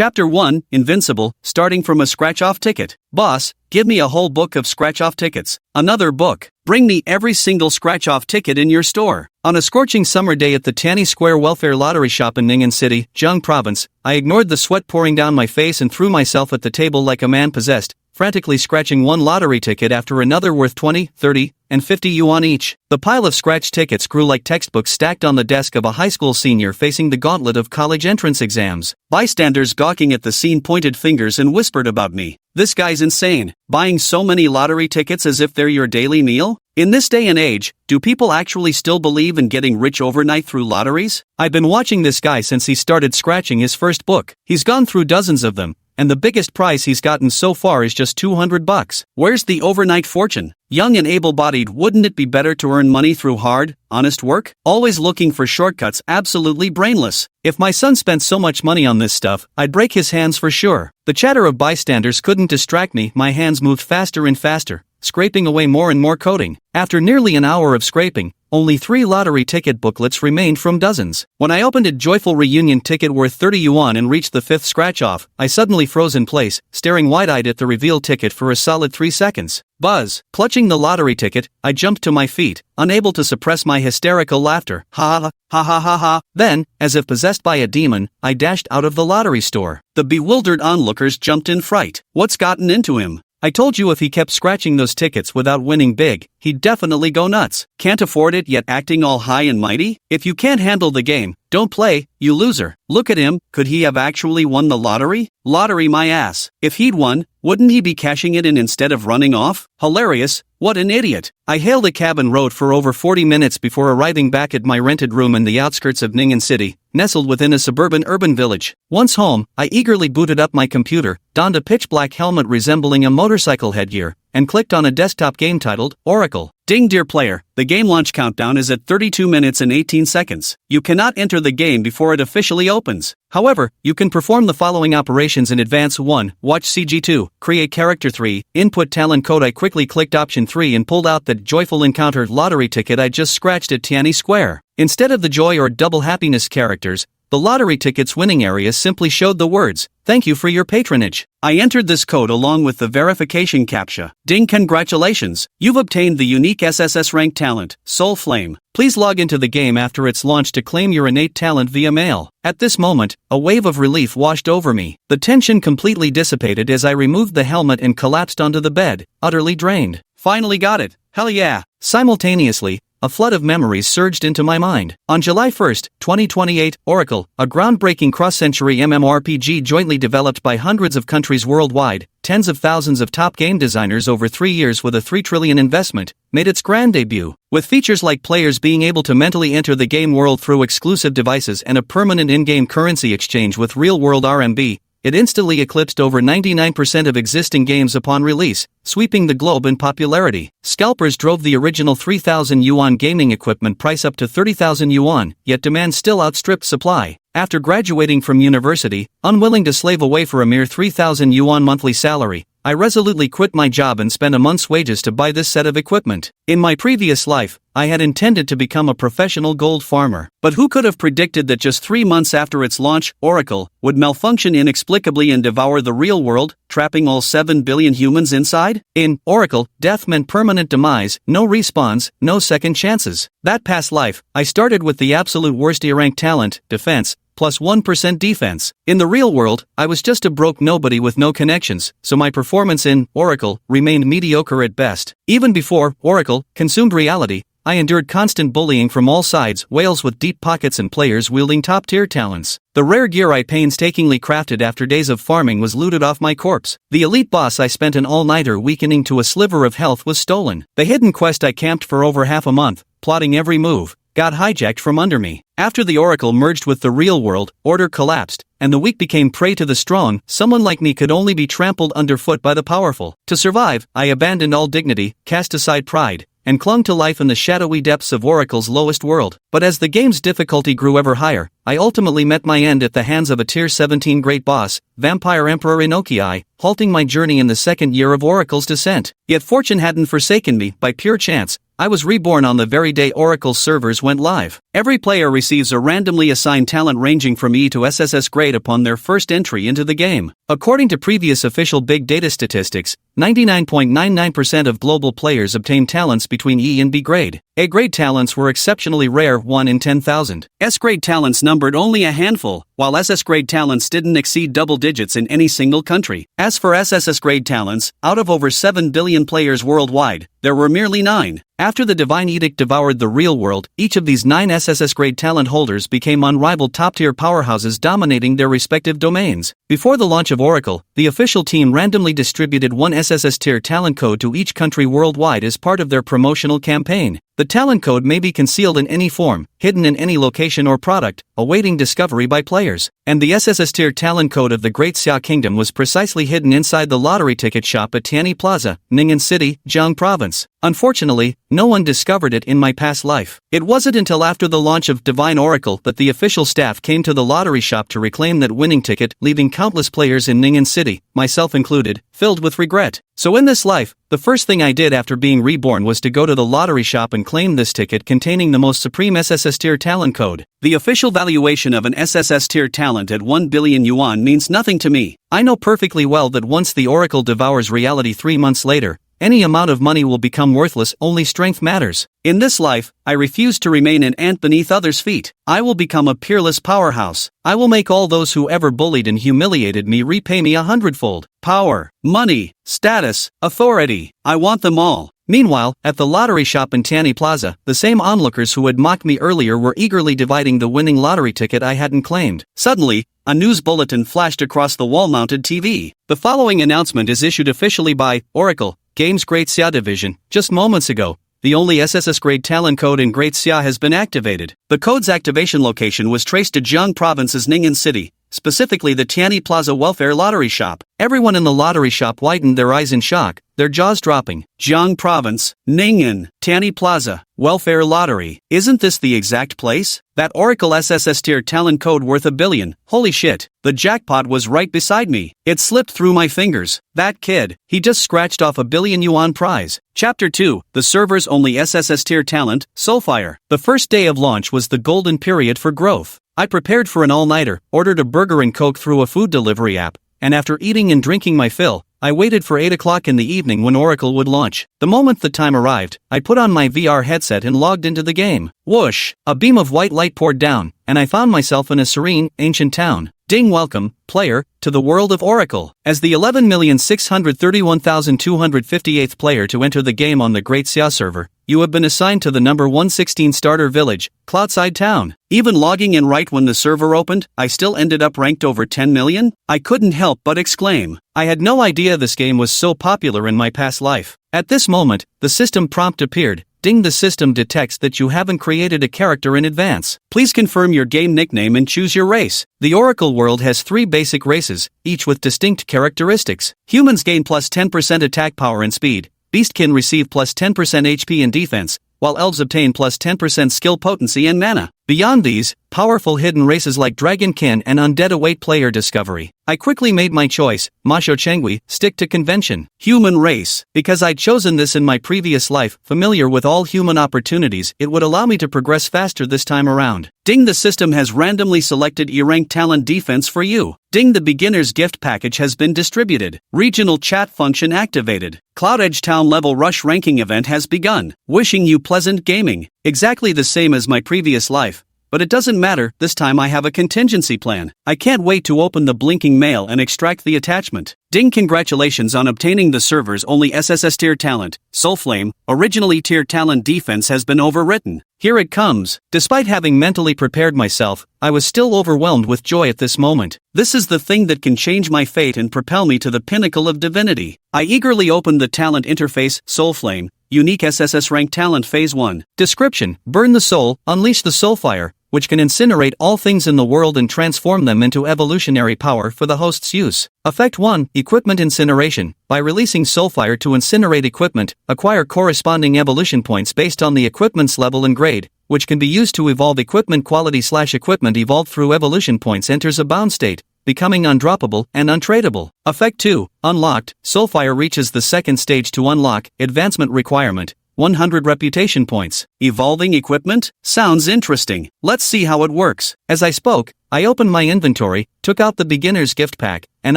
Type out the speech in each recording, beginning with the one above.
Chapter 1, Invincible, starting from a scratch-off ticket. Boss, give me a whole book of scratch-off tickets. Another book. Bring me every single scratch-off ticket in your store. On a scorching summer day at the Tanny Square Welfare Lottery Shop in Ning'an City, Zhejiang Province, I ignored the sweat pouring down my face and threw myself at the table like a man possessed, frantically scratching one lottery ticket after another worth 20, 30, and 50 yuan each. The pile of scratch tickets grew like textbooks stacked on the desk of a high school senior facing the gauntlet of college entrance exams. Bystanders gawking at the scene pointed fingers and whispered about me. This guy's insane, buying so many lottery tickets as if they're your daily meal? In this day and age, do people actually still believe in getting rich overnight through lotteries? I've been watching this guy since he started scratching his first book. He's gone through dozens of them, and the biggest prize he's gotten so far is just $200. Where's the overnight fortune? Young and able-bodied, wouldn't it be better to earn money through hard, honest work? Always looking for shortcuts, absolutely brainless. If my son spent so much money on this stuff, I'd break his hands for sure. The chatter of bystanders couldn't distract me. My hands moved faster and faster, scraping away more and more coating. After nearly an hour of scraping, only 3 lottery ticket booklets remained from dozens. When I opened a joyful reunion ticket worth 30 yuan and reached the 5th scratch-off, I suddenly froze in place, staring wide-eyed at the revealed ticket for a solid 3 seconds. Buzz! Clutching the lottery ticket, I jumped to my feet, unable to suppress my hysterical laughter. Ha ha ha ha ha ha. Then, as if possessed by a demon, I dashed out of the lottery store. The bewildered onlookers jumped in fright. What's gotten into him? I told you if he kept scratching those tickets without winning big, he'd definitely go nuts. Can't afford it yet acting all high and mighty? If you can't handle the game, don't play, you loser. Look at him, could he have actually won the lottery? Lottery my ass. If he'd won, wouldn't he be cashing it in instead of running off? Hilarious, what an idiot. I hailed a cab and rode for over 40 minutes before arriving back at my rented room in the outskirts of Ning'an City, nestled within a suburban urban village. Once home, I eagerly booted up my computer, donned a pitch-black helmet resembling a motorcycle headgear, and clicked on a desktop game titled Oracle. Ding dear player, the game launch countdown is at 32 minutes and 18 seconds. You cannot enter the game before it officially opens. However, you can perform the following operations in advance. 1. Watch CG. 2. Create character. 3. Input talent code. I quickly clicked option 3 and pulled out that joyful encounter lottery ticket I just scratched at Tanny Square. Instead of the joy or double happiness characters, the lottery ticket's winning area simply showed the words, "Thank you for your patronage." I entered this code along with the verification captcha. Ding, congratulations! You've obtained the unique SSS rank talent, Soul Flame. Please log into the game after its launch to claim your innate talent via mail. At this moment, a wave of relief washed over me. The tension completely dissipated as I removed the helmet and collapsed onto the bed, utterly drained. Finally got it! Hell yeah! Simultaneously, a flood of memories surged into my mind. On July 1, 2028, Oracle, a groundbreaking cross-century MMORPG jointly developed by hundreds of countries worldwide, tens of thousands of top game designers over 3 years with a $3 trillion investment, made its grand debut. With features like players being able to mentally enter the game world through exclusive devices and a permanent in-game currency exchange with real-world RMB, it instantly eclipsed over 99% of existing games upon release, sweeping the globe in popularity. Scalpers drove the original 3,000 yuan gaming equipment price up to 30,000 yuan, yet demand still outstripped supply. After graduating from university, unwilling to slave away for a mere 3,000 yuan monthly salary, I resolutely quit my job and spent a month's wages to buy this set of equipment. In my previous life, I had intended to become a professional gold farmer. But who could have predicted that just 3 months after its launch, Oracle would malfunction inexplicably and devour the real world, trapping all 7 billion humans inside? In Oracle, death meant permanent demise, no respawns, no second chances. That past life, I started with the absolute worst rank talent, defense, plus 1% defense. In the real world, I was just a broke nobody with no connections, so my performance in Oracle remained mediocre at best. Even before Oracle consumed reality, I endured constant bullying from all sides, whales with deep pockets and players wielding top-tier talents. The rare gear I painstakingly crafted after days of farming was looted off my corpse. The elite boss I spent an all-nighter weakening to a sliver of health was stolen. The hidden quest I camped for over half a month, plotting every move, got hijacked from under me. After the Oracle merged with the real world, order collapsed, and the weak became prey to the strong. Someone like me could only be trampled underfoot by the powerful. To survive, I abandoned all dignity, cast aside pride, and clung to life in the shadowy depths of Oracle's lowest world. But as the game's difficulty grew ever higher, I ultimately met my end at the hands of a Tier 17 great boss, Vampire Emperor Inoki, halting my journey in the second year of Oracle's descent. Yet fortune hadn't forsaken me. By pure chance, I was reborn on the very day Oracle servers went live. Every player receives a randomly assigned talent ranging from E to SSS grade upon their first entry into the game. According to previous official big data statistics, 99.99% of global players obtain talents between E and B grade. A grade talents were exceptionally rare, 1 in 10,000. S grade talents numbered only a handful, while SS grade talents didn't exceed double digits in any single country. As for SSS grade talents, out of over 7 billion players worldwide, there were merely 9. After the Divine Edict devoured the real world, each of these 9 SSS grade talent holders became unrivaled top-tier powerhouses dominating their respective domains. Before the launch of Oracle, the official team randomly distributed 1 SSS tier talent code to each country worldwide as part of their promotional campaign. The talent code may be concealed in any form, hidden in any location or product, awaiting discovery by players. And the SSS tier talent code of the Great Xia Kingdom was precisely hidden inside the lottery ticket shop at Tianyi Plaza, Ning'an City, Jiang Province. Unfortunately, no one discovered it in my past life. It wasn't until after the launch of Divine Oracle that the official staff came to the lottery shop to reclaim that winning ticket, leaving countless players in Ning'an City, myself included, filled with regret. So in this life, the first thing I did after being reborn was to go to the lottery shop and claim this ticket containing the most supreme SSS tier talent code. The official valuation of an SSS tier talent at 1 billion yuan means nothing to me. I know perfectly well that once the Oracle devours reality 3 months later, any amount of money will become worthless, only strength matters. In this life, I refuse to remain an ant beneath others' feet. I will become a peerless powerhouse. I will make all those who ever bullied and humiliated me repay me 100-fold. Power, money, status, authority. I want them all. Meanwhile, at the lottery shop in Tianyi Plaza, the same onlookers who had mocked me earlier were eagerly dividing the winning lottery ticket I hadn't claimed. Suddenly, a news bulletin flashed across the wall-mounted TV. The following announcement is issued officially by Oracle Games Great Xia Division. Just moments ago, the only SSS grade talent code in Great Xia has been activated. The code's activation location was traced to Jiang Province's Ning'an City, specifically the Tianyi Plaza Welfare Lottery Shop. Everyone in the lottery shop widened their eyes in shock, their jaws dropping. Jiang Province, Ning'an, Tianyi Plaza, Welfare Lottery. Isn't this the exact place? That Oracle SSS tier talent code worth $1 billion. Holy shit. The jackpot was right beside me. It slipped through my fingers. That kid, he just scratched off $1 billion yuan prize. Chapter 2, the server's only SSS tier talent, Soulfire. The first day of launch was the golden period for growth. I prepared for an all-nighter, ordered a burger and Coke through a food delivery app, and after eating and drinking my fill, I waited for 8 o'clock in the evening when Oracle would launch. The moment the time arrived, I put on my VR headset and logged into the game. Whoosh! A beam of white light poured down, and I found myself in a serene, ancient town. Ding, welcome, player, to the world of Oracle. As the 11,631,258th player to enter the game on the Great Xia server, you have been assigned to the number 116 starter village, Cloudside Town. Even logging in right when the server opened, I still ended up ranked over 10 million? I couldn't help but exclaim. I had no idea this game was so popular in my past life. At this moment, the system prompt appeared. Ding, the system detects that you haven't created a character in advance. Please confirm your game nickname and choose your race. The Oracle world has 3 basic races, each with distinct characteristics. Humans gain plus 10% attack power and speed. Beastkin receive plus 10% HP and defense, while elves obtain plus 10% skill potency and mana. Beyond these, powerful hidden races like Dragonkin and Undead await player discovery. I quickly made my choice, Masho Chengui, stick to convention. Human race. Because I'd chosen this in my previous life, familiar with all human opportunities, it would allow me to progress faster this time around. Ding, the system has randomly selected E-rank talent defense for you. Ding, the beginner's gift package has been distributed. Regional chat function activated. Cloud Edge Town level rush ranking event has begun. Wishing you pleasant gaming. Exactly the same as my previous life. But it doesn't matter, this time I have a contingency plan. I can't wait to open the blinking mail and extract the attachment. Ding, congratulations on obtaining the server's only SSS tier talent, Soulflame. Originally tier talent defense has been overwritten. Here it comes. Despite having mentally prepared myself, I was still overwhelmed with joy at this moment. This is the thing that can change my fate and propel me to the pinnacle of divinity. I eagerly opened the talent interface, Soulflame. Unique SSS rank talent phase 1. Description: burn the soul, unleash the soulfire, which can incinerate all things in the world and transform them into evolutionary power for the host's use. Effect 1, equipment incineration. By releasing soulfire to incinerate equipment, acquire corresponding evolution points based on the equipment's level and grade, which can be used to evolve equipment quality/equipment evolved through evolution points enters a bound state, becoming undroppable and untradeable. Effect 2, unlocked. Soulfire reaches the second stage to unlock, advancement requirement. 100 reputation points. Evolving equipment? Sounds interesting. Let's see how it works. As I spoke, I opened my inventory, took out the beginner's gift pack, and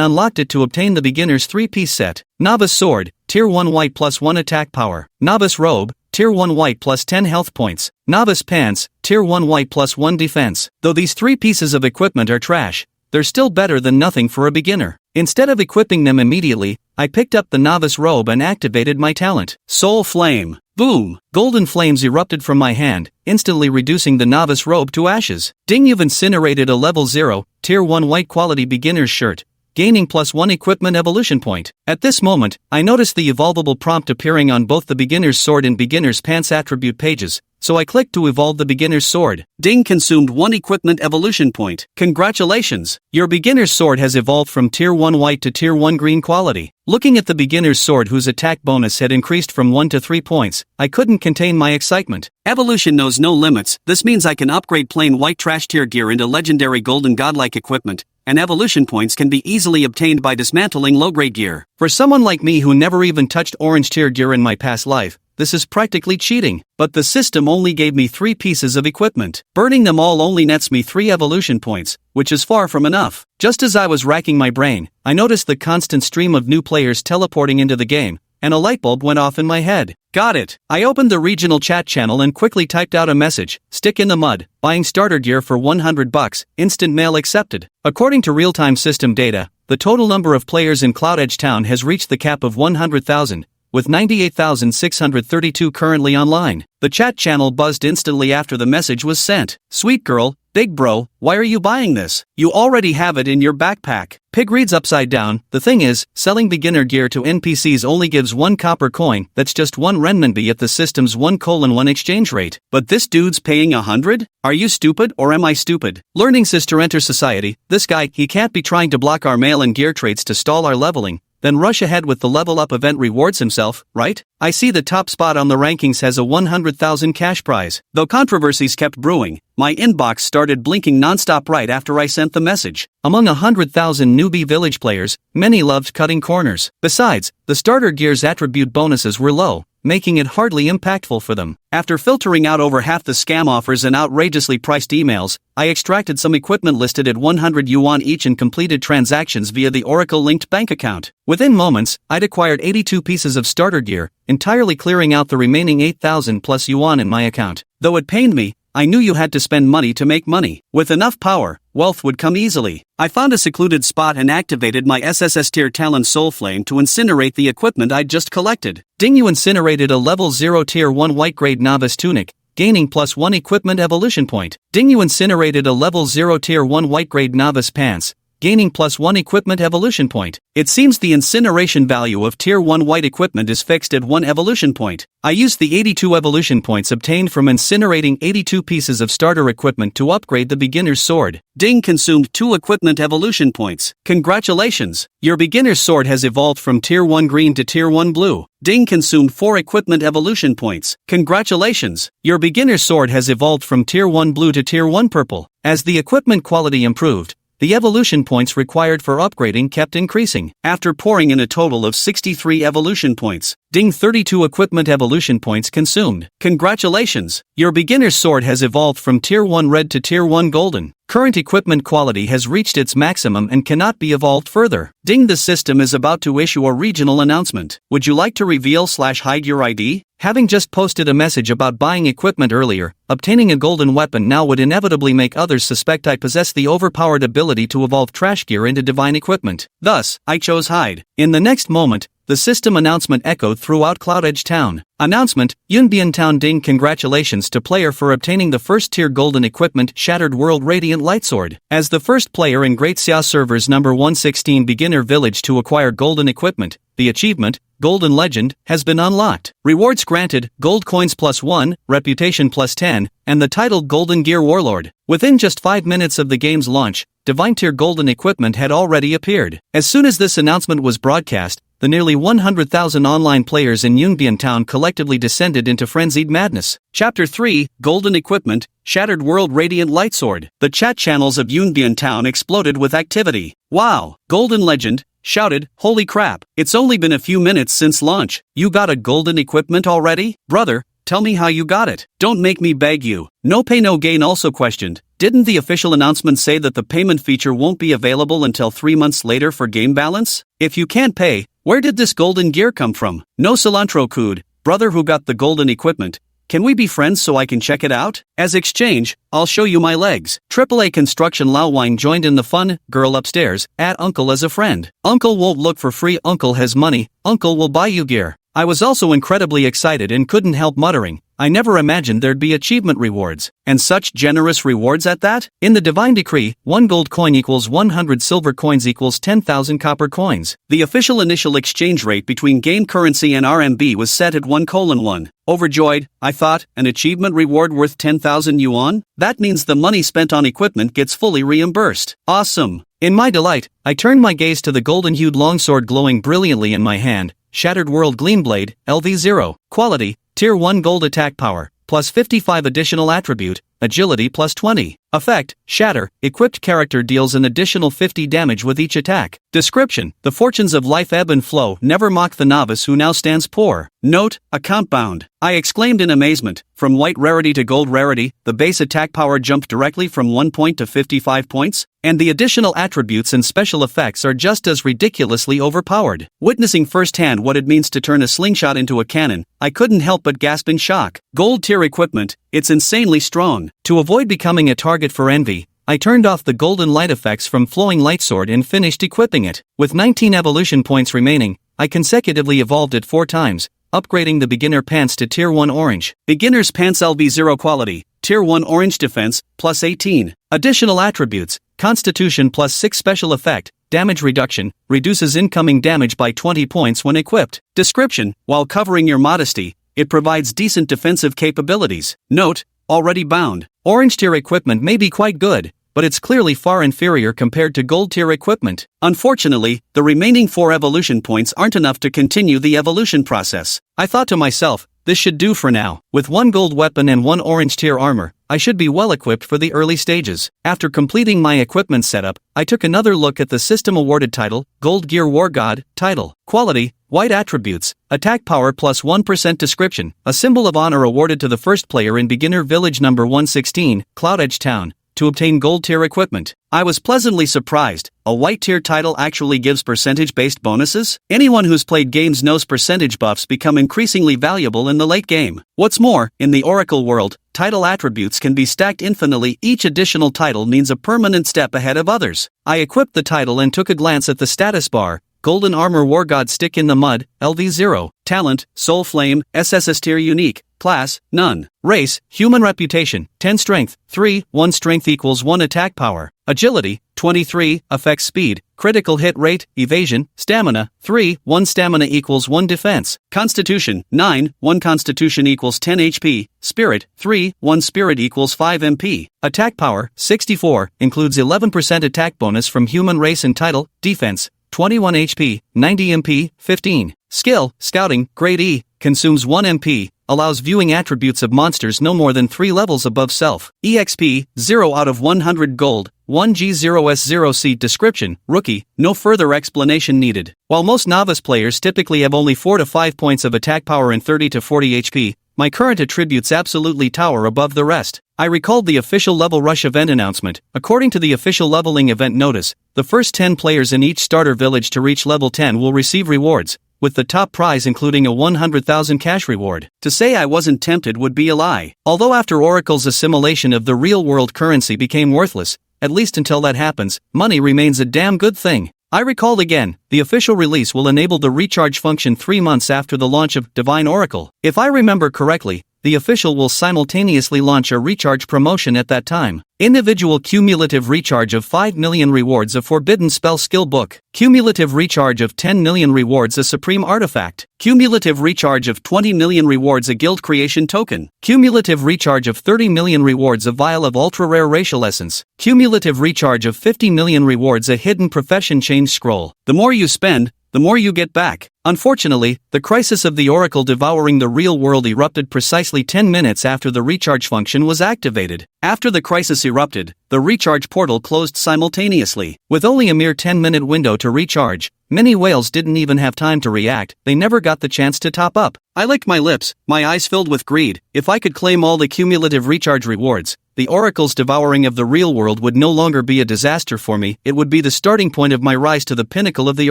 unlocked it to obtain the beginner's 3-piece set. Novice Sword, Tier 1 White plus 1 attack power. Novice Robe, Tier 1 White plus 10 health points. Novice Pants, Tier 1 White plus 1 defense. Though these 3 pieces of equipment are trash, they're still better than nothing for a beginner. Instead of equipping them immediately, I picked up the Novice Robe and activated my talent. Soul Flame. Boom! Golden flames erupted from my hand, instantly reducing the Novice Robe to ashes. Ding, you've incinerated a level 0, Tier 1 White quality beginner's shirt, gaining +1 equipment evolution point. At this moment, I noticed the evolvable prompt appearing on both the beginner's sword and beginner's pants attribute pages, so I clicked to evolve the beginner's sword. Ding, consumed 1 equipment evolution point. Congratulations! Your beginner's sword has evolved from Tier 1 White to Tier 1 Green quality. Looking at the beginner's sword whose attack bonus had increased from 1 to 3 points, I couldn't contain my excitement. Evolution knows no limits. This means I can upgrade plain white trash tier gear into legendary golden godlike equipment, and evolution points can be easily obtained by dismantling low-grade gear. For someone like me who never even touched orange tier gear in my past life, this is practically cheating. But the system only gave me 3 pieces of equipment. Burning them all only nets me 3 evolution points, which is far from enough. Just as I was racking my brain, I noticed the constant stream of new players teleporting into the game, and a light bulb went off in my head. Got it! I opened the regional chat channel and quickly typed out a message: stick in the mud, buying starter gear for $100, instant mail accepted. According to real-time system data, the total number of players in Cloud Edge Town has reached the cap of 100,000. With 98,632 currently online. The chat channel buzzed instantly after the message was sent. Sweet girl, big bro, why are you buying this? You already have it in your backpack. Pig reads upside down. The thing is, selling beginner gear to NPCs only gives 1 copper coin, that's just 1 renminbi at the system's 1:1 exchange rate. But this dude's paying 100? Are you stupid or am I stupid? Learning sister enters society. This guy, he can't be trying to block our mail and gear traits to stall our leveling. Then rush ahead with the level up event rewards himself, right? I see the top spot on the rankings has a 100,000 cash prize. Though controversies kept brewing, my inbox started blinking nonstop right after I sent the message. Among 100,000 newbie village players, many loved cutting corners. Besides, the starter gear's attribute bonuses were low, making it hardly impactful for them. After filtering out over half the scam offers and outrageously priced emails, I extracted some equipment listed at 100 yuan each and completed transactions via the Oracle-linked bank account. Within moments, I'd acquired 82 pieces of starter gear, entirely clearing out the remaining 8,000 plus yuan in my account. Though it pained me, I knew you had to spend money to make money. With enough power, wealth would come easily. I found a secluded spot and activated my SSS tier talent Soul Flame to incinerate the equipment I'd just collected. Ding, you incinerated a level 0 tier 1 white grade novice tunic, gaining +1 equipment evolution point. Ding, you incinerated a level 0 tier 1 white grade novice pants, gaining +1 equipment evolution point. It seems the incineration value of tier 1 white equipment is fixed at 1 evolution point. I used the 82 evolution points obtained from incinerating 82 pieces of starter equipment to upgrade the beginner's sword. Ding, consumed 2 equipment evolution points. Congratulations! Your beginner's sword has evolved from tier 1 green to tier 1 blue. Ding, consumed 4 equipment evolution points. Congratulations! Your beginner's sword has evolved from tier 1 blue to tier 1 purple. As the equipment quality improved, the evolution points required for upgrading kept increasing. After pouring in a total of 63 evolution points, Ding, 32 equipment evolution points consumed. Congratulations! Your beginner's sword has evolved from tier 1 red to tier 1 golden. Current equipment quality has reached its maximum and cannot be evolved further. Ding, the system is about to issue a regional announcement. Would you like to reveal/hide your ID? Having just posted a message about buying equipment earlier, obtaining a golden weapon now would inevitably make others suspect I possess the overpowered ability to evolve trash gear into divine equipment. Thus, I chose hide. In the next moment, the system announcement echoed throughout Cloud Edge Town. Announcement: Yunbian Town. Ding, congratulations to player for obtaining the first tier golden equipment Shattered World Radiant Lightsword. As the first player in Great Xia servers number 116 beginner village to acquire golden equipment, the achievement, Golden Legend, has been unlocked. Rewards granted: gold coins +1, reputation +10, and the title Golden Gear Warlord. Within just 5 minutes of the game's launch, divine tier golden equipment had already appeared. As soon as this announcement was broadcast, the nearly 100,000 online players in Yungbyan Town collectively descended into frenzied madness. Chapter 3, Golden Equipment, Shattered World Radiant Lightsword. The chat channels of Yungbyan Town exploded with activity. Wow! Golden Legend! Shouted, holy crap, it's only been a few minutes since launch. You got a golden equipment already? Brother, tell me how you got it. Don't make me beg you. No pay no gain also questioned. Didn't the official announcement say that the payment feature won't be available until 3 months later for game balance? If you can't pay, where did this golden gear come from? No cilantro cood, brother who got the golden equipment. Can we be friends so I can check it out? As exchange, I'll show you my legs. AAA Construction Lauwine joined in the fun. Girl upstairs, add uncle as a friend. Uncle won't look for free, uncle has money, uncle will buy you gear. I was also incredibly excited and couldn't help muttering, I never imagined there'd be achievement rewards, and such generous rewards at that? In the divine decree, 1 gold coin equals 100 silver coins equals 10,000 copper coins. The official initial exchange rate between game currency and RMB was set at 1:1. Overjoyed, I thought, an achievement reward worth 10,000 yuan? That means the money spent on equipment gets fully reimbursed. Awesome! In my delight, I turned my gaze to the golden-hued longsword glowing brilliantly in my hand. Shattered World Gleamblade, LV0. Quality, Tier 1 Gold Attack Power, plus 55 additional attribute, Agility plus 20. Effect, Shatter, equipped character deals an additional 50 damage with each attack. Description, the fortunes of life ebb and flow, never mock the novice who now stands poor. Note, account bound. I exclaimed in amazement, from white rarity to gold rarity, the base attack power jumped directly from 1 point to 55 points, and the additional attributes and special effects are just as ridiculously overpowered. Witnessing firsthand what it means to turn a slingshot into a cannon, I couldn't help but gasp in shock. Gold tier equipment, it's insanely strong. To avoid becoming a target for envy, I turned off the golden light effects from Flowing Lightsword and finished equipping it. With 19 evolution points remaining, I consecutively evolved it 4 times, upgrading the beginner pants to Tier 1 Orange. Beginner's Pants LV0 quality, Tier 1 Orange defense, plus 18. Additional attributes, Constitution plus 6 special effect, damage reduction, reduces incoming damage by 20 points when equipped. Description, while covering your modesty, it provides decent defensive capabilities. Note, already bound. Orange tier equipment may be quite good, but it's clearly far inferior compared to gold tier equipment. Unfortunately, the remaining 4 evolution points aren't enough to continue the evolution process. I thought to myself, this should do for now. With 1 gold weapon and 1 orange tier armor, I should be well equipped for the early stages. After completing my equipment setup, I took another look at the system awarded title, Gold Gear War God, title, quality, white attributes, attack power plus 1% description, a symbol of honor awarded to the first player in beginner village number 116, Cloud Edge Town, to obtain gold tier equipment. I was pleasantly surprised, a white tier title actually gives percentage-based bonuses? Anyone who's played games knows percentage buffs become increasingly valuable in the late game. What's more, in the Oracle world, title attributes can be stacked infinitely. Each additional title means a permanent step ahead of others. I equipped the title and took a glance at the status bar. Golden Armor War God Stick in the Mud, LV0. Talent, Soul Flame, SSS tier unique. Class, none. Race, human reputation, 10 strength, 3, 1 strength equals 1 attack power. Agility, 23, affects speed, critical hit rate, evasion, stamina, 3, 1 stamina equals 1 defense. Constitution, 9, 1 constitution equals 10 HP. Spirit, 3, 1 spirit equals 5 MP. Attack power, 64, includes 11% attack bonus from human race and title. Defense, 21 HP, 90 MP, 15. Skill, Scouting, Grade E, consumes 1 MP, allows viewing attributes of monsters no more than 3 levels above self. EXP, 0 out of 100 gold, 1 G0S0C. Description, Rookie, no further explanation needed. While most novice players typically have only 4 to 5 points of attack power and 30 to 40 HP, my current attributes absolutely tower above the rest. I recalled the official level rush event announcement. According to the official leveling event notice, the first 10 players in each starter village to reach level 10 will receive rewards, with the top prize including a 100,000 cash reward. To say I wasn't tempted would be a lie. Although after Oracle's assimilation of the real-world currency became worthless, at least until that happens, money remains a damn good thing. I recalled again, the official release will enable the recharge function 3 months after the launch of Divine Oracle. If I remember correctly, the official will simultaneously launch a recharge promotion at that time. Individual cumulative recharge of 5 million rewards a Forbidden Spell Skill Book. Cumulative recharge of 10 million rewards a Supreme Artifact. Cumulative recharge of 20 million rewards a Guild Creation Token. Cumulative recharge of 30 million rewards a Vial of Ultra Rare Racial Essence. Cumulative recharge of 50 million rewards a Hidden Profession Change Scroll. The more you spend, the more you get back. Unfortunately, the crisis of the Oracle devouring the real world erupted precisely 10 minutes after the recharge function was activated. After the crisis erupted, the recharge portal closed simultaneously. With only a mere 10-minute window to recharge, many whales didn't even have time to react, they never got the chance to top up. I licked my lips, my eyes filled with greed. If I could claim all the cumulative recharge rewards, the Oracle's devouring of the real world would no longer be a disaster for me, it would be the starting point of my rise to the pinnacle of the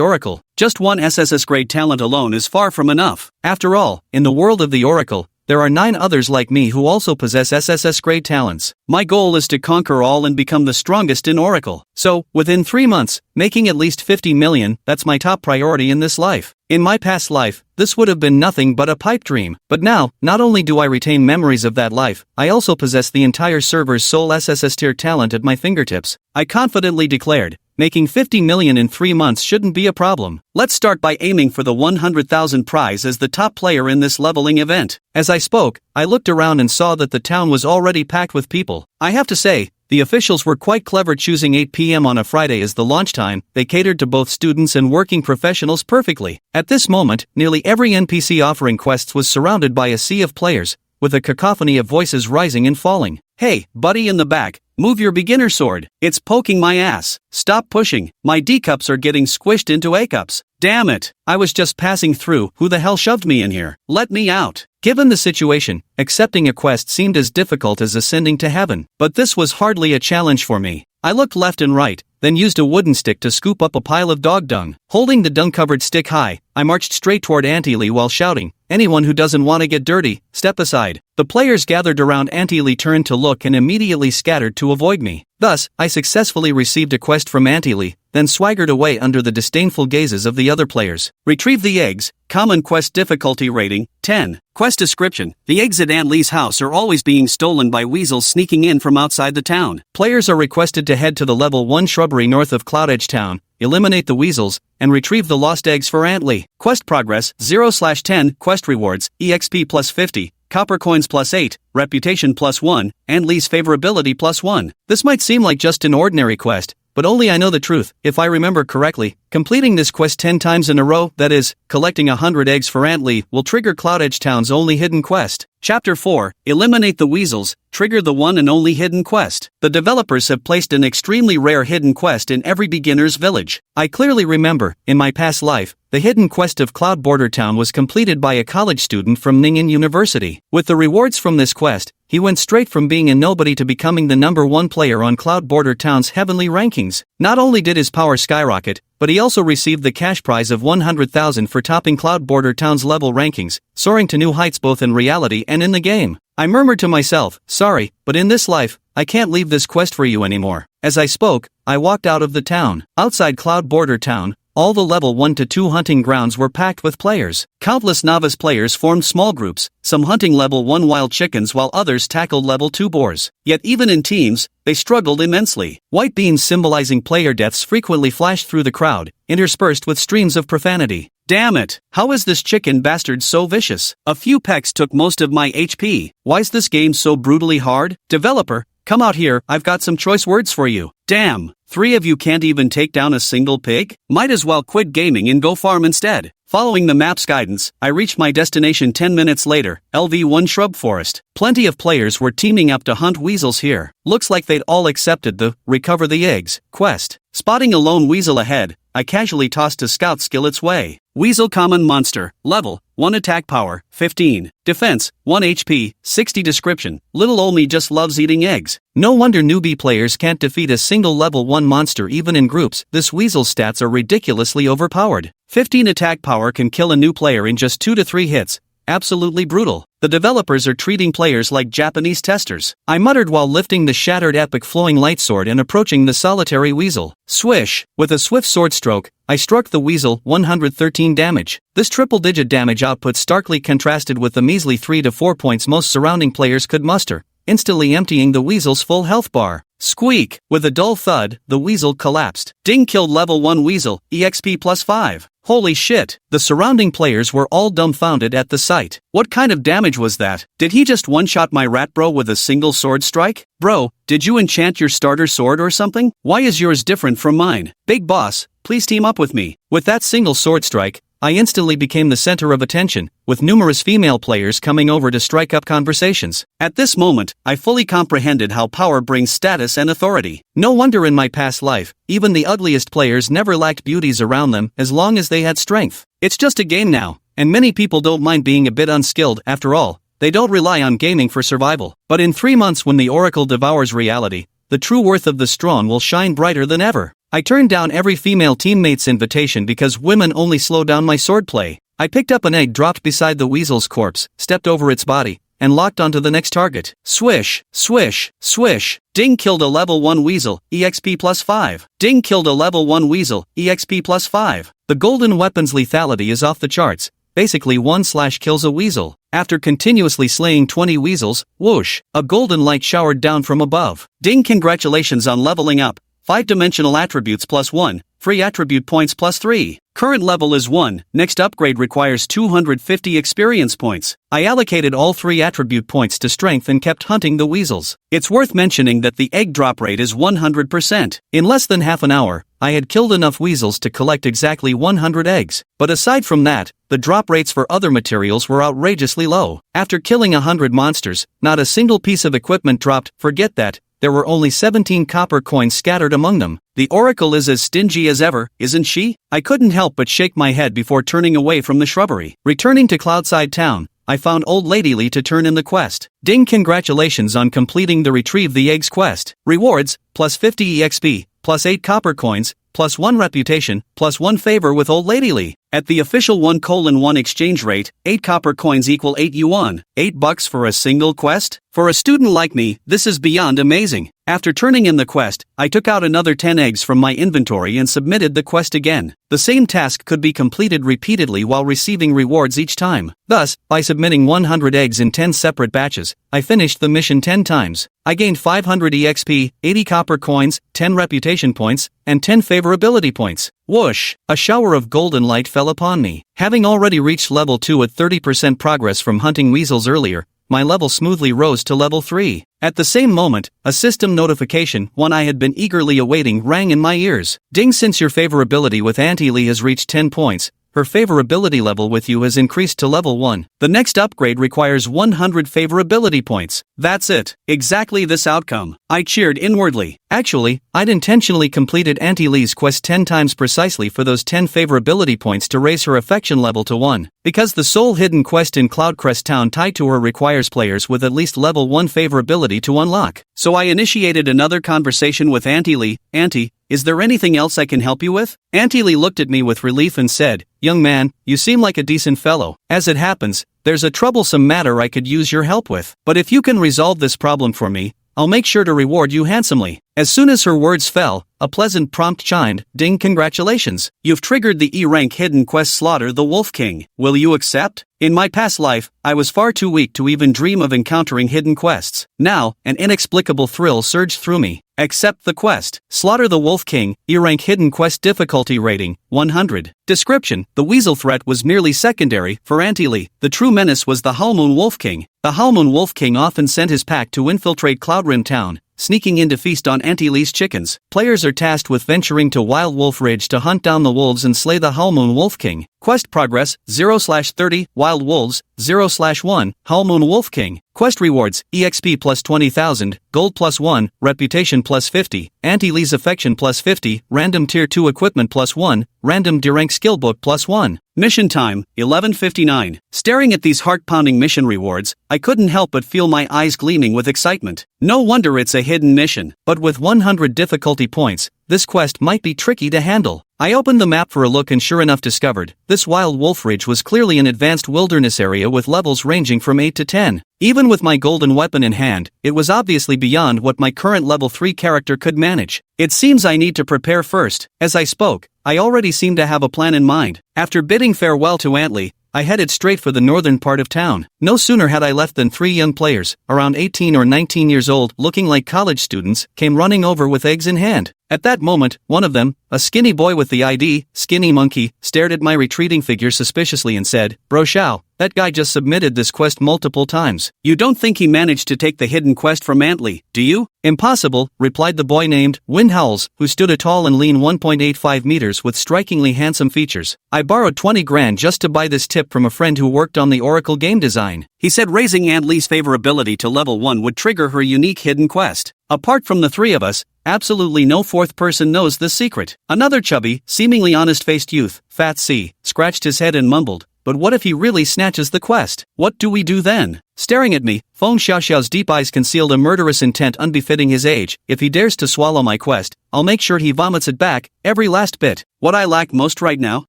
Oracle. Just one SSS grade talent alone is far from enough. After all, in the world of the Oracle, there are 9 others like me who also possess SSS grade talents. My goal is to conquer all and become the strongest in Oracle. So, within 3 months, making at least 50 million, that's my top priority in this life. In my past life, this would have been nothing but a pipe dream. But now, not only do I retain memories of that life, I also possess the entire server's sole SSS tier talent at my fingertips. I confidently declared, making 50 million in 3 months shouldn't be a problem. Let's start by aiming for the 100,000 prize as the top player in this leveling event. As I spoke, I looked around and saw that the town was already packed with people. I have to say, the officials were quite clever choosing 8 p.m. on a Friday as the launch time. They catered to both students and working professionals perfectly. At this moment, nearly every NPC offering quests was surrounded by a sea of players, with a cacophony of voices rising and falling. Hey, buddy in the back, move your beginner sword. It's poking my ass. Stop pushing. My D cups are getting squished into A cups. Damn it. I was just passing through. Who the hell shoved me in here? Let me out. Given the situation, accepting a quest seemed as difficult as ascending to heaven. But this was hardly a challenge for me. I looked left and right, then used a wooden stick to scoop up a pile of dog dung. Holding the dung-covered stick high, I marched straight toward Auntie Lee while shouting, "Anyone who doesn't want to get dirty, step aside." The players gathered around Auntie Lee turned to look and immediately scattered to avoid me. Thus, I successfully received a quest from Auntie Lee, then swaggered away under the disdainful gazes of the other players. Retrieve the eggs. Common quest difficulty rating, 10. Quest description: the eggs at Aunt Lee's house are always being stolen by weasels sneaking in from outside the town. Players are requested to head to the level 1 shrubbery north of Cloudedge Town, eliminate the weasels, and retrieve the lost eggs for Aunt Lee. Quest progress, 0/10, quest rewards, EXP plus 50, copper coins plus 8, reputation plus 1, Aunt Lee's favorability plus 1. This might seem like just an ordinary quest, but only I know the truth. If I remember correctly, completing this quest 10 times in a row, that is, collecting 100 eggs for Aunt Lee, will trigger Cloudedge Town's only hidden quest. Chapter 4, Eliminate the Weasels, trigger the one and only hidden quest. The developers have placed an extremely rare hidden quest in every beginner's village. I clearly remember, in my past life, the hidden quest of Cloud Border Town was completed by a college student from Ning'an University. With the rewards from this quest, he went straight from being a nobody to becoming the #1 player on Cloud Border Town's heavenly rankings. Not only did his power skyrocket, but he also received the cash prize of 100,000 for topping Cloud Border Town's level rankings, soaring to new heights both in reality and in the game. I murmured to myself, sorry, but in this life, I can't leave this quest for you anymore. As I spoke, I walked out of the town. Outside Cloud Border Town, all the level 1 to 2 hunting grounds were packed with players. Countless novice players formed small groups, some hunting level 1 wild chickens while others tackled level 2 boars. Yet even in teams, they struggled immensely. White beams symbolizing player deaths frequently flashed through the crowd, interspersed with streams of profanity. Damn it! How is this chicken bastard so vicious? A few pecks took most of my HP. Why's this game so brutally hard? Developer, come out here, I've got some choice words for you. Damn! 3 of you can't even take down a single pig? Might as well quit gaming and go farm instead. Following the map's guidance, I reached my destination 10 minutes later, LV1 Shrub Forest. Plenty of players were teaming up to hunt weasels here. Looks like they'd all accepted the recover the eggs quest. Spotting a lone weasel ahead, I casually tossed a scout skill its way. Weasel common monster, level, 1 attack power, 15, defense, 1 HP, 60 description. Little ol' me just loves eating eggs. No wonder newbie players can't defeat a single level 1 monster even in groups. This weasel's stats are ridiculously overpowered. 15 attack power can kill a new player in just 2 to 3 hits. Absolutely brutal. The developers are treating players like Japanese testers. I muttered while lifting the shattered epic flowing light sword and approaching the solitary weasel. Swish! With a swift sword stroke, I struck the weasel, 113 damage. This triple-digit damage output starkly contrasted with the measly 3 to 4 points most surrounding players could muster, instantly emptying the weasel's full health bar. Squeak! With a dull thud, the weasel collapsed. Ding killed level 1 weasel, EXP plus 5. Holy shit! The surrounding players were all dumbfounded at the sight. What kind of damage was that? Did he just one-shot my rat bro with a single sword strike? Bro, did you enchant your starter sword or something? Why is yours different from mine? Big boss, please team up with me. With that single sword strike, I instantly became the center of attention, with numerous female players coming over to strike up conversations. At this moment, I fully comprehended how power brings status and authority. No wonder in my past life, even the ugliest players never lacked beauties around them as long as they had strength. It's just a game now, and many people don't mind being a bit unskilled after all. They don't rely on gaming for survival. But in 3 months when the Oracle devours reality, the true worth of the strong will shine brighter than ever. I turned down every female teammate's invitation because women only slow down my swordplay. I picked up an egg dropped beside the weasel's corpse, stepped over its body, and locked onto the next target. Swish, swish, swish. Ding, killed a level 1 weasel, EXP plus 5. Ding, killed a level 1 weasel, EXP plus 5. The golden weapon's lethality is off the charts. Basically 1/ kills a weasel. After continuously slaying 20 weasels, whoosh, a golden light showered down from above. Ding, congratulations on leveling up. 5-dimensional attributes plus 1, free attribute points plus 3. Current level is 1, next upgrade requires 250 experience points. I allocated all 3 attribute points to strength and kept hunting the weasels. It's worth mentioning that the egg drop rate is 100%. In less than half an hour, I had killed enough weasels to collect exactly 100 eggs. But aside from that, the drop rates for other materials were outrageously low. After killing 100 monsters, not a single piece of equipment dropped. Forget that. There were only 17 copper coins scattered among them. The Oracle is as stingy as ever, isn't she? I couldn't help but shake my head before turning away from the shrubbery. Returning to Cloudside Town, I found Old Lady Lee to turn in the quest. Ding, congratulations on completing the Retrieve the Eggs quest. Rewards, plus 50 EXP, plus 8 copper coins, plus 1 reputation, plus 1 favor with Old Lady Lee. At the official 1:1 exchange rate, 8 copper coins equal 8 yuan. $8 for a single quest? For a student like me, this is beyond amazing. After turning in the quest, I took out another 10 eggs from my inventory and submitted the quest again. The same task could be completed repeatedly while receiving rewards each time. Thus, by submitting 100 eggs in 10 separate batches, I finished the mission 10 times. I gained 500 EXP, 80 copper coins, 10 reputation points, and 10 favorability points. Whoosh! A shower of golden light fell upon me. Having already reached level 2 at 30% progress from hunting weasels earlier, my level smoothly rose to level 3. At the same moment, a system notification, one I had been eagerly awaiting, rang in my ears. Ding, since your favorability with Auntie Lee has reached 10 points, her favorability level with you has increased to level 1. The next upgrade requires 100 favorability points. That's it. Exactly this outcome. I cheered inwardly. Actually, I'd intentionally completed Auntie Lee's quest 10 times precisely for those 10 favorability points to raise her affection level to 1. Because the sole hidden quest in Cloudcrest Town tied to her requires players with at least level 1 favorability to unlock. So I initiated another conversation with Auntie Lee. Auntie, is there anything else I can help you with? Auntie Lee looked at me with relief and said, young man, you seem like a decent fellow. As it happens, there's a troublesome matter I could use your help with. But if you can resolve this problem for me, I'll make sure to reward you handsomely. As soon as her words fell, a pleasant prompt chimed. Ding, congratulations. You've triggered the E-rank hidden quest Slaughter the Wolf King. Will you accept? In my past life, I was far too weak to even dream of encountering hidden quests. Now, an inexplicable thrill surged through me. Accept the quest. Slaughter the Wolf King, E-rank hidden quest difficulty rating, 100. Description: the weasel threat was merely secondary for Auntie Lee. The true menace was the Halmoon Wolf King. The Halmoon Wolf King often sent his pack to infiltrate Cloudrim Town, sneaking in to feast on Auntie Lee's chickens. Players are tasked with venturing to Wild Wolf Ridge to hunt down the wolves and slay the Halmoon Wolf King. Quest progress, 0/30, Wild Wolves, 0/1, Halmoon Wolf King. Quest rewards, EXP plus 20,000, Gold plus 1, Reputation plus 50, Auntie Lee's Affection plus 50, Random Tier 2 Equipment plus 1, Random D-Rank Skillbook plus 1. Mission time, 11:59. Staring at these heart-pounding mission rewards, I couldn't help but feel my eyes gleaming with excitement. No wonder it's a hidden mission. But with 100 difficulty points, this quest might be tricky to handle. I opened the map for a look and sure enough discovered, this Wild Wolf Ridge was clearly an advanced wilderness area with levels ranging from 8 to 10. Even with my golden weapon in hand, it was obviously beyond what my current level 3 character could manage. It seems I need to prepare first. As I spoke, I already seemed to have a plan in mind. After bidding farewell to Aunt Lee, I headed straight for the northern part of town. No sooner had I left than 3 young players, around 18 or 19 years old, looking like college students, came running over with eggs in hand. At that moment, one of them, a skinny boy with the ID, Skinny Monkey, stared at my retreating figure suspiciously and said, "Bro Shao, that guy just submitted this quest multiple times. You don't think he managed to take the hidden quest from Antley, do you? Impossible, replied the boy named Wind Howls, who stood a tall and lean 1.85 meters with strikingly handsome features. I borrowed 20 grand just to buy this tip from a friend who worked on the Oracle game design. He said raising Antley's favorability to level 1 would trigger her unique hidden quest. Apart from the three of us, absolutely no fourth person knows this secret. Another chubby, seemingly honest-faced youth, Fat C, scratched his head and mumbled, but what if he really snatches the quest? What do we do then? Staring at me, Feng Xiaoxiao's deep eyes concealed a murderous intent unbefitting his age. If he dares to swallow my quest, I'll make sure he vomits it back, every last bit. What I lack most right now?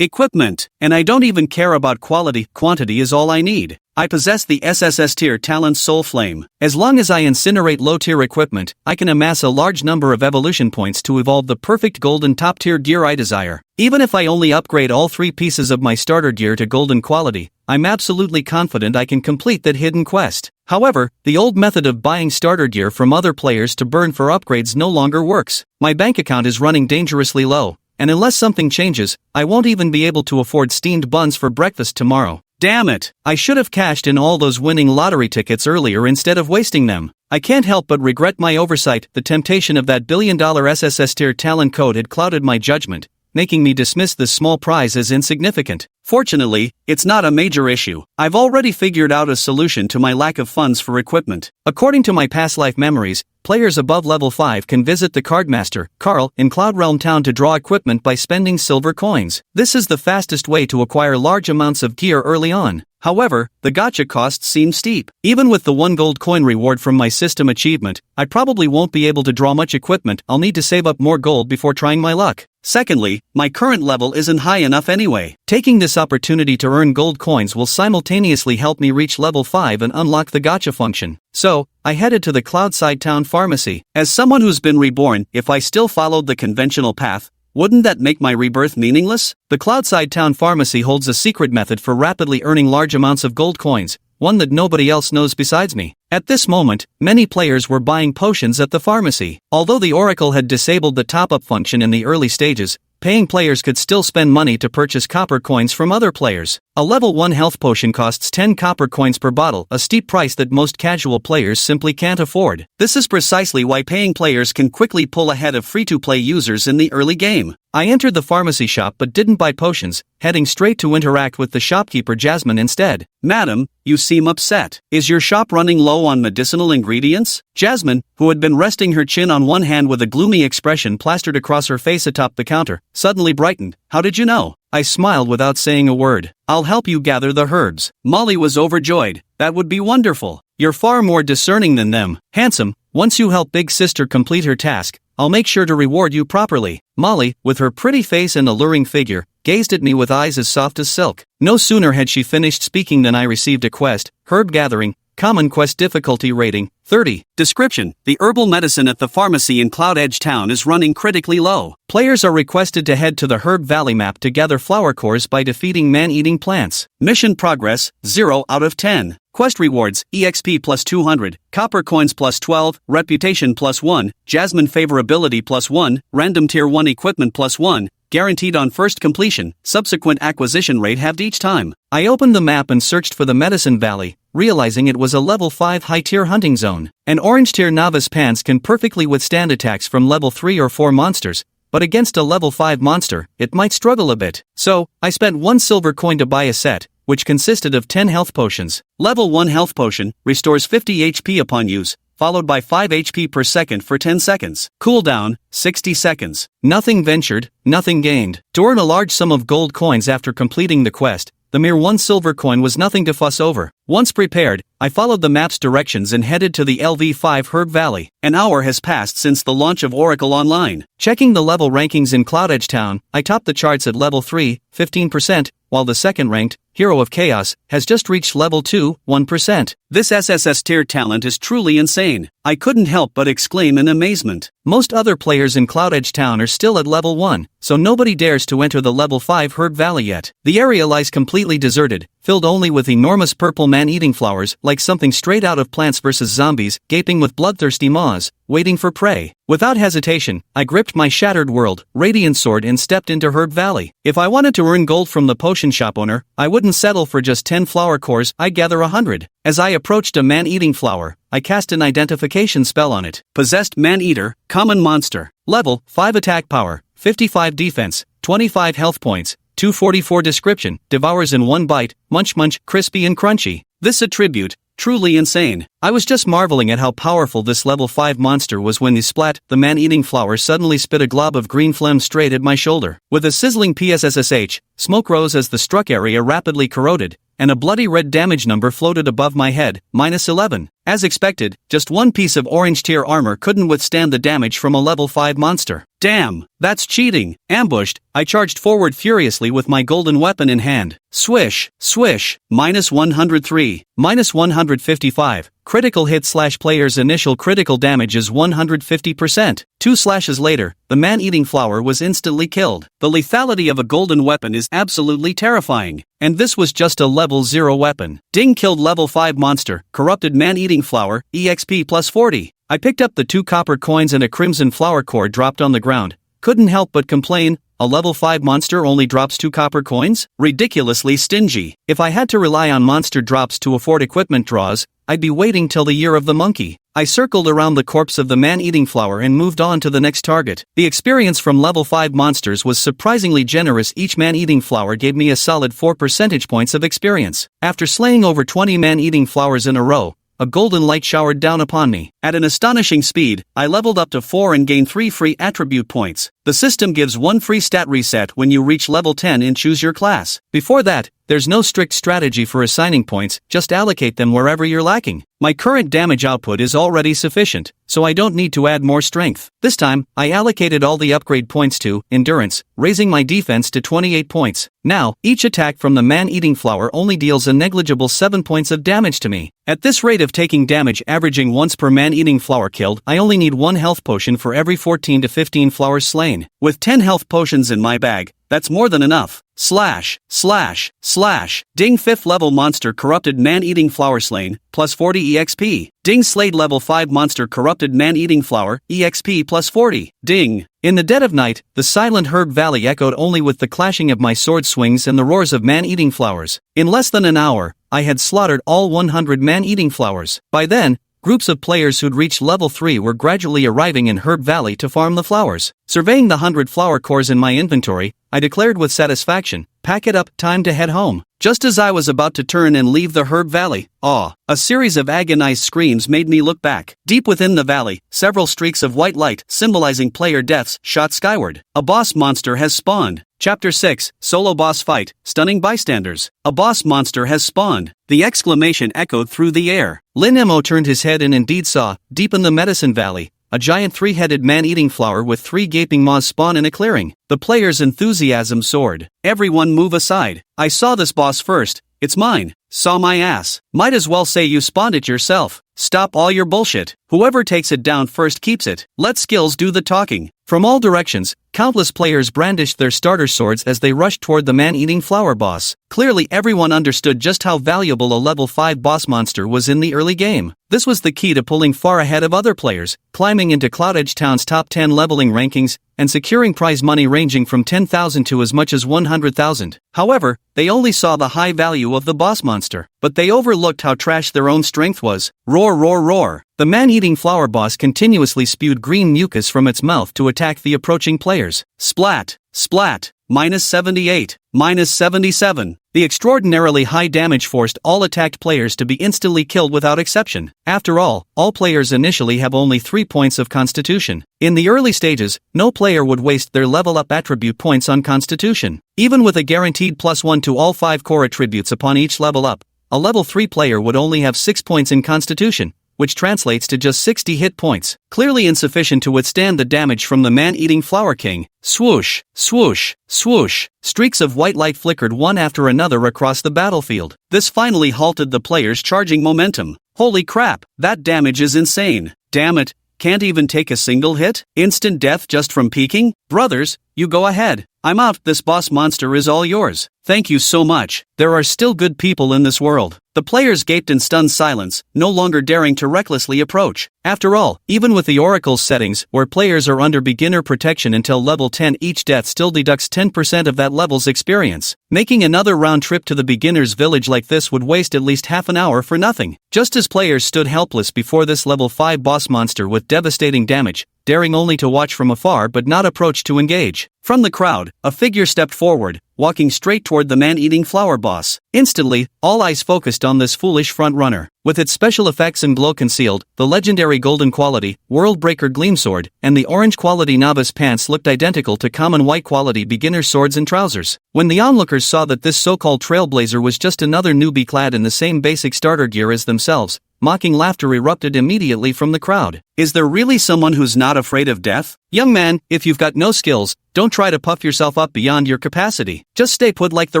Equipment. And I don't even care about quality, quantity is all I need. I possess the SSS tier talent Soul Flame. As long as I incinerate low-tier equipment, I can amass a large number of evolution points to evolve the perfect golden top-tier gear I desire. Even if I only upgrade all 3 pieces of my starter gear to golden quality, I'm absolutely confident I can complete that hidden quest. However, the old method of buying starter gear from other players to burn for upgrades no longer works. My bank account is running dangerously low, and unless something changes, I won't even be able to afford steamed buns for breakfast tomorrow. Damn it! I should have cashed in all those winning lottery tickets earlier instead of wasting them. I can't help but regret my oversight. The temptation of that billion-dollar SSS tier talent code had clouded my judgment, making me dismiss this small prize as insignificant. Fortunately, it's not a major issue. I've already figured out a solution to my lack of funds for equipment. According to my past life memories, players above level 5 can visit the Cardmaster, Carl, in Cloud Realm Town to draw equipment by spending silver coins. This is the fastest way to acquire large amounts of gear early on. However, the gacha costs seem steep. Even with the 1 gold coin reward from my system achievement, I probably won't be able to draw much equipment. I'll need to save up more gold before trying my luck. Secondly, my current level isn't high enough anyway. Taking this opportunity to earn gold coins will simultaneously help me reach level 5 and unlock the gacha function. So, I headed to the Cloudside Town Pharmacy. As someone who's been reborn, if I still followed the conventional path, wouldn't that make my rebirth meaningless? The Cloudside Town Pharmacy holds a secret method for rapidly earning large amounts of gold coins, one that nobody else knows besides me. At this moment, many players were buying potions at the pharmacy. Although the Oracle had disabled the top-up function in the early stages, paying players could still spend money to purchase copper coins from other players. A level 1 health potion costs 10 copper coins per bottle, a steep price that most casual players simply can't afford. This is precisely why paying players can quickly pull ahead of free-to-play users in the early game. I entered the pharmacy shop but didn't buy potions, heading straight to interact with the shopkeeper Jasmine instead. Madam, you seem upset. Is your shop running low on medicinal ingredients? Jasmine, who had been resting her chin on one hand with a gloomy expression plastered across her face atop the counter, suddenly brightened. How did you know? I smiled without saying a word. I'll help you gather the herbs. Molly was overjoyed. That would be wonderful. You're far more discerning than them. Handsome, once you help Big Sister complete her task, I'll make sure to reward you properly. Molly, with her pretty face and alluring figure, gazed at me with eyes as soft as silk. No sooner had she finished speaking than I received a quest, Herb Gathering, Common Quest Difficulty Rating, 30. Description: the herbal medicine at the pharmacy in Cloud Edge Town is running critically low. Players are requested to head to the Herb Valley map to gather flower cores by defeating man-eating plants. Mission progress, 0 out of 10. Quest rewards, EXP plus 200, Copper Coins plus 12, Reputation plus 1, Jasmine Favorability plus 1, Random Tier 1 Equipment plus 1, guaranteed on first completion, subsequent acquisition rate halved each time. I opened the map and searched for the Medicine Valley, realizing it was a level 5 high-tier hunting zone. An orange-tier novice pants can perfectly withstand attacks from level 3 or 4 monsters, but against a level 5 monster, it might struggle a bit. So, I spent 1 silver coin to buy a set, which consisted of 10 health potions. Level 1 health potion restores 50 HP upon use, followed by 5 HP per second for 10 seconds. Cooldown, 60 seconds. Nothing ventured, nothing gained. To earn a large sum of gold coins after completing the quest, the mere 1 silver coin was nothing to fuss over. Once prepared, I followed the map's directions and headed to the LV5 Herb Valley. An hour has passed since the launch of Oracle Online. Checking the level rankings in Cloud Edge Town, I topped the charts at level 3, 15%, while the second-ranked, Hero of Chaos, has just reached level 2, 1%. This SSS tier talent is truly insane. I couldn't help but exclaim in amazement. Most other players in Cloud Edge Town are still at level 1, so nobody dares to enter the level 5 Herb Valley yet. The area lies completely deserted, filled only with enormous purple man-eating flowers, like something straight out of Plants vs. Zombies, gaping with bloodthirsty maws, waiting for prey. Without hesitation, I gripped my Shattered World, Radiant Sword and stepped into Herb Valley. If I wanted to earn gold from the potion shop owner, I wouldn't wouldn't settle for just 10 flower cores, I'd gather 100. As I approached a man-eating flower, I cast an identification spell on it. Possessed man-eater, common monster. Level, 5 attack power, 55 defense, 25 health points, 244 description, devours in one bite, munch munch, crispy and crunchy. This attribute, truly insane. I was just marveling at how powerful this level 5 monster was when the man-eating flower suddenly spit a glob of green phlegm straight at my shoulder. With a sizzling PSSSH, smoke rose as the struck area rapidly corroded, and a bloody red damage number floated above my head, -11. As expected, just one piece of orange tier armor couldn't withstand the damage from a level 5 monster. Damn, that's cheating. Ambushed, I charged forward furiously with my golden weapon in hand. Swish, swish, -103, -155. Critical hit / player's initial critical damage is 150%. 2 slashes later, the man-eating flower was instantly killed. The lethality of a golden weapon is absolutely terrifying. And this was just a level 0 weapon. Ding killed level 5 monster, corrupted man-eating flower, EXP +40. I picked up the 2 copper coins and a crimson flower core dropped on the ground. Couldn't help but complain, a level 5 monster only drops 2 copper coins? Ridiculously stingy. If I had to rely on monster drops to afford equipment draws, I'd be waiting till the year of the monkey. I circled around the corpse of the man-eating flower and moved on to the next target. The experience from level 5 monsters was surprisingly generous. Each man-eating flower gave me a solid 4 percentage points of experience. After slaying over 20 man-eating flowers in a row, a golden light showered down upon me. At an astonishing speed, I leveled up to 4 and gained 3 free attribute points. The system gives 1 free stat reset when you reach level 10 and choose your class. Before that, there's no strict strategy for assigning points, just allocate them wherever you're lacking. My current damage output is already sufficient, so I don't need to add more strength. This time, I allocated all the upgrade points to endurance, raising my defense to 28 points. Now, each attack from the man-eating flower only deals a negligible 7 points of damage to me. At this rate of taking damage averaging once per man-eating flower killed, I only need 1 health potion for every 14 to 15 flowers slain. With 10 health potions in my bag, that's more than enough. Slash, slash, slash. Ding 5th level monster corrupted man-eating flower slain, +40 EXP. Ding slayed level 5 monster corrupted man-eating flower, EXP +40. Ding. In the dead of night, the silent herb valley echoed only with the clashing of my sword swings and the roars of man-eating flowers. In less than an hour, I had slaughtered all 100 man-eating flowers. By then, groups of players who'd reached level 3 were gradually arriving in Herb Valley to farm the flowers. Surveying the 100 flower cores in my inventory, I declared with satisfaction, "Pack it up, time to head home." Just as I was about to turn and leave the Herb Valley, a series of agonized screams made me look back. Deep within the valley, several streaks of white light, symbolizing player deaths, shot skyward. A boss monster has spawned. Chapter 6, Solo Boss Fight, Stunning Bystanders. A boss monster has spawned. The exclamation echoed through the air. Lin Mo turned his head and indeed saw, deep in the Medicine Valley, a giant 3-headed man-eating flower with 3 gaping maws spawn in a clearing. The players' enthusiasm soared. Everyone move aside. I saw this boss first. It's mine. Saw my ass. Might as well say you spawned it yourself. Stop all your bullshit. Whoever takes it down first keeps it. Let skills do the talking. From all directions, countless players brandished their starter swords as they rushed toward the man-eating flower boss. Clearly everyone understood just how valuable a level 5 boss monster was in the early game. This was the key to pulling far ahead of other players, climbing into Cloud Edge Town's top 10 leveling rankings, and securing prize money ranging from 10,000 to as much as 100,000. However, they only saw the high value of the boss monster, but they overlooked how trash their own strength was. Roar, roar, roar. The man-eating flower boss continuously spewed green mucus from its mouth to attack the approaching players. Splat, splat, -78, -77. The extraordinarily high damage forced all attacked players to be instantly killed without exception. After all players initially have only 3 points of constitution. In the early stages, no player would waste their level up attribute points on constitution. Even with a guaranteed +1 to all 5 core attributes upon each level up, a level 3 player would only have 6 points in constitution, which translates to just 60 hit points, clearly insufficient to withstand the damage from the man-eating flower king. Swoosh, swoosh, swoosh. Streaks of white light flickered one after another across the battlefield. This finally halted the players' charging momentum. Holy crap, that damage is insane. Damn it, can't even take a single hit? Instant death just from peeking? Brothers, you go ahead. I'm out, this boss monster is all yours. Thank you so much. There are still good people in this world. The players gaped in stunned silence, no longer daring to recklessly approach. After all, even with the Oracle's settings, where players are under beginner protection until level 10, each death still deducts 10% of that level's experience. Making another round trip to the beginner's village like this would waste at least half an hour for nothing. Just as players stood helpless before this level 5 boss monster with devastating damage, daring only to watch from afar but not approach to engage. From the crowd, a figure stepped forward, walking straight toward the man-eating flower boss. Instantly, all eyes focused on this foolish front-runner. With its special effects and glow concealed, the legendary golden quality, World-Breaker Gleam Sword, and the orange quality novice pants looked identical to common white quality beginner swords and trousers. When the onlookers saw that this so-called trailblazer was just another newbie clad in the same basic starter gear as themselves, mocking laughter erupted immediately from the crowd. Is there really someone who's not afraid of death? Young man, if you've got no skills, don't try to puff yourself up beyond your capacity. Just stay put like the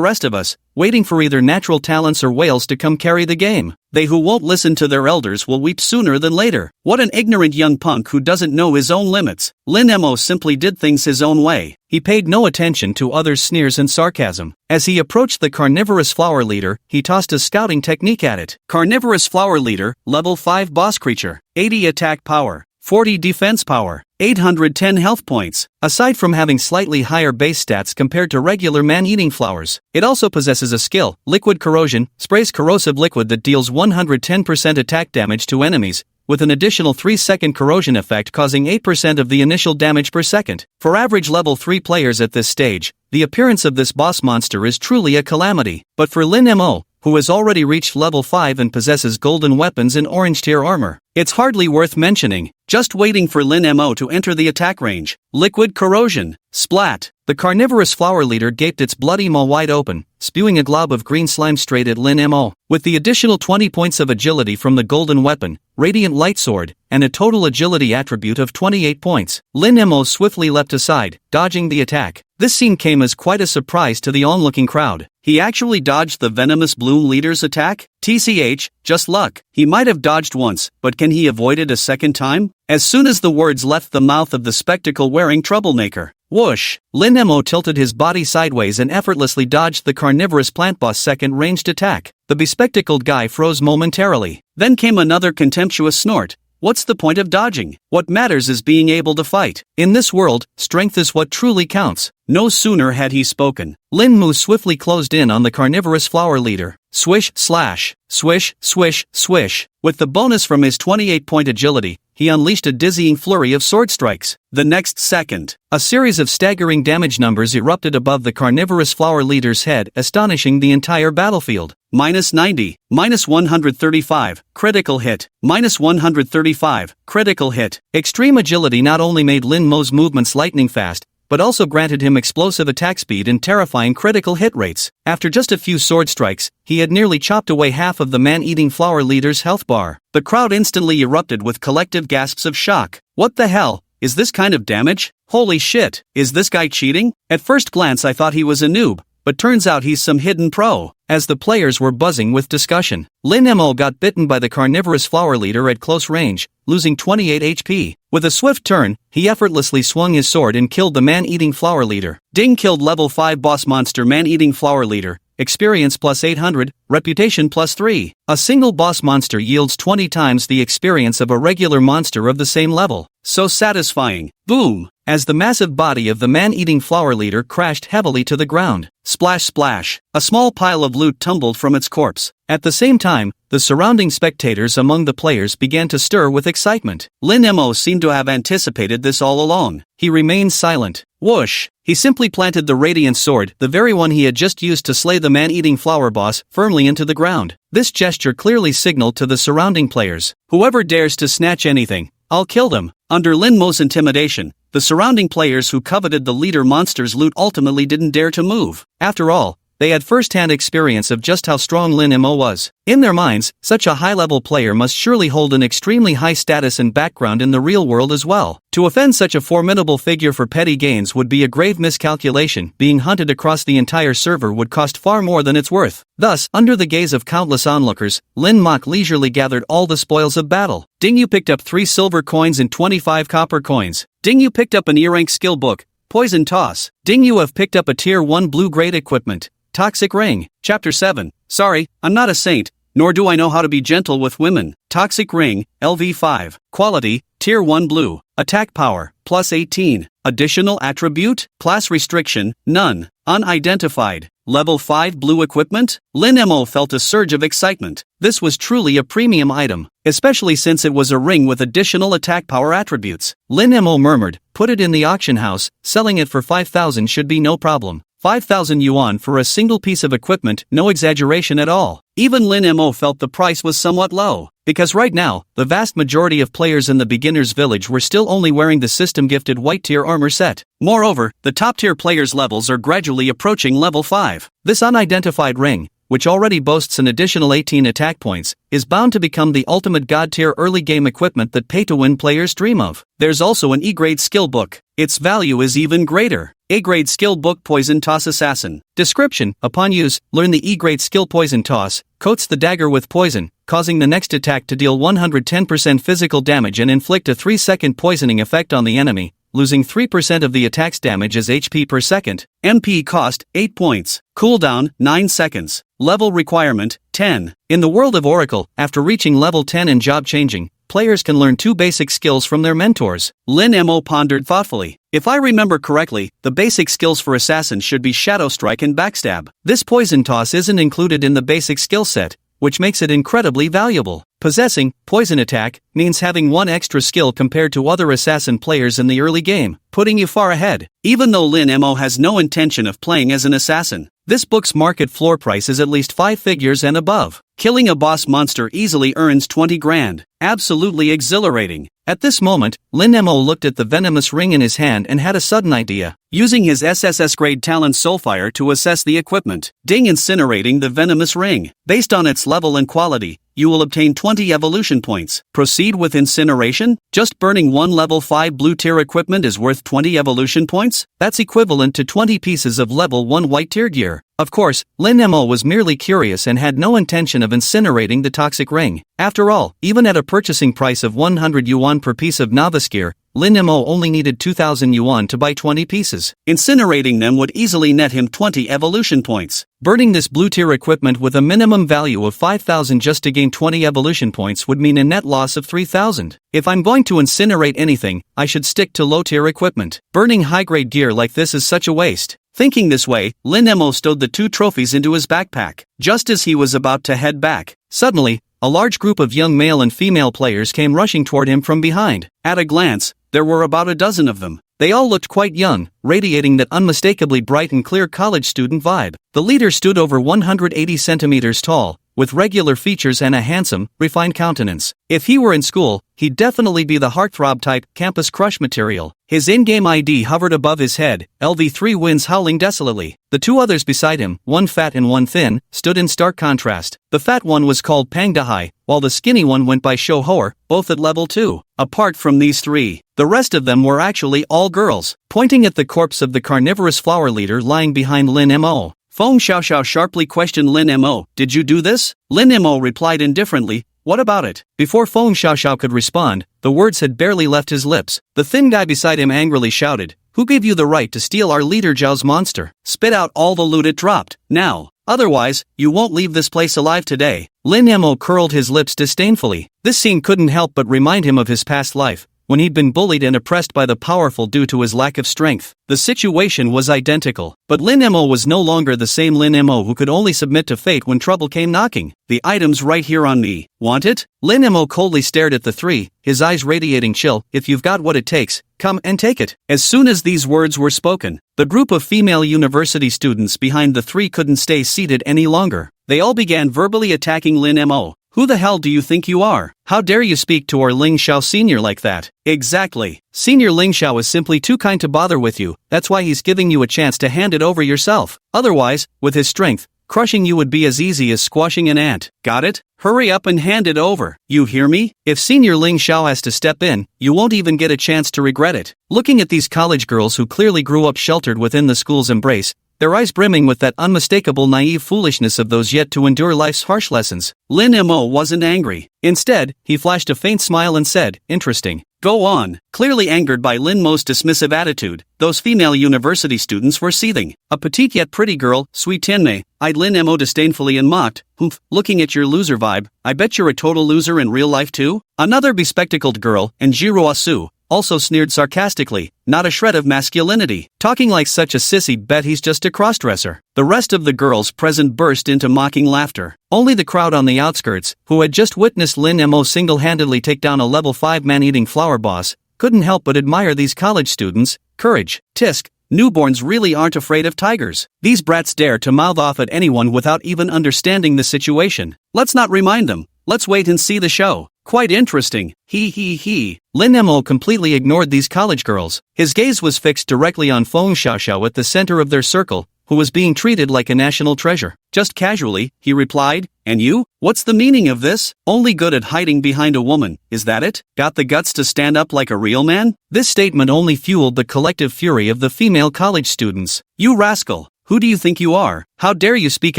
rest of us, waiting for either natural talents or whales to come carry the game. They who won't listen to their elders will weep sooner than later. What an ignorant young punk who doesn't know his own limits. Lin Mo simply did things his own way. He paid no attention to others' sneers and sarcasm. As he approached the carnivorous flower leader, he tossed a scouting technique at it. Carnivorous flower leader, level 5 boss creature, 80 attack power, 40 defense power, 810 health points. Aside from having slightly higher base stats compared to regular man-eating flowers, it also possesses a skill, Liquid Corrosion, sprays corrosive liquid that deals 110% attack damage to enemies, with an additional 3-second corrosion effect causing 8% of the initial damage per second. For average level 3 players at this stage, the appearance of this boss monster is truly a calamity. But for Lin Mo, who has already reached level 5 and possesses golden weapons and orange tier armor, it's hardly worth mentioning. Just waiting for Lin Mo to enter the attack range. Liquid Corrosion. Splat. The carnivorous flower leader gaped its bloody maw wide open, spewing a glob of green slime straight at Lin Mo. With the additional 20 points of agility from the golden weapon, Radiant Light Sword, and a total agility attribute of 28 points, Lin Mo swiftly leapt aside, dodging the attack. This scene came as quite a surprise to the onlooking crowd. He actually dodged the venomous bloom leader's attack? TCH, just luck. He might have dodged once, but can he avoid it a second time? As soon as the words left the mouth of the spectacle-wearing troublemaker, whoosh! Lin Mo tilted his body sideways and effortlessly dodged the carnivorous plant boss' second-ranged attack. The bespectacled guy froze momentarily. Then came another contemptuous snort. What's the point of dodging? What matters is being able to fight. In this world, strength is what truly counts. No sooner had he spoken, Lin Mu swiftly closed in on the carnivorous flower leader. Swish, slash, swish, swish, swish. With the bonus from his 28-point agility, he unleashed a dizzying flurry of sword strikes. The next second, a series of staggering damage numbers erupted above the carnivorous flower leader's head, astonishing the entire battlefield. Minus 90, minus 135, critical hit, minus 135, critical hit. Extreme agility not only made Lin Mo's movements lightning fast, but also granted him explosive attack speed and terrifying critical hit rates. After just a few sword strikes, he had nearly chopped away half of the man-eating flower leader's health bar. The crowd instantly erupted with collective gasps of shock. What the hell? Is this kind of damage? Holy shit, is this guy cheating? At first glance I thought he was a noob, but turns out he's some hidden pro. As the players were buzzing with discussion, Lin Mo got bitten by the carnivorous flower leader at close range, losing 28 HP. With a swift turn, he effortlessly swung his sword and killed the man-eating flower leader. Ding killed level 5 boss monster man-eating flower leader. Experience plus 800, reputation plus 3. A single boss monster yields 20 times the experience of a regular monster of the same level. So satisfying. Boom! As the massive body of the man-eating flower leader crashed heavily to the ground. Splash splash. A small pile of loot tumbled from its corpse. At the same time, the surrounding spectators among the players began to stir with excitement. Lin Mo seemed to have anticipated this all along. He remained silent. Whoosh! He simply planted the radiant sword, the very one he had just used to slay the man-eating flower boss, firmly into the ground. This gesture clearly signaled to the surrounding players, whoever dares to snatch anything, I'll kill them. Under Lin Mo's intimidation, the surrounding players who coveted the leader monster's loot ultimately didn't dare to move. After all, they had first-hand experience of just how strong Lin Mo was. In their minds, such a high-level player must surely hold an extremely high status and background in the real world as well. To offend such a formidable figure for petty gains would be a grave miscalculation. Being hunted across the entire server would cost far more than it's worth. Thus, under the gaze of countless onlookers, Lin Mok leisurely gathered all the spoils of battle. Ding, you picked up 3 silver coins and 25 copper coins. Ding, you picked up an E-rank skill book, Poison Toss. Ding, you have picked up a tier 1 blue grade equipment. Toxic Ring. Chapter 7. Sorry, I'm not a saint, nor do I know how to be gentle with women. Toxic Ring, LV5. Quality, Tier 1 Blue. Attack Power, plus 18. Additional Attribute, Class Restriction, None. Unidentified. Level 5 Blue Equipment? Lin Mo felt a surge of excitement. This was truly a premium item, especially since it was a ring with additional attack power attributes. Lin Mo murmured, put it in the auction house, selling it for 5,000 should be no problem. 5,000 yuan for a single piece of equipment, no exaggeration at all. Even Lin Mo felt the price was somewhat low, because right now, the vast majority of players in the beginner's village were still only wearing the system-gifted white-tier armor set. Moreover, the top-tier players' levels are gradually approaching level 5. This unidentified ring, which already boasts an additional 18 attack points, is bound to become the ultimate god-tier early-game equipment that pay-to-win players dream of. There's also an E-grade skill book. Its value is even greater. A-grade skill book Poison Toss Assassin. Description: upon use, learn the E-grade skill Poison Toss, coats the dagger with poison, causing the next attack to deal 110% physical damage and inflict a 3-second poisoning effect on the enemy, losing 3% of the attack's damage as HP per second. MP cost, 8 points. Cooldown, 9 seconds. Level requirement, 10. In the world of Oracle, after reaching level 10 and job changing, players can learn 2 basic skills from their mentors. Lin Mo pondered thoughtfully. If I remember correctly, the basic skills for Assassin should be Shadow Strike and Backstab. This Poison Toss isn't included in the basic skill set, which makes it incredibly valuable. Possessing Poison Attack means having 1 extra skill compared to other Assassin players in the early game, putting you far ahead. Even though Lin Mo has no intention of playing as an assassin, this book's market floor price is at least 5 figures and above. Killing a boss monster easily earns 20 grand. Absolutely exhilarating. At this moment, Lin Mo looked at the venomous ring in his hand and had a sudden idea. Using his SSS grade Talon Soulfire to assess the equipment. Ding, incinerating the venomous ring. Based on its level and quality, you will obtain 20 evolution points. Proceed with incineration? Just burning 1 level 5 blue tier equipment is worth 20 evolution points? That's equivalent to 20 pieces of level 1 white tier gear. Of course, Lin Mo was merely curious and had no intention of incinerating the toxic ring. After all, even at a purchasing price of 100 yuan per piece of novice gear, Lin Mo only needed 2,000 yuan to buy 20 pieces. Incinerating them would easily net him 20 evolution points. Burning this blue tier equipment with a minimum value of 5,000 just to gain 20 evolution points would mean a net loss of 3,000. If I'm going to incinerate anything, I should stick to low tier equipment. Burning high grade gear like this is such a waste. Thinking this way, Lin Mo stowed the 2 trophies into his backpack. Just as he was about to head back, suddenly, a large group of young male and female players came rushing toward him from behind. At a glance, there were about a dozen of them. They all looked quite young, radiating that unmistakably bright and clear college student vibe. The leader stood over 180 centimeters tall, with regular features and a handsome, refined countenance. If he were in school, he'd definitely be the heartthrob type, campus crush material. His in-game ID hovered above his head, LV3 winds howling desolately. The 2 others beside him, one fat and one thin, stood in stark contrast. The fat one was called Pang Dahai, while the skinny one went by Shou Hoer, both at level 2. Apart from these 3, the rest of them were actually all girls. Pointing at the corpse of the carnivorous flower leader lying behind Lin Mo, Feng Xiaoxiao sharply questioned Lin Mo, "Did you do this?" Lin Mo replied indifferently, "What about it?" Before Feng Xiaoxiao could respond, the words had barely left his lips. The thin guy beside him angrily shouted, "Who gave you the right to steal our leader Zhao's monster? Spit out all the loot it dropped, now. Otherwise, you won't leave this place alive today." Lin Mo curled his lips disdainfully. This scene couldn't help but remind him of his past life, when he'd been bullied and oppressed by the powerful due to his lack of strength. The situation was identical, but Lin Mo was no longer the same Lin Mo who could only submit to fate when trouble came knocking. "The item's right here on me. Want it?" Lin Mo coldly stared at the 3, his eyes radiating chill. "If you've got what it takes, come and take it." As soon as these words were spoken, the group of female university students behind the 3 couldn't stay seated any longer. They all began verbally attacking Lin Mo. "Who the hell do you think you are? How dare you speak to our Ling Xiao Senior like that?" "Exactly. Senior Ling Xiao is simply too kind to bother with you, that's why he's giving you a chance to hand it over yourself. Otherwise, with his strength, crushing you would be as easy as squashing an ant. Got it? Hurry up and hand it over. You hear me? If Senior Ling Xiao has to step in, you won't even get a chance to regret it." Looking at these college girls who clearly grew up sheltered within the school's embrace, their eyes brimming with that unmistakable naive foolishness of those yet to endure life's harsh lessons. Lin Mo wasn't angry. Instead, he flashed a faint smile and said, "Interesting. Go on." Clearly angered by Lin Mo's dismissive attitude, those female university students were seething. A petite yet pretty girl, Sui Tianmei, eyed Lin Mo disdainfully and mocked, "Humph, looking at your loser vibe, I bet you're a total loser in real life too?" Another bespectacled girl, and Jiruo Su, also sneered sarcastically, "Not a shred of masculinity. Talking like such a sissy, bet he's just a crossdresser." The rest of the girls present burst into mocking laughter. Only the crowd on the outskirts, who had just witnessed Lin Mo single-handedly take down a level 5 man-eating flower boss, couldn't help but admire these college students. Courage, tisk. Newborns really aren't afraid of tigers. These brats dare to mouth off at anyone without even understanding the situation. Let's not remind them. Let's wait and see the show. Quite interesting. He. Lin Mo completely ignored these college girls. His gaze was fixed directly on Feng Xiaoxiao at the center of their circle, who was being treated like a national treasure. Just casually, he replied, "And you? What's the meaning of this? Only good at hiding behind a woman, is that it? Got the guts to stand up like a real man?" This statement only fueled the collective fury of the female college students. "You rascal! Who do you think you are? How dare you speak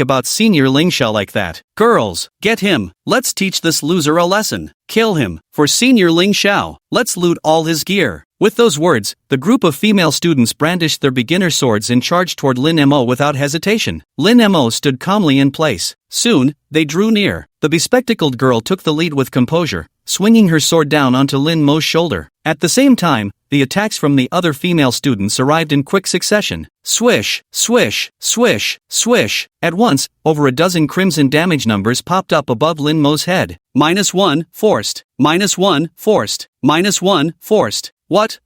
about Senior Ling Xiao like that? Girls, get him. Let's teach this loser a lesson. Kill him. For Senior Ling Xiao. Let's loot all his gear." With those words, the group of female students brandished their beginner swords and charged toward Lin Mo without hesitation. Lin Mo stood calmly in place. Soon, they drew near. The bespectacled girl took the lead with composure, swinging her sword down onto Lin Mo's shoulder. At the same time, the attacks from the other female students arrived in quick succession. Swish, swish, swish, swish. At once, over a dozen crimson damage numbers popped up above Lin Mo's head. -1, forced. -1, forced. -1, forced. What?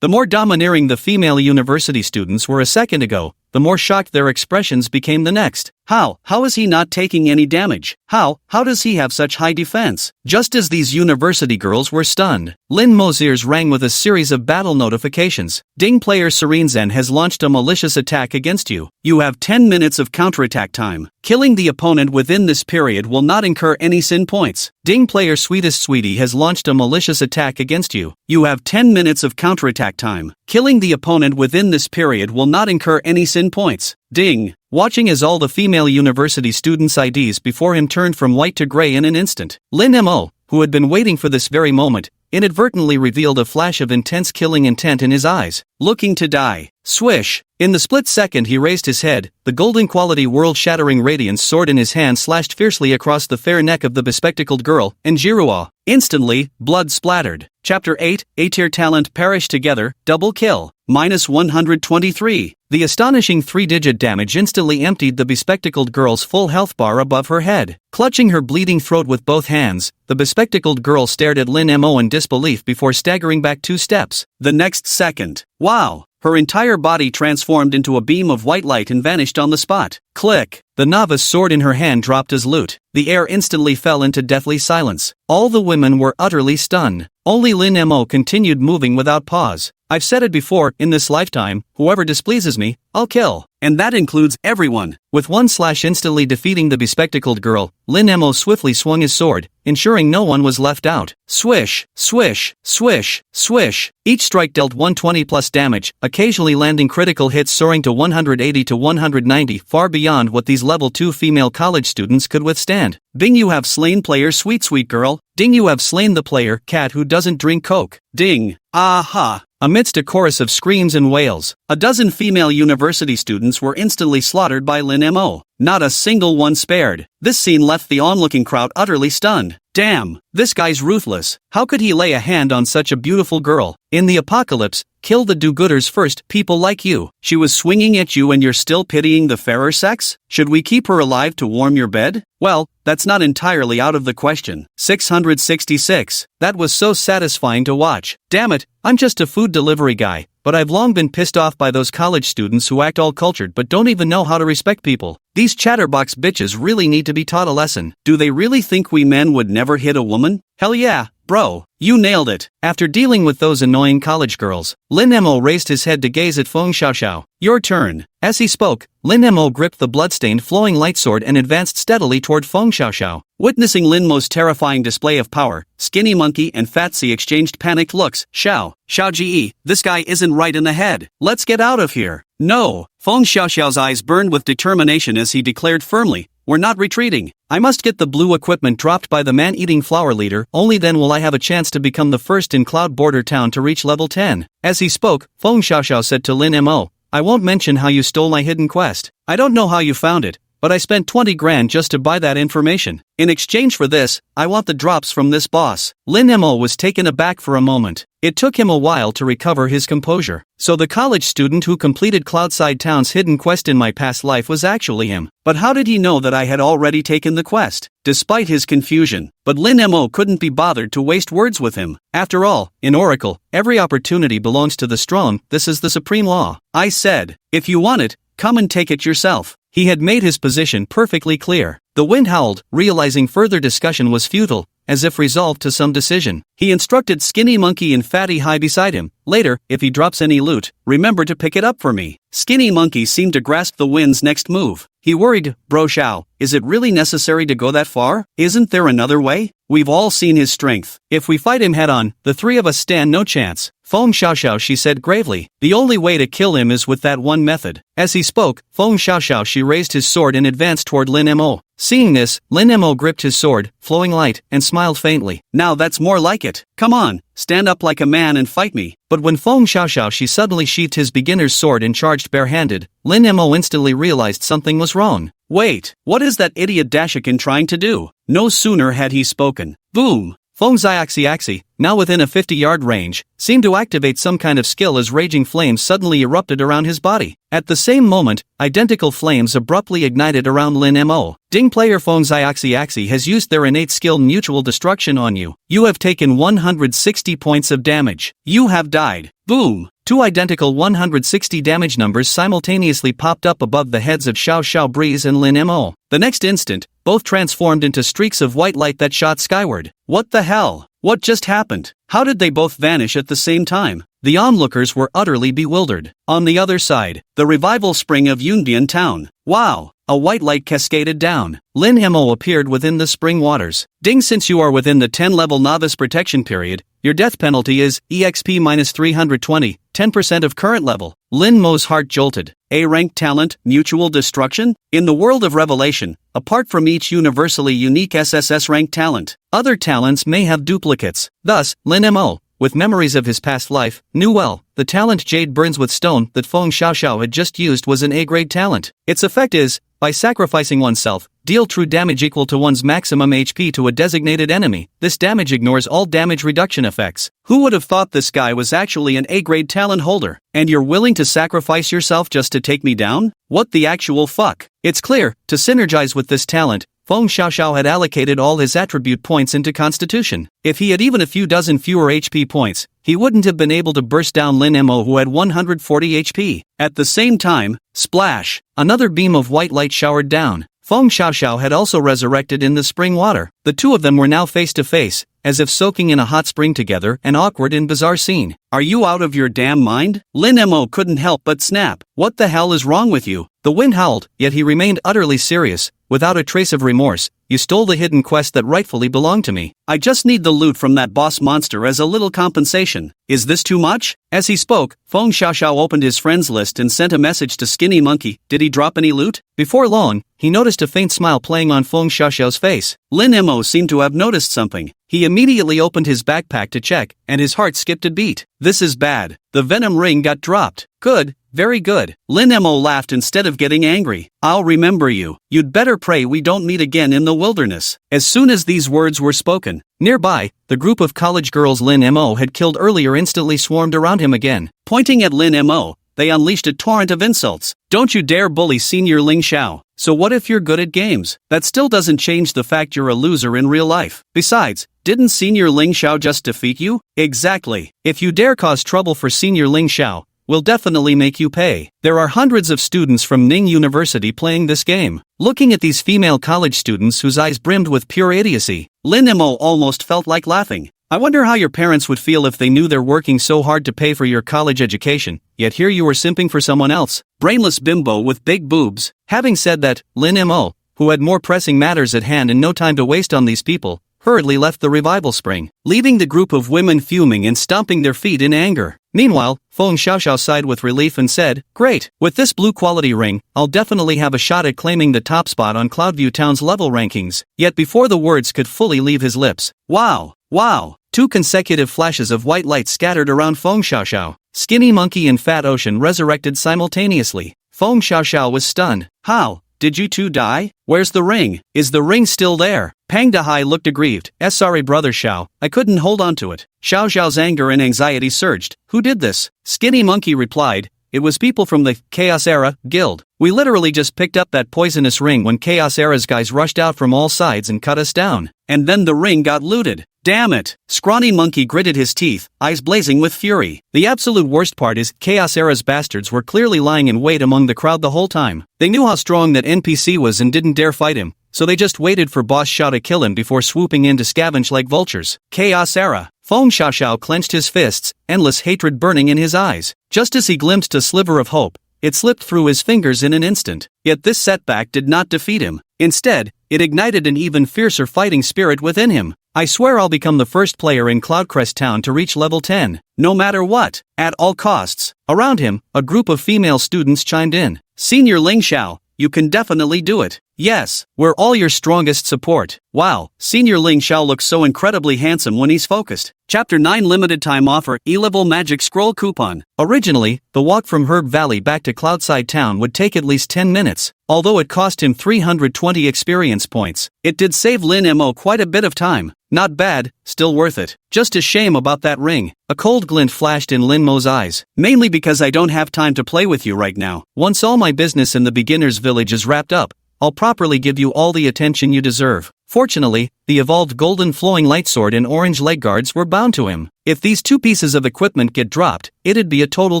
The more domineering the female university students were a second ago, the more shocked their expressions became the next. How is he not taking any damage? How does he have such high defense? Just as these university girls were stunned, Lin Mo's ears rang with a series of battle notifications. Ding, player Serene Zen has launched a malicious attack against you. You have 10 minutes of counterattack time. Killing the opponent within this period will not incur any sin points. Ding, player Sweetest Sweetie has launched a malicious attack against you. You have 10 minutes of counterattack time. Killing the opponent within this period will not incur any sin points. Ding. Watching as all the female university students' IDs before him turned from white to gray in an instant, Lin Mo, who had been waiting for this very moment, inadvertently revealed a flash of intense killing intent in his eyes. Looking to die. Swish. In the split second he raised his head, the golden quality world-shattering radiance sword in his hand slashed fiercely across the fair neck of the bespectacled girl, and Jiruo. Instantly, blood splattered. Chapter 8, A-tier talent perish together, double kill. -123. The astonishing 3-digit damage instantly emptied the bespectacled girl's full health bar above her head. Clutching her bleeding throat with both hands, the bespectacled girl stared at Lin Mo in disbelief before staggering back 2 steps. The next second, wow! Her entire body transformed into a beam of white light and vanished on the spot. Click! The novice sword in her hand dropped as loot. The air instantly fell into deathly silence. All the women were utterly stunned. Only Lin Mo continued moving without pause. I've said it before, in this lifetime, whoever displeases me, I'll kill. And that includes everyone. With one slash instantly defeating the bespectacled girl, Lin Mo swiftly swung his sword, ensuring no one was left out. Swish, swish, swish, swish. Each strike dealt 120 plus damage, occasionally landing critical hits soaring to 180 to 190, far beyond what these level 2 female college students could withstand. Ding, you have slain player sweet girl. Ding, you have slain the player cat who doesn't drink coke. Ding. Aha. Amidst a chorus of screams and wails, a dozen female university students were instantly slaughtered by Lin Mo. Not a single one spared. This scene left the onlooking crowd utterly stunned. Damn, this guy's ruthless. How could he lay a hand on such a beautiful girl? In the apocalypse, kill the do-gooders first, people like you. She was swinging at you and you're still pitying the fairer sex? Should we keep her alive to warm your bed? Well, that's not entirely out of the question. 666. That was so satisfying to watch. Damn it, I'm just a food delivery guy, but I've long been pissed off by those college students who act all cultured but don't even know how to respect people. These chatterbox bitches really need to be taught a lesson. Do they really think we men would never hit a woman? Hell yeah, Bro, you nailed it. After dealing with those annoying college girls, Lin Mo raised his head to gaze at Feng Xiaoxiao. Your turn. As he spoke, Lin Mo gripped the bloodstained flowing light sword and advanced steadily toward Feng Xiaoxiao. Witnessing Lin Mo's terrifying display of power, Skinny Monkey and Fatsy exchanged panicked looks. Xiao Ji, this guy isn't right in the head. Let's get out of here. No. Feng Xiaoxiao's eyes burned with determination as he declared firmly, we're not retreating. I must get the blue equipment dropped by the man-eating flower leader, only then will I have a chance to become the first in Cloud Border Town to reach level 10. As he spoke, Feng Xiaoxiao said to Lin Mo, I won't mention how you stole my hidden quest. I don't know how you found it, but I spent 20 grand just to buy that information. In exchange for this, I want the drops from this boss. Lin Mo was taken aback for a moment. It took him a while to recover his composure. So the college student who completed Cloudside Town's hidden quest in my past life was actually him. But how did he know that I had already taken the quest? Despite his confusion, but Lin Mo couldn't be bothered to waste words with him. After all, in Oracle, every opportunity belongs to the strong. This is the supreme law. I said, if you want it, come and take it yourself. He had made his position perfectly clear. The wind howled, realizing further discussion was futile, as if resolved to some decision. He instructed Skinny Monkey and Fatty High beside him, later, if he drops any loot, remember to pick it up for me. Skinny Monkey seemed to grasp the wind's next move. He worried, Bro Xiao, is it really necessary to go that far? Isn't there another way? We've all seen his strength. If we fight him head-on, the three of us stand no chance. Feng Xiaoxiao, she said gravely, the only way to kill him is with that one method. As he spoke, Feng Xiaoxiao she raised his sword and advanced toward Lin Mo. Seeing this, Lin Mo gripped his sword, flowing light, and smiled faintly. Now that's more like it. Come on, stand up like a man and fight me. But when Feng Xiaoxiao she suddenly sheathed his beginner's sword and charged barehanded, Lin Mo instantly realized something was wrong. Wait, what is that idiot Dashikin trying to do? No sooner had he spoken. Boom! Feng Xiaoxiaxi, now within a 50-yard range, seemed to activate some kind of skill as raging flames suddenly erupted around his body. At the same moment, identical flames abruptly ignited around Lin Mo. Ding player Feng Xiaoxiaxi has used their innate skill mutual destruction on you. You have taken 160 points of damage. You have died. Boom! Two identical 160 damage numbers simultaneously popped up above the heads of Xiao Xiao Breeze and Lin Mo. The next instant, both transformed into streaks of white light that shot skyward. What the hell? What just happened? How did they both vanish at the same time? The onlookers were utterly bewildered. On the other side, the revival spring of Yunbian Town. Wow! A white light cascaded down. Lin Mo appeared within the spring waters. Ding, since you are within the 10-level novice protection period, your death penalty is EXP minus 320, 10% of current level. Lin Mo's heart jolted. A-rank talent, mutual destruction? In the world of Revelation, apart from each universally unique SSS rank talent, other talents may have duplicates. Thus, Lin Mo, with memories of his past life, knew well, the talent Jade Burns with Stone that Feng Xiaoxiao had just used was an A-grade talent. Its effect is, by sacrificing oneself, deal true damage equal to one's maximum HP to a designated enemy. This damage ignores all damage reduction effects. Who would have thought this guy was actually an A-grade talent holder? And you're willing to sacrifice yourself just to take me down? What the actual fuck? It's clear, to synergize with this talent, Feng Xiaoxiao had allocated all his attribute points into Constitution. If he had even a few dozen fewer HP points, he wouldn't have been able to burst down Lin Mo, who had 140 HP. At the same time, splash! Another beam of white light showered down. Feng Xiaoxiao had also resurrected in the spring water. The two of them were now face to face, as if soaking in a hot spring together, an awkward and bizarre scene. Are you out of your damn mind? Lin Mo couldn't help but snap. What the hell is wrong with you? The wind howled, yet he remained utterly serious, without a trace of remorse. You stole the hidden quest that rightfully belonged to me. I just need the loot from that boss monster as a little compensation. Is this too much? As he spoke, Feng Xiaoxiao opened his friends list and sent a message to Skinny Monkey. Did he drop any loot? Before long, he noticed a faint smile playing on Feng Xiaoxiao's face. Lin Mo seemed to have noticed something. He immediately opened his backpack to check, and his heart skipped a beat. This is bad. The venom ring got dropped. Good. Very good. Lin Mo laughed instead of getting angry. I'll remember you. You'd better pray we don't meet again in the wilderness. As soon as these words were spoken, nearby, the group of college girls Lin Mo had killed earlier instantly swarmed around him again. Pointing at Lin Mo, they unleashed a torrent of insults. Don't you dare bully Senior Ling Xiao. So what if you're good at games? That still doesn't change the fact you're a loser in real life. Besides, didn't Senior Ling Xiao just defeat you? Exactly. If you dare cause trouble for Senior Ling Xiao, we'll definitely make you pay. There are hundreds of students from Ning University playing this game. Looking at these female college students whose eyes brimmed with pure idiocy, Lin Mo almost felt like laughing. I wonder how your parents would feel if they knew they're working so hard to pay for your college education, yet here you were simping for someone else. Brainless bimbo with big boobs. Having said that, Lin Mo, who had more pressing matters at hand and no time to waste on these people, hurriedly left the revival spring, leaving the group of women fuming and stomping their feet in anger. Meanwhile, Feng Xiaoxiao sighed with relief and said, "Great, with this blue quality ring, I'll definitely have a shot at claiming the top spot on Cloudview Town's level rankings." Yet before the words could fully leave his lips, wow, wow, 2 consecutive flashes of white light scattered around Feng Xiaoxiao. Skinny Monkey and Fat Ocean resurrected simultaneously. Feng Xiaoxiao was stunned. How? Did you two die? Where's the ring? Is the ring still there? Pang Dahai looked aggrieved. Sorry brother Xiao, I couldn't hold on to it. Xiao Xiao's anger and anxiety surged. Who did this? Skinny Monkey replied, it was people from the Chaos Era Guild. We literally just picked up that poisonous ring when Chaos Era's guys rushed out from all sides and cut us down. And then the ring got looted. Damn it! Scrawny Monkey gritted his teeth, eyes blazing with fury. The absolute worst part is, Chaos Era's bastards were clearly lying in wait among the crowd the whole time. They knew how strong that NPC was and didn't dare fight him, so they just waited for Boss Xiao to kill him before swooping in to scavenge like vultures. Chaos Era. Feng Xiaoxiao clenched his fists, endless hatred burning in his eyes. Just as he glimpsed a sliver of hope, it slipped through his fingers in an instant. Yet this setback did not defeat him. Instead, it ignited an even fiercer fighting spirit within him. I swear I'll become the first player in Cloudcrest Town to reach level 10. No matter what. At all costs. Around him, a group of female students chimed in. Senior Ling Xiao, you can definitely do it. Yes, we're all your strongest support. Wow, Senior Ling Xiao looks so incredibly handsome when he's focused. Chapter 9 Limited Time Offer E-Level Magic Scroll Coupon. Originally, the walk from Herb Valley back to Cloudside Town would take at least 10 minutes, although it cost him 320 experience points. It did save Lin Mo quite a bit of time. Not bad, still worth it. Just a shame about that ring. A cold glint flashed in Lin Mo's eyes. Mainly because I don't have time to play with you right now. Once all my business in the beginner's village is wrapped up, I'll properly give you all the attention you deserve. Fortunately, the evolved golden flowing light sword and orange leg guards were bound to him. If these 2 pieces of equipment get dropped, it'd be a total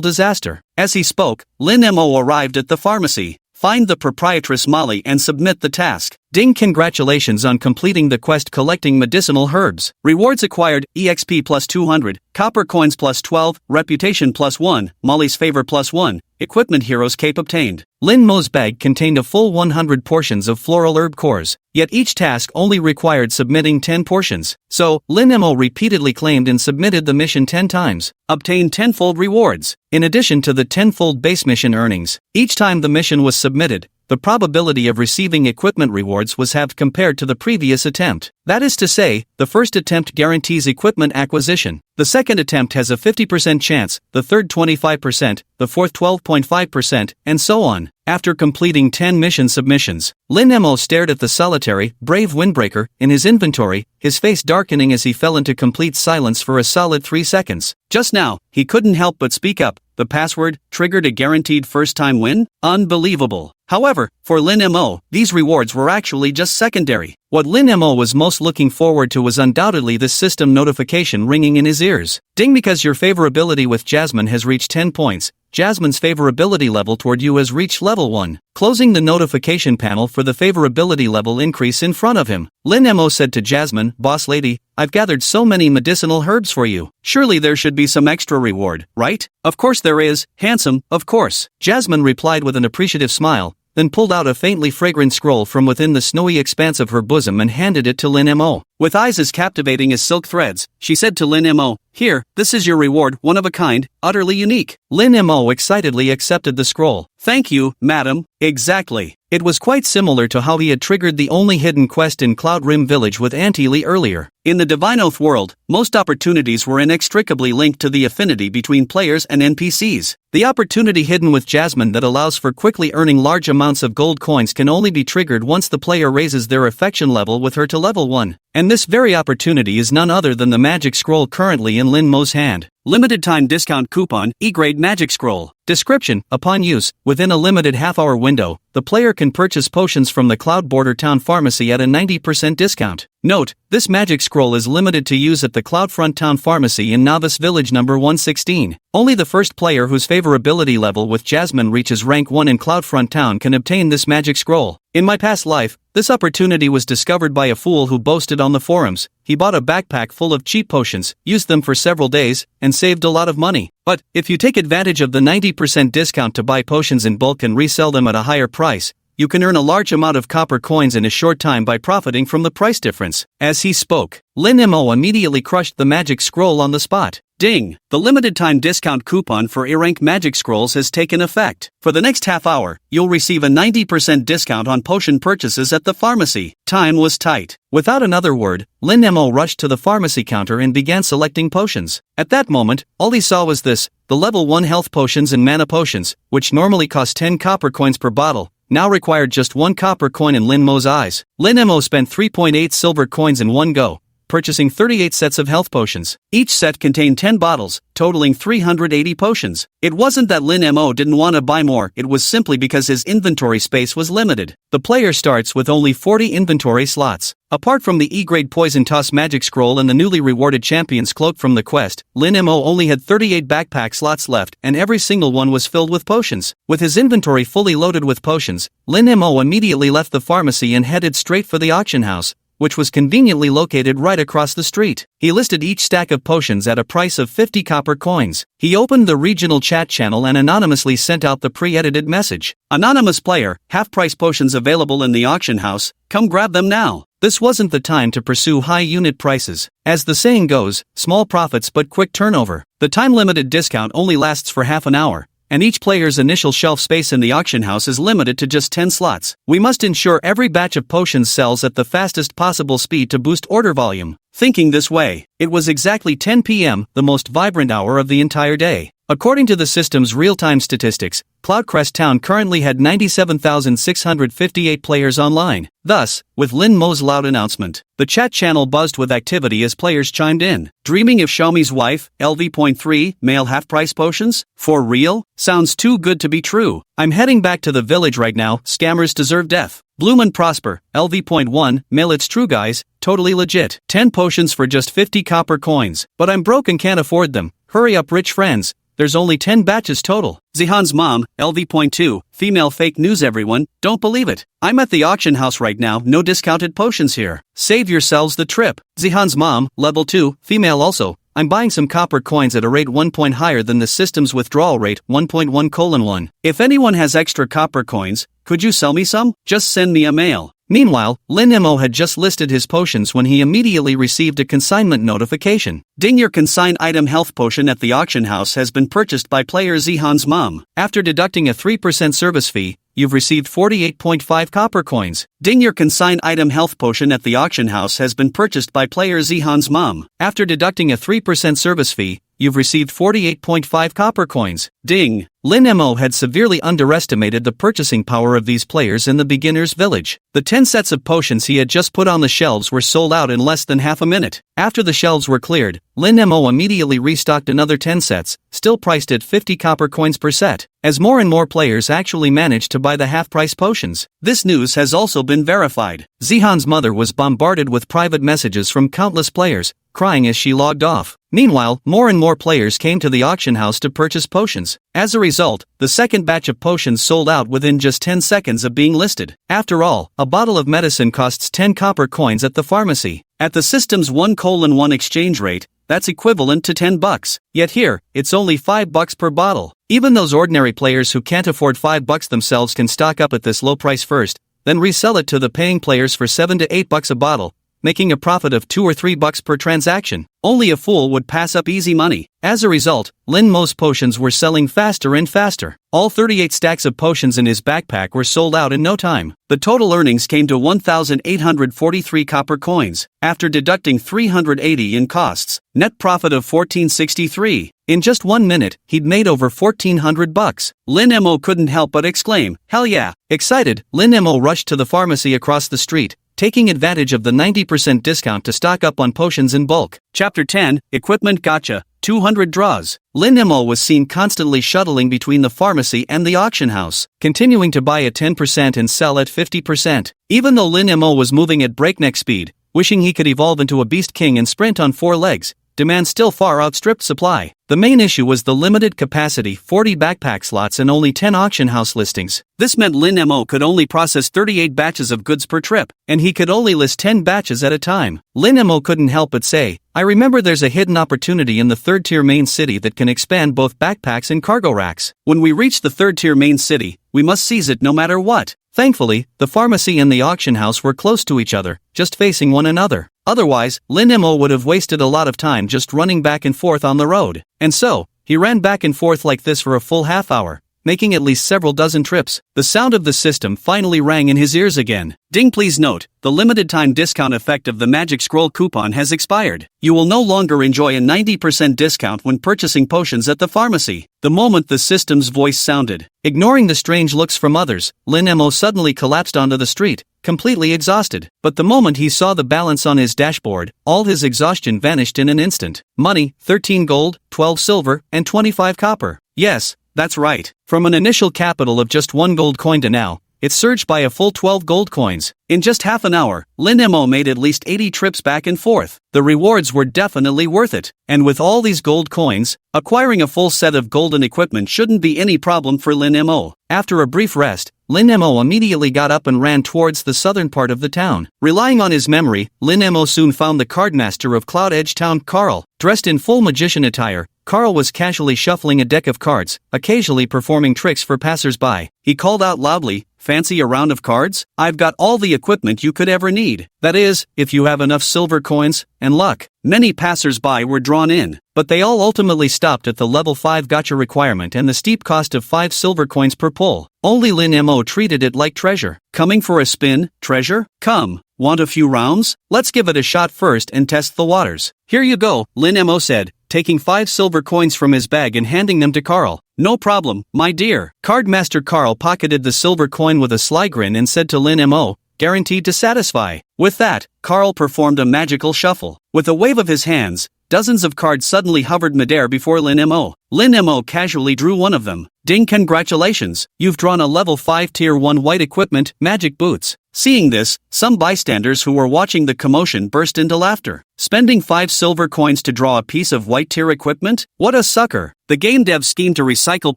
disaster. As he spoke, Lin Mo arrived at the pharmacy. Find the proprietress Molly and submit the task. Ding, congratulations on completing the quest collecting medicinal herbs. Rewards acquired, EXP plus 200, copper coins plus 12, reputation plus 1, Molly's favor plus 1, equipment hero's cape obtained. Lin Mo's bag contained a full 100 portions of floral herb cores, yet each task only required submitting 10 portions. So, Lin Mo repeatedly claimed and submitted the mission 10 times, obtained 10-fold rewards. In addition to the 10-fold base mission earnings, each time the mission was submitted, the probability of receiving equipment rewards was halved compared to the previous attempt. That is to say, the first attempt guarantees equipment acquisition, the second attempt has a 50% chance, the third 25%, the fourth 12.5%, and so on. After completing 10 mission submissions, Lin Mo stared at the solitary, brave windbreaker in his inventory, his face darkening as he fell into complete silence for a solid 3 seconds. Just now, he couldn't help but speak up. The password triggered a guaranteed first-time win? Unbelievable. However, for Lin Mo, these rewards were actually just secondary. What Lin Mo was most looking forward to was undoubtedly this system notification ringing in his ears. Ding, because your favorability with Jasmine has reached 10 points. Jasmine's favorability level toward you has reached level 1. Closing the notification panel for the favorability level increase in front of him, Lin Mo said to Jasmine, Boss lady, I've gathered so many medicinal herbs for you. Surely there should be some extra reward, right? Of course there is, handsome, of course. Jasmine replied with an appreciative smile, then pulled out a faintly fragrant scroll from within the snowy expanse of her bosom and handed it to Lin Mo. With eyes as captivating as silk threads, she said to Lin Mo, here, this is your reward, one of a kind, utterly unique. Lin Mo excitedly accepted the scroll. Thank you, madam. Exactly. It was quite similar to how he had triggered the only hidden quest in Cloud Rim Village with Auntie Lee earlier. In the Divine Oath world, most opportunities were inextricably linked to the affinity between players and NPCs. The opportunity hidden with Jasmine that allows for quickly earning large amounts of gold coins can only be triggered once the player raises their affection level with her to level 1. And this very opportunity is none other than the magic scroll currently in Lin Mo's hand. Limited time discount coupon, E-grade magic scroll. Description: upon use, within a limited half-hour window, the player can purchase potions from the Cloud Border Town Pharmacy at a 90% discount. Note, this magic scroll is limited to use at the Cloudfront Town Pharmacy in Novice Village number 116. Only the first player whose favorability level with Jasmine reaches rank 1 in Cloudfront Town can obtain this magic scroll. In my past life, this opportunity was discovered by a fool who boasted on the forums, he bought a backpack full of cheap potions, used them for several days, and saved a lot of money. But, if you take advantage of the 90% discount to buy potions in bulk and resell them at a higher price, you can earn a large amount of copper coins in a short time by profiting from the price difference. As he spoke, Lin Mo immediately crushed the magic scroll on the spot. Ding! The limited time discount coupon for A-Rank magic scrolls has taken effect. For the next half hour, you'll receive a 90% discount on potion purchases at the pharmacy. Time was tight. Without another word, Lin Mo rushed to the pharmacy counter and began selecting potions. At that moment, all he saw was this: the level 1 health potions and mana potions, which normally cost 10 copper coins per bottle, now required just 1 copper coin in Lin Mo's eyes. Lin Mo spent 3.8 silver coins in one go, purchasing 38 sets of health potions. Each set contained 10 bottles, totaling 380 potions. It wasn't that Lin Mo didn't want to buy more, it was simply because his inventory space was limited. The player starts with only 40 inventory slots. Apart from the E-grade Poison Toss magic scroll and the newly rewarded Champion's Cloak from the quest, Lin Mo only had 38 backpack slots left, and every single one was filled with potions. With his inventory fully loaded with potions, Lin Mo immediately left the pharmacy and headed straight for the auction house, which was conveniently located right across the street. He listed each stack of potions at a price of 50 copper coins. He opened the regional chat channel and anonymously sent out the pre-edited message. Anonymous player, half-price potions available in the auction house, come grab them now. This wasn't the time to pursue high unit prices. As the saying goes, small profits but quick turnover. The time-limited discount only lasts for half an hour, and each player's initial shelf space in the auction house is limited to just 10 slots. We must ensure every batch of potions sells at the fastest possible speed to boost order volume. Thinking this way, it was exactly 10 p.m., the most vibrant hour of the entire day. According to the system's real-time statistics, Cloudcrest Town currently had 97,658 players online. Thus, with Lin Mo's loud announcement, the chat channel buzzed with activity as players chimed in. Dreaming of Xiaomi's wife, LV.3, male half-price potions? For real? Sounds too good to be true. I'm heading back to the village right now, scammers deserve death. Bloom and Prosper, LV.1, male it's true guys, totally legit. 10 potions for just 50 copper coins. But I'm broke and can't afford them. Hurry up rich friends. There's only 10 batches total. Zihan's mom, LV.2, female fake news everyone, don't believe it. I'm at the auction house right now, no discounted potions here. Save yourselves the trip. Zihan's mom, level 2, female also, I'm buying some copper coins at a rate 1 point higher than the system's withdrawal rate, 1.1:1. If anyone has extra copper coins, could you sell me some? Just send me a mail. Meanwhile, Lin Mo had just listed his potions when he immediately received a consignment notification. Ding, your consigned item health potion at the auction house has been purchased by player Zihan's mom. After deducting a 3% service fee, you've received 48.5 copper coins. Ding, your consigned item health potion at the auction house has been purchased by player Zihan's mom. After deducting a 3% service fee, you've received 48.5 copper coins. Ding! Lin Mo had severely underestimated the purchasing power of these players in the beginner's village. The 10 sets of potions he had just put on the shelves were sold out in less than half a minute. After the shelves were cleared, Lin Mo immediately restocked another 10 sets, still priced at 50 copper coins per set, as more and more players actually managed to buy the half-price potions. This news has also been verified. Zihan's mother was bombarded with private messages from countless players, crying as she logged off. Meanwhile, more and more players came to the auction house to purchase potions. As a result, the second batch of potions sold out within just 10 seconds of being listed. After all, a bottle of medicine costs 10 copper coins at the pharmacy. At the system's 1:1 exchange rate, that's equivalent to $10. Yet here, it's only $5 per bottle. Even those ordinary players who can't afford $5 themselves can stock up at this low price first, then resell it to the paying players for $7 to $8 a bottle, making a profit of $2 or $3 per transaction. Only a fool would pass up easy money. As a result, Lin Mo's potions were selling faster and faster. All 38 stacks of potions in his backpack were sold out in no time. The total earnings came to 1,843 copper coins, after deducting 380 in costs. Net profit of 1463. In just 1 minute, he'd made over $1,400. Lin Mo couldn't help but exclaim, "Hell yeah!" Excited, Lin Mo rushed to the pharmacy across the street, taking advantage of the 90% discount to stock up on potions in bulk. Chapter 10, Equipment Gotcha, 200 Draws. Lin Mo was seen constantly shuttling between the pharmacy and the auction house, continuing to buy at 10% and sell at 50%. Even though Lin Mo was moving at breakneck speed, wishing he could evolve into a beast king and sprint on 4 legs, demand still far outstripped supply. The main issue was the limited capacity 40 backpack slots and only 10 auction house listings. This meant Lin Mo could only process 38 batches of goods per trip, and he could only list 10 batches at a time. Lin Mo couldn't help but say, "I remember there's a hidden opportunity in the third-tier main city that can expand both backpacks and cargo racks. When we reach the third-tier main city, we must seize it no matter what." Thankfully, the pharmacy and the auction house were close to each other, just facing one another. Otherwise, Lin Mo would have wasted a lot of time just running back and forth on the road. And so, he ran back and forth like this for a full half hour, making at least several dozen trips. The sound of the system finally rang in his ears again. Ding, please note, the limited time discount effect of the Magic Scroll coupon has expired. You will no longer enjoy a 90% discount when purchasing potions at the pharmacy. The moment the system's voice sounded, ignoring the strange looks from others, Lin Mo suddenly collapsed onto the street, completely exhausted. But the moment he saw the balance on his dashboard, all his exhaustion vanished in an instant. Money, 13 gold, 12 silver, and 25 copper. Yes, that's right. From an initial capital of just 1 gold coin to now, it surged by a full 12 gold coins. In just half an hour, Lin Mo made at least 80 trips back and forth. The rewards were definitely worth it. And with all these gold coins, acquiring a full set of golden equipment shouldn't be any problem for Lin Mo. After a brief rest, Lin Mo immediately got up and ran towards the southern part of the town. Relying on his memory, Lin Mo soon found the cardmaster of Cloud Edge Town, Carl. Dressed in full magician attire, Carl was casually shuffling a deck of cards, occasionally performing tricks for passers-by. He called out loudly, "Fancy a round of cards? I've got all the equipment you could ever need. That is, if you have enough silver coins and luck." Many passers-by were drawn in, but they all ultimately stopped at the level 5 gacha requirement and the steep cost of 5 silver coins per pull. Only Lin Mo treated it like treasure. "Coming for a spin, treasure? Come, want a few rounds? Let's give it a shot first and test the waters." "Here you go," Lin Mo said, taking 5 silver coins from his bag and handing them to Carl. "No problem, my dear." Cardmaster Carl pocketed the silver coin with a sly grin and said to Lin Mo, "Guaranteed to satisfy." With that, Carl performed a magical shuffle. With a wave of his hands, dozens of cards suddenly hovered midair before Lin Mo. Lin Mo casually drew one of them. "Ding, congratulations, you've drawn a level 5 tier 1 white equipment, magic boots." Seeing this, some bystanders who were watching the commotion burst into laughter. Spending 5 silver coins to draw a piece of white tier equipment? What a sucker! The game dev's scheme to recycle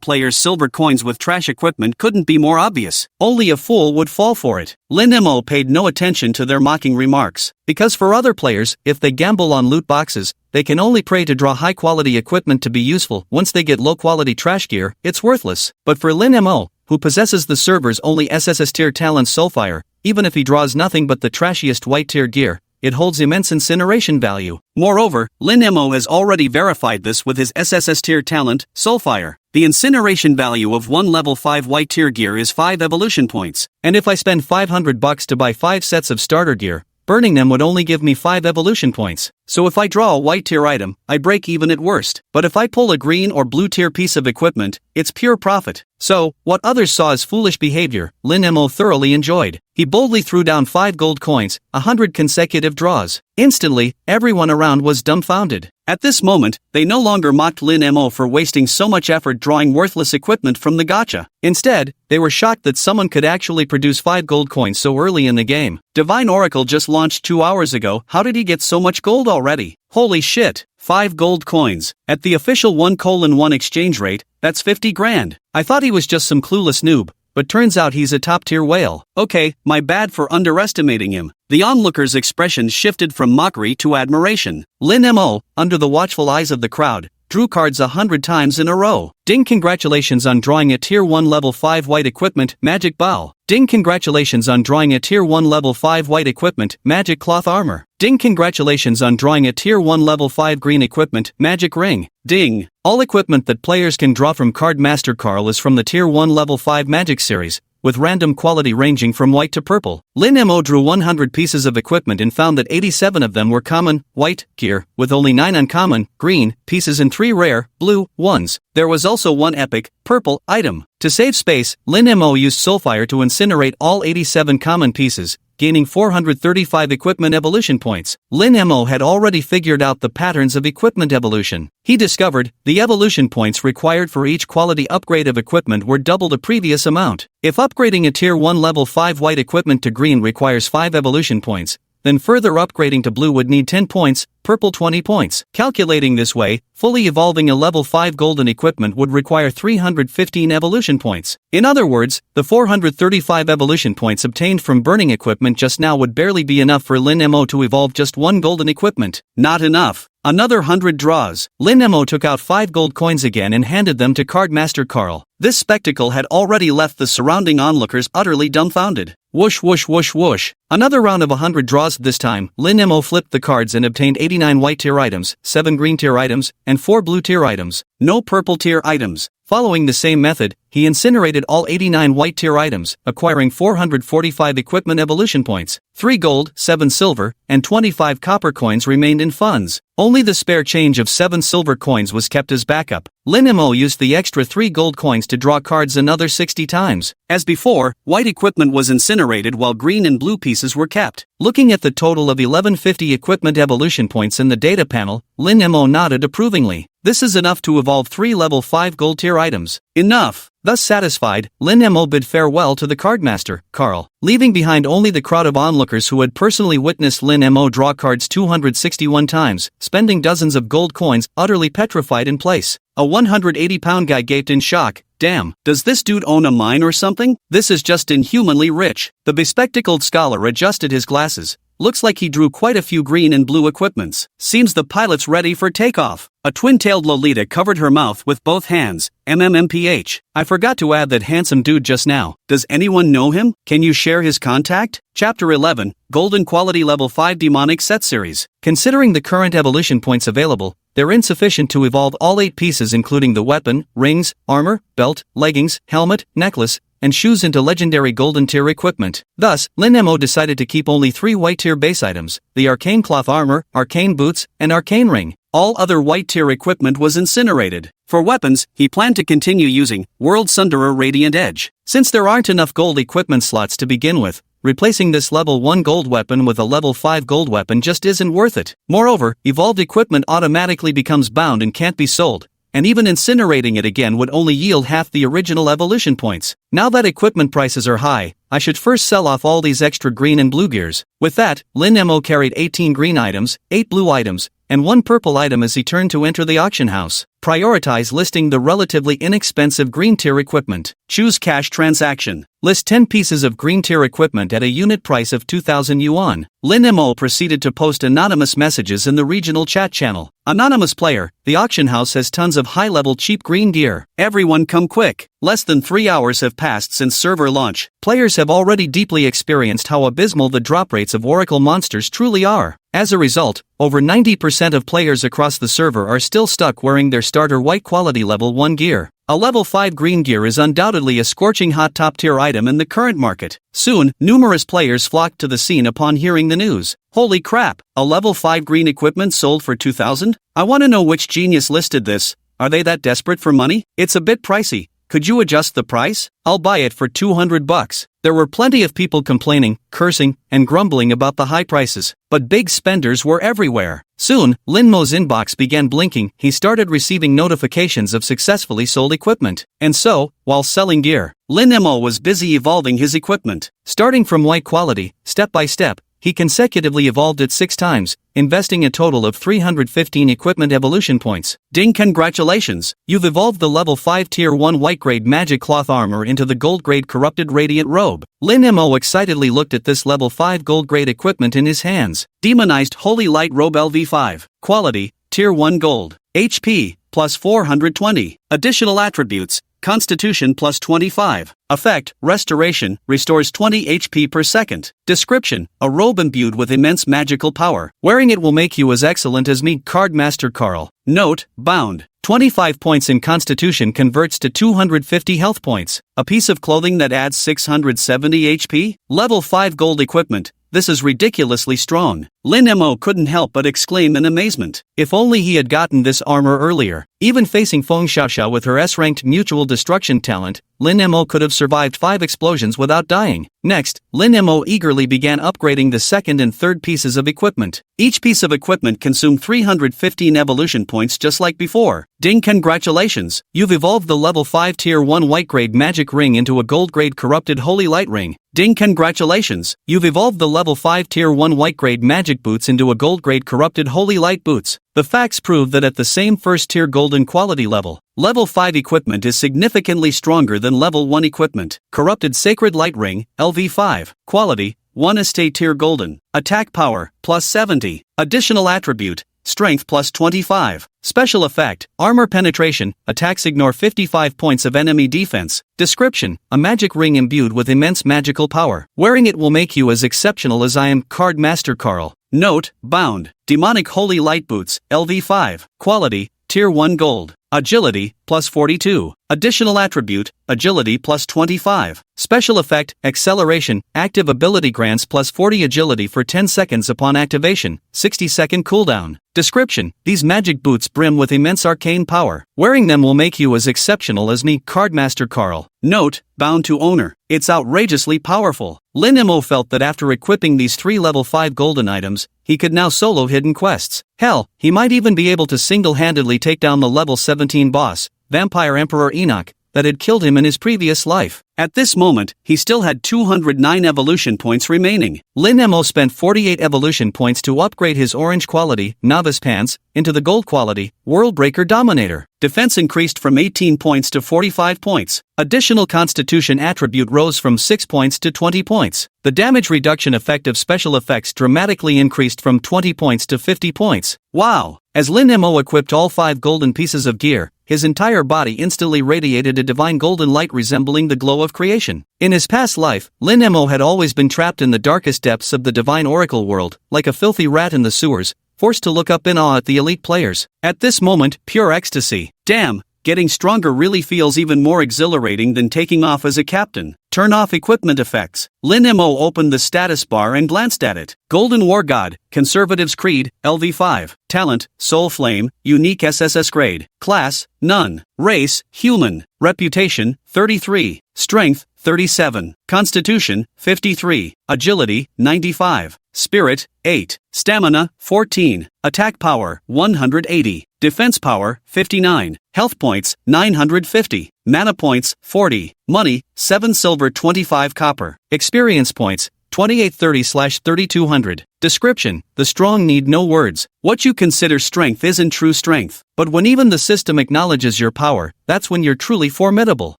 players' silver coins with trash equipment couldn't be more obvious. Only a fool would fall for it. Lin Mo paid no attention to their mocking remarks. Because for other players, if they gamble on loot boxes, they can only pray to draw high-quality equipment to be useful. Once they get low-quality trash gear, it's worthless. But for Lin Mo, who possesses the server's only SSS tier talent Soulfire, even if he draws nothing but the trashiest white tier gear, it holds immense incineration value. Moreover, Lin Mo has already verified this with his SSS tier talent, Soulfire. The incineration value of one level 5 white tier gear is 5 evolution points. And if I spend 500 bucks to buy 5 sets of starter gear, burning them would only give me 5 evolution points. So if I draw a white tier item, I break even at worst. But if I pull a green or blue tier piece of equipment, it's pure profit. So, what others saw as foolish behavior, Lin Mo thoroughly enjoyed. He boldly threw down 5 gold coins, 100 consecutive draws. Instantly, everyone around was dumbfounded. At this moment, they no longer mocked Lin Mo for wasting so much effort drawing worthless equipment from the gacha. Instead, they were shocked that someone could actually produce 5 gold coins so early in the game. Divine Oracle just launched 2 hours ago. How did he get so much gold already? Holy shit, 5 gold coins. At the official 1:1 exchange rate, that's 50 grand. I thought he was just some clueless noob, but turns out he's a top-tier whale. Okay, my bad for underestimating him. The onlookers' expressions shifted from mockery to admiration. Lin Mo, under the watchful eyes of the crowd, drew cards 100 times in a row. Ding, congratulations on drawing a tier 1 level 5 white equipment, magic bow. Ding, congratulations on drawing a tier 1 level 5 white equipment, magic cloth armor. Ding, congratulations on drawing a tier 1 level 5 green equipment, magic ring. Ding. All equipment that players can draw from Cardmaster Carl is from the tier 1 level 5 magic series, with random quality ranging from white to purple. Lin Mo drew 100 pieces of equipment and found that 87 of them were common, white, gear, with only 9 uncommon, green, pieces and 3 rare, blue, ones. There was also 1 epic, purple, item. To save space, Lin Mo used Soulfire to incinerate all 87 common pieces, gaining 435 equipment evolution points. Lin Mo had already figured out the patterns of equipment evolution. He discovered the evolution points required for each quality upgrade of equipment were double the previous amount. If upgrading a tier 1 level 5 white equipment to green requires 5 evolution points, then further upgrading to blue would need 10 points, purple 20 points. Calculating this way, fully evolving a level 5 golden equipment would require 315 evolution points. In other words, the 435 evolution points obtained from burning equipment just now would barely be enough for Lin Mo to evolve just one golden equipment. Not enough. Another 100 draws. Lin Mo took out 5 gold coins again and handed them to Cardmaster Carl. This spectacle had already left the surrounding onlookers utterly dumbfounded. Whoosh whoosh whoosh whoosh. Another round of 100 draws. This time, Lin Mo flipped the cards and obtained 89 white tier items, 7 green tier items, and 4 blue tier items. No purple tier items. Following the same method, he incinerated all 89 white tier items, acquiring 445 equipment evolution points. 3 gold, 7 silver, and 25 copper coins remained in funds. Only the spare change of 7 silver coins was kept as backup. Lin Mo used the extra 3 gold coins to draw cards another 60 times. As before, white equipment was incinerated while green and blue pieces were kept. Looking at the total of 1150 equipment evolution points in the data panel, Lin Mo nodded approvingly. This is enough to evolve 3 level 5 gold tier items. Enough! Thus satisfied, Lin Mo bid farewell to the cardmaster, Carl, leaving behind only the crowd of onlookers who had personally witnessed Lin Mo draw cards 261 times, spending dozens of gold coins, utterly petrified in place. A 180-pound guy gaped in shock. Damn, does this dude own a mine or something? This is just inhumanly rich. The bespectacled scholar adjusted his glasses. Looks like he drew quite a few green and blue equipments. Seems the pilot's ready for takeoff. A twin-tailed Lolita covered her mouth with both hands. MMMPH. I forgot to add that handsome dude just now. Does anyone know him? Can you share his contact? Chapter 11, Golden Quality Level 5 Demonic Set Series. Considering the current evolution points available, they're insufficient to evolve all 8 pieces including the weapon, rings, armor, belt, leggings, helmet, necklace, and shoes into legendary golden tier equipment. Thus, Lin Mo decided to keep only 3 white tier base items, the arcane cloth armor, arcane boots, and arcane ring. All other white tier equipment was incinerated. For weapons, he planned to continue using World Sunderer Radiant Edge. Since there aren't enough gold equipment slots to begin with, replacing this level 1 gold weapon with a level 5 gold weapon just isn't worth it. Moreover, evolved equipment automatically becomes bound and can't be sold, and even incinerating it again would only yield half the original evolution points. Now that equipment prices are high, I should first sell off all these extra green and blue gears. With that, Lin Mo carried 18 green items, 8 blue items, and 1 purple item as he turned to enter the auction house. Prioritize listing the relatively inexpensive green tier equipment. Choose cash transaction. List 10 pieces of green tier equipment at a unit price of 2,000 yuan. Lin Mo proceeded to post anonymous messages in the regional chat channel. Anonymous player, the auction house has tons of high-level cheap green gear. Everyone come quick. Less than 3 hours have passed since server launch. Players have already deeply experienced how abysmal the drop rates of Oracle monsters truly are. As a result, over 90% of players across the server are still stuck wearing their starter white quality level 1 gear. A level 5 green gear is undoubtedly a scorching hot top tier item in the current market. Soon, numerous players flocked to the scene upon hearing the news. Holy crap, a level 5 green equipment sold for 2,000? I want to know which genius listed this. Are they that desperate for money? It's a bit pricey. Could you adjust the price? I'll buy it for 200 bucks. There were plenty of people complaining, cursing, and grumbling about the high prices, but big spenders were everywhere. Soon, Lin Mo's inbox began blinking. He started receiving notifications of successfully sold equipment. And so, while selling gear, Lin Mo was busy evolving his equipment. Starting from white quality, step by step, he consecutively evolved it 6 times, investing a total of 315 equipment evolution points. Ding, congratulations! You've evolved the level 5 tier 1 white grade magic cloth armor into the gold grade corrupted radiant robe. Lin Mo excitedly looked at this level 5 gold grade equipment in his hands. Demonized Holy Light Robe LV5. Quality, tier 1 gold. HP, plus 420. Additional attributes. Constitution plus 25. Effect, Restoration, restores 20 HP per second. Description, a robe imbued with immense magical power. Wearing it will make you as excellent as me, Cardmaster Carl. Note, bound. 25 points in Constitution converts to 250 health points. A piece of clothing that adds 670 HP? Level 5 gold equipment. This is ridiculously strong. Lin Mo couldn't help but exclaim in amazement. If only he had gotten this armor earlier. Even facing Feng Xiaoxia with her S-ranked mutual destruction talent, Lin Mo could have survived 5 explosions without dying. Next, Lin Mo eagerly began upgrading the second and third pieces of equipment. Each piece of equipment consumed 315 evolution points just like before. Ding, congratulations! You've evolved the level 5 tier 1 white grade magic ring into a gold grade corrupted holy light ring. Ding, congratulations! You've evolved the level 5 tier 1 white grade magic boots into a gold grade corrupted holy light boots. The facts prove that at the same first tier golden quality level, level 5 equipment is significantly stronger than level 1 equipment. Corrupted sacred light ring, LV5, quality, 1 estate tier golden, attack power, plus 70, additional attribute, strength plus 25, special effect, armor penetration, attacks ignore 55 points of enemy defense. Description, a magic ring imbued with immense magical power. Wearing it will make you as exceptional as I am. Card Master Carl. Note, bound, demonic holy light boots, LV5, quality, tier 1 gold, agility, plus 42, additional attribute, agility plus 25, special effect, acceleration, active ability grants plus 40 agility for 10 seconds upon activation, 60-second cooldown. Description, these magic boots brim with immense arcane power. Wearing them will make you as exceptional as me. Cardmaster Carl. Note, bound to owner. It's outrageously powerful. Lin Mo felt that after equipping these 3 level 5 golden items, he could now solo hidden quests. Hell, he might even be able to single-handedly take down the level 17 boss, Vampire Emperor Enoch, that had killed him in his previous life. At this moment, he still had 209 evolution points remaining. Lin Mo spent 48 evolution points to upgrade his orange quality, Novice Pants, into the gold quality, Worldbreaker Dominator. Defense increased from 18 points to 45 points. Additional Constitution attribute rose from 6 points to 20 points. The damage reduction effect of special effects dramatically increased from 20 points to 50 points. Wow! As Lin Mo equipped all 5 golden pieces of gear, his entire body instantly radiated a divine golden light resembling the glow of creation. In his past life, Lin Mo had always been trapped in the darkest depths of the divine oracle world, like a filthy rat in the sewers, forced to look up in awe at the elite players. At this moment, pure ecstasy. Damn, getting stronger really feels even more exhilarating than taking off as a captain. Turn off equipment effects. Lin Mo opened the status bar and glanced at it. Golden War God, Conservatives Creed, LV5. Talent, Soul Flame, Unique SSS grade. Class, None. Race, Human. Reputation, 33. Strength, 37. Constitution, 53. Agility, 95. Spirit, 8. Stamina, 14. Attack power, 180. Defense power, 59. Health points, 950. Mana points, 40. Money, 7 silver 25 copper. Experience points, 2830/3200. Description, the strong need no words. What you consider strength isn't true strength. But when even the system acknowledges your power, that's when you're truly formidable.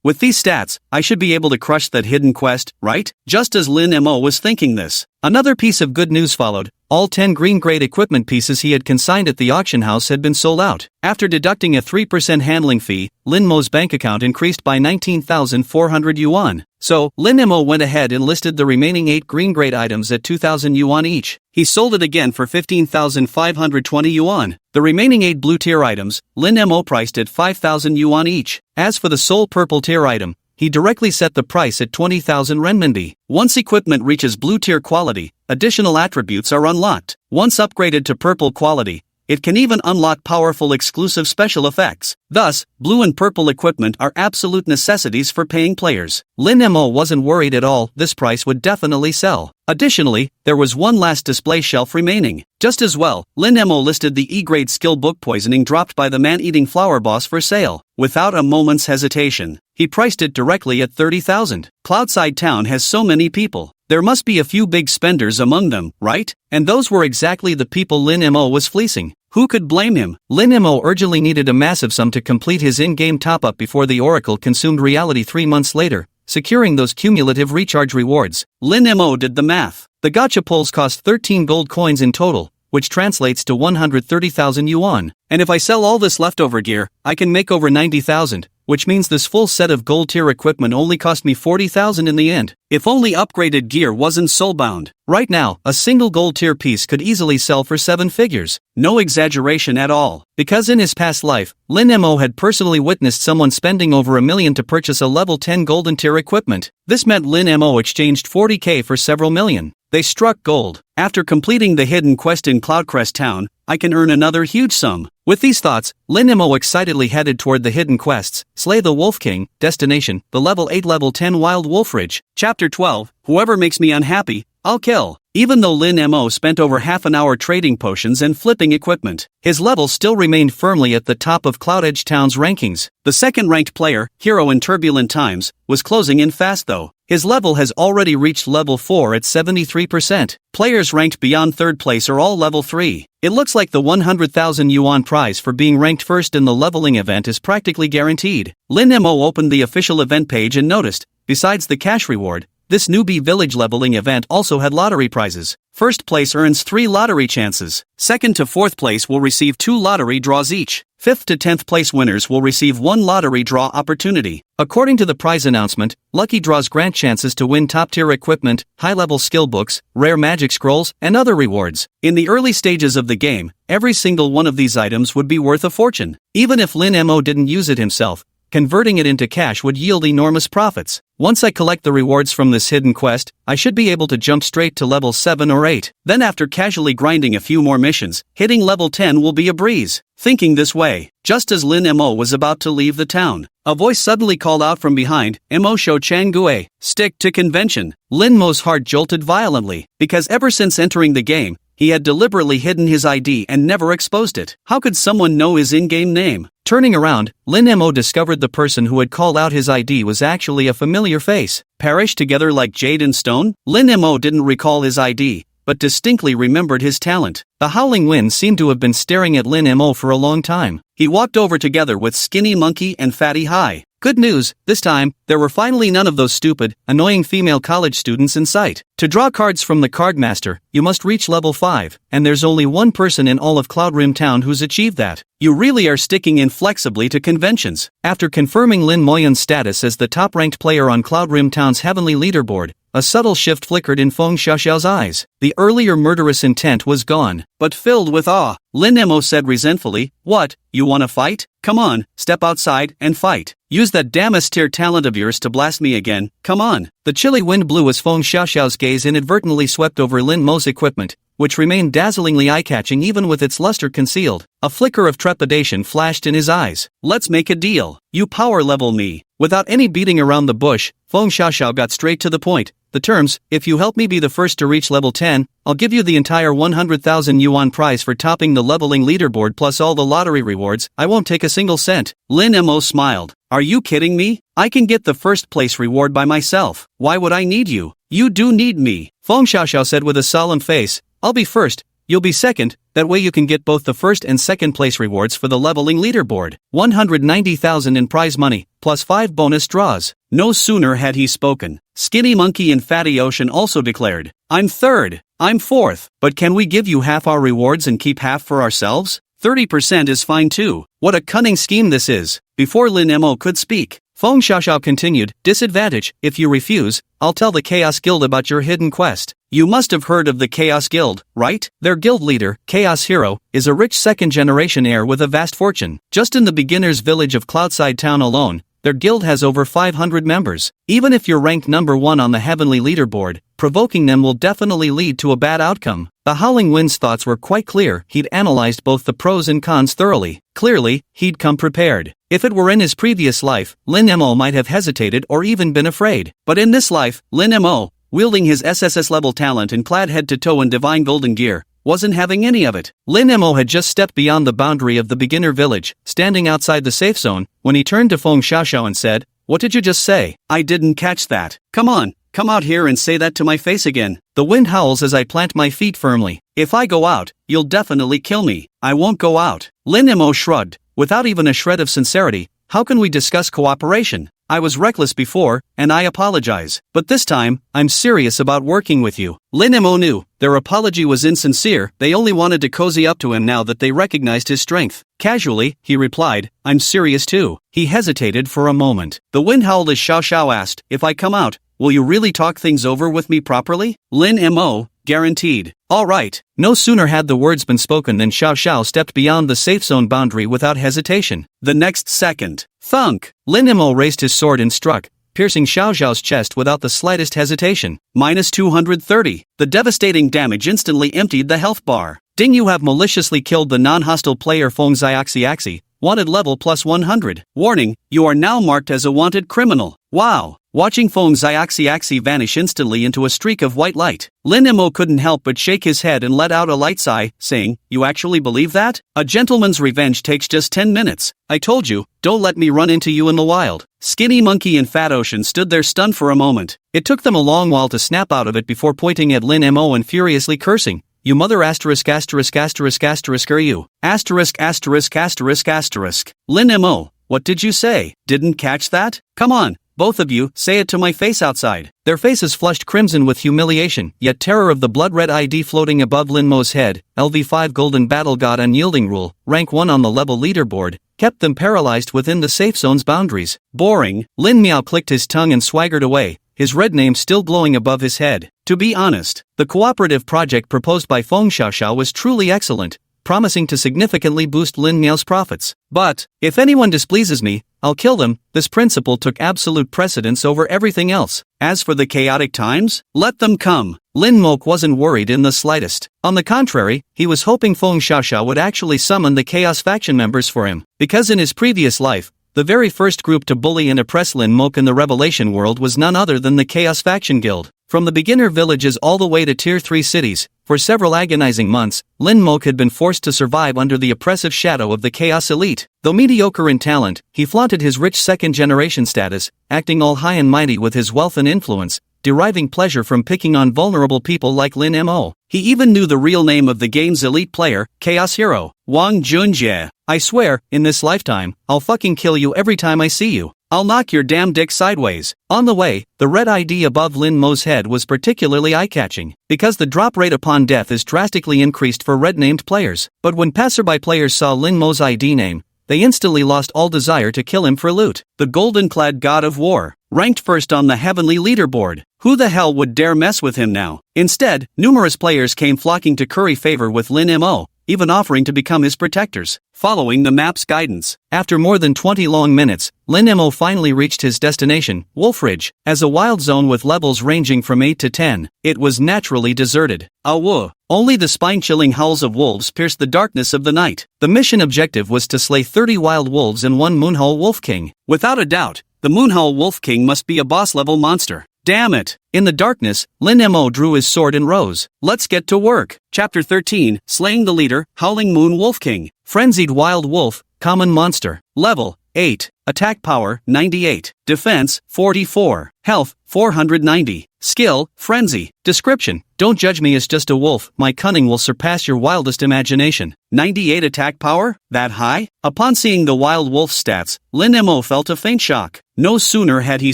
With these stats, I should be able to crush that hidden quest, right? Just as Lin Mo was thinking this, another piece of good news followed. All 10 green grade equipment pieces he had consigned at the auction house had been sold out. After deducting a 3% handling fee, Lin Mo's bank account increased by 19,400 yuan. So, Lin Mo went ahead and listed the remaining 8 green grade items at 2,000 yuan each. He sold it again for 15,520 yuan. The remaining 8 blue tier items, Lin Mo priced at 5,000 yuan each. As for the sole purple tier item, he directly set the price at 20,000 renminbi. Once equipment reaches blue tier quality, additional attributes are unlocked. Once upgraded to purple quality, it can even unlock powerful exclusive special effects. Thus, blue and purple equipment are absolute necessities for paying players. Lin Mo wasn't worried at all, this price would definitely sell. Additionally, there was one last display shelf remaining. Just as well, Lin Mo listed the E-grade skill book Poisoning dropped by the man-eating flower boss for sale. Without a moment's hesitation, he priced it directly at 30,000. Cloudside Town has so many people. There must be a few big spenders among them, right? And those were exactly the people Lin Mo was fleecing. Who could blame him? Lin Mo urgently needed a massive sum to complete his in-game top-up before the Oracle consumed reality 3 months later, securing those cumulative recharge rewards. Lin Mo did the math. The gacha pulls cost 13 gold coins in total, which translates to 130,000 yuan. And if I sell all this leftover gear, I can make over 90,000, which means this full set of gold tier equipment only cost me 40,000 in the end. If only upgraded gear wasn't soulbound. Right now, a single gold tier piece could easily sell for 7 figures. No exaggeration at all. Because in his past life, Lin Mo had personally witnessed someone spending over $1 million to purchase a level 10 golden tier equipment. This meant Lin Mo exchanged 40k for several million. They struck gold. After completing the hidden quest in Cloudcrest Town, I can earn another huge sum. With these thoughts, Lin Mo excitedly headed toward the hidden quests. Slay the Wolf King. Destination: the level 8 level 10 Wild Wolf Ridge. Chapter 12. Whoever makes me unhappy, I'll kill. Even though Lin Mo spent over half an hour trading potions and flipping equipment, his level still remained firmly at the top of Cloud Edge Town's rankings. The second-ranked player, Hero in Turbulent Times, was closing in fast though. His level has already reached level 4 at 73%. Players ranked beyond third place are all level 3. It looks like the 100,000 yuan prize for being ranked first in the leveling event is practically guaranteed. Lin Mo opened the official event page and noticed, besides the cash reward, this newbie village leveling event also had lottery prizes. First place earns 3 lottery chances. Second to fourth place will receive 2 lottery draws each. 5th to 10th place winners will receive 1 lottery draw opportunity. According to the prize announcement, lucky draws grant chances to win top-tier equipment, high-level skill books, rare magic scrolls, and other rewards. In the early stages of the game, every single one of these items would be worth a fortune. Even if Lin Mo didn't use it himself, converting it into cash would yield enormous profits. Once I collect the rewards from this hidden quest, I should be able to jump straight to level 7 or 8. Then after casually grinding a few more missions, hitting level 10 will be a breeze. Thinking this way, just as Lin Mo was about to leave the town, a voice suddenly called out from behind, "Mo Shou Changue, stick to convention." Lin Mo's heart jolted violently, because ever since entering the game, he had deliberately hidden his ID and never exposed it. How could someone know his in-game name? Turning around, Lin Mo discovered the person who had called out his ID was actually a familiar face. Perish together like jade and stone? Lin Mo didn't recall his ID, but distinctly remembered his talent. The howling wind seemed to have been staring at Lin Mo for a long time. He walked over together with Skinny Monkey and Fatty High. Good news, this time, there were finally none of those stupid, annoying female college students in sight. To draw cards from the card master, you must reach level 5, and there's only one person in all of Cloudrim Town who's achieved that. You really are sticking inflexibly to conventions. After confirming Lin Moyan's status as the top-ranked player on Cloudrim Town's heavenly leaderboard, a subtle shift flickered in Feng Xiaoxiao's eyes. The earlier murderous intent was gone, but filled with awe. Lin Mo said resentfully, "What, you wanna fight? Come on, step outside and fight. Use that damn-austere talent of yours to blast me again, come on." The chilly wind blew as Feng Xiaoxiao's gaze inadvertently swept over Lin Mo's equipment, which remained dazzlingly eye-catching even with its luster concealed. A flicker of trepidation flashed in his eyes. "Let's make a deal. You power level me." Without any beating around the bush, Feng Xiaoxiao got straight to the point. The terms: if you help me be the first to reach level 10, I'll give you the entire 100,000 yuan prize for topping the leveling leaderboard plus all the lottery rewards. I won't take a single cent. Lin Mo smiled. "Are you kidding me? I can get the first place reward by myself. Why would I need you?" "You do need me," Feng Xiaoxiao said with a solemn face. "I'll be first, you'll be second, that way you can get both the first and second place rewards for the leveling leaderboard. 190,000 in prize money, plus 5 bonus draws." No sooner had he spoken, Skinny Monkey and Fatty Ocean also declared, "I'm third, I'm fourth, but can we give you half our rewards and keep half for ourselves? 30% is fine too." What a cunning scheme this is. Before Lin Mo could speak, Feng Xiaoxiao continued, "Disadvantage: if you refuse, I'll tell the Chaos Guild about your hidden quest. You must have heard of the Chaos Guild, right? Their guild leader, Chaos Hero, is a rich second-generation heir with a vast fortune. Just in the beginner's village of Cloudside Town alone, their guild has over 500 members. Even if you're ranked number 1 on the heavenly leaderboard, provoking them will definitely lead to a bad outcome." The Howling Wind's thoughts were quite clear. He'd analyzed both the pros and cons thoroughly. Clearly, he'd come prepared. If it were in his previous life, Lin Mo might have hesitated or even been afraid. But in this life, Lin Mo, wielding his SSS level talent and clad head to toe in divine golden gear, wasn't having any of it. Lin Mo had just stepped beyond the boundary of the beginner village, standing outside the safe zone, when he turned to Feng Xiaoxiao and said, "What did you just say? I didn't catch that. Come on, come out here and say that to my face again." The wind howls as I plant my feet firmly. "If I go out, you'll definitely kill me." "I won't go out." Lin Mo shrugged. Without even a shred of sincerity, how can we discuss cooperation? I was reckless before, and I apologize. But this time, I'm serious about working with you. Lin Mo knew their apology was insincere. They only wanted to cozy up to him now that they recognized his strength. Casually, he replied, "I'm serious too." He hesitated for a moment. The wind howled as Xiao Xiao asked, "If I come out, will you really talk things over with me properly?" Lin Mo, guaranteed. "All right." No sooner had the words been spoken than Xiao Xiao stepped beyond the safe zone boundary without hesitation. The next second, thunk! Lin Mo raised his sword and struck, piercing Xiao Xiao's chest without the slightest hesitation. Minus 230. The devastating damage instantly emptied the health bar. Ding, you have maliciously killed the non-hostile player Feng Xiaoxiaxi. Wanted level plus 100. Warning, you are now marked as a wanted criminal. Wow. Watching Feng Xiaoxiaxi vanish instantly into a streak of white light, Lin Mo couldn't help but shake his head and let out a light sigh, saying, "You actually believe that? A gentleman's revenge takes just 10 minutes. I told you, don't let me run into you in the wild." Skinny Monkey and Fat Ocean stood there stunned for a moment. It took them a long while to snap out of it before pointing at Lin Mo and furiously cursing. "You mother asterisk asterisk asterisk asterisk are you? Asterisk asterisk asterisk asterisk. Lin Mo, what did you say? Didn't catch that? Come on, both of you, say it to my face outside." Their faces flushed crimson with humiliation, yet terror of the blood-red ID floating above Lin Mo's head, LV5 Golden Battle God Unyielding Rule, rank 1 on the level leaderboard, kept them paralyzed within the safe zone's boundaries. Boring. Lin Miao clicked his tongue and swaggered away, his red name still glowing above his head. To be honest, the cooperative project proposed by Feng Xiaoxiao was truly excellent, promising to significantly boost Lin Miao's profits. But, if anyone displeases me, I'll kill them. This principle took absolute precedence over everything else. As for the chaotic times, let them come. Lin Mok wasn't worried in the slightest. On the contrary, he was hoping Feng Xiaoxiao would actually summon the Chaos faction members for him, because in his previous life, the very first group to bully and oppress Lin Mok in the Revelation world was none other than the Chaos Faction Guild. From the beginner villages all the way to Tier 3 cities, for several agonizing months, Lin Mok had been forced to survive under the oppressive shadow of the Chaos Elite. Though mediocre in talent, he flaunted his rich second-generation status, acting all high and mighty with his wealth and influence, deriving pleasure from picking on vulnerable people like Lin Mo. He even knew the real name of the game's elite player, Chaos Hero, Wang Junjie. "I swear, in this lifetime, I'll fucking kill you every time I see you. I'll knock your damn dick sideways." On the way, the red ID above Lin Mo's head was particularly eye-catching, because the drop rate upon death is drastically increased for red-named players. But when passerby players saw Lin Mo's ID name, they instantly lost all desire to kill him for loot. The golden-clad god of war, ranked first on the heavenly leaderboard. Who the hell would dare mess with him now? Instead, numerous players came flocking to curry favor with Lin Mo, even offering to become his protectors. Following the map's guidance, after more than 20 long minutes, Lin Mo finally reached his destination, Wolfridge. As a wild zone with levels ranging from 8 to 10, it was naturally deserted. Only the spine-chilling howls of wolves pierced the darkness of the night. The mission objective was to slay 30 wild wolves and 1 Moonhowl Wolf King. Without a doubt, the Moonhowl Wolf King must be a boss-level monster. Damn it! In the darkness, Lin Mo drew his sword and rose. Let's get to work. Chapter 13, Slaying the Leader, Howling Moon Wolf King. Frenzied Wild Wolf, Common Monster. Level, 8. Attack Power, 98. Defense, 44. Health, 490. Skill, Frenzy. Description: don't judge me as just a wolf, my cunning will surpass your wildest imagination. 98 attack power? That high? Upon seeing the wild wolf's stats, Lin Mo felt a faint shock. No sooner had he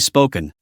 spoken.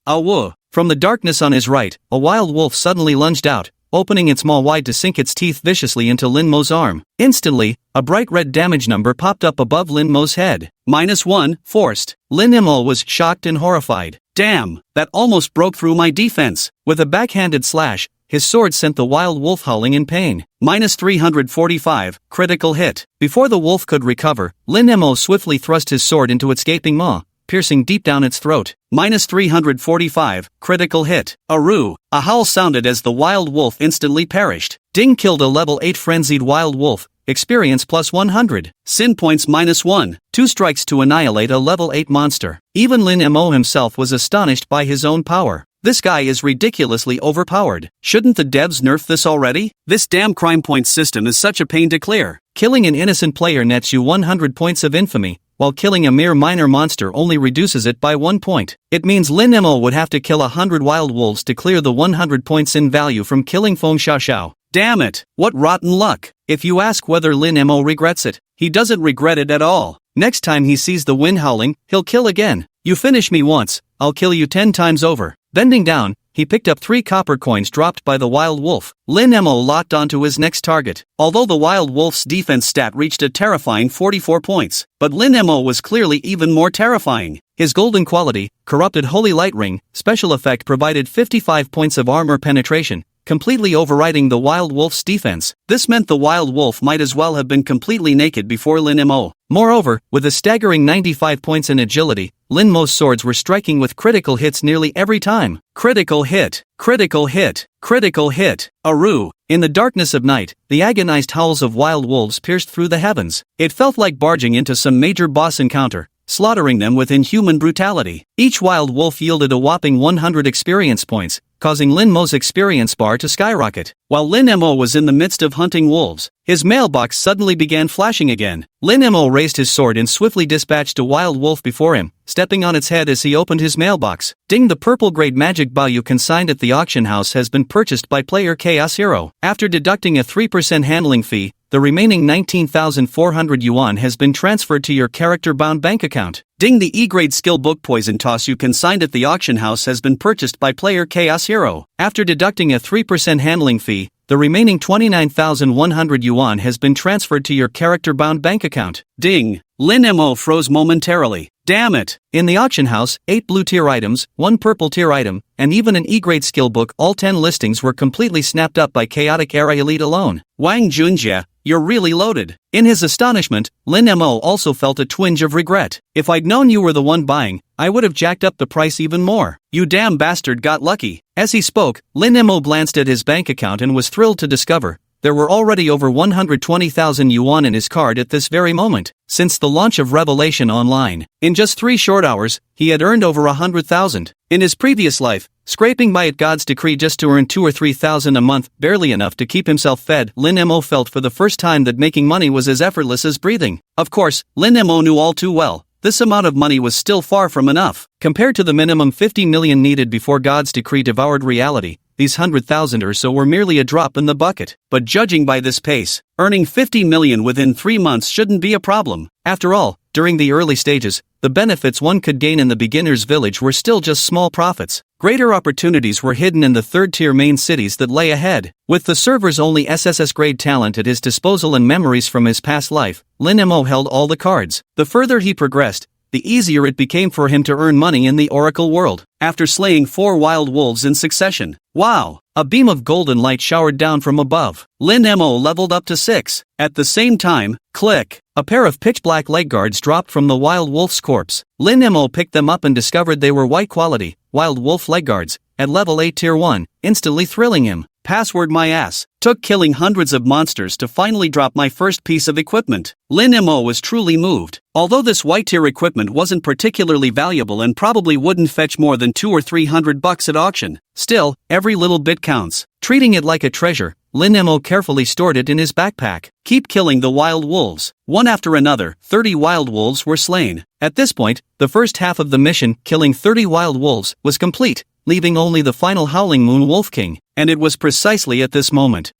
From the darkness on his right, a wild wolf suddenly lunged out, opening its maw wide to sink its teeth viciously into Lin Mo's arm. Instantly, a bright red damage number popped up above Lin Mo's head. -1, forced. Lin Mo was shocked and horrified. Damn, that almost broke through my defense. With a backhanded slash, his sword sent the wild wolf howling in pain. -345, critical hit. Before the wolf could recover, Lin Mo swiftly thrust his sword into its gaping maw, piercing deep down its throat. -345, critical hit. Aru! A howl sounded as the wild wolf instantly perished. Ding killed a level 8 frenzied wild wolf, experience plus 100. Sin points -1, 2 strikes to annihilate a level 8 monster. Even Lin Mo himself was astonished by his own power. This guy is ridiculously overpowered. Shouldn't the devs nerf this already? This damn crime point system is such a pain to clear. Killing an innocent player nets you 100 points of infamy, while killing a mere minor monster only reduces it by 1 point. It means Lin Mo would have to kill 100 wild wolves to clear the 100 points in value from killing Feng Xiaoxiao. Damn it, what rotten luck. If you ask whether Lin Mo regrets it, he doesn't regret it at all. Next time he sees the wind howling, he'll kill again. You finish me once, I'll kill you 10 times over. Bending down, he picked up 3 copper coins dropped by the wild wolf. Lin Mo locked onto his next target. Although the wild wolf's defense stat reached a terrifying 44 points, but Lin Mo was clearly even more terrifying. His golden quality, Corrupted Holy Light Ring, special effect provided 55 points of armor penetration, completely overriding the wild wolf's defense. This meant the wild wolf might as well have been completely naked before Lin Mo. Moreover, with a staggering 95 points in agility, Lin Mo's swords were striking with critical hits nearly every time. Critical hit, critical hit, critical hit, Aru. In the darkness of night, the agonized howls of wild wolves pierced through the heavens. It felt like barging into some major boss encounter, slaughtering them with inhuman brutality. Each wild wolf yielded a whopping 100 experience points, causing Lin Mo's experience bar to skyrocket. While Lin Mo was in the midst of hunting wolves, his mailbox suddenly began flashing again. Lin Mo raised his sword and swiftly dispatched a wild wolf before him, stepping on its head as he opened his mailbox. Ding! The purple-grade magic bow you consigned at the auction house has been purchased by player Chaos Hero. After deducting a 3% handling fee, the remaining 19,400 yuan has been transferred to your character-bound bank account. Ding! The E-grade skill book Poison Toss you consigned at the auction house has been purchased by player Chaos Hero. After deducting a 3% handling fee, the remaining 29,100 yuan has been transferred to your character-bound bank account. Ding! Lin Mo froze momentarily. Damn it! In the auction house, 8 blue tier items, 1 purple tier item, and even an E-grade skill book, all 10 listings were completely snapped up by Chaotic Era Elite alone. Wang Junjie, you're really loaded. In his astonishment, Lin Mo also felt a twinge of regret. If I'd known you were the one buying, I would have jacked up the price even more. You damn bastard got lucky. As he spoke, Lin Mo glanced at his bank account and was thrilled to discover there were already over 120,000 yuan in his card at this very moment. Since the launch of Revelation Online, in just 3 short hours, he had earned over 100,000. In his previous life, scraping by at God's decree just to earn 2 or 3,000 a month, barely enough to keep himself fed, Lin Mo felt for the first time that making money was as effortless as breathing. Of course, Lin Mo knew all too well, this amount of money was still far from enough. Compared to the minimum 50 million needed before God's decree devoured reality, these 100,000 or so were merely a drop in the bucket. But judging by this pace, earning 50 million within 3 months shouldn't be a problem. After all, during the early stages, the benefits one could gain in the beginner's village were still just small profits. Greater opportunities were hidden in the third-tier main cities that lay ahead. With the server's only SSS grade talent at his disposal and memories from his past life, Lin Mo held all the cards. The further he progressed, the easier it became for him to earn money in the Oracle world. After slaying 4 wild wolves in succession, wow! A beam of golden light showered down from above. Lin Mo leveled up to 6. At the same time, click! A pair of pitch-black leg guards dropped from the wild wolf's corpse. Lin Mo picked them up and discovered they were white-quality, wild wolf leg guards, at level 8 tier 1, instantly thrilling him. Password my ass. Took killing hundreds of monsters to finally drop my first piece of equipment. Lin Mo was truly moved. Although this white tier equipment wasn't particularly valuable and probably wouldn't fetch more than 200 or 300 bucks at auction, still, every little bit counts. Treating it like a treasure, Lin Mo carefully stored it in his backpack. Keep killing the wild wolves. One after another, 30 wild wolves were slain. At this point, the first half of the mission, killing 30 wild wolves, was complete, leaving only the final Howling Moon Wolf King. And it was precisely at this moment,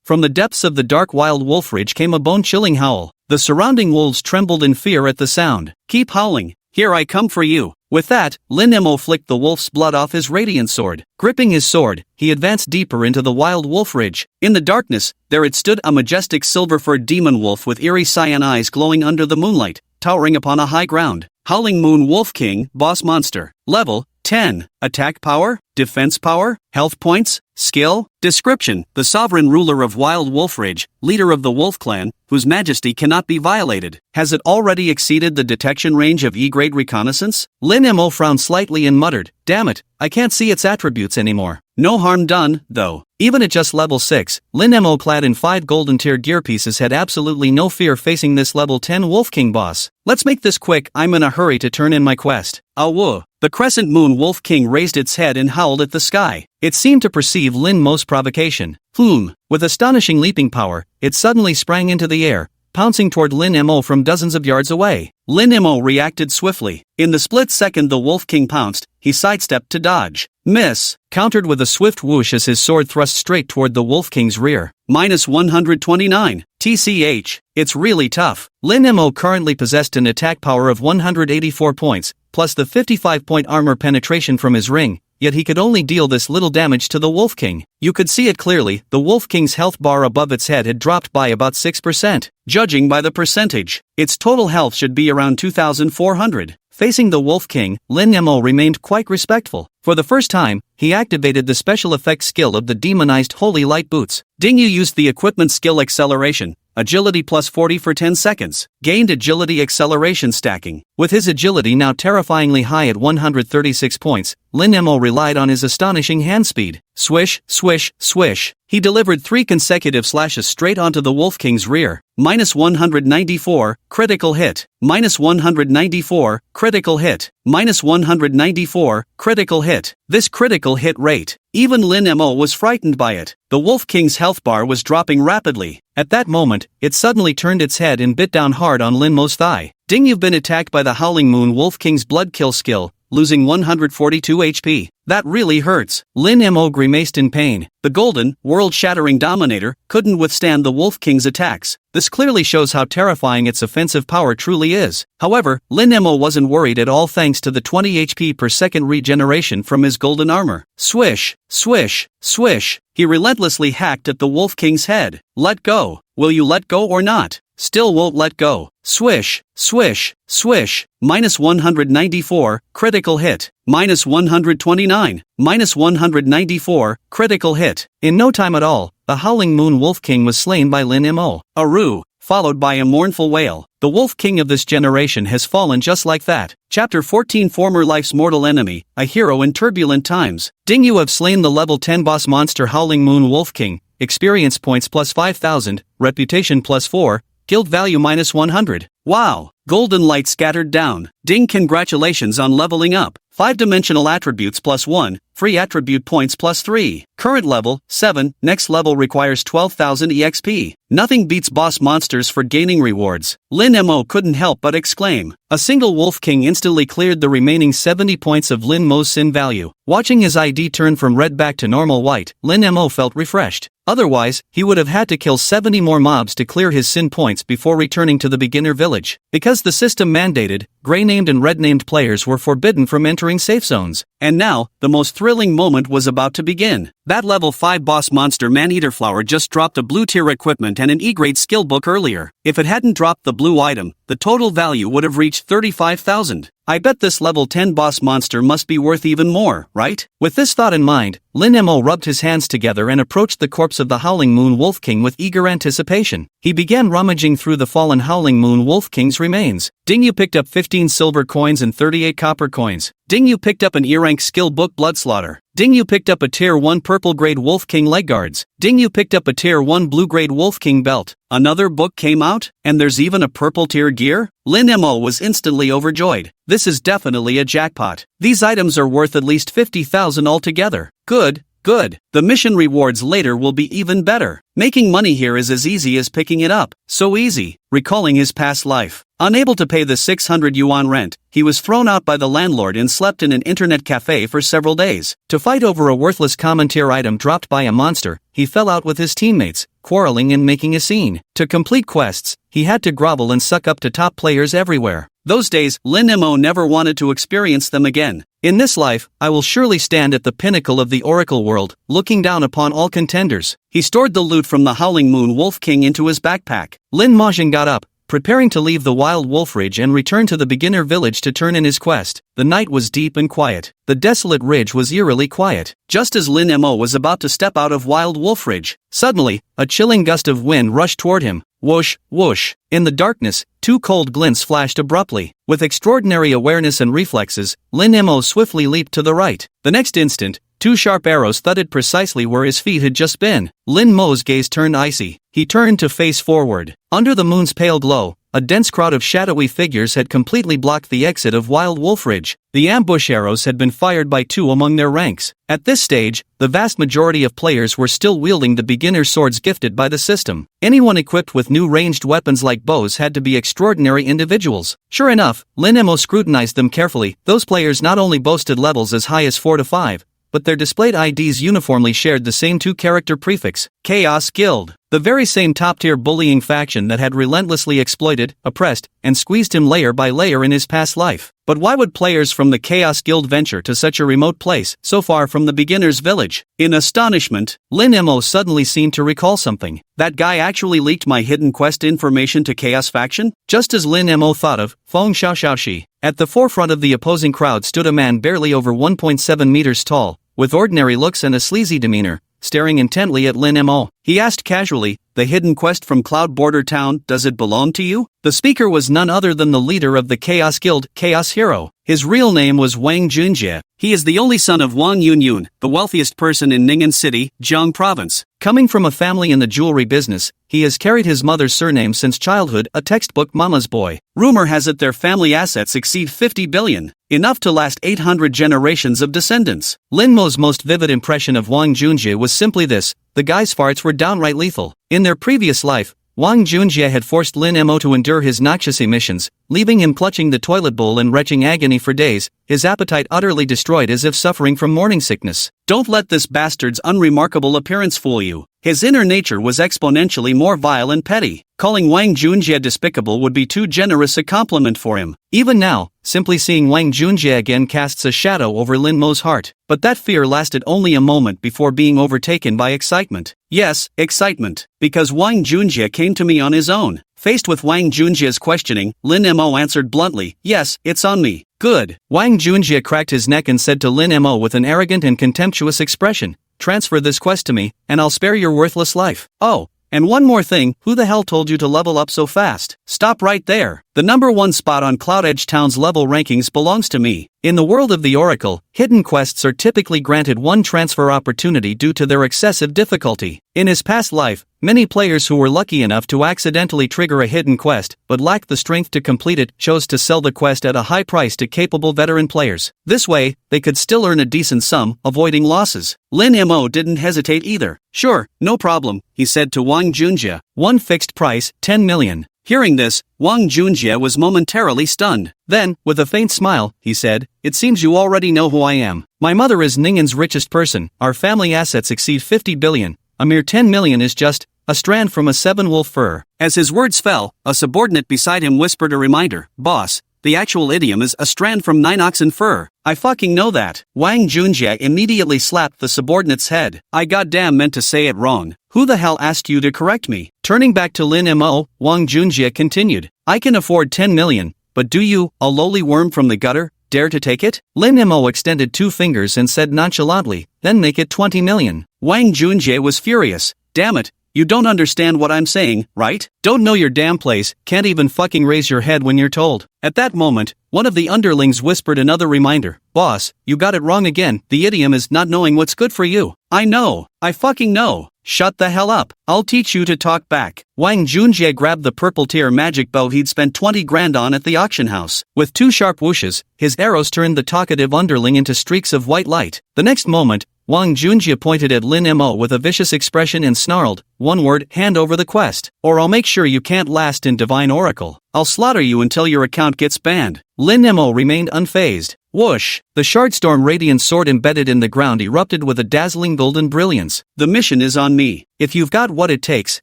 from the depths of the dark wild wolf ridge came a bone-chilling howl. The surrounding wolves trembled in fear at the sound. Keep howling, here I come for you. With that, Lin Mo flicked the wolf's blood off his radiant sword. Gripping his sword, he advanced deeper into the wild wolf ridge. In the darkness, there had stood a majestic silver-furred demon wolf with eerie cyan eyes glowing under the moonlight, towering upon a high ground. Howling Moon Wolf King, boss monster. Level 10. Attack power, defense power, health points, skill, description. The sovereign ruler of Wild Wolf Ridge, leader of the Wolf Clan, whose majesty cannot be violated. Has it already exceeded the detection range of E-grade reconnaissance? Lin Mo frowned slightly and muttered, damn it, I can't see its attributes anymore. No harm done, though. Even at just level 6, Lin Mo clad in 5 golden tier gear pieces had absolutely no fear facing this level 10 Wolf King boss. Let's make this quick, I'm in a hurry to turn in my quest. The Crescent Moon Wolf King raised its head and howled at the sky. It seemed to perceive Lin Mo's provocation. With astonishing leaping power, it suddenly sprang into the air, pouncing toward Lin Mo from dozens of yards away. Lin Mo reacted swiftly. In the split second the Wolf King pounced, he sidestepped to dodge. Miss, countered with a swift whoosh as his sword thrust straight toward the Wolf King's rear. Minus 129. TCH, it's really tough. Lin Mo currently possessed an attack power of 184 points, plus the 55-point armor penetration from his ring, yet he could only deal this little damage to the Wolf King. You could see it clearly, the Wolf King's health bar above its head had dropped by about 6%. Judging by the percentage, its total health should be around 2,400. Facing the Wolf King, Lin Mo remained quite respectful. For the first time, he activated the special effects skill of the demonized Holy Light Boots. Dingyu used the equipment skill acceleration, agility plus 40 for 10 seconds, gained agility acceleration stacking. With his agility now terrifyingly high at 136 points, Lin Mo relied on his astonishing hand speed. Swish, swish, swish. He delivered 3 consecutive slashes straight onto the Wolf King's rear. -194, critical hit. -194, critical hit. -194, critical hit. This critical hit rate, even Lin Mo was frightened by it. The Wolf King's health bar was dropping rapidly. At that moment, it suddenly turned its head and bit down hard on Lin Mo's thigh. Ding, you've been attacked by the Howling Moon Wolf King's blood kill skill, losing 142 HP. That really hurts. Lin Mo grimaced in pain. The golden, world-shattering Dominator couldn't withstand the Wolf King's attacks. This clearly shows how terrifying its offensive power truly is. However, Lin Mo wasn't worried at all thanks to the 20 HP per second regeneration from his golden armor. Swish, swish, swish. He relentlessly hacked at the Wolf King's head. Let go. Will you let go or not? Still won't let go. Swish, swish, swish. -194, critical hit. -129, -194, critical hit. In no time at all, the Howling Moon Wolf King was slain by Lin Mo. Aru, followed by a mournful wail. The Wolf King of this generation has fallen just like that. Chapter 14, Former Life's Mortal Enemy, a Hero in Turbulent Times. Ding, you have slain the level 10 boss monster Howling Moon Wolf King. Experience points plus 5,000, reputation plus 4, guild value -100. Wow! Golden light scattered down. Ding, congratulations on leveling up. 5-dimensional attributes plus 1, free attribute points plus 3. Current level, 7, next level requires 12,000 EXP. Nothing beats boss monsters for gaining rewards. Lin Mo couldn't help but exclaim. A single Wolf King instantly cleared the remaining 70 points of Lin Mo's sin value. Watching his ID turn from red back to normal white, Lin Mo felt refreshed. Otherwise, he would have had to kill 70 more mobs to clear his sin points before returning to the beginner village. Because the system mandated, gray-named and red-named players were forbidden from entering safe zones. And now, the most thrilling moment was about to begin. That level 5 boss monster Man-Eater Flower just dropped a blue tier equipment and an E-grade skill book earlier. If it hadn't dropped the blue item, the total value would have reached 35,000. I bet this level 10 boss monster must be worth even more, right? With this thought in mind, Lin Mo rubbed his hands together and approached the corpse of the Howling Moon Wolf King with eager anticipation. He began rummaging through the fallen Howling Moon Wolf King's remains. Ding, you picked up 15 silver coins and 38 copper coins. Ding, you picked up an E-rank skill book Blood Slaughter. Ding, you picked up a tier 1 purple grade Wolf King leg guards. Ding, you picked up a tier 1 blue grade Wolf King belt. Another book came out, and there's even a purple tier gear? Lin Mo was instantly overjoyed. This is definitely a jackpot. These items are worth at least 50,000 altogether. Good. Good. The mission rewards later will be even better. Making money here is as easy as picking it up. So easy. Recalling his past life. Unable to pay the 600 yuan rent, he was thrown out by the landlord and slept in an internet cafe for several days. To fight over a worthless common tier item dropped by a monster, he fell out with his teammates, quarreling and making a scene. To complete quests, he had to grovel and suck up to top players everywhere. Those days, Lin Mo never wanted to experience them again. In this life, I will surely stand at the pinnacle of the Oracle world, looking down upon all contenders. He stored the loot from the Howling Moon Wolf King into his backpack. Lin Majin got up, preparing to leave the Wild Wolf Ridge and return to the beginner village to turn in his quest. The night was deep and quiet. The desolate ridge was eerily quiet. Just as Lin Mo was about to step out of Wild Wolf Ridge, suddenly, a chilling gust of wind rushed toward him. Whoosh, whoosh. In the darkness, 2 cold glints flashed abruptly. With extraordinary awareness and reflexes, Lin Mo swiftly leaped to the right. The next instant, 2 sharp arrows thudded precisely where his feet had just been. Lin Mo's gaze turned icy. He turned to face forward. Under the moon's pale glow, a dense crowd of shadowy figures had completely blocked the exit of Wild Wolf Ridge. The ambush arrows had been fired by 2 among their ranks. At this stage, the vast majority of players were still wielding the beginner swords gifted by the system. Anyone equipped with new ranged weapons like bows had to be extraordinary individuals. Sure enough, Lin Mo scrutinized them carefully. Those players not only boasted levels as high as 4 to 5, but their displayed IDs uniformly shared the same 2-character prefix, Chaos Guild. The very same top-tier bullying faction that had relentlessly exploited, oppressed, and squeezed him layer by layer in his past life. But why would players from the Chaos Guild venture to such a remote place, so far from the beginner's village? In astonishment, Lin Mo suddenly seemed to recall something. That guy actually leaked my hidden quest information to Chaos Faction? Just as Lin Mo thought of, Feng Xiaoxiaoxi. At the forefront of the opposing crowd stood a man barely over 1.7 meters tall, with ordinary looks and a sleazy demeanor, staring intently at Lin Mo. He asked casually, "The hidden quest from Cloud Border Town, does it belong to you?" The speaker was none other than the leader of the Chaos Guild, Chaos Hero. His real name was Wang Junjie. He is the only son of Wang Yunyun, the wealthiest person in Ning'an City, Jiang Province. Coming from a family in the jewelry business, he has carried his mother's surname since childhood, a textbook mama's boy. Rumor has it their family assets exceed 50 billion, enough to last 800 generations of descendants. Lin Mo's most vivid impression of Wang Junjie was simply this: the guy's farts were downright lethal. In their previous life, Wang Junjie had forced Lin Mo to endure his noxious emissions, leaving him clutching the toilet bowl in retching agony for days, his appetite utterly destroyed as if suffering from morning sickness. Don't let this bastard's unremarkable appearance fool you. His inner nature was exponentially more vile and petty. Calling Wang Junjie despicable would be too generous a compliment for him. Even now, simply seeing Wang Junjie again casts a shadow over Lin Mo's heart. But that fear lasted only a moment before being overtaken by excitement. Yes, excitement. Because Wang Junjie came to me on his own. Faced with Wang Junjie's questioning, Lin Mo answered bluntly, "Yes, it's on me." Good. Wang Junjie cracked his neck and said to Lin Mo with an arrogant and contemptuous expression, "Transfer this quest to me, and I'll spare your worthless life. Oh, and one more thing, who the hell told you to level up so fast? Stop right there. The #1 spot on Cloud Edge Town's level rankings belongs to me." In the world of the Oracle, hidden quests are typically granted one transfer opportunity due to their excessive difficulty. In his past life, many players who were lucky enough to accidentally trigger a hidden quest, but lacked the strength to complete it, chose to sell the quest at a high price to capable veteran players. This way, they could still earn a decent sum, avoiding losses. Lin Mo didn't hesitate either. "Sure, no problem," he said to Wang Junjie. "One fixed price, 10 million. Hearing this, Wang Junjie was momentarily stunned. Then, with a faint smile, he said, "It seems you already know who I am. My mother is Ning'an's richest person, our family assets exceed 50 billion, a mere 10 million is just a strand from a 7-wolf fur." As his words fell, a subordinate beside him whispered a reminder, "Boss, the actual idiom is a strand from 9 oxen fur." "I fucking know that." Wang Junjie immediately slapped the subordinate's head. "I goddamn meant to say it wrong. Who the hell asked you to correct me?" Turning back to Lin Mo, Wang Junjie continued, "I can afford 10 million, but do you, a lowly worm from the gutter, dare to take it?" Lin Mo extended 2 fingers and said nonchalantly, "Then make it 20 million. Wang Junjie was furious. "Damn it. You don't understand what I'm saying, right? Don't know your damn place, can't even fucking raise your head when you're told." At that moment, one of the underlings whispered another reminder, "Boss, you got it wrong again, the idiom is not knowing what's good for you." "I know, I fucking know. Shut the hell up, I'll teach you to talk back." Wang Junjie grabbed the purple tier magic bow he'd spent 20 grand on at the auction house. With 2 sharp whooshes, his arrows turned the talkative underling into streaks of white light. The next moment, Wang Junjie pointed at Lin Mo with a vicious expression and snarled, "One word, hand over the quest, or I'll make sure you can't last in Divine Oracle. I'll slaughter you until your account gets banned." Lin Mo remained unfazed. Whoosh! The Shardstorm Radiant Sword embedded in the ground erupted with a dazzling golden brilliance. "The mission is on me. If you've got what it takes,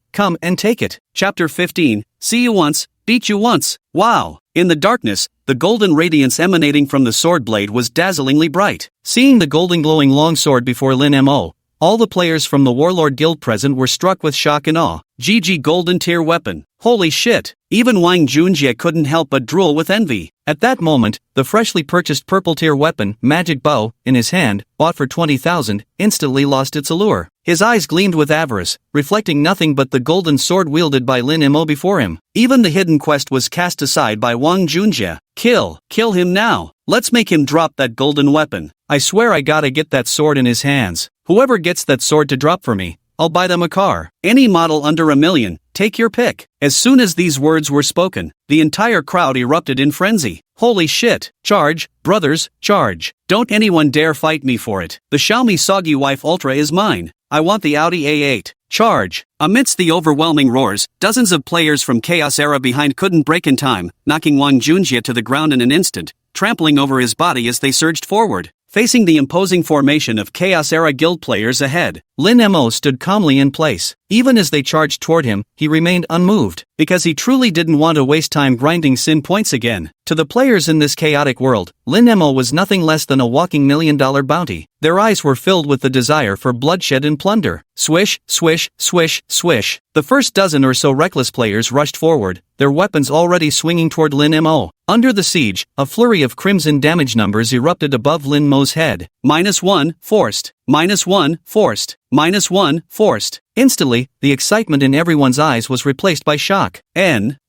come and take it." Chapter 15, See you once, beat you once. Wow! In the darkness, the golden radiance emanating from the sword blade was dazzlingly bright. Seeing the golden glowing longsword before Lin Mo, all the players from the Warlord Guild present were struck with shock and awe. GG golden tier weapon. Holy shit! Even Wang Junjie couldn't help but drool with envy. At that moment, the freshly purchased purple tier weapon, magic bow, in his hand, bought for 20,000, instantly lost its allure. His eyes gleamed with avarice, reflecting nothing but the golden sword wielded by Lin Mo before him. Even the hidden quest was cast aside by Wang Junjie. Kill him now. Let's make him drop that golden weapon. I swear I gotta get that sword in his hands. Whoever gets that sword to drop for me, I'll buy them a car. Any model under $1 million, take your pick. As soon as these words were spoken, the entire crowd erupted in frenzy. Holy shit! Charge, brothers, charge. Don't anyone dare fight me for it. The Xiaomi Soggy Wife Ultra is mine. I want the Audi A8. Charge! Amidst the overwhelming roars, dozens of players from Chaos Era behind couldn't break in time, knocking Wang Junjie to the ground in an instant, trampling over his body as they surged forward. Facing the imposing formation of Chaos Era Guild players ahead, Lin Mo stood calmly in place. Even as they charged toward him, he remained unmoved, because he truly didn't want to waste time grinding sin points again. To the players in this chaotic world, Lin Mo was nothing less than a walking $1 million bounty. Their eyes were filled with the desire for bloodshed and plunder. Swish, swish, swish, swish. The first dozen or so reckless players rushed forward, their weapons already swinging toward Lin Mo. Under the siege, a flurry of crimson damage numbers erupted above Lin Mo's head. -1, forced. -1, forced. -1, forced. Instantly, the excitement in everyone's eyes was replaced by shock.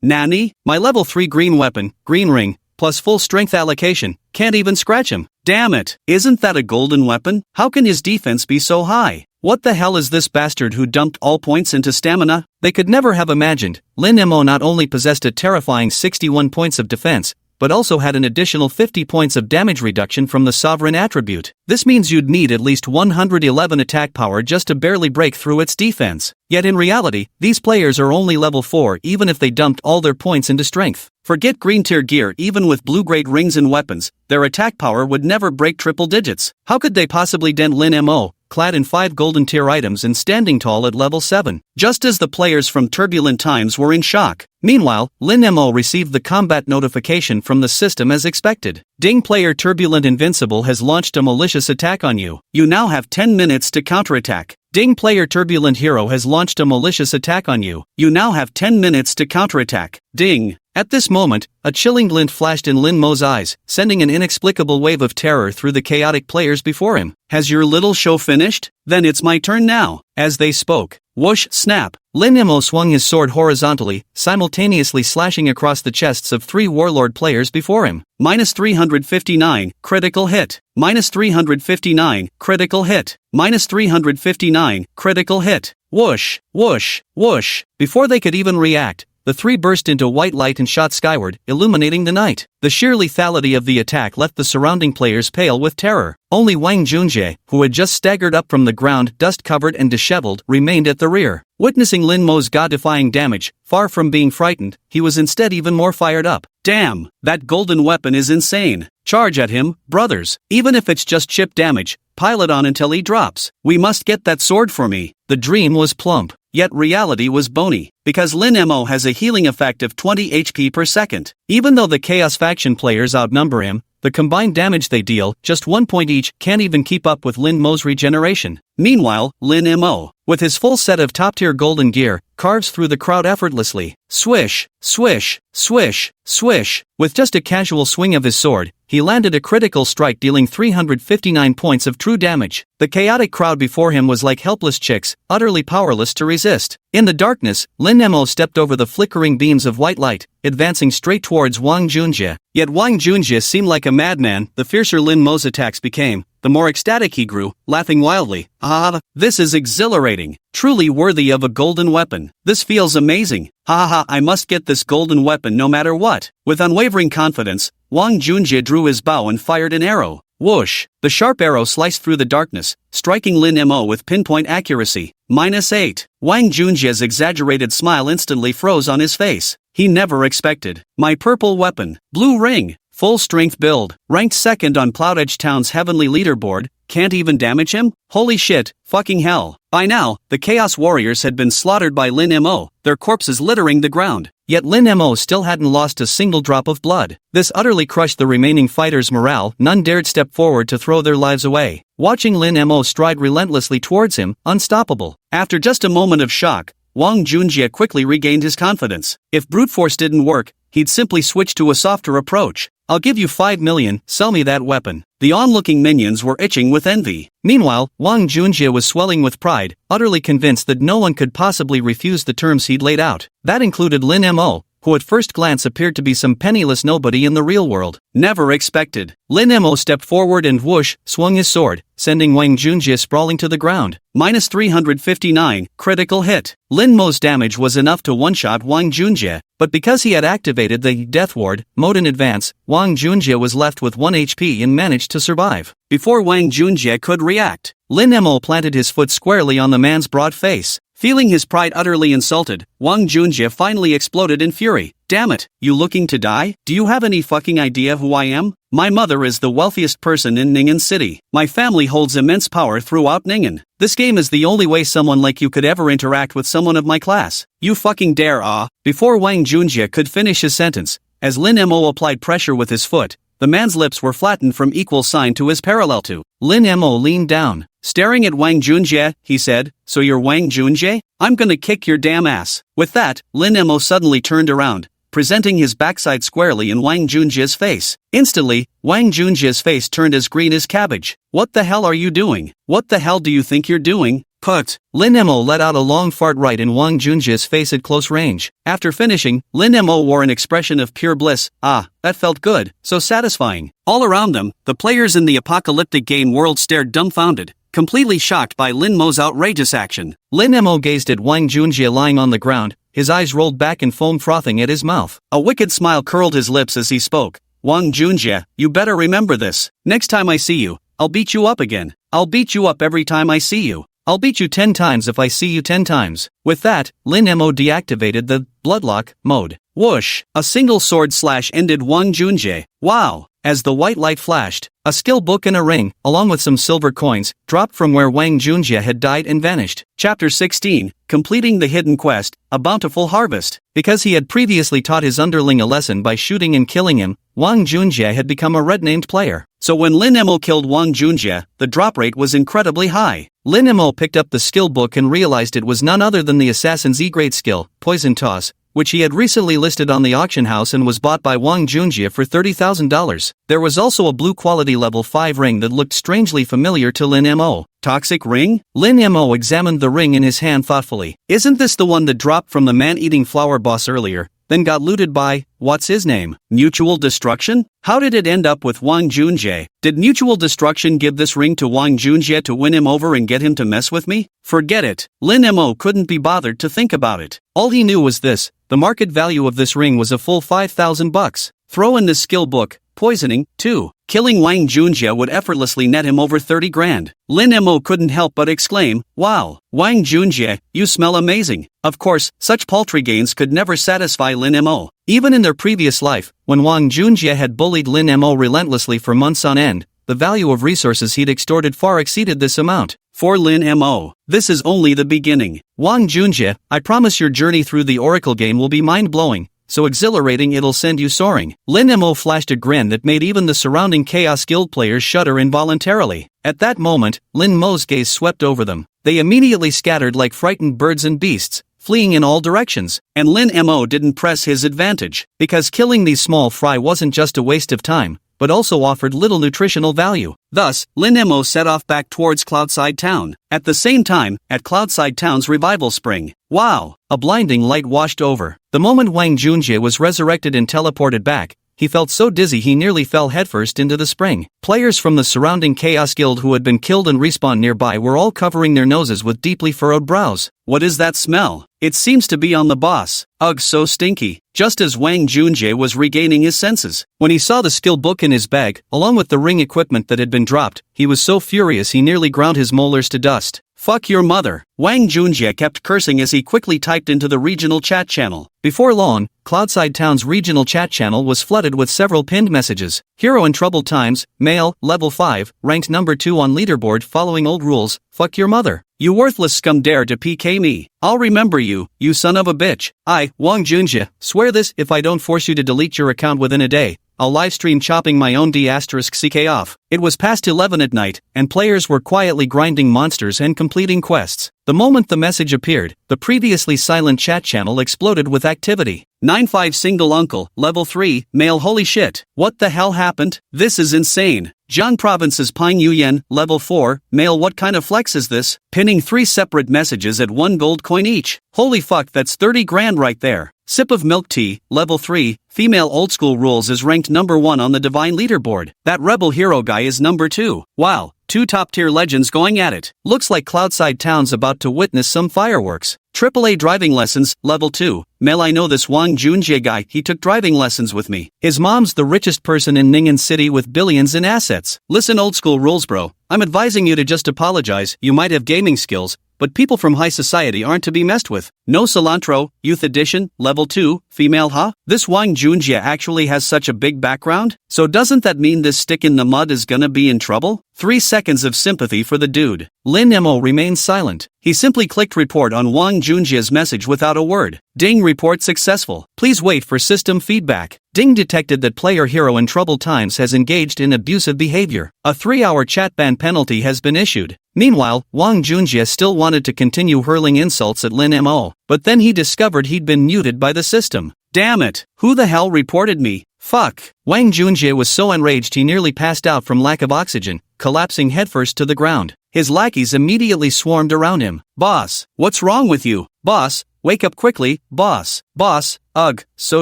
Nani? My level 3 green weapon, green ring, plus full strength allocation, can't even scratch him. Damn it, isn't that a golden weapon? How can his defense be so high? What the hell is this bastard who dumped all points into stamina? They could never have imagined. Lin Mo not only possessed a terrifying 61 points of defense, but also had an additional 50 points of damage reduction from the sovereign attribute. This means you'd need at least 111 attack power just to barely break through its defense. Yet in reality, these players are only level 4 even if they dumped all their points into strength. Forget green tier gear. Even with blue grade rings and weapons, their attack power would never break triple digits. How could they possibly dent Lin Mo, clad in 5 golden tier items and standing tall at level 7? Just as the players from turbulent times were in shock. Meanwhile, Lin Mo received the combat notification from the system as expected. Ding, player Turbulent Invincible has launched a malicious attack on you. You now have 10 minutes to counterattack. Ding, player Turbulent Hero has launched a malicious attack on you. You now have 10 minutes to counterattack. Ding. At this moment, a chilling glint flashed in Lin Mo's eyes, sending an inexplicable wave of terror through the chaotic players before him. Has your little show finished? Then it's my turn now. As they spoke, whoosh, snap, Lin Mo swung his sword horizontally, simultaneously slashing across the chests of 3 warlord players before him. -359, critical hit. -359, critical hit. -359, critical hit. Whoosh, whoosh, whoosh. Before they could even react, the 3 burst into white light and shot skyward, illuminating the night. The sheer lethality of the attack left the surrounding players pale with terror. Only Wang Junjie, who had just staggered up from the ground dust-covered and disheveled, remained at the rear. Witnessing Lin Mo's god-defying damage, far from being frightened, he was instead even more fired up. Damn, that golden weapon is insane. Charge at him, brothers. Even if it's just chip damage, pile it on until he drops. We must get that sword for me. The dream was plump, yet reality was bony, because Lin Mo has a healing effect of 20 HP per second. Even though the Chaos faction players outnumber him, the combined damage they deal, just 1 point each, can't even keep up with Lin Mo's regeneration. Meanwhile, Lin Mo, with his full set of top-tier golden gear, carves through the crowd effortlessly. Swish, swish, swish, swish. With just a casual swing of his sword, he landed a critical strike dealing 359 points of true damage. The chaotic crowd before him was like helpless chicks, utterly powerless to resist. In the darkness, Lin Mo stepped over the flickering beams of white light, advancing straight towards Wang Junjie. Yet Wang Junjie seemed like a madman. The fiercer Lin Mo's attacks became, the more ecstatic he grew, laughing wildly. Ah, this is exhilarating. Truly worthy of a golden weapon. This feels amazing. Ha ha, I must get this golden weapon no matter what. With unwavering confidence, Wang Junjie drew his bow and fired an arrow. Whoosh! The sharp arrow sliced through the darkness, striking Lin Mo with pinpoint accuracy. -8. Wang Junjie's exaggerated smile instantly froze on his face. He never expected. My purple weapon. Blue ring. Full strength build. Ranked second on Cloudedge Town's heavenly leaderboard. Can't even damage him? Holy shit, fucking hell. By now, the Chaos Warriors had been slaughtered by Lin Mo, their corpses littering the ground. Yet Lin Mo still hadn't lost a single drop of blood. This utterly crushed the remaining fighters' morale. None dared step forward to throw their lives away. Watching Lin Mo stride relentlessly towards him, unstoppable. After just a moment of shock, Wang Junjie quickly regained his confidence. If brute force didn't work, he'd simply switch to a softer approach. I'll give you 5 million, sell me that weapon. The onlooking minions were itching with envy. Meanwhile, Wang Junjie was swelling with pride, utterly convinced that no one could possibly refuse the terms he'd laid out. That included Lin Mo, who at first glance appeared to be some penniless nobody in the real world. Never expected. Lin Mo stepped forward and whoosh, swung his sword, sending Wang Junjie sprawling to the ground. -359, critical hit. Lin Mo's damage was enough to one-shot Wang Junjie, but because he had activated the Death Ward mode in advance, Wang Junjie was left with 1 HP and managed to survive. Before Wang Junjie could react, Lin Mo planted his foot squarely on the man's broad face. Feeling his pride utterly insulted, Wang Junjie finally exploded in fury. Damn it, you looking to die? Do you have any fucking idea who I am? My mother is the wealthiest person in Ning'an City. My family holds immense power throughout Ning'an. This game is the only way someone like you could ever interact with someone of my class. You fucking dare Before Wang Junjie could finish his sentence, as Lin Mo applied pressure with his foot, the man's lips were flattened from equal sign to his parallel to. Lin Mo leaned down. Staring at Wang Junjie, he said, "So you're Wang Junjie? I'm gonna kick your damn ass." With that, Lin Mo suddenly turned around, presenting his backside squarely in Wang Junjie's face. Instantly, Wang Junjie's face turned as green as cabbage. "What the hell are you doing? What the hell do you think you're doing?" Put. Lin Mo let out a long fart right in Wang Junjie's face at close range. After finishing, Lin Mo wore an expression of pure bliss. That felt good, so satisfying. All around them, the players in the apocalyptic game world stared dumbfounded, completely shocked by Lin Mo's outrageous action. Lin Mo gazed at Wang Junjie lying on the ground, his eyes rolled back and foam frothing at his mouth. A wicked smile curled his lips as he spoke. "Wang Junjie, you better remember this. Next time I see you, I'll beat you up again. I'll beat you up every time I see you. I'll beat you 10 times if I see you 10 times. With that, Lin Mo deactivated the Bloodlock mode. Whoosh! A single sword slash ended Wang Junjie. Wow! As the white light flashed, a skill book and a ring, along with some silver coins, dropped from where Wang Junjie had died and vanished. Chapter 16, Completing the Hidden Quest, A Bountiful Harvest. Because he had previously taught his underling a lesson by shooting and killing him, Wang Junjie had become a red-named player. So when Lin Mo killed Wang Junjie, the drop rate was incredibly high. Lin Mo picked up the skill book and realized it was none other than the assassin's E-grade skill, Poison Toss, which he had recently listed on the auction house and was bought by Wang Junjie for $30,000. There was also a blue quality level 5 ring that looked strangely familiar to Lin Mo. Toxic ring? Lin Mo examined the ring in his hand thoughtfully. Isn't this the one that dropped from the man-eating flower boss earlier, then got looted by, what's his name? Mutual Destruction? How did it end up with Wang Junjie? Did Mutual Destruction give this ring to Wang Junjie to win him over and get him to mess with me? Forget it. Lin Mo couldn't be bothered to think about it. All he knew was this: the market value of this ring was a full $5,000. Throw in this skill book, poisoning, too. Killing Wang Junjie would effortlessly net him over 30 grand. Lin Mo couldn't help but exclaim, "Wow, Wang Junjie, you smell amazing." Of course, such paltry gains could never satisfy Lin Mo. Even in their previous life, when Wang Junjie had bullied Lin Mo relentlessly for months on end, the value of resources he'd extorted far exceeded this amount. For Lin Mo, this is only the beginning. Wang Junjie, I promise your journey through the Oracle game will be mind-blowing, so exhilarating it'll send you soaring. Lin Mo flashed a grin that made even the surrounding Chaos Guild players shudder involuntarily. At that moment, Lin Mo's gaze swept over them. They immediately scattered like frightened birds and beasts, fleeing in all directions. And Lin Mo didn't press his advantage, because killing these small fry wasn't just a waste of time, but also offered little nutritional value. Thus, Lin Mo set off back towards Cloudside Town. At the same time, at Cloudside Town's revival spring. Wow! A blinding light washed over. The moment Wang Junjie was resurrected and teleported back, he felt so dizzy he nearly fell headfirst into the spring. Players from the surrounding Chaos Guild who had been killed and respawned nearby were all covering their noses with deeply furrowed brows. What is that smell? It seems to be on the boss. Ugh, so stinky. Just as Wang Junjie was regaining his senses, when he saw the skill book in his bag, along with the ring equipment that had been dropped, he was so furious he nearly ground his molars to dust. Fuck your mother. Wang Junjie kept cursing as he quickly typed into the regional chat channel. Before long, Cloudside Town's regional chat channel was flooded with several pinned messages. Hero in troubled times, male, level 5, ranked number 2 on leaderboard following old rules, fuck your mother. You worthless scum dare to PK me. I'll remember you, you son of a bitch. I, Wang Junjie, swear this: if I don't force you to delete your account within a day, I'll livestream chopping my own D*CK off. It was past 11 at night, and players were quietly grinding monsters and completing quests. The moment the message appeared, the previously silent chat channel exploded with activity. 9-5 single uncle, level 3, male. Holy shit. What the hell happened? This is insane. Jiang Province's Pine Yuyen, level 4, male. What kind of flex is this? Pinning 3 separate messages at 1 gold coin each. Holy fuck, that's 30 grand right there. Sip of milk tea, level 3, female. Old school rules is ranked number 1 on the divine leaderboard. That rebel hero guy is number 2. Wow, 2 top tier legends going at it. Looks like Cloudside Town's about to witness some fireworks. AAA driving lessons, level 2, male. I know this Wang Junjie guy, he took driving lessons with me. His mom's the richest person in Ning'an City with billions in assets. Listen, old school rules bro, I'm advising you to just apologize. You might have gaming skills, but people from high society aren't to be messed with. No cilantro, youth edition, level 2, female huh? This Wang Junjie actually has such a big background? So doesn't that mean this stick in the mud is gonna be in trouble? 3 seconds of sympathy for the dude. Lin Mo remains silent. He simply clicked report on Wang Junjie's message without a word. Ding, report successful. Please wait for system feedback. Ding detected that player hero in troubled times has engaged in abusive behavior. A 3-hour chat ban penalty has been issued. Meanwhile, Wang Junjie still wanted to continue hurling insults at Lin Mo, but then he discovered he'd been muted by the system. Damn it! Who the hell reported me? Fuck! Wang Junjie was so enraged he nearly passed out from lack of oxygen, collapsing headfirst to the ground. His lackeys immediately swarmed around him. Boss, what's wrong with you? Boss, wake up quickly, boss. Boss, ugh, so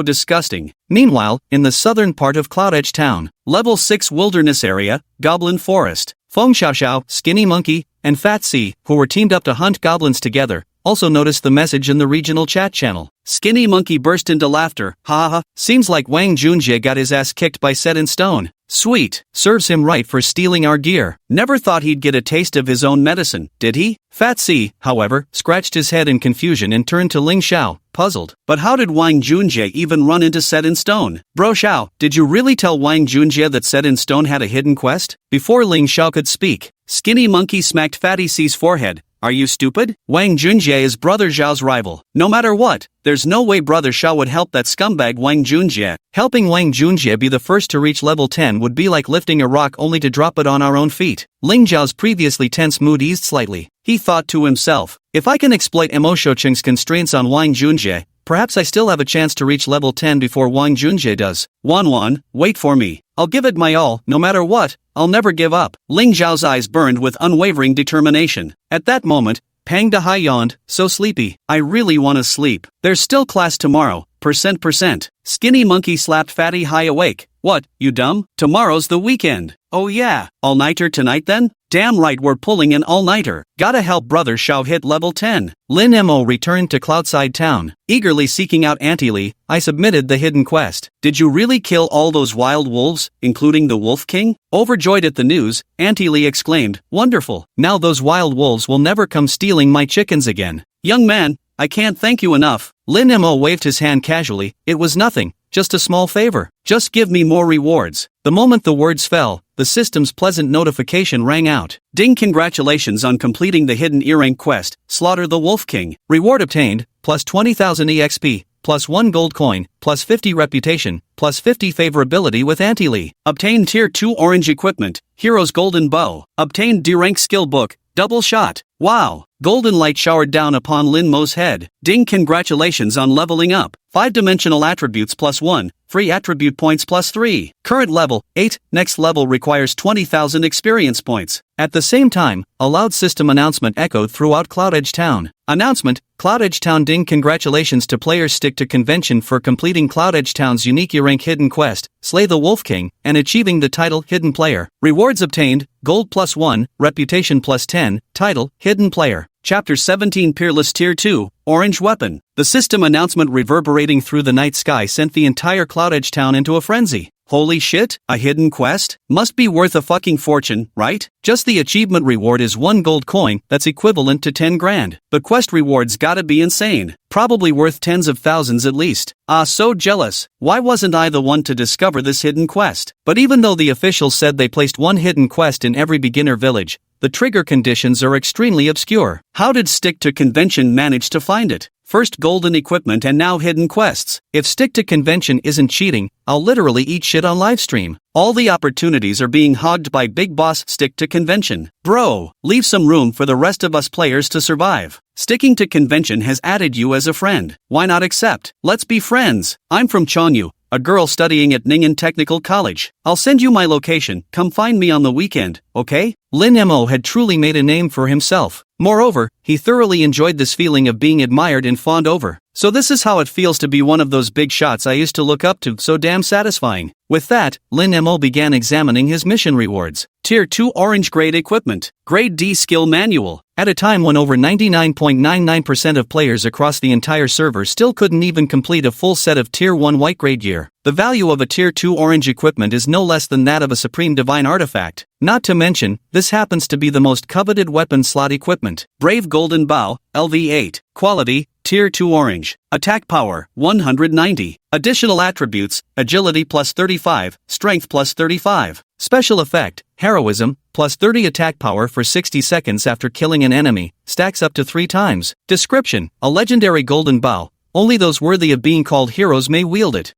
disgusting. Meanwhile, in the southern part of Cloud Edge Town, level 6 wilderness area, Goblin Forest, Feng Xiaoxiao, Skinny Monkey, and Fat C, who were teamed up to hunt goblins together, also noticed the message in the regional chat channel. Skinny Monkey burst into laughter. Ha ha, seems like Wang Junjie got his ass kicked by Set in Stone. Sweet, serves him right for stealing our gear. Never thought he'd get a taste of his own medicine, did he? Fat C, however, scratched his head in confusion and turned to Ling Xiao, puzzled. But how did Wang Junjie even run into Set in Stone? Bro Xiao, did you really tell Wang Junjie that Set in Stone had a hidden quest? Before Ling Xiao could speak, Skinny Monkey smacked Fatty C's forehead. Are you stupid? Wang Junjie is Brother Zhao's rival. No matter what, there's no way Brother Zhao would help that scumbag Wang Junjie. Helping Wang Junjie be the first to reach level 10 would be like lifting a rock only to drop it on our own feet. Ling Zhao's previously tense mood eased slightly. He thought to himself, if I can exploit Mo Shoucheng's constraints on Wang Junjie, perhaps I still have a chance to reach level 10 before Wang Junjie does. Wan, wait for me. I'll give it my all, no matter what. I'll never give up. Ling Zhao's eyes burned with unwavering determination. At that moment, Pang Dehai yawned, so sleepy. I really want to sleep. There's still class tomorrow. %%. Skinny Monkey slapped Fatty High awake. What, you dumb? Tomorrow's the weekend. Oh yeah, all-nighter tonight then? Damn right we're pulling an all-nighter. Gotta help Brother Xiao hit level 10. Lin Mo returned to Cloudside Town, eagerly seeking out Auntie Li. I submitted the hidden quest. Did you really kill all those wild wolves, including the Wolf King? Overjoyed at the news, Auntie Li exclaimed, wonderful, now those wild wolves will never come stealing my chickens again. Young man, I can't thank you enough. Lin Mo waved his hand casually. It was nothing, just a small favor. Just give me more rewards. The moment the words fell, the system's pleasant notification rang out. Ding, congratulations on completing the hidden E-rank quest, Slaughter the Wolf King. Reward obtained, plus 20,000 EXP, plus 1 gold coin, plus 50 reputation, plus 50 favorability with Auntie Li. Obtained Tier 2 orange equipment, Hero's Golden Bow. Obtained D-rank skill book, Double Shot. Wow. Golden light showered down upon Lin Mo's head. Ding, congratulations on leveling up. 5-dimensional attributes plus 1, free attribute points plus 3. Current level, 8, next level requires 20,000 experience points. At the same time, a loud system announcement echoed throughout Cloud Edge Town. Announcement, Cloud Edge Town. Ding, congratulations to players stick to convention for completing Cloud Edge Town's unique E-rank hidden quest, Slay the Wolf King, and achieving the title Hidden Player. Rewards obtained, gold plus 1, reputation plus 10, title, Hidden Player. Chapter 17 Peerless Tier 2, Orange Weapon. The system announcement reverberating through the night sky sent the entire Cloud Edge Town into a frenzy. Holy shit, a hidden quest? Must be worth a fucking fortune, right? Just the achievement reward is 1 gold coin, that's equivalent to 10 grand. The quest rewards gotta be insane. Probably worth tens of thousands at least. Ah, so jealous. Why wasn't I the one to discover this hidden quest? But even though the officials said they placed 1 hidden quest in every beginner village, the trigger conditions are extremely obscure. How did Stick to Convention manage to find it? First golden equipment and now hidden quests. If Stick to Convention isn't cheating, I'll literally eat shit on livestream. All the opportunities are being hogged by Big Boss Stick to Convention. Bro, leave some room for the rest of us players to survive. Sticking to Convention has added you as a friend. Why not accept? Let's be friends. I'm from Chongyu, a girl studying at Ning'an Technical College. I'll send you my location, come find me on the weekend, okay? Lin Mo had truly made a name for himself. Moreover, he thoroughly enjoyed this feeling of being admired and fawned over. So this is how it feels to be one of those big shots I used to look up to, so damn satisfying. With that, Lin Mo began examining his mission rewards. Tier 2 Orange Grade Equipment, Grade D Skill Manual. At a time when over 99.99% of players across the entire server still couldn't even complete a full set of Tier 1 white grade gear, the value of a Tier 2 orange equipment is no less than that of a Supreme Divine Artifact. Not to mention, this happens to be the most coveted weapon slot equipment. Brave Golden Bow, LV8. Quality, Tier 2 Orange. Attack Power, 190. Additional attributes, Agility plus 35, Strength plus 35. Special effect, Heroism, plus 30 attack power for 60 seconds after killing an enemy, stacks up to 3 times. Description, a legendary golden bow. Only those worthy of being called heroes may wield it.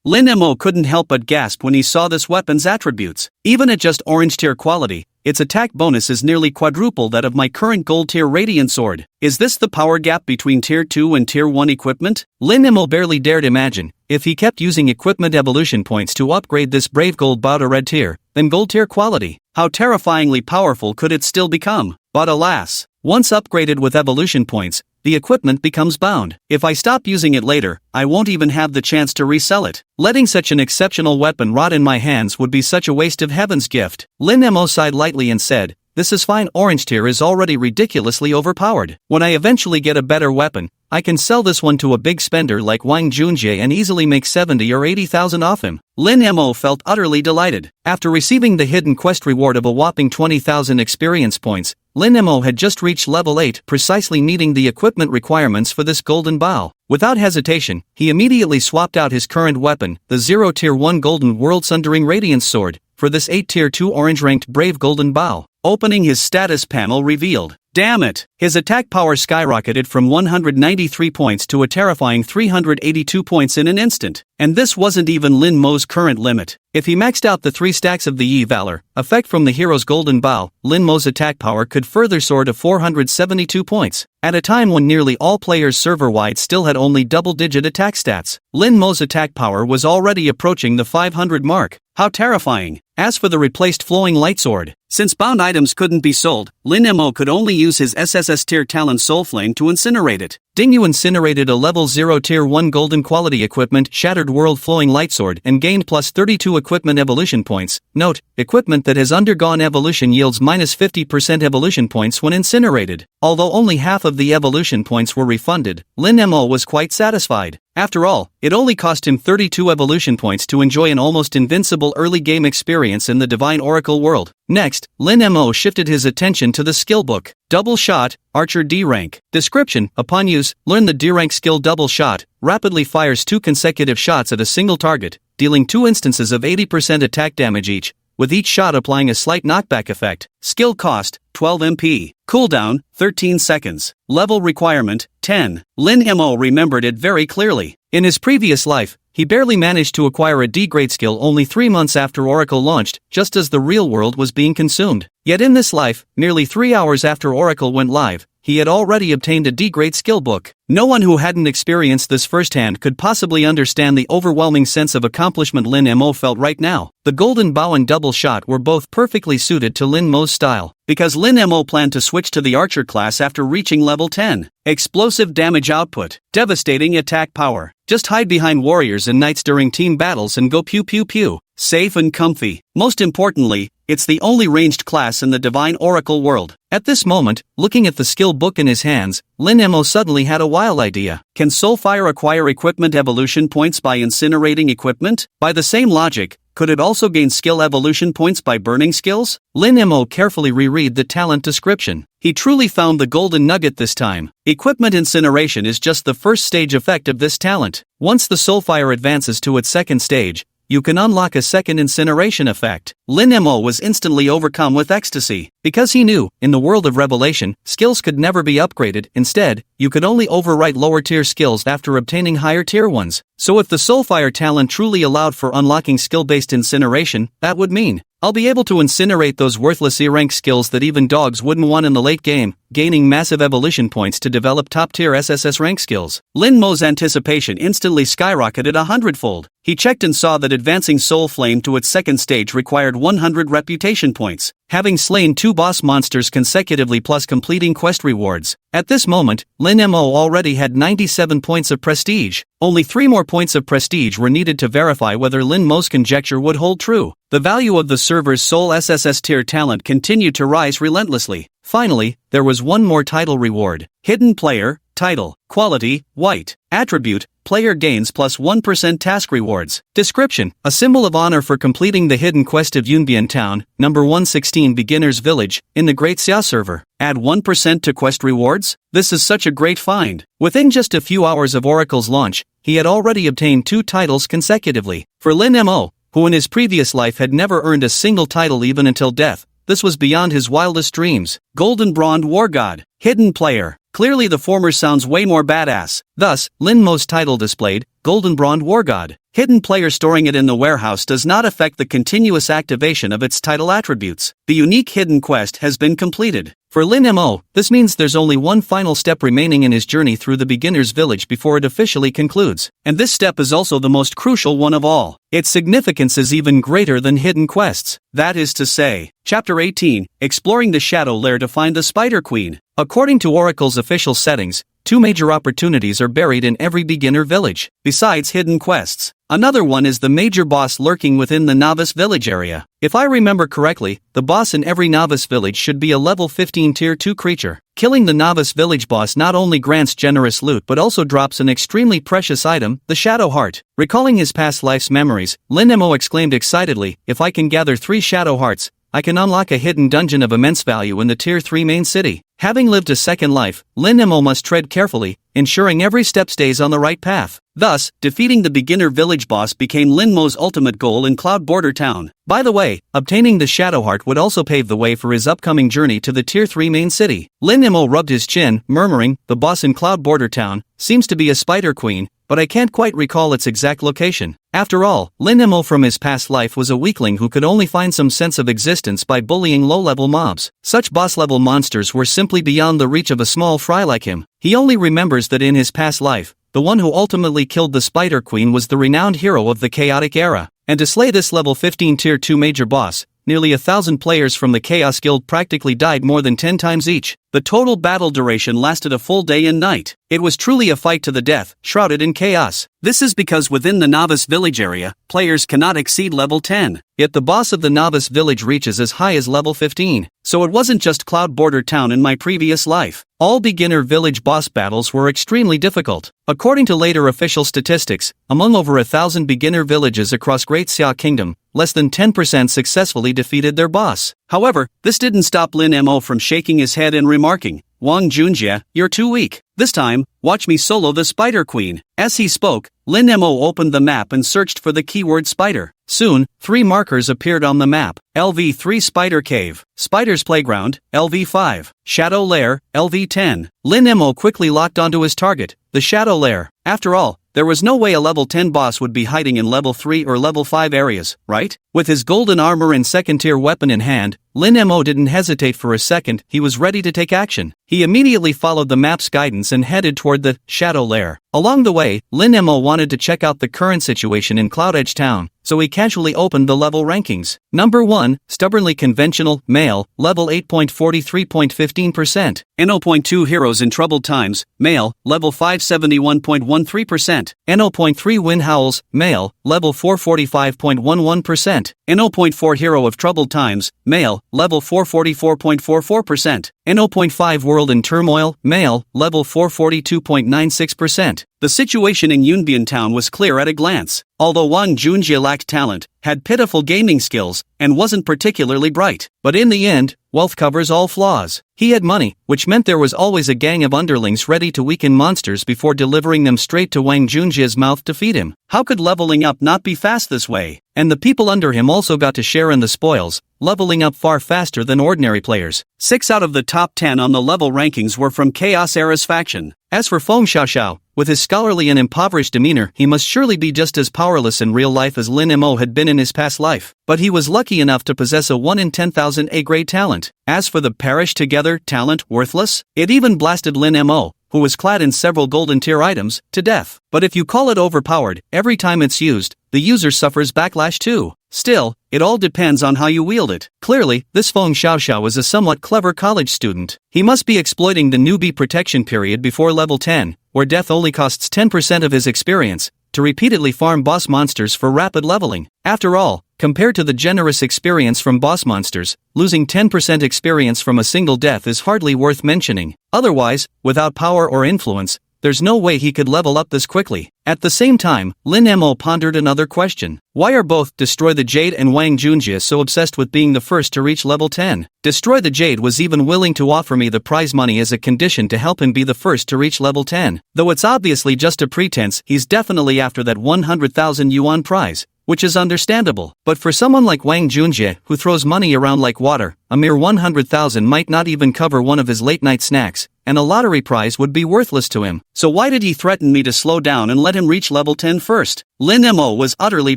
Lin Mo couldn't help but gasp when he saw this weapon's attributes. Even at just orange tier quality, its attack bonus is nearly quadruple that of my current gold tier Radiant Sword. Is this the power gap between Tier 2 and Tier 1 equipment? Lin Mo barely dared imagine, if he kept using equipment evolution points to upgrade this brave gold bow to red tier, then gold tier quality, how terrifyingly powerful could it still become? But alas, once upgraded with evolution points, the equipment becomes bound. If I stop using it later, I won't even have the chance to resell it. Letting such an exceptional weapon rot in my hands would be such a waste of heaven's gift. Lin Mo sighed lightly and said, "This is fine. Orange tier is already ridiculously overpowered. When I eventually get a better weapon, I can sell this one to a big spender like Wang Junjie and easily make 70 or 80,000 off him." Lin Mo felt utterly delighted. After receiving the hidden quest reward of a whopping 20,000 experience points, Lin Mo had just reached level 8, precisely meeting the equipment requirements for this golden bow. Without hesitation, he immediately swapped out his current weapon, the 0 Tier 1 Golden World Sundering Radiance Sword, for this 8 Tier 2 Orange Ranked Brave Golden Bow. Opening his status panel revealed, damn it! His attack power skyrocketed from 193 points to a terrifying 382 points in an instant. And this wasn't even Lin Mo's current limit. If he maxed out the 3 stacks of the Yi Valor, effect from the hero's golden bow, Lin Mo's attack power could further soar to 472 points. At a time when nearly all players server-wide still had only double-digit attack stats, Lin Mo's attack power was already approaching the 500 mark. How terrifying! As for the replaced flowing light sword, since bound items couldn't be sold, Lin Mo could only use his SSS tier Talon Soul Flame to incinerate it. Dingyu incinerated a level 0 tier 1 golden quality equipment Shattered World Flowing Light Sword and gained plus 32 equipment evolution points. Note, equipment that has undergone evolution yields minus 50% evolution points when incinerated. Although only half of the evolution points were refunded, Lin Mo was quite satisfied. After all, it only cost him 32 evolution points to enjoy an almost invincible early game experience in the Divine Oracle world. Next, Lin Mo shifted his attention to the skill book. Double Shot, Archer D rank. Description, upon use, learn the D rank skill Double Shot, rapidly fires 2 consecutive shots at a single target, dealing 2 instances of 80% attack damage each, with each shot applying a slight knockback effect. Skill cost, 12 MP. Cooldown, 13 seconds. Level requirement, 10. Lin Mo remembered it very clearly. In his previous life, he barely managed to acquire a D-grade skill only 3 months after Oracle launched, just as the real world was being consumed. Yet in this life, nearly 3 hours after Oracle went live, he had already obtained a D-grade skill book. No one who hadn't experienced this firsthand could possibly understand the overwhelming sense of accomplishment Lin Mo felt right now. The Golden Bow and Double Shot were both perfectly suited to Lin Mo's style, because Lin Mo planned to switch to the Archer class after reaching level 10. Explosive damage output, devastating attack power. Just hide behind warriors and knights during team battles and go pew pew pew. Safe and comfy. Most importantly, it's the only ranged class in the Divine Oracle world. At this moment, looking at the skill book in his hands, Lin Mo suddenly had a wild idea. Can Soulfire acquire equipment evolution points by incinerating equipment? By the same logic, could it also gain skill evolution points by burning skills? Lin Mo carefully reread the talent description. He truly found the golden nugget this time. Equipment incineration is just the first stage effect of this talent. Once the Soulfire advances to its second stage, you can unlock a second incineration effect. Lin Mo was instantly overcome with ecstasy, because he knew, in the world of Revelation, skills could never be upgraded. Instead, you could only overwrite lower tier skills after obtaining higher tier ones. So if the Soulfire talent truly allowed for unlocking skill-based incineration, that would mean I'll be able to incinerate those worthless E-rank skills that even dogs wouldn't want in the late game, gaining massive evolution points to develop top-tier SSS rank skills. Lin Mo's anticipation instantly skyrocketed 100-fold. He checked and saw that advancing Soul Flame to its second stage required 100 reputation points. having slain 2 boss monsters consecutively plus completing quest rewards. At this moment, Lin Mo already had 97 points of prestige. Only 3 more points of prestige were needed to verify whether Lin Mo's conjecture would hold true. The value of the server's sole SSS tier talent continued to rise relentlessly. Finally, there was one more title reward. Hidden Player, Title, Quality, White. Attribute, Player gains plus 1% task rewards. Description, a symbol of honor for completing the hidden quest of Yunbian Town, number 116 Beginner's Village, in the Great Xia server. Add 1% to quest rewards? This is such a great find. Within just a few hours of Oracle's launch, he had already obtained 2 titles consecutively. For Lin Mo, who in his previous life had never earned a single title even until death, this was beyond his wildest dreams. Golden Bronze War God, Hidden Player. Clearly the former sounds way more badass. Thus, Lin Mo's title displayed, Golden Bronze War God. Hidden Player storing it in the warehouse does not affect the continuous activation of its title attributes. The unique hidden quest has been completed. For Lin Mo, this means there's only one final step remaining in his journey through the beginner's village before it officially concludes. And this step is also the most crucial one of all. Its significance is even greater than hidden quests. That is to say, Chapter 18, Exploring the Shadow Lair to find the Spider Queen. According to Oracle's official settings, 2 major opportunities are buried in every beginner village, besides hidden quests. Another one is the major boss lurking within the novice village area. If I remember correctly, the boss in every novice village should be a level 15 tier 2 creature. Killing the novice village boss not only grants generous loot but also drops an extremely precious item, the Shadow Heart. Recalling his past life's memories, Lin Mo exclaimed excitedly, if I can gather 3 Shadow Hearts, I can unlock a hidden dungeon of immense value in the Tier 3 main city. Having lived a second life, Lin Mo must tread carefully, ensuring every step stays on the right path. Thus, defeating the beginner village boss became Lin Mo's ultimate goal in Cloud Border Town. By the way, obtaining the Shadow Heart would also pave the way for his upcoming journey to the Tier 3 main city. Lin Mo rubbed his chin, murmuring, the boss in Cloud Border Town seems to be a Spider Queen, but I can't quite recall its exact location. After all, Lin Mo from his past life was a weakling who could only find some sense of existence by bullying low-level mobs. Such boss-level monsters were simply beyond the reach of a small fry like him. He only remembers that in his past life, the one who ultimately killed the Spider Queen was the renowned hero of the chaotic era. And to slay this level 15 tier 2 major boss, nearly 1,000 players from the Chaos Guild practically died more than 10 times each. The total battle duration lasted a full day and night. It was truly a fight to the death, shrouded in chaos. This is because within the novice village area, players cannot exceed level 10. Yet the boss of the novice village reaches as high as level 15. So it wasn't just Cloud Border Town in my previous life. All beginner village boss battles were extremely difficult. According to later official statistics, among over 1,000 beginner villages across Great Xia Kingdom, less than 10% successfully defeated their boss. However, this didn't stop Lin Mo from shaking his head and remarking, Wang Junjie, you're too weak. This time, watch me solo the Spider Queen. As he spoke, Lin Mo opened the map and searched for the keyword spider. Soon, 3 markers appeared on the map. LV3 Spider Cave, Spider's Playground, LV5, Shadow Lair, LV10. Lin Mo quickly locked onto his target, the Shadow Lair. After all, there was no way a level 10 boss would be hiding in level 3 or level 5 areas, right? With his golden armor and second-tier weapon in hand, Lin Mo didn't hesitate for a second, he was ready to take action. He immediately followed the map's guidance and headed toward the Shadow Lair. Along the way, Lin Mo wanted to check out the current situation in Cloud Edge Town, so he casually opened the level rankings. Number 1, Stubbornly Conventional, Male, level 8.43.15%. NO.2 Heroes in Troubled Times, Male, level 571.13%. NO.3 Wind Howls, Male, level 445.11%. NO.4 Hero of Troubled Times, Male, level 444.44%. NO.5 World in Turmoil, Male, level 442.96%. The situation in Yunbian Town was clear at a glance. Although Wang Junjie lacked talent, had pitiful gaming skills, and wasn't particularly bright. But in the end, wealth covers all flaws. He had money, which meant there was always a gang of underlings ready to weaken monsters before delivering them straight to Wang Junjie's mouth to feed him. How could leveling up not be fast this way? And the people under him also got to share in the spoils, leveling up far faster than ordinary players. 6 out of the top 10 on the level rankings were from Chaos Era's faction. As for Feng Xiaoxiao, with his scholarly and impoverished demeanor, he must surely be just as powerless in real life as Lin Mo had been in his past life. But he was lucky enough to possess a 1 in 10,000 A-grade talent. As for the perish together talent, worthless, it even blasted Lin Mo, who was clad in several golden tier items, to death. But if you call it overpowered, every time it's used, the user suffers backlash too. Still, it all depends on how you wield it. Clearly, this Feng Xiaoxiao is a somewhat clever college student. He must be exploiting the newbie protection period before level 10, where death only costs 10% of his experience, to repeatedly farm boss monsters for rapid leveling. After all, compared to the generous experience from boss monsters, losing 10% experience from a single death is hardly worth mentioning. Otherwise, without power or influence, there's no way he could level up this quickly. At the same time, Lin Mo pondered another question. Why are both Destroy the Jade and Wang Junjie so obsessed with being the first to reach level 10? Destroy the Jade was even willing to offer me the prize money as a condition to help him be the first to reach level 10. Though it's obviously just a pretense, he's definitely after that 100,000 yuan prize, which is understandable. But for someone like Wang Junjie, who throws money around like water, a mere 100,000 might not even cover one of his late-night snacks, and a lottery prize would be worthless to him. So why did he threaten me to slow down and let him reach level 10 first? Lin Mo was utterly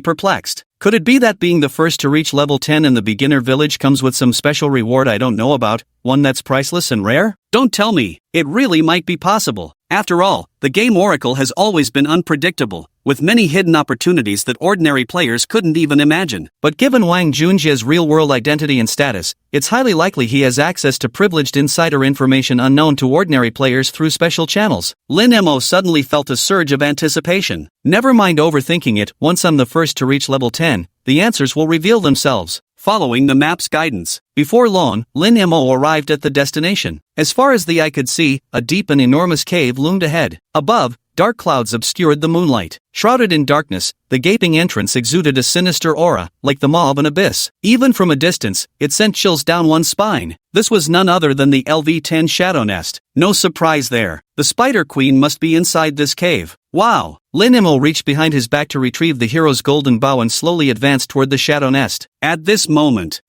perplexed. Could it be that being the first to reach level 10 in the beginner village comes with some special reward I don't know about, one that's priceless and rare? Don't tell me, it really might be possible. After all, the game Oracle has always been unpredictable, with many hidden opportunities that ordinary players couldn't even imagine. But given Wang Junjie's real-world identity and status, it's highly likely he has access to privileged insider information unknown to ordinary players through special channels. Lin Mo suddenly felt a surge of anticipation. Never mind overthinking it, once I'm the first to reach level 10, the answers will reveal themselves. Following the map's guidance, before long, Lin Mo arrived at the destination. As far as the eye could see, a deep and enormous cave loomed ahead. Above, dark clouds obscured the moonlight. Shrouded in darkness, the gaping entrance exuded a sinister aura, like the maw of an abyss. Even from a distance, it sent chills down one's spine. This was none other than the LV-10 Shadow Nest. No surprise there. The Spider Queen must be inside this cave. Wow! Lin Mo reached behind his back to retrieve the hero's golden bow and slowly advanced toward the Shadow Nest. At this moment,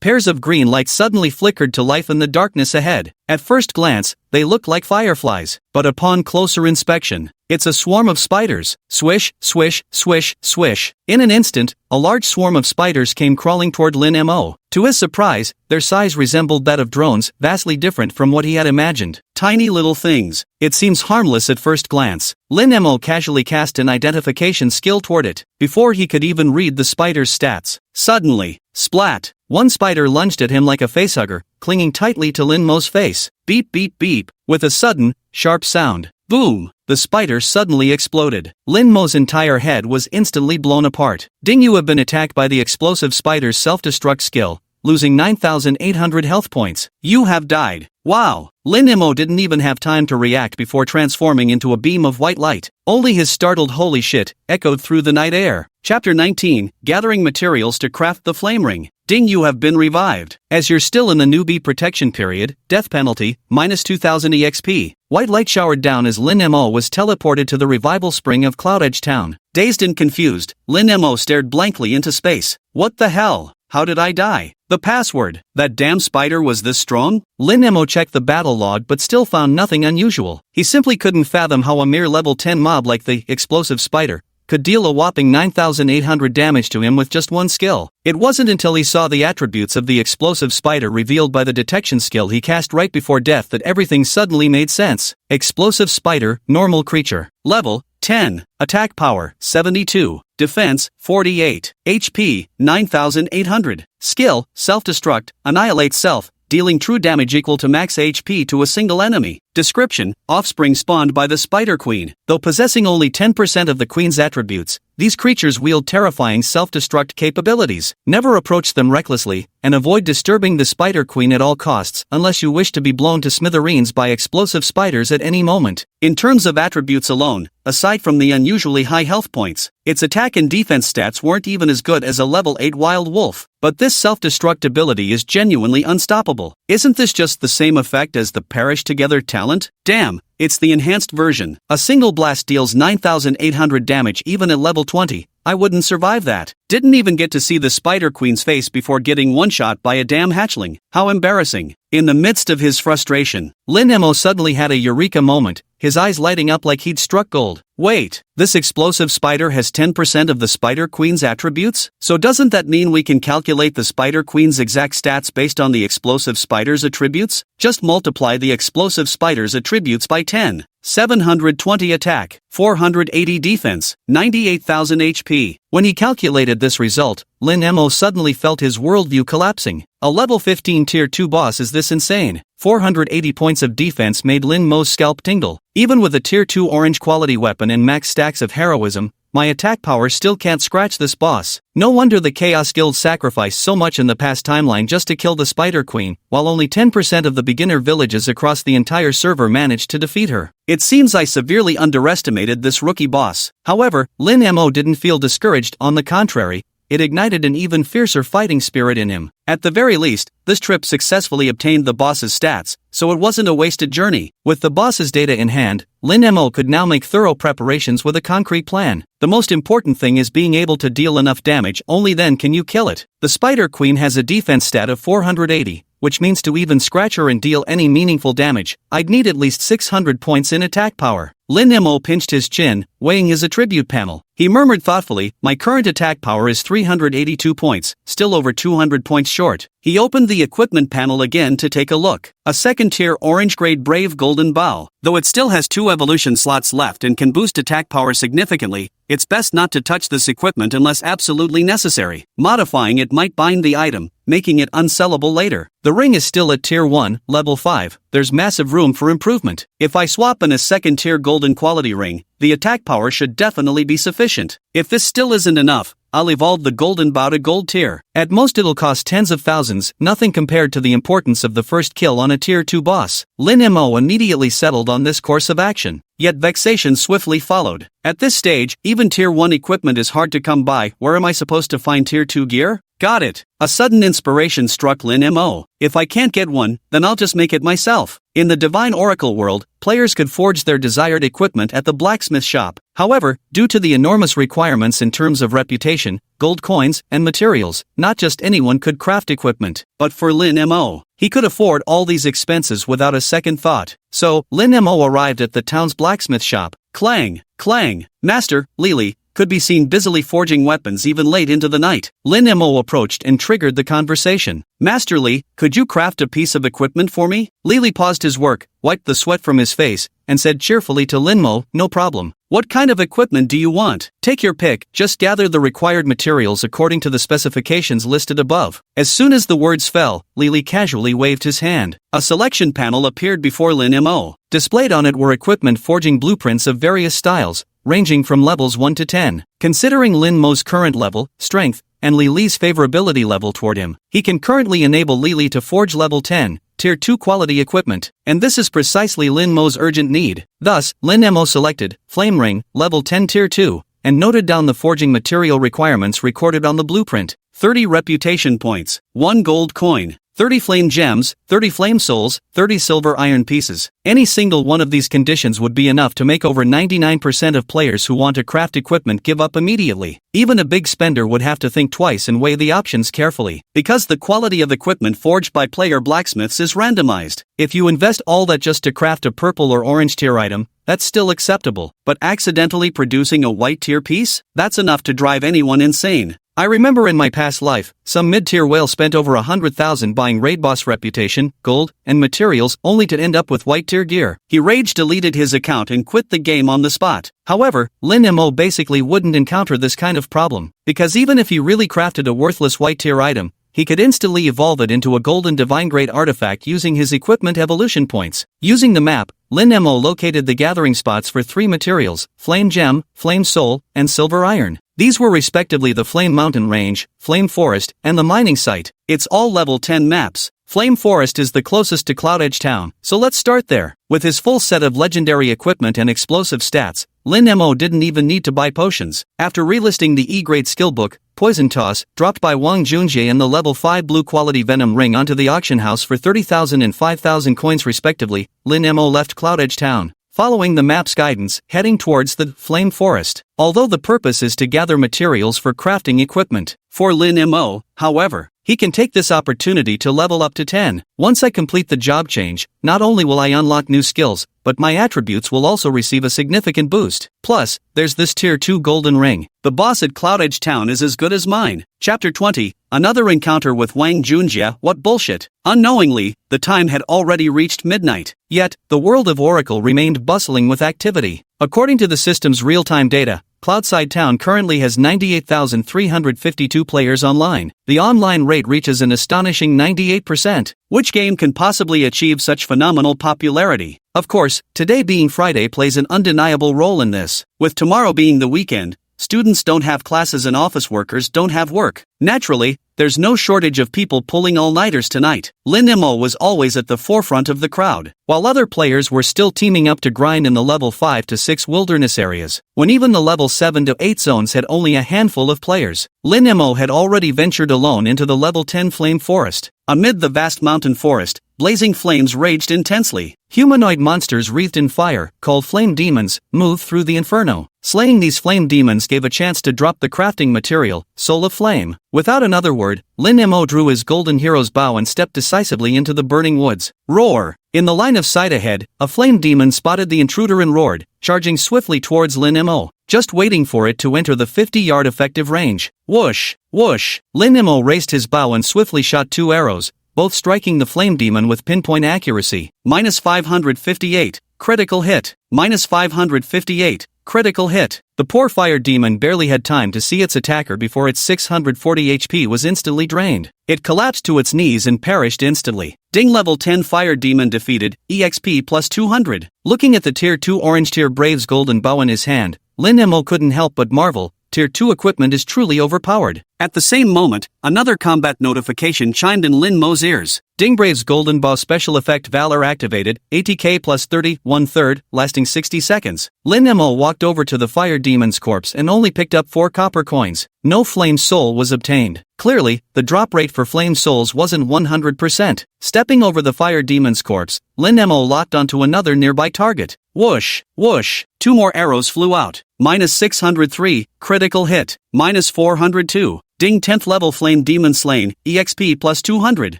pairs of green lights suddenly flickered to life in the darkness ahead. At first glance, they looked like fireflies, but upon closer inspection, it's a swarm of spiders. Swish, swish, swish, swish. In an instant, a large swarm of spiders came crawling toward Lin Mo. To his surprise, their size resembled that of drones, vastly different from what he had imagined. Tiny little things. It seems harmless at first glance. Lin Mo casually cast an identification skill toward it, before he could even read the spider's stats. Suddenly, splat! One spider lunged at him like a facehugger, clinging tightly to Lin Mo's face. Beep beep beep. With a sudden, sharp sound. Boom! The spider suddenly exploded. Lin Mo's entire head was instantly blown apart. Ding, you have been attacked by the explosive spider's self-destruct skill, losing 9,800 health points. You have died. Wow! Lin Mo didn't even have time to react before transforming into a beam of white light. Only his startled "holy shit" echoed through the night air. Chapter 19, Gathering Materials to Craft the Flame Ring. Ding, you have been revived. As you're still in the newbie protection period, death penalty, minus 2,000 EXP. White light showered down as Lin Mo was teleported to the revival spring of Cloud Edge Town. Dazed and confused, Lin Mo stared blankly into space. What the hell? How did I die? The password. That damn spider was this strong? Lin Mo checked the battle log but still found nothing unusual. He simply couldn't fathom how a mere level 10 mob like the explosive spider could deal a whopping 9,800 damage to him with just one skill. It wasn't until he saw the attributes of the explosive spider revealed by the detection skill he cast right before death that everything suddenly made sense. Explosive spider, normal creature. Level, 10. Attack power, 72. Defense, 48. HP, 9,800. Skill, self-destruct, annihilate self, dealing true damage equal to max HP to a single enemy. Description: offspring spawned by the Spider Queen. Though possessing only 10% of the Queen's attributes, these creatures wield terrifying self-destruct capabilities. Never approach them recklessly, and avoid disturbing the Spider Queen at all costs unless you wish to be blown to smithereens by explosive spiders at any moment. In terms of attributes alone, aside from the unusually high health points, its attack and defense stats weren't even as good as a level 8 wild wolf. But this self-destruct ability is genuinely unstoppable. Isn't this just the same effect as the Perish Together talent? Damn, it's the enhanced version. A single blast deals 9,800 damage even at level 20. I wouldn't survive that. Didn't even get to see the Spider Queen's face before getting one-shot by a damn hatchling. How embarrassing. In the midst of his frustration, Lin Mo suddenly had a eureka moment, his eyes lighting up like he'd struck gold. Wait, this explosive spider has 10% of the Spider Queen's attributes? So doesn't that mean we can calculate the Spider Queen's exact stats based on the explosive spider's attributes? Just multiply the explosive spider's attributes by 10. 720 attack, 480 defense, 98,000 HP. When he calculated this result, Lin Mo suddenly felt his worldview collapsing. A level 15 tier 2 boss is this insane? 480 points of defense made Lin Mo's scalp tingle. Even with a tier 2 orange quality weapon and max stacks of heroism, my attack power still can't scratch this boss. No wonder the Chaos Guild sacrificed so much in the past timeline just to kill the Spider Queen, while only 10% of the beginner villages across the entire server managed to defeat her. It seems I severely underestimated this rookie boss. However, Lin Mo didn't feel discouraged, on the contrary. It ignited an even fiercer fighting spirit in him. At the very least, this trip successfully obtained the boss's stats, so it wasn't a wasted journey. With the boss's data in hand, Lin Mo could now make thorough preparations with a concrete plan. The most important thing is being able to deal enough damage, only then can you kill it. The Spider Queen has a defense stat of 480, which means to even scratch her and deal any meaningful damage, I'd need at least 600 points in attack power. Lin Mo pinched his chin, weighing his attribute panel. He murmured thoughtfully, my current attack power is 382 points, still over 200 points short. He opened the equipment panel again to take a look. A second-tier orange-grade Brave Golden Bow. Though it still has 2 evolution slots left and can boost attack power significantly, it's best not to touch this equipment unless absolutely necessary. Modifying it might bind the item, making it unsellable later. The ring is still at tier 1, level 5, there's massive room for improvement. If I swap in a second-tier golden quality ring, the attack power should definitely be sufficient. If this still isn't enough, I'll evolve the golden bow to gold tier. At most it'll cost tens of thousands, nothing compared to the importance of the first kill on a tier 2 boss. Lin Mo immediately settled on this course of action. Yet vexation swiftly followed. At this stage, even tier 1 equipment is hard to come by. Where am I supposed to find tier 2 gear? Got it. A sudden inspiration struck Lin Mo. If I can't get one, then I'll just make it myself. In the Divine Oracle world, players could forge their desired equipment at the blacksmith shop. However, due to the enormous requirements in terms of reputation, gold coins, and materials, not just anyone could craft equipment. But for Lin Mo, he could afford all these expenses without a second thought. So, Lin Mo arrived at the town's blacksmith shop. Clang, clang. Master, Lily, could be seen busily forging weapons even late into the night. Lin Mo approached and triggered the conversation. Master Li, could you craft a piece of equipment for me? Lily paused his work, wiped the sweat from his face, and said cheerfully to Lin Mo, no problem. What kind of equipment do you want? Take your pick, just gather the required materials according to the specifications listed above. As soon as the words fell, Lily casually waved his hand. A selection panel appeared before Lin Mo. Displayed on it were equipment forging blueprints of various styles, ranging from levels 1 to 10. Considering Lin Mo's current level, strength, and Lily's favorability level toward him, he can currently enable Lily to forge level 10, tier 2 quality equipment, and this is precisely Lin Mo's urgent need. Thus, Lin Mo selected Flame Ring, level 10 tier 2, and noted down the forging material requirements recorded on the blueprint. 30 reputation points, 1 gold coin, 30 flame gems, 30 flame souls, 30 silver iron pieces. Any single one of these conditions would be enough to make over 99% of players who want to craft equipment give up immediately. Even a big spender would have to think twice and weigh the options carefully, because the quality of equipment forged by player blacksmiths is randomized. If you invest all that just to craft a purple or orange tier item, that's still acceptable, but accidentally producing a white tier piece? That's enough to drive anyone insane. I remember in my past life, some mid-tier whale spent over 100,000 buying raid boss reputation, gold, and materials only to end up with white tier gear. He rage deleted his account and quit the game on the spot. However, Lin Mo basically wouldn't encounter this kind of problem, because even if he really crafted a worthless white tier item, he could instantly evolve it into a golden divine grade artifact using his equipment evolution points. Using the map, Lin Mo located the gathering spots for 3 materials, Flame Gem, Flame Soul, and Silver Iron. These were respectively the Flame Mountain Range, Flame Forest, and the mining site. It's all level 10 maps. Flame Forest is the closest to Cloud Edge Town, so let's start there. With his full set of legendary equipment and explosive stats, Lin Mo didn't even need to buy potions. After relisting the E-grade skill book, Poison Toss, dropped by Wang Junjie, and the level 5 blue quality Venom Ring onto the auction house for 30,000 and 5,000 coins respectively, Lin Mo left Cloud Edge Town, following the map's guidance, heading towards the Flame Forest. Although the purpose is to gather materials for crafting equipment. For Lin Mo, however, he can take this opportunity to level up to 10. Once I complete the job change, not only will I unlock new skills, but my attributes will also receive a significant boost. Plus, there's this tier 2 golden ring. The boss at Cloud Edge Town is as good as mine. Chapter 20, Another Encounter with Wang Junjie. What bullshit. Unknowingly, the time had already reached midnight. Yet, the world of Oracle remained bustling with activity. According to the system's real-time data, Cloudside Town currently has 98,352 players online. The online rate reaches an astonishing 98%. Which game can possibly achieve such phenomenal popularity? Of course, today being Friday plays an undeniable role in this. With tomorrow being the weekend, students don't have classes and office workers don't have work. Naturally, there's no shortage of people pulling all-nighters tonight. Lin Mo was always at the forefront of the crowd, while other players were still teaming up to grind in the level 5 to 6 wilderness areas, when even the level 7 to 8 zones had only a handful of players. Lin Mo had already ventured alone into the level 10 flame forest. Amid the vast mountain forest, blazing flames raged intensely. Humanoid monsters wreathed in fire, called flame demons, moved through the inferno. Slaying these flame demons gave a chance to drop the crafting material, Soul of Flame. Without another word, Lin Mo drew his golden hero's bow and stepped decisively into the burning woods. Roar! In the line of sight ahead, a flame demon spotted the intruder and roared, charging swiftly towards Lin Mo, just waiting for it to enter the 50-yard effective range. Whoosh! Whoosh! Lin Mo raised his bow and swiftly shot 2 arrows, both striking the flame demon with pinpoint accuracy. Minus 558, critical hit. Minus 558, critical hit. The poor fire demon barely had time to see its attacker before its 640 HP was instantly drained. It collapsed to its knees and perished instantly. Ding, level 10 fire demon defeated, EXP plus 200. Looking at the tier 2 orange tier Brave's golden bow in his hand, Lin Mo couldn't help but marvel. Tier 2 equipment is truly overpowered. At the same moment, another combat notification chimed in Lin Mo's ears. Dingbrave's Golden Bow Special Effect Valor activated, ATK plus 30, 1/3, lasting 60 seconds. Lin Mo walked over to the fire demon's corpse and only picked up 4 copper coins. No flame soul was obtained. Clearly, the drop rate for flame souls wasn't 100%. Stepping over the fire demon's corpse, Lin Mo locked onto another nearby target. Whoosh! Whoosh! 2 more arrows flew out. Minus 603, critical hit. Minus 402. Ding, 10th level flame demon slain, EXP plus 200.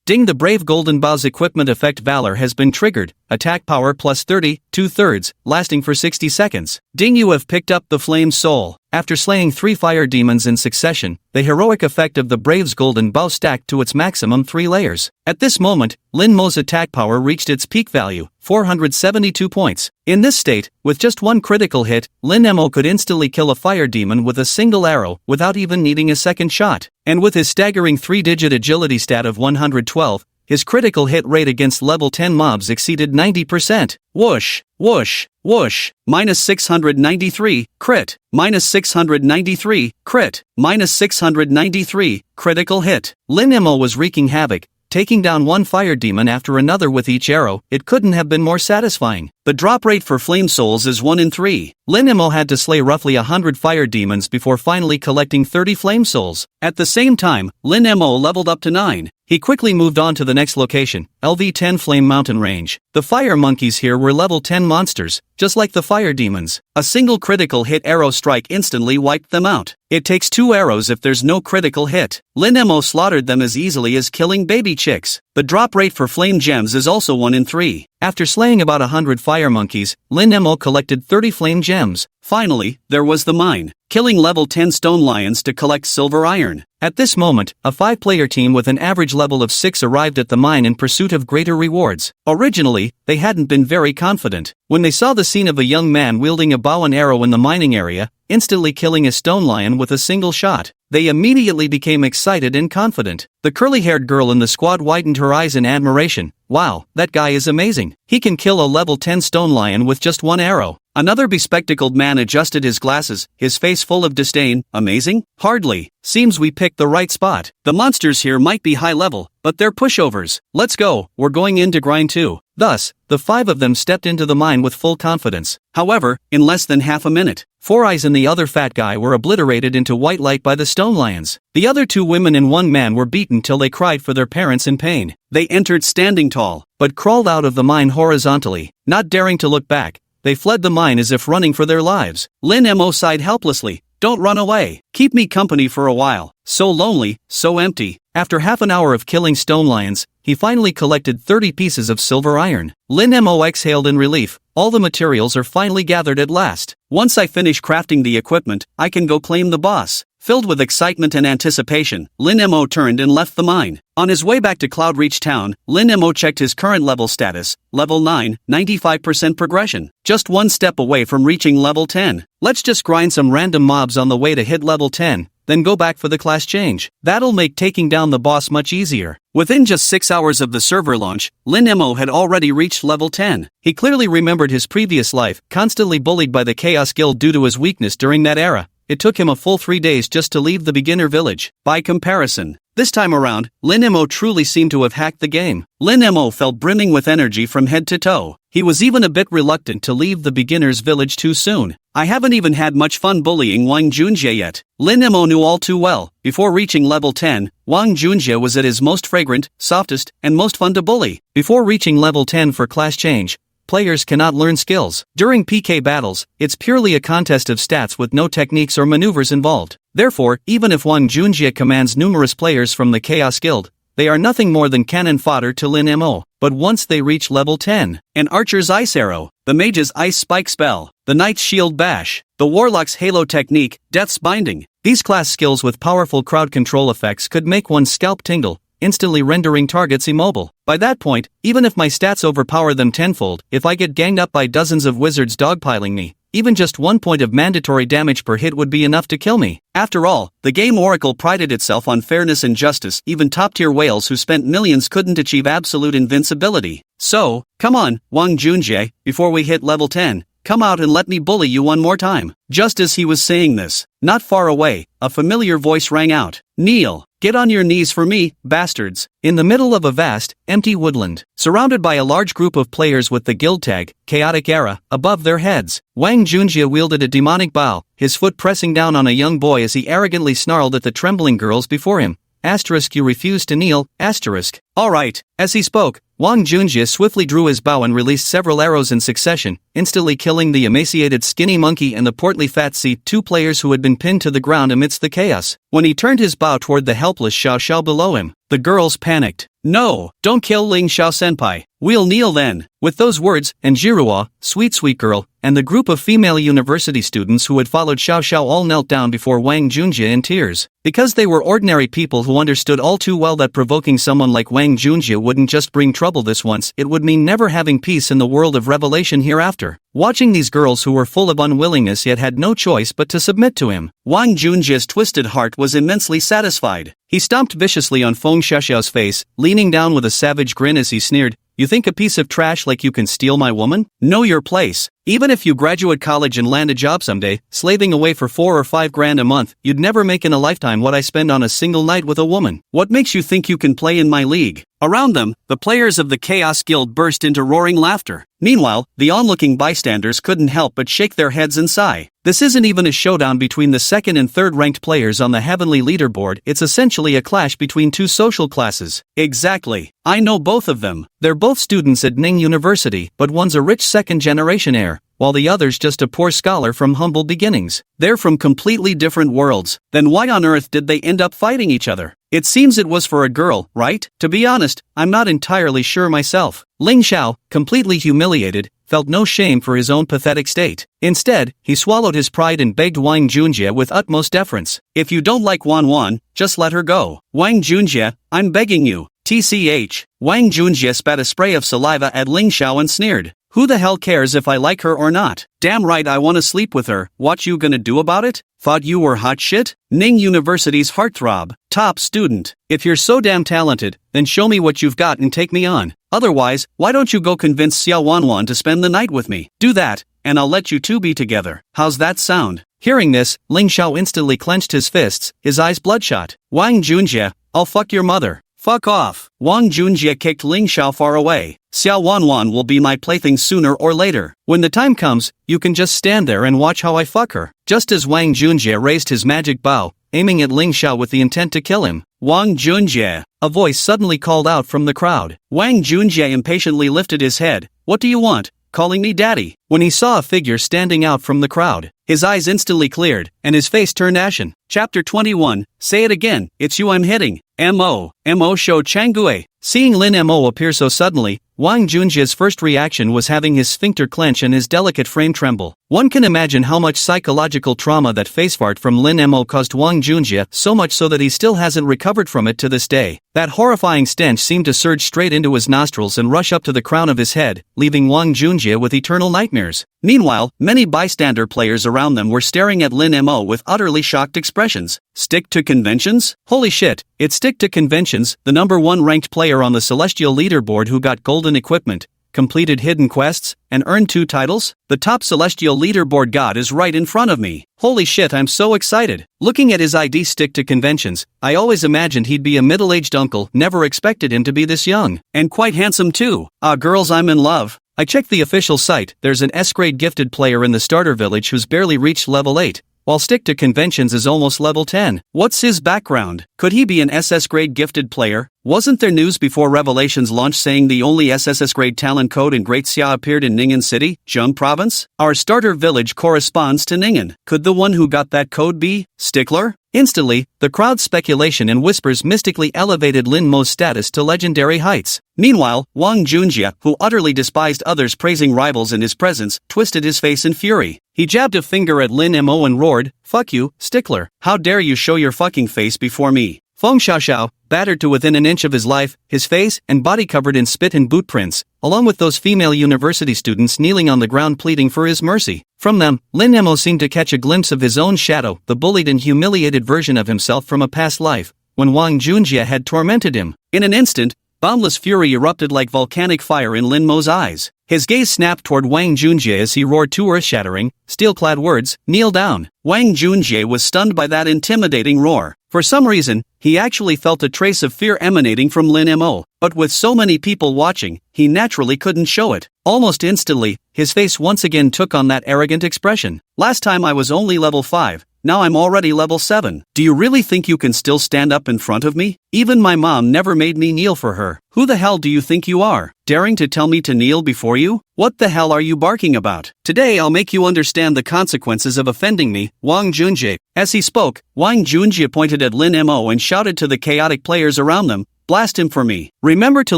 Ding, the Brave Golden Bow's equipment effect Valor has been triggered, attack power plus 30, 2/3, lasting for 60 seconds. Ding, you have picked up the flame soul. After slaying 3 fire demons in succession, the heroic effect of the Brave's Golden Bow stacked to its maximum 3 layers. At this moment, Lin Mo's attack power reached its peak value, 472 points. In this state, with just 1 critical hit, Lin Mo could instantly kill a fire demon with a single arrow without even needing a second shot. And with his staggering 3-digit agility stat of 112, his critical hit rate against level 10 mobs exceeded 90%. Whoosh! Whoosh! Whoosh! Minus 693, crit. Minus 693, crit. Minus 693, critical hit. Lin Mo was wreaking havoc, taking down 1 fire demon after another with each arrow. It couldn't have been more satisfying. The drop rate for flame souls is 1 in 3. Lin Mo had to slay roughly 100 fire demons before finally collecting 30 flame souls. At the same time, Lin Mo leveled up to 9. He quickly moved on to the next location, LV10 Flame Mountain Range. The fire monkeys here were level 10 monsters, just like the fire demons. A single critical hit arrow strike instantly wiped them out. It takes 2 arrows if there's no critical hit. Lin Mo slaughtered them as easily as killing baby chicks. The drop rate for flame gems is also 1 in 3. After slaying about 100 fire monkeys, Lin Mo collected 30 flame gems. Finally, there was the mine. Killing level 10 stone lions to collect silver iron. At this moment, a 5-player team with an average level of 6 arrived at the mine in pursuit of greater rewards. Originally, they hadn't been very confident. When they saw the scene of a young man wielding a bow and arrow in the mining area, instantly killing a stone lion with a single shot, they immediately became excited and confident. The curly-haired girl in the squad widened her eyes in admiration. Wow, that guy is amazing. He can kill a level 10 stone lion with just 1 arrow. Another bespectacled man adjusted his glasses, his face full of disdain. Amazing? Hardly. Seems we picked the right spot. The monsters here might be high level, but they're pushovers. Let's go, we're going in to grind too. Thus, the 5 of them stepped into the mine with full confidence. However, in less than half a minute, 4 Eyes and the other fat guy were obliterated into white light by the stone lions. The other 2 women and 1 man were beaten till they cried for their parents in pain. They entered standing tall, but crawled out of the mine horizontally, not daring to look back. They fled the mine as if running for their lives. Lin Mo sighed helplessly. Don't run away. Keep me company for a while. So lonely, so empty. After half an hour of killing stone lions, he finally collected 30 pieces of silver iron. Lin Mo exhaled in relief. All the materials are finally gathered at last. Once I finish crafting the equipment, I can go claim the boss. Filled with excitement and anticipation, Lin Mo turned and left the mine. On his way back to Cloudreach Town, Lin Mo checked his current level status, level 9, 95% progression. Just one step away from reaching level 10. Let's just grind some random mobs on the way to hit level 10, then go back for the class change. That'll make taking down the boss much easier. Within just 6 hours of the server launch, Lin Mo had already reached level 10. He clearly remembered his previous life, constantly bullied by the Chaos Guild due to his weakness during that era. It took him a full 3 days just to leave the beginner village. By comparison, this time around, Lin Mo truly seemed to have hacked the game. Lin Mo felt brimming with energy from head to toe. He was even a bit reluctant to leave the beginner's village too soon. I haven't even had much fun bullying Wang Junjie yet. Lin Mo knew all too well. Before reaching level 10, Wang Junjie was at his most fragrant, softest, and most fun to bully. Before reaching level 10 for class change, players cannot learn skills. During PK battles, it's purely a contest of stats with no techniques or maneuvers involved. Therefore, even if Wang Junjie commands numerous players from the Chaos Guild, they are nothing more than cannon fodder to Lin Mo. But once they reach level 10, an archer's ice arrow, the mage's ice spike spell, the knight's shield bash, the warlock's halo technique, death's binding, these class skills with powerful crowd control effects could make one's scalp tingle, instantly rendering targets immobile. By that point, even if my stats overpower them tenfold, if I get ganged up by dozens of wizards dogpiling me, even just 1 point of mandatory damage per hit would be enough to kill me. After all, the game Oracle prided itself on fairness and justice. Even top-tier whales who spent millions couldn't achieve absolute invincibility. So, come on, Wang Junjie, before we hit level 10, come out and let me bully you one more time. Just as he was saying this, not far away, a familiar voice rang out. Kneel. Get on your knees for me, bastards. In the middle of a vast, empty woodland, surrounded by a large group of players with the guild tag, Chaotic Era, above their heads, Wang Junjie wielded a demonic bow, his foot pressing down on a young boy as he arrogantly snarled at the trembling girls before him. Asterisk, you refuse to kneel, asterisk. Alright. As he spoke, Wang Junjie swiftly drew his bow and released several arrows in succession, instantly killing the emaciated skinny monkey and the portly fat seat, 2 players who had been pinned to the ground amidst the chaos. When he turned his bow toward the helpless Xiao Xiao below him, the girls panicked. No, don't kill Ling Xiao senpai. We'll kneel then. With those words, and Jiruo, sweet girl, and the group of female university students who had followed Xiao Xiao all knelt down before Wang Junjie in tears. Because they were ordinary people who understood all too well that provoking someone like Wang Junjie wouldn't just bring trouble this once, it would mean never having peace in the world of revelation hereafter. Watching these girls who were full of unwillingness yet had no choice but to submit to him, Wang Junjie's twisted heart was immensely satisfied. He stomped viciously on Feng Xiaoxiao's face, leaning down with a savage grin as he sneered, "You think a piece of trash like you can steal my woman? Know your place. Even if you graduate college and land a job someday, slaving away for 4 or 5 grand a month, you'd never make in a lifetime what I spend on a single night with a woman. What makes you think you can play in my league?" Around them, the players of the Chaos Guild burst into roaring laughter. Meanwhile, the onlooking bystanders couldn't help but shake their heads and sigh. This isn't even a showdown between the 2nd and 3rd ranked players on the heavenly leaderboard, it's essentially a clash between 2 social classes. Exactly. I know both of them. They're both students at Ning University, but one's a rich 2nd-generation heir, while the other's just a poor scholar from humble beginnings. They're from completely different worlds. Then why on earth did they end up fighting each other? It seems it was for a girl, right? To be honest, I'm not entirely sure myself. Ling Xiao, completely humiliated, felt no shame for his own pathetic state. Instead, he swallowed his pride and begged Wang Junjie with utmost deference. "If you don't like Wan, just let her go. Wang Junjie, I'm begging you." TCH. Wang Junjie spat a spray of saliva at Ling Xiao and sneered. "Who the hell cares if I like her or not? Damn right I wanna sleep with her. What you gonna do about it? Thought you were hot shit? Ning University's heartthrob, top student. If you're so damn talented, then show me what you've got and take me on. Otherwise, why don't you go convince Xiao Wanwan to spend the night with me? Do that, and I'll let you two be together. How's that sound?" Hearing this, Ling Xiao instantly clenched his fists, his eyes bloodshot. "Wang Junjie, I'll fuck your mother. Fuck off." Wang Junjie kicked Ling Xiao far away. "Xiao Wanwan will be my plaything sooner or later. When the time comes, you can just stand there and watch how I fuck her." Just as Wang Junjie raised his magic bow, aiming at Ling Xiao with the intent to kill him, "Wang Junjie," a voice suddenly called out from the crowd. Wang Junjie impatiently lifted his head. "What do you want? Calling me daddy?" When he saw a figure standing out from the crowd, His eyes instantly cleared, and his face turned ashen. Chapter 21, Say It Again, It's You I'm Hitting. M.O. Show Changue. Seeing Lin Mo appear so suddenly, Wang Junjia's first reaction was having his sphincter clench and his delicate frame tremble. One can imagine how much psychological trauma that face fart from Lin Mo caused Wang Junjia, so much so that he still hasn't recovered from it to this day. That horrifying stench seemed to surge straight into his nostrils and rush up to the crown of his head, leaving Wang Junjia with eternal nightmares. Meanwhile, many bystander players around them were staring at Lin Mo with utterly shocked expressions. Stick to conventions? Holy shit, it's Stick to Conventions, the number 1 ranked player on the Celestial leaderboard who got golden equipment, completed hidden quests, and earned 2 titles? The top Celestial leaderboard god is right in front of me. Holy shit, I'm so excited. Looking at his ID Stick to Conventions, I always imagined he'd be a middle-aged uncle, never expected him to be this young. And quite handsome too. Girls, I'm in love. I checked the official site, there's an S-grade gifted player in the starter village who's barely reached level 8. While Stick to Conventions is almost level 10. What's his background? Could he be an SS grade gifted player? Wasn't there news before Revelations launch saying the only SSS grade talent code in Great Xia appeared in Ning'an City, Zheng Province? Our starter village corresponds to Ning'an. Could the one who got that code be Stickler? Instantly, the crowd's speculation and whispers mystically elevated Lin Mo's status to legendary heights. Meanwhile, Wang Junjia, who utterly despised others praising rivals in his presence, twisted his face in fury. He jabbed a finger at Lin Mo and roared, "Fuck you, Stickler. How dare you show your fucking face before me?" Feng Xiaoxiao, battered to within an inch of his life, his face and body covered in spit and boot prints, along with those female university students kneeling on the ground pleading for his mercy. From them, Lin Mo seemed to catch a glimpse of his own shadow, the bullied and humiliated version of himself from a past life, when Wang Junjia had tormented him. In an instant, boundless fury erupted like volcanic fire in Lin Mo's eyes. His gaze snapped toward Wang Junjie as he roared 2 earth-shattering, steel-clad words, "Kneel down." Wang Junjie was stunned by that intimidating roar. For some reason, he actually felt a trace of fear emanating from Lin Mo, but with so many people watching, he naturally couldn't show it. Almost instantly, his face once again took on that arrogant expression. "Last time I was only level 5. Now I'm already level 7. Do you really think you can still stand up in front of me? Even my mom never made me kneel for her. Who the hell do you think you are? Daring to tell me to kneel before you? What the hell are you barking about? Today I'll make you understand the consequences of offending me, Wang Junjie." As he spoke, Wang Junjie pointed at Lin Mo and shouted to the chaotic players around them, "Blast him for me. Remember to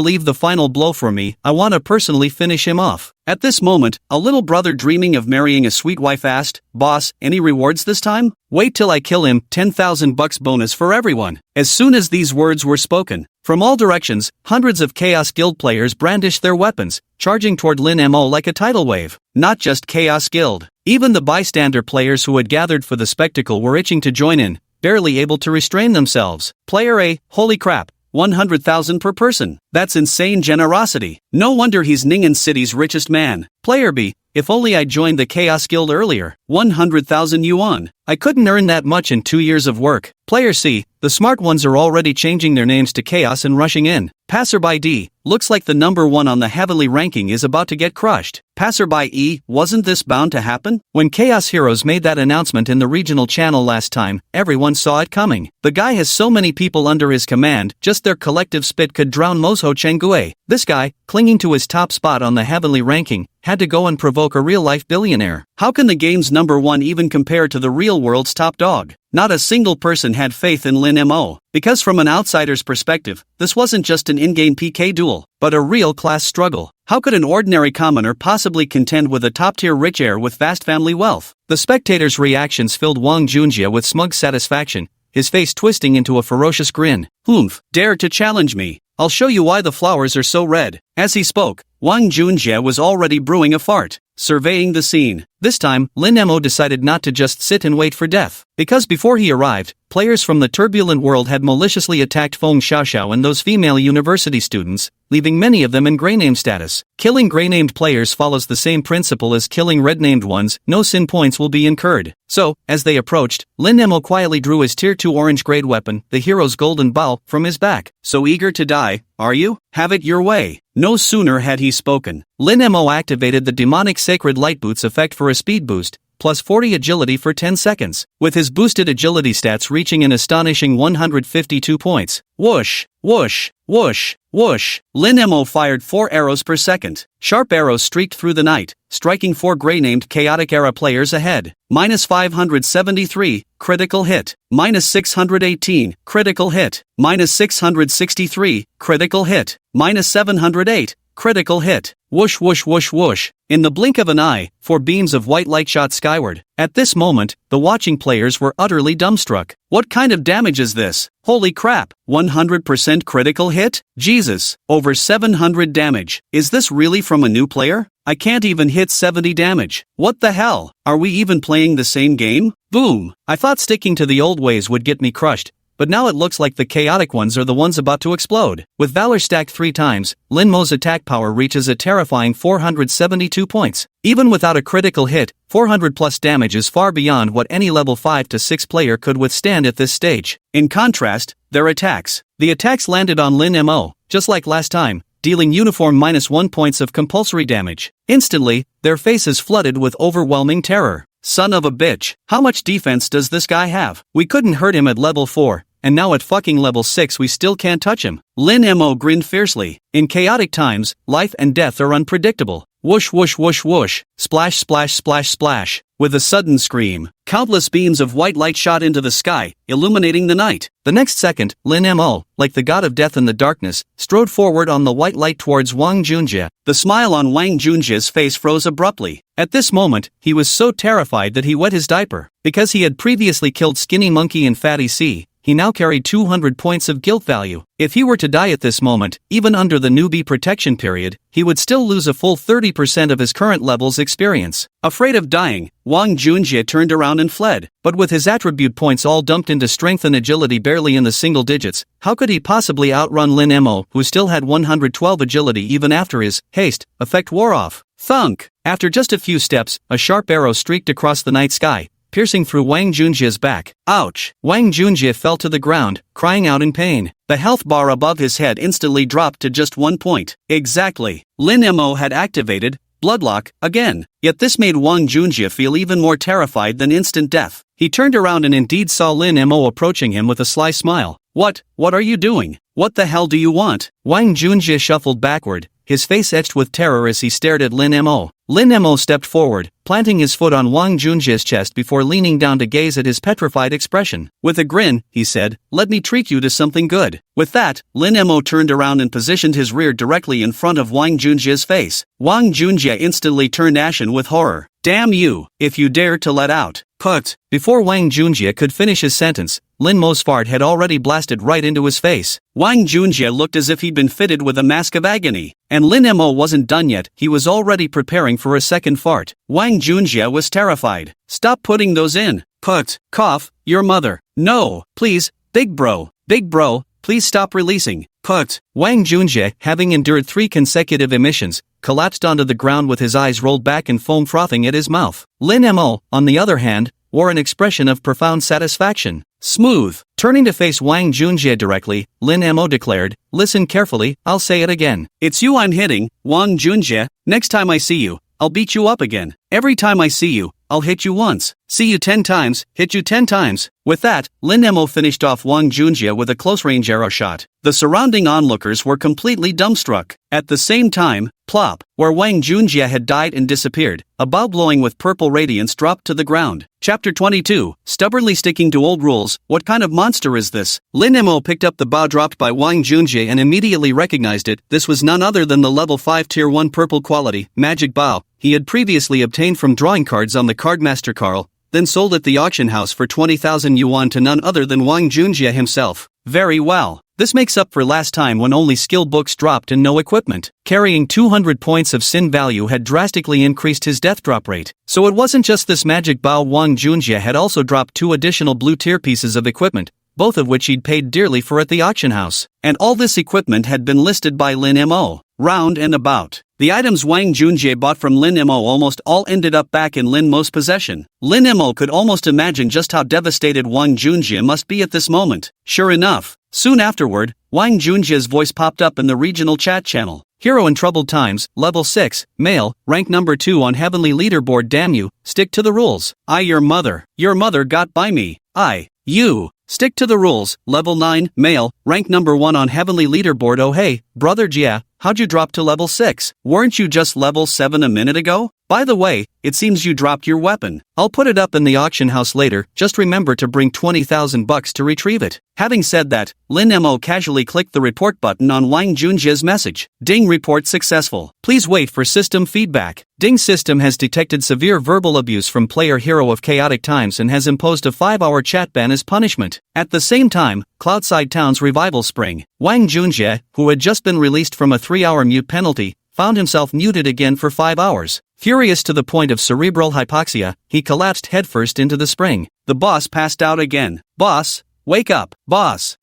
leave the final blow for me, I want to personally finish him off." At this moment, a little brother dreaming of marrying a sweet wife asked, "Boss, any rewards this time?" "Wait till I kill him, 10,000 bucks bonus for everyone." As soon as these words were spoken, from all directions, hundreds of Chaos Guild players brandished their weapons, charging toward Lin Mo like a tidal wave. Not just Chaos Guild. Even the bystander players who had gathered for the spectacle were itching to join in, barely able to restrain themselves. Player A, holy crap. 100,000 per person. That's insane generosity. No wonder he's Ning'an City's richest man. Player B, if only I joined the Chaos Guild earlier. 100,000 yuan. I couldn't earn that much in 2 years of work. Player C, the smart ones are already changing their names to Chaos and rushing in. Passerby D, looks like the number 1 on the heavily ranking is about to get crushed. Passerby E, wasn't this bound to happen? When Chaos Heroes made that announcement in the regional channel last time, everyone saw it coming. The guy has so many people under his command, just their collective spit could drown Mosho Chengue. This guy, clinging to his top spot on the heavenly ranking, had to go and provoke a real-life billionaire. How can the game's number 1 even compare to the real world's top dog? Not a single person had faith in Lin Mo, because from an outsider's perspective, this wasn't just an in-game PK duel, but a real class struggle. How could an ordinary commoner possibly contend with a top-tier rich heir with vast family wealth? The spectators' reactions filled Wang Junjie with smug satisfaction, his face twisting into a ferocious grin. "Humph, dare to challenge me. I'll show you why the flowers are so red." As he spoke, Wang Junjie was already brewing a fart, surveying the scene. This time, Lin Mo decided not to just sit and wait for death, because before he arrived, players from the turbulent world had maliciously attacked Feng Xiaoxiao and those female university students, leaving many of them in gray-name status. Killing gray-named players follows the same principle as killing red-named ones, no sin points will be incurred. So, as they approached, Lin Mo quietly drew his Tier 2 orange-grade weapon, the hero's golden bow, from his back. "So eager to die, are you? Have it your way." No sooner had he spoken, Lin Mo activated the demonic sacred light boots effect for a speed boost, plus 40 agility for 10 seconds, with his boosted agility stats reaching an astonishing 152 points. Whoosh, whoosh, whoosh. Whoosh! Lin Mo fired 4 arrows per second. Sharp arrows streaked through the night, striking 4 gray-named Chaotic Era players ahead. Minus 573, critical hit. Minus 618, critical hit. Minus 663, critical hit. Minus 708, critical hit. Whoosh whoosh whoosh whoosh. In the blink of an eye, 4 beams of white light shot skyward. At this moment, the watching players were utterly dumbstruck. What kind of damage is this? Holy crap, 100% critical hit? Jesus, over 700 damage. Is this really from a new player? I can't even hit 70 damage. What the hell? Are we even playing the same game? Boom! I thought sticking to the old ways would get me crushed, but now it looks like the chaotic ones are the ones about to explode. With Valor stacked 3 times, Lin Mo's attack power reaches a terrifying 472 points. Even without a critical hit, 400 plus damage is far beyond what any level 5 to 6 player could withstand at this stage. In contrast, their attacks. The attacks landed on Lin Mo, just like last time, dealing uniform -1 points of compulsory damage. Instantly, their faces flooded with overwhelming terror. Son of a bitch, how much defense does this guy have? We couldn't hurt him at level 4. And now at fucking level 6 we still can't touch him. Lin Mo grinned fiercely. In chaotic times, life and death are unpredictable. Whoosh whoosh whoosh whoosh, splash splash splash splash. With a sudden scream, countless beams of white light shot into the sky, illuminating the night. The next second, Lin Mo, like the god of death in the darkness, strode forward on the white light towards Wang Junjie. The smile on Wang Junjie's face froze abruptly. At this moment, he was so terrified that he wet his diaper. Because he had previously killed Skinny Monkey and Fatty C, he now carried 200 points of guilt value. If he were to die at this moment, even under the newbie protection period, he would still lose a full 30% of his current level's experience. Afraid of dying, Wang Junjie turned around and fled. But with his attribute points all dumped into strength and agility barely in the single digits, how could he possibly outrun Lin Mo, who still had 112 agility even after his haste effect wore off? Thunk! After just a few steps, a sharp arrow streaked across the night sky, piercing through Wang Junjie's back. Ouch! Wang Junjie fell to the ground, crying out in pain. The health bar above his head instantly dropped to just 1 point. Exactly. Lin Mo had activated Bloodlock again. Yet this made Wang Junjie feel even more terrified than instant death. He turned around and indeed saw Lin Mo approaching him with a sly smile. What are you doing? What the hell do you want? Wang Junjie shuffled backward, his face etched with terror as he stared at Lin Mo. Lin Mo stepped forward, planting his foot on Wang Junjie's chest before leaning down to gaze at his petrified expression. With a grin, he said, "Let me treat you to something good." With that, Lin Mo turned around and positioned his rear directly in front of Wang Junjie's face. Wang Junjie instantly turned ashen with horror. "Damn you, if you dare to let out." Put. Before Wang Junjie could finish his sentence, Lin Mo's fart had already blasted right into his face. Wang Junjie looked as if he'd been fitted with a mask of agony. And Lin Mo wasn't done yet, he was already preparing for a second fart. Wang Junjie was terrified. "Stop putting those in." Put. Cough, your mother. "No, please, big bro, please stop releasing." Put. Wang Junjie, having endured 3 consecutive emissions, collapsed onto the ground with his eyes rolled back and foam frothing at his mouth. Lin Mo, on the other hand, wore an expression of profound satisfaction. Smooth. Turning to face Wang Junjie directly, Lin Mo declared, "Listen carefully, I'll say it again. It's you I'm hitting, Wang Junjie. Next time I see you, I'll beat you up again. Every time I see you, I'll hit you once. See you 10 times, hit you 10 times. With that, Lin Mo finished off Wang Junjie with a close-range arrow shot. The surrounding onlookers were completely dumbstruck. At the same time, plop, where Wang Junjie had died and disappeared, a bow glowing with purple radiance dropped to the ground. Chapter 22, Stubbornly Sticking to Old Rules. What kind of monster is this? Lin Mo picked up the bow dropped by Wang Junjie and immediately recognized it. This was none other than the level 5 tier 1 purple quality, magic bow, he had previously obtained from drawing cards on the Cardmaster Carl, then sold at the auction house for 20,000 yuan to none other than Wang Junjie himself. Very well. This makes up for last time when only skill books dropped and no equipment. Carrying 200 points of sin value had drastically increased his death drop rate. So it wasn't just this magic bow. Wang Junjie had also dropped 2 additional blue tier pieces of equipment, both of which he'd paid dearly for at the auction house. And all this equipment had been listed by Lin Mo. Round and about. The items Wang Junjie bought from Lin Mo almost all ended up back in Lin Mo's possession. Lin Mo could almost imagine just how devastated Wang Junjie must be at this moment. Sure enough, soon afterward, Wang Junjie's voice popped up in the regional chat channel. Hero in troubled times, level 6, male, rank number 2 on heavenly leaderboard. Damn you, stick to the rules. Your mother got by me. You. Stick to the rules. Level 9, male, rank number 1 on heavenly leaderboard. Oh hey, brother Jia, how'd you drop to level 6? Weren't you just level 7 a minute ago? By the way, it seems you dropped your weapon. I'll put it up in the auction house later, just remember to bring 20,000 bucks to retrieve it. Having said that, Lin Mo casually clicked the report button on Wang Junjia's message. Ding, report successful. Please wait for system feedback. Ding's system has detected severe verbal abuse from player Hero of Chaotic Times and has imposed a 5-hour chat ban as punishment. At the same time, Cloudside Town's revival spring. Wang Junjie, who had just been released from a 3-hour mute penalty, found himself muted again for 5 hours. Furious to the point of cerebral hypoxia, he collapsed headfirst into the spring. The boss passed out again. Boss, wake up. Boss,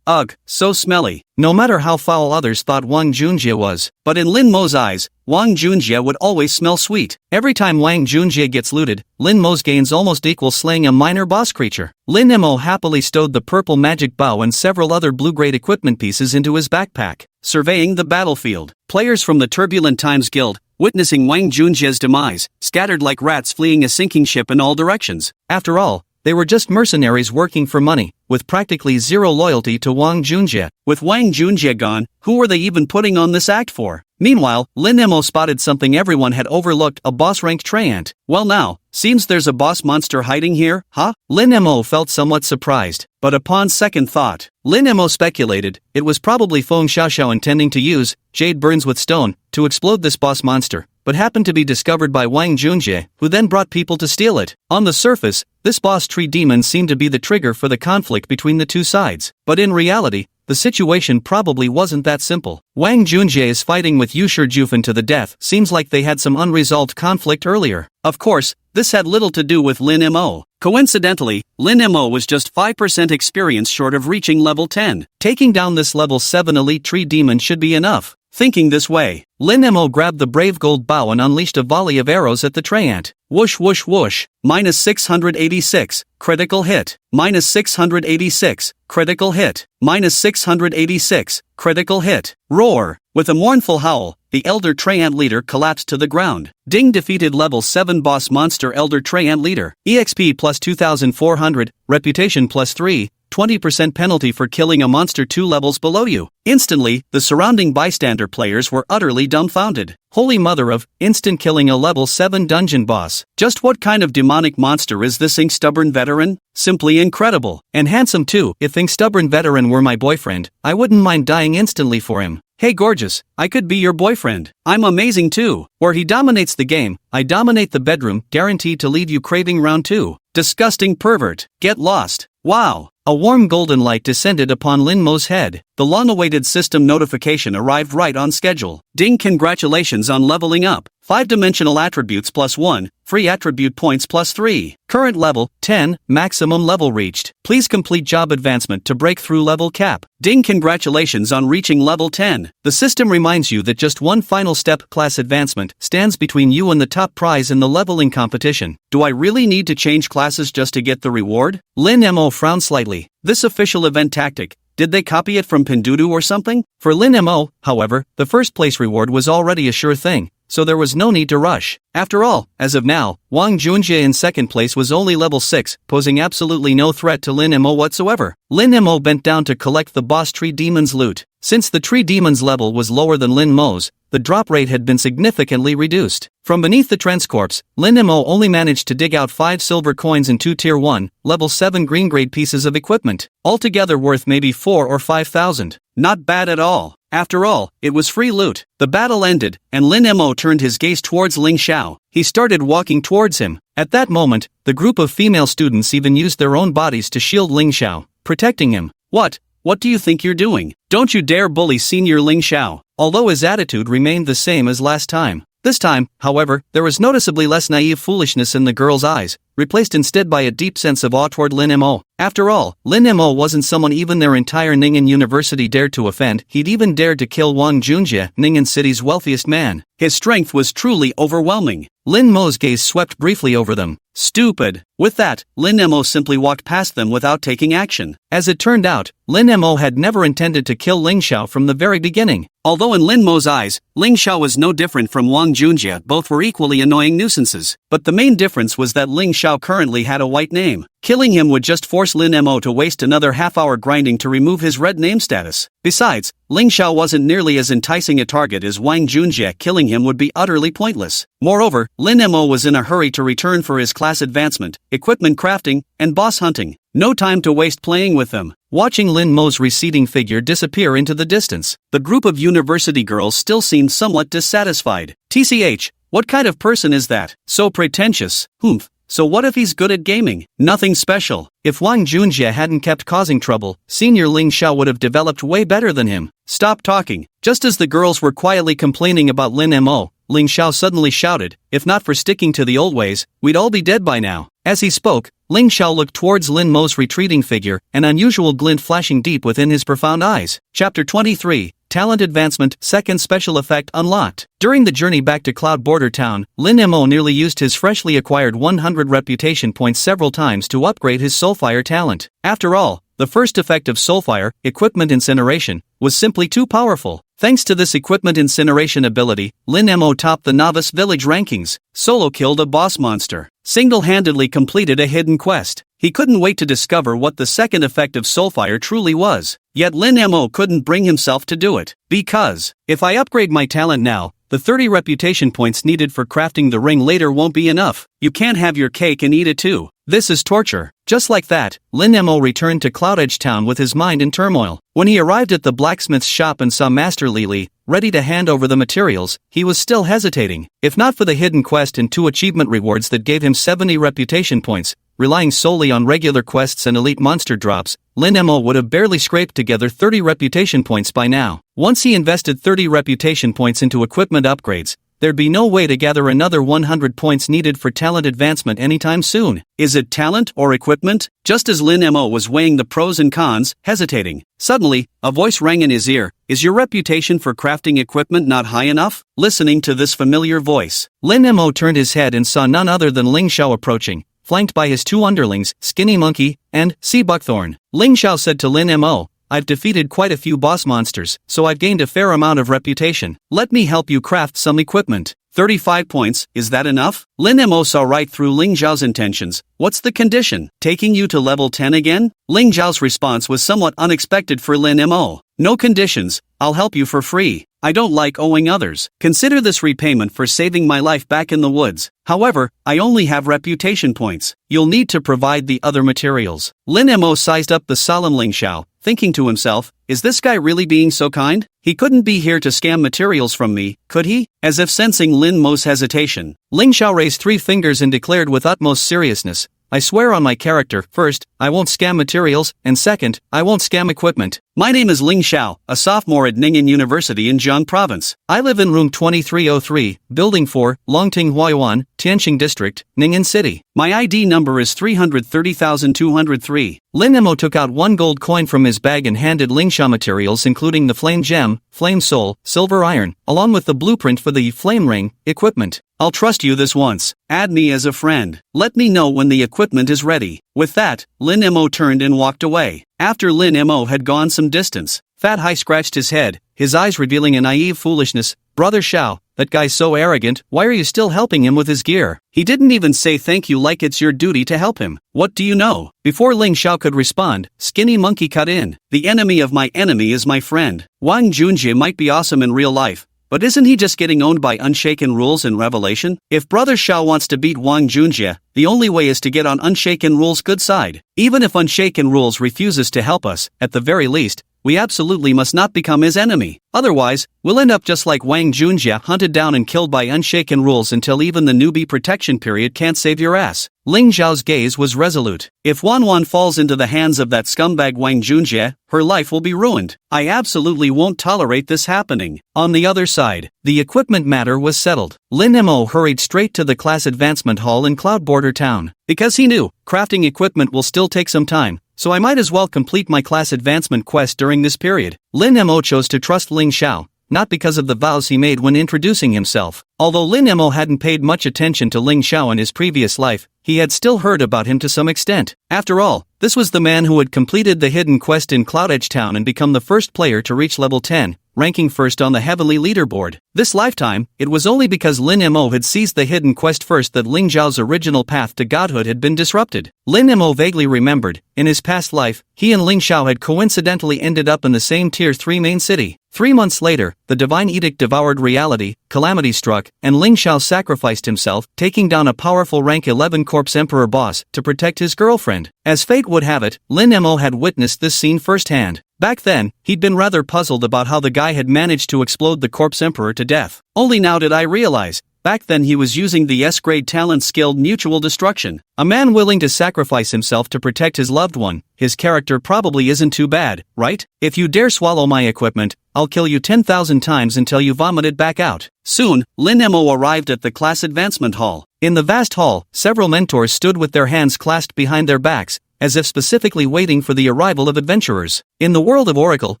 ugh, so smelly. No matter how foul others thought Wang Junjie was, but in Lin Mo's eyes, Wang Junjie would always smell sweet. Every time Wang Junjie gets looted, Lin Mo's gains almost equal slaying a minor boss creature. Lin Mo happily stowed the purple magic bow and several other blue-grade equipment pieces into his backpack. Surveying the battlefield, players from the Turbulent Times Guild, witnessing Wang Junjie's demise, scattered like rats fleeing a sinking ship in all directions. After all, they were just mercenaries working for money, with practically zero loyalty to Wang Junjie. With Wang Junjie gone, who were they even putting on this act for? Meanwhile, Lin Mo spotted something everyone had overlooked, a boss-ranked Treant. Well now, seems there's a boss monster hiding here, huh? Lin Mo felt somewhat surprised, but upon second thought, Lin Mo speculated it was probably Feng Xiaoxiao intending to use Jade Burns with Stone to explode this boss monster, but happened to be discovered by Wang Junjie, who then brought people to steal it. On the surface, this boss tree demon seemed to be the trigger for the conflict between the two sides, but in reality, the situation probably wasn't that simple. Wang Junjie is fighting with Yu Shijufen to the death. Seems like they had some unresolved conflict earlier. Of course, this had little to do with Lin Mo. Coincidentally, Lin Mo was just 5% experience short of reaching level 10. Taking down this level 7 elite tree demon should be enough. Thinking this way, Lin Mo grabbed the brave gold bow and unleashed a volley of arrows at the Treant. Whoosh whoosh whoosh, minus 686, critical hit, minus 686, critical hit, minus 686, critical hit. Roar! With a mournful howl, the Elder Treant leader collapsed to the ground. Ding defeated level 7 boss monster Elder Treant leader. EXP plus 2400, reputation plus 3, 20% penalty for killing a monster 2 levels below you. Instantly, the surrounding bystander players were utterly dumbfounded. Holy mother of, instant killing a level 7 dungeon boss. Just what kind of demonic monster is this Inkstubborn veteran? Simply incredible. And handsome too. If Inkstubborn veteran were my boyfriend, I wouldn't mind dying instantly for him. Hey gorgeous, I could be your boyfriend. I'm amazing too. Where he dominates the game, I dominate the bedroom, guaranteed to leave you craving round 2. Disgusting pervert. Get lost. Wow. A warm golden light descended upon Lin Mo's head. The long-awaited system notification arrived right on schedule. Ding, congratulations on leveling up. 5-dimensional attributes plus 1, free attribute points plus 3. Current level, 10, maximum level reached. Please complete job advancement to break through level cap. Ding, congratulations on reaching level 10. The system reminds you that just one final step, class advancement, stands between you and the top prize in the leveling competition. Do I really need to change classes just to get the reward? Lin Mo frowned slightly. This official event tactic, did they copy it from Pinduoduo or something? For Lin Mo, however, the first place reward was already a sure thing, so there was no need to rush. After all, as of now, Wang Junjie in second place was only level 6, posing absolutely no threat to Lin Mo whatsoever. Lin Mo bent down to collect the boss tree demon's loot. Since the tree demon's level was lower than Lin Mo's, the drop rate had been significantly reduced. From beneath the Transcorpse, Lin Mo only managed to dig out 5 silver coins and 2 tier 1, level 7 green grade pieces of equipment, altogether worth maybe 4 or 5,000. Not bad at all. After all, it was free loot. The battle ended, and Lin Mo turned his gaze towards Ling Xiao. He started walking towards him. At that moment, the group of female students even used their own bodies to shield Ling Xiao, protecting him. What do you think you're doing? Don't you dare bully senior Ling Xiao. Although his attitude remained the same as last time. This time, however, there was noticeably less naive foolishness in the girl's eyes, replaced instead by a deep sense of awe toward Lin Mo. After all, Lin Mo wasn't someone even their entire Ning'an University dared to offend. He'd even dared to kill Wang Junjie, Ning'an City's wealthiest man. His strength was truly overwhelming. Lin Mo's gaze swept briefly over them. Stupid. With that, Lin Mo simply walked past them without taking action. As it turned out, Lin Mo had never intended to kill Ling Xiao from the very beginning. Although in Lin Mo's eyes, Ling Xiao was no different from Wang Junjie, both were equally annoying nuisances. But the main difference was that Ling Xiao currently had a white name. Killing him would just force Lin Mo to waste another half-hour grinding to remove his red name status. Besides, Ling Xiao wasn't nearly as enticing a target as Wang Junjie. Killing him would be utterly pointless. Moreover, Lin Mo was in a hurry to return for his class advancement, equipment crafting, and boss hunting. No time to waste playing with them. Watching Lin Mo's receding figure disappear into the distance, the group of university girls still seemed somewhat dissatisfied. TCH, what kind of person is that? So pretentious. Humph. So what if he's good at gaming? Nothing special. If Wang Junjie hadn't kept causing trouble, senior Ling Xiao would have developed way better than him. Stop talking. Just as the girls were quietly complaining about Lin Mo, Ling Xiao suddenly shouted, if not for sticking to the old ways, we'd all be dead by now. As he spoke, Ling Xiao looked towards Lin Mo's retreating figure, an unusual glint flashing deep within his profound eyes. Chapter 23. Talent Advancement, Second Special Effect Unlocked. During the journey back to Cloud Border Town, Lin Mo nearly used his freshly acquired 100 reputation points several times to upgrade his Soulfire talent. After all, the first effect of Soulfire, Equipment Incineration, was simply too powerful. Thanks to this Equipment Incineration ability, Lin Mo topped the Novice Village rankings, solo killed a boss monster, single-handedly completed a hidden quest. He couldn't wait to discover what the second effect of Soulfire truly was. Yet Lin Mo couldn't bring himself to do it. Because, if I upgrade my talent now, the 30 reputation points needed for crafting the ring later won't be enough. You can't have your cake and eat it too. This is torture. Just like that, Lin Mo returned to Cloud Edge Town with his mind in turmoil. When he arrived at the blacksmith's shop and saw Master Li ready to hand over the materials, he was still hesitating. If not for the hidden quest and 2 achievement rewards that gave him 70 reputation points, relying solely on regular quests and elite monster drops, Lin Mo would have barely scraped together 30 reputation points by now. Once he invested 30 reputation points into equipment upgrades, there'd be no way to gather another 100 points needed for talent advancement anytime soon. Is it talent or equipment? Just as Lin Mo was weighing the pros and cons, hesitating, suddenly, a voice rang in his ear. Is your reputation for crafting equipment not high enough? Listening to this familiar voice, Lin Mo turned his head and saw none other than Ling Xiao approaching, flanked by his 2 underlings, Skinny Monkey and Sea Buckthorn. Ling Xiao said to Lin Mo, I've defeated quite a few boss monsters, so I've gained a fair amount of reputation. Let me help you craft some equipment. 35 points, is that enough? Lin Mo saw right through Ling Zhao's intentions. What's the condition? Taking you to level 10 again? Ling Zhao's response was somewhat unexpected for Lin Mo. No conditions, I'll help you for free. I don't like owing others. Consider this repayment for saving my life back in the woods. However, I only have reputation points. You'll need to provide the other materials. Lin Mo sized up the solemn Ling Xiao, thinking to himself, is this guy really being so kind? He couldn't be here to scam materials from me, could he? As if sensing Lin Mo's hesitation, Ling Xiao raised 3 fingers and declared with utmost seriousness, I swear on my character, first, I won't scam materials, and second, I won't scam equipment. My name is Ling Xiao, a sophomore at Ning'an University in Jiang Province. I live in room 2303, building 4, Longting Huayuan, Tianqing District, Ning'an City. My ID number is 330,203. Lin Mo took out 1 gold coin from his bag and handed Ling Xiao materials including the flame gem, flame soul, silver iron, along with the blueprint for the flame ring, equipment. I'll trust you this once. Add me as a friend. Let me know when the equipment is ready. With that, Lin Mo turned and walked away. After Lin Mo had gone some distance, Fat Hai scratched his head, his eyes revealing a naive foolishness. Brother Xiao, that guy's so arrogant, why are you still helping him with his gear? He didn't even say thank you like it's your duty to help him. What do you know? Before Ling Xiao could respond, Skinny Monkey cut in. The enemy of my enemy is my friend. Wang Junjie might be awesome in real life, but isn't he just getting owned by Unshaken Rules in Revelation? If Brother Xiao wants to beat Wang Junjie, the only way is to get on Unshaken Rules' good side. Even if Unshaken Rules refuses to help us, at the very least, we absolutely must not become his enemy. Otherwise, we'll end up just like Wang Junjie, hunted down and killed by Unshaken Rules until even the newbie protection period can't save your ass. Ling Zhao's gaze was resolute. If Wan falls into the hands of that scumbag Wang Junjie, her life will be ruined. I absolutely won't tolerate this happening. On the other side, the equipment matter was settled. Lin Mo hurried straight to the class advancement hall in Cloud Border Town. Because he knew, crafting equipment will still take some time, so I might as well complete my class advancement quest during this period. Lin Mo chose to trust Ling Xiao, not because of the vows he made when introducing himself. Although Lin Mo hadn't paid much attention to Ling Xiao in his previous life, he had still heard about him to some extent. After all, this was the man who had completed the hidden quest in Cloud Edge Town and become the first player to reach level 10, ranking first on the heavenly leaderboard. This lifetime, it was only because Lin Mo had seized the hidden quest first that Ling Zhao's original path to godhood had been disrupted. Lin Mo vaguely remembered, in his past life, he and Ling Xiao had coincidentally ended up in the same Tier 3 main city. 3 months later, the divine edict devoured reality, calamity struck, and Ling Xiao sacrificed himself, taking down a powerful rank 11 corpse emperor boss to protect his girlfriend. As fate would have it, Lin Mo had witnessed this scene firsthand. Back then, he'd been rather puzzled about how the guy had managed to explode the corpse emperor to death. Only now did I realize, back then he was using the S-grade talent skilled mutual destruction. A man willing to sacrifice himself to protect his loved one, his character probably isn't too bad, right? If you dare swallow my equipment, I'll kill you 10,000 times until you vomit it back out. Soon, Lin Mo arrived at the class advancement hall. In the vast hall, several mentors stood with their hands clasped behind their backs, as if specifically waiting for the arrival of adventurers. In the world of Oracle,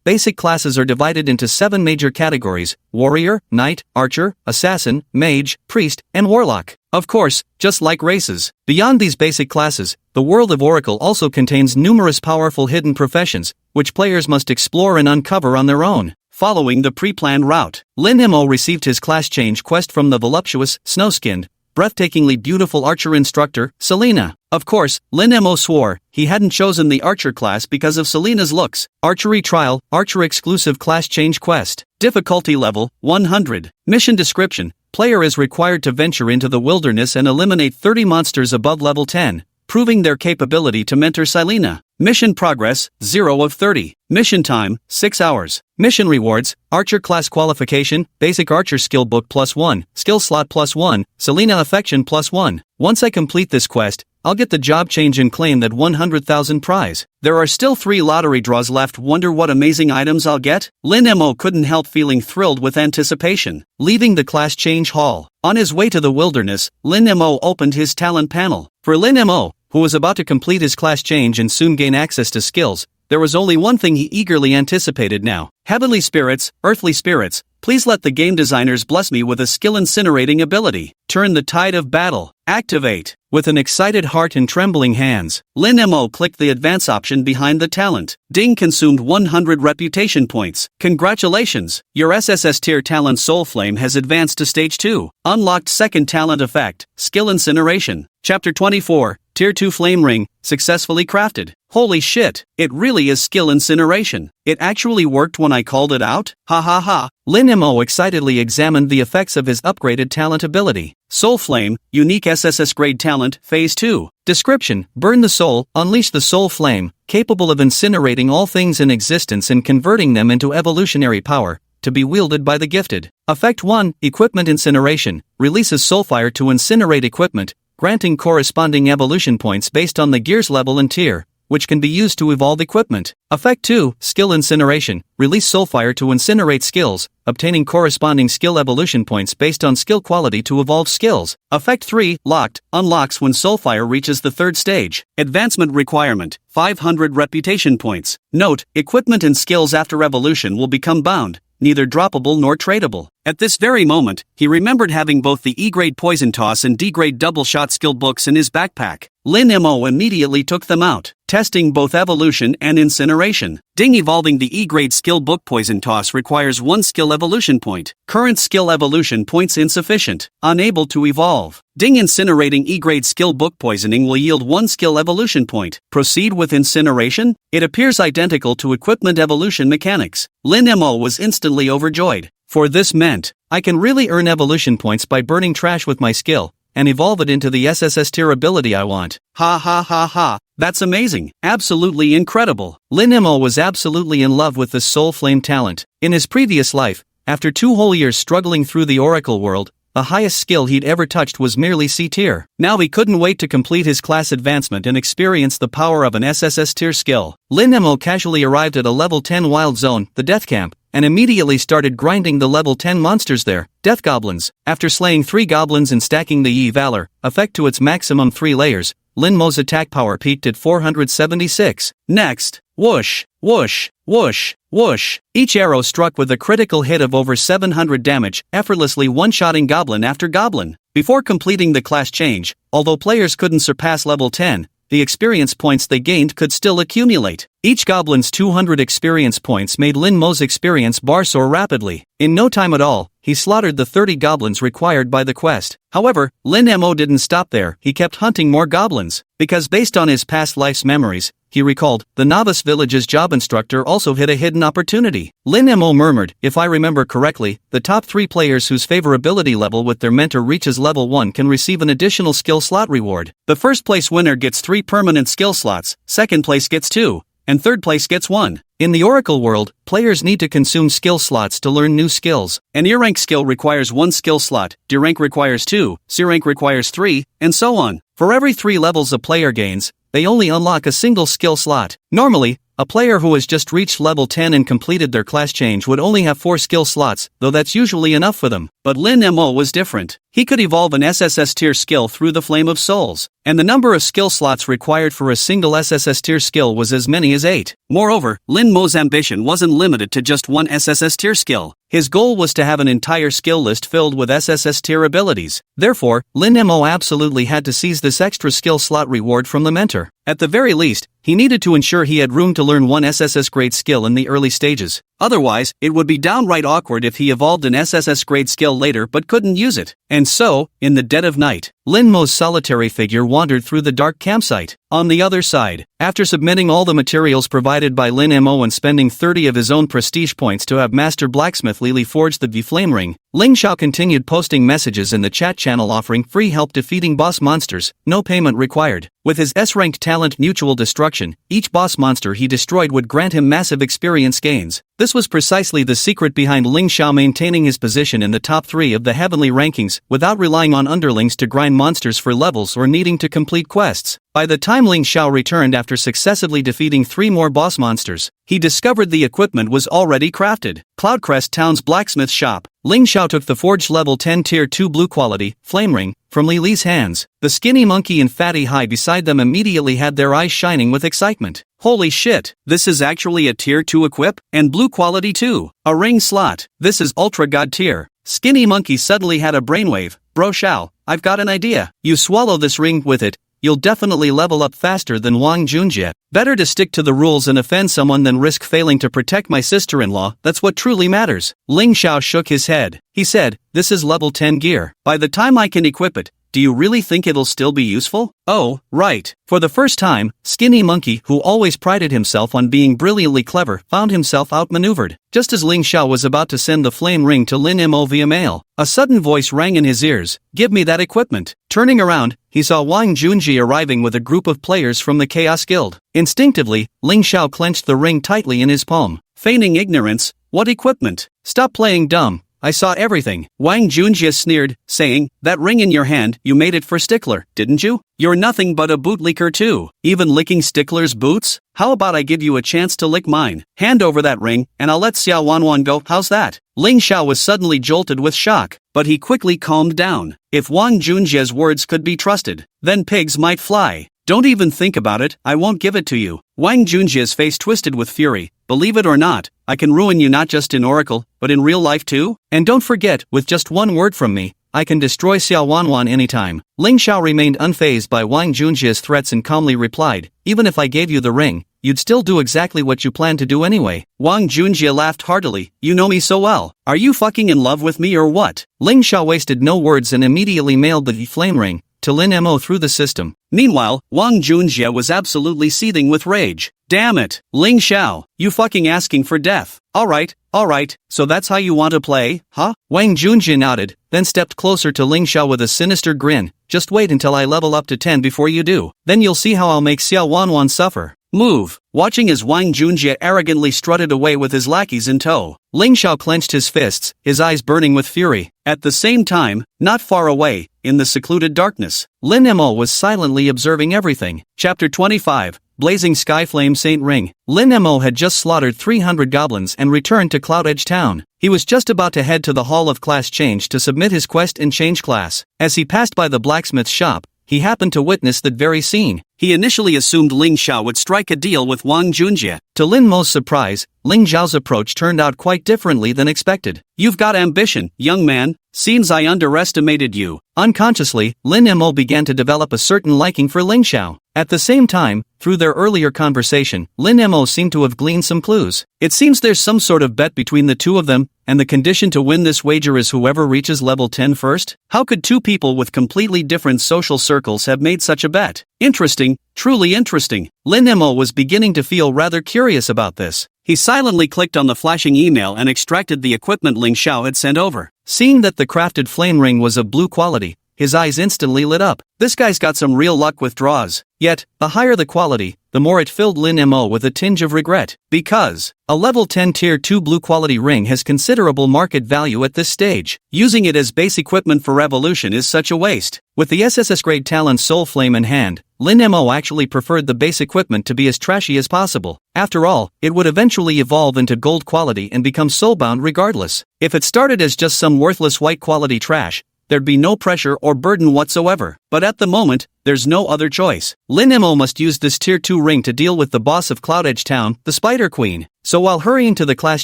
basic classes are divided into 7 major categories: warrior, knight, archer, assassin, mage, priest, and warlock. Of course, just like races, beyond these basic classes, the world of Oracle also contains numerous powerful hidden professions, which players must explore and uncover on their own. Following the pre-planned route, Lin Mo received his class change quest from the voluptuous, snow-skinned, breathtakingly beautiful archer instructor, Selena. Of course, Lin Mo swore he hadn't chosen the archer class because of Selena's looks. Archery Trial, Archer Exclusive Class Change Quest. Difficulty Level, 100. Mission Description: player is required to venture into the wilderness and eliminate 30 monsters above level 10, proving their capability to mentor Selena. Mission Progress, 0 of 30. Mission Time, 6 hours. Mission Rewards: Archer Class Qualification, Basic Archer Skill Book +1, Skill Slot +1, Selena Affection +1. Once I complete this quest, I'll get the job change and claim that 100,000 prize. There are still 3 lottery draws left. Wonder what amazing items I'll get? Lin Mo couldn't help feeling thrilled with anticipation. Leaving the class change hall, on his way to the wilderness, Lin Mo opened his talent panel. For Lin Mo, who was about to complete his class change and soon gain access to skills, there was only one thing he eagerly anticipated now. Heavenly spirits, earthly spirits, please let the game designers bless me with a skill incinerating ability. Turn the tide of battle. Activate. With an excited heart and trembling hands, Lin Mo clicked the advance option behind the talent. Ding, consumed 100 reputation points. Congratulations, your SSS tier talent Soul Flame has advanced to stage 2. Unlocked second talent effect, Skill Incineration. Chapter 24, Tier 2 Flame Ring, successfully crafted. Holy shit, it really is Skill Incineration. It actually worked when I called it out? Ha ha ha. Lin Mo excitedly examined the effects of his upgraded talent ability. Soul Flame, unique SSS grade talent, Phase 2. Description: burn the soul, unleash the soul flame, capable of incinerating all things in existence and converting them into evolutionary power, to be wielded by the gifted. Effect 1, Equipment Incineration, releases soulfire to incinerate equipment, granting corresponding evolution points based on the gear's level and tier, which can be used to evolve equipment. Effect 2, Skill Incineration, release soulfire to incinerate skills, obtaining corresponding skill evolution points based on skill quality to evolve skills. Effect 3, Locked, unlocks when soulfire reaches the 3rd stage. Advancement requirement, 500 reputation points. Note, equipment and skills after evolution will become bound, neither droppable nor tradable. At this very moment, he remembered having both the E-grade Poison Toss and D-grade Double Shot skill books in his backpack. Lin Mo immediately took them out, testing both evolution and incineration. Ding, evolving the E-grade skill book Poison Toss requires 1 skill evolution point. Current skill evolution points insufficient. Unable to evolve. Ding, incinerating E-grade skill book Poisoning will yield 1 skill evolution point. Proceed with incineration? It appears identical to equipment evolution mechanics. Lin Mo was instantly overjoyed. For this meant, I can really earn evolution points by burning trash with my skill, and evolve it into the SSS tier ability I want. Ha ha ha ha, that's amazing, absolutely incredible. Lin Mo was absolutely in love with this soul flame talent. In his previous life, after 2 whole years struggling through the Oracle world, the highest skill he'd ever touched was merely C tier. Now he couldn't wait to complete his class advancement and experience the power of an SSS tier skill. Lin Mo casually arrived at a level 10 wild zone, the Death Camp, and immediately started grinding the level 10 monsters there, Death Goblins. After slaying 3 goblins and stacking the Yi Valor effect to its maximum 3 layers, Lin Mo's attack power peaked at 476. Next, whoosh, whoosh, whoosh, whoosh. Each arrow struck with a critical hit of over 700 damage, effortlessly one-shotting goblin after goblin. Before completing the class change, although players couldn't surpass level 10, the experience points they gained could still accumulate. Each goblin's 200 experience points made Lin Mo's experience bar soar rapidly. In no time at all, he slaughtered the 30 goblins required by the quest. However, Lin Mo didn't stop there, he kept hunting more goblins. Because based on his past life's memories, he recalled, the novice village's job instructor also hid a hidden opportunity. Lin Mo murmured, if I remember correctly, the top 3 players whose favorability level with their mentor reaches level 1 can receive an additional skill slot reward. The first place winner gets 3 permanent skill slots, second place gets 2, and third place gets 1. In the Oracle world, players need to consume skill slots to learn new skills. An E rank skill requires 1 skill slot, D rank requires 2, C rank requires 3, and so on. For every 3 levels a player gains, they only unlock a single skill slot. Normally, a player who has just reached level 10 and completed their class change would only have 4 skill slots, though that's usually enough for them. But Lin Mo was different. He could evolve an SSS tier skill through the Flame of Souls, and the number of skill slots required for a single SSS tier skill was as many as 8. Moreover, Lin Mo's ambition wasn't limited to just one SSS tier skill. His goal was to have an entire skill list filled with SSS tier abilities. Therefore, Lin Mo absolutely had to seize this extra skill slot reward from the mentor. At the very least, he needed to ensure he had room to learn one SSS grade skill in the early stages. Otherwise, it would be downright awkward if he evolved an SSS grade skill later but couldn't use it. And so, in the dead of night, Lin Mo's solitary figure wandered through the dark campsite. On the other side, after submitting all the materials provided by Lin Mo and spending 30 of his own prestige points to have Master Blacksmith Lily forge the V-Flame Ring, Ling Xiao continued posting messages in the chat channel offering free help defeating boss monsters, no payment required. With his S-ranked talent Mutual Destruction, each boss monster he destroyed would grant him massive experience gains. This was precisely the secret behind Ling Xiao maintaining his position in the top 3 of the heavenly rankings without relying on underlings to grind monsters for levels or needing to complete quests. By the time Ling Xiao returned after successively defeating 3 more boss monsters, he discovered the equipment was already crafted. Cloudcrest Town's blacksmith shop. Ling Xiao took the forged level 10 tier 2 blue quality flame ring from Li Li's hands. The skinny monkey and fatty high beside them immediately had their eyes shining with excitement. Holy shit, this is actually a tier 2 equip, and blue quality too. A ring slot. This is ultra god tier. Skinny monkey suddenly had a brainwave. Bro Xiao, I've got an idea. You swallow this ring with it, you'll definitely level up faster than Wang Junjie. Better to stick to the rules and offend someone than risk failing to protect my sister-in-law, that's what truly matters. Ling Xiao shook his head. He said, this is level 10 gear. By the time I can equip it, do you really think it'll still be useful? Oh, right. For the first time, Skinny Monkey, who always prided himself on being brilliantly clever, found himself outmaneuvered. Just as Ling Xiao was about to send the flame ring to Lin Mo via mail, a sudden voice rang in his ears, give me that equipment. Turning around, he saw Wang Junjie arriving with a group of players from the Chaos Guild. Instinctively, Ling Xiao clenched the ring tightly in his palm. Feigning ignorance, what equipment? Stop playing dumb. I saw everything. Wang Junjie sneered, saying, that ring in your hand, you made it for Stickler, didn't you? You're nothing but a bootlicker too. Even licking Stickler's boots? How about I give you a chance to lick mine? Hand over that ring, and I'll let Xiao Wanwan go, how's that? Ling Xiao was suddenly jolted with shock, but he quickly calmed down. If Wang Junjie's words could be trusted, then pigs might fly. Don't even think about it, I won't give it to you. Wang Junjie's face twisted with fury. Believe it or not, I can ruin you not just in Oracle, but in real life too? And don't forget, with just one word from me, I can destroy Xiao Wanwan anytime. Ling Xiao remained unfazed by Wang Junjie's threats and calmly replied, even if I gave you the ring, you'd still do exactly what you planned to do anyway. Wang Junjie laughed heartily, you know me so well. Are you fucking in love with me or what? Ling Xiao wasted no words and immediately mailed the flame ring to Lin Mo through the system. Meanwhile, Wang Junjie was absolutely seething with rage. Damn it, Ling Xiao, you fucking asking for death. Alright, so that's how you want to play, huh? Wang Junjie nodded, then stepped closer to Ling Xiao with a sinister grin. Just wait until I level up to 10 before you do. Then you'll see how I'll make Xiao Wanwan suffer. Move. Watching as Wang Junjie arrogantly strutted away with his lackeys in tow, Ling Xiao clenched his fists, his eyes burning with fury. At the same time, not far away, in the secluded darkness, Lin Mo was silently observing everything. Chapter 25. Blazing Skyflame Saint Ring. Lin Mo had just slaughtered 300 goblins and returned to Cloud Edge Town. He was just about to head to the Hall of Class Change to submit his quest and change class. As he passed by the blacksmith's shop, he happened to witness that very scene. He initially assumed Ling Xiao would strike a deal with Wang Junjie. To Lin Mo's surprise, Ling Xiao's approach turned out quite differently than expected. "You've got ambition, young man. Seems I underestimated you." Unconsciously, Lin Mo began to develop a certain liking for Ling Xiao. At the same time, through their earlier conversation, Lin Mo seemed to have gleaned some clues. It seems there's some sort of bet between the two of them, and the condition to win this wager is whoever reaches level 10 first? How could two people with completely different social circles have made such a bet? Interesting, truly interesting. Lin Mo was beginning to feel rather curious about this. He silently clicked on the flashing email and extracted the equipment Ling Xiao had sent over. Seeing that the crafted flame ring was of blue quality, his eyes instantly lit up. This guy's got some real luck with draws. Yet, the higher the quality, the more it filled Lin Mo with a tinge of regret. Because a level 10 tier 2 blue quality ring has considerable market value at this stage. Using it as base equipment for revolution is such a waste. With the SSS grade Talon Soul Flame in hand, Lin Mo actually preferred the base equipment to be as trashy as possible. After all, it would eventually evolve into gold quality and become soulbound regardless. If it started as just some worthless white quality trash, there'd be no pressure or burden whatsoever. But at the moment, there's no other choice. Lin Mo must use this tier 2 ring to deal with the boss of Cloud Edge Town, the Spider Queen. So while hurrying to the class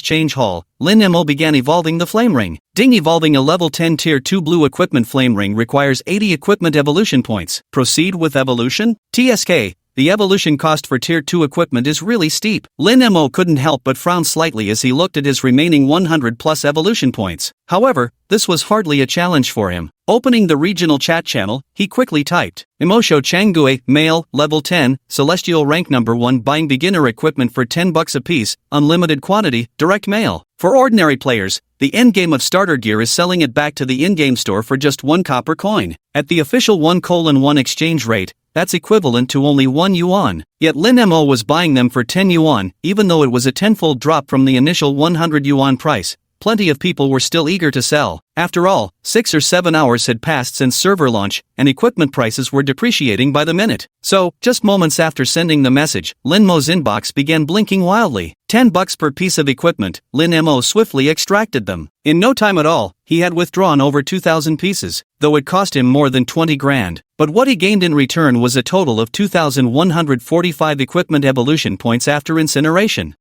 change hall, Lin Mo began evolving the flame ring. Ding! Evolving a level 10 tier 2 blue equipment flame ring requires 80 equipment evolution points. Proceed with evolution? TSK. The evolution cost for tier 2 equipment is really steep. Lin Mo couldn't help but frown slightly as he looked at his remaining 100 plus evolution points. However, this was hardly a challenge for him. Opening the regional chat channel, he quickly typed, Emosho Changue, male, level 10, celestial rank number 1, buying beginner equipment for $10 apiece, unlimited quantity, direct mail. For ordinary players, the endgame of starter gear is selling it back to the in-game store for just 1 copper coin. At the official 1:1 exchange rate, that's equivalent to only 1 yuan. Yet Lin Mo was buying them for 10 yuan, even though it was a tenfold drop from the initial 100 yuan price. Plenty of people were still eager to sell. After all, 6 or 7 hours had passed since server launch, and equipment prices were depreciating by the minute. So, just moments after sending the message, Lin Mo's inbox began blinking wildly. $10 per piece of equipment. Lin Mo swiftly extracted them. In no time at all, he had withdrawn over 2,000 pieces, though it cost him more than 20 grand. But what he gained in return was a total of 2,145 equipment evolution points after incineration.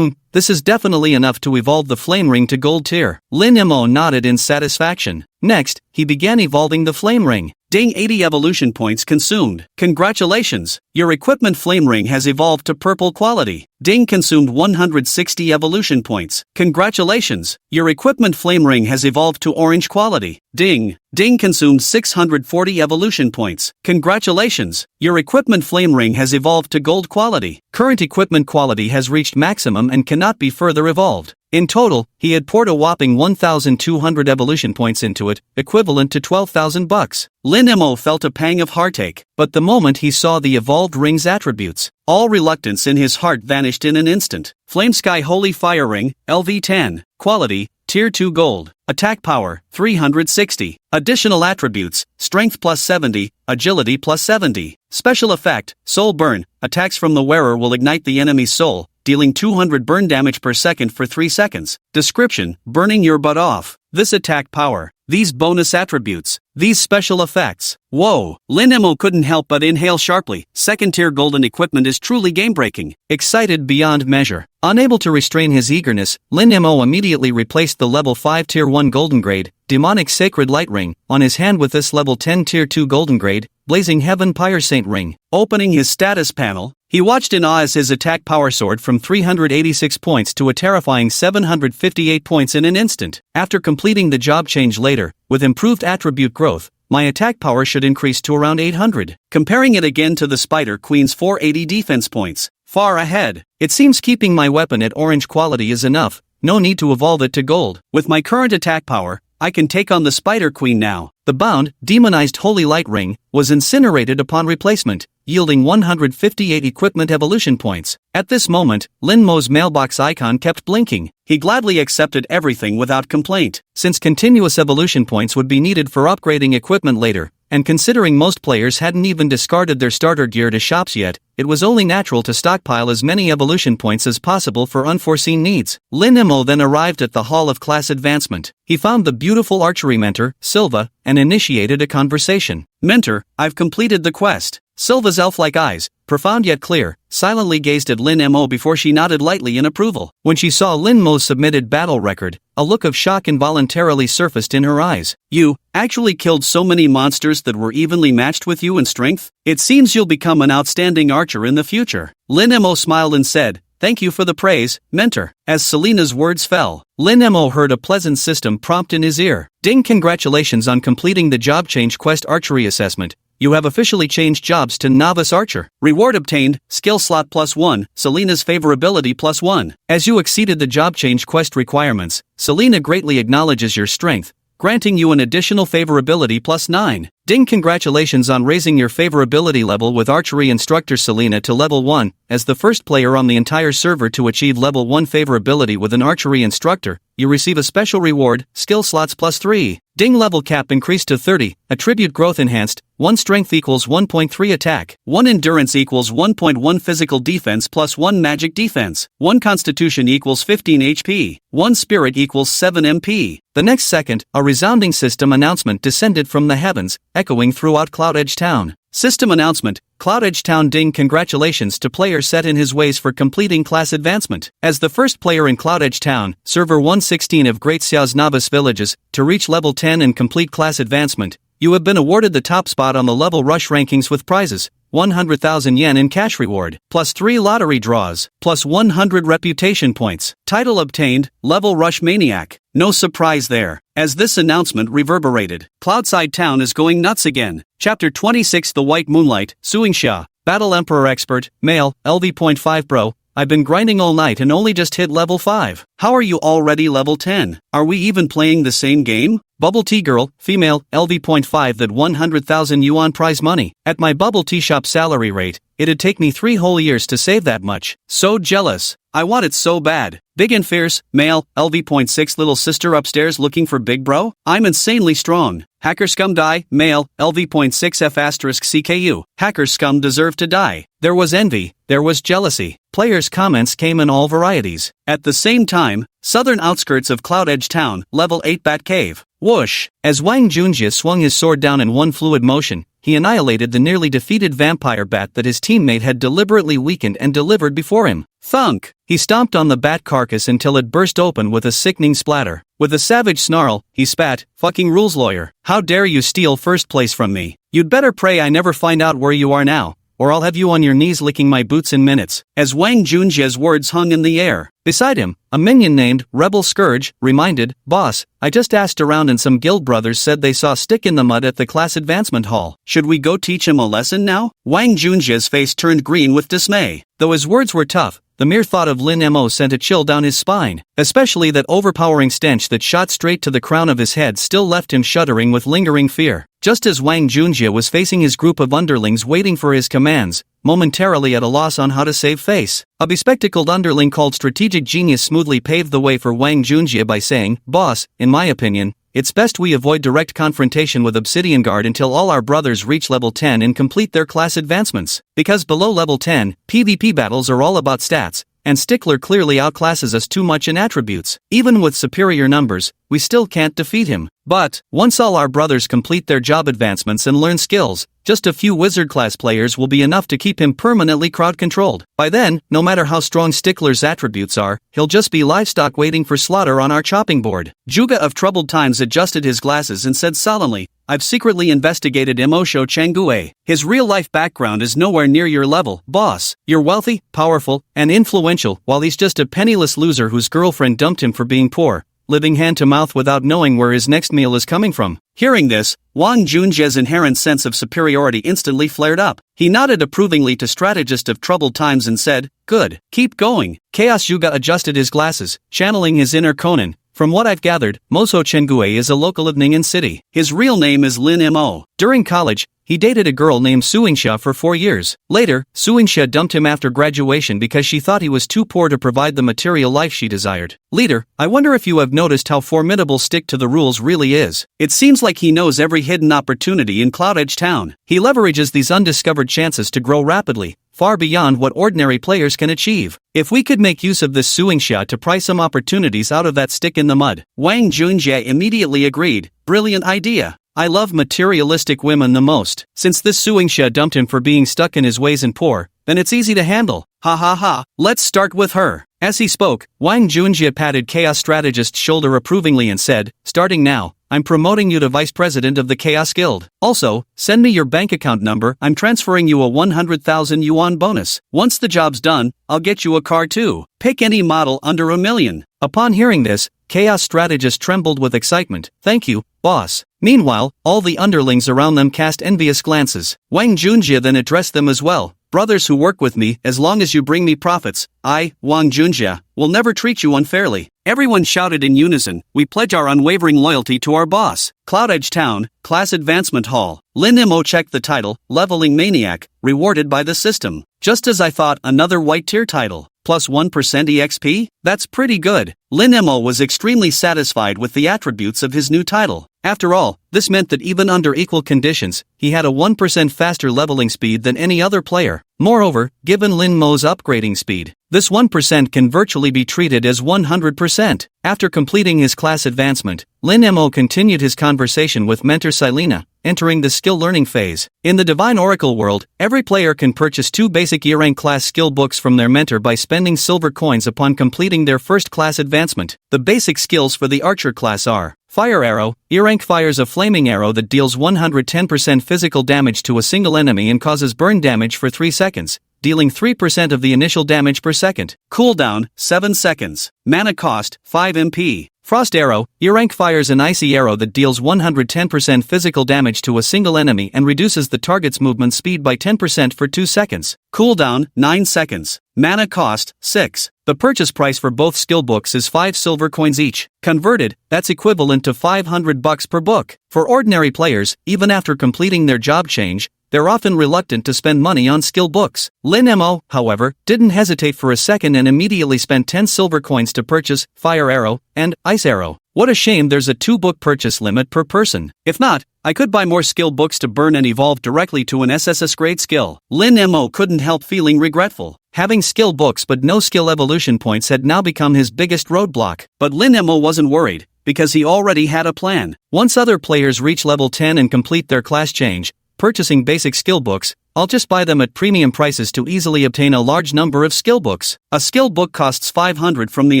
This is definitely enough to evolve the flame ring to gold tier. Lin Mo nodded in satisfaction. Next, he began evolving the flame ring. Ding! 80 evolution points consumed. Congratulations! Your equipment flame ring has evolved to purple quality. Ding! Consumed 160 evolution points. Congratulations! Your equipment flame ring has evolved to orange quality. Ding! Ding! Consumed 640 evolution points. Congratulations! Your equipment flame ring has evolved to gold quality. Current equipment quality has reached maximum and cannot be further evolved. In total, he had poured a whopping 1,200 evolution points into it, equivalent to $12,000. Lin Mo felt a pang of heartache, but the moment he saw the evolved ring's attributes, all reluctance in his heart vanished in an instant. Flame Sky Holy Fire Ring, LV10, quality, Tier 2 Gold, Attack Power, 360, Additional Attributes, Strength plus 70, Agility plus 70, Special Effect, Soul Burn, attacks from the wearer will ignite the enemy's soul, dealing 200 burn damage per second for 3 seconds. Description, burning your butt off. This attack power, these bonus attributes, these special effects. Whoa! Lin Mo couldn't help but inhale sharply. Second tier golden equipment is truly game-breaking. Excited beyond measure. Unable to restrain his eagerness, Lin Mo immediately replaced the level 5 tier 1 golden grade, Demonic Sacred Light Ring, on his hand with this level 10 tier 2 golden grade, Blazing Heaven Pyre Saint Ring. Opening his status panel, he watched in awe as his attack power soared from 386 points to a terrifying 758 points in an instant. After completing the job change later, with improved attribute growth, my attack power should increase to around 800. Comparing it again to the Spider Queen's 480 defense points, far ahead. It seems keeping my weapon at orange quality is enough, no need to evolve it to gold. With my current attack power, I can take on the Spider Queen now. The bound, demonized Holy Light Ring, was incinerated upon replacement, yielding 158 equipment evolution points. At this moment, Lin Mo's mailbox icon kept blinking. He gladly accepted everything without complaint. Since continuous evolution points would be needed for upgrading equipment later, and considering most players hadn't even discarded their starter gear to shops yet, it was only natural to stockpile as many evolution points as possible for unforeseen needs. Lin Mo then arrived at the Hall of Class Advancement. He found the beautiful archery mentor, Silva, and initiated a conversation. "Mentor, I've completed the quest." Silva's elf-like eyes, profound yet clear, silently gazed at Lin Mo before she nodded lightly in approval. When she saw Lin Mo's submitted battle record, a look of shock involuntarily surfaced in her eyes. "You actually killed so many monsters that were evenly matched with you in strength? It seems you'll become an outstanding archer in the future." Lin Mo smiled and said, "Thank you for the praise, mentor." As Selena's words fell, Lin Mo heard a pleasant system prompt in his ear. "Ding, congratulations on completing the job change quest archery assessment. You have officially changed jobs to Novice Archer. Reward obtained, skill slot +1, Selena's favorability +1. As you exceeded the job change quest requirements, Selena greatly acknowledges your strength, granting you an additional favorability +9. Ding, congratulations on raising your favorability level with archery instructor Selena to level 1, as the first player on the entire server to achieve level 1 favorability with an archery instructor. You receive a special reward, skill slots +3. Ding, level cap increased to 30, attribute growth enhanced, 1 strength equals 1.3 attack, 1 endurance equals 1.1 physical defense plus 1 magic defense, 1 constitution equals 15 HP, 1 spirit equals 7 MP. The next second, a resounding system announcement descended from the heavens, echoing throughout Cloud Edge Town. System announcement, Cloud Edge Town. Ding, congratulations to player set in his ways for completing class advancement. As the first player in Cloud Edge Town, server 116 of Great Xiao's Novice Villages, to reach level 10 and complete class advancement, you have been awarded the top spot on the level rush rankings with prizes, 100,000 yen in cash reward, plus 3 lottery draws, plus 100 reputation points. Title obtained, Level Rush Maniac. No surprise there, as this announcement reverberated. Cloudside Town is going nuts again. Chapter 26, The White Moonlight, Suingsha, Battle Emperor Expert, Male, LV.5 Bro. I've been grinding all night and only just hit level 5. How are you already level 10? Are we even playing the same game? Bubble Tea Girl, Female, LV.5 that 100,000 yuan prize money. At my bubble tea shop salary rate, it'd take me 3 whole years to save that much. So jealous. I want it so bad. Big and fierce, Male, LV.6 little sister upstairs looking for big bro? I'm insanely strong. Hacker scum die, Male, LV.6F asterisk CKU. Hacker scum deserve to die. There was envy, there was jealousy. Players' comments came in all varieties. At the same time, southern outskirts of Cloud Edge Town, level 8 Bat Cave. Whoosh! As Wang Junjie swung his sword down in one fluid motion, he annihilated the nearly defeated vampire bat that his teammate had deliberately weakened and delivered before him. Thunk! He stomped on the bat carcass until it burst open with a sickening splatter. With a savage snarl, he spat, "Fucking rules lawyer. How dare you steal first place from me? You'd better pray I never find out where you are now, or I'll have you on your knees licking my boots in minutes." As Wang Junjie's words hung in the air, beside him, a minion named Rebel Scourge reminded, "Boss, I just asked around and some guild brothers said they saw Stick in the mud at the class advancement hall. Should we go teach him a lesson now?" Wang Junjie's face turned green with dismay. Though his words were tough, the mere thought of Lin Mo sent a chill down his spine, especially that overpowering stench that shot straight to the crown of his head still left him shuddering with lingering fear. Just as Wang Junjie was facing his group of underlings waiting for his commands, momentarily at a loss on how to save face, a bespectacled underling called Strategic Genius smoothly paved the way for Wang Junjie by saying, "Boss, in my opinion, it's best we avoid direct confrontation with Obsidian Guard until all our brothers reach level 10 and complete their class advancements. Because below level 10, PvP battles are all about stats, and Stickler clearly outclasses us too much in attributes. Even with superior numbers, we still can't defeat him. But, once all our brothers complete their job advancements and learn skills, just a few wizard-class players will be enough to keep him permanently crowd-controlled. By then, no matter how strong Stickler's attributes are, he'll just be livestock waiting for slaughter on our chopping board." Juga of Troubled Times adjusted his glasses and said solemnly, "I've secretly investigated Emosho Changue. His real-life background is nowhere near your level, boss. You're wealthy, powerful, and influential, while he's just a penniless loser whose girlfriend dumped him for being poor, living hand-to-mouth without knowing where his next meal is coming from." Hearing this, Wang Junjie's inherent sense of superiority instantly flared up. He nodded approvingly to Strategist of Troubled Times and said, "Good, keep going." Chaos Juga adjusted his glasses, channeling his inner Conan. "From what I've gathered, Moso Chengue is a local of Ning'an City. His real name is Lin Mo. During college, he dated a girl named Suingsha for 4 years. Later, Suingsha dumped him after graduation because she thought he was too poor to provide the material life she desired. Leader, I wonder if you have noticed how formidable stick to the rules really is. It seems like he knows every hidden opportunity in Cloud Edge Town. He leverages these undiscovered chances to grow rapidly, far beyond what ordinary players can achieve. If we could make use of this Suingsha to pry some opportunities out of that stick in the mud. Wang Junjie immediately agreed. Brilliant idea. I love materialistic women the most. Since this Suingsha dumped him for being stuck in his ways and poor, then it's easy to handle. Ha ha ha, let's start with her. As he spoke, Wang Junjie patted Chaos Strategist's shoulder approvingly and said, starting now, I'm promoting you to Vice President of the Chaos Guild. Also, send me your bank account number, I'm transferring you a 100,000 yuan bonus. Once the job's done, I'll get you a car too. Pick any model under $1 million. Upon hearing this, Chaos Strategist trembled with excitement. Thank you, boss. Meanwhile, all the underlings around them cast envious glances. Wang Junjie then addressed them as well. Brothers who work with me, as long as you bring me profits, I, Wang Junjie, will never treat you unfairly. Everyone shouted in unison, we pledge our unwavering loyalty to our boss. Cloud Edge Town, Class Advancement Hall. Lin Mo checked the title, Leveling Maniac, rewarded by the system. Just as I thought, another white tier title. Plus 1% EXP? That's pretty good. Lin Mo was extremely satisfied with the attributes of his new title. After all, this meant that even under equal conditions, he had a 1% faster leveling speed than any other player. Moreover, given Lin Mo's upgrading speed, this 1% can virtually be treated as 100%. After completing his class advancement, Lin Mo continued his conversation with mentor Silena, entering the skill learning phase. In the Divine Oracle world, every player can purchase 2 basic E-rank class skill books from their mentor by spending silver coins upon completing their first class advancement. The basic skills for the Archer class are Fire Arrow. E-rank fires a flaming arrow that deals 110% physical damage to a single enemy and causes burn damage for 3 seconds, dealing 3% of the initial damage per second. Cooldown, 7 seconds. Mana cost, 5 MP. Frost Arrow. E-rank fires an icy arrow that deals 110% physical damage to a single enemy and reduces the target's movement speed by 10% for 2 seconds. Cooldown, 9 seconds. Mana cost, 6. The purchase price for both skill books is 5 silver coins each. Converted, that's equivalent to $500 per book. For ordinary players, even after completing their job change, they're often reluctant to spend money on skill books. Lin Mo, however, didn't hesitate for a second and immediately spent 10 silver coins to purchase Fire Arrow and Ice Arrow. What a shame there's a 2-book purchase limit per person. If not, I could buy more skill books to burn and evolve directly to an SSS grade skill. Lin Mo couldn't help feeling regretful. Having skill books but no skill evolution points had now become his biggest roadblock. But Lin Mo wasn't worried, because he already had a plan. Once other players reach level 10 and complete their class change, purchasing basic skill books, I'll just buy them at premium prices to easily obtain a large number of skill books. A skill book costs 500 from the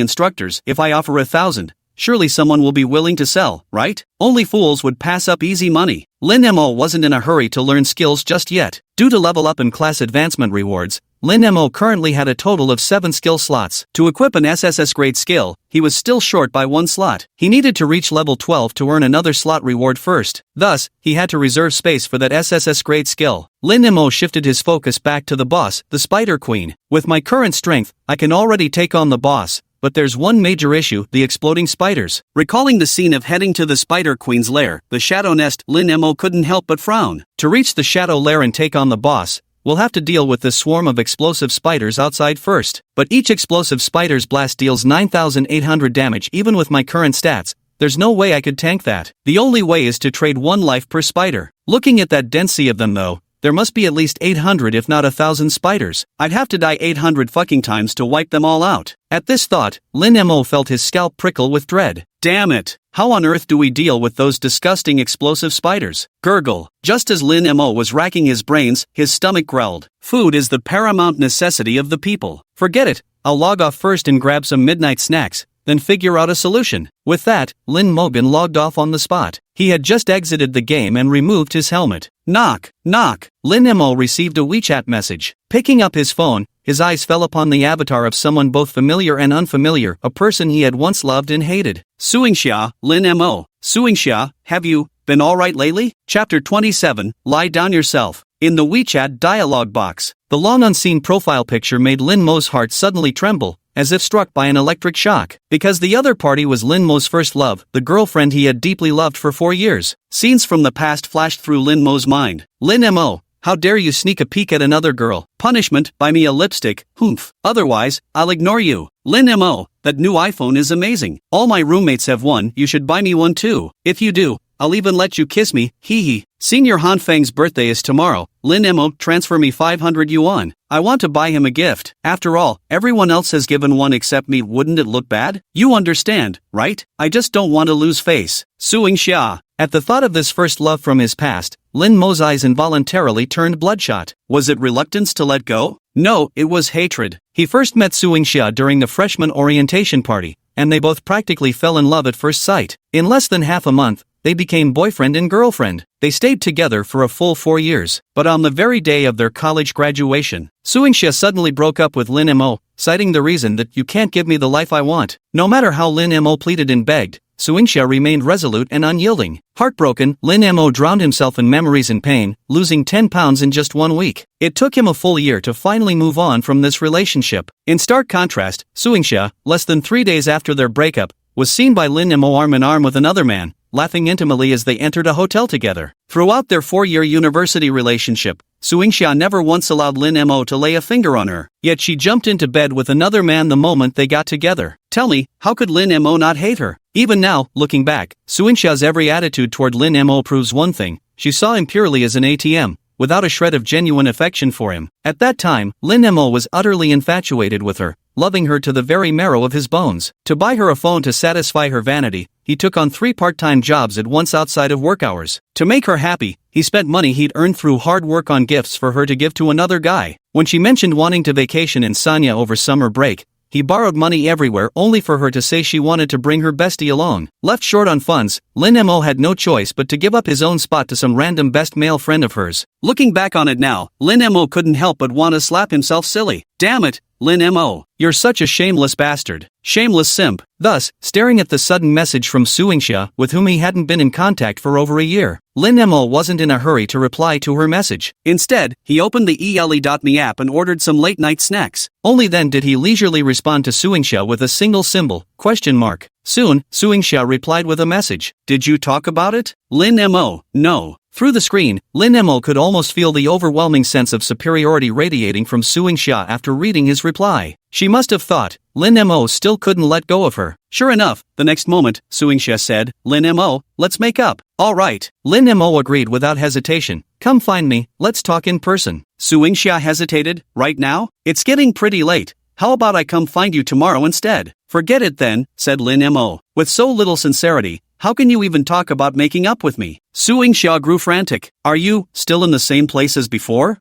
instructors. If I offer 1,000, surely someone will be willing to sell, right? Only fools would pass up easy money. Lin Mo wasn't in a hurry to learn skills just yet. Due to level up and class advancement rewards, Lin Mo currently had a total of 7 skill slots. To equip an SSS grade skill, he was still short by 1 slot. He needed to reach level 12 to earn another slot reward first. Thus, he had to reserve space for that SSS grade skill. Lin Mo shifted his focus back to the boss, the Spider Queen. With my current strength, I can already take on the boss. But there's one major issue, the exploding spiders. Recalling the scene of heading to the Spider Queen's lair, the Shadow Nest, Lin Mo couldn't help but frown. To reach the Shadow Lair and take on the boss, we'll have to deal with the swarm of explosive spiders outside first. But each explosive spider's blast deals 9,800 damage. Even with my current stats, there's no way I could tank that. The only way is to trade 1 life per spider. Looking at that density of them though, there must be at least 800 if not 1,000 spiders. I'd have to die 800 fucking times to wipe them all out. At this thought, Lin Mo felt his scalp prickle with dread. Damn it! How on earth do we deal with those disgusting explosive spiders? Gurgle. Just as Lin Mo was racking his brains, his stomach growled. Food is the paramount necessity of the people. Forget it, I'll log off first and grab some midnight snacks, then figure out a solution. With that, Lin Mobin logged off on the spot. He had just exited the game and removed his helmet. Knock, knock. Lin Mo received a WeChat message. Picking up his phone, his eyes fell upon the avatar of someone both familiar and unfamiliar, a person he had once loved and hated. Suingxia, Lin Mo. Suingxia, have you been alright lately? Chapter 27, Lie Down Yourself. In the WeChat dialogue box, the long unseen profile picture made Lin Mo's heart suddenly tremble, as if struck by an electric shock. Because the other party was Lin Mo's first love, the girlfriend he had deeply loved for 4 years. Scenes from the past flashed through Lin Mo's mind. Lin Mo, how dare you sneak a peek at another girl? Punishment, buy me a lipstick, humph. Otherwise, I'll ignore you. Lin Mo, that new iPhone is amazing. All my roommates have one, you should buy me one too. If you do, I'll even let you kiss me, hee hee. Senior Han Feng's birthday is tomorrow. Lin Mo, transfer me 500 yuan. I want to buy him a gift. After all, everyone else has given one except me. Wouldn't it look bad? You understand, right? I just don't want to lose face. Suing Xia. At the thought of this first love from his past, Lin Mo's eyes involuntarily turned bloodshot. Was it reluctance to let go? No, it was hatred. He first met Suing Xia during the freshman orientation party, and they both practically fell in love at first sight. In less than half a month, they became boyfriend and girlfriend. They stayed together for a full 4 years. But on the very day of their college graduation, Suing Xia suddenly broke up with Lin Mo, citing the reason that you can't give me the life I want. No matter how Lin Mo pleaded and begged, Suing Xia remained resolute and unyielding. Heartbroken, Lin Mo drowned himself in memories and pain, losing 10 pounds in just 1 week. It took him a full year to finally move on from this relationship. In stark contrast, Suing Xia, less than 3 days after their breakup, was seen by Lin Mo arm in arm with another man, laughing intimately as they entered a hotel together. Throughout their 4-year university relationship, Suing Xia never once allowed Lin Mo to lay a finger on her, yet she jumped into bed with another man the moment they got together. Tell me, how could Lin Mo not hate her? Even now, looking back, Suing Xia's every attitude toward Lin Mo proves one thing: she saw him purely as an ATM, without a shred of genuine affection for him. At that time, Lin Mo was utterly infatuated with her, loving her to the very marrow of his bones. To buy her a phone to satisfy her vanity, he took on 3 part-time jobs at once outside of work hours. To make her happy, he spent money he'd earned through hard work on gifts for her to give to another guy. When she mentioned wanting to vacation in Sanya over summer break, he borrowed money everywhere only for her to say she wanted to bring her bestie along. Left short on funds, Lin Mo had no choice but to give up his own spot to some random best male friend of hers. Looking back on it now, Lin Mo couldn't help but want to slap himself silly. Damn it, Lin Mo, you're such a shameless bastard. Shameless simp. Thus, staring at the sudden message from Suing Xia, with whom he hadn't been in contact for over a year, Lin Mo wasn't in a hurry to reply to her message. Instead, he opened the ele.me app and ordered some late-night snacks. Only then did he leisurely respond to Suing Xia with a single symbol, question mark. Soon, Suing Xia replied with a message. Did you talk about it? Lin Mo, no. Through the screen, Lin Mo could almost feel the overwhelming sense of superiority radiating from Suing Xia after reading his reply. She must have thought, Lin Mo still couldn't let go of her. Sure enough, the next moment, Suing Xia said, Lin Mo, let's make up. All right. Lin Mo agreed without hesitation. Come find me, let's talk in person. Suing Xia hesitated. Right now? It's getting pretty late. How about I come find you tomorrow instead? Forget it then, said Lin Mo. With so little sincerity, how can you even talk about making up with me? Suing Xia grew frantic. Are you still in the same place as before?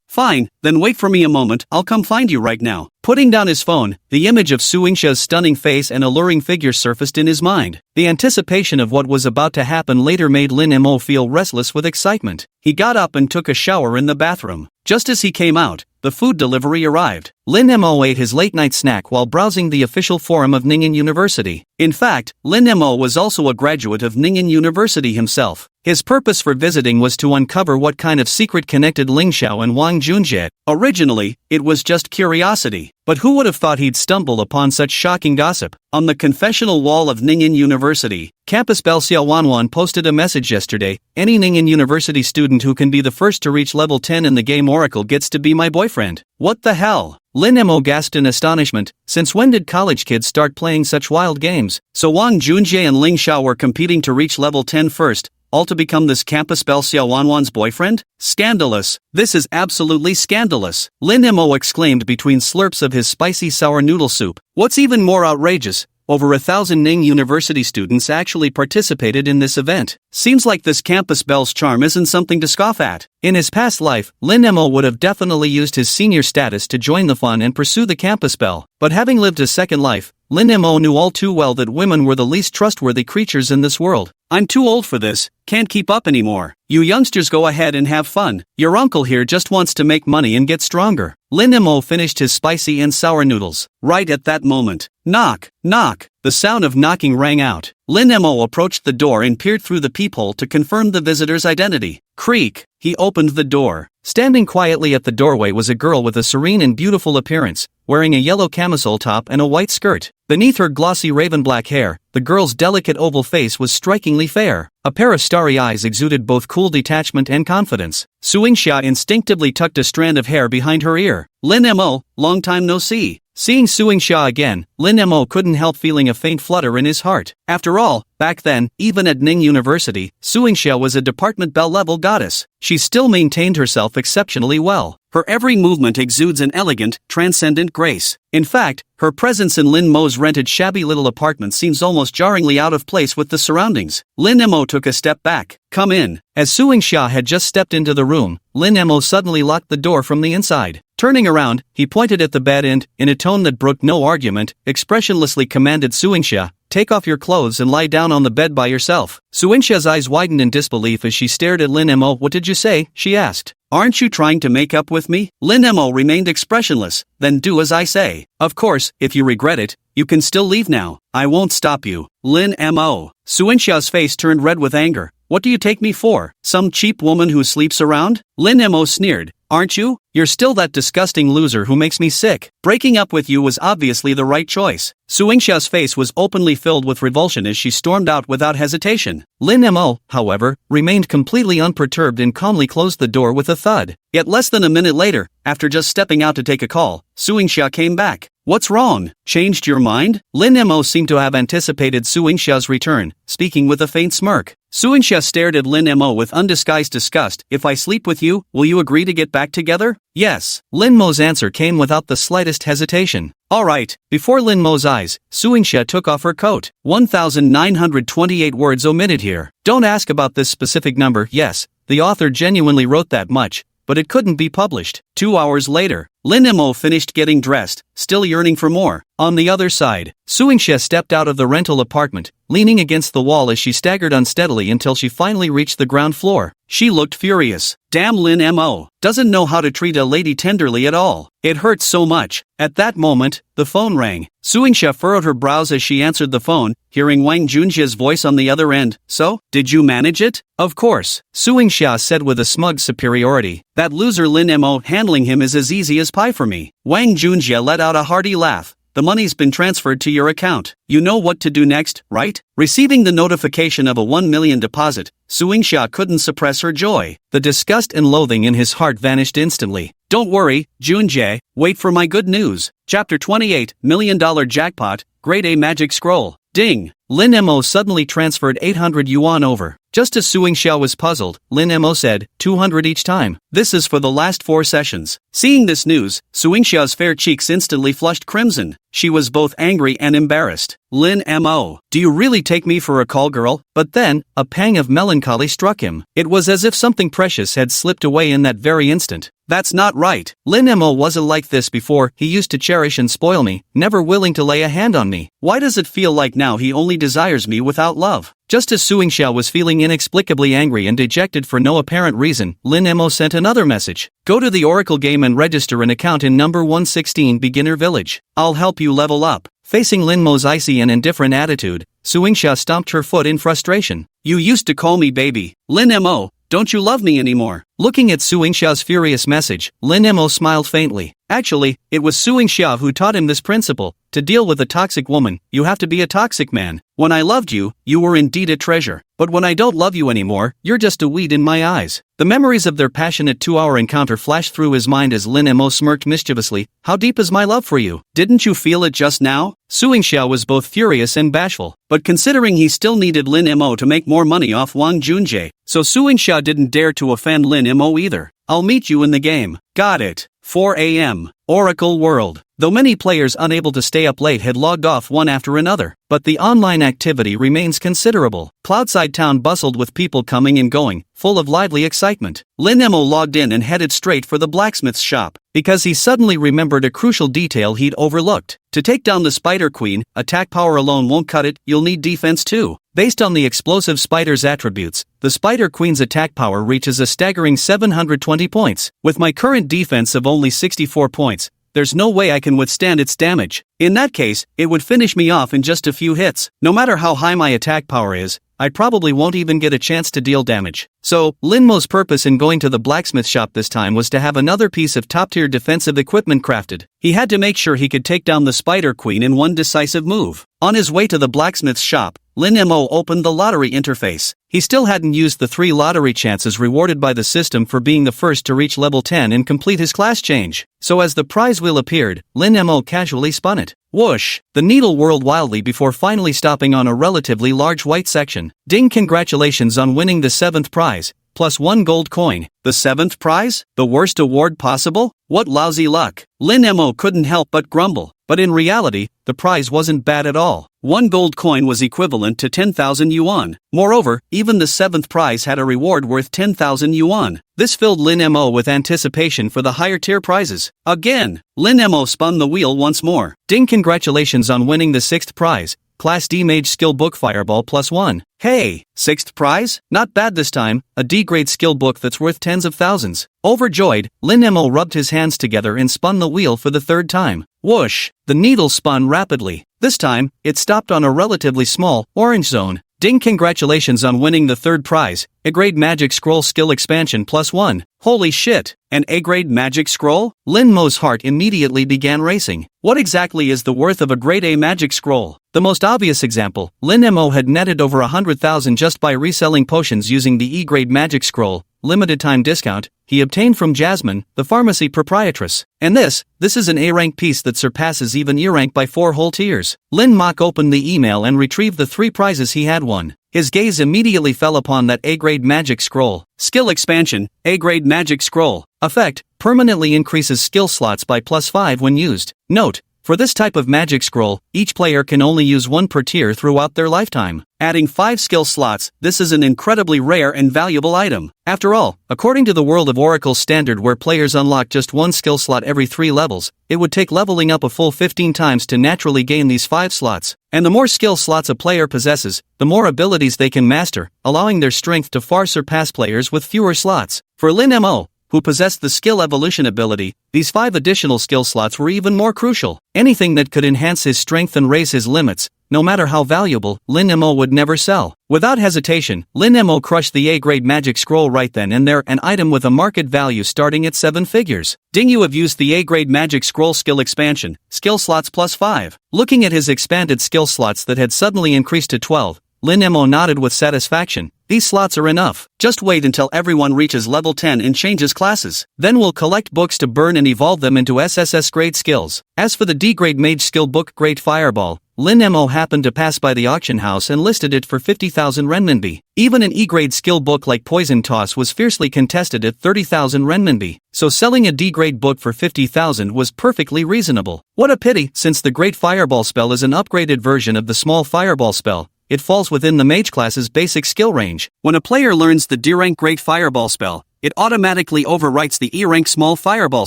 Fine, then wait for me a moment, I'll come find you right now. Putting down his phone, the image of Suing Xia's stunning face and alluring figure surfaced in his mind. The anticipation of what was about to happen later made Lin Mo feel restless with excitement. He got up and took a shower in the bathroom. Just as he came out, the food delivery arrived. Lin Mo ate his late-night snack while browsing the official forum of Ning'an University. In fact, Lin Mo was also a graduate of Ning'an University himself. His purpose for visiting was to uncover what kind of secret connected Ling Xiao and Wang Junjie. Originally, it was just curiosity. But who would have thought he'd stumble upon such shocking gossip? On the confessional wall of Ning'an University, Campus Belle Xiao Wanwan posted a message yesterday. Any Ning'an University student who can be the first to reach level 10 in the game Oracle gets to be my boyfriend. What the hell? Lin Mo gasped in astonishment. Since when did college kids start playing such wild games? So Wang Junjie and Ling Xiao were competing to reach level 10 first, all to become this Campus Belle Xiao Wanwan's boyfriend? Scandalous. This is absolutely scandalous. Lin Mo exclaimed between slurps of his spicy sour noodle soup. What's even more outrageous, over 1,000 Ning University students actually participated in this event. Seems like this Campus Belle's charm isn't something to scoff at. In his past life, Lin Mo would have definitely used his senior status to join the fun and pursue the Campus Belle. But having lived a second life, Lin Mo knew all too well that women were the least trustworthy creatures in this world. I'm too old for this, can't keep up anymore. You youngsters go ahead and have fun. Your uncle here just wants to make money and get stronger. Lin Mo finished his spicy and sour noodles. Right at that moment, knock, knock. The sound of knocking rang out. Lin Mo approached the door and peered through the peephole to confirm the visitor's identity. Creak. He opened the door. Standing quietly at the doorway was a girl with a serene and beautiful appearance, wearing a yellow camisole top and a white skirt. Beneath her glossy raven-black hair, the girl's delicate oval face was strikingly fair. A pair of starry eyes exuded both cool detachment and confidence. Suingxia instinctively tucked a strand of hair behind her ear. Lin Mo, long time no see. Seeing Suingxia again, Lin Mo couldn't help feeling a faint flutter in his heart. After all, back then, even at Ning University, Suingxia was a department bell-level goddess. She still maintained herself exceptionally well. Her every movement exudes an elegant, transcendent grace. In fact, her presence in Lin Mo's rented shabby little apartment seems almost jarringly out of place with the surroundings. Lin Mo took a step back. Come in. As Suingxia had just stepped into the room, Lin Mo suddenly locked the door from the inside. Turning around, he pointed at the bed and, in a tone that brooked no argument, expressionlessly commanded Suingxia, "Take off your clothes and lie down on the bed by yourself." Suingxia's eyes widened in disbelief as she stared at Lin Mo. "What did you say?" she asked. "Aren't you trying to make up with me?" Lin Mo remained expressionless. "Then do as I say. Of course, if you regret it, you can still leave now. I won't stop you." Lin Mo. Suingxia's face turned red with anger. "What do you take me for? Some cheap woman who sleeps around?" Lin Mo sneered. "Aren't you? You're still that disgusting loser who makes me sick. Breaking up with you was obviously the right choice." Suingxia's face was openly filled with revulsion as she stormed out without hesitation. Lin Mo, however, remained completely unperturbed and calmly closed the door with a thud. Yet less than a minute later, after just stepping out to take a call, Suingxia came back. "What's wrong? Changed your mind?" Lin Mo seemed to have anticipated Suingxia's return, speaking with a faint smirk. Suingxia stared at Lin Mo with undisguised disgust. "If I sleep with you, will you agree to get back together?" "Yes." Lin Mo's answer came without the slightest hesitation. "All right." Before Lin Mo's eyes, Suingxia took off her coat. 1,928 words omitted here. Don't ask about this specific number. Yes, the author genuinely wrote that much, but it couldn't be published. 2 hours later, Lin Mo finished getting dressed, still yearning for more. On the other side, Suingxia stepped out of the rental apartment, leaning against the wall as she staggered unsteadily until she finally reached the ground floor. She looked furious. Damn, Lin Mo doesn't know how to treat a lady tenderly at all. It hurts so much. At that moment, the phone rang. Suingxia furrowed her brows as she answered the phone, hearing Wang Junjia's voice on the other end. "So, did you manage it?" "Of course," Suingxia said with a smug superiority. "That loser Lin Mo, handling him is as easy as pie for me." Wang Junjia let out a hearty laugh. "The money's been transferred to your account. You know what to do next, right?" Receiving the notification of a 1 million deposit, Suingxia couldn't suppress her joy. The disgust and loathing in his heart vanished instantly. "Don't worry, Junjie, wait for my good news." Chapter 28, $1 million Jackpot, Grade A Magic Scroll. Ding! Lin Mo suddenly transferred 800 yuan over. Just as Suingxia was puzzled, Lin Mo said, 200 each time. "This is for the last 4 sessions." Seeing this news, Suingxia's fair cheeks instantly flushed crimson. She was both angry and embarrassed. "Lin Mo, do you really take me for a call girl?" But then, a pang of melancholy struck him. It was as if something precious had slipped away in that very instant. "That's not right. Lin Mo wasn't like this before. He used to cherish and spoil me, never willing to lay a hand on me. Why does it feel like now he only desires me without love?" Just as Suingxia was feeling inexplicably angry and dejected for no apparent reason, Lin Mo sent another message. "Go to the Oracle game and register an account in number 116 Beginner Village. I'll help you level up." Facing Lin Mo's icy and indifferent attitude, Suingxia stomped her foot in frustration. "You used to call me baby. Lin Mo, don't you love me anymore?" Looking at Suingxia's furious message, Lin Mo smiled faintly. Actually, it was Suingxia who taught him this principle. To deal with a toxic woman, you have to be a toxic man. "When I loved you, you were indeed a treasure. But when I don't love you anymore, you're just a weed in my eyes." The memories of their passionate 2-hour encounter flashed through his mind as Lin Mo smirked mischievously. "How deep is my love for you? Didn't you feel it just now?" Suingxia was both furious and bashful, but considering he still needed Lin Mo to make more money off Wang Junjie, so Suingxia didn't dare to offend Lin Mo either. "I'll meet you in the game." Got it. 4 a.m. Oracle World. Though many players unable to stay up late had logged off one after another, but the online activity remains considerable. Cloudside Town bustled with people coming and going, full of lively excitement. Lin Mo logged in and headed straight for the blacksmith's shop, because he suddenly remembered a crucial detail he'd overlooked. To take down the Spider Queen, attack power alone won't cut it, you'll need defense too. Based on the explosive spider's attributes, the Spider Queen's attack power reaches a staggering 720 points. With my current defense of only 64 points, there's no way I can withstand its damage. In that case, it would finish me off in just a few hits. No matter how high my attack power is, I probably won't even get a chance to deal damage. So, Lin Mo's purpose in going to the blacksmith shop this time was to have another piece of top-tier defensive equipment crafted. He had to make sure he could take down the Spider Queen in one decisive move. On his way to the blacksmith's shop, Lin Mo opened the lottery interface. He still hadn't used the 3 lottery chances rewarded by the system for being the first to reach level 10 and complete his class change. So as the prize wheel appeared, Lin Mo casually spun it. Whoosh! The needle whirled wildly before finally stopping on a relatively large white section. Ding! Congratulations on winning the 7th prize, plus 1 gold coin. The 7th prize? The worst award possible? What lousy luck! Lin Mo couldn't help but grumble. But in reality, the prize wasn't bad at all. 1 gold coin was equivalent to 10,000 yuan. Moreover, even the 7th prize had a reward worth 10,000 yuan. This filled Lin Mo with anticipation for the higher tier prizes. Again, Lin Mo spun the wheel once more. Ding! Congratulations on winning the 6th prize. Class D Mage Skill Book Fireball plus 1. Hey, 6th prize? Not bad this time, a D-grade skill book that's worth tens of thousands. Overjoyed, Lin Mo rubbed his hands together and spun the wheel for the 3rd time. Whoosh! The needle spun rapidly. This time, it stopped on a relatively small, orange zone. Ding! Congratulations on winning the 3rd prize, A-grade Magic Scroll Skill Expansion plus 1. Holy shit! An A-grade Magic Scroll? Lin Mo's heart immediately began racing. What exactly is the worth of a grade A Magic Scroll? The most obvious example, Lin Mo had netted over 100,000 just by reselling potions using the E-grade Magic Scroll, limited time discount, he obtained from Jasmine, the pharmacy proprietress. And this is an A-rank piece that surpasses even E-rank by 4 whole tiers. Lin Mock opened the email and retrieved the 3 prizes he had won. His gaze immediately fell upon that A-grade Magic Scroll. Skill Expansion, A-grade Magic Scroll. Effect, permanently increases skill slots by plus 5 when used. Note, for this type of magic scroll, each player can only use 1 per tier throughout their lifetime. Adding 5 skill slots, this is an incredibly rare and valuable item. After all, according to the World of Oracle standard where players unlock just 1 skill slot every 3 levels, it would take leveling up a full 15 times to naturally gain these 5 slots. And the more skill slots a player possesses, the more abilities they can master, allowing their strength to far surpass players with fewer slots. For Lin Mo, who possessed the skill evolution ability, these 5 additional skill slots were even more crucial. Anything that could enhance his strength and raise his limits, no matter how valuable, Lin Mo would never sell. Without hesitation, Lin Mo crushed the A-grade magic scroll right then and there, an item with a market value starting at 7 figures. Ding! You have used the A-grade magic scroll skill expansion, skill slots plus 5. Looking at his expanded skill slots that had suddenly increased to 12, Lin Mo nodded with satisfaction. These slots are enough. Just wait until everyone reaches level 10 and changes classes. Then we'll collect books to burn and evolve them into SSS grade skills. As for the D-grade Mage Skill Book Grade Fireball, Lin Mo happened to pass by the auction house and listed it for 50,000 renminbi. Even an E-grade skill book like Poison Toss was fiercely contested at 30,000 renminbi, so selling a D-grade book for 50,000 was perfectly reasonable. What a pity, since the Great Fireball spell is an upgraded version of the Small Fireball spell. It falls within the mage class's basic skill range. When a player learns the D-rank Great Fireball spell, it automatically overwrites the E-rank Small Fireball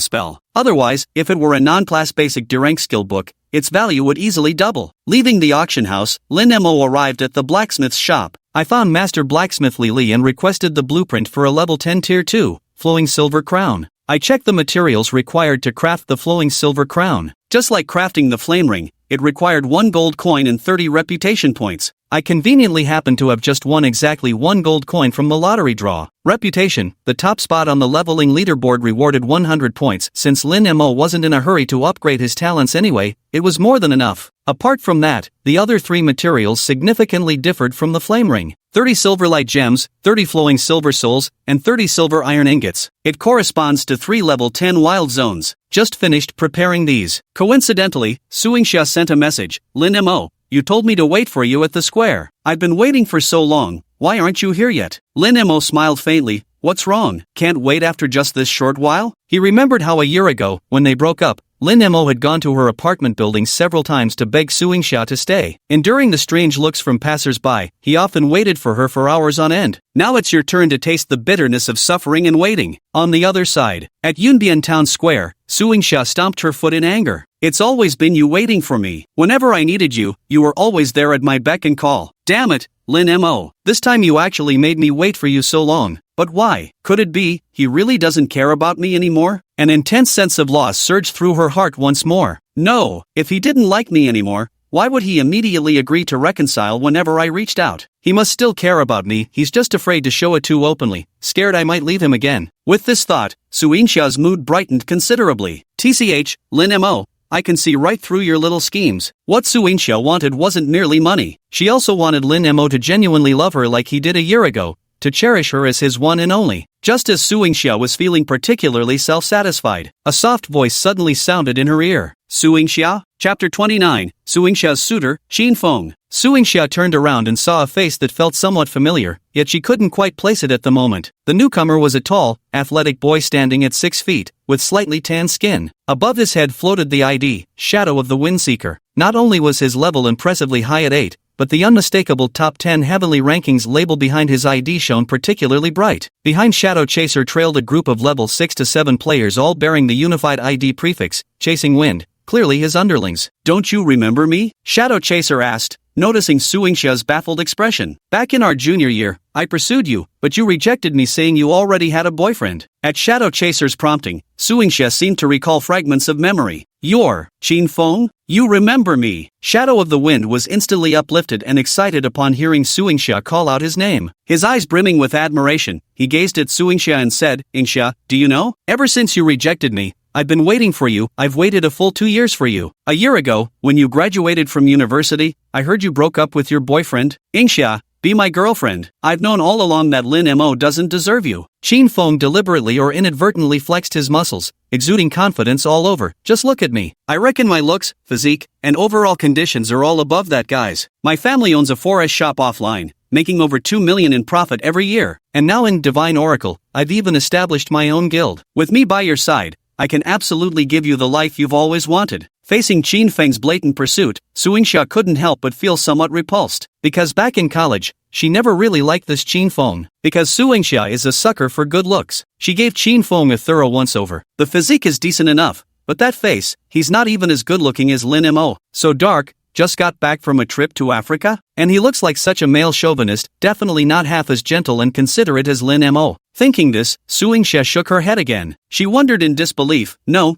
spell. Otherwise, if it were a non-class basic D-rank skill book, its value would easily double. Leaving the auction house, Lin Mo arrived at the blacksmith's shop. I found Master Blacksmith Li and requested the blueprint for a level 10 tier 2, flowing silver crown. I checked the materials required to craft the flowing silver crown. Just like crafting the flame ring, it required 1 gold coin and 30 reputation points. I conveniently happened to have just won exactly 1 gold coin from the lottery draw. Reputation, the top spot on the leveling leaderboard rewarded 100 points. Since Lin Mo wasn't in a hurry to upgrade his talents anyway, it was more than enough. Apart from that, the other 3 materials significantly differed from the flame ring. 30 silverlight gems, 30 flowing silver souls, and 30 silver iron ingots. It corresponds to 3 level 10 wild zones. Just finished preparing these. Coincidentally, Suingxia sent a message. Lin Mo, you told me to wait for you at the square. I've been waiting for so long. Why aren't you here yet? Lin Mo smiled faintly. What's wrong? Can't wait after just this short while? He remembered how a year ago, when they broke up, Lin Mo had gone to her apartment building several times to beg Suingxia to stay. Enduring the strange looks from passers-by, he often waited for her for hours on end. Now it's your turn to taste the bitterness of suffering and waiting. On the other side, at Yunbian Town Square, Suingxia stomped her foot in anger. It's always been you waiting for me. Whenever I needed you, you were always there at my beck and call. Damn it, Lin Mo. This time you actually made me wait for you so long. But why? Could it be, he really doesn't care about me anymore? An intense sense of loss surged through her heart once more. No, if he didn't like me anymore, Why would he immediately agree to reconcile whenever I reached out? He must still care about me, he's just afraid to show it too openly, scared I might leave him again. With this thought, Suinxia's mood brightened considerably. TCH, Lin Mo, I can see right through your little schemes. What Suinxia wanted wasn't merely money. She also wanted Lin Mo to genuinely love her like he did a year ago, to cherish her as his one and only. Just as Suinxia was feeling particularly self-satisfied, a soft voice suddenly sounded in her ear. Suinxia? Chapter 29, Suingxia's suitor, Qin Feng. Suingxia turned around and saw a face that felt somewhat familiar, yet she couldn't quite place it at the moment. The newcomer was a tall, athletic boy standing at 6 feet, with slightly tan skin. Above his head floated the ID, Shadow of the Windseeker. Not only was his level impressively high at 8, but the unmistakable top 10 heavenly rankings label behind his ID shone particularly bright. Behind Shadow Chaser trailed a group of level 6 to 7 players all bearing the unified ID prefix, Chasing Wind, clearly his underlings. Don't you remember me? Shadow Chaser asked, noticing Suingxia's baffled expression. Back in our junior year, I pursued you, but you rejected me saying you already had a boyfriend. At Shadow Chaser's prompting, Suingxia seemed to recall fragments of memory. You're Qin Feng? You remember me? Shadow of the Wind was instantly uplifted and excited upon hearing Suingxia call out his name. His eyes brimming with admiration, he gazed at Suingxia and said, Ingxia, do you know? Ever since you rejected me, I've been waiting for you. I've waited a full 2 years for you. A year ago, when you graduated from university, I heard you broke up with your boyfriend. Ingxia, be my girlfriend. I've known all along that Lin Mo doesn't deserve you. Qin Feng deliberately or inadvertently flexed his muscles, exuding confidence all over. Just look at me. I reckon my looks, physique, and overall conditions are all above that guy's. My family owns a 4S shop offline, making over 2 million in profit every year. And now in Divine Oracle, I've even established my own guild. With me by your side, I can absolutely give you the life you've always wanted. Facing Qin Feng's blatant pursuit, Suingxia couldn't help but feel somewhat repulsed. Because back in college, she never really liked this Qin Feng. Because Suingxia is a sucker for good looks, she gave Qin Feng a thorough once-over. The physique is decent enough, but that face, he's not even as good-looking as Lin Mo. So dark, just got back from a trip to Africa? And he looks like such a male chauvinist, definitely not half as gentle and considerate as Lin Mo. Thinking this, Suingxia shook her head again. She wondered in disbelief, no,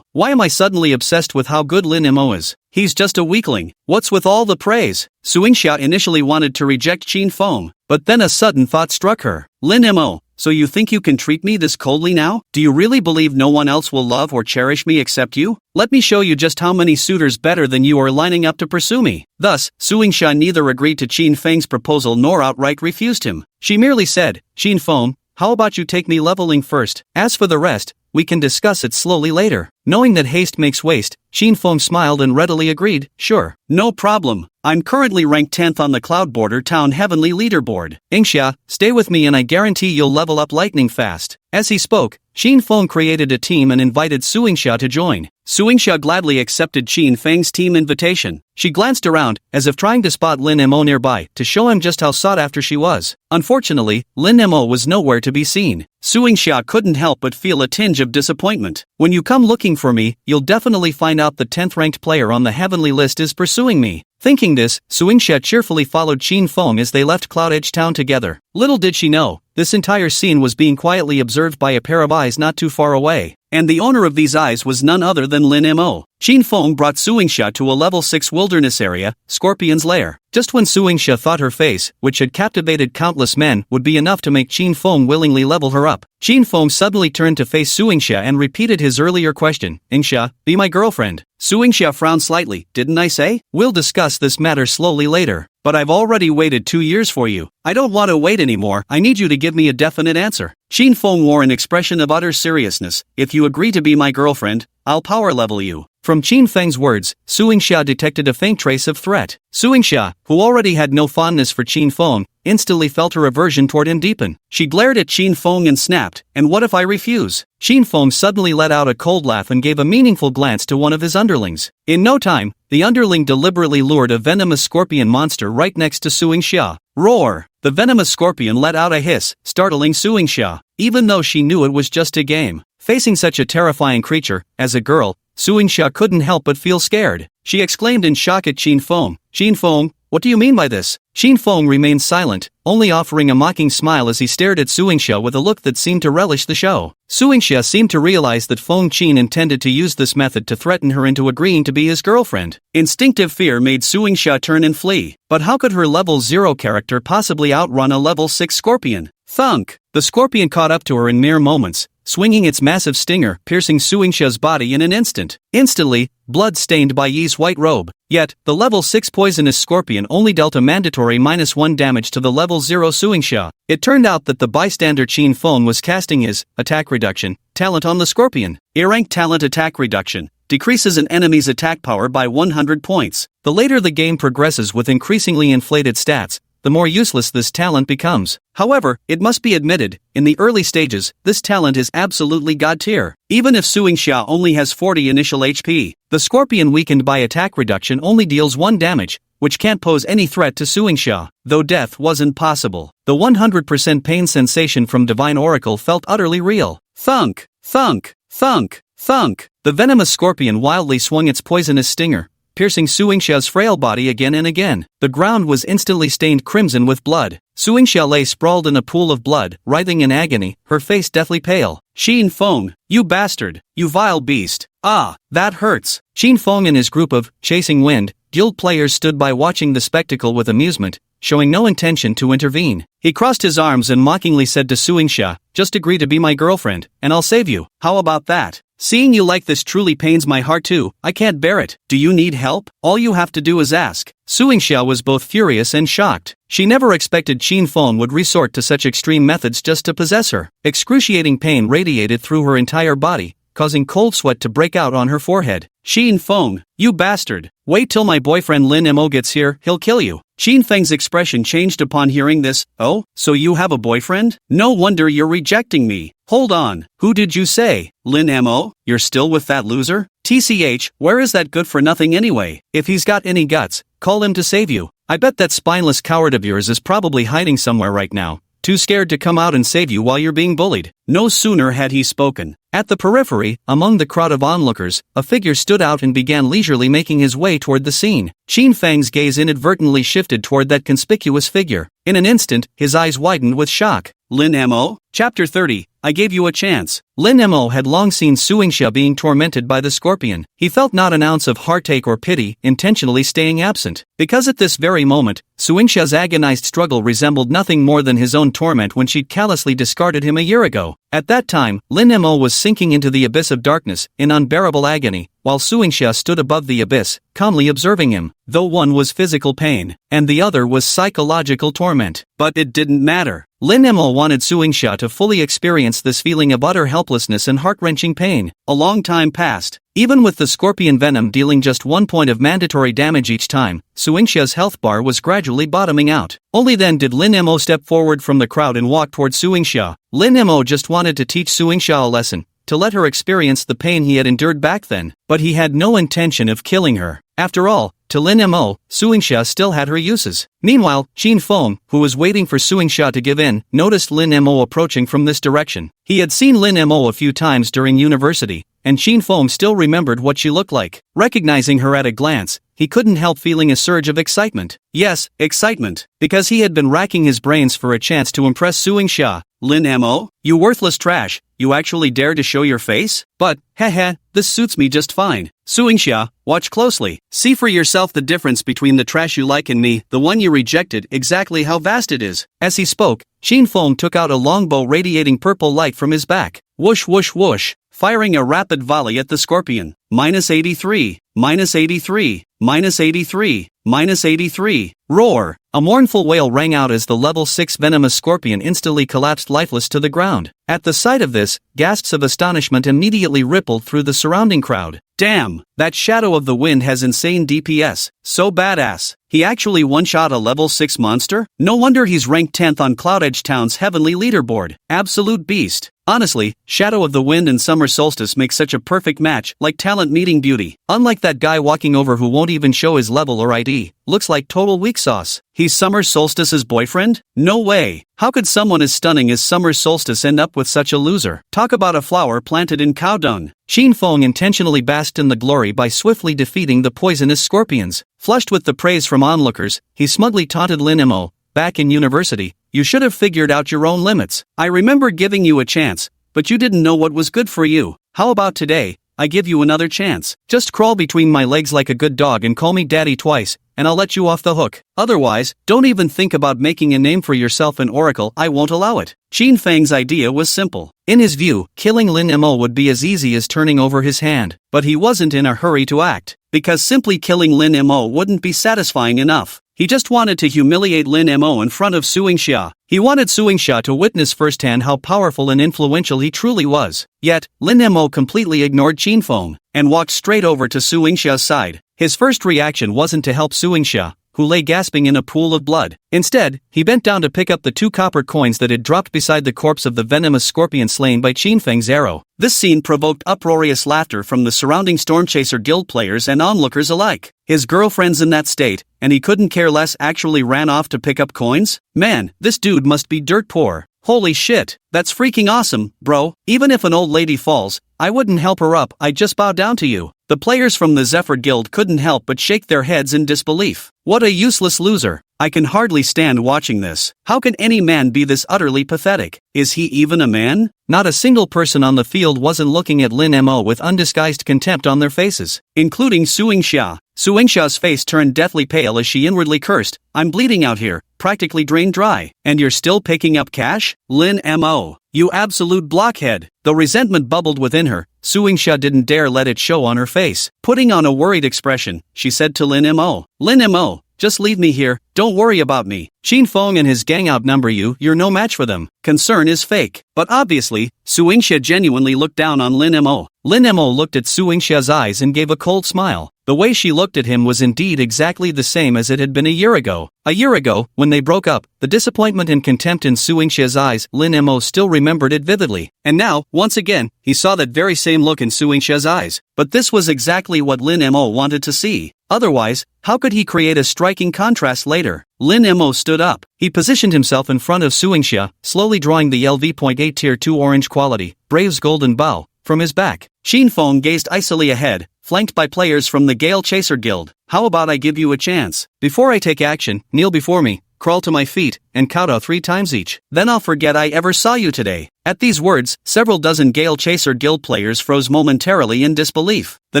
why am I suddenly obsessed with how good Lin Mo is? He's just a weakling. What's with all the praise? Suingxia initially wanted to reject Qin Feng, but then a sudden thought struck her. Lin Mo, so you think you can treat me this coldly now? Do you really believe no one else will love or cherish me except you? Let me show you just how many suitors better than you are lining up to pursue me. Thus, Suingxia neither agreed to Qin Feng's proposal nor outright refused him. She merely said, Qin Feng, how about you take me leveling first? As for the rest, we can discuss it slowly later. Knowing that haste makes waste, Qin Feng smiled and readily agreed, sure. No problem. I'm currently ranked 10th on the Cloud Border Town Heavenly Leaderboard. Ingxia, stay with me and I guarantee you'll level up lightning fast. As he spoke, Qin Feng created a team and invited Suingxia to join. Suingxia gladly accepted Qin Feng's team invitation. She glanced around, as if trying to spot Lin Mo nearby, to show him just how sought after she was. Unfortunately, Lin Mo was nowhere to be seen. Suingxia couldn't help but feel a tinge of disappointment. When you come looking for me, you'll definitely find out the 10th ranked player on the heavenly list is pursuing me. Thinking this, Suingxia cheerfully followed Qin Feng as they left Cloud Edge Town together. Little did she know, this entire scene was being quietly observed by a pair of eyes not too far away. And the owner of these eyes was none other than Lin Mo. Qin Feng brought Suingxia to a level 6 wilderness area, Scorpion's Lair. Just when Suingxia thought her face, which had captivated countless men, would be enough to make Qin Feng willingly level her up, Qin Feng suddenly turned to face Suingxia and repeated his earlier question, Ingxia, be my girlfriend. Suingxia frowned slightly, didn't I say? We'll discuss this matter slowly later. But I've already waited 2 years for you. I don't want to wait anymore, I need you to give me a definite answer. Qin Feng wore an expression of utter seriousness. If you agree to be my girlfriend, I'll power level you. From Qin Feng's words, Suingxia detected a faint trace of threat. Suingxia, who already had no fondness for Qin Feng, instantly felt her aversion toward him deepen. She glared at Qin Feng and snapped, and what if I refuse? Qin Feng suddenly let out a cold laugh and gave a meaningful glance to one of his underlings. In no time, the underling deliberately lured a venomous scorpion monster right next to Suingxia. Roar! The venomous scorpion let out a hiss, startling Suingxia, even though she knew it was just a game. Facing such a terrifying creature, as a girl, Suingxia couldn't help but feel scared. She exclaimed in shock at Qin Feng, Qin Feng, What do you mean by this? Shin Feng remained silent, only offering a mocking smile as he stared at Suingxia with a look that seemed to relish the show. Suingxia seemed to realize that Feng Qin intended to use this method to threaten her into agreeing to be his girlfriend. Instinctive fear made Suingxia turn and flee, but how could her level 0 character possibly outrun a level 6 scorpion? Thunk! The scorpion caught up to her in mere moments, swinging its massive stinger, piercing Suingxia's body in an instant. Instantly, blood stained Bai Yi's white robe. Yet, the level 6 poisonous scorpion only dealt a mandatory -1 damage to the level 0 Suingxia. It turned out that the bystander Qin Feng was casting his attack reduction talent on the scorpion. A-rank talent attack reduction decreases an enemy's attack power by 100 points. The later the game progresses with increasingly inflated stats, the more useless this talent becomes. However, it must be admitted, in the early stages, this talent is absolutely god tier. Even if Suingxia only has 40 initial HP, the scorpion weakened by attack reduction only deals 1 damage, which can't pose any threat to Suingxia, though death wasn't possible. The 100% pain sensation from Divine Oracle felt utterly real. Thunk! Thunk! Thunk! Thunk! The venomous scorpion wildly swung its poisonous stinger, piercing Suingxia's frail body again and again. The ground was instantly stained crimson with blood. Suingxia lay sprawled in a pool of blood, writhing in agony, her face deathly pale. Shin Feng, you bastard, you vile beast. Ah, that hurts. Shin Feng and his group of Chasing Wind guild players stood by watching the spectacle with amusement, showing no intention to intervene. He crossed his arms and mockingly said to Suingxia, just agree to be my girlfriend, and I'll save you. How about that? Seeing you like this truly pains my heart too. I can't bear it. Do you need help? All you have to do is ask. Suingxia was both furious and shocked. She never expected Qin Feng would resort to such extreme methods just to possess her. Excruciating pain radiated through her entire body, causing cold sweat to break out on her forehead. Qin Feng, you bastard. Wait till my boyfriend Lin Mo gets here, he'll kill you. Qin Feng's expression changed upon hearing this. Oh, so you have a boyfriend? No wonder you're rejecting me. Hold on, who did you say? Lin Mo? You're still with that loser? TCH, where is that good for nothing anyway? If he's got any guts, call him to save you. I bet that spineless coward of yours is probably hiding somewhere right now, too scared to come out and save you while you're being bullied. No sooner had he spoken. At the periphery, among the crowd of onlookers, a figure stood out and began leisurely making his way toward the scene. Qin Feng's gaze inadvertently shifted toward that conspicuous figure. In an instant, his eyes widened with shock. Lin Mo? Chapter 30, I gave you a chance. Lin Mo had long seen Suingxia being tormented by the scorpion. He felt not an ounce of heartache or pity, intentionally staying absent. Because at this very moment, Suingxia's agonized struggle resembled nothing more than his own torment when she'd callously discarded him a year ago. At that time, Lin Mo was sinking into the abyss of darkness, in unbearable agony, while Suingxia stood above the abyss, calmly observing him, though one was physical pain, and the other was psychological torment. But it didn't matter. Lin Mo wanted Suingxia to fully experience this feeling of utter helplessness and heart-wrenching pain. A long time passed. Even with the scorpion venom dealing just 1 point of mandatory damage each time, Suingxia's health bar was gradually bottoming out. Only then did Lin Mo step forward from the crowd and walk toward Suingxia. Lin Mo just wanted to teach Suingxia a lesson, to let her experience the pain he had endured back then, but he had no intention of killing her. After all, to Lin Mo, Suingxia still had her uses. Meanwhile, Qin Feng, who was waiting for Suingxia to give in, noticed Lin Mo approaching from this direction. He had seen Lin Mo a few times during university, and Qin Feng still remembered what she looked like. Recognizing her at a glance, he couldn't help feeling a surge of excitement. Yes, excitement, because he had been racking his brains for a chance to impress Suingxia. Lin Mo, you worthless trash, you actually dare to show your face? But, heh, this suits me just fine. Suingxia, watch closely. See for yourself the difference between the trash you like and me, the one you rejected, exactly how vast it is. As he spoke, Qin Feng took out a longbow radiating purple light from his back. Whoosh whoosh whoosh, firing a rapid volley at the scorpion. -83, -83, -83, -83. Roar! A mournful wail rang out as the level 6 venomous scorpion instantly collapsed lifeless to the ground. At the sight of this, gasps of astonishment immediately rippled through the surrounding crowd. Damn, that Shadow of the Wind has insane DPS, so badass. He actually one-shot a level 6 monster? No wonder he's ranked 10th on Cloud Edge Town's heavenly leaderboard. Absolute beast. Honestly, Shadow of the Wind and Summer Solstice make such a perfect match, like talent meeting beauty. Unlike that guy walking over who won't even show his level or ID, looks like total weak sauce. He's Summer Solstice's boyfriend? No way. How could someone as stunning as Summer Solstice end up with such a loser? Talk about a flower planted in cow dung. Shin Feng intentionally basked in the glory by swiftly defeating the poisonous scorpions. Flushed with the praise from onlookers, he smugly taunted Lin Mo. Back in university, you should have figured out your own limits. I remember giving you a chance, but you didn't know what was good for you. How about today? I give you another chance. Just crawl between my legs like a good dog and call me daddy twice, and I'll let you off the hook. Otherwise, don't even think about making a name for yourself in Oracle. I won't allow it. Qin Feng's idea was simple. In his view, killing Lin Mo would be as easy as turning over his hand. But he wasn't in a hurry to act, because simply killing Lin Mo wouldn't be satisfying enough. He just wanted to humiliate Lin Mo in front of Suingxia. He wanted Suingxia to witness firsthand how powerful and influential he truly was. Yet, Lin Mo completely ignored Qin Feng and walked straight over to Suingxia's side. His first reaction wasn't to help Suingxia, who lay gasping in a pool of blood. Instead, he bent down to pick up the 2 copper coins that had dropped beside the corpse of the venomous scorpion slain by Qin Feng's arrow. This scene provoked uproarious laughter from the surrounding Stormchaser Guild players and onlookers alike. His girlfriend's in that state, and he couldn't care less, actually ran off to pick up coins? Man, this dude must be dirt poor. Holy shit, that's freaking awesome, bro. Even if an old lady falls, I wouldn't help her up, I'd just bow down to you. The players from the Zephyr Guild couldn't help but shake their heads in disbelief. What a useless loser. I can hardly stand watching this. How can any man be this utterly pathetic? Is he even a man? Not a single person on the field wasn't looking at Lin Mo with undisguised contempt on their faces, including Suingxia. Suingxia's face turned deathly pale as she inwardly cursed, I'm bleeding out here, practically drained dry. And you're still picking up cash? Lin Mo, you absolute blockhead. Though resentment bubbled within her, Suingxia didn't dare let it show on her face. Putting on a worried expression, she said to Lin Mo, just leave me here, don't worry about me. Qin Feng and his gang outnumber you, you're no match for them. Concern is fake. But obviously, Suingxia genuinely looked down on Lin Mo. Lin Mo looked at Suingxia's eyes and gave a cold smile. The way she looked at him was indeed exactly the same as it had been a year ago. A year ago, when they broke up, the disappointment and contempt in Suingxia's eyes, Lin Mo still remembered it vividly. And now, once again, he saw that very same look in Suingxia's eyes. But this was exactly what Lin Mo wanted to see. Otherwise, how could he create a striking contrast later? Lin Mo stood up. He positioned himself in front of Suingxia, slowly drawing the LV.8 Tier 2 orange quality, Brave's golden bow, from his back. Qin Feng gazed icily ahead, flanked by players from the Gale Chaser Guild. How about I give you a chance? Before I take action, kneel before me, crawl to my feet, and kowtow 3 times each. Then I'll forget I ever saw you today. At these words, several dozen Gale Chaser Guild players froze momentarily in disbelief. The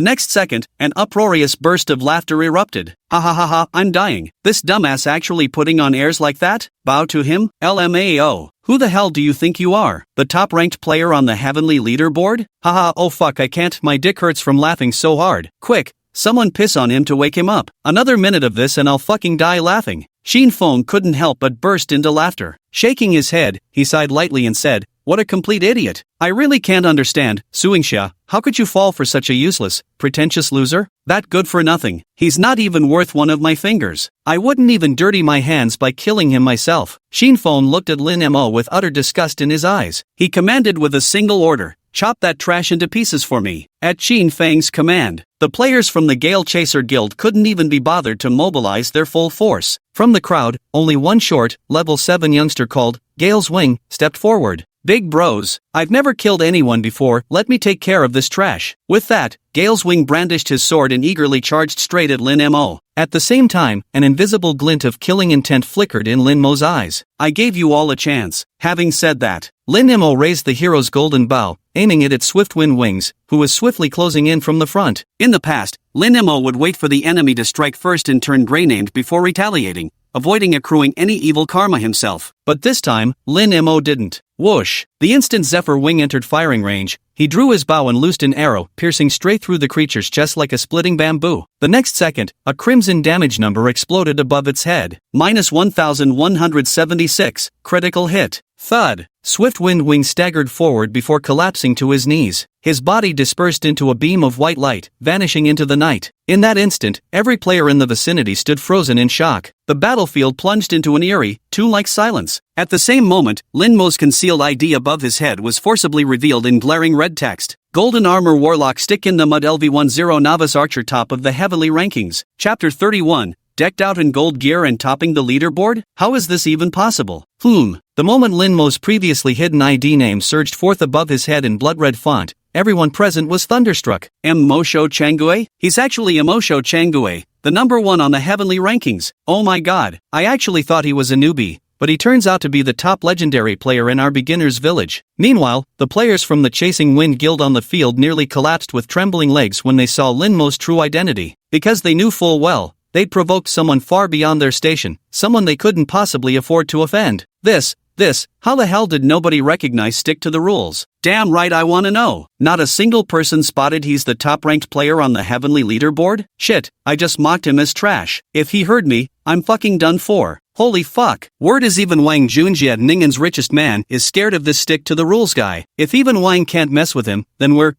next second, an uproarious burst of laughter erupted. Ha ha ha ha, I'm dying. This dumbass actually putting on airs like that? Bow to him? LMAO. Who the hell do you think you are? The top-ranked player on the heavenly leaderboard? Haha, oh fuck, I can't, my dick hurts from laughing so hard. Quick, someone piss on him to wake him up. Another minute of this and I'll fucking die laughing. Qin Feng couldn't help but burst into laughter. Shaking his head, he sighed lightly and said, what a complete idiot. I really can't understand, Suingxia, how could you fall for such a useless, pretentious loser? That good for nothing. He's not even worth one of my fingers. I wouldn't even dirty my hands by killing him myself. Qin Feng looked at Lin Mo with utter disgust in his eyes. He commanded with a single order, chop that trash into pieces for me. At Qin Feng's command, the players from the Gale Chaser Guild couldn't even be bothered to mobilize their full force. From the crowd, only one short, level 7 youngster called Gale's Wing stepped forward. Big bros, I've never killed anyone before, let me take care of this trash. With that, Gale's Wing brandished his sword and eagerly charged straight at Lin Mo. At the same time, an invisible glint of killing intent flickered in Lin Mo's eyes. I gave you all a chance. Having said that, Lin Mo raised the hero's golden bow, aiming it at Swiftwind Wings, who was swiftly closing in from the front. In the past, Lin Mo would wait for the enemy to strike first and turn gray-named before retaliating, avoiding accruing any evil karma himself. But this time, Lin Mo didn't. Whoosh! The instant Zephyr Wing entered firing range, he drew his bow and loosed an arrow, piercing straight through the creature's chest like a splitting bamboo. The next second, a crimson damage number exploded above its head. -1176, critical hit. Thud. Swift Wind Wing staggered forward before collapsing to his knees. His body dispersed into a beam of white light, vanishing into the night. In that instant, every player in the vicinity stood frozen in shock. The battlefield plunged into an eerie, tomb-like silence. At the same moment, Lin Mo's concealed ID above his head was forcibly revealed in glaring red text. Golden Armor Warlock Stick in the Mud LV10 Novice Archer top of the heavenly rankings. Chapter 31. Decked out in gold gear and topping the leaderboard? How is this even possible? The moment Lin Mo's previously hidden ID name surged forth above his head in blood-red font, everyone present was thunderstruck. Mosho Changue? He's actually Mosho Changue, the number 1 on the heavenly rankings. Oh my god, I actually thought he was a newbie, but he turns out to be the top legendary player in our beginner's village. Meanwhile, the players from the Chasing Wind Guild on the field nearly collapsed with trembling legs when they saw Lin Mo's true identity, because they knew full well they'd provoked someone far beyond their station, someone they couldn't possibly afford to offend. How the hell did nobody recognize Stick to the Rules? Damn right I wanna know. Not a single person spotted he's the top-ranked player on the heavenly leaderboard? Shit, I just mocked him as trash. If he heard me, I'm fucking done for. Holy fuck. Word is even Wang Junjie, Ningan's richest man, is scared of this Stick to the Rules guy. If even Wang can't mess with him, then we're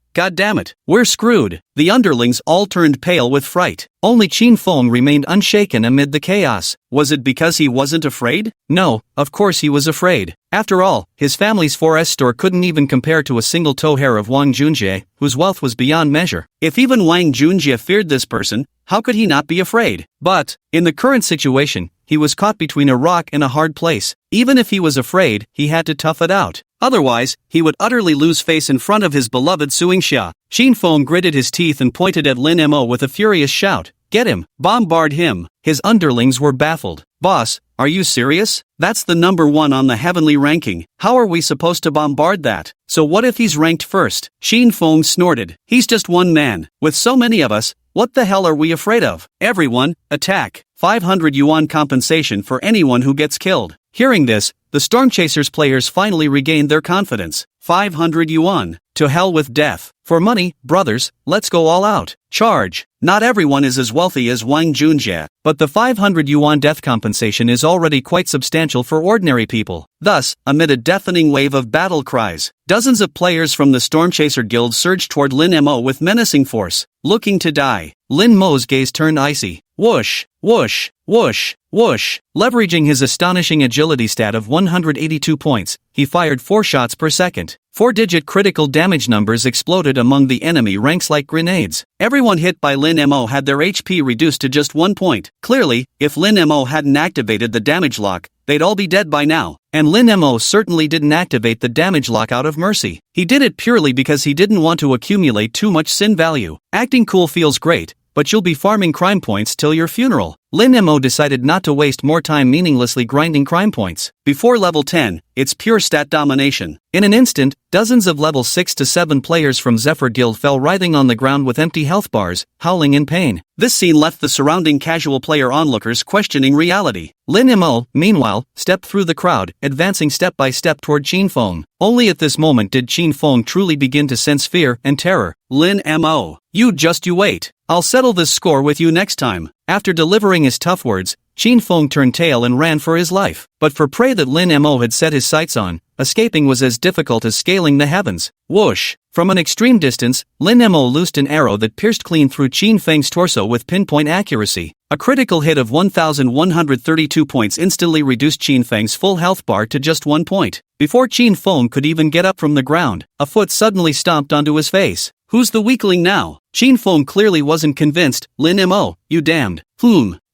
screwed. The underlings all turned pale with fright. Only Qin Feng remained unshaken amid the chaos. Was it because he wasn't afraid? No, of course he was afraid. After all, his family's 4S store couldn't even compare to a single toe hair of Wang Junjie, whose wealth was beyond measure. If even Wang Junjie feared this person, how could he not be afraid? But, in the current situation, he was caught between a rock and a hard place. Even if he was afraid, he had to tough it out. Otherwise, he would utterly lose face in front of his beloved Suingxia. Qin Feng gritted his teeth and pointed at Lin Mo with a furious shout. Get him! Bombard him! His underlings were baffled. Boss, are you serious? That's the number 1 on the heavenly ranking. How are we supposed to bombard that? So what if he's ranked first? Qin Feng snorted. He's just one man. With so many of us, what the hell are we afraid of? Everyone, attack! 500 yuan compensation for anyone who gets killed. Hearing this, the Stormchasers players finally regained their confidence. 500 yuan. To hell with death. For money, brothers, let's go all out. Charge. Not everyone is as wealthy as Wang Junjie, but the 500 yuan death compensation is already quite substantial for ordinary people. Thus, amid a deafening wave of battle cries, dozens of players from the Stormchaser Guild surged toward Lin Mo with menacing force, looking to die. Lin Mo's gaze turned icy. Whoosh, whoosh, whoosh, whoosh. Leveraging his astonishing agility stat of 182 points, he fired 4 shots per second. 4-digit critical damage numbers exploded among the enemy ranks like grenades. Everyone hit by Lin Mo had their HP reduced to just 1 point. Clearly, if Lin Mo hadn't activated the damage lock, they'd all be dead by now. And Lin Mo certainly didn't activate the damage lock out of mercy. He did it purely because he didn't want to accumulate too much sin value. Acting cool feels great, but you'll be farming crime points till your funeral. Lin Mo decided not to waste more time meaninglessly grinding crime points. Before level 10, it's pure stat domination. In an instant, dozens of level 6 to 7 players from Zephyr Guild fell writhing on the ground with empty health bars, howling in pain. This scene left the surrounding casual player onlookers questioning reality. Lin Mo, meanwhile, stepped through the crowd, advancing step by step toward Qin Feng. Only at this moment did Qin Feng truly begin to sense fear and terror. Lin Mo, you wait. I'll settle this score with you next time. After delivering his tough words, Qin Feng turned tail and ran for his life. But for prey that Lin Mo had set his sights on, escaping was as difficult as scaling the heavens. Whoosh! From an extreme distance, Lin Mo loosed an arrow that pierced clean through Qin Feng's torso with pinpoint accuracy. A critical hit of 1,132 points instantly reduced Qin Feng's full health bar to just 1 point. Before Qin Feng could even get up from the ground, a foot suddenly stomped onto his face. Who's the weakling now? Qin Feng clearly wasn't convinced. Lin Mo, you damned.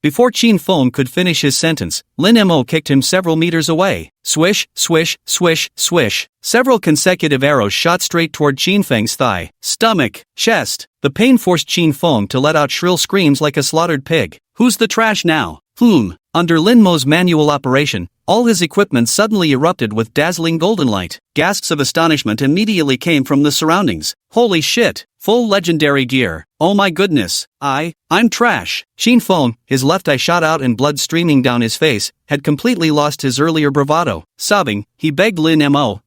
Before Qin Feng could finish his sentence, Lin Mo kicked him several meters away. Swish, swish, swish, swish. Several consecutive arrows shot straight toward Qin Feng's thigh, stomach, chest. The pain forced Qin Feng to let out shrill screams like a slaughtered pig. Who's the trash now? Under Lin Mo's manual operation, all his equipment suddenly erupted with dazzling golden light. Gasps of astonishment immediately came from the surroundings. Holy shit! Full legendary gear. Oh my goodness. I'm trash. Qin Feng, his left eye shot out and blood streaming down his face, had completely lost his earlier bravado. Sobbing, he begged Lin Mo,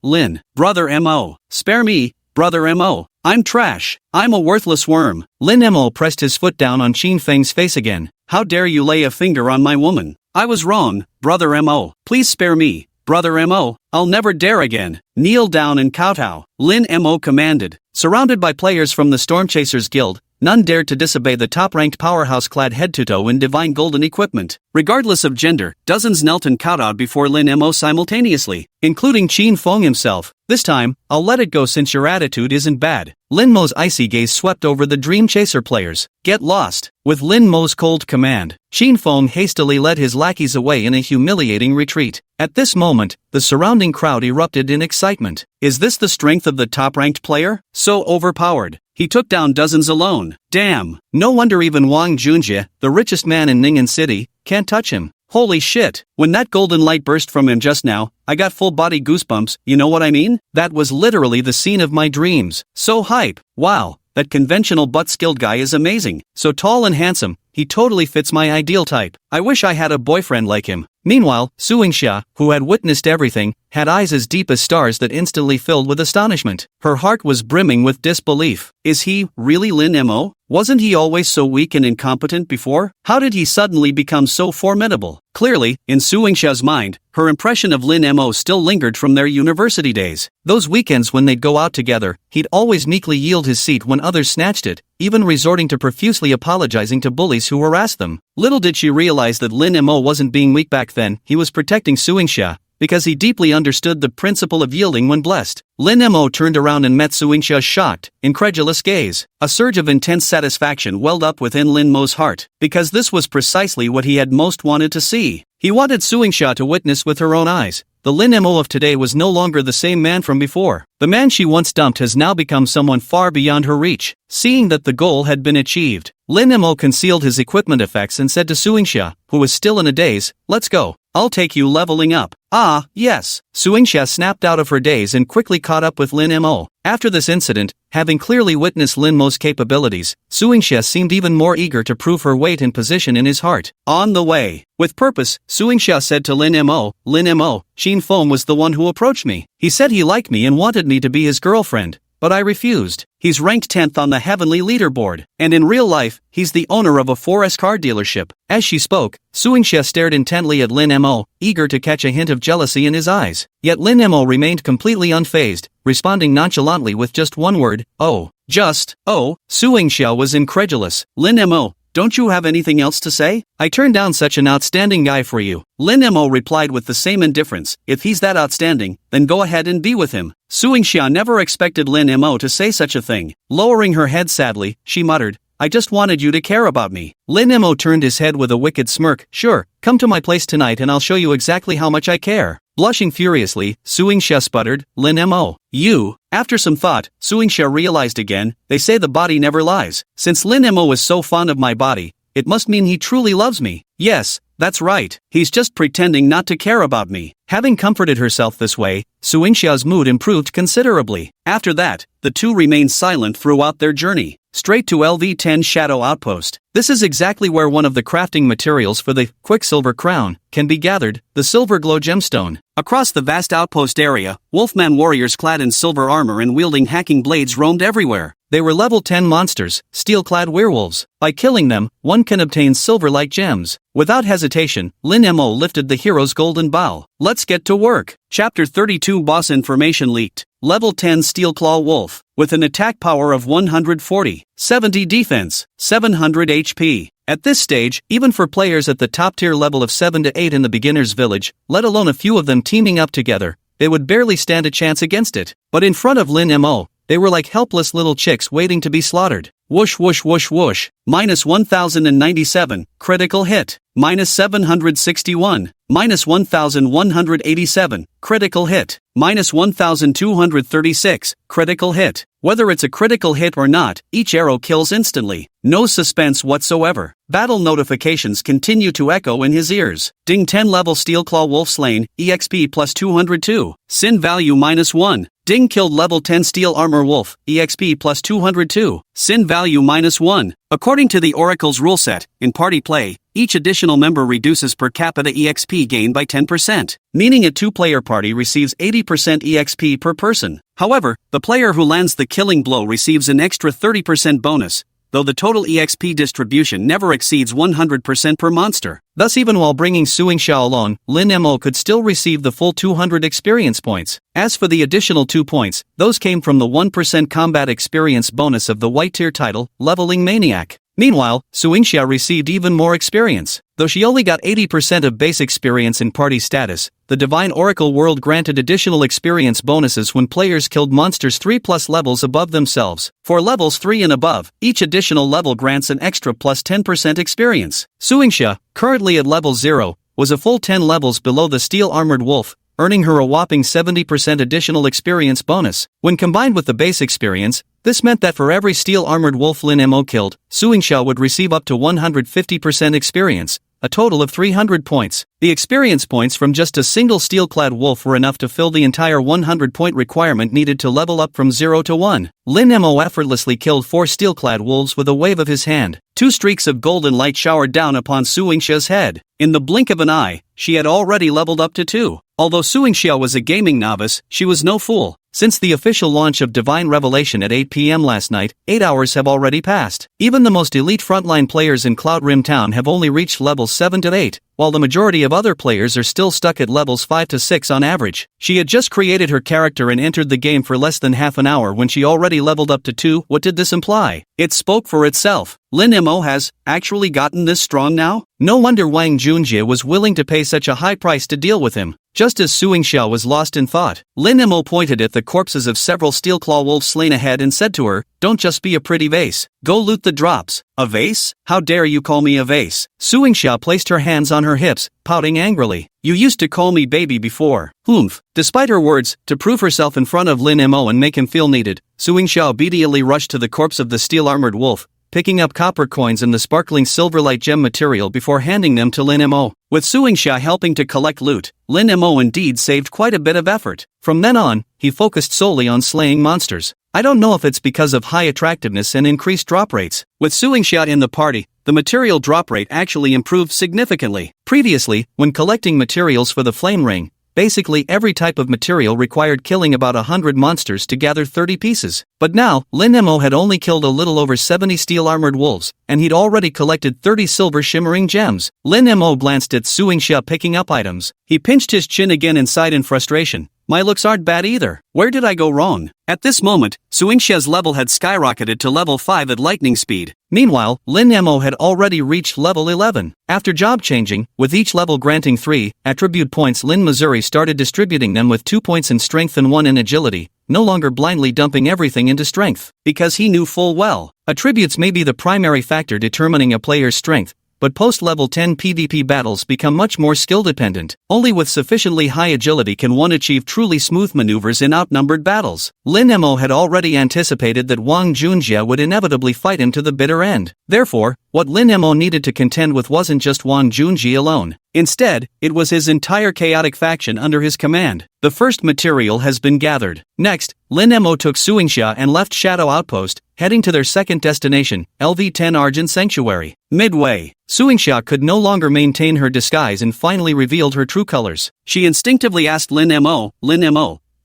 Brother Mo, spare me, Brother Mo. I'm trash. I'm a worthless worm. Lin Mo pressed his foot down on Qin Feng's face again. How dare you lay a finger on my woman? I was wrong, Brother Mo. Please spare me. Brother Mo, I'll never dare again. Kneel down and kowtow, Lin Mo commanded. Surrounded by players from the Stormchasers Guild, none dared to disobey the top-ranked powerhouse clad head-to-toe in divine golden equipment. Regardless of gender, dozens knelt and kowtowed before Lin Mo simultaneously, including Qin Feng himself. This time, I'll let it go since your attitude isn't bad. Lin Mo's icy gaze swept over the Dream Chaser players. Get lost. With Lin Mo's cold command, Qin Feng hastily led his lackeys away in a humiliating retreat. At this moment, the surrounding crowd erupted in excitement. Is this the strength of the top-ranked player? So overpowered. He took down dozens alone. Damn. No wonder even Wang Junjie, the richest man in Ning'an City, can't touch him. Holy shit. When that golden light burst from him just now, I got full-body goosebumps, you know what I mean? That was literally the scene of my dreams. So hype. Wow. That conventional but skilled guy is amazing. So tall and handsome, he totally fits my ideal type. I wish I had a boyfriend like him. Meanwhile, Su Yingxia, who had witnessed everything, had eyes as deep as stars that instantly filled with astonishment. Her heart was brimming with disbelief. Is he really Lin Mo? Wasn't he always so weak and incompetent before? How did he suddenly become so formidable? Clearly, in Su Yingxia's mind, her impression of Lin Mo still lingered from their university days. Those weekends when they'd go out together, he'd always meekly yield his seat when others snatched it, even resorting to profusely apologizing to bullies who harassed them. Little did she realize that Lin Mo wasn't being weak back then, he was protecting Su Yingxia, because he deeply understood the principle of yielding when blessed. Lin Mo turned around and met Su Yingxia's shocked, incredulous gaze. A surge of intense satisfaction welled up within Lin Mo's heart, because this was precisely what he had most wanted to see. He wanted Su Yingxia to witness with her own eyes. The Lin Mo of today was no longer the same man from before. The man she once dumped has now become someone far beyond her reach. Seeing that the goal had been achieved, Lin Mo concealed his equipment effects and said to Su Yingxia, who was still in a daze, "Let's go. I'll take you leveling up." Ah, yes. Su Yingxia snapped out of her daze and quickly caught up with Lin Mo. After this incident, having clearly witnessed Lin Mo's capabilities, Su Yingxia seemed even more eager to prove her weight and position in his heart. On the way, with purpose, Su Yingxia said to Lin Mo, Qin Feng was the one who approached me. He said he liked me and wanted me to be his girlfriend, but I refused. He's ranked 10th on the heavenly leaderboard, and in real life, he's the owner of a 4S car dealership. As she spoke, Su Yingxia stared intently at Lin Mo, eager to catch a hint of jealousy in his eyes. Yet Lin Mo remained completely unfazed, responding nonchalantly with just one word, "Oh." Just, "Oh." Su Yingxia was incredulous. Lin Mo, don't you have anything else to say? I turned down such an outstanding guy for you. Lin Mo replied with the same indifference, if he's that outstanding, then go ahead and be with him. Su Yingxia never expected Lin Mo to say such a thing. Lowering her head sadly, she muttered, I just wanted you to care about me. Lin Mo turned his head with a wicked smirk, sure, come to my place tonight and I'll show you exactly how much I care. Blushing furiously, Su Yingxia sputtered, Lin Mo, you. After some thought, Su Yingxia realized again, they say the body never lies. Since Lin Mo was so fond of my body, it must mean he truly loves me. Yes, that's right, he's just pretending not to care about me. Having comforted herself this way, Su Yingxia's mood improved considerably. After that, the two remained silent throughout their journey. Straight to LV-10 Shadow Outpost. This is exactly where one of the crafting materials for the Quicksilver Crown can be gathered, the Silver Glow Gemstone. Across the vast outpost area, Wolfman warriors clad in silver armor and wielding hacking blades roamed everywhere. They were level 10 monsters, steel-clad werewolves. By killing them, one can obtain silver-like gems. Without hesitation, Lin Mo lifted the hero's golden bow. Let's get to work. Chapter 32 Boss Information Leaked. Level 10 Steel Claw Wolf. With an attack power of 140, 70 defense, 700 HP. At this stage, even for players at the top tier level of 7 to 8 in the beginner's village, let alone a few of them teaming up together, they would barely stand a chance against it. But in front of Lin Mo, they were like helpless little chicks waiting to be slaughtered. Whoosh whoosh whoosh whoosh. Minus 1097, critical hit. Minus 761, minus 1187, critical hit. Minus 1236, critical hit. Whether it's a critical hit or not, each arrow kills instantly. No suspense whatsoever. Battle notifications continue to echo in his ears. Ding 10 level Steel Claw Wolf slain, EXP plus 202. Sin value minus 1. Ding killed level 10 Steel Armor Wolf, EXP plus 202. Sin value minus 1. According to the Oracle's rule set, in party play, each additional member reduces per capita EXP gain by 10%, meaning a two-player party receives 80% EXP per person. However, the player who lands the killing blow receives an extra 30% bonus, though the total EXP distribution never exceeds 100% per monster. Thus even while bringing Suingxia along, Lin Mo could still receive the full 200 experience points. As for the additional 2 points, those came from the 1% combat experience bonus of the white tier title, Leveling Maniac. Meanwhile, Suingxia received even more experience. Though she only got 80% of base experience in party status, the Divine Oracle World granted additional experience bonuses when players killed monsters 3+ levels above themselves. For levels 3 and above, each additional level grants an extra plus 10% experience. Suingxia, currently at level 0, was a full 10 levels below the Steel Armored Wolf, earning her a whopping 70% additional experience bonus. When combined with the base experience, this meant that for every Steel Armored Wolf Lin Mo killed, Suingxia would receive up to 150% experience, a total of 300 points. The experience points from just a single steel-clad wolf were enough to fill the entire 100-point requirement needed to level up from 0 to 1. Lin Mo effortlessly killed 4 steel-clad wolves with a wave of his hand. 2 streaks of golden light showered down upon Suingxia's head. In the blink of an eye, she had already leveled up to 2. Although Suingxia was a gaming novice, she was no fool. Since the official launch of Divine Revelation at 8 p.m. last night, 8 hours have already passed. Even the most elite frontline players in Cloud Rim Town have only reached levels 7 to 8, while the majority of other players are still stuck at levels 5 to 6 on average. She had just created her character and entered the game for less than half an hour when she already leveled up to 2. What did this imply? It spoke for itself. Lin Mo has actually gotten this strong now? No wonder Wang Junjie was willing to pay such a high price to deal with him. Just as Suingxia was lost in thought, Lin Mo pointed at the corpses of several steel claw wolves slain ahead and said to her, "Don't just be a pretty vase. Go loot the drops." "A vase? How dare you call me a vase?" Suingxia placed her hands on her hips, pouting angrily. "You used to call me baby before." Humph. Despite her words, to prove herself in front of Lin Mo and make him feel needed, Suingxia obediently rushed to the corpse of the steel-armored wolf, picking up copper coins and the sparkling silverlight gem material before handing them to Lin Mo. With Suingxia helping to collect loot, Lin Mo indeed saved quite a bit of effort. From then on, he focused solely on slaying monsters. I don't know if it's because of high attractiveness and increased drop rates. With Suingxia in the party, the material drop rate actually improved significantly. Previously, when collecting materials for the flame ring, basically every type of material required killing about 100 monsters to gather 30 pieces. But now, Lin Mo had only killed a little over 70 steel-armored wolves, and he'd already collected 30 silver shimmering gems. Lin Mo glanced at Suingxia picking up items. He pinched his chin again and sighed in frustration. My looks aren't bad either. Where did I go wrong? At this moment, Suingxia's level had skyrocketed to level 5 at lightning speed. Meanwhile, Lin Mo had already reached level 11. After job changing, with each level granting 3 attribute points, Lin Missouri started distributing them with 2 points in strength and 1 in agility, no longer blindly dumping everything into strength. Because he knew full well, attributes may be the primary factor determining a player's strength, but post-level 10 PvP battles become much more skill-dependent. Only with sufficiently high agility can one achieve truly smooth maneuvers in outnumbered battles. Lin Mo had already anticipated that Wang Junjie would inevitably fight him to the bitter end. Therefore, what Lin Mo needed to contend with wasn't just Wang Junjie alone. Instead, it was his entire chaotic faction under his command. The first material has been gathered. Next, Lin Mo took Suingxia and left Shadow Outpost, heading to their second destination, LV-10 Argent Sanctuary. Midway, Suingxia could no longer maintain her disguise and finally revealed her true colors. She instinctively asked Lin Mo,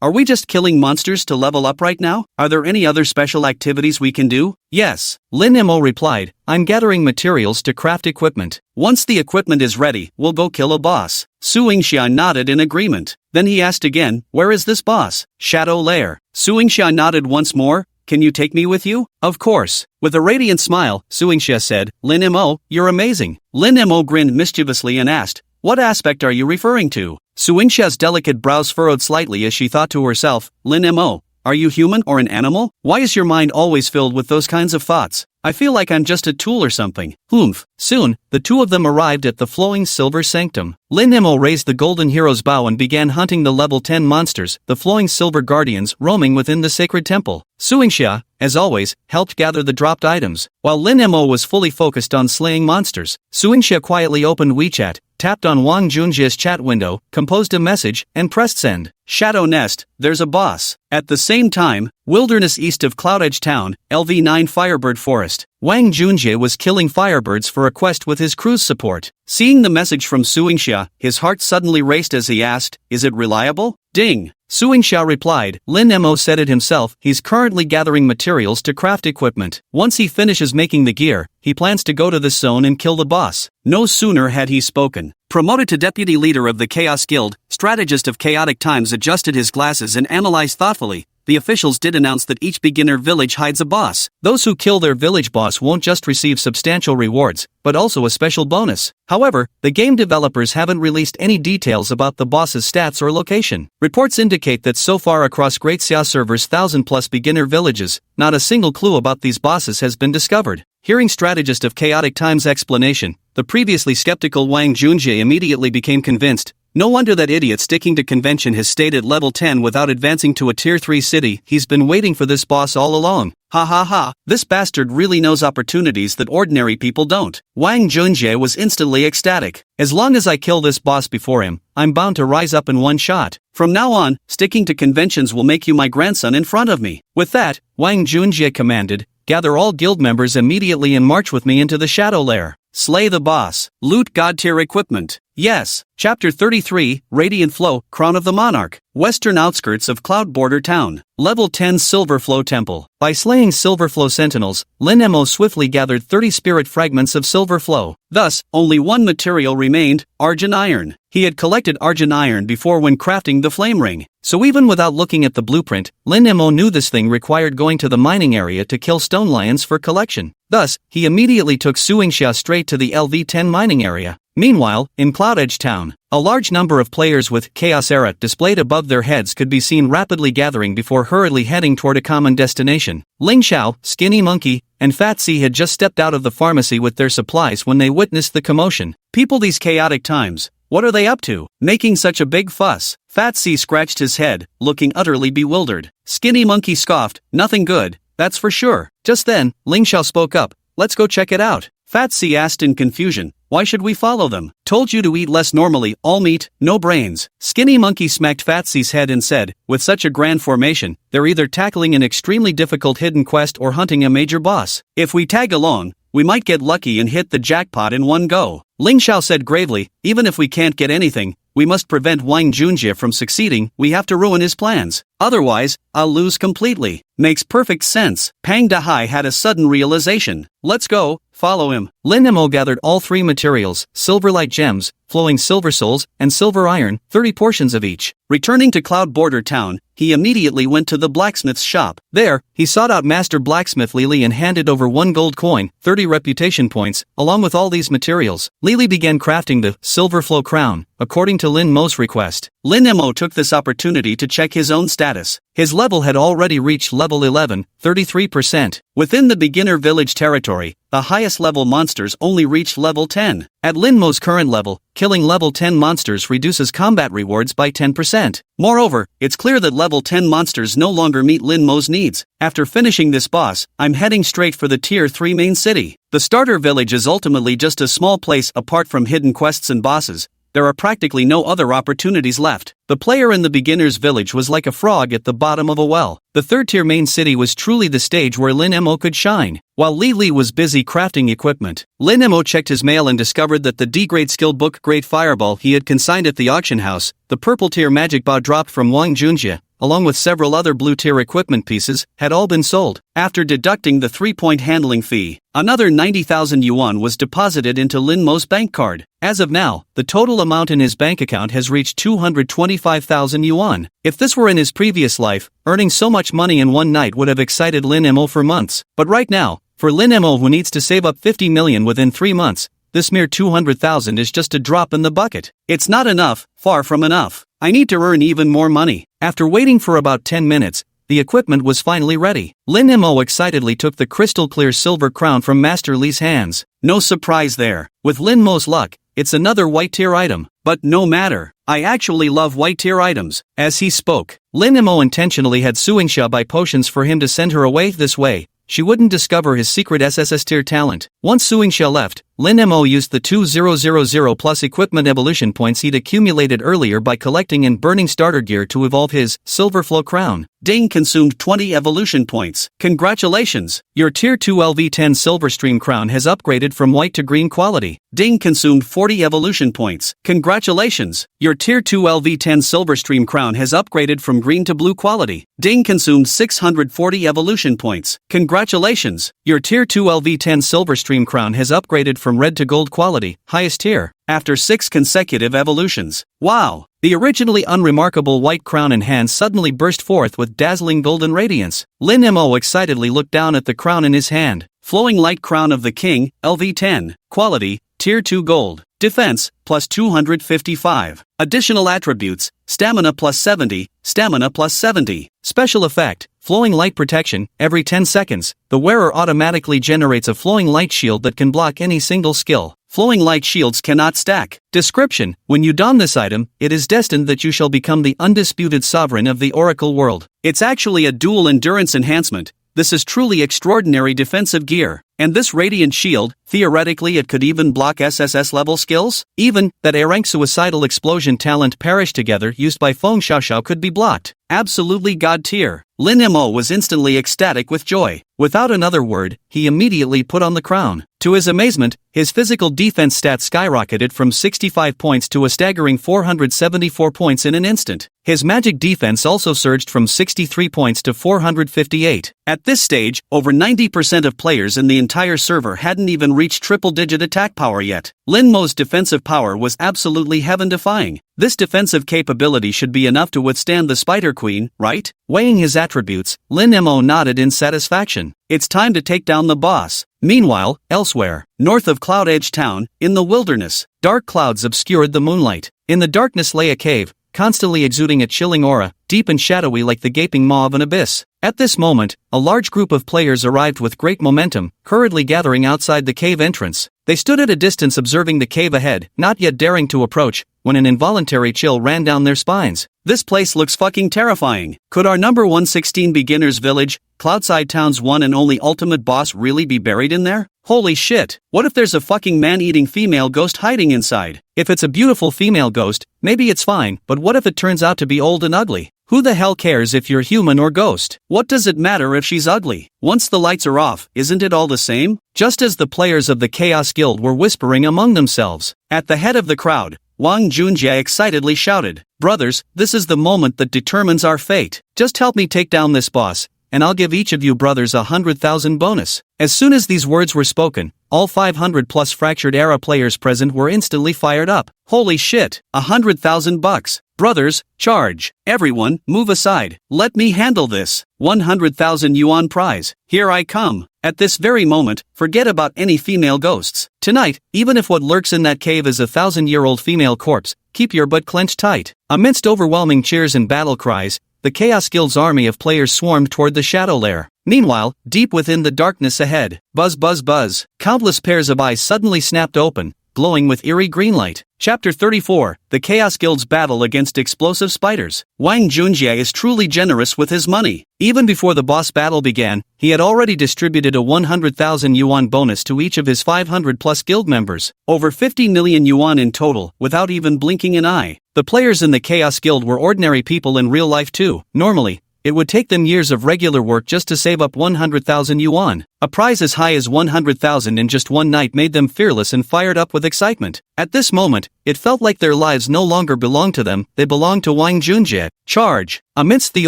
"Are we just killing monsters to level up right now? Are there any other special activities we can do?" "Yes," Lin Mo replied, "I'm gathering materials to craft equipment. Once the equipment is ready, we'll go kill a boss." Suingxia nodded in agreement. Then he asked again, "Where is this boss?" "Shadow Lair." Suingxia nodded once more. "Can you take me with you?" "Of course." With a radiant smile, Suingxia said, "Lin Mo, you're amazing." Lin Mo grinned mischievously and asked, "What aspect are you referring to?" Suingxia's delicate brows furrowed slightly as she thought to herself, "Lin Mo, are you human or an animal? Why is your mind always filled with those kinds of thoughts? I feel like I'm just a tool or something." Humph. Soon, the two of them arrived at the flowing silver sanctum. Lin Mo raised the golden hero's bow and began hunting the level 10 monsters, the flowing silver guardians roaming within the sacred temple. Suingxia, as always, helped gather the dropped items. While Lin Mo was fully focused on slaying monsters, Suingxia quietly opened WeChat, tapped on Wang Junjie's chat window, composed a message, and pressed send. "Shadow Nest, there's a boss." At the same time, wilderness east of Cloud Edge Town, LV-9 Firebird Forest. Wang Junjie was killing firebirds for a quest with his crew's support. Seeing the message from Suingxia, his heart suddenly raced as he asked, "Is it reliable?" Ding! Suing Xia replied. Lin Mo said it himself, he's currently gathering materials to craft equipment. Once he finishes making the gear, he plans to go to the zone and kill the boss. No sooner had he spoken. Promoted to deputy leader of the Chaos Guild, strategist of chaotic times adjusted his glasses and analyzed thoughtfully. The officials did announce that each beginner village hides a boss. Those who kill their village boss won't just receive substantial rewards, but also a special bonus. However, the game developers haven't released any details about the boss's stats or location. Reports indicate that so far across Great Xia servers' 1,000+ beginner villages, not a single clue about these bosses has been discovered. Hearing strategist of chaotic times' explanation, the previously skeptical Wang Junjie immediately became convinced. No wonder that idiot sticking to convention has stayed at level 10 without advancing to a tier 3 city. He's been waiting for this boss all along. Ha ha ha, this bastard really knows opportunities that ordinary people don't. Wang Junjie was instantly ecstatic. As long as I kill this boss before him, I'm bound to rise up in one shot. From now on, sticking to conventions will make you my grandson in front of me. With that, Wang Junjie commanded, gather all guild members immediately and march with me into the Shadow Lair. Slay the boss. Loot god tier equipment. Yes. Chapter 33, Radiant Flow, Crown of the Monarch. Western outskirts of Cloud Border Town. Level 10 Silverflow Temple. By slaying Silverflow Sentinels, Lin Mo swiftly gathered 30 spirit fragments of Silverflow. Thus, only one material remained, Argent Iron. He had collected Argent Iron before when crafting the Flame Ring. So even without looking at the blueprint, Lin Mo knew this thing required going to the mining area to kill stone lions for collection. Thus, he immediately took Suing Xia straight to the LV-10 mining area. Meanwhile, in Cloud Edge Town, a large number of players with Chaos Era displayed above their heads could be seen rapidly gathering before hurriedly heading toward a common destination. Ling Xiao, Skinny Monkey, and Fat C had just stepped out of the pharmacy with their supplies when they witnessed the commotion. People, these chaotic times, what are they up to, making such a big fuss? Fat C scratched his head, looking utterly bewildered. Skinny Monkey scoffed, nothing good, that's for sure. Just then, Ling Xiao spoke up, let's go check it out. Fat C asked in confusion, why should we follow them? Told you to eat less normally, all meat, no brains. Skinny Monkey smacked Fat C's head and said, with such a grand formation, they're either tackling an extremely difficult hidden quest or hunting a major boss. If we tag along, we might get lucky and hit the jackpot in one go. Ling Xiao said gravely, even if we can't get anything, we must prevent Wang Junjie from succeeding, we have to ruin his plans. Otherwise, I'll lose completely. Makes perfect sense. Pang Dahai had a sudden realization. Let's go, follow him. Lin Mo gathered all 3 materials, Silverlight Gems, Flowing Silver Souls, and Silver Iron, 30 portions of each. Returning to Cloud Border Town, he immediately went to the blacksmith's shop. There, he sought out Master Blacksmith Lily and handed over 1 gold coin, 30 reputation points, along with all these materials. Lily began crafting the Silverflow Crown, according to Lin Mo's request. Lin Mo took this opportunity to check his own status. His level had already reached level 11, 33%. Within the beginner village territory, the highest level monsters only reached level 10. At Lin Mo's current level, killing level 10 monsters reduces combat rewards by 10%. Moreover, it's clear that level 10 monsters no longer meet Lin Mo's needs. After finishing this boss, I'm heading straight for the tier 3 main city. The starter village is ultimately just a small place apart from hidden quests and bosses. There are practically no other opportunities left. The player in the beginner's village was like a frog at the bottom of a well. The 3rd tier main city was truly the stage where Lin Mo could shine. While Li Li was busy crafting equipment, Lin Mo checked his mail and discovered that the D-grade skill book Great Fireball he had consigned at the auction house, the purple tier magic bow dropped from Wang Junjie, along with several other blue tier equipment pieces, had all been sold. After deducting the 3-point handling fee, another 90,000 yuan was deposited into Lin Mo's bank card. As of now, the total amount in his bank account has reached 225,000 yuan. If this were in his previous life, earning so much money in one night would have excited Lin Mo for months. But right now, for Lin Mo who needs to save up 50 million within 3 months, this mere 200,000 is just a drop in the bucket. It's not enough, far from enough. I need to earn even more money. After waiting for about 10 minutes, the equipment was finally ready. Lin Mo excitedly took the crystal clear silver crown from Master Li's hands. No surprise there. With Lin Mo's luck, it's another white tier item. But no matter. I actually love white tier items. As he spoke, Lin Mo intentionally had Suing Xia buy potions for him to send her away this way. She wouldn't discover his secret SSS tier talent. Once Suing Xia left, Lin Mo used the 2000 plus equipment evolution points he'd accumulated earlier by collecting and burning starter gear to evolve his Silverflow crown. Ding consumed 20 evolution points. Congratulations! Your Tier 2 LV10 Silverstream crown has upgraded from white to green quality. Ding consumed 40 evolution points. Congratulations! Your Tier 2 LV10 Silverstream crown has upgraded from green to blue quality. Ding consumed 640 evolution points. Congratulations! Your Tier 2 LV10 Silverstream crown has upgraded from red to gold quality, highest tier, after 6 consecutive evolutions. Wow! The originally unremarkable white crown and hands suddenly burst forth with dazzling golden radiance. Lin Mo excitedly looked down at the crown in his hand. Flowing light crown of the king, LV10, quality, Tier 2 gold, defense, plus 255. Additional attributes, stamina plus 70, stamina plus 70. Special effect, flowing light protection. Every 10 seconds, the wearer automatically generates a flowing light shield that can block any single skill. Flowing light shields cannot stack. Description: when you don this item, it is destined that you shall become the undisputed sovereign of the Oracle world. It's actually a dual endurance enhancement. This is truly extraordinary defensive gear. And this radiant shield, theoretically it could even block SSS level skills? Even that A-rank suicidal explosion talent perish together used by Feng Xiaoxiao could be blocked. Absolutely god tier. Lin Mo was instantly ecstatic with joy. Without another word, he immediately put on the crown. To his amazement, his physical defense stats skyrocketed from 65 points to a staggering 474 points in an instant. His magic defense also surged from 63 points to 458. At this stage, over 90% of players in the entire server hadn't even reached triple-digit attack power yet. Lin Mo's defensive power was absolutely heaven-defying. This defensive capability should be enough to withstand the Spider Queen, right? Weighing his attributes, Lin Mo nodded in satisfaction. It's time to take down the boss. Meanwhile, elsewhere, north of Cloud Edge Town, in the wilderness, dark clouds obscured the moonlight. In the darkness lay a cave, constantly exuding a chilling aura, deep and shadowy like the gaping maw of an abyss. At this moment, a large group of players arrived with great momentum, hurriedly gathering outside the cave entrance. They stood at a distance observing the cave ahead, not yet daring to approach, when an involuntary chill ran down their spines. This place looks fucking terrifying. Could our number 116 beginners village, Cloudside Town's one and only ultimate boss really be buried in there? Holy shit, what if there's a fucking man-eating female ghost hiding inside? If it's a beautiful female ghost, maybe it's fine, but what if it turns out to be old and ugly? Who the hell cares if you're human or ghost? What does it matter if she's ugly? Once the lights are off, isn't it all the same? Just as the players of the Chaos Guild were whispering among themselves, at the head of the crowd, Wang Junjie excitedly shouted, "Brothers, this is the moment that determines our fate. Just help me take down this boss, and I'll give each of you brothers 100,000 bonus." As soon as these words were spoken, all 500 plus Fractured Era players present were instantly fired up. Holy shit, 100,000 bucks. Brothers, charge. Everyone, move aside. Let me handle this. 100,000 yuan prize. Here I come. At this very moment, forget about any female ghosts. Tonight, even if what lurks in that cave is a 1,000-year-old female corpse, keep your butt clenched tight. Amidst overwhelming cheers and battle cries, the Chaos Guild's army of players swarmed toward the shadow lair. Meanwhile, deep within the darkness ahead, buzz buzz buzz, countless pairs of eyes suddenly snapped open, glowing with eerie green light. Chapter 34, The Chaos Guild's Battle Against Explosive Spiders. Wang Junjie is truly generous with his money. Even before the boss battle began, he had already distributed a 100,000 yuan bonus to each of his 500 plus guild members. Over 50 million yuan in total, without even blinking an eye. The players in the Chaos Guild were ordinary people in real life too. Normally, it would take them years of regular work just to save up 100,000 yuan. A prize as high as 100,000 in just one night made them fearless and fired up with excitement. At this moment, it felt like their lives no longer belonged to them, they belonged to Wang Junjie. Charge! Amidst the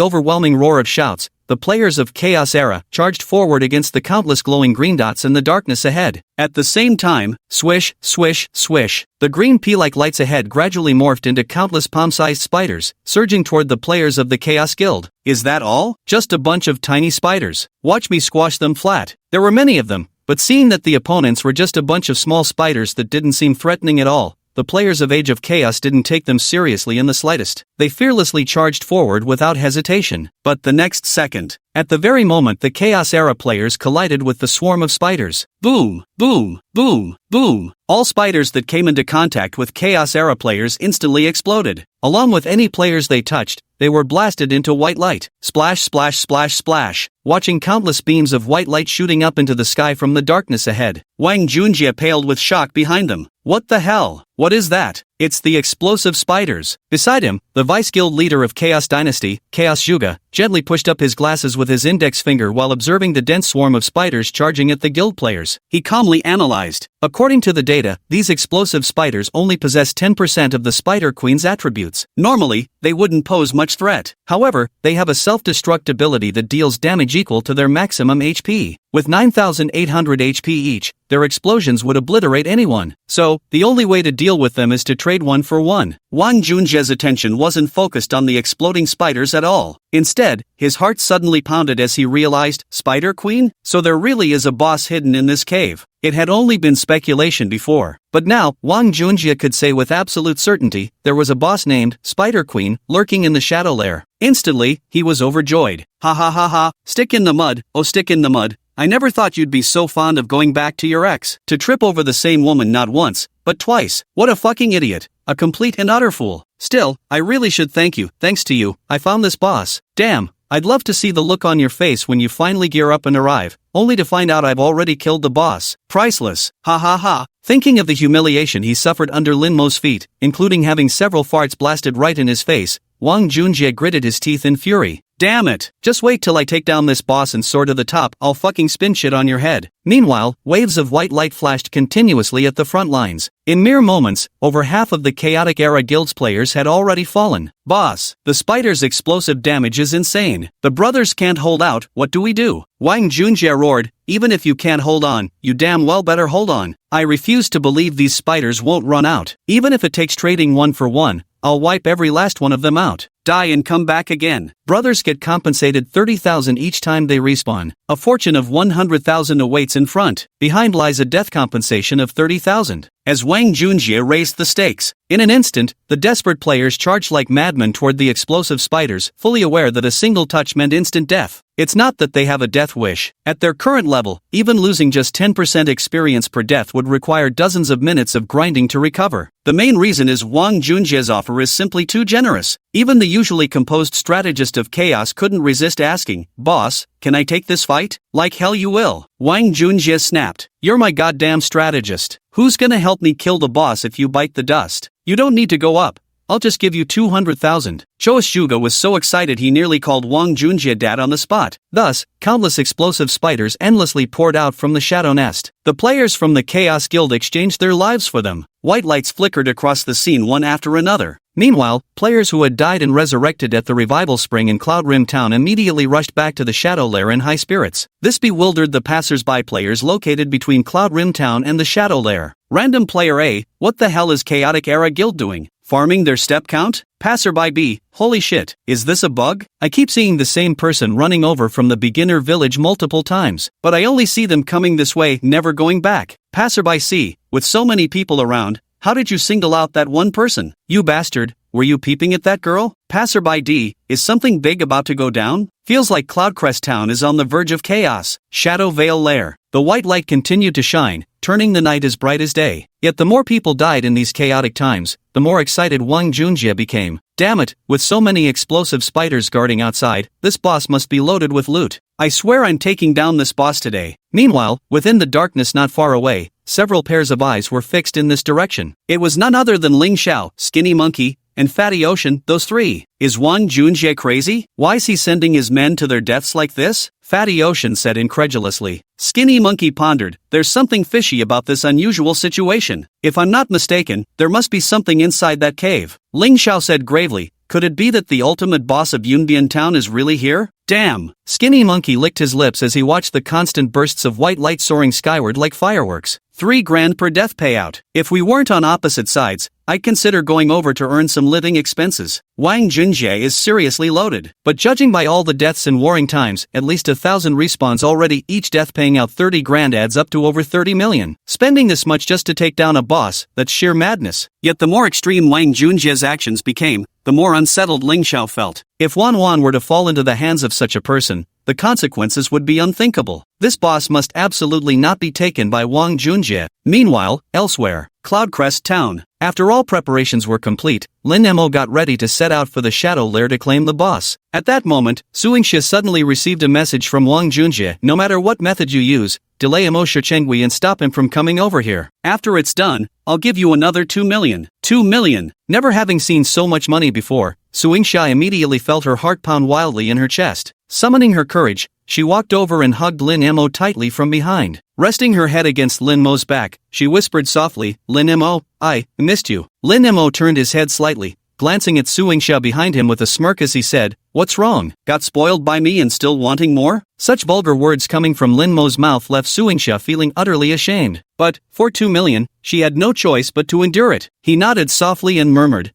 overwhelming roar of shouts, the players of Chaos Era charged forward against the countless glowing green dots in the darkness ahead. At the same time, swish, swish, swish, the green pea-like lights ahead gradually morphed into countless palm-sized spiders, surging toward the players of the Chaos Guild. Is that all? Just a bunch of tiny spiders. Watch me squash them flat. There were many of them, but seeing that the opponents were just a bunch of small spiders that didn't seem threatening at all, the players of Age of Chaos didn't take them seriously in the slightest. They fearlessly charged forward without hesitation. But the next second, at the very moment the Chaos Era players collided with the swarm of spiders. Boom, boom, boom, boom. All spiders that came into contact with Chaos Era players instantly exploded. Along with any players they touched, they were blasted into white light. Splash, splash, splash, splash. Watching countless beams of white light shooting up into the sky from the darkness ahead, Wang Junjie paled with shock behind them. What the hell? What is that? It's the explosive spiders. Beside him, the vice guild leader of Chaos Dynasty, Chaos Yuga, gently pushed up his glasses with his index finger while observing the dense swarm of spiders charging at the guild players. He calmly analyzed. According to the data, these explosive spiders only possess 10% of the Spider Queen's attributes. Normally, they wouldn't pose much threat. However, they have a self-destruct ability that deals damage equal to their maximum HP. With 9,800 HP each, their explosions would obliterate anyone. So, the only way to deal with them is to trade one for one. Wang Junjie's attention wasn't focused on the exploding spiders at all. Instead, his heart suddenly pounded as he realized, Spider Queen? So there really is a boss hidden in this cave. It had only been speculation before. But now, Wang Junjie could say with absolute certainty, there was a boss named Spider Queen lurking in the shadow lair. Instantly, he was overjoyed. Ha ha ha ha, stick in the mud, oh stick in the mud. I never thought you'd be so fond of going back to your ex. To trip over the same woman not once, but twice. What a fucking idiot. A complete and utter fool. Still, I really should thank you. Thanks to you, I found this boss. Damn, I'd love to see the look on your face when you finally gear up and arrive, only to find out I've already killed the boss. Priceless. Ha ha ha. Thinking of the humiliation he suffered under Lin Mo's feet, including having several farts blasted right in his face, Wang Junjie gritted his teeth in fury. Damn it! Just wait till I take down this boss and soar to the top, I'll fucking spin shit on your head. Meanwhile, waves of white light flashed continuously at the front lines. In mere moments, over half of the Chaotic Era Guild's players had already fallen. Boss, the spider's explosive damage is insane. The brothers can't hold out, what do we do? Wang Junjie roared, even if you can't hold on, you damn well better hold on. I refuse to believe these spiders won't run out. Even if it takes trading one for one, I'll wipe every last one of them out. Die and come back again. Brothers get compensated 30,000 each time they respawn. A fortune of 100,000 awaits in front. Behind lies a death compensation of 30,000. As Wang Junjie raised the stakes, in an instant, the desperate players charged like madmen toward the explosive spiders, fully aware that a single touch meant instant death. It's not that they have a death wish. At their current level, even losing just 10% experience per death would require dozens of minutes of grinding to recover. The main reason is Wang Junjie's offer is simply too generous. Even the usually composed strategist of chaos couldn't resist asking, Boss, can I take this fight? Like hell you will. Wang Junjie snapped. You're my goddamn strategist. Who's gonna help me kill the boss if you bite the dust? You don't need to go up. I'll just give you 200,000. Choice Yuga was so excited he nearly called Wang Junjie dad on the spot. Thus, countless explosive spiders endlessly poured out from the shadow nest. The players from the Chaos Guild exchanged their lives for them. White lights flickered across the scene one after another. Meanwhile, players who had died and resurrected at the revival spring in Cloud Rim Town immediately rushed back to the Shadow Lair in high spirits. This bewildered the passers-by players located between Cloud Rim Town and the Shadow Lair. Random player A, what the hell is Chaotic Era Guild doing? Farming their step count? Passerby B, holy shit, is this a bug? I keep seeing the same person running over from the beginner village multiple times, but I only see them coming this way, never going back. Passerby C, with so many people around, how did you single out that one person? You bastard, were you peeping at that girl? Passerby D, is something big about to go down? Feels like Cloudcrest Town is on the verge of chaos. Shadow Veil Lair. The white light continued to shine, turning the night as bright as day. Yet the more people died in these chaotic times, the more excited Wang Junjie became. Damn it, with so many explosive spiders guarding outside, this boss must be loaded with loot. I swear I'm taking down this boss today. Meanwhile, within the darkness not far away, several pairs of eyes were fixed in this direction. It was none other than Ling Xiao, Skinny Monkey, and Fatty Ocean, those three. Is Wang Junjie crazy? Why's he sending his men to their deaths like this? Fatty Ocean said incredulously. Skinny Monkey pondered, there's something fishy about this unusual situation. If I'm not mistaken, there must be something inside that cave. Ling Xiao said gravely, could it be that the ultimate boss of Yunbian Town is really here? Damn! Skinny Monkey licked his lips as he watched the constant bursts of white light soaring skyward like fireworks. 3 grand per death payout. If we weren't on opposite sides, I'd consider going over to earn some living expenses. Wang Junjie is seriously loaded. But judging by all the deaths in warring times, at least 1,000 respawns already, each death paying out 30 grand adds up to over 30 million. Spending this much just to take down a boss, that's sheer madness. Yet the more extreme Wang Junjie's actions became, the more unsettled Ling Xiao felt. If Wan Wan were to fall into the hands of such a person, the consequences would be unthinkable. This boss must absolutely not be taken by Wang Junjie. Meanwhile, elsewhere, Cloudcrest Town. After all preparations were complete, Lin Mo got ready to set out for the Shadow Lair to claim the boss. At that moment, Suingxia suddenly received a message from Wang Junjie. No matter what method you use, delay Mo Shichengui and stop him from coming over here. After it's done, I'll give you another 2 million. 2 million. Never having seen so much money before, Suingxia immediately felt her heart pound wildly in her chest. Summoning her courage, she walked over and hugged Lin Mo tightly from behind. Resting her head against Lin Mo's back, she whispered softly, "Lin Mo, I missed you." Lin Mo turned his head slightly, glancing at Suingxia behind him with a smirk as he said, "What's wrong? Got spoiled by me and still wanting more?" Such vulgar words coming from Lin Mo's mouth left Suingxia feeling utterly ashamed. But, for 2 million, she had no choice but to endure it. He nodded softly and murmured,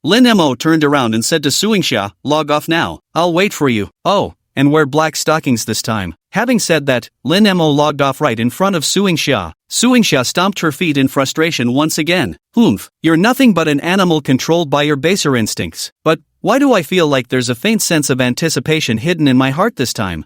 Lin Mo turned around and said to Suingxia, "Log off now. I'll wait for you. Oh, and wear black stockings this time." Having said that, Lin Mo logged off right in front of Suingxia. Suingxia stomped her feet in frustration once again. You're nothing but an animal controlled by your baser instincts. But, why do I feel like there's a faint sense of anticipation hidden in my heart this time?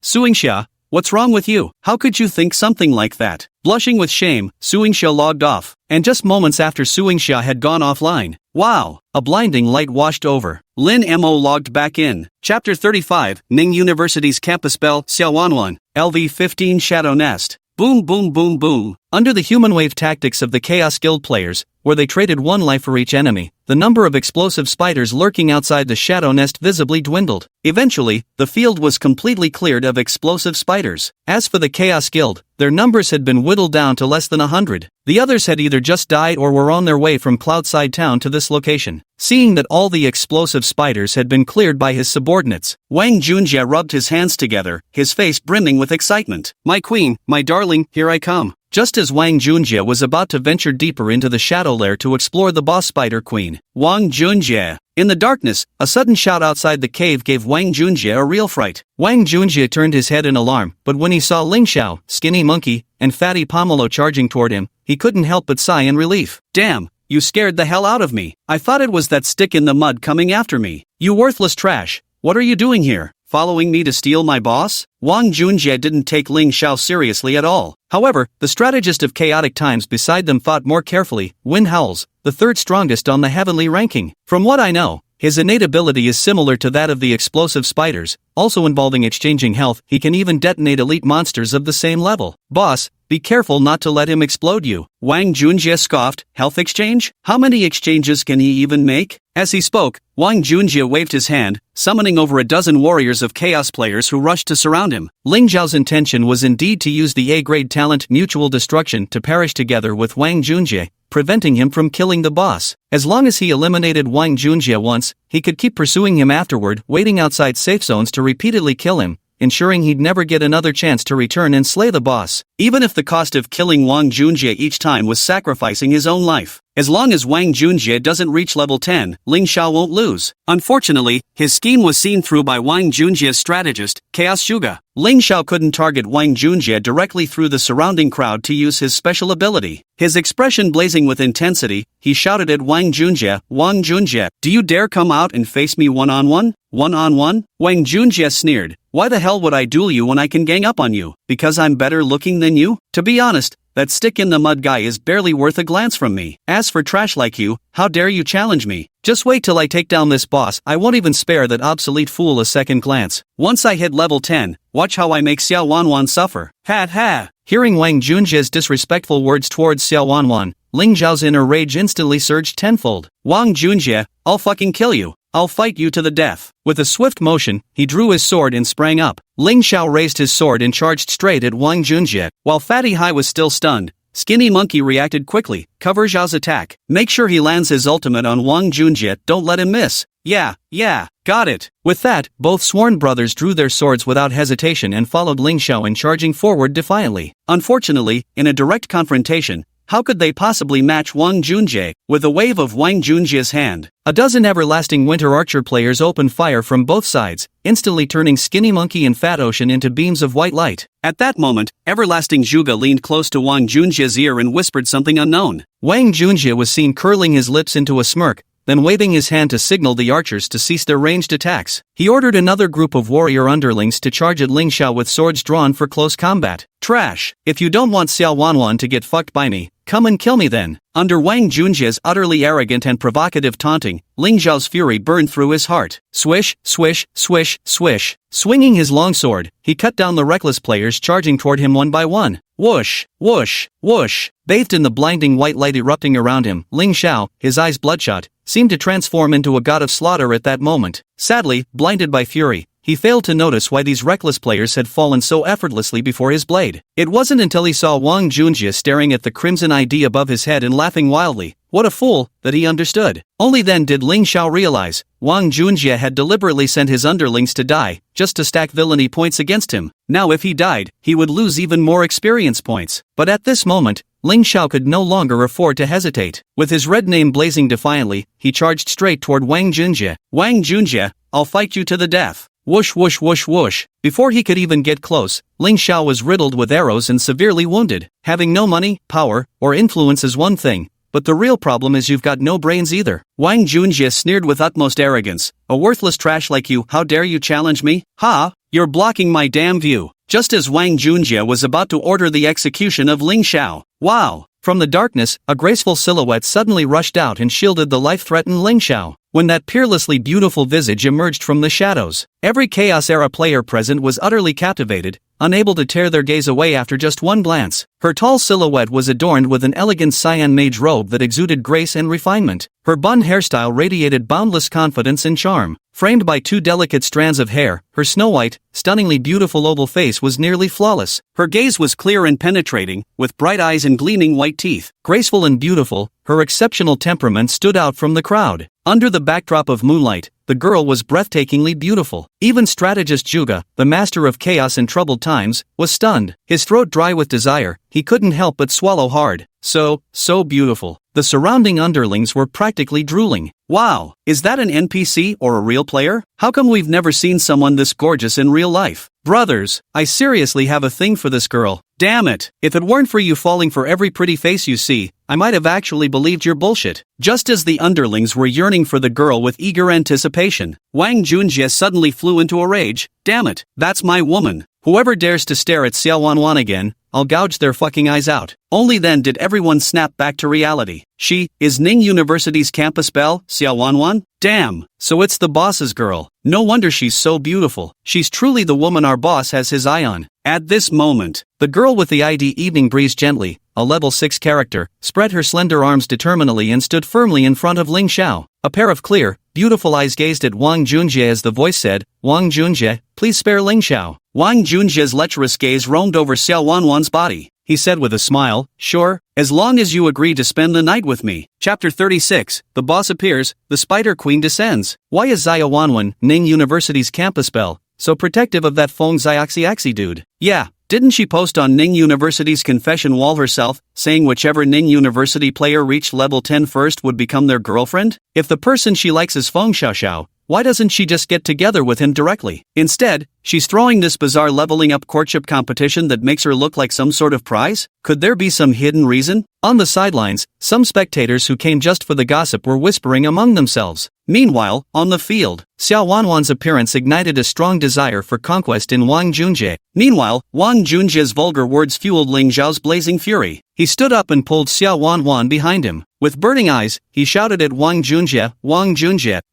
Suingxia, what's wrong with you? How could you think something like that? Blushing with shame, Suingxia logged off, and just moments after Suingxia had gone offline, wow, a blinding light washed over. Lin Mo logged back in. Chapter 35, Ning University's Campus Bell, Xiaowanwan, LV-15 Shadow Nest. Boom boom boom boom. Under the human wave tactics of the Chaos Guild players, where they traded one life for each enemy, the number of explosive spiders lurking outside the shadow nest visibly dwindled. Eventually, the field was completely cleared of explosive spiders. As for the Chaos Guild, their numbers had been whittled down to less than 100. The others had either just died or were on their way from Cloudside Town to this location. Seeing that all the explosive spiders had been cleared by his subordinates, Wang Junjie rubbed his hands together, his face brimming with excitement. "My queen, my darling, here I come." Just as Wang Junjie was about to venture deeper into the Shadow Lair to explore the boss spider queen, Wang Junjie. In the darkness, a sudden shout outside the cave gave Wang Junjie a real fright. Wang Junjie turned his head in alarm, but when he saw Ling Xiao, Skinny Monkey, and Fatty Pomelo charging toward him, he couldn't help but sigh in relief. "Damn, you scared the hell out of me. I thought it was that stick in the mud coming after me. You worthless trash, what are you doing here? Following me to steal my boss?" Wang Junjie didn't take Ling Xiao seriously at all. However, the strategist of chaotic times beside them thought more carefully. Wind Howls, the third strongest on the heavenly ranking. From what I know, his innate ability is similar to that of the explosive spiders, also involving exchanging health. He can even detonate elite monsters of the same level. "Boss, be careful not to let him explode you." Wang Junjie scoffed. "Health exchange? How many exchanges can he even make?" As he spoke, Wang Junjie waved his hand, summoning over a dozen warriors of chaos players who rushed to surround him. Ling Zhao's intention was indeed to use the A-grade talent Mutual Destruction to perish together with Wang Junjie, preventing him from killing the boss. As long as he eliminated Wang Junjie once, he could keep pursuing him afterward, waiting outside safe zones to repeatedly kill him, ensuring he'd never get another chance to return and slay the boss, even if the cost of killing Wang Junjie each time was sacrificing his own life. As long as Wang Junjie doesn't reach level 10, Ling Xiao won't lose. Unfortunately, his scheme was seen through by Wang Junjie's strategist, Chaos Suga. Ling Xiao couldn't target Wang Junjie directly through the surrounding crowd to use his special ability. His expression blazing with intensity, he shouted at Wang Junjie, "Wang Junjie, do you dare come out and face me one-on-one? One-on-one?" Wang Junjie sneered, "Why the hell would I duel you when I can gang up on you? Because I'm better looking than you? To be honest, that stick in the mud guy is barely worth a glance from me. As for trash like you, how dare you challenge me? Just wait till I take down this boss. I won't even spare that obsolete fool a second glance. Once I hit level 10, watch how I make Xiao Wanwan suffer." Ha ha! Hearing Wang Junjie's disrespectful words towards Xiao Wanwan, Ling Zhao's inner rage instantly surged tenfold. "Wang Junjie, I'll fucking kill you. I'll fight you to the death." With a swift motion, he drew his sword and sprang up. Ling Xiao raised his sword and charged straight at Wang Junjie. While Fatty Hai was still stunned, Skinny Monkey reacted quickly. "Cover Zhao's attack. Make sure he lands his ultimate on Wang Junjie. Don't let him miss." Yeah, got it." With that, both sworn brothers drew their swords without hesitation and followed Ling Xiao in charging forward defiantly. Unfortunately, in a direct confrontation, how could they possibly match Wang Junjie? With a wave of Wang Junjie's hand, a dozen everlasting Winter Archer players opened fire from both sides, instantly turning Skinny Monkey and Fat Ocean into beams of white light. At that moment, Everlasting Zhuge leaned close to Wang Junjie's ear and whispered something unknown. Wang Junjie was seen curling his lips into a smirk, then waving his hand to signal the archers to cease their ranged attacks. He ordered another group of warrior underlings to charge at Ling Xiao with swords drawn for close combat. Trash! If you don't want Xiao Wanwan to get fucked by me, come and kill me then. Under Wang Junjie's utterly arrogant and provocative taunting, Ling Xiao's fury burned through his heart. Swish, swish, swish, swish. Swinging his longsword, he cut down the reckless players charging toward him one by one. Whoosh, whoosh, whoosh. Bathed in the blinding white light erupting around him, Ling Xiao, his eyes bloodshot, seemed to transform into a god of slaughter at that moment. Sadly, blinded by fury, he failed to notice why these reckless players had fallen so effortlessly before his blade. It wasn't until he saw Wang Junjie staring at the crimson ID above his head and laughing wildly, "What a fool," that he understood. Only then did Ling Xiao realize, Wang Junjie had deliberately sent his underlings to die, just to stack villainy points against him. Now if he died, he would lose even more experience points. But at this moment, Ling Xiao could no longer afford to hesitate. With his red name blazing defiantly, he charged straight toward Wang Junjie. "Wang Junjie, I'll fight you to the death." Whoosh whoosh whoosh whoosh. Before he could even get close, Ling Xiao was riddled with arrows and severely wounded. Having no money, power, or influence is one thing, but the real problem is you've got no brains either. Wang Junjie sneered with utmost arrogance. "A worthless trash like you, how dare you challenge me? Ha! You're blocking my damn view." Just as Wang Junjie was about to order the execution of Ling Xiao. Wow! From the darkness, a graceful silhouette suddenly rushed out and shielded the life-threatened Ling Xiao. When that peerlessly beautiful visage emerged from the shadows, every Chaos-era player present was utterly captivated, unable to tear their gaze away after just one glance. Her tall silhouette was adorned with an elegant cyan mage robe that exuded grace and refinement. Her bun hairstyle radiated boundless confidence and charm. Framed by two delicate strands of hair, her snow-white, stunningly beautiful oval face was nearly flawless. Her gaze was clear and penetrating, with bright eyes and gleaming white teeth. Graceful and beautiful, her exceptional temperament stood out from the crowd. Under the backdrop of moonlight, the girl was breathtakingly beautiful. Even strategist Juga, the master of chaos in troubled times, was stunned. His throat dry with desire, he couldn't help but swallow hard. So beautiful. The surrounding underlings were practically drooling. Wow, is that an NPC or a real player? How come we've never seen someone this gorgeous in real life? Brothers, I seriously have a thing for this girl. Damn it, if it weren't for you falling for every pretty face you see, I might have actually believed your bullshit. Just as the underlings were yearning for the girl with eager anticipation, Wang Junjie suddenly flew into a rage. Damn it, that's my woman. Whoever dares to stare at Xiao Wanwan again, I'll gouge their fucking eyes out. Only then did everyone snap back to reality. She is Ning University's campus belle, Xiao Wanwan? Damn, so it's the boss's girl. No wonder she's so beautiful. She's truly the woman our boss has his eye on. At this moment, the girl with the ID Evening Breeze gently, a level 6 character, spread her slender arms determinedly and stood firmly in front of Ling Xiao. A pair of clear, beautiful eyes gazed at Wang Junjie as the voice said, "Wang Junjie, please spare Ling Xiao." Wang Junjie's lecherous gaze roamed over Xiao Wanwan's body. He said with a smile, "Sure, as long as you agree to spend the night with me." Chapter 36, The Boss Appears, the Spider Queen Descends. Why is Xiao Wanwan, Ning University's campus belle, so protective of that Feng Xiaoxiaxi dude? Yeah, didn't she post on Ning University's confession wall herself, saying whichever Ning University player reached level 10 first would become their girlfriend? If the person she likes is Feng Xiaoxiao, why doesn't she just get together with him directly? Instead, she's throwing this bizarre leveling up courtship competition that makes her look like some sort of prize? Could there be some hidden reason? On the sidelines, some spectators who came just for the gossip were whispering among themselves. Meanwhile, on the field, Xiao Wanwan's appearance ignited a strong desire for conquest in Wang Junjie. Meanwhile, Wang Junjie's vulgar words fueled Ling Xiao's blazing fury. He stood up and pulled Xiao Wanwan behind him. With burning eyes, he shouted at Wang Junjie,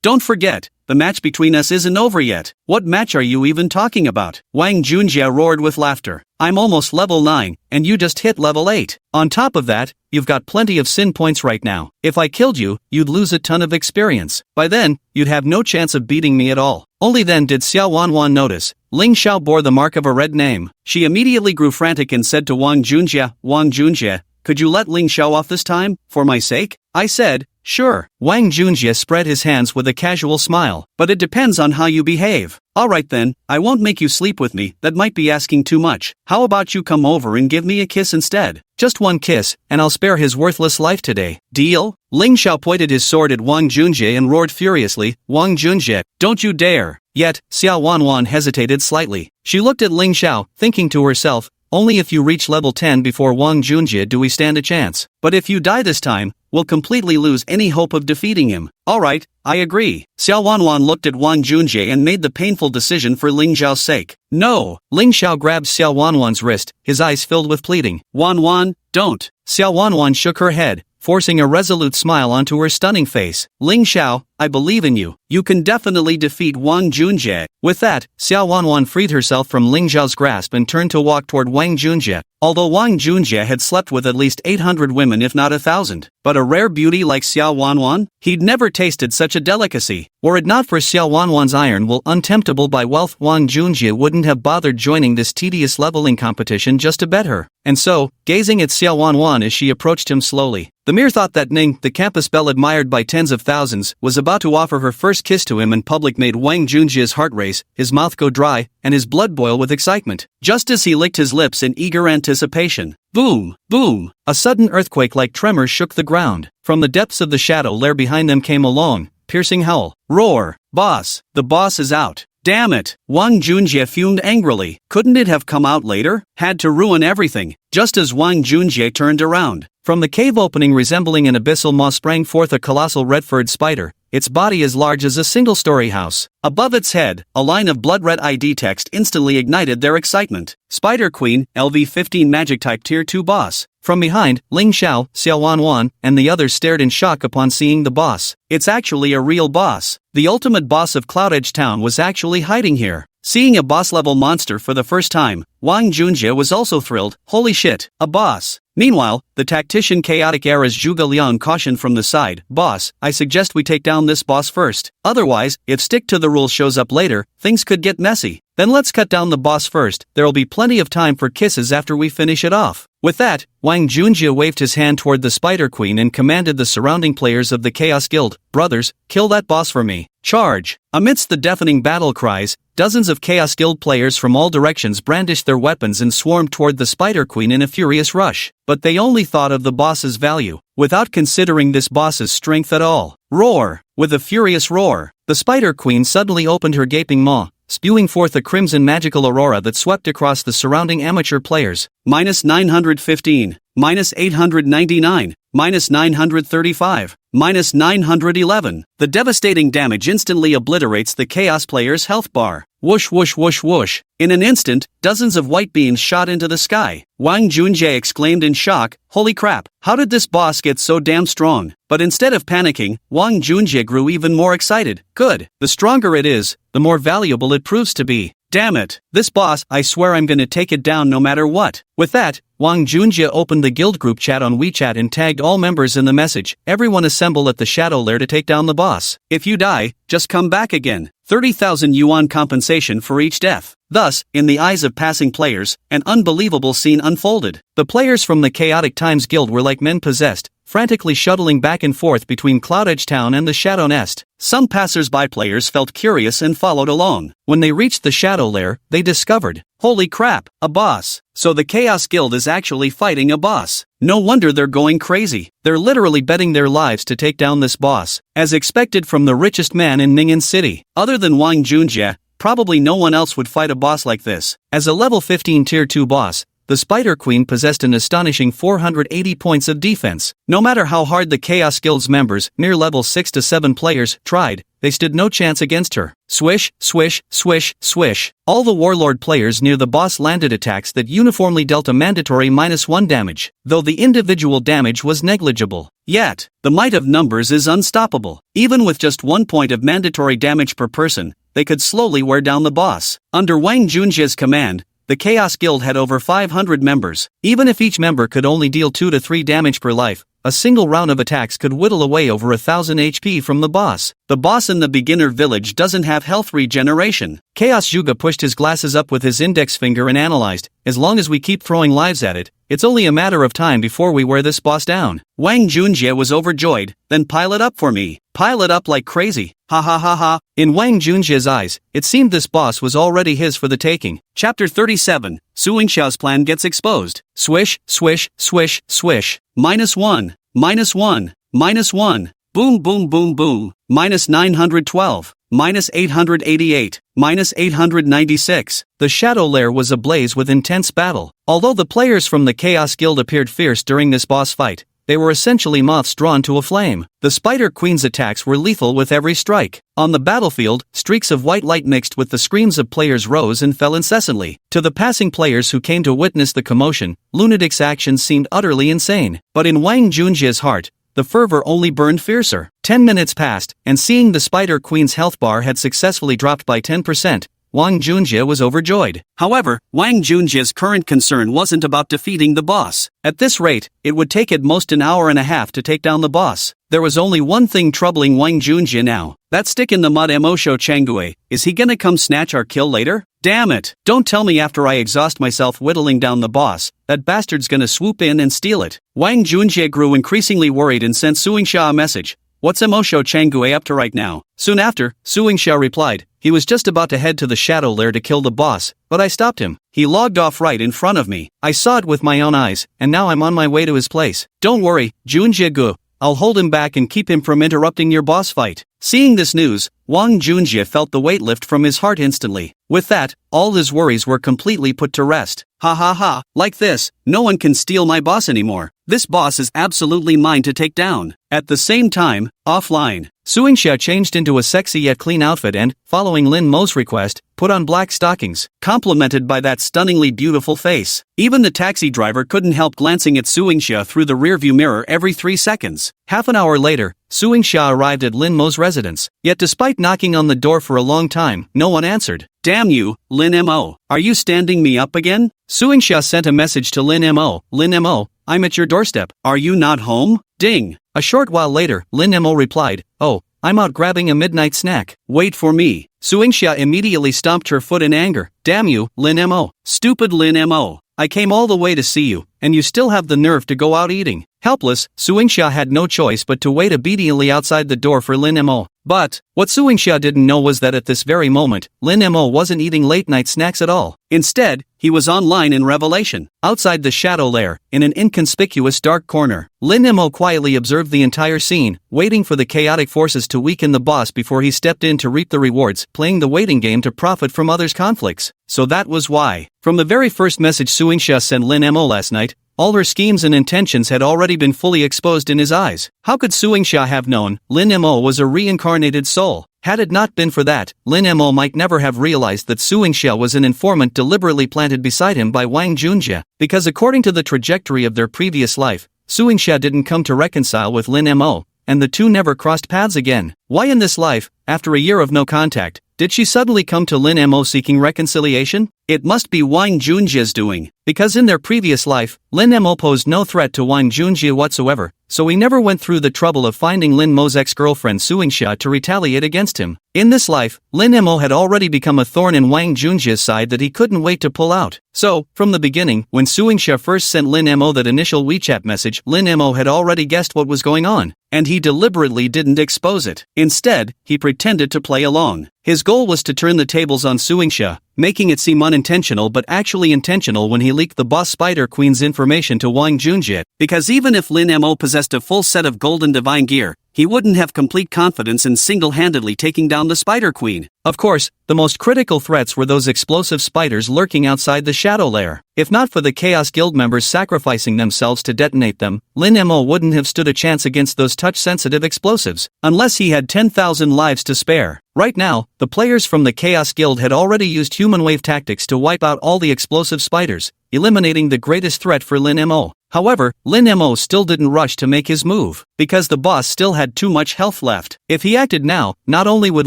"Don't forget, the match between us isn't over yet." "What match are you even talking about?" Wang Junjie roared with laughter. "I'm almost level 9, and you just hit level 8. On top of that, you've got plenty of sin points right now. If I killed you, you'd lose a ton of experience. By then, you'd have no chance of beating me at all." Only then did Xiao Wanwan notice. Ling Xiao bore the mark of a red name. She immediately grew frantic and said to Wang Junjie, "Could you let Ling Xiao off this time, for my sake?" I said, "Sure." Wang Junjie spread his hands with a casual smile. "But it depends on how you behave." "Alright then, I won't make you sleep with me, that might be asking too much. How about you come over and give me a kiss instead? Just one kiss, and I'll spare his worthless life today. Deal?" Ling Xiao pointed his sword at Wang Junjie and roared furiously, "Wang Junjie, don't you dare!" Yet, Xiao Wanwan hesitated slightly. She looked at Ling Xiao, thinking to herself, Only if you reach level 10 before Wang Junjie do we stand a chance. But if you die this time, we'll completely lose any hope of defeating him. Alright, I agree. Xiao Wanwan looked at Wang Junjie and made the painful decision for Ling Xiao's sake. No! Ling Xiao grabbed Xiao Wanwan's wrist, his eyes filled with pleading. Wanwan, don't! Xiao Wanwan shook her head, forcing a resolute smile onto her stunning face. Ling Xiao, I believe in you. You can definitely defeat Wang Junjie. With that, Xiao Wanwan freed herself from Ling Xiao's grasp and turned to walk toward Wang Junjie. Although Wang Junjie had slept with at least 800 women if not 1,000, but a rare beauty like Xiao Wanwan? He'd never tasted such a delicacy. Were it not for Xiao Wanwan's iron will untemptable by wealth, Wang Junjie wouldn't have bothered joining this tedious leveling competition just to bet her. And so, gazing at Xiao Wanwan as she approached him slowly, the mere thought that Ning, the campus belle admired by tens of thousands, was about to offer her first kiss to him in public made Wang Junjie's heart race, his mouth go dry, and his blood boil with excitement. Just as he licked his lips in eager anticipation, boom, boom, a sudden earthquake-like tremor shook the ground. From the depths of the shadow lair behind them came a long, piercing howl. Roar! Boss! The boss is out! Damn it! Wang Junjie fumed angrily. Couldn't it have come out later? Had to ruin everything. Just as Wang Junjie turned around, from the cave opening resembling an abyssal maw sprang forth a colossal red-furred spider, its body as large as a single-story house. Above its head, a line of blood-red ID text instantly ignited their excitement. Spider Queen, LV-15 Magic Type Tier 2 Boss. From behind, Ling Xiao, Xiao Wanwan, and the others stared in shock upon seeing the boss. It's actually a real boss. The ultimate boss of Cloud Edge Town was actually hiding here. Seeing a boss-level monster for the first time, Wang Junjie was also thrilled. Holy shit, a boss. Meanwhile, the tactician Chaotic Era's Zhuge Liang cautioned from the side, Boss, I suggest we take down this boss first. Otherwise, if stick to the rules shows up later, things could get messy. Then let's cut down the boss first, there'll be plenty of time for kisses after we finish it off. With that, Wang Junjie waved his hand toward the Spider Queen and commanded the surrounding players of the Chaos Guild, Brothers, kill that boss for me. Charge! Amidst the deafening battle cries, dozens of Chaos Guild players from all directions brandished their weapons and swarmed toward the Spider Queen in a furious rush. But they only thought of the boss's value, without considering this boss's strength at all. Roar! With a furious roar, the Spider Queen suddenly opened her gaping maw, spewing forth a crimson magical aurora that swept across the surrounding amateur players. Minus 915, minus 899, minus 935, minus 911. The devastating damage instantly obliterates the Chaos player's health bar. Whoosh whoosh whoosh whoosh. In an instant, dozens of white beams shot into the sky. Wang Junjie exclaimed in shock, holy crap, how did this boss get so damn strong? But instead of panicking, Wang Junjie grew even more excited. Good, the stronger it is, the more valuable it proves to be. Damn it, this boss, I swear I'm gonna take it down no matter what. With that, Wang Junjie opened the guild group chat on WeChat and tagged all members in the message, everyone assemble at the Shadow Lair to take down the boss. If you die, just come back again. 30,000 yuan compensation for each death. Thus, in the eyes of passing players, an unbelievable scene unfolded. The players from the Chaotic Times Guild were like men possessed, frantically shuttling back and forth between Cloud Edge Town and the Shadow Nest. Some passers-by players felt curious and followed along. When they reached the Shadow Lair, they discovered, holy crap, a boss. So the Chaos Guild is actually fighting a boss. No wonder they're going crazy. They're literally betting their lives to take down this boss, as expected from the richest man in Ning'an City. Other than Wang Junjie, probably no one else would fight a boss like this. As a level 15 Tier 2 boss, the Spider Queen possessed an astonishing 480 points of defense. No matter how hard the Chaos Guild's members, near level 6 to 7 players, tried, they stood no chance against her. Swish, swish, swish, swish. All the Warlord players near the boss landed attacks that uniformly dealt a mandatory -1 damage, though the individual damage was negligible. Yet, the might of numbers is unstoppable. Even with just 1 point of mandatory damage per person, they could slowly wear down the boss. Under Wang Junjie's command, the Chaos Guild had over 500 members. Even if each member could only deal 2 to 3 damage per life, a single round of attacks could whittle away over 1,000 HP from the boss. The boss in the beginner village doesn't have health regeneration. Chaos Zhuge pushed his glasses up with his index finger and analyzed, as long as we keep throwing lives at it, it's only a matter of time before we wear this boss down. Wang Junjie was overjoyed, then pile it up for me. Pile it up like crazy. Ha ha ha ha. In Wang Junjie's eyes, it seemed this boss was already his for the taking. Chapter 37, Su Yingxiao's plan gets exposed. Swish, swish, swish, swish. -1, -1, -1. Boom boom boom boom. -912. -888. -896. The Shadow Lair was ablaze with intense battle. Although the players from the Chaos Guild appeared fierce during this boss fight, they were essentially moths drawn to a flame. The Spider Queen's attacks were lethal with every strike. On the battlefield, streaks of white light mixed with the screams of players rose and fell incessantly. To the passing players who came to witness the commotion, Lunatic's actions seemed utterly insane. But in Wang Junjie's heart, the fervor only burned fiercer. 10 minutes passed, and seeing the Spider Queen's health bar had successfully dropped by 10%, Wang Junjie was overjoyed. However, Wang Junjie's current concern wasn't about defeating the boss. At this rate, it would take at most an hour and a half to take down the boss. There was only one thing troubling Wang Junjie now. That stick in the mud Emosho Changue. Is he gonna come snatch our kill later? Damn it! Don't tell me after I exhaust myself whittling down the boss, that bastard's gonna swoop in and steal it. Wang Junjie grew increasingly worried and sent Suingsha a message. What's Emosho Changue up to right now? Soon after, Suingsha replied, he was just about to head to the Shadow Lair to kill the boss, but I stopped him. He logged off right in front of me. I saw it with my own eyes, and now I'm on my way to his place. Don't worry, Junjie-gu. I'll hold him back and keep him from interrupting your boss fight. Seeing this news, Wang Junjie felt the weight lift from his heart instantly. With that, all his worries were completely put to rest. Ha ha ha, like this, no one can steal my boss anymore. This boss is absolutely mine to take down. At the same time, offline, Suingsha changed into a sexy yet clean outfit and, following Lin Mo's request, put on black stockings, complemented by that stunningly beautiful face. Even the taxi driver couldn't help glancing at Suingsha through the rearview mirror every 3 seconds. Half an hour later, Suingsha arrived at Lin Mo's residence. Yet despite knocking on the door for a long time, no one answered. Damn you, Lin Mo. Are you standing me up again? Suingsha sent a message to Lin Mo. Lin Mo, I'm at your doorstep. Are you not home? Ding. A short while later, Lin Mo replied, oh, I'm out grabbing a midnight snack. Wait for me. Suingsha immediately stomped her foot in anger. Damn you, Lin Mo. Stupid Lin Mo. I came all the way to see you, and you still have the nerve to go out eating. Helpless, Suingsha had no choice but to wait obediently outside the door for Lin Mo. But, what Suingsha didn't know was that at this very moment, Lin Mo wasn't eating late-night snacks at all. Instead, he was online in Revelation. Outside the Shadow Lair, in an inconspicuous dark corner, Lin Mo quietly observed the entire scene, waiting for the chaotic forces to weaken the boss before he stepped in to reap the rewards, playing the waiting game to profit from others' conflicts. So that was why. From the very first message Suingsha sent Lin Mo last night, all her schemes and intentions had already been fully exposed in his eyes. How could Suingsha have known Lin Mo was a reincarnated soul? Had it not been for that, Lin Mo might never have realized that Suingsha was an informant deliberately planted beside him by Wang Junjie, because according to the trajectory of their previous life, Suingsha didn't come to reconcile with Lin Mo, and the two never crossed paths again. Why in this life, after a year of no contact, did she suddenly come to Lin Mo seeking reconciliation? It must be Wang Junjie's doing, because in their previous life, Lin Mo posed no threat to Wang Junjie whatsoever, so he never went through the trouble of finding Lin Mo's ex-girlfriend Suingsha to retaliate against him. In this life, Lin Mo had already become a thorn in Wang Junjie's side that he couldn't wait to pull out. So, from the beginning, when Suingsha first sent Lin Mo that initial WeChat message, Lin Mo had already guessed what was going on, and he deliberately didn't expose it. Instead, he pretended to play along. His goal was to turn the tables on Suingsha, making it seem unintentional but actually intentional when he leaked the boss Spider Queen's information to Wang Junjie, because even if Lin Mo possessed a full set of golden divine gear, he wouldn't have complete confidence in single-handedly taking down the Spider Queen. Of course, the most critical threats were those explosive spiders lurking outside the Shadow Lair. If not for the Chaos Guild members sacrificing themselves to detonate them, Lin Mo wouldn't have stood a chance against those touch-sensitive explosives, unless he had 10,000 lives to spare. Right now, the players from the Chaos Guild had already used human wave tactics to wipe out all the explosive spiders, eliminating the greatest threat for Lin Mo. However, Lin Mo still didn't rush to make his move, because the boss still had too much health left. If he acted now, not only would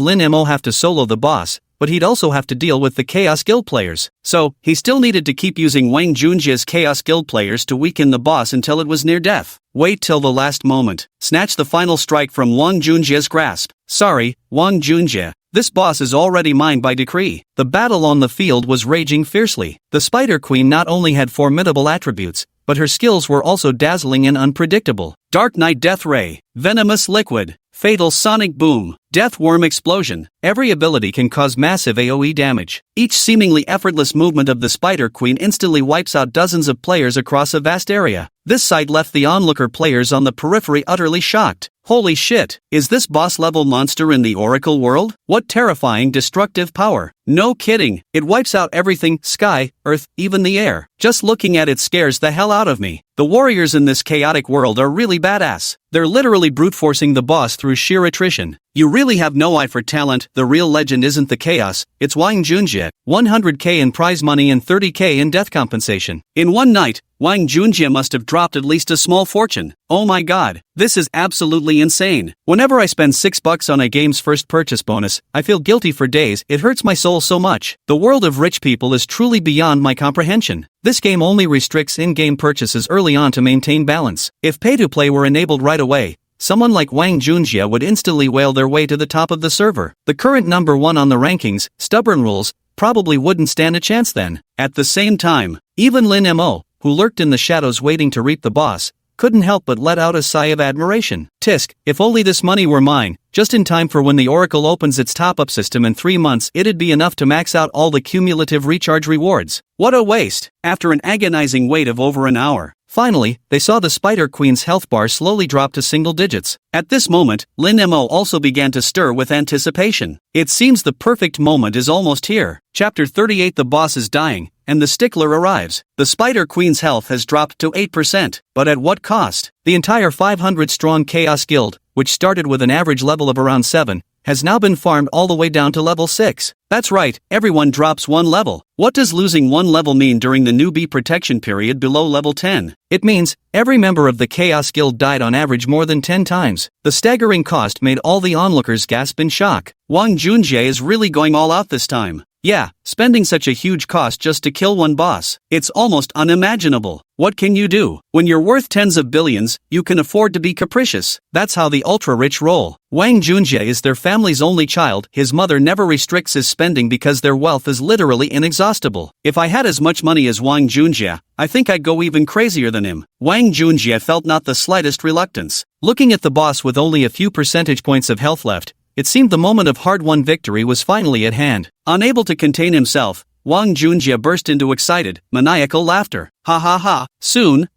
Lin Mo have to solo the boss, but he'd also have to deal with the Chaos Guild players. So, he still needed to keep using Wang Junjie's Chaos Guild players to weaken the boss until it was near death. Wait till the last moment. Snatch the final strike from Wang Junjie's grasp. Sorry, Wang Junjie. This boss is already mine by decree. The battle on the field was raging fiercely. The Spider Queen not only had formidable attributes, but her skills were also dazzling and unpredictable. Dark Knight Death Ray, Venomous Liquid, Fatal Sonic Boom, Death Worm Explosion. Every ability can cause massive AoE damage. Each seemingly effortless movement of the Spider Queen instantly wipes out dozens of players across a vast area. This sight left the onlooker players on the periphery utterly shocked. Holy shit, is this boss-level monster in the Oracle world? What terrifying destructive power. No kidding, it wipes out everything, sky, earth, even the air. Just looking at it scares the hell out of me. The warriors in this chaotic world are really badass. They're literally brute-forcing the boss through sheer attrition. You really have no eye for talent. The real legend isn't the chaos, it's Wang Junjie. 100k in prize money and 30k in death compensation. In one night, Wang Junjie must have dropped at least a small fortune. Oh my god, this is absolutely insane. Whenever I spend $6 on a game's first purchase bonus, I feel guilty for days. It hurts my soul so much. The world of rich people is truly beyond my comprehension. This game only restricts in-game purchases early on to maintain balance. If pay-to-play were enabled right away, someone like Wang Junjie would instantly whale their way to the top of the server. The current number 1 on the rankings, Stubborn Rules, probably wouldn't stand a chance then. At the same time, even Lin Mo, who lurked in the shadows waiting to reap the boss, couldn't help but let out a sigh of admiration. Tisk, if only this money were mine, just in time for when the Oracle opens its top-up system in 3 months, it'd be enough to max out all the cumulative recharge rewards. What a waste! After an agonizing wait of over an hour, finally, they saw the Spider Queen's health bar slowly drop to single digits. At this moment, Lin Mo also began to stir with anticipation. It seems the perfect moment is almost here. Chapter 38. The boss is dying, and the stickler arrives. The Spider Queen's health has dropped to 8%, but at what cost? The entire 500-strong Chaos Guild, which started with an average level of around 7, has now been farmed all the way down to level 6. That's right, everyone drops 1 level. What does losing 1 level mean during the newbie protection period below level 10? It means every member of the Chaos Guild died on average more than 10 times. The staggering cost made all the onlookers gasp in shock. Wang Junjie is really going all out this time. Yeah, spending such a huge cost just to kill one boss. It's almost unimaginable. What can you do? When you're worth tens of billions, you can afford to be capricious. That's how the ultra-rich roll. Wang Junjie is their family's only child. His mother never restricts his spending because their wealth is literally inexhaustible. If I had as much money as Wang Junjie, I think I'd go even crazier than him. Wang Junjie felt not the slightest reluctance. Looking at the boss with only a few percentage points of health left, it seemed the moment of hard-won victory was finally at hand. Unable to contain himself, Wang Junjie burst into excited, maniacal laughter. Ha ha ha, soon,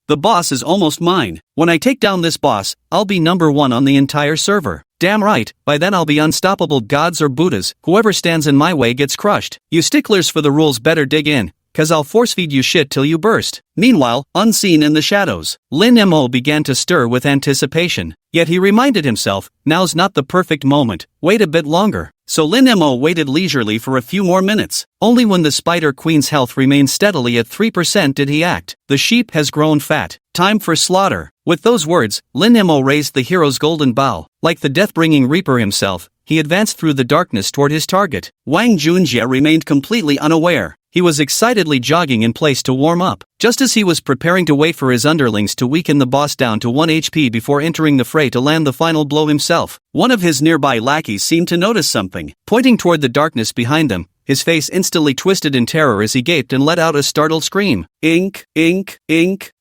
the boss is almost mine. When I take down this boss, I'll be number 1 on the entire server. Damn right, by then I'll be unstoppable. Gods or Buddhas, whoever stands in my way gets crushed. You sticklers for the rules better dig in, 'cause I'll force-feed you shit till you burst. Meanwhile, unseen in the shadows, Lin Mo began to stir with anticipation. Yet he reminded himself, now's not the perfect moment, wait a bit longer. So Lin Mo waited leisurely for a few more minutes. Only when the Spider Queen's health remained steadily at 3% did he act. The sheep has grown fat. Time for slaughter. With those words, Lin Mo raised the hero's golden bow. Like the death-bringing reaper himself, he advanced through the darkness toward his target. Wang Junjie remained completely unaware. He was excitedly jogging in place to warm up. Just as he was preparing to wait for his underlings to weaken the boss down to 1 HP before entering the fray to land the final blow himself, one of his nearby lackeys seemed to notice something. Pointing toward the darkness behind them, his face instantly twisted in terror as he gaped and let out a startled scream. Ink.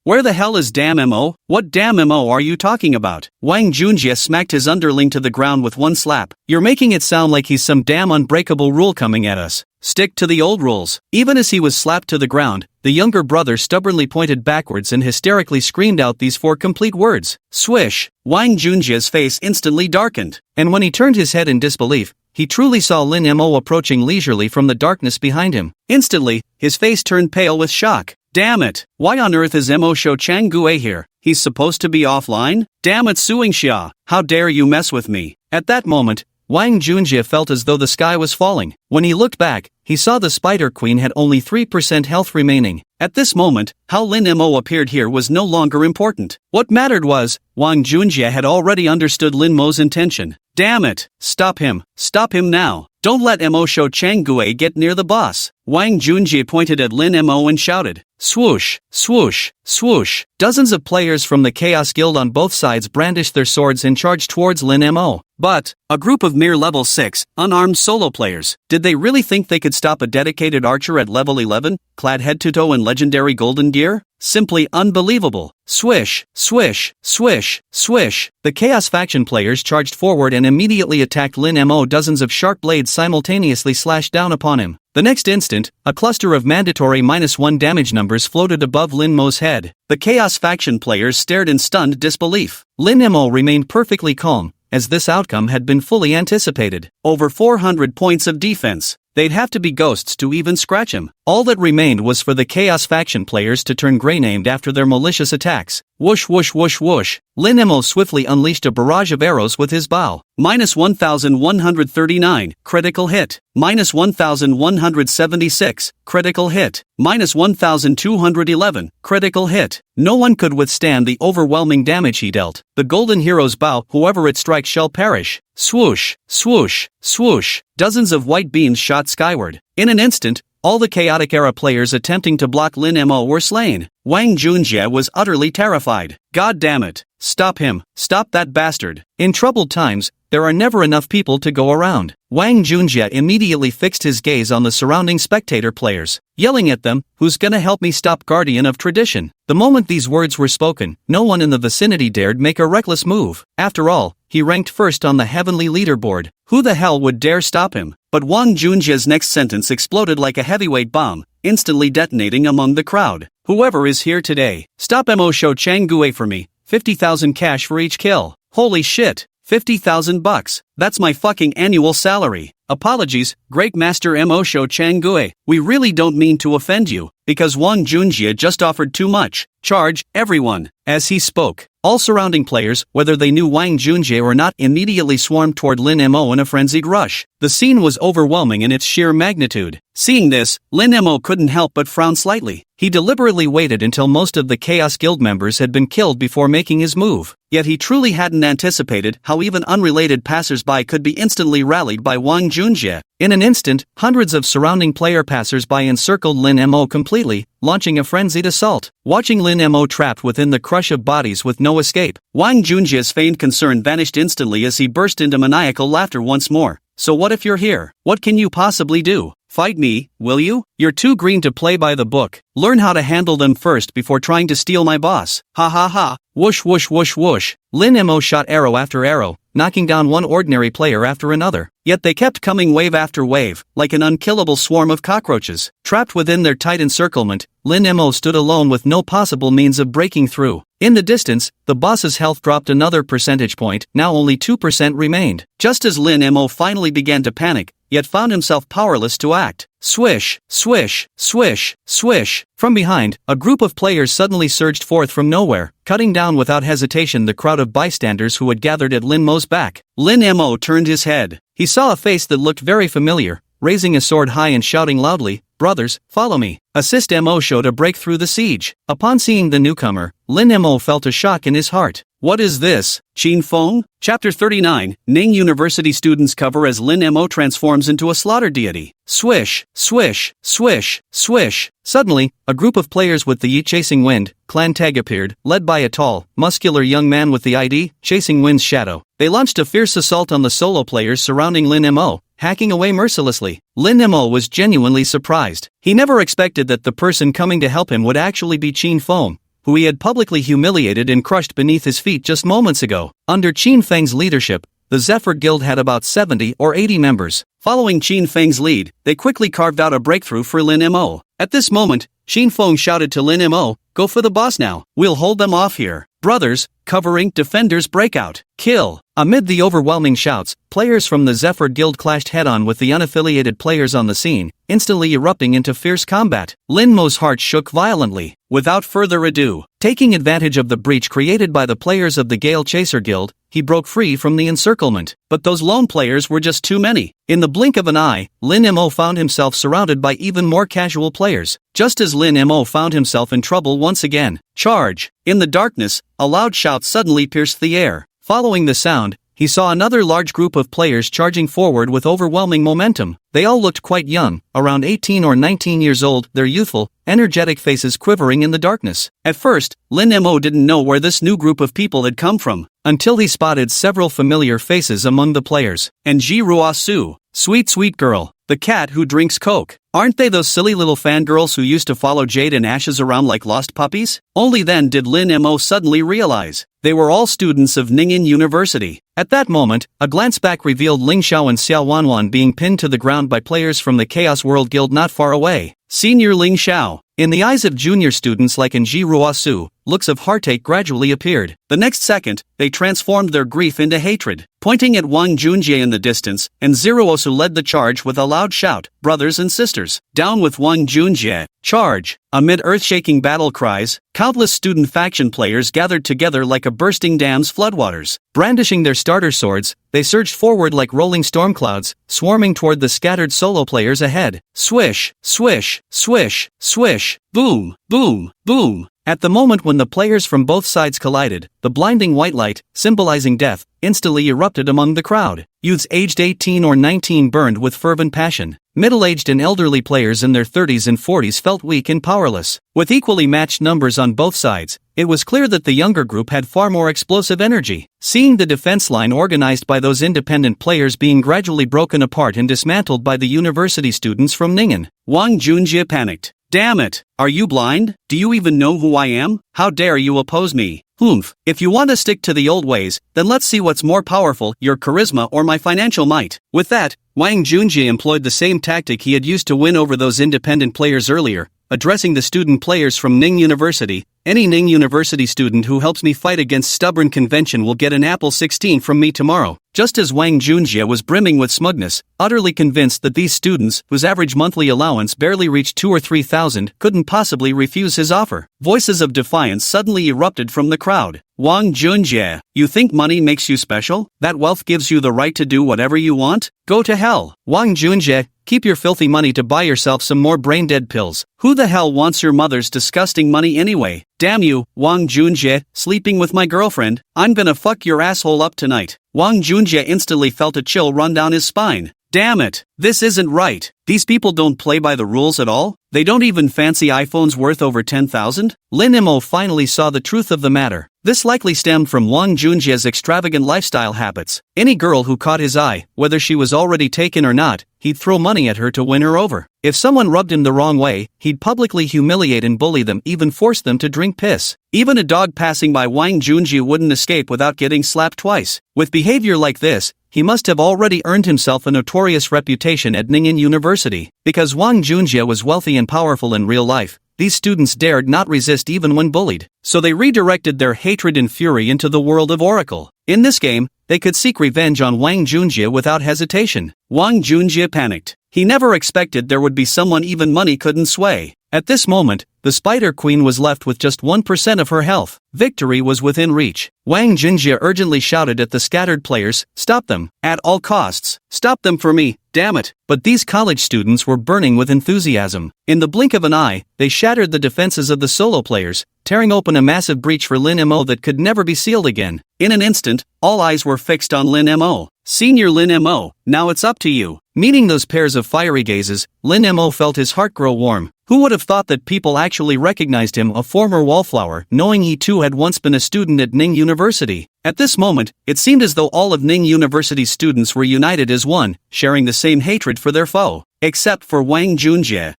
Where the hell is damn Mo? What damn Mo are you talking about? Wang Junjie smacked his underling to the ground with one slap. You're making it sound like he's some damn unbreakable rule coming at us. Stick to the old rules. Even as he was slapped to the ground, the younger brother stubbornly pointed backwards and hysterically screamed out these 4 complete words. Swish! Wang Junjie's face instantly darkened, and when he turned his head in disbelief, he truly saw Lin Mo approaching leisurely from the darkness behind him. Instantly, his face turned pale with shock. Damn it! Why on earth is Mo Shou Chang Gue here? He's supposed to be offline? Damn it, Suing Xia! How dare you mess with me? At that moment, Wang Junjie felt as though the sky was falling. When he looked back, he saw the Spider Queen had only 3% health remaining. At this moment, how Lin Mo appeared here was no longer important. What mattered was, Wang Junjie had already understood Lin Mo's intention. Damn it! Stop him! Stop him now! Don't let Mo Shou Chang Gue get near the boss! Wang Junjie pointed at Lin Mo and shouted. Swoosh! Swoosh! Swoosh! Dozens of players from the Chaos Guild on both sides brandished their swords and charged towards Lin Mo. But, a group of mere level 6, unarmed solo players, did they really think they could stop a dedicated archer at level 11, clad head to toe in legendary golden gear? Simply unbelievable. Swish, swish, swish, swish. The Chaos Faction players charged forward and immediately attacked Lin Mo. Dozens of sharp blades simultaneously slashed down upon him. The next instant, a cluster of mandatory -1 damage numbers floated above Lin Mo's head. The Chaos Faction players stared in stunned disbelief. Lin Mo remained perfectly calm, as this outcome had been fully anticipated. Over 400 points of defense. They'd have to be ghosts to even scratch him. All that remained was for the Chaos Faction players to turn gray named after their malicious attacks. Whoosh whoosh whoosh whoosh. Lin Mo swiftly unleashed a barrage of arrows with his bow. -1139, critical hit. -1176, critical hit. -1211, critical hit. No one could withstand the overwhelming damage he dealt. The Golden Hero's bow, whoever it strikes shall perish. Swoosh, swoosh, swoosh. Dozens of white beams shot skyward. In an instant, all the Chaotic Era players attempting to block Lin Mo were slain. Wang Junjie was utterly terrified. God damn it. Stop him. Stop that bastard. In troubled times, there are never enough people to go around. Wang Junjie immediately fixed his gaze on the surrounding spectator players, yelling at them, "Who's gonna help me stop Guardian of Tradition?" The moment these words were spoken, no one in the vicinity dared make a reckless move. After all, he ranked first on the heavenly leaderboard. Who the hell would dare stop him? But Wang Junjie's next sentence exploded like a heavyweight bomb, instantly detonating among the crowd. "Whoever is here today, stop Mo Shou Chang Gue for me, 50,000 cash for each kill." Holy shit, 50,000 bucks, that's my fucking annual salary. Apologies, Great Master Mo Shou Chang Gue, we really don't mean to offend you, because Wang Junjie just offered too much. Charge, everyone. As he spoke, all surrounding players, whether they knew Wang Junjie or not, immediately swarmed toward Lin Mo in a frenzied rush. The scene was overwhelming in its sheer magnitude. Seeing this, Lin Mo couldn't help but frown slightly. He deliberately waited until most of the Chaos Guild members had been killed before making his move. Yet he truly hadn't anticipated how even unrelated passers-by could be instantly rallied by Wang Junjie. In an instant, hundreds of surrounding player passers-by encircled Lin Mo completely, launching a frenzied assault. Watching Lin Mo trapped within the crush of bodies with no escape, Wang Junjie's feigned concern vanished instantly as he burst into maniacal laughter once more. "So what if you're here? What can you possibly do? Fight me, will you? You're too green to play by the book. Learn how to handle them first before trying to steal my boss. Ha ha ha." Whoosh whoosh whoosh whoosh. Lin Mo shot arrow after arrow, knocking down one ordinary player after another. Yet they kept coming wave after wave, like an unkillable swarm of cockroaches. Trapped within their tight encirclement, Lin Mo stood alone with no possible means of breaking through. In the distance, the boss's health dropped another percentage point, now only 2% remained. Just as Lin Mo finally began to panic, yet found himself powerless to act. Swish, swish, swish, swish. From behind, a group of players suddenly surged forth from nowhere, cutting down without hesitation the crowd of bystanders who had gathered at Lin Mo's back. Lin Mo turned his head. He saw a face that looked very familiar, raising a sword high and shouting loudly, "Brothers, follow me. Assist Mo Shou to break through the siege." Upon seeing the newcomer, Lin Mo felt a shock in his heart. What is this? Qin Feng? Chapter 39, Ning University students cover as Lin Mo transforms into a slaughter deity. Swish, swish, swish, swish. Suddenly, a group of players with the Yi Chasing Wind clan tag appeared, led by a tall, muscular young man with the ID, Chasing Wind's shadow. They launched a fierce assault on the solo players surrounding Lin Mo, hacking away mercilessly. Lin Mo was genuinely surprised. He never expected that the person coming to help him would actually be Qin Feng, who he had publicly humiliated and crushed beneath his feet just moments ago. Under Qin Feng's leadership, the Zephyr Guild had about 70 or 80 members. Following Qin Feng's lead, they quickly carved out a breakthrough for Lin Mo. At this moment, Qin Feng shouted to Lin Mo, "Go for the boss now. We'll hold them off here. Brothers, covering, defenders breakout. Kill." Amid the overwhelming shouts, players from the Zephyr Guild clashed head-on with the unaffiliated players on the scene, instantly erupting into fierce combat. Lin Mo's heart shook violently. Without further ado, taking advantage of the breach created by the players of the Gale Chaser Guild, he broke free from the encirclement. But those lone players were just too many. In the blink of an eye, Lin Mo found himself surrounded by even more casual players. Just as Lin Mo found himself in trouble once again. Charge! In the darkness, a loud shout suddenly pierced the air. Following the sound, he saw another large group of players charging forward with overwhelming momentum. They all looked quite young, around 18 or 19 years old, their youthful, energetic faces quivering in the darkness. At first, Lin Mo didn't know where this new group of people had come from, until he spotted several familiar faces among the players. And Ji Rua Su, sweet girl. the cat who drinks Coke. Aren't they those silly little fangirls who used to follow Jade and Ashes around like lost puppies? Only then did Lin Mo suddenly realize they were all students of Ning'an University. At that moment, a glance back revealed Ling Xiao and Xiao Wanwan being pinned to the ground by players from the Chaos World Guild not far away. Senior Ling Xiao. In the eyes of junior students like Nji Ruosu, looks of heartache gradually appeared. The next second, they transformed their grief into hatred. Pointing at Wang Junjie in the distance, and Zeruosu led the charge with a loud shout, "Brothers and sisters, down with Wang Junjie, charge!" Amid earth-shaking battle cries, countless student faction players gathered together like a bursting dam's floodwaters. Brandishing their starter swords, they surged forward like rolling storm clouds, swarming toward the scattered solo players ahead. Swish, swish, swish, swish, boom, boom, boom. At the moment when the players from both sides collided, the blinding white light, symbolizing death, instantly erupted among the crowd. Youths aged 18 or 19 burned with fervent passion. Middle-aged and elderly players in their 30s and 40s felt weak and powerless. With equally matched numbers on both sides, it was clear that the younger group had far more explosive energy. Seeing the defense line organized by those independent players being gradually broken apart and dismantled by the university students from Ning'an, Wang Junjie panicked. "Damn it! Are you blind? Do you even know who I am? How dare you oppose me? Humph, if you want to stick to the old ways, then let's see what's more powerful, your charisma or my financial might." With that, Wang Junjie employed the same tactic he had used to win over those independent players earlier, addressing the student players from Ning University. "Any Ning University student who helps me fight against stubborn convention will get an apple 16 from me tomorrow." Just as Wang Junjie was brimming with smugness, utterly convinced that these students, whose average monthly allowance barely reached 2 or 3,000, couldn't possibly refuse his offer. Voices of defiance suddenly erupted from the crowd. "Wang Junjie, you think money makes you special? That wealth gives you the right to do whatever you want? Go to hell. Wang Junjie, keep your filthy money to buy yourself some more brain-dead pills. Who the hell wants your mother's disgusting money anyway? Damn you, Wang Junjie, sleeping with my girlfriend? I'm gonna fuck your asshole up tonight." Wang Junjie instantly felt a chill run down his spine. Damn it, this isn't right. These people don't play by the rules at all? They don't even fancy iPhones worth over 10,000? Lin Mo finally saw the truth of the matter. This likely stemmed from Wang Junjie's extravagant lifestyle habits. Any girl who caught his eye, whether she was already taken or not, he'd throw money at her to win her over. If someone rubbed him the wrong way, he'd publicly humiliate and bully them, even force them to drink piss. Even a dog passing by Wang Junjie wouldn't escape without getting slapped twice. With behavior like this, he must have already earned himself a notorious reputation at Ning'an University. Because Wang Junjie was wealthy and powerful in real life, these students dared not resist even when bullied. So they redirected their hatred and fury into the world of Oracle. In this game, they could seek revenge on Wang Junjie without hesitation. Wang Junjie panicked. He never expected there would be someone even money couldn't sway. At this moment, the Spider Queen was left with just 1% of her health. Victory was within reach. Wang Junjie urgently shouted at the scattered players, "Stop them, at all costs. Stop them for me, damn it." But these college students were burning with enthusiasm. In the blink of an eye, they shattered the defenses of the solo players, tearing open a massive breach for Lin Mo that could never be sealed again. In an instant, all eyes were fixed on Lin Mo. "Senior Lin Mo, now it's up to you." Meeting those pairs of fiery gazes, Lin Mo felt his heart grow warm. Who would have thought that people actually recognized him, a former wallflower, knowing he too had once been a student at Ning University? At this moment, it seemed as though all of Ning University's students were united as one, sharing the same hatred for their foe. Except for Wang Junjie.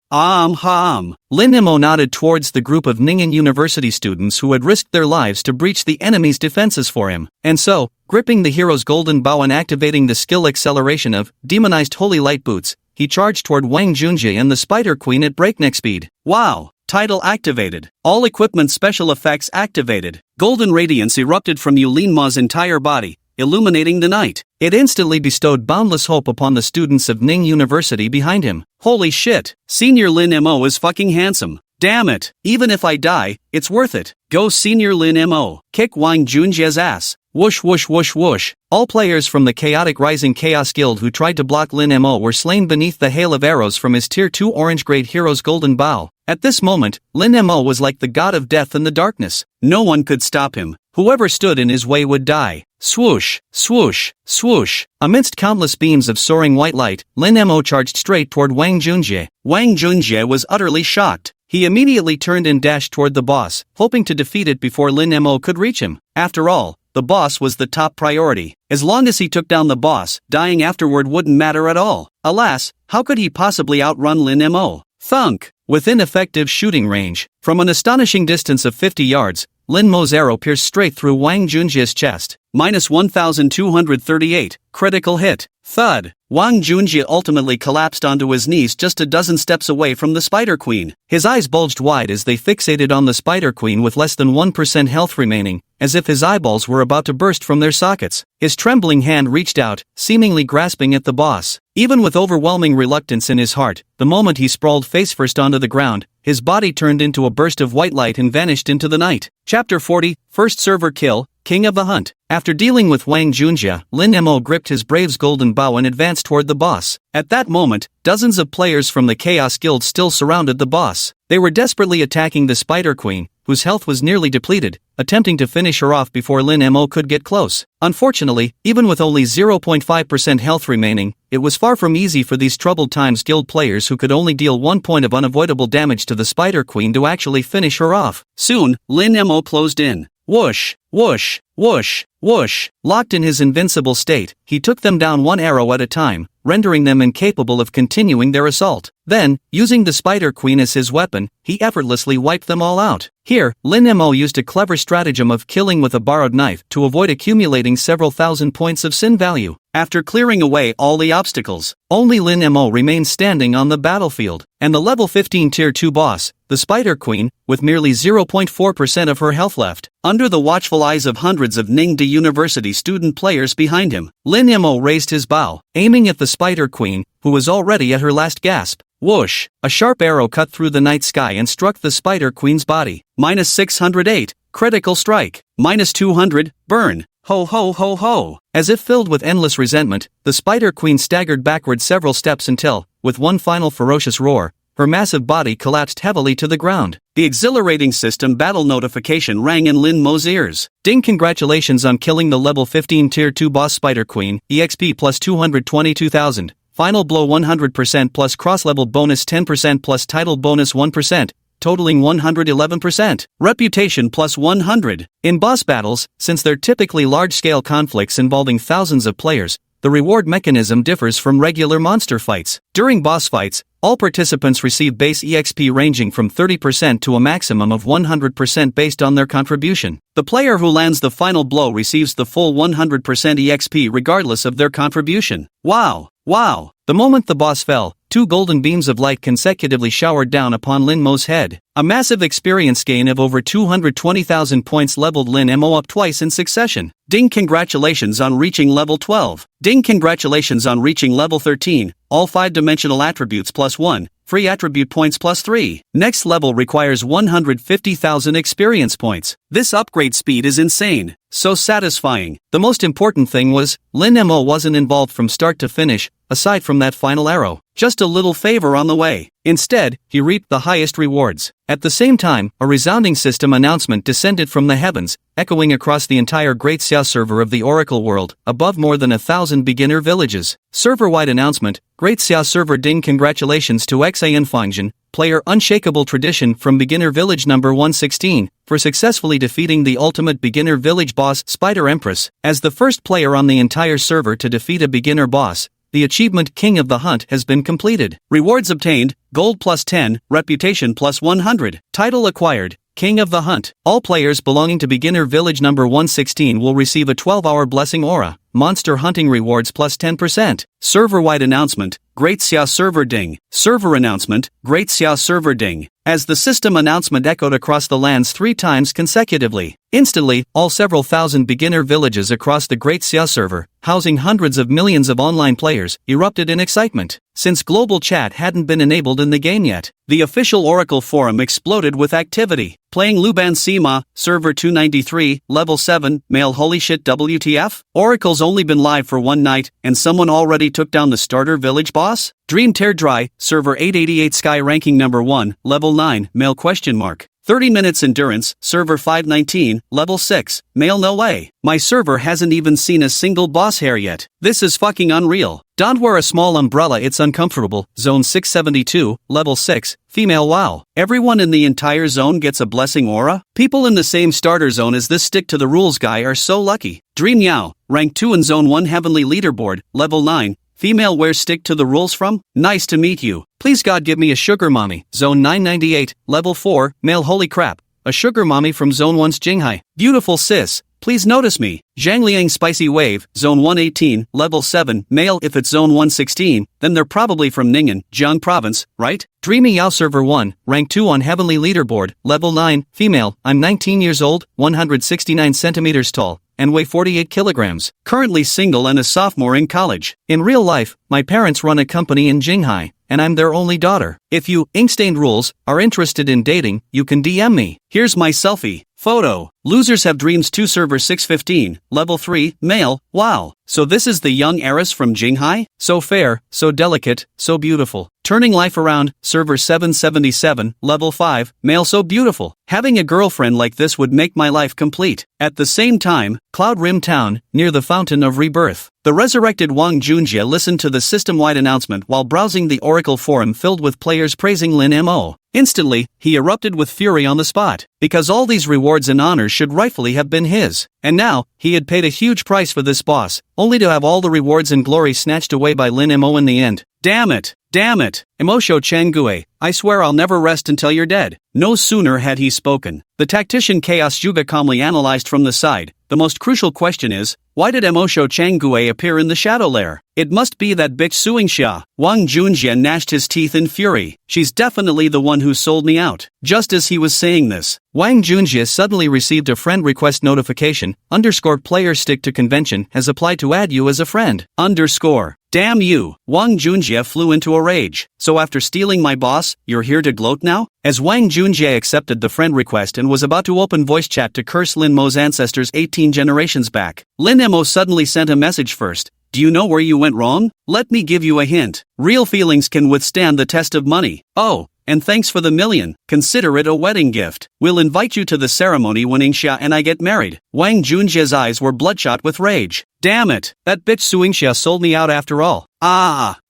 Lin Mo nodded towards the group of Ning'an University students who had risked their lives to breach the enemy's defenses for him. And so, gripping the hero's golden bow and activating the skill acceleration of demonized holy light boots, he charged toward Wang Junjie and the Spider Queen at breakneck speed. Wow! Title activated. All equipment special effects activated. Golden radiance erupted from Lin Ma's entire body, illuminating the night. It instantly bestowed boundless hope upon the students of Ning University behind him. Holy shit! Senior Lin Mo is fucking handsome. Damn it! Even if I die, it's worth it. Go Senior Lin Mo. Kick Wang Junjie's ass. Whoosh whoosh whoosh whoosh. All players from the Chaotic Rising Chaos Guild who tried to block Lin Mo were slain beneath the hail of arrows from his Tier 2 orange-grade hero's golden bow. At this moment, Lin Mo was like the god of death in the darkness. No one could stop him. Whoever stood in his way would die. Swoosh, swoosh, swoosh. Amidst countless beams of soaring white light, Lin Mo charged straight toward Wang Junjie. Wang Junjie was utterly shocked. He immediately turned and dashed toward the boss, hoping to defeat it before Lin Mo could reach him. After all, the boss was the top priority. As long as he took down the boss, dying afterward wouldn't matter at all. Alas, how could he possibly outrun Lin Mo? Thunk! Within effective shooting range, from an astonishing distance of 50 yards, Lin Mo's arrow pierced straight through Wang Junjia's chest. Minus 1238, critical hit. Thud! Wang Junjia ultimately collapsed onto his knees just a dozen steps away from the Spider Queen. His eyes bulged wide as they fixated on the Spider Queen with less than 1% health remaining, as if his eyeballs were about to burst from their sockets. His trembling hand reached out, seemingly grasping at the boss. Even with overwhelming reluctance in his heart, the moment he sprawled face-first onto the ground, his body turned into a burst of white light and vanished into the night. Chapter 40, First Server Kill, King of the Hunt. After dealing with Wang Junjia, Lin Mo gripped his Brave's golden bow and advanced toward the boss. At that moment, dozens of players from the Chaos Guild still surrounded the boss. They were desperately attacking the Spider Queen, whose health was nearly depleted, attempting to finish her off before Lin Mo could get close. Unfortunately, even with only 0.5% health remaining, it was far from easy for these troubled times guild players who could only deal 1 point of unavoidable damage to the Spider Queen to actually finish her off. Soon, Lin Mo closed in. Whoosh, whoosh, whoosh, whoosh. Locked in his invincible state, he took them down one arrow at a time, rendering them incapable of continuing their assault. Then, using the Spider Queen as his weapon, he effortlessly wiped them all out. Here, Lin Mo used a clever stratagem of killing with a borrowed knife to avoid accumulating several thousand points of sin value. After clearing away all the obstacles, only Lin Mo remained standing on the battlefield, and the level 15 Tier 2 boss, the Spider Queen, with merely 0.4% of her health left. Under the watchful eyes of hundreds of Ningde University student players behind him, Lin Mo raised his bow, aiming at the Spider Queen, who was already at her last gasp. Whoosh! A sharp arrow cut through the night sky and struck the Spider Queen's body. Minus 608, critical strike. Minus 200, burn. Ho ho ho ho! As if filled with endless resentment, the Spider Queen staggered backward several steps until, with one final ferocious roar, her massive body collapsed heavily to the ground. The exhilarating system battle notification rang in Lin Mo's ears. Ding! Congratulations on killing the level 15 Tier 2 boss Spider Queen, EXP plus 222,000. Final blow 100% plus cross-level bonus 10% plus title bonus 1%, totaling 111%. Reputation plus 100. In boss battles, since they're typically large-scale conflicts involving thousands of players, the reward mechanism differs from regular monster fights. During boss fights, all participants receive base EXP ranging from 30% to a maximum of 100% based on their contribution. The player who lands the final blow receives the full 100% EXP regardless of their contribution. Wow! Wow! The moment the boss fell, 2 golden beams of light consecutively showered down upon Lin Mo's head. A massive experience gain of over 220,000 points leveled Lin Mo up twice in succession. Ding! Congratulations on reaching level 12. Ding! Congratulations on reaching level 13. All 5-dimensional attributes plus 1. Free attribute points plus 3. Next level requires 150,000 experience points. This upgrade speed is insane. So satisfying. The most important thing was, Lin Mo wasn't involved from start to finish, aside from that final arrow. Just a little favor on the way. Instead, he reaped the highest rewards. At the same time, a resounding system announcement descended from the heavens, echoing across the entire Great Xia server of the Oracle world, above more than 1,000 beginner villages. Server-wide announcement, Great Xia server Ding! Congratulations to Xian Fangzhen, player Unshakable Tradition from beginner village number 116, for successfully defeating the ultimate beginner village boss Spider Empress. As the first player on the entire server to defeat a beginner boss, the achievement King of the Hunt has been completed. Rewards obtained, gold plus 10, reputation plus 100. Title acquired, King of the Hunt. All players belonging to beginner village number 116 will receive a 12-hour blessing aura. Monster hunting rewards plus 10%. Server-wide announcement, Great Xia server Ding. Server announcement, Great Xia server Ding. As the system announcement echoed across the lands 3 times consecutively, instantly, all several thousand beginner villages across the Great Xia server, housing hundreds of millions of online players, erupted in excitement. Since global chat hadn't been enabled in the game yet, the official Oracle forum exploded with activity. Playing Luban Sima, server 293, level 7, male holy shit WTF? Oracle's only been live for 1 night, and someone already took down the starter village boss? Dream Tear Dry, server 888 sky ranking number 1, level 9, male question mark. 30 minutes endurance, server 519, level 6, male no way. My server hasn't even seen a single boss hair yet. This is fucking unreal. Don't wear a small umbrella, it's uncomfortable. Zone 672, level 6, female wow. Everyone in the entire zone gets a blessing aura? People in the same starter zone as this stick to the rules guy are so lucky. Dream Yao, rank 2 in zone 1 heavenly leaderboard, level 9. Female where stick to the rules from? Nice to meet you. Please God give me a sugar mommy. Zone 998, level 4, male holy crap. A sugar mommy from zone 1's Jinghai. Beautiful sis. Please notice me. Zhangliang Spicy Wave, Zone 118, Level 7, Male. If it's Zone 116, then they're probably from Ning'an, Jiang Province, right? Dreamy Yao Server 1, Rank 2 on Heavenly Leaderboard, Level 9, Female. I'm 19 years old, 169 centimeters tall, and weigh 48 kilograms. Currently single and a sophomore in college. In real life, my parents run a company in Jinghai, and I'm their only daughter. If you, Inkstained Rules, are interested in dating, you can DM me. Here's my selfie. Photo. Losers Have Dreams 2 Server 615, Level 3, Male. Wow. So this is the young heiress from Jinghai? So fair, so delicate, so beautiful. Turning life around, Server 777, Level 5, Male. So beautiful. Having a girlfriend like this would make my life complete. At the same time, Cloud Rim Town, near the Fountain of Rebirth. The resurrected Wang Junjie listened to the system-wide announcement while browsing the Oracle forum filled with players praising Lin Mo. Instantly, he erupted with fury on the spot, because all these rewards and honors should rightfully have been his. And now, he had paid a huge price for this boss, only to have all the rewards and glory snatched away by Lin Mo in the end. Damn it! Damn it! Emosho Changue, I swear I'll never rest until you're dead. No sooner had he spoken. The tactician Chaos Yuga calmly analyzed from the side. The most crucial question is, why did Emosho Changue appear in the shadow lair? It must be that bitch Suingxia. Wang Junjie gnashed his teeth in fury. She's definitely the one who sold me out. Just as he was saying this, Wang Junjie suddenly received a friend request notification, _player stick to convention has applied to add you as a friend, _. Damn you! Wang Junjie flew into a rage. So after stealing my boss, you're here to gloat now? As Wang Junjie accepted the friend request and was about to open voice chat to curse Lin Mo's ancestors 18 generations back, Lin Mo suddenly sent a message first. Do you know where you went wrong? Let me give you a hint. Real feelings can withstand the test of money. Oh, and thanks for the million. Consider it a wedding gift. We'll invite you to the ceremony when Ingxia and I get married. Wang Junjie's eyes were bloodshot with rage. Damn it! That bitch Suingxia sold me out after all.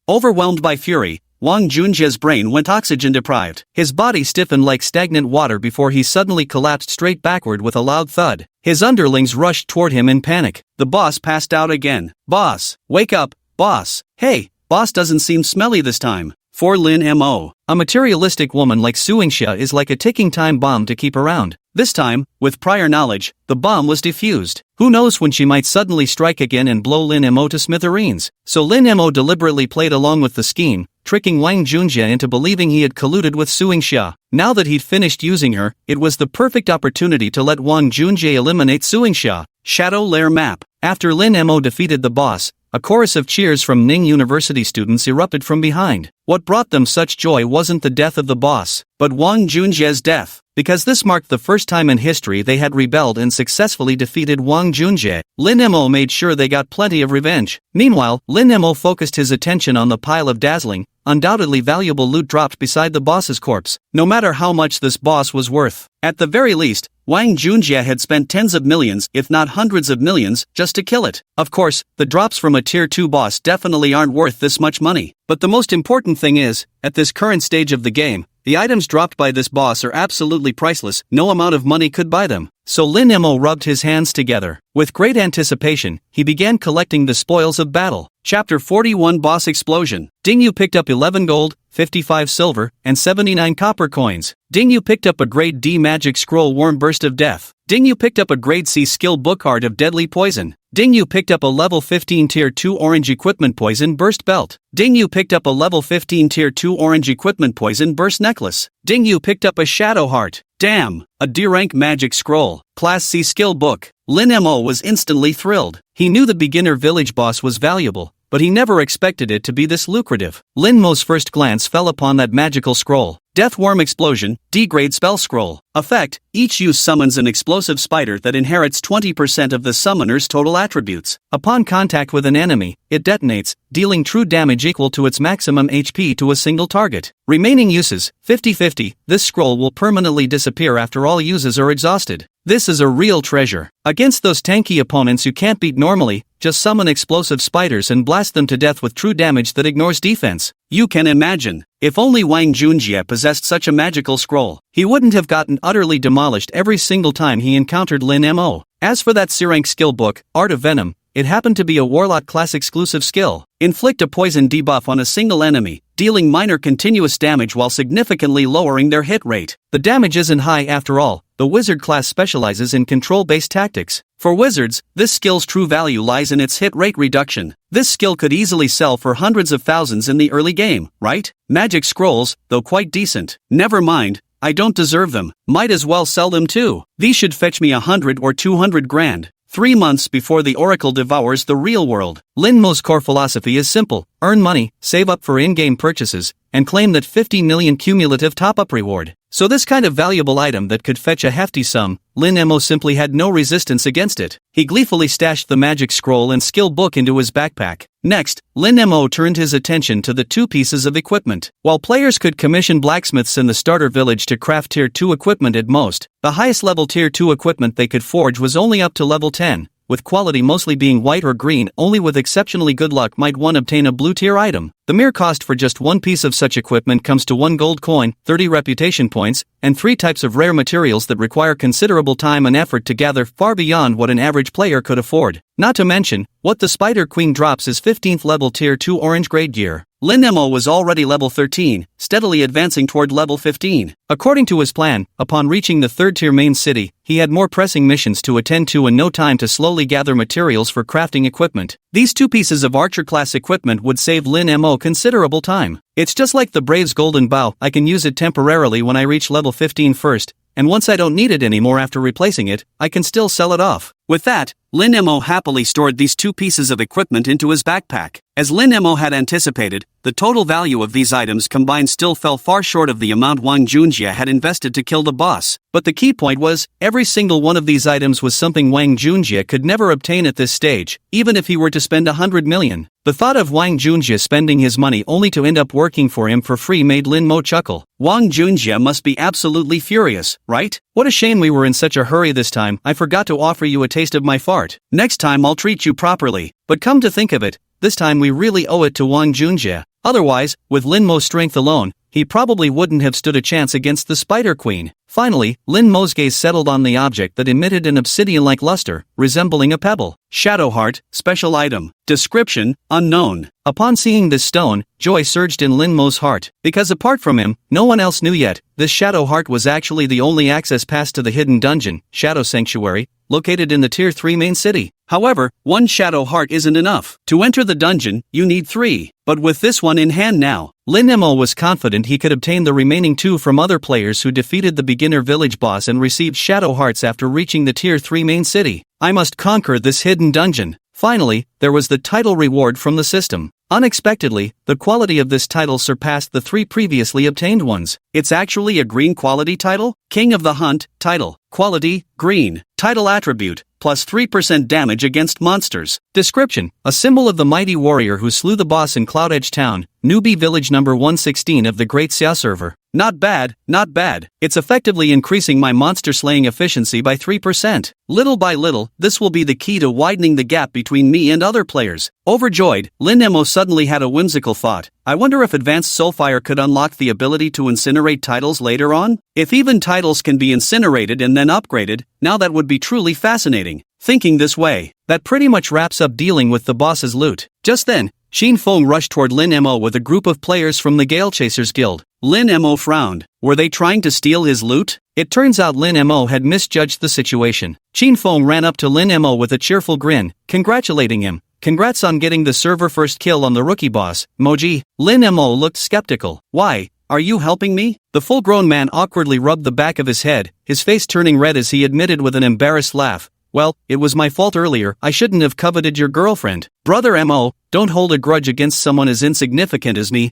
Overwhelmed by fury, Wang Junjie's brain went oxygen deprived. His body stiffened like stagnant water before he suddenly collapsed straight backward with a loud thud. His underlings rushed toward him in panic. The boss passed out again. Boss! Wake up! Boss! Hey! Boss doesn't seem smelly this time. For Lin Mo, a materialistic woman like Suingxia is like a ticking time bomb to keep around. This time, with prior knowledge, the bomb was defused. Who knows when she might suddenly strike again and blow Lin Mo to smithereens. So Lin Mo deliberately played along with the scheme, tricking Wang Junjie into believing he had colluded with Suingxia. Now that he'd finished using her, it was the perfect opportunity to let Wang Junjie eliminate Suingxia. Shadow Lair Map. After Lin Mo defeated the boss, a chorus of cheers from Ning University students erupted from behind. What brought them such joy wasn't the death of the boss, but Wang Junjie's death, because this marked the first time in history they had rebelled and successfully defeated Wang Junjie. Lin Mo made sure they got plenty of revenge. Meanwhile, Lin Mo focused his attention on the pile of dazzling, undoubtedly valuable loot dropped beside the boss's corpse, no matter how much this boss was worth. At the very least, Wang Junjie had spent tens of millions, if not hundreds of millions, just to kill it. Of course, the drops from a tier 2 boss definitely aren't worth this much money. But the most important thing is, at this current stage of the game, the items dropped by this boss are absolutely priceless, no amount of money could buy them. So Lin Mo rubbed his hands together. With great anticipation, he began collecting the spoils of battle. Chapter 41 Boss Explosion. Dingyu picked up 11 gold, 55 silver, and 79 copper coins. Dingyu picked up a grade D magic scroll Warm Burst of Death. Dingyu picked up a grade C skill book Art of Deadly Poison. Dingyu picked up a level 15 tier 2 orange equipment Poison Burst Belt. Dingyu picked up a level 15 tier 2 orange equipment Poison Burst Necklace. Dingyu picked up a Shadow Heart. Damn! A D rank magic scroll. Class C skill book. Lin Mo was instantly thrilled. He knew the beginner village boss was valuable, but he never expected it to be this lucrative. Lin Mo's first glance fell upon that magical scroll. Death Worm Explosion, Degrade Spell Scroll. Effect: each use summons an explosive spider that inherits 20% of the summoner's total attributes. Upon contact with an enemy, it detonates, dealing true damage equal to its maximum HP to a single target. Remaining uses, 50-50, this scroll will permanently disappear after all uses are exhausted. This is a real treasure. Against those tanky opponents you can't beat normally, just summon explosive spiders and blast them to death with true damage that ignores defense. You can imagine, if only Wang Junjie possessed such a magical scroll, he wouldn't have gotten utterly demolished every single time he encountered Lin Mo. As for that C-rank skill book, Art of Venom, it happened to be a Warlock class exclusive skill. Inflict a poison debuff on a single enemy, dealing minor continuous damage while significantly lowering their hit rate. The damage isn't high after all. The wizard class specializes in control-based tactics. For wizards, this skill's true value lies in its hit rate reduction. This skill could easily sell for hundreds of thousands in the early game, right? Magic scrolls, though quite decent. Never mind, I don't deserve them. Might as well sell them too. These should fetch me 100 or 200 grand. 3 months before the Oracle devours the real world. Lin Mo's core philosophy is simple: earn money, save up for in-game purchases, and claim that 50 million cumulative top-up reward. So this kind of valuable item that could fetch a hefty sum, Lin Mo simply had no resistance against it. He gleefully stashed the magic scroll and skill book into his backpack. Next, Lin Mo turned his attention to the 2 pieces of equipment. While players could commission blacksmiths in the starter village to craft tier 2 equipment at most, the highest level tier 2 equipment they could forge was only up to level 10. With quality mostly being white or green, only with exceptionally good luck might one obtain a blue tier item. The mere cost for just one piece of such equipment comes to 1 gold coin, 30 reputation points, and 3 types of rare materials that require considerable time and effort to gather, far beyond what an average player could afford. Not to mention, what the Spider Queen drops is 15th level tier 2 orange grade gear. Lin Mo was already level 13, steadily advancing toward level 15. According to his plan, upon reaching the 3rd tier main city, he had more pressing missions to attend to and no time to slowly gather materials for crafting equipment. These 2 pieces of archer class equipment would save Lin Mo considerable time. It's just like the Brave's golden bow, I can use it temporarily when I reach level 15 first, and once I don't need it anymore after replacing it, I can still sell it off. With that, Lin Mo happily stored these 2 pieces of equipment into his backpack. As Lin Mo had anticipated, the total value of these items combined still fell far short of the amount Wang Junjie had invested to kill the boss. But the key point was, every single one of these items was something Wang Junjie could never obtain at this stage, even if he were to spend 100 million. The thought of Wang Junjie spending his money only to end up working for him for free made Lin Mo chuckle. Wang Junjie must be absolutely furious, right? What a shame we were in such a hurry this time. I forgot to offer you a taste of my fart. Next time I'll treat you properly. But come to think of it, this time we really owe it to Wang Junjie. Otherwise, with Lin Mo's strength alone, he probably wouldn't have stood a chance against the Spider Queen. Finally, Lin Mo's gaze settled on the object that emitted an obsidian-like luster, resembling a pebble. Shadow Heart, special item. Description, unknown. Upon seeing this stone, joy surged in Lin Mo's heart, because apart from him, no one else knew yet, this Shadow Heart was actually the only access pass to the hidden dungeon, Shadow Sanctuary, located in the Tier 3 main city. However, 1 Shadow Heart isn't enough. To enter the dungeon, you need 3. But with this one in hand now, Lin Mo was confident he could obtain the remaining 2 from other players who defeated the beginner village boss and received Shadow Hearts after reaching the Tier 3 main city. I must conquer this hidden dungeon. Finally, there was the title reward from the system. Unexpectedly, the quality of this title surpassed the 3 previously obtained ones. It's actually a green quality title? King of the Hunt, title, quality, green, title attribute, plus 3% damage against monsters. Description, a symbol of the mighty warrior who slew the boss in Cloud Edge Town, newbie village number 116 of the Great Xia server. Not bad, not bad. It's effectively increasing my monster slaying efficiency by 3%. Little by little, this will be the key to widening the gap between me and other players. Overjoyed, Lin Mo suddenly had a whimsical thought. I wonder if Advanced Soulfire could unlock the ability to incinerate titles later on? If even titles can be incinerated and then upgraded, now that would be truly fascinating. Thinking this way, that pretty much wraps up dealing with the boss's loot. Just then, Xin Feng rushed toward Lin Mo with a group of players from the Gale Chasers Guild. Lin Mo frowned. Were they trying to steal his loot? It turns out Lin Mo had misjudged the situation. Xin Feng ran up to Lin Mo with a cheerful grin, congratulating him. Congrats on getting the server first kill on the rookie boss, Moji. Lin Mo looked skeptical. Why? Are you helping me? The full-grown man awkwardly rubbed the back of his head, his face turning red as he admitted with an embarrassed laugh. Well, it was my fault earlier, I shouldn't have coveted your girlfriend. Brother Mo, don't hold a grudge against someone as insignificant as me,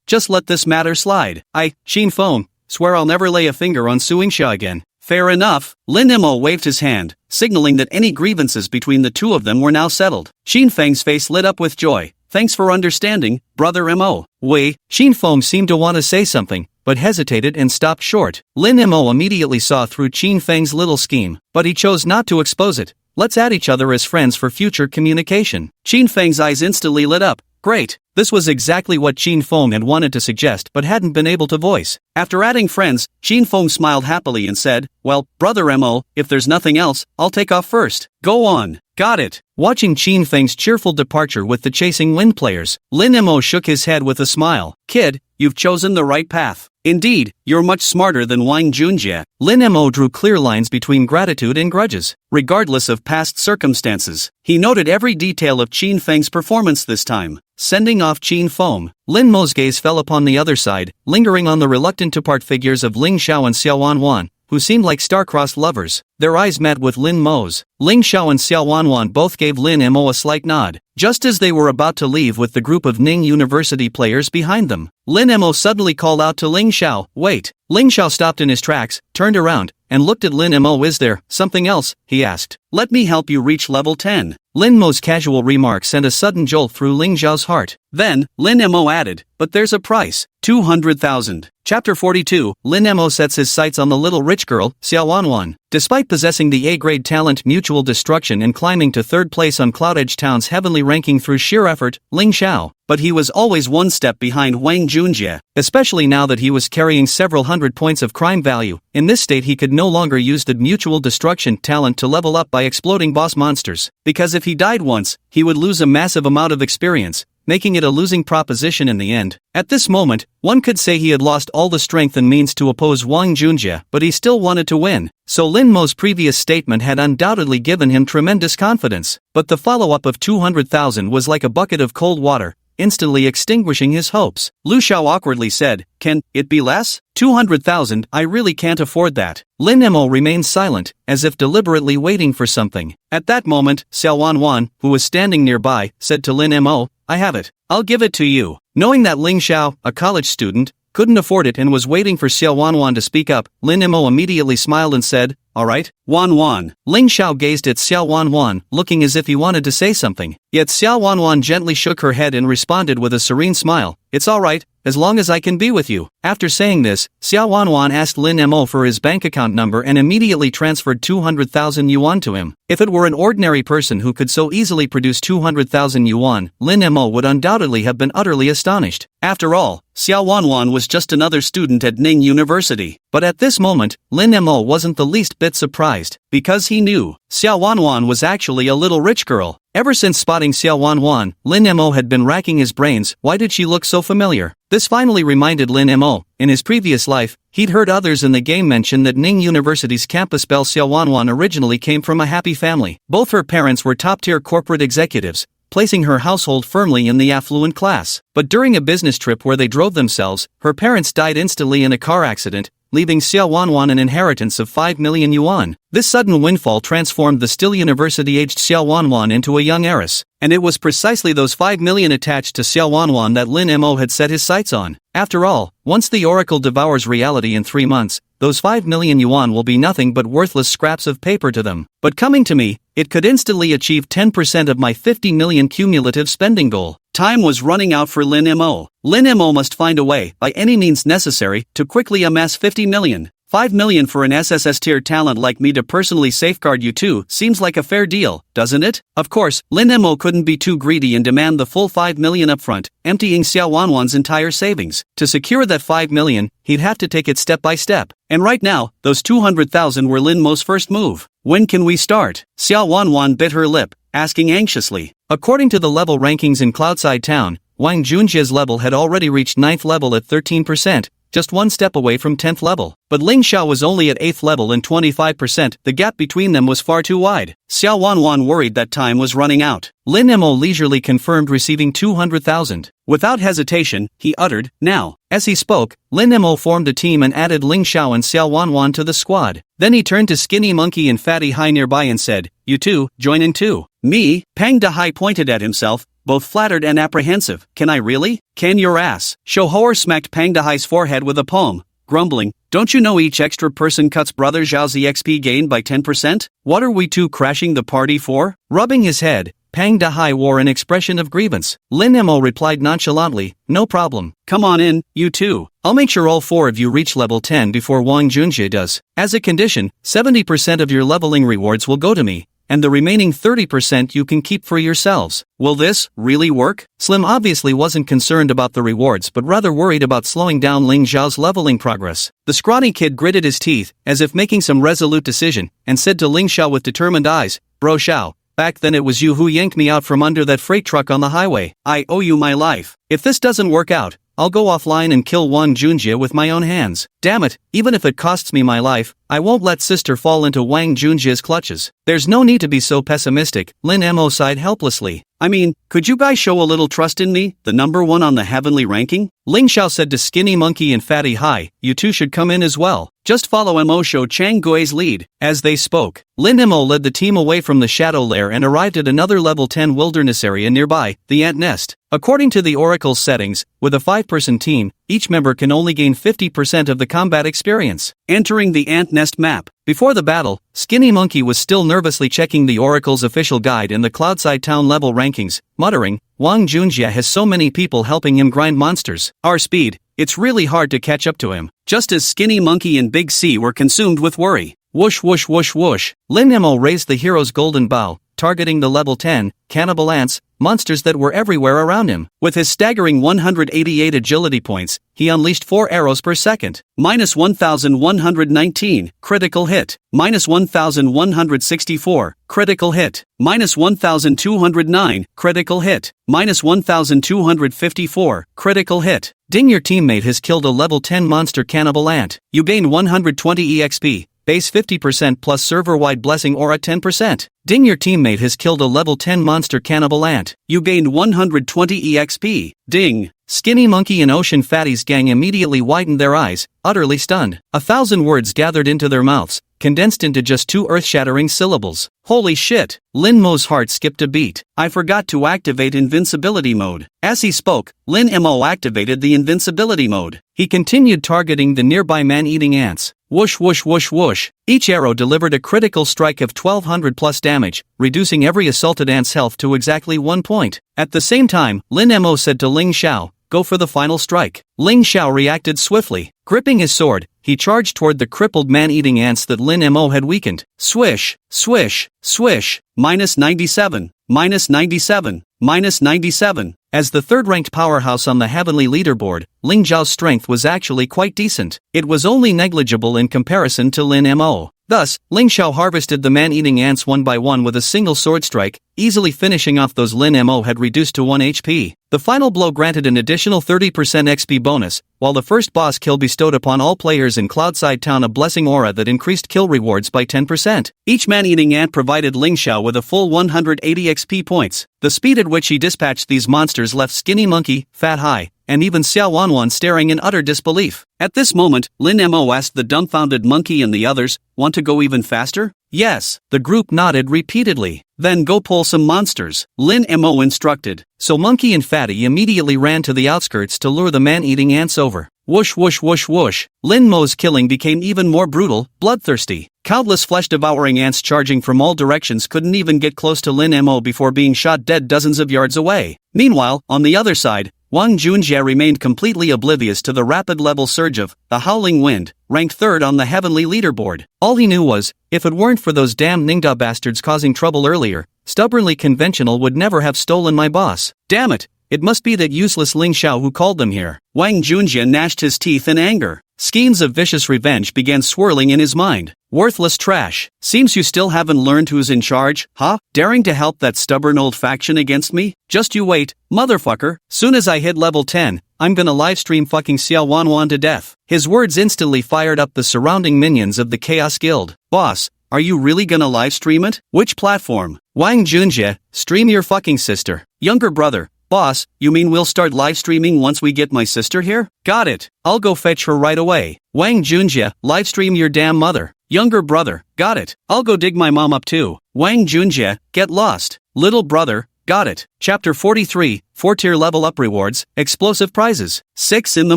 just let this matter slide. Shin Feng, swear I'll never lay a finger on Su Yingsha again. Fair enough. Lin Mo waved his hand, signaling that any grievances between the two of them were now settled. Xin Feng's face lit up with joy. Thanks for understanding, brother Mo. Wei. Xin Feng seemed to want to say something, but hesitated and stopped short. Lin Mo immediately saw through Xin Feng's little scheme, but he chose not to expose it. Let's add each other as friends for future communication. Xin Feng's eyes instantly lit up. Great. This was exactly what Xin Feng had wanted to suggest but hadn't been able to voice. After adding friends, Xin Feng smiled happily and said, well, brother Mo, if there's nothing else, I'll take off first. Go on. Got it. Watching Xin Feng's cheerful departure with the Chasing Wind players, Lin Mo shook his head with a smile. Kid, you've chosen the right path. Indeed, you're much smarter than Wang Junjie. Lin Mo drew clear lines between gratitude and grudges, regardless of past circumstances. He noted every detail of Xin Feng's performance this time. Sending off Xin Feng, Lin Mo's gaze fell upon the other side, lingering on the reluctant-to-part figures of Ling Xiao and Xiao Wanwan, who seemed like star-crossed lovers. Their eyes met with Lin Mo's. Ling Xiao and Xiao Wanwan both gave Lin Mo a slight nod. Just as they were about to leave with the group of Ning University players behind them, Lin Mo suddenly called out to Ling Xiao, wait. Ling Xiao stopped in his tracks, turned around, and looked at Lin Mo. Is there something else? He asked. Let me help you reach level 10. Lin Mo's casual remark sent a sudden jolt through Ling Xiao's heart. Then, Lin Mo added, but there's a price. 200,000. Chapter 42, Lin Mo sets his sights on the little rich girl, Xiao Wanwan. Despite possessing the A-grade talent Mutual Destruction and climbing to third place on Cloud Edge Town's heavenly ranking through sheer effort, Ling Xiao, but he was always one step behind Wang Junjie, especially now that he was carrying several hundred points of crime value. In this state he could no longer use the Mutual Destruction talent to level up by exploding boss monsters, because if he died once, he would lose a massive amount of experience, making it a losing proposition in the end. At this moment, one could say he had lost all the strength and means to oppose Wang Junjie, but he still wanted to win. So Lin Mo's previous statement had undoubtedly given him tremendous confidence, but the follow-up of 200,000 was like a bucket of cold water, instantly extinguishing his hopes. Lu Xiao awkwardly said, can it be less? 200,000, I really can't afford that. Lin Mo remained silent, as if deliberately waiting for something. At that moment, Xiao Wanwan, who was standing nearby, said to Lin Mo, I have it. I'll give it to you. Knowing that Ling Xiao, a college student, couldn't afford it and was waiting for Xiao Wanwan to speak up, Lin Mo immediately smiled and said, alright, Wanwan. Ling Xiao gazed at Xiao Wanwan, looking as if he wanted to say something. Yet Xiao Wanwan gently shook her head and responded with a serene smile, it's alright, as long as I can be with you. After saying this, Xiao Wanwan asked Lin Mo for his bank account number and immediately transferred 200,000 yuan to him. If it were an ordinary person who could so easily produce 200,000 yuan, Lin Mo would undoubtedly have been utterly astonished. After all, Xiao Wanwan was just another student at Ning University. But at this moment, Lin Mo wasn't the least bit surprised, because he knew Xiao Wanwan was actually a little rich girl. Ever since spotting Xiao Wanwan, Lin Mo had been racking his brains. Why did she look so familiar? This finally reminded Lin Mo. In his previous life, he'd heard others in the game mention that Ning University's campus belle Xiao Wanwan originally came from a happy family. Both her parents were top-tier corporate executives, placing her household firmly in the affluent class. But during a business trip where they drove themselves, her parents died instantly in a car accident, leaving Xiao Wanwan an inheritance of 5 million yuan. This sudden windfall transformed the still university-aged Xiao Wanwan into a young heiress, and it was precisely those 5 million attached to Xiao Wanwan that Lin Mo had set his sights on. After all, once the oracle devours reality in 3 months, those 5 million yuan will be nothing but worthless scraps of paper to them. But coming to me, it could instantly achieve 10% of my 50 million cumulative spending goal. Time was running out for Lin Mo. Lin Mo must find a way, by any means necessary, to quickly amass 50 million. 5 million for an SSS tier talent like me to personally safeguard you too seems like a fair deal, doesn't it? Of course, Lin Mo couldn't be too greedy and demand the full 5 million upfront, emptying Xiao Wanwan's entire savings. To secure that 5 million, he'd have to take it step by step. And right now, those 200,000 were Lin Mo's first move. When can we start? Xiao Wanwan bit her lip, asking anxiously. According to the level rankings in Cloudside Town, Wang Junjie's level had already reached 9th level at 13%. Just one step away from 10th level. But Ling Xiao was only at 8th level and 25%, the gap between them was far too wide. Xiao Wanwan worried that time was running out. Lin Mo leisurely confirmed receiving 200,000. Without hesitation, he uttered, now. As he spoke, Lin Mo formed a team and added Ling Xiao and Xiao Wanwan to the squad. Then he turned to Skinny Monkey and Fatty Hai nearby and said, you two, join in too. Me? Pang Dehai pointed at himself, both flattered and apprehensive. Can I really? Can your ass? Shohor smacked Pang Dahai's forehead with a palm, grumbling, don't you know each extra person cuts Brother Zhao's EXP gain by 10%? What are we two crashing the party for? Rubbing his head, Pang Dahai wore an expression of grievance. Lin Mo replied nonchalantly, no problem. Come on in, you two. I'll make sure all 4 of you reach level 10 before Wang Junjie does. As a condition, 70% of your leveling rewards will go to me, and the remaining 30% you can keep for yourselves. Will this really work? Slim obviously wasn't concerned about the rewards but rather worried about slowing down Ling Zhao's leveling progress. The scrawny kid gritted his teeth, as if making some resolute decision, and said to Ling Xiao with determined eyes, Bro Xiao, back then it was you who yanked me out from under that freight truck on the highway. I owe you my life. If this doesn't work out, I'll go offline and kill Wang Junjie with my own hands. Damn it, even if it costs me my life, I won't let sister fall into Wang Junjie's clutches. There's no need to be so pessimistic, Lin Mo sighed helplessly. I mean, could you guys show a little trust in me, the number 1 on the heavenly ranking? Ling Xiao said to Skinny Monkey and Fatty Hai, you two should come in as well. Just follow Mo show Chang Gui's lead. As they spoke, Lin Mo led the team away from the Shadow Lair and arrived at another level 10 wilderness area nearby, the Ant Nest. According to the Oracle's settings, with a 5-person team, each member can only gain 50% of the combat experience. Entering the Ant Nest map. Before the battle, Skinny Monkey was still nervously checking the Oracle's official guide and the Cloudside Town level rankings, muttering, Wang Junjie has so many people helping him grind monsters. Our speed, it's really hard to catch up to him. Just as Skinny Monkey and Big C were consumed with worry. Whoosh whoosh whoosh whoosh. Lin Mo raised the hero's golden bow, targeting the level 10, cannibal ants, monsters that were everywhere around him. With his staggering 188 agility points, he unleashed 4 arrows per second. Minus 1119, critical hit. Minus 1164, critical hit. Minus 1209, critical hit. Minus 1254, critical hit. Ding, your teammate has killed a level 10 monster cannibal ant. You gain 120 EXP. Base 50% plus server-wide blessing aura 10%. Ding, your teammate has killed a level 10 monster cannibal ant. You gained 120 EXP. Ding. Skinny Monkey and Ocean Fatty's gang immediately widened their eyes, utterly stunned. 1,000 words gathered into their mouths, condensed into just 2 earth-shattering syllables. Holy shit! Lin Mo's heart skipped a beat. I forgot to activate invincibility mode. As he spoke, Lin Mo activated the invincibility mode. He continued targeting the nearby man-eating ants. Whoosh whoosh whoosh whoosh. Each arrow delivered a critical strike of 1200 plus damage, reducing every assaulted ant's health to exactly 1 point. At the same time, Lin Mo said to Ling Xiao, go for the final strike. Ling Xiao reacted swiftly. Gripping his sword, he charged toward the crippled man-eating ants that Lin Mo had weakened. Swish, swish, swish. Minus 97, minus 97, minus 97. As the third-ranked powerhouse on the heavenly leaderboard, Ling Zhao's strength was actually quite decent. It was only negligible in comparison to Lin Mo. Thus, Ling Xiao harvested the man-eating ants one by one with a single sword strike, easily finishing off those Lin Mo had reduced to 1 HP. The final blow granted an additional 30% XP bonus, while the first boss kill bestowed upon all players in Cloudside Town a blessing aura that increased kill rewards by 10%. Each man-eating ant provided Ling Xiao with a full 180 XP points. The speed at which he dispatched these monsters left Skinny Monkey, Fat Hai, and even Xiao Wanwan staring in utter disbelief. At this moment, Lin Mo asked the dumbfounded monkey and the others, want to go even faster? Yes, the group nodded repeatedly. Then go pull some monsters, Lin Mo instructed. So Monkey and Fatty immediately ran to the outskirts to lure the man-eating ants over. Whoosh whoosh whoosh whoosh. Lin Mo's killing became even more brutal, bloodthirsty. Countless flesh-devouring ants charging from all directions couldn't even get close to Lin Mo before being shot dead dozens of yards away. Meanwhile, on the other side, Wang Junjie remained completely oblivious to the rapid level surge of the Howling Wind, ranked 3rd on the heavenly leaderboard. All he knew was, if it weren't for those damn Ningda bastards causing trouble earlier, stubbornly conventional would never have stolen my boss. Damn it, it must be that useless Ling Xiao who called them here. Wang Junjie gnashed his teeth in anger. Schemes of vicious revenge began swirling in his mind. Worthless trash. Seems you still haven't learned who's in charge, huh? Daring to help that stubborn old faction against me? Just you wait, motherfucker. Soon as I hit level 10, I'm gonna livestream fucking Xiao Wanwan to death. His words instantly fired up the surrounding minions of the Chaos Guild. Boss, are you really gonna livestream it? Which platform? Wang Junjie, stream your fucking sister. Younger brother. Boss, you mean we'll start livestreaming once we get my sister here? Got it. I'll go fetch her right away. Wang Junjie, livestream your damn mother. Younger brother, got it. I'll go dig my mom up too. Wang Junjie, get lost. Little brother, Got it. Chapter 43, 4-tier level up rewards, explosive prizes. 6 in the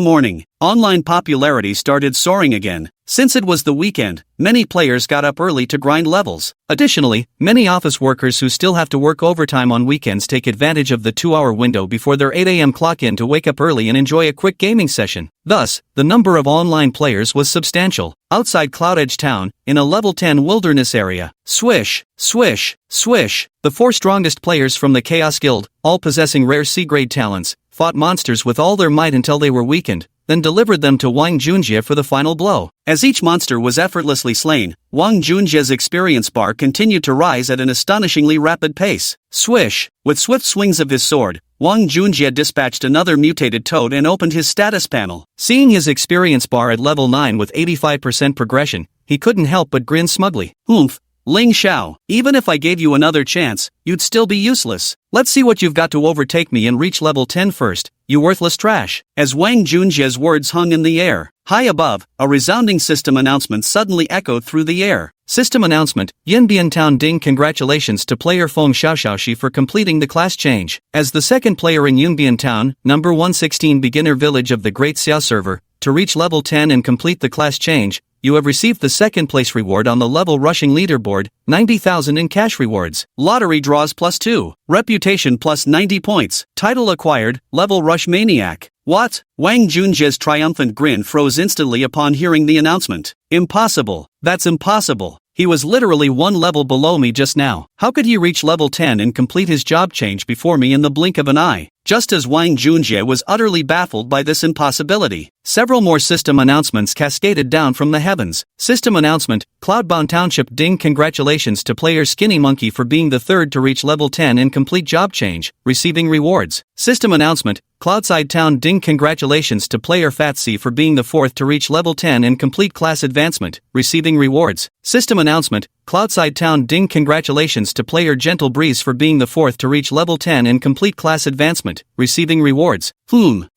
morning. Online popularity started soaring again. Since it was the weekend, many players got up early to grind levels. Additionally, many office workers who still have to work overtime on weekends take advantage of the 2-hour window before their 8 a.m. clock in to wake up early and enjoy a quick gaming session. Thus, the number of online players was substantial. Outside Cloud Edge Town, in a level 10 wilderness area. Swish, swish, swish. The 4 strongest players from the Chaos Guild, all possessing rare C-grade talents, fought monsters with all their might until they were weakened, then delivered them to Wang Junjie for the final blow. As each monster was effortlessly slain, Wang Junjie's experience bar continued to rise at an astonishingly rapid pace. Swish! With swift swings of his sword, Wang Junjie dispatched another mutated toad and opened his status panel. Seeing his experience bar at level 9 with 85% progression, he couldn't help but grin smugly. Oomph! Ling Xiao, even if I gave you another chance, you'd still be useless. Let's see what you've got to overtake me and reach level 10 first, you worthless trash. As Wang Junjie's words hung in the air, high above, a resounding system announcement suddenly echoed through the air. System announcement, Yinbian Town Ding, congratulations to player Feng Xiaoxiaoxi for completing the class change. As the second player in Yinbian Town, number 116 beginner village of the Great Xiao server, to reach level 10 and complete the class change, you have received the second place reward on the level rushing leaderboard, 90,000 in cash rewards. Lottery draws +2. Reputation +90 points. Title acquired, level rush maniac. What? Wang Junjie's triumphant grin froze instantly upon hearing the announcement. Impossible. That's impossible. He was literally 1 level below me just now. How could he reach level 10 and complete his job change before me in the blink of an eye? Just as Wang Junjie was utterly baffled by this impossibility, several more system announcements cascaded down from the heavens. System announcement, Cloudbound Township Ding, congratulations to player Skinny Monkey for being the third to reach level 10 and complete job change, receiving rewards. System announcement, Cloudside Town Ding, congratulations to player Fatsy for being the fourth to reach level 10 and complete class advancement, receiving rewards. System announcement, Cloudside Town Ding, congratulations to player Gentle Breeze for being the fourth to reach level 10 and complete class advancement, receiving rewards.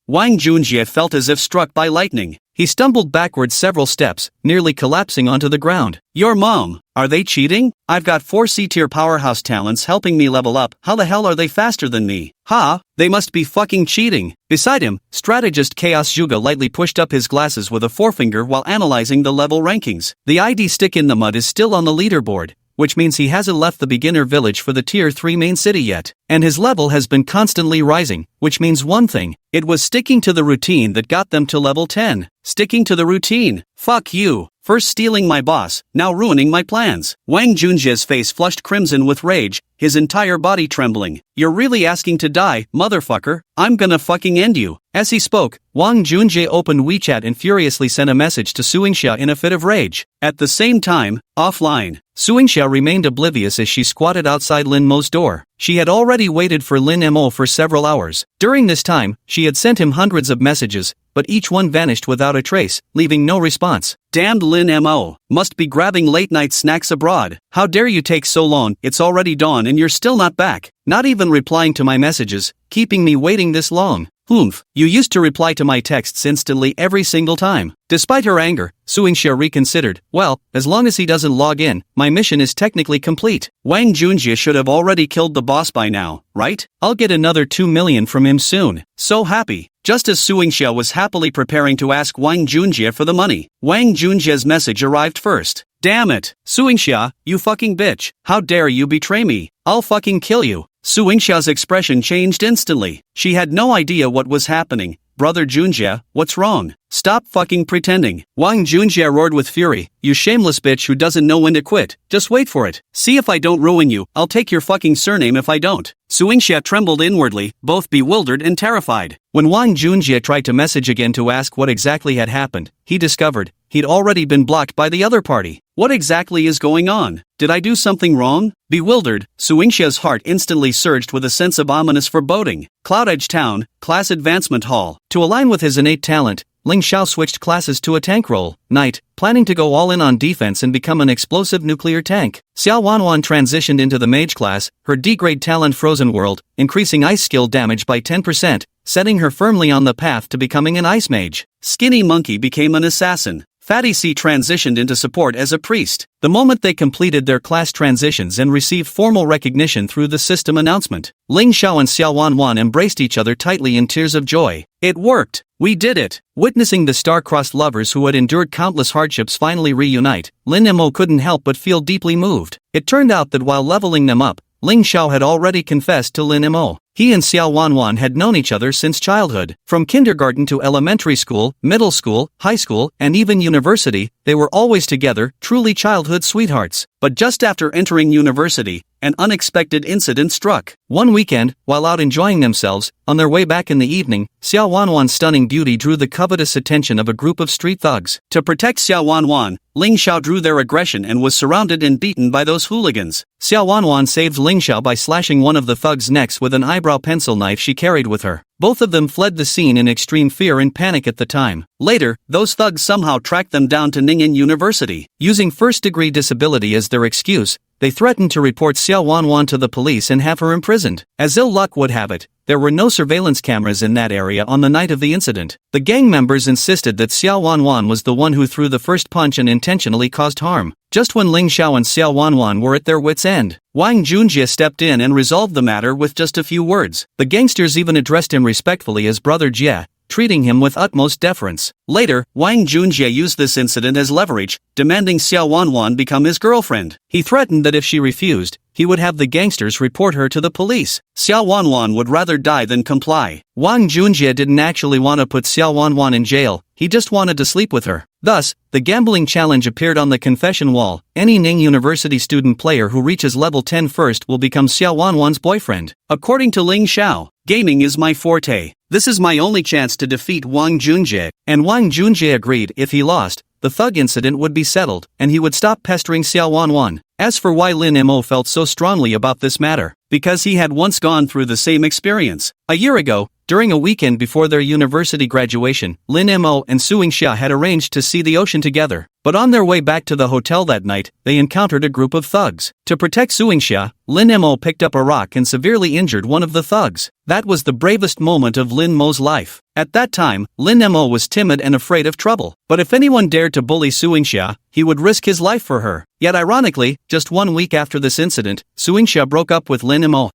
Wang Junjie felt as if struck by lightning. He stumbled backwards several steps, nearly collapsing onto the ground. Your mom, are they cheating? I've got 4 C-tier powerhouse talents helping me level up. How the hell are they faster than me? Ha, they must be fucking cheating. Beside him, strategist Chaos Yuga lightly pushed up his glasses with a forefinger while analyzing the level rankings. The ID stick in the mud is still on the leaderboard, which means he hasn't left the beginner village for the tier 3 main city yet. And his level has been constantly rising, which means one thing, it was sticking to the routine that got them to level 10. Sticking to the routine. Fuck you. First stealing my boss, now ruining my plans. Wang Junjie's face flushed crimson with rage, his entire body trembling. You're really asking to die, motherfucker? I'm gonna fucking end you. As he spoke, Wang Junjie opened WeChat and furiously sent a message to Suingxia in a fit of rage. At the same time, offline, Suingxia remained oblivious as she squatted outside Lin Mo's door. She had already waited for Lin Mo for several hours. During this time, she had sent him hundreds of messages, but each one vanished without a trace, leaving no response. Damned Lin Mo, must be grabbing late-night snacks abroad. How dare you take so long, it's already dawn and you're still not back. Not even replying to my messages, keeping me waiting this long. You used to reply to my texts instantly every single time. Despite her anger, Suingxia reconsidered. Well, as long as he doesn't log in, my mission is technically complete. Wang Junjie should have already killed the boss by now, right? I'll get another 2 million from him soon. So happy. Just as Suingxia was happily preparing to ask Wang Junjie for the money, Wang Junjie's message arrived first. Damn it, Suingxia, you fucking bitch. How dare you betray me? I'll fucking kill you. Suingxia's expression changed instantly. She had no idea what was happening. Brother Junjie, what's wrong? Stop fucking pretending. Wang Junjie roared with fury. You shameless bitch who doesn't know when to quit. Just wait for it. See if I don't ruin you. I'll take your fucking surname if I don't. Suingxia trembled inwardly, both bewildered and terrified. When Wang Junjie tried to message again to ask what exactly had happened, he discovered he'd already been blocked by the other party. What exactly is going on? Did I do something wrong? Bewildered, Suingxia's heart instantly surged with a sense of ominous foreboding. Cloud Edge Town, Class Advancement Hall. To align with his innate talent, Ling Xiao switched classes to a tank role, Knight, planning to go all in on defense and become an explosive nuclear tank. Xiao Wanwan transitioned into the mage class, her D-grade talent Frozen World, increasing ice skill damage by 10%, setting her firmly on the path to becoming an ice mage. Skinny Monkey became an assassin, Fatty C transitioned into support as a priest. The moment they completed their class transitions and received formal recognition through the system announcement, Ling Xiao and Xiao Wanwan embraced each other tightly in tears of joy. It worked! We did it! Witnessing the star-crossed lovers who had endured countless hardships finally reunite, Lin Mo couldn't help but feel deeply moved. It turned out that while leveling them up, Ling Xiao had already confessed to Lin Mo. He and Xiao Wanwan had known each other since childhood. From kindergarten to elementary school, middle school, high school, and even university, they were always together, truly childhood sweethearts. But just after entering university, an unexpected incident struck. One weekend, while out enjoying themselves, on their way back in the evening, Xiao Wanwan's stunning beauty drew the covetous attention of a group of street thugs. To protect Xiao Wanwan, Ling Xiao drew their aggression and was surrounded and beaten by those hooligans. Xiao Wanwan saved Ling Xiao by slashing one of the thugs' necks with an eyebrow pencil knife she carried with her. Both of them fled the scene in extreme fear and panic at the time. Later, those thugs somehow tracked them down to Ning'an University. Using first-degree disability as their excuse, they threatened to report Xiao Wanwan to the police and have her imprisoned. As ill luck would have it, there were no surveillance cameras in that area on the night of the incident. The gang members insisted that Xiao Wanwan was the one who threw the first punch and intentionally caused harm. Just when Ling Xiao and Xiao Wanwan were at their wits' end, Wang Junjie stepped in and resolved the matter with just a few words. The gangsters even addressed him respectfully as Brother Jie, treating him with utmost deference. Later, Wang Junjie used this incident as leverage, demanding Xiao Wanwan become his girlfriend. He threatened that if she refused, he would have the gangsters report her to the police. Xiao Wanwan would rather die than comply. Wang Junjie didn't actually want to put Xiao Wanwan in jail, he just wanted to sleep with her. Thus, the gambling challenge appeared on the confession wall. Any Ning University student player who reaches level 10 first will become Xiao Wanwan's boyfriend. According to Ling Xiao, gaming is my forte. This is my only chance to defeat Wang Junjie. And Wang Junjie agreed if he lost, the thug incident would be settled, and he would stop pestering Xiao Wanwan. As for why Lin Mo felt so strongly about this matter, because he had once gone through the same experience. A year ago, during a weekend before their university graduation, Lin Mo and Suing Xia had arranged to see the ocean together. But on their way back to the hotel that night, they encountered a group of thugs. To protect Suing Xia, Lin Mo picked up a rock and severely injured one of the thugs. That was the bravest moment of Lin Mo's life. At that time, Lin Mo was timid and afraid of trouble. But if anyone dared to bully Suing Xia, he would risk his life for her. Yet ironically, just 1 week after this incident, Suing Xia broke up with Lin Mo.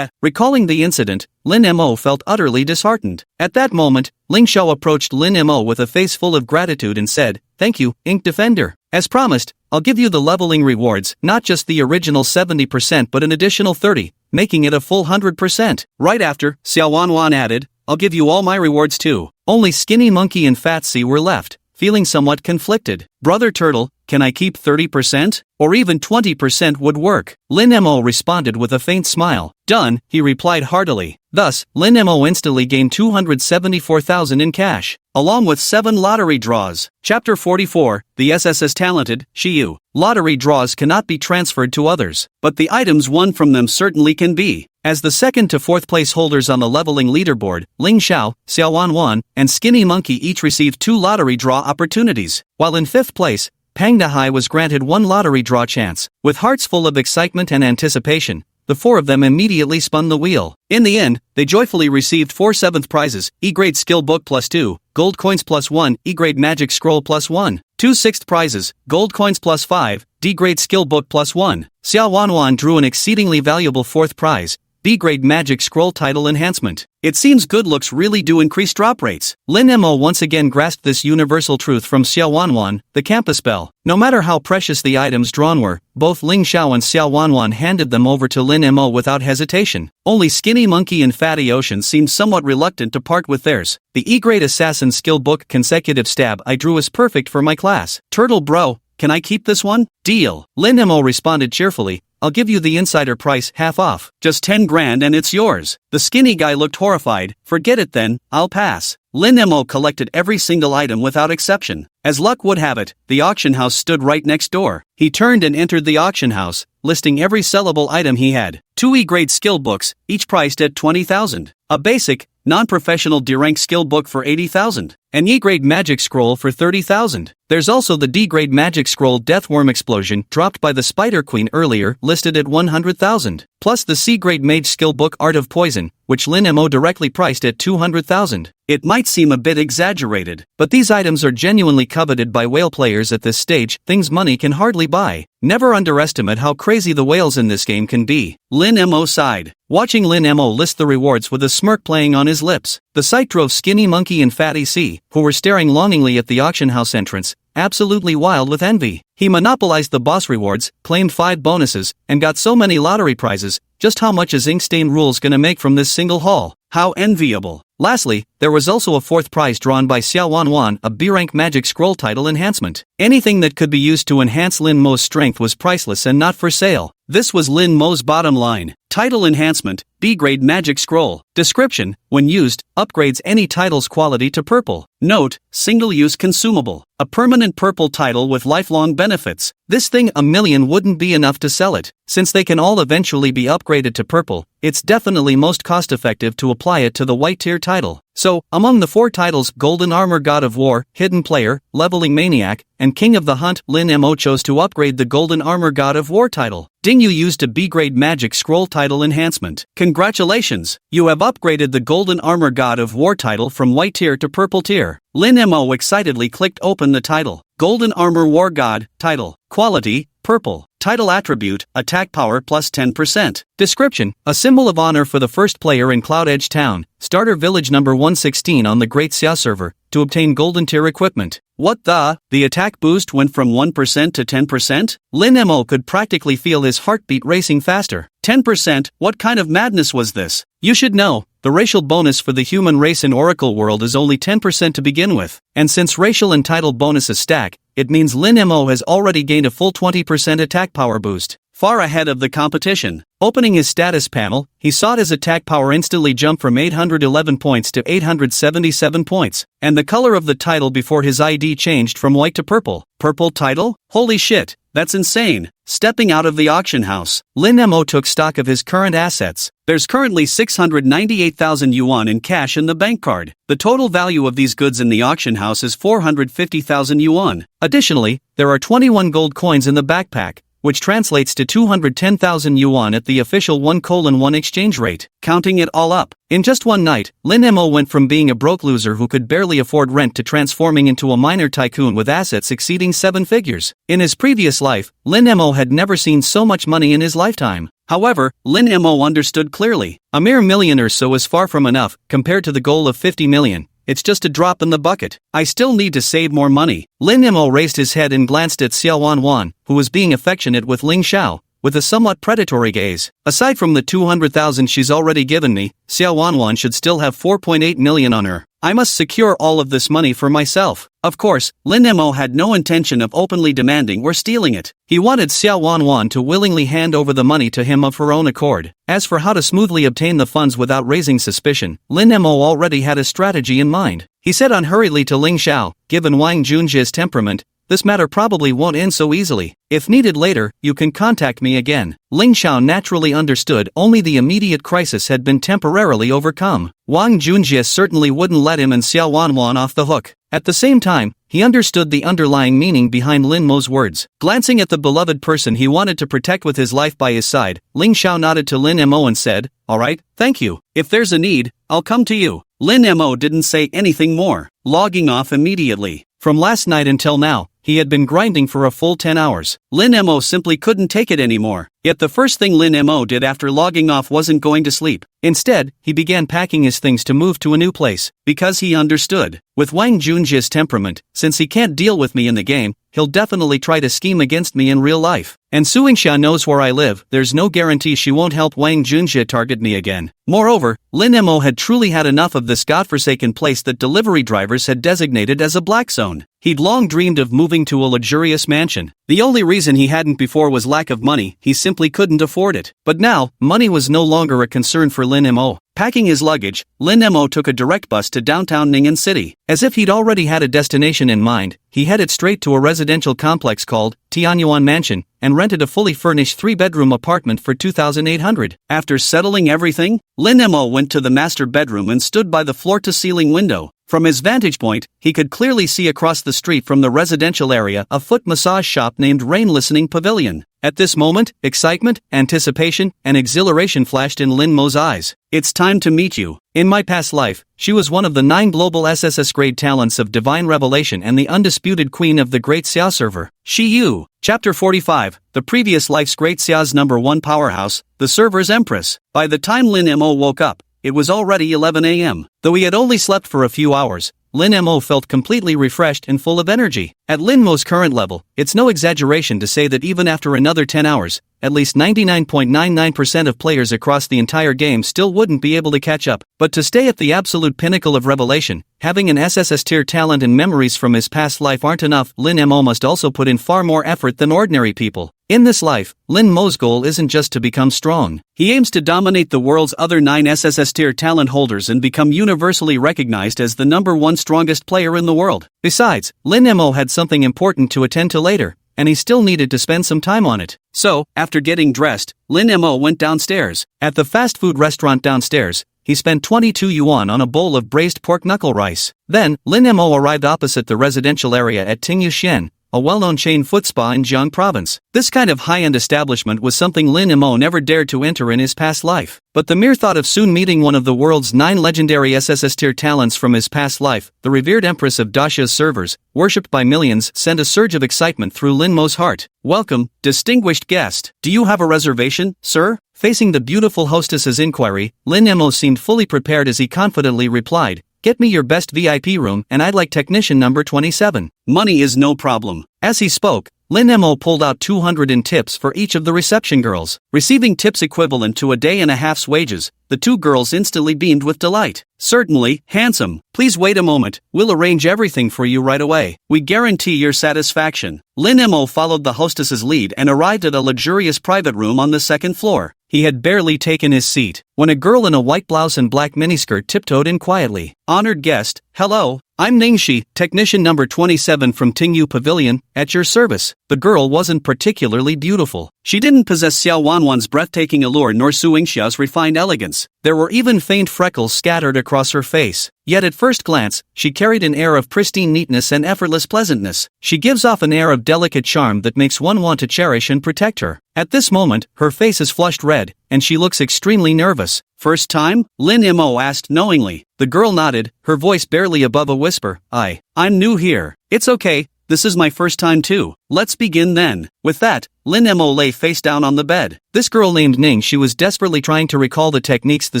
Recalling the incident, Lin Mo felt utterly disheartened. At that moment, Ling Xiao approached Lin Mo with a face full of gratitude and said, "Thank you, Ink Defender. As promised, I'll give you the leveling rewards, not just the original 70% but an additional 30, making it a full 100%. Right after, Xiao Wanwan added, "I'll give you all my rewards too." Only Skinny Monkey and Fat Sea were left, feeling somewhat conflicted. "Brother Turtle, can I keep 30%? Or even 20% would work." Lin Mo responded with a faint smile. "Done," he replied heartily. Thus, Lin Mo instantly gained 274,000 in cash, along with 7 lottery draws. Chapter 44, The SSS Talented, Shiyu. Lottery draws cannot be transferred to others, but the items won from them certainly can be. As the second to fourth place holders on the leveling leaderboard, Ling Xiao, Xiao Wanwan, and Skinny Monkey each received 2 lottery draw opportunities, while in fifth place, Pang Dahai was granted 1 lottery draw chance. With hearts full of excitement and anticipation, the 4 of them immediately spun the wheel. In the end, they joyfully received 4 seventh prizes, E-grade skill book +2, gold coins +1, E-grade magic scroll +1, 2 sixth prizes, gold coins +5, D-grade skill book +1. Xiao Wanwan drew an exceedingly valuable 4th prize, B-grade magic scroll title enhancement. It seems good looks really do increase drop rates. Lin Mo once again grasped this universal truth from Xiao Wanwan, the campus bell. No matter how precious the items drawn were, both Ling Xiao and Xiao Wanwan handed them over to Lin Mo without hesitation. Only Skinny Monkey and Fatty Ocean seemed somewhat reluctant to part with theirs. The E-grade assassin skill book consecutive stab I drew is perfect for my class. Turtle bro, can I keep this one? Deal. Lin Mo responded cheerfully, "I'll give you the insider price half off. Just 10 grand and it's yours." The skinny guy looked horrified. "Forget it then, I'll pass." Lin Mo collected every single item without exception. As luck would have it, the auction house stood right next door. He turned and entered the auction house, listing every sellable item he had. 2 E-grade skill books, each priced at 20,000. A basic, non-professional D-rank skill book for 80,000. an E-grade magic scroll for 30,000. There's also the D-grade magic scroll Deathworm Explosion dropped by the Spider Queen earlier, listed at 100,000. Plus the C-grade mage skill book Art of Poison, which Lin Mo directly priced at 200,000. It might seem a bit exaggerated, but these items are genuinely coveted by whale players at this stage, things money can hardly buy. Never underestimate how crazy the whales in this game can be. Lin Mo sighed, watching Lin Mo list the rewards with a smirk playing on his lips. The sight drove Skinny Monkey and Fatty C, who were staring longingly at the auction house entrance, absolutely wild with envy. He monopolized the boss rewards, claimed 5 bonuses, and got so many lottery prizes. Just how much is Inkstain Rules gonna make from this single haul? How enviable. Lastly, there was also a 4th prize drawn by Xiao Wanwan, a B-rank magic scroll title enhancement. Anything that could be used to enhance Lin Mo's strength was priceless and not for sale. This was Lin Mo's bottom line. Title enhancement, B-grade magic scroll. Description, when used, upgrades any title's quality to purple. Note, single-use consumable. A permanent purple title with lifelong benefits. This thing a million wouldn't be enough to sell it. Since they can all eventually be upgraded to purple, it's definitely most cost-effective to apply it to the white tier title. So, among the 4 titles Golden Armor God of War, Hidden Player, Leveling Maniac, and King of the Hunt, Lin Mo chose to upgrade the Golden Armor God of War title. Ding, you used a B-grade magic scroll title enhancement. Congratulations! You have upgraded the Golden Armor God of War title from white tier to purple tier. Lin Mo excitedly clicked open the title. Golden Armor War God, title, quality, purple. Title attribute, attack power plus 10%. Description, a symbol of honor for the first player in Cloud Edge Town, starter village number 116 on the Great Xia server, to obtain golden tier equipment. What the? The attack boost went from 1% to 10%? Lin Mo could practically feel his heartbeat racing faster. 10%? What kind of madness was this? You should know, the racial bonus for the human race in Oracle World is only 10% to begin with. And since racial and title bonuses stack, it means Lin Mo has already gained a full 20% attack power boost, far ahead of the competition. Opening his status panel, he saw his attack power instantly jump from 811 points to 877 points, and the color of the title before his ID changed from white to purple. Purple title? Holy shit, that's insane. Stepping out of the auction house, Lin Mo took stock of his current assets. There's currently 698,000 yuan in cash in the bank card. The total value of these goods in the auction house is 450,000 yuan. Additionally, there are 21 gold coins in the backpack, which translates to 210,000 yuan at the official 1:1 exchange rate. Counting it all up, in just one night, Lin Mo went from being a broke loser who could barely afford rent to transforming into a minor tycoon with assets exceeding 7 figures. In his previous life, Lin Mo had never seen so much money in his lifetime. However, Lin Mo understood clearly, a mere million or so is far from enough, compared to the goal of 50 million. It's just a drop in the bucket. I still need to save more money. Lin Mo raised his head and glanced at Xiao Wanwan, who was being affectionate with Ling Xiao, with a somewhat predatory gaze. Aside from the 200,000 she's already given me, Xiao Wanwan should still have 4.8 million on her. I must secure all of this money for myself. Of course, Lin Mo had no intention of openly demanding or stealing it. He wanted Xiao Wanwan to willingly hand over the money to him of her own accord. As for how to smoothly obtain the funds without raising suspicion, Lin Mo already had a strategy in mind. He said unhurriedly to Ling Xiao, given Wang Junjie's temperament, this matter probably won't end so easily. If needed later, you can contact me again. Ling Xiao naturally understood only the immediate crisis had been temporarily overcome. Wang Junjie certainly wouldn't let him and Xiao Wanwan off the hook. At the same time, he understood the underlying meaning behind Lin Mo's words. Glancing at the beloved person he wanted to protect with his life by his side, Ling Xiao nodded to Lin Mo and said, "Alright, thank you. If there's a need, I'll come to you." Lin Mo didn't say anything more, logging off immediately. From last night until now, he had been grinding for a full 10 hours. Lin Mo simply couldn't take it anymore. Yet the first thing Lin Mo did after logging off wasn't going to sleep. Instead, he began packing his things to move to a new place, because he understood. With Wang Junjie's temperament, since he can't deal with me in the game, he'll definitely try to scheme against me in real life. And Suingxia knows where I live, there's no guarantee she won't help Wang Junjie target me again. Moreover, Lin Mo had truly had enough of this godforsaken place that delivery drivers had designated as a black zone. He'd long dreamed of moving to a luxurious mansion. The only reason he hadn't before was lack of money, he simply couldn't afford it. But now, money was no longer a concern for Lin Mo. Packing his luggage, Lin Mo took a direct bus to downtown Ning'an City. As if he'd already had a destination in mind, he headed straight to a residential complex called Tianyuan Mansion, and rented a fully furnished 3-bedroom apartment for 2,800. After settling everything, Lin Mo went to the master bedroom and stood by the floor-to-ceiling window. From his vantage point, he could clearly see across the street from the residential area a foot massage shop named Rain Listening Pavilion. At this moment, excitement, anticipation, and exhilaration flashed in Lin Mo's eyes. It's time to meet you. In my past life, she was one of the 9 global SSS grade talents of Divine Revelation and the undisputed queen of the Great Xia server. Shi Yu. Chapter 45, the previous life's Great Xia's #1 powerhouse, the server's empress. By the time Lin Mo woke up, it was already 11 a.m. Though he had only slept for a few hours, Lin Mo felt completely refreshed and full of energy. At Lin Mo's current level, it's no exaggeration to say that even after another 10 hours, at least 99.99% of players across the entire game still wouldn't be able to catch up. But to stay at the absolute pinnacle of revelation, having an SSS tier talent and memories from his past life aren't enough. Lin Mo must also put in far more effort than ordinary people. In this life, Lin Mo's goal isn't just to become strong. He aims to dominate the world's other 9 SSS tier talent holders and become universally recognized as the #1 strongest player in the world. Besides, Lin Mo had something important to attend to later, and he still needed to spend some time on it. So, after getting dressed, Lin Mo went downstairs. At the fast food restaurant downstairs, he spent 22 yuan on a bowl of braised pork knuckle rice. Then, Lin Mo arrived opposite the residential area at Tingyu Xian, a well-known chain foot spa in Jiang province. This kind of high-end establishment was something Lin Mo never dared to enter in his past life. But the mere thought of soon meeting one of the world's 9 legendary SSS tier talents from his past life, the revered empress of Dacia's servers, worshipped by millions, sent a surge of excitement through Lin Mo's heart. Welcome, distinguished guest. Do you have a reservation, sir? Facing the beautiful hostess's inquiry, Lin Mo seemed fully prepared as he confidently replied, "Get me your best VIP room and I'd like technician number 27. Money is no problem." As he spoke, Lin Mo pulled out 200 in tips for each of the reception girls. Receiving tips equivalent to a day and a half's wages, the 2 girls instantly beamed with delight. "Certainly, handsome. Please wait a moment, we'll arrange everything for you right away. We guarantee your satisfaction." Lin Mo followed the hostess's lead and arrived at a luxurious private room on the 2nd floor. He had barely taken his seat when a girl in a white blouse and black miniskirt tiptoed in quietly. "Honored guest, hello. I'm Ningxi, technician number 27 from Tingyu Pavilion, at your service." The girl wasn't particularly beautiful. She didn't possess Xiao Wanwan's breathtaking allure nor Su Yingxia's refined elegance. There were even faint freckles scattered across her face. Yet at first glance, she carried an air of pristine neatness and effortless pleasantness. She gives off an air of delicate charm that makes one want to cherish and protect her. At this moment, her face is flushed red, and she looks extremely nervous. "First time?" Lin Mo asked knowingly. The girl nodded, her voice barely above a whisper. I'm new here." "It's okay, this is my first time too. Let's begin then." With that, Lin Mo lay face down on the bed. This girl named Ning, she was desperately trying to recall the techniques the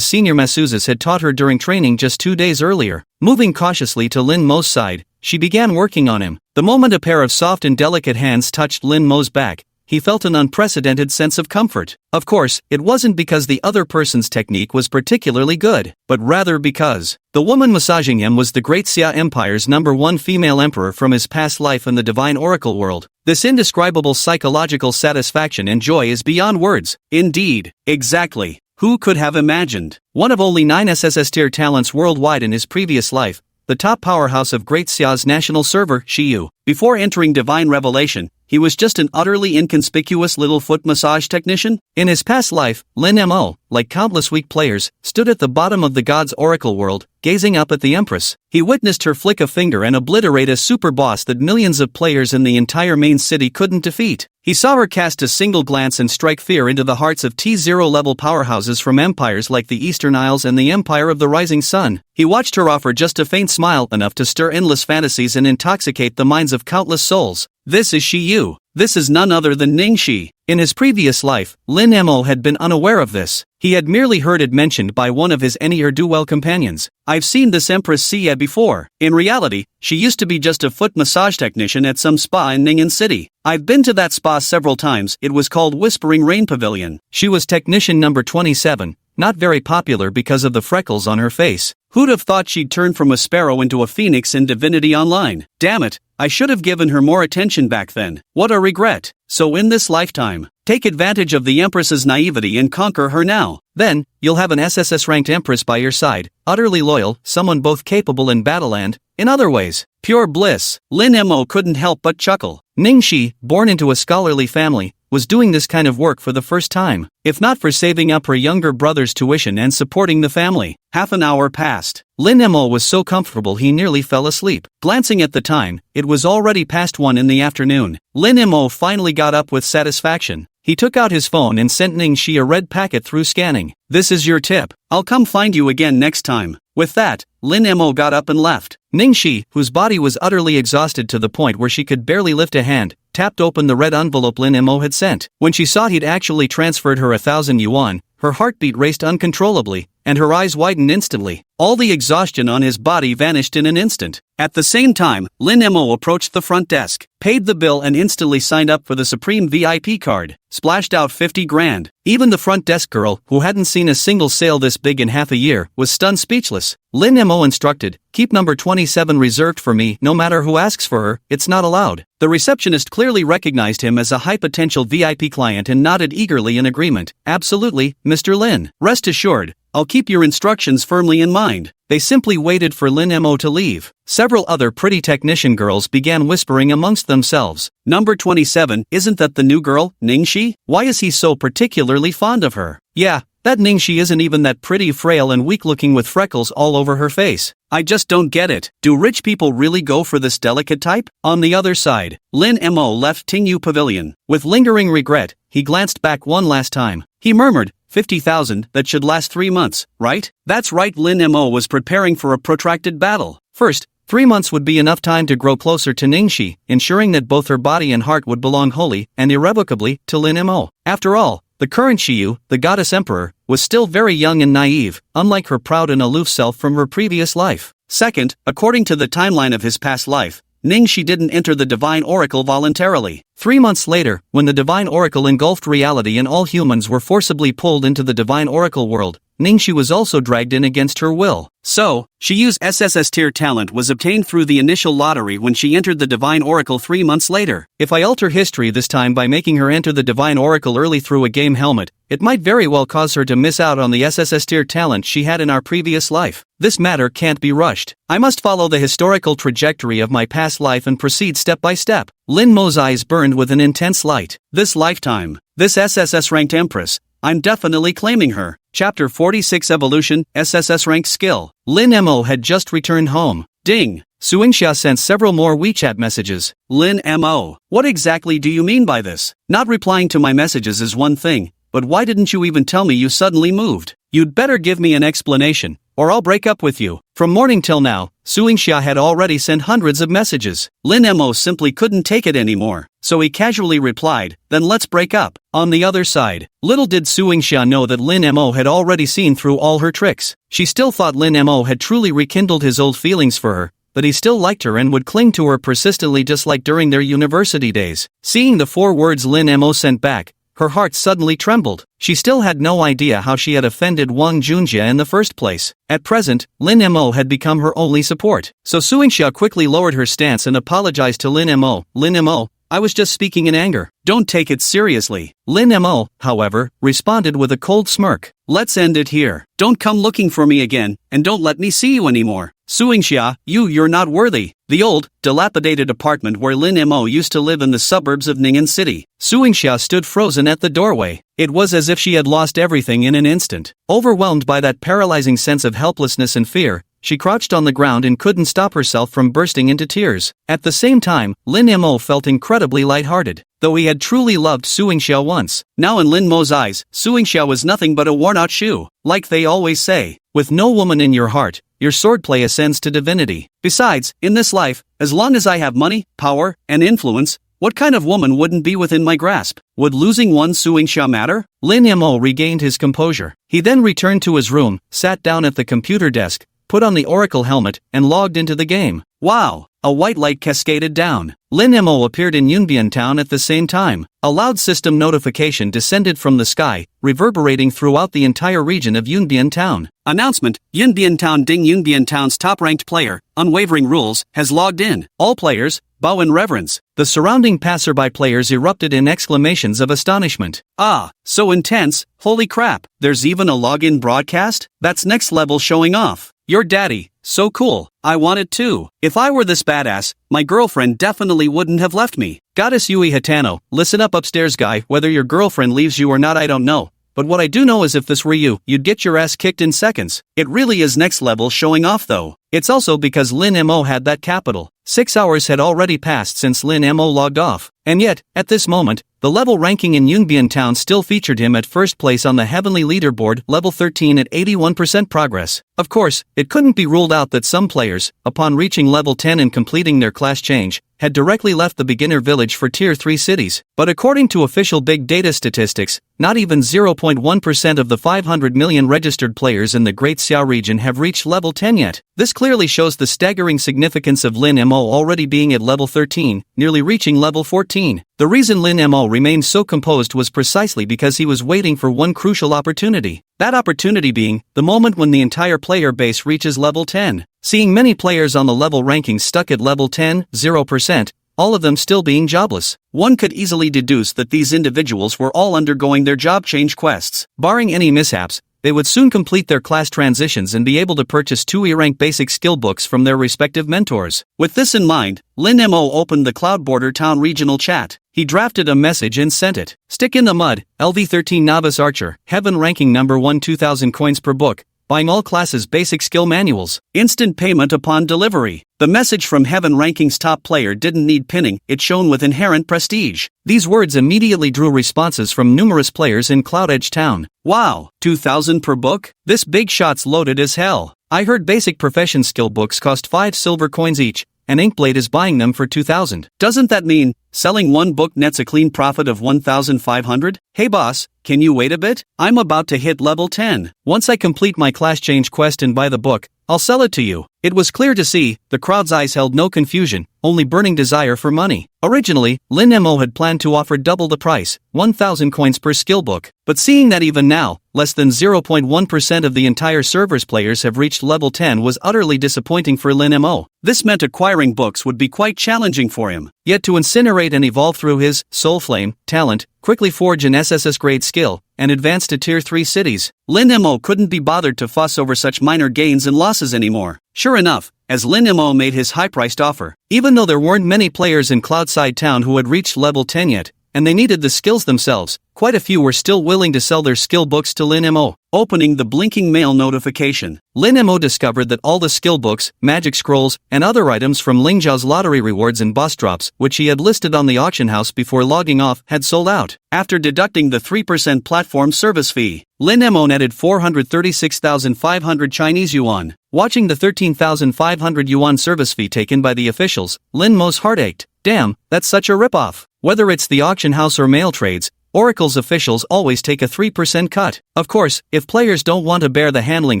senior masseuses had taught her during training just 2 days earlier. Moving cautiously to Lin Mo's side, she began working on him. The moment a pair of soft and delicate hands touched Lin Mo's back, he felt an unprecedented sense of comfort. Of course, it wasn't because the other person's technique was particularly good, but rather because the woman massaging him was the Great Xia Empire's #1 female emperor from his past life in the Divine Oracle world. This indescribable psychological satisfaction and joy is beyond words. Indeed, exactly. Who could have imagined? One of only 9 SSS tier talents worldwide in his previous life, the top powerhouse of Great Xia's national server, Shi Yu. Before entering Divine Revelation, he was just an utterly inconspicuous little foot massage technician. In his past life, Lin Mo, like countless weak players, stood at the bottom of the god's oracle world, gazing up at the empress. He witnessed her flick a finger and obliterate a super boss that millions of players in the entire main city couldn't defeat. He saw her cast a single glance and strike fear into the hearts of T0 level powerhouses from empires like the Eastern Isles and the Empire of the Rising Sun. He watched her offer just a faint smile, enough to stir endless fantasies and intoxicate the minds of countless souls. This is Shi Yu. This is none other than Ningxi. In his previous life, Lin Mo had been unaware of this. He had merely heard it mentioned by one of his ne'er-do-well companions. "I've seen this Empress Xia before. In reality, she used to be just a foot massage technician at some spa in Ning'an City. I've been to that spa several times. It was called Whispering Rain Pavilion." She was technician number 27, not very popular because of the freckles on her face. Who'd have thought she'd turn from a sparrow into a phoenix in Divinity Online? Damn it, I should have given her more attention back then. What a regret. So in this lifetime, take advantage of the Empress's naivety and conquer her now. Then, you'll have an SSS-ranked Empress by your side, utterly loyal, someone both capable in battle and, in other ways, pure bliss. Lin Mo couldn't help but chuckle. Ningxi, born into a scholarly family, was doing this kind of work for the first time. If not for saving up her younger brother's tuition and supporting the family. Half an hour passed. Lin Mo was so comfortable he nearly fell asleep. Glancing at the time, it was already past 1 in the afternoon. Lin Mo finally got up with satisfaction. He took out his phone and sent Ningxi a red packet through scanning. "This is your tip. I'll come find you again next time." With that, Lin Mo got up and left. Ningxi, whose body was utterly exhausted to the point where she could barely lift a hand, tapped open the red envelope Lin Mo had sent. When she saw he'd actually transferred her 1,000 yuan, her heartbeat raced uncontrollably, and her eyes widened instantly. All the exhaustion on his body vanished in an instant. At the same time, Lin Mo approached the front desk, paid the bill and instantly signed up for the Supreme VIP card, splashed out 50 grand. Even the front desk girl, who hadn't seen a single sale this big in half a year, was stunned speechless. Lin Mo instructed, "Keep number 27 reserved for me, no matter who asks for her, it's not allowed." The receptionist clearly recognized him as a high potential VIP client and nodded eagerly in agreement. "Absolutely, Mr. Lin. Rest assured, I'll keep your instructions firmly in mind." They simply waited for Lin Mo to leave. Several other pretty technician girls began whispering amongst themselves. "Number 27, isn't that the new girl, Ningxi? Why is he so particularly fond of her? Yeah, that Ningxi isn't even that pretty, frail and weak-looking with freckles all over her face. I just don't get it. Do rich people really go for this delicate type?" On the other side, Lin Mo left Tingyu Pavilion. With lingering regret, he glanced back one last time. He murmured, 50,000, that should last 3 months, right? That's right, Lin Mo was preparing for a protracted battle. First, 3 months would be enough time to grow closer to Ningxi, ensuring that both her body and heart would belong wholly and irrevocably to Lin Mo. After all, the current Xiyu, the goddess emperor, was still very young and naive, unlike her proud and aloof self from her previous life. Second, according to the timeline of his past life, Ningxi didn't enter the Divine Oracle voluntarily. 3 months later, when the Divine Oracle engulfed reality and all humans were forcibly pulled into the Divine Oracle world, Ningxi was also dragged in against her will. So, Shiyu's SSS tier talent was obtained through the initial lottery when she entered the Divine Oracle 3 months later. If I alter history this time by making her enter the Divine Oracle early through a game helmet, it might very well cause her to miss out on the SSS tier talent she had in our previous life. This matter can't be rushed. I must follow the historical trajectory of my past life and proceed step by step. Lin Mo's eyes burned with an intense light. This lifetime, this SSS ranked empress, I'm definitely claiming her. Chapter 46 Evolution, SSS rank skill. Lin Mo had just returned home. Ding! Suingxia sent several more WeChat messages. Lin Mo, what exactly do you mean by this? Not replying to my messages is one thing, but why didn't you even tell me you suddenly moved? You'd better give me an explanation, or I'll break up with you. From morning till now, Suingxia had already sent hundreds of messages. Lin Mo simply couldn't take it anymore, so he casually replied, "Then let's break up." On the other side, little did Suingxia know that Lin Mo had already seen through all her tricks. She still thought Lin Mo had truly rekindled his old feelings for her, but he still liked her and would cling to her persistently just like during their university days. Seeing the 4 words Lin Mo sent back, her heart suddenly trembled. She still had no idea how she had offended Wang Junjie in the first place. At present, Lin Mo had become her only support. So Suingxia quickly lowered her stance and apologized to Lin Mo. "Lin Mo, I was just speaking in anger. Don't take it seriously." Lin Mo, however, responded with a cold smirk. "Let's end it here. Don't come looking for me again, and don't let me see you anymore. Suingxia, you're not worthy." The old, dilapidated apartment where Lin Mo used to live in the suburbs of Ning'an City. Suingxia stood frozen at the doorway. It was as if she had lost everything in an instant. Overwhelmed by that paralyzing sense of helplessness and fear, she crouched on the ground and couldn't stop herself from bursting into tears. At the same time, Lin Mo felt incredibly lighthearted. Though he had truly loved Suingxia once, now in Lin Mo's eyes, Suingxia was nothing but a worn-out shoe. Like they always say, with no woman in your heart, your swordplay ascends to divinity. Besides, in this life, as long as I have money, power, and influence, what kind of woman wouldn't be within my grasp? Would losing one Suingxia matter? Lin Mo regained his composure. He then returned to his room, sat down at the computer desk, put on the Oracle helmet, and logged into the game. Wow! A white light cascaded down. Lin Mo appeared in Yunbian Town at the same time. A loud system notification descended from the sky, reverberating throughout the entire region of Yunbian Town. Announcement: Yunbian Town Ding Yunbian Town's top-ranked player, Unwavering Rules, has logged in. All players, bow in reverence. The surrounding passerby players erupted in exclamations of astonishment. Ah, so intense, holy crap, there's even a login broadcast? That's next level showing off. Your daddy, so cool, I want it too. If I were this badass, my girlfriend definitely wouldn't have left me. Goddess Yui Hitano, listen up upstairs guy, whether your girlfriend leaves you or not I don't know, but what I do know is if this were you, you'd get your ass kicked in seconds. It really is next level showing off though. It's also because Lin Mo had that capital. 6 hours had already passed since Lin Mo logged off. And yet, at this moment, the level ranking in Yungbyan Town still featured him at first place on the heavenly leaderboard, level 13 at 81% progress. Of course, it couldn't be ruled out that some players, upon reaching level 10 and completing their class change, had directly left the beginner village for tier 3 cities. But according to official big data statistics, not even 0.1% of the 500 million registered players in the Great Xiao region have reached level 10 yet. This clearly shows the staggering significance of Lin Mo already being at level 13, nearly reaching level 14. The reason Lin Mo remained so composed was precisely because he was waiting for one crucial opportunity. That opportunity being, the moment when the entire player base reaches level 10. Seeing many players on the level rankings stuck at level 10, 0%, all of them still being jobless, one could easily deduce that these individuals were all undergoing their job change quests. Barring any mishaps, they would soon complete their class transitions and be able to purchase 2 E-rank basic skill books from their respective mentors. With this in mind, Lin Mo opened the Cloud Border Town regional chat. He drafted a message and sent it. Stick in the mud, LV13 Novice Archer, Heaven ranking number 1, 2000 coins per book. Buying all classes basic skill manuals. Instant payment upon delivery. The message from Heaven Ranking's top player didn't need pinning, it shone with inherent prestige. These words immediately drew responses from numerous players in Cloud Edge Town. Wow, 2,000 per book? This big shot's loaded as hell. I heard basic profession skill books cost 5 silver coins each, and Inkblade is buying them for 2,000. Doesn't that mean selling one book nets a clean profit of 1,500? Hey boss, can you wait a bit? I'm about to hit level 10. Once I complete my class change quest and buy the book, I'll sell it to you. It was clear to see, the crowd's eyes held no confusion, only burning desire for money. Originally, Lin Mo had planned to offer double the price, 1,000 coins per skill book, but seeing that even now, less than 0.1% of the entire server's players have reached level 10 was utterly disappointing for Lin Mo. This meant acquiring books would be quite challenging for him. Yet to incinerate and evolve through his soul flame talent, quickly forge an SSS grade skill, and advance to tier 3 cities, Lin Mo couldn't be bothered to fuss over such minor gains and losses anymore. Sure enough, as Lin Mo made his high-priced offer, even though there weren't many players in Cloudside Town who had reached level 10 yet, and they needed the skills themselves, quite a few were still willing to sell their skill books to Lin Mo. Opening the blinking mail notification, Lin Mo discovered that all the skill books, magic scrolls, and other items from Lingzhao's lottery rewards and boss drops, which he had listed on the auction house before logging off, had sold out. After deducting the 3% platform service fee, Lin Mo netted 436,500 Chinese yuan. Watching the 13,500 yuan service fee taken by the officials, Lin Mo's heart ached. Damn, that's such a ripoff. Whether it's the auction house or mail trades, Oracle's officials always take a 3% cut. Of course, if players don't want to bear the handling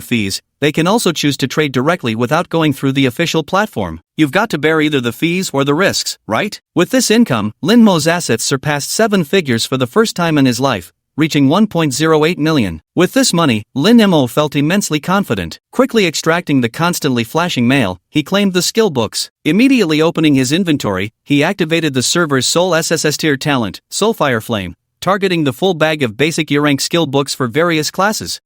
fees, they can also choose to trade directly without going through the official platform. You've got to bear either the fees or the risks, right? With this income, Lin Mo's assets surpassed 7 figures for the first time in his life, reaching 1.08 million. With this money, Lin Mo felt immensely confident. Quickly extracting the constantly flashing mail, he claimed the skill books. Immediately opening his inventory, he activated the server's sole SSS tier talent, Soulfire Flame, targeting the full bag of basic E-rank skill books for various classes.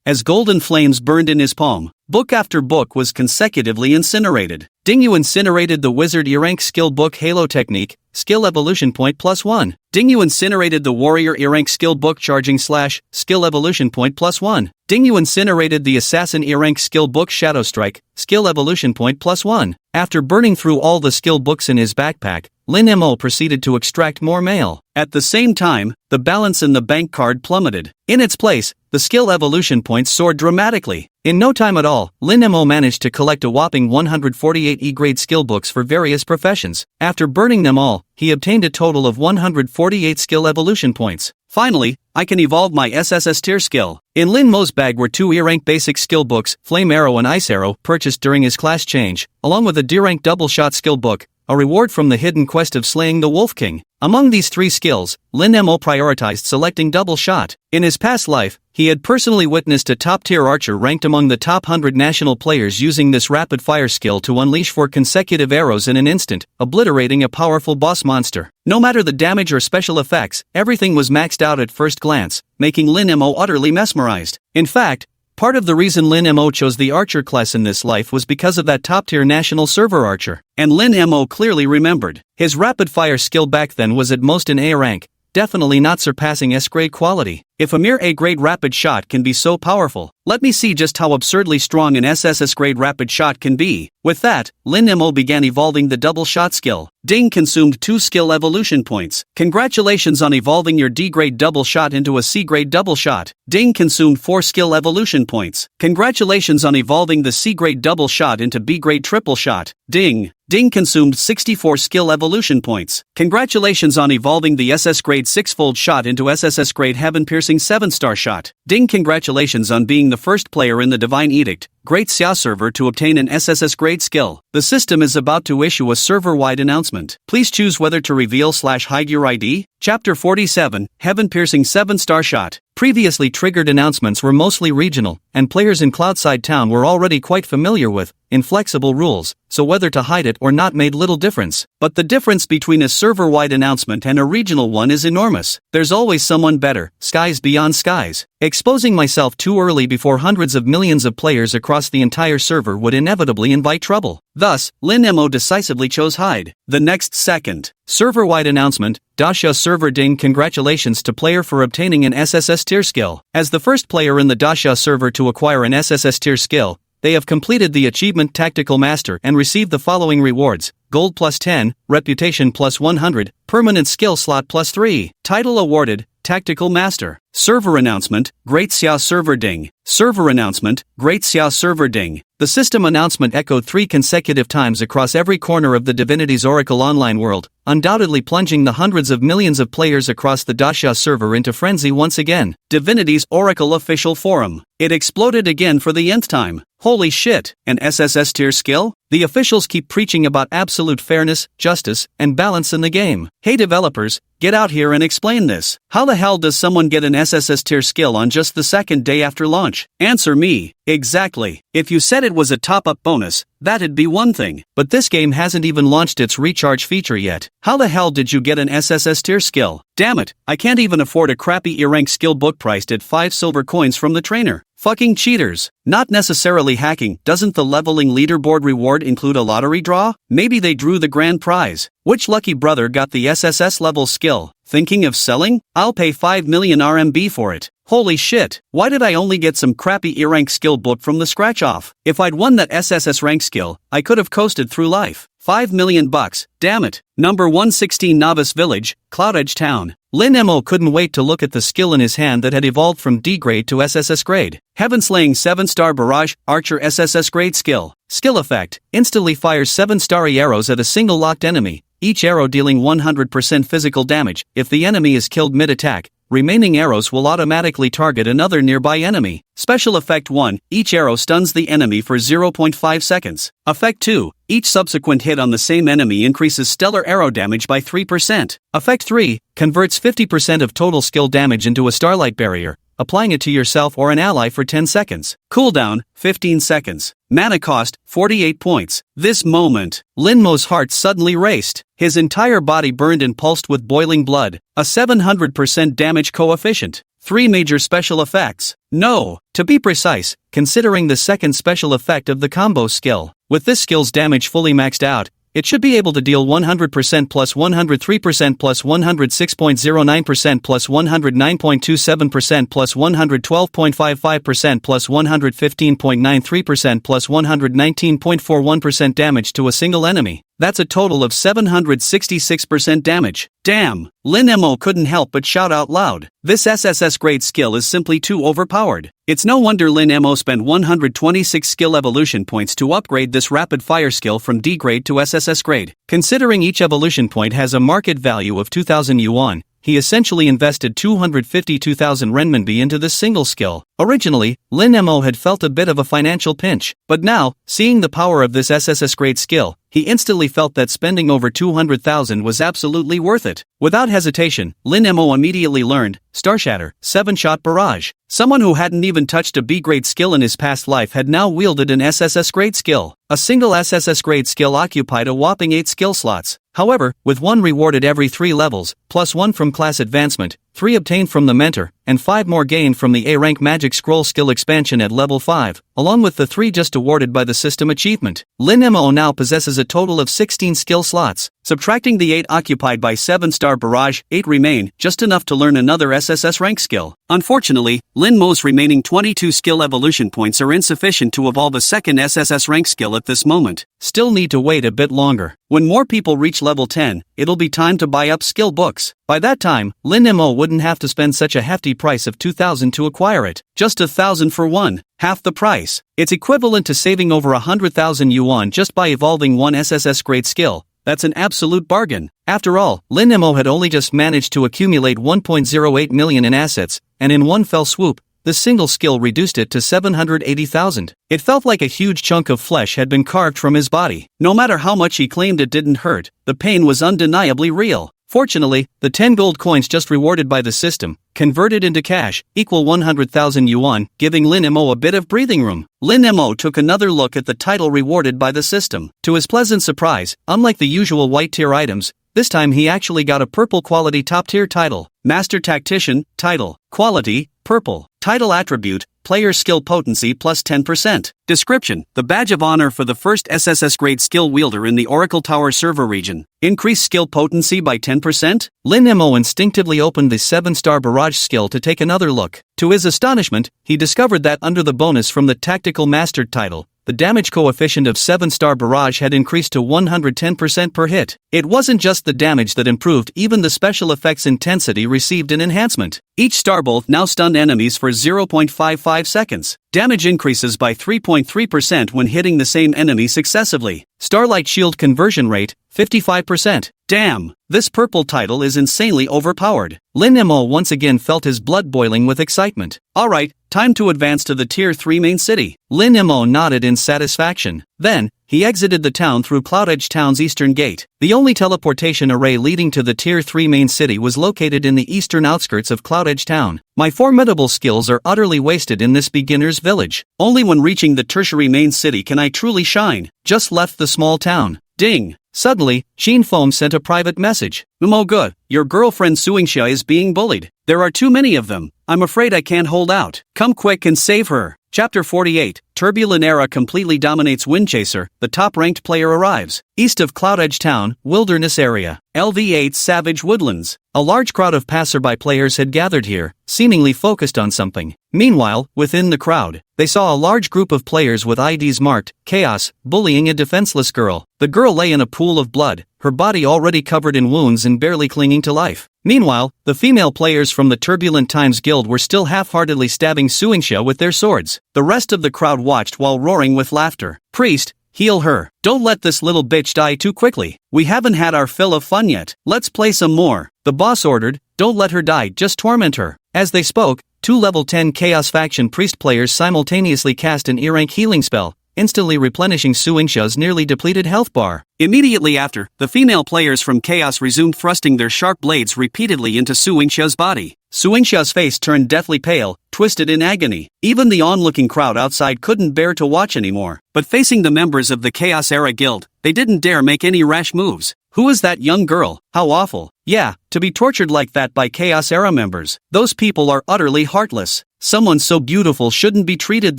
As golden flames burned in his palm, book after book was consecutively incinerated. Dingyu incinerated the Wizard E-rank skill book Halo Technique, skill evolution point +1. Dingyu incinerated the Warrior E-rank skill book Charging Slash, skill evolution point +1. Dingyu incinerated the Assassin E-rank skill book Shadow Strike, skill evolution point +1. After burning through all the skill books in his backpack, Lin Mo proceeded to extract more mail. At the same time, the balance in the bank card plummeted. In its place, the skill evolution points soared dramatically. In no time at all, Lin Mo managed to collect a whopping 148 E-grade skill books for various professions. After burning them all, he obtained a total of 148 skill evolution points. Finally, I can evolve my SSS tier skill. In Lin Mo's bag were 2 E-rank basic skill books, Flame Arrow and Ice Arrow, purchased during his class change, along with a D-rank double shot skill book, a reward from the hidden quest of slaying the Wolf King. Among these 3 skills, Lin Mo prioritized selecting double shot. In his past life, he had personally witnessed a top-tier archer ranked among the top 100 national players using this rapid-fire skill to unleash 4 consecutive arrows in an instant, obliterating a powerful boss monster. No matter the damage or special effects, everything was maxed out at first glance, making Lin Mo utterly mesmerized. In fact, part of the reason Lin Mo chose the archer class in this life was because of that top-tier national server archer. And Lin Mo clearly remembered. His rapid-fire skill back then was at most an A rank, definitely not surpassing S-grade quality. If a mere A-grade rapid shot can be so powerful, let me see just how absurdly strong an SSS grade rapid shot can be. With that, Lin Mo began evolving the double shot skill. Ding consumed 2 skill evolution points. Congratulations on evolving your D-grade double shot into a C-grade double shot. Ding consumed 4 skill evolution points. Congratulations on evolving the C-grade double shot into B-grade triple shot. Ding. Ding consumed 64 skill evolution points. Congratulations on evolving the SS grade 6-fold shot into SSS grade heaven-piercing 7-star shot. Ding, congratulations on being the first player in the Divine Edict, Great Xia server to obtain an SSS grade skill. The system is about to issue a server-wide announcement. Please choose whether to reveal/hide your ID. Chapter 47, Heaven-piercing 7-star shot. Previously triggered announcements were mostly regional, and players in Cloudside Town were already quite familiar with inflexible rules, so whether to hide it or not made little difference. But the difference between a server-wide announcement and a regional one is enormous. There's always someone better, skies beyond skies. Exposing myself too early before hundreds of millions of players across the entire server would inevitably invite trouble. Thus, Lin Mo decisively chose hide. The next second, server-wide announcement, Dasha server ding, congratulations to player for obtaining an SSS tier skill. As the first player in the Dasha server to acquire an SSS tier skill, they have completed the achievement Tactical Master and received the following rewards: Gold plus 10, Reputation plus 100, Permanent Skill Slot plus 3. Title awarded, Tactical Master. Server announcement, Great Xia server ding. Server announcement, Great Xia server ding. The system announcement echoed 3 consecutive times across every corner of the Divinity's Oracle online world, undoubtedly plunging the hundreds of millions of players across the Dasha server into frenzy once again. Divinity's Oracle official forum. It exploded again for the nth time. Holy shit, an SSS tier skill? The officials keep preaching about absolute fairness, justice, and balance in the game. Hey developers, get out here and explain this. How the hell does someone get an SSS tier skill on just the second day after launch? Answer me. Exactly. If you said it was a top-up bonus, that'd be one thing. But this game hasn't even launched its recharge feature yet. How the hell did you get an SSS tier skill? Damn it, I can't even afford a crappy E-rank skill book priced at 5 silver coins from the trainer. Fucking cheaters. Not necessarily hacking. Doesn't the leveling leaderboard reward include a lottery draw? Maybe they drew the grand prize. Which lucky brother got the SSS level skill? Thinking of selling? I'll pay 5 million RMB for it. Holy shit, why did I only get some crappy E-rank skill book from the scratch off? If I'd won that SSS rank skill, I could have coasted through life. 5 million bucks, damn it. Number 116 Novice Village, Cloud Edge Town. Lin Mo couldn't wait to look at the skill in his hand that had evolved from D grade to SSS grade. Heaven Slaying 7-star Barrage, Archer SSS grade skill. Skill effect, instantly fires 7-starry arrows at a single locked enemy, each arrow dealing 100% physical damage. If the enemy is killed mid-attack, remaining arrows will automatically target another nearby enemy. Special Effect 1, each arrow stuns the enemy for 0.5 seconds. Effect 2, each subsequent hit on the same enemy increases stellar arrow damage by 3%. Effect 3, converts 50% of total skill damage into a starlight barrier, applying it to yourself or an ally for 10 seconds. Cooldown, 15 seconds. Mana cost, 48 points. This moment, Lin Mo's heart suddenly raced. His entire body burned and pulsed with boiling blood. A 700% damage coefficient. 3 major special effects. No, to be precise, considering the second special effect of the combo skill. With this skill's damage fully maxed out, it should be able to deal 100% plus 103% plus 106.09% plus 109.27% plus 112.55% plus 115.93% plus 119.41% damage to a single enemy. That's a total of 766% damage. Damn, Lin Mo couldn't help but shout out loud. This SSS grade skill is simply too overpowered. It's no wonder Lin Mo spent 126 skill evolution points to upgrade this rapid fire skill from D grade to SSS grade. Considering each evolution point has a market value of 2,000 yuan, he essentially invested 252,000 renminbi into this single skill. Originally, Lin Mo had felt a bit of a financial pinch, but now, seeing the power of this SSS grade skill, he instantly felt that spending over 200,000 was absolutely worth it. Without hesitation, Lin Mo immediately learned Starshatter, 7-shot barrage. Someone who hadn't even touched a B-grade skill in his past life had now wielded an SSS grade skill. A single SSS grade skill occupied a whopping 8 skill slots. However, with 1 rewarded every 3 levels, plus 1 from class advancement, 3 obtained from the mentor, and 5 more gained from the A-rank magic scroll skill expansion at level 5, along with the 3 just awarded by the system achievement. Lin Mo now possesses a total of 16 skill slots. Subtracting the 8 occupied by 7-star barrage, 8 remain, just enough to learn another SSS rank skill. Unfortunately, Lin Mo's remaining 22 skill evolution points are insufficient to evolve a second SSS rank skill at this moment. Still need to wait a bit longer. When more people reach level 10, it'll be time to buy up skill books. By that time, Lin Mo wouldn't have to spend such a hefty price of 2,000 to acquire it. Just 1,000 for one, half the price. It's equivalent to saving over 100,000 yuan just by evolving one SSS grade skill. That's an absolute bargain. After all, Lin Mo had only just managed to accumulate 1.08 million in assets, and in one fell swoop, this single skill reduced it to 780,000. It felt like a huge chunk of flesh had been carved from his body. No matter how much he claimed it didn't hurt, the pain was undeniably real. Fortunately, the 10 gold coins just rewarded by the system, converted into cash, equal 100,000 yuan, giving Lin Mo a bit of breathing room. Lin Mo took another look at the title rewarded by the system. To his pleasant surprise, unlike the usual white-tier items, this time he actually got a purple quality top-tier title. Master Tactician, title, quality, purple, title attribute, player skill potency plus 10%. Description: the badge of honor for the first SSS grade skill wielder in the Oracle Tower server region. Increase skill potency by 10%? Lin Mo instinctively opened the 7-star barrage skill to take another look. To his astonishment, he discovered that under the bonus from the tactical mastered title, the damage coefficient of 7-star barrage had increased to 110% per hit. It wasn't just the damage that improved, even the special effects intensity received an enhancement. Each starbolt now stunned enemies for 0.55 seconds. Damage increases by 3.3% when hitting the same enemy successively. Starlight Shield conversion rate, 55%. Damn, this purple title is insanely overpowered. Lin Mo once again felt his blood boiling with excitement. Alright, time to advance to the Tier 3 main city. Lin Mo nodded in satisfaction. Then, he exited the town through Cloud Edge Town's eastern gate. The only teleportation array leading to the Tier 3 main city was located in the eastern outskirts of Cloud Edge Town. My formidable skills are utterly wasted in this beginner's village. Only when reaching the tertiary main city can I truly shine. Just left the small town. Ding! Suddenly, Sheen Foam sent a private message. Good, your girlfriend Suingxia is being bullied. There are too many of them. I'm afraid I can't hold out. Come quick and save her. Chapter 48, Turbulent Era completely dominates Windchaser, the top-ranked player arrives. East of Cloud Edge Town, Wilderness Area, LV8 Savage Woodlands. A large crowd of passerby players had gathered here, seemingly focused on something. Meanwhile, within the crowd, they saw a large group of players with IDs marked Chaos, bullying a defenseless girl. The girl lay in a pool of blood, her body already covered in wounds and barely clinging to life. Meanwhile, the female players from the Turbulent Times Guild were still half-heartedly stabbing Suingxia with their swords. The rest of the crowd watched while roaring with laughter. Priest, heal her. Don't let this little bitch die too quickly. We haven't had our fill of fun yet. Let's play some more. The boss ordered. Don't let her die, just torment her. As they spoke, 2 level 10 Chaos Faction Priest players simultaneously cast an E-rank healing spell, instantly replenishing Suingxia's nearly depleted health bar. Immediately after, the female players from Chaos resumed thrusting their sharp blades repeatedly into Suingxia's body. Suingxia's face turned deathly pale, twisted in agony. Even the onlooking crowd outside couldn't bear to watch anymore. But facing the members of the Chaos Era Guild, they didn't dare make any rash moves. Who is that young girl? How awful. Yeah, to be tortured like that by Chaos Era members. Those people are utterly heartless. Someone so beautiful shouldn't be treated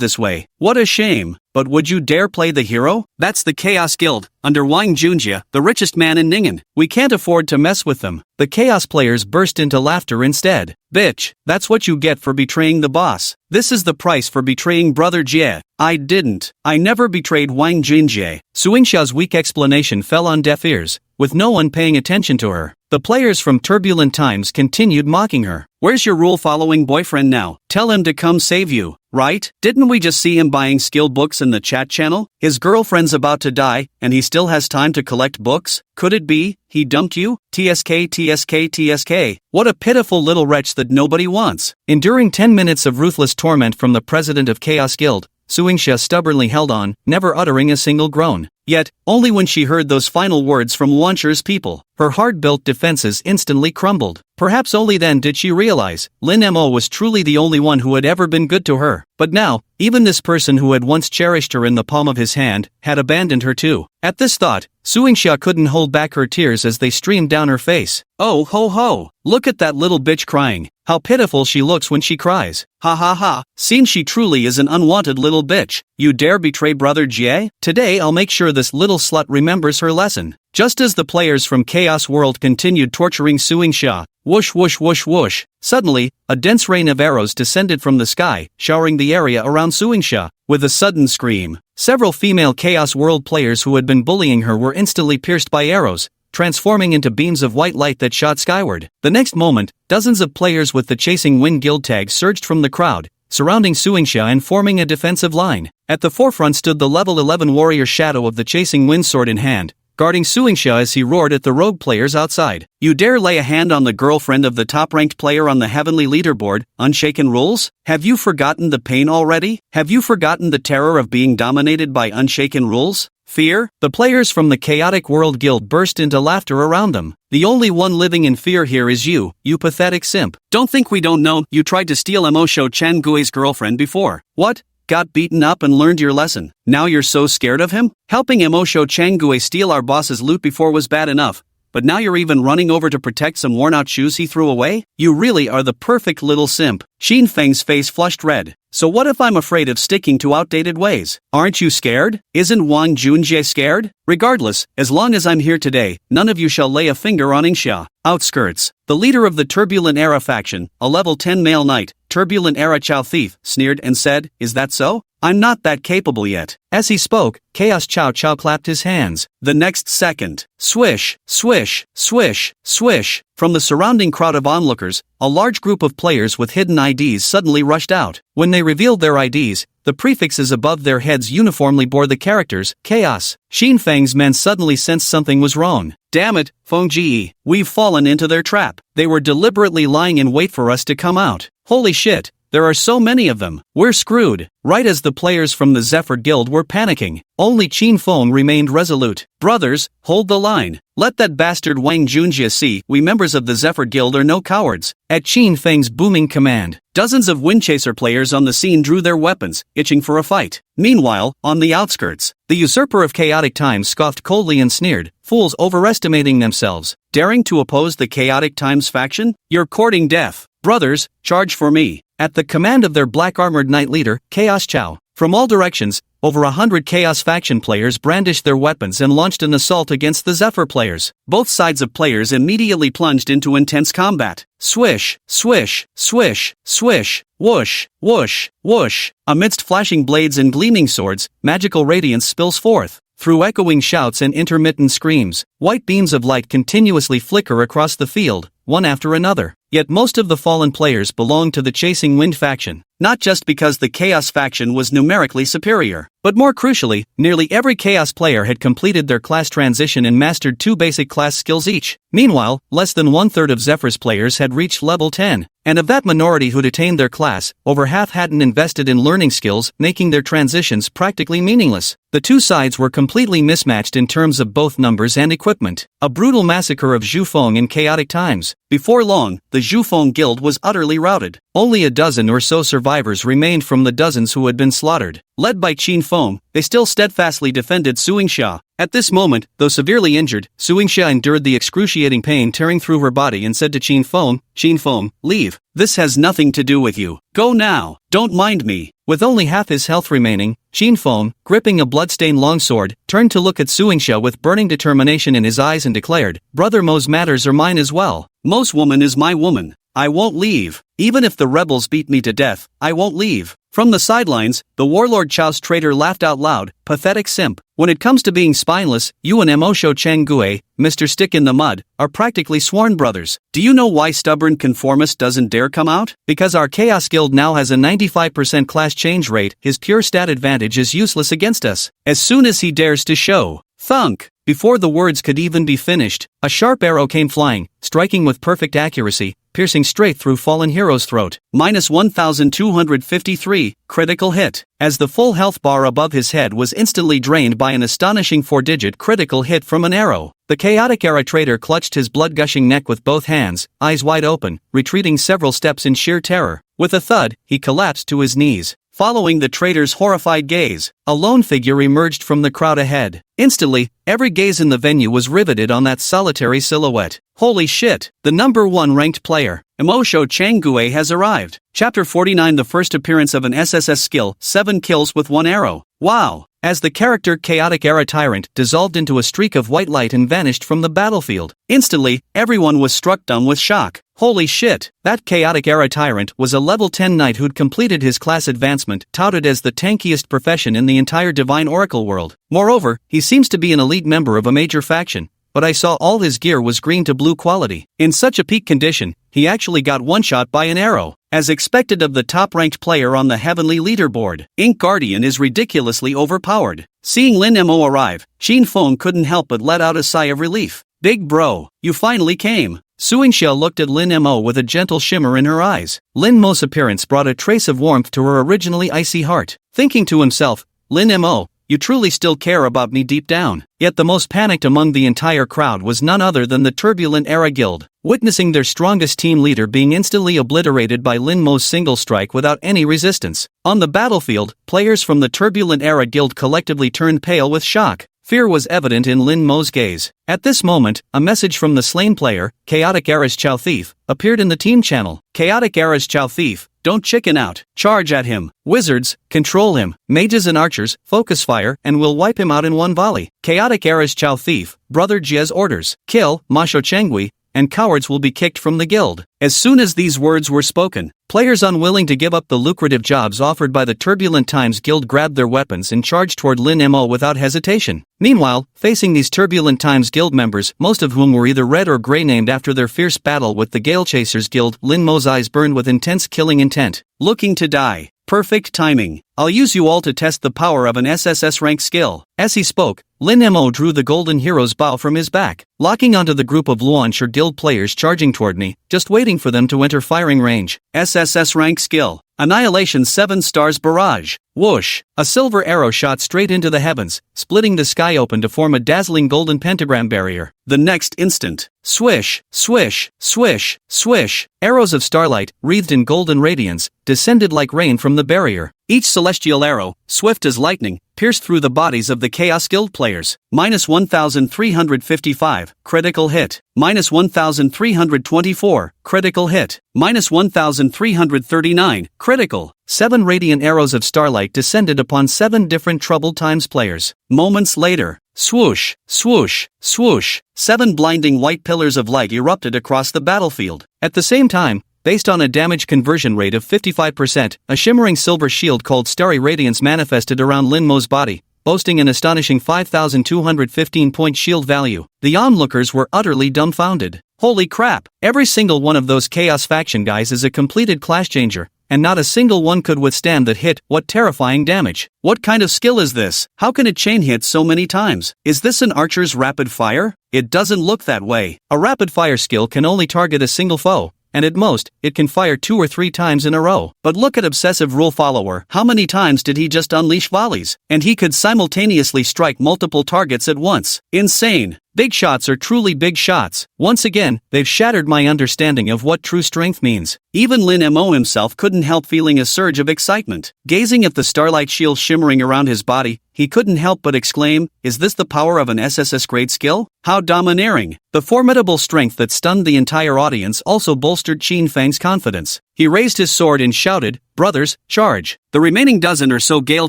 this way. What a shame. But would you dare play the hero? That's the Chaos Guild, under Wang Junjie, the richest man in Ningen. We can't afford to mess with them. The Chaos players burst into laughter instead. Bitch, that's what you get for betraying the boss. This is the price for betraying Brother Jie. I didn't. I never betrayed Wang Junjie. Suingxia's weak explanation fell on deaf ears, with no one paying attention to her. The players from Turbulent Times continued mocking her. Where's your rule-following boyfriend now? Tell him to come save you, right? Didn't we just see him buying skill books in the chat channel? His girlfriend's about to die, and he still has time to collect books? Could it be he dumped you? TSK, TSK, TSK. What a pitiful little wretch that nobody wants. Enduring 10 minutes of ruthless torment from the president of Chaos Guild, Suingxia stubbornly held on, never uttering a single groan. Yet, only when she heard those final words from Wancher's people, her hard-built defenses instantly crumbled. Perhaps only then did she realize, Lin Mo was truly the only one who had ever been good to her. But now, even this person who had once cherished her in the palm of his hand, had abandoned her too. At this thought, Suingxia couldn't hold back her tears as they streamed down her face. Oh ho ho, look at that little bitch crying. How pitiful she looks when she cries. Ha ha ha, seems she truly is an unwanted little bitch. You dare betray Brother Jie? Today I'll make sure this little slut remembers her lesson. Just as the players from Chaos World continued torturing Suingsha, whoosh whoosh whoosh whoosh, suddenly, a dense rain of arrows descended from the sky, showering the area around Suingsha. With a sudden scream, several female Chaos World players who had been bullying her were instantly pierced by arrows, transforming into beams of white light that shot skyward. The next moment, dozens of players with the Chasing Wind guild tag surged from the crowd, surrounding Suingsha and forming a defensive line. At the forefront stood the level 11 warrior Shadow of the Chasing Wind sword in hand, guarding Suingsha as he roared at the rogue players outside. You dare lay a hand on the girlfriend of the top-ranked player on the heavenly leaderboard, Unshaken Rules? Have you forgotten the pain already? Have you forgotten the terror of being dominated by Unshaken Rules? Fear? The players from the Chaotic World Guild burst into laughter around them. The only one living in fear here is you pathetic simp. Don't think we don't know you tried to steal Emosho Changue's girlfriend before. What? Got beaten up and learned your lesson. Now you're so scared of him? Helping Emosho Changue steal our boss's loot before was bad enough, but now you're even running over to protect some worn-out shoes he threw away? You really are the perfect little simp. Xin Feng's face flushed red. So what if I'm afraid of sticking to outdated ways? Aren't you scared? Isn't Wang Junjie scared? Regardless, as long as I'm here today, none of you shall lay a finger on Ningxia. Outskirts. The leader of the Turbulent Era faction, a level 10 male knight, Turbulent Era Chao Thief, sneered and said, "Is that so? I'm not that capable yet." As he spoke, Chaos Chao Chao clapped his hands. The next second, swish, swish, swish, swish, from the surrounding crowd of onlookers, a large group of players with hidden IDs suddenly rushed out. When they revealed their IDs, the prefixes above their heads uniformly bore the characters, Chaos. Xin Feng's men suddenly sensed something was wrong. Damn it, Feng Ji, we've fallen into their trap. They were deliberately lying in wait for us to come out. Holy shit. There are so many of them. We're screwed. Right as the players from the Zephyr Guild were panicking, only Qin Feng remained resolute. Brothers, hold the line. Let that bastard Wang Junjie see we members of the Zephyr Guild are no cowards. At Qin Feng's booming command, dozens of Windchaser players on the scene drew their weapons, itching for a fight. Meanwhile, on the outskirts, the usurper of chaotic times scoffed coldly and sneered, fools overestimating themselves. Daring to oppose the chaotic times faction? You're courting death. Brothers, charge for me. At the command of their black-armored knight leader, Chaos Chao, from all directions, over 100 Chaos faction players brandished their weapons and launched an assault against the Zephyr players. Both sides of players immediately plunged into intense combat. Swish, swish, swish, swish, whoosh, whoosh, whoosh. Amidst flashing blades and gleaming swords, magical radiance spills forth. Through echoing shouts and intermittent screams, white beams of light continuously flicker across the field, one after another. Yet most of the fallen players belonged to the Chasing Wind faction, not just because the Chaos faction was numerically superior, but more crucially, nearly every Chaos player had completed their class transition and mastered 2 basic class skills each. Meanwhile, less than 1/3 of Zephyr's players had reached level 10, and of that minority who'd attained their class, over half hadn't invested in learning skills, making their transitions practically meaningless. The two sides were completely mismatched in terms of both numbers and equipment. A brutal massacre of Zhufeng in chaotic times. Before long, the Zhufeng guild was utterly routed. Only a dozen or so survivors remained from the dozens who had been slaughtered. Led by Qin Feng, they still steadfastly defended Suingsha. At this moment, though severely injured, Suingsha endured the excruciating pain tearing through her body and said to Qin Feng, leave. This has nothing to do with you. Go now. Don't mind me. With only half his health remaining, Qin Feng, gripping a bloodstained longsword, turned to look at Suingsha with burning determination in his eyes and declared, Brother Mo's matters are mine as well. Mo's woman is my woman. I won't leave. Even if the rebels beat me to death, I won't leave. From the sidelines, the warlord Chao's traitor laughed out loud, pathetic simp. When it comes to being spineless, you and Emosho Changue, Mr. Stick in the Mud, are practically sworn brothers. Do you know why stubborn conformist doesn't dare come out? Because our Chaos Guild now has a 95% class change rate, his pure stat advantage is useless against us. As soon as he dares to show. Thunk! Before the words could even be finished, a sharp arrow came flying, striking with perfect accuracy, piercing straight through fallen hero's throat. Minus 1253, critical hit. As the full health bar above his head was instantly drained by an astonishing 4-digit critical hit from an arrow. The chaotic era traitor clutched his blood-gushing neck with both hands, eyes wide open, retreating several steps in sheer terror. With a thud, he collapsed to his knees. Following the traitor's horrified gaze, a lone figure emerged from the crowd ahead. Instantly, every gaze in the venue was riveted on that solitary silhouette. Holy shit, the number 1 ranked player, Emosho Changue has arrived. Chapter 49 The first appearance of an SSS skill, 7 kills with 1 arrow. Wow! As the character Chaotic Era Tyrant dissolved into a streak of white light and vanished from the battlefield. Instantly, everyone was struck dumb with shock. Holy shit! That Chaotic Era Tyrant was a level 10 knight who'd completed his class advancement, touted as the tankiest profession in the entire Divine Oracle world. Moreover, he seems to be an elite member of a major faction, but I saw all his gear was green to blue quality. In such a peak condition, he actually got one-shot by an arrow. As expected of the top-ranked player on the heavenly leaderboard, Ink Guardian is ridiculously overpowered. Seeing Lin Mo arrive, Qin Feng couldn't help but let out a sigh of relief. Big bro, you finally came. Suingxia looked at Lin Mo with a gentle shimmer in her eyes. Lin Mo's appearance brought a trace of warmth to her originally icy heart. Thinking to himself, Lin Mo, you truly still care about me deep down. Yet the most panicked among the entire crowd was none other than the Turbulent Era Guild. Witnessing their strongest team leader being instantly obliterated by Lin Mo's single strike without any resistance. On the battlefield, players from the Turbulent Era Guild collectively turned pale with shock. Fear was evident in Lin Mo's gaze. At this moment, a message from the slain player, Chaotic Era's Chow Thief, appeared in the team channel. Chaotic Era's Chow Thief, don't chicken out. Charge at him. Wizards, control him. Mages and archers, focus fire, and we'll wipe him out in one volley. Chaotic Era's Chow Thief, Brother Jia's orders. Kill, Masho Chengui, and cowards will be kicked from the guild. As soon as these words were spoken, players unwilling to give up the lucrative jobs offered by the Turbulent Times Guild grabbed their weapons and charged toward Lin Mo without hesitation. Meanwhile, facing these Turbulent Times Guild members, most of whom were either red or gray named after their fierce battle with the Gale Chasers Guild, Lin Mo's eyes burned with intense killing intent. Looking to die. Perfect timing. I'll use you all to test the power of an SSS rank skill. As he spoke, Lin Mo drew the Golden Hero's bow from his back, locking onto the group of Luanshire Guild players charging toward me, just waiting for them to enter firing range. SSS rank skill. Annihilation 7 stars barrage. Whoosh! A silver arrow shot straight into the heavens, splitting the sky open to form a dazzling golden pentagram barrier. The next instant, swish, swish, swish, swish, arrows of starlight, wreathed in golden radiance, descended like rain from the barrier. Each celestial arrow, swift as lightning, pierced through the bodies of the Chaos Guild players. Minus 1,355, critical hit. Minus 1,324, critical hit. Minus 1,339, critical. 7 radiant arrows of starlight descended upon 7 different Troubled Times players. Moments later, swoosh, swoosh, swoosh, 7 blinding white pillars of light erupted across the battlefield. At the same time, based on a damage conversion rate of 55%, a shimmering silver shield called Starry Radiance manifested around Lin Mo's body, boasting an astonishing 5,215-point shield value. The onlookers were utterly dumbfounded. Holy crap! Every single one of those Chaos Faction guys is a completed class changer, and not a single one could withstand that hit. What terrifying damage! What kind of skill is this? How can it chain hit so many times? Is this an archer's rapid fire? It doesn't look that way. A rapid fire skill can only target a single foe, and at most, it can fire 2 or 3 times in a row. But look at Obsessive Rule Follower. How many times did he just unleash volleys? And he could simultaneously strike multiple targets at once. Insane. Big shots are truly big shots. Once again, they've shattered my understanding of what true strength means. Even Lin Mo himself couldn't help feeling a surge of excitement. Gazing at the starlight shield shimmering around his body, he couldn't help but exclaim, is this the power of an SSS grade skill? How domineering! The formidable strength that stunned the entire audience also bolstered Qin Feng's confidence. He raised his sword and shouted, brothers, charge! The remaining dozen or so Gale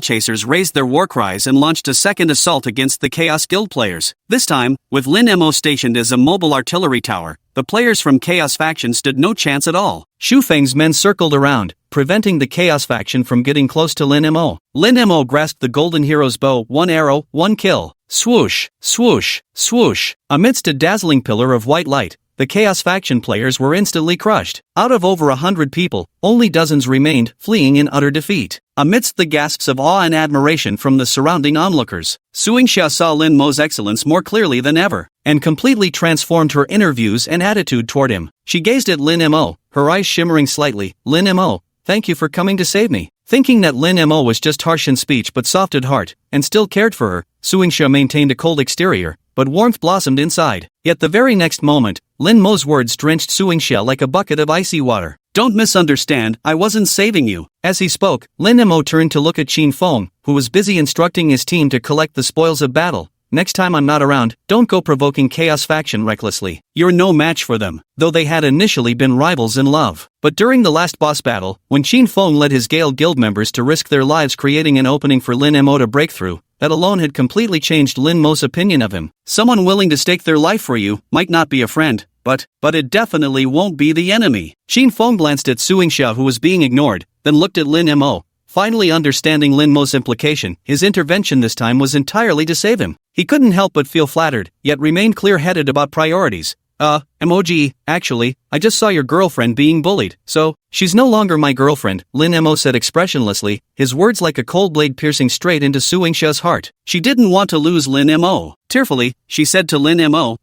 Chasers raised their war cries and launched a second assault against the Chaos Guild players. This time, with Lin Mo stationed as a mobile artillery tower, the players from Chaos Faction stood no chance at all. Xu Feng's men circled around, preventing the Chaos Faction from getting close to Lin Mo. Lin Mo grasped the Golden Hero's bow, 1 arrow, 1 kill. Swoosh, swoosh, swoosh. Amidst a dazzling pillar of white light, the Chaos Faction players were instantly crushed. Out of over 100 people, only dozens remained, fleeing in utter defeat. Amidst the gasps of awe and admiration from the surrounding onlookers, Suingxia saw Lin Mo's excellence more clearly than ever, and completely transformed her inner views and attitude toward him. She gazed at Lin Mo, her eyes shimmering slightly. Lin Mo, thank you for coming to save me. Thinking that Lin Mo was just harsh in speech but soft at heart, and still cared for her, Suingxia maintained a cold exterior, but warmth blossomed inside. Yet the very next moment, Lin Mo's words drenched Suingxia like a bucket of icy water. Don't misunderstand, I wasn't saving you. As he spoke, Lin Mo turned to look at Qin Feng, who was busy instructing his team to collect the spoils of battle, next time I'm not around, don't go provoking Chaos Faction recklessly. You're no match for them, though they had initially been rivals in love. But during the last boss battle, when Qin Feng led his Gale Guild members to risk their lives creating an opening for Lin Mo to break through, that alone had completely changed Lin Mo's opinion of him. Someone willing to stake their life for you might not be a friend, but it definitely won't be the enemy. Qin Feng glanced at Su Yingxia, who was being ignored, then looked at Lin Mo. Finally understanding Lin Mo's implication, his intervention this time was entirely to save him. He couldn't help but feel flattered, yet remained clear-headed about priorities. MOG, actually, I just saw your girlfriend being bullied, so, she's no longer my girlfriend, Lin Mo said expressionlessly, his words like a cold blade piercing straight into Su Yingxia's heart. She didn't want to lose Lin Mo. Tearfully, she said to Lin Mo,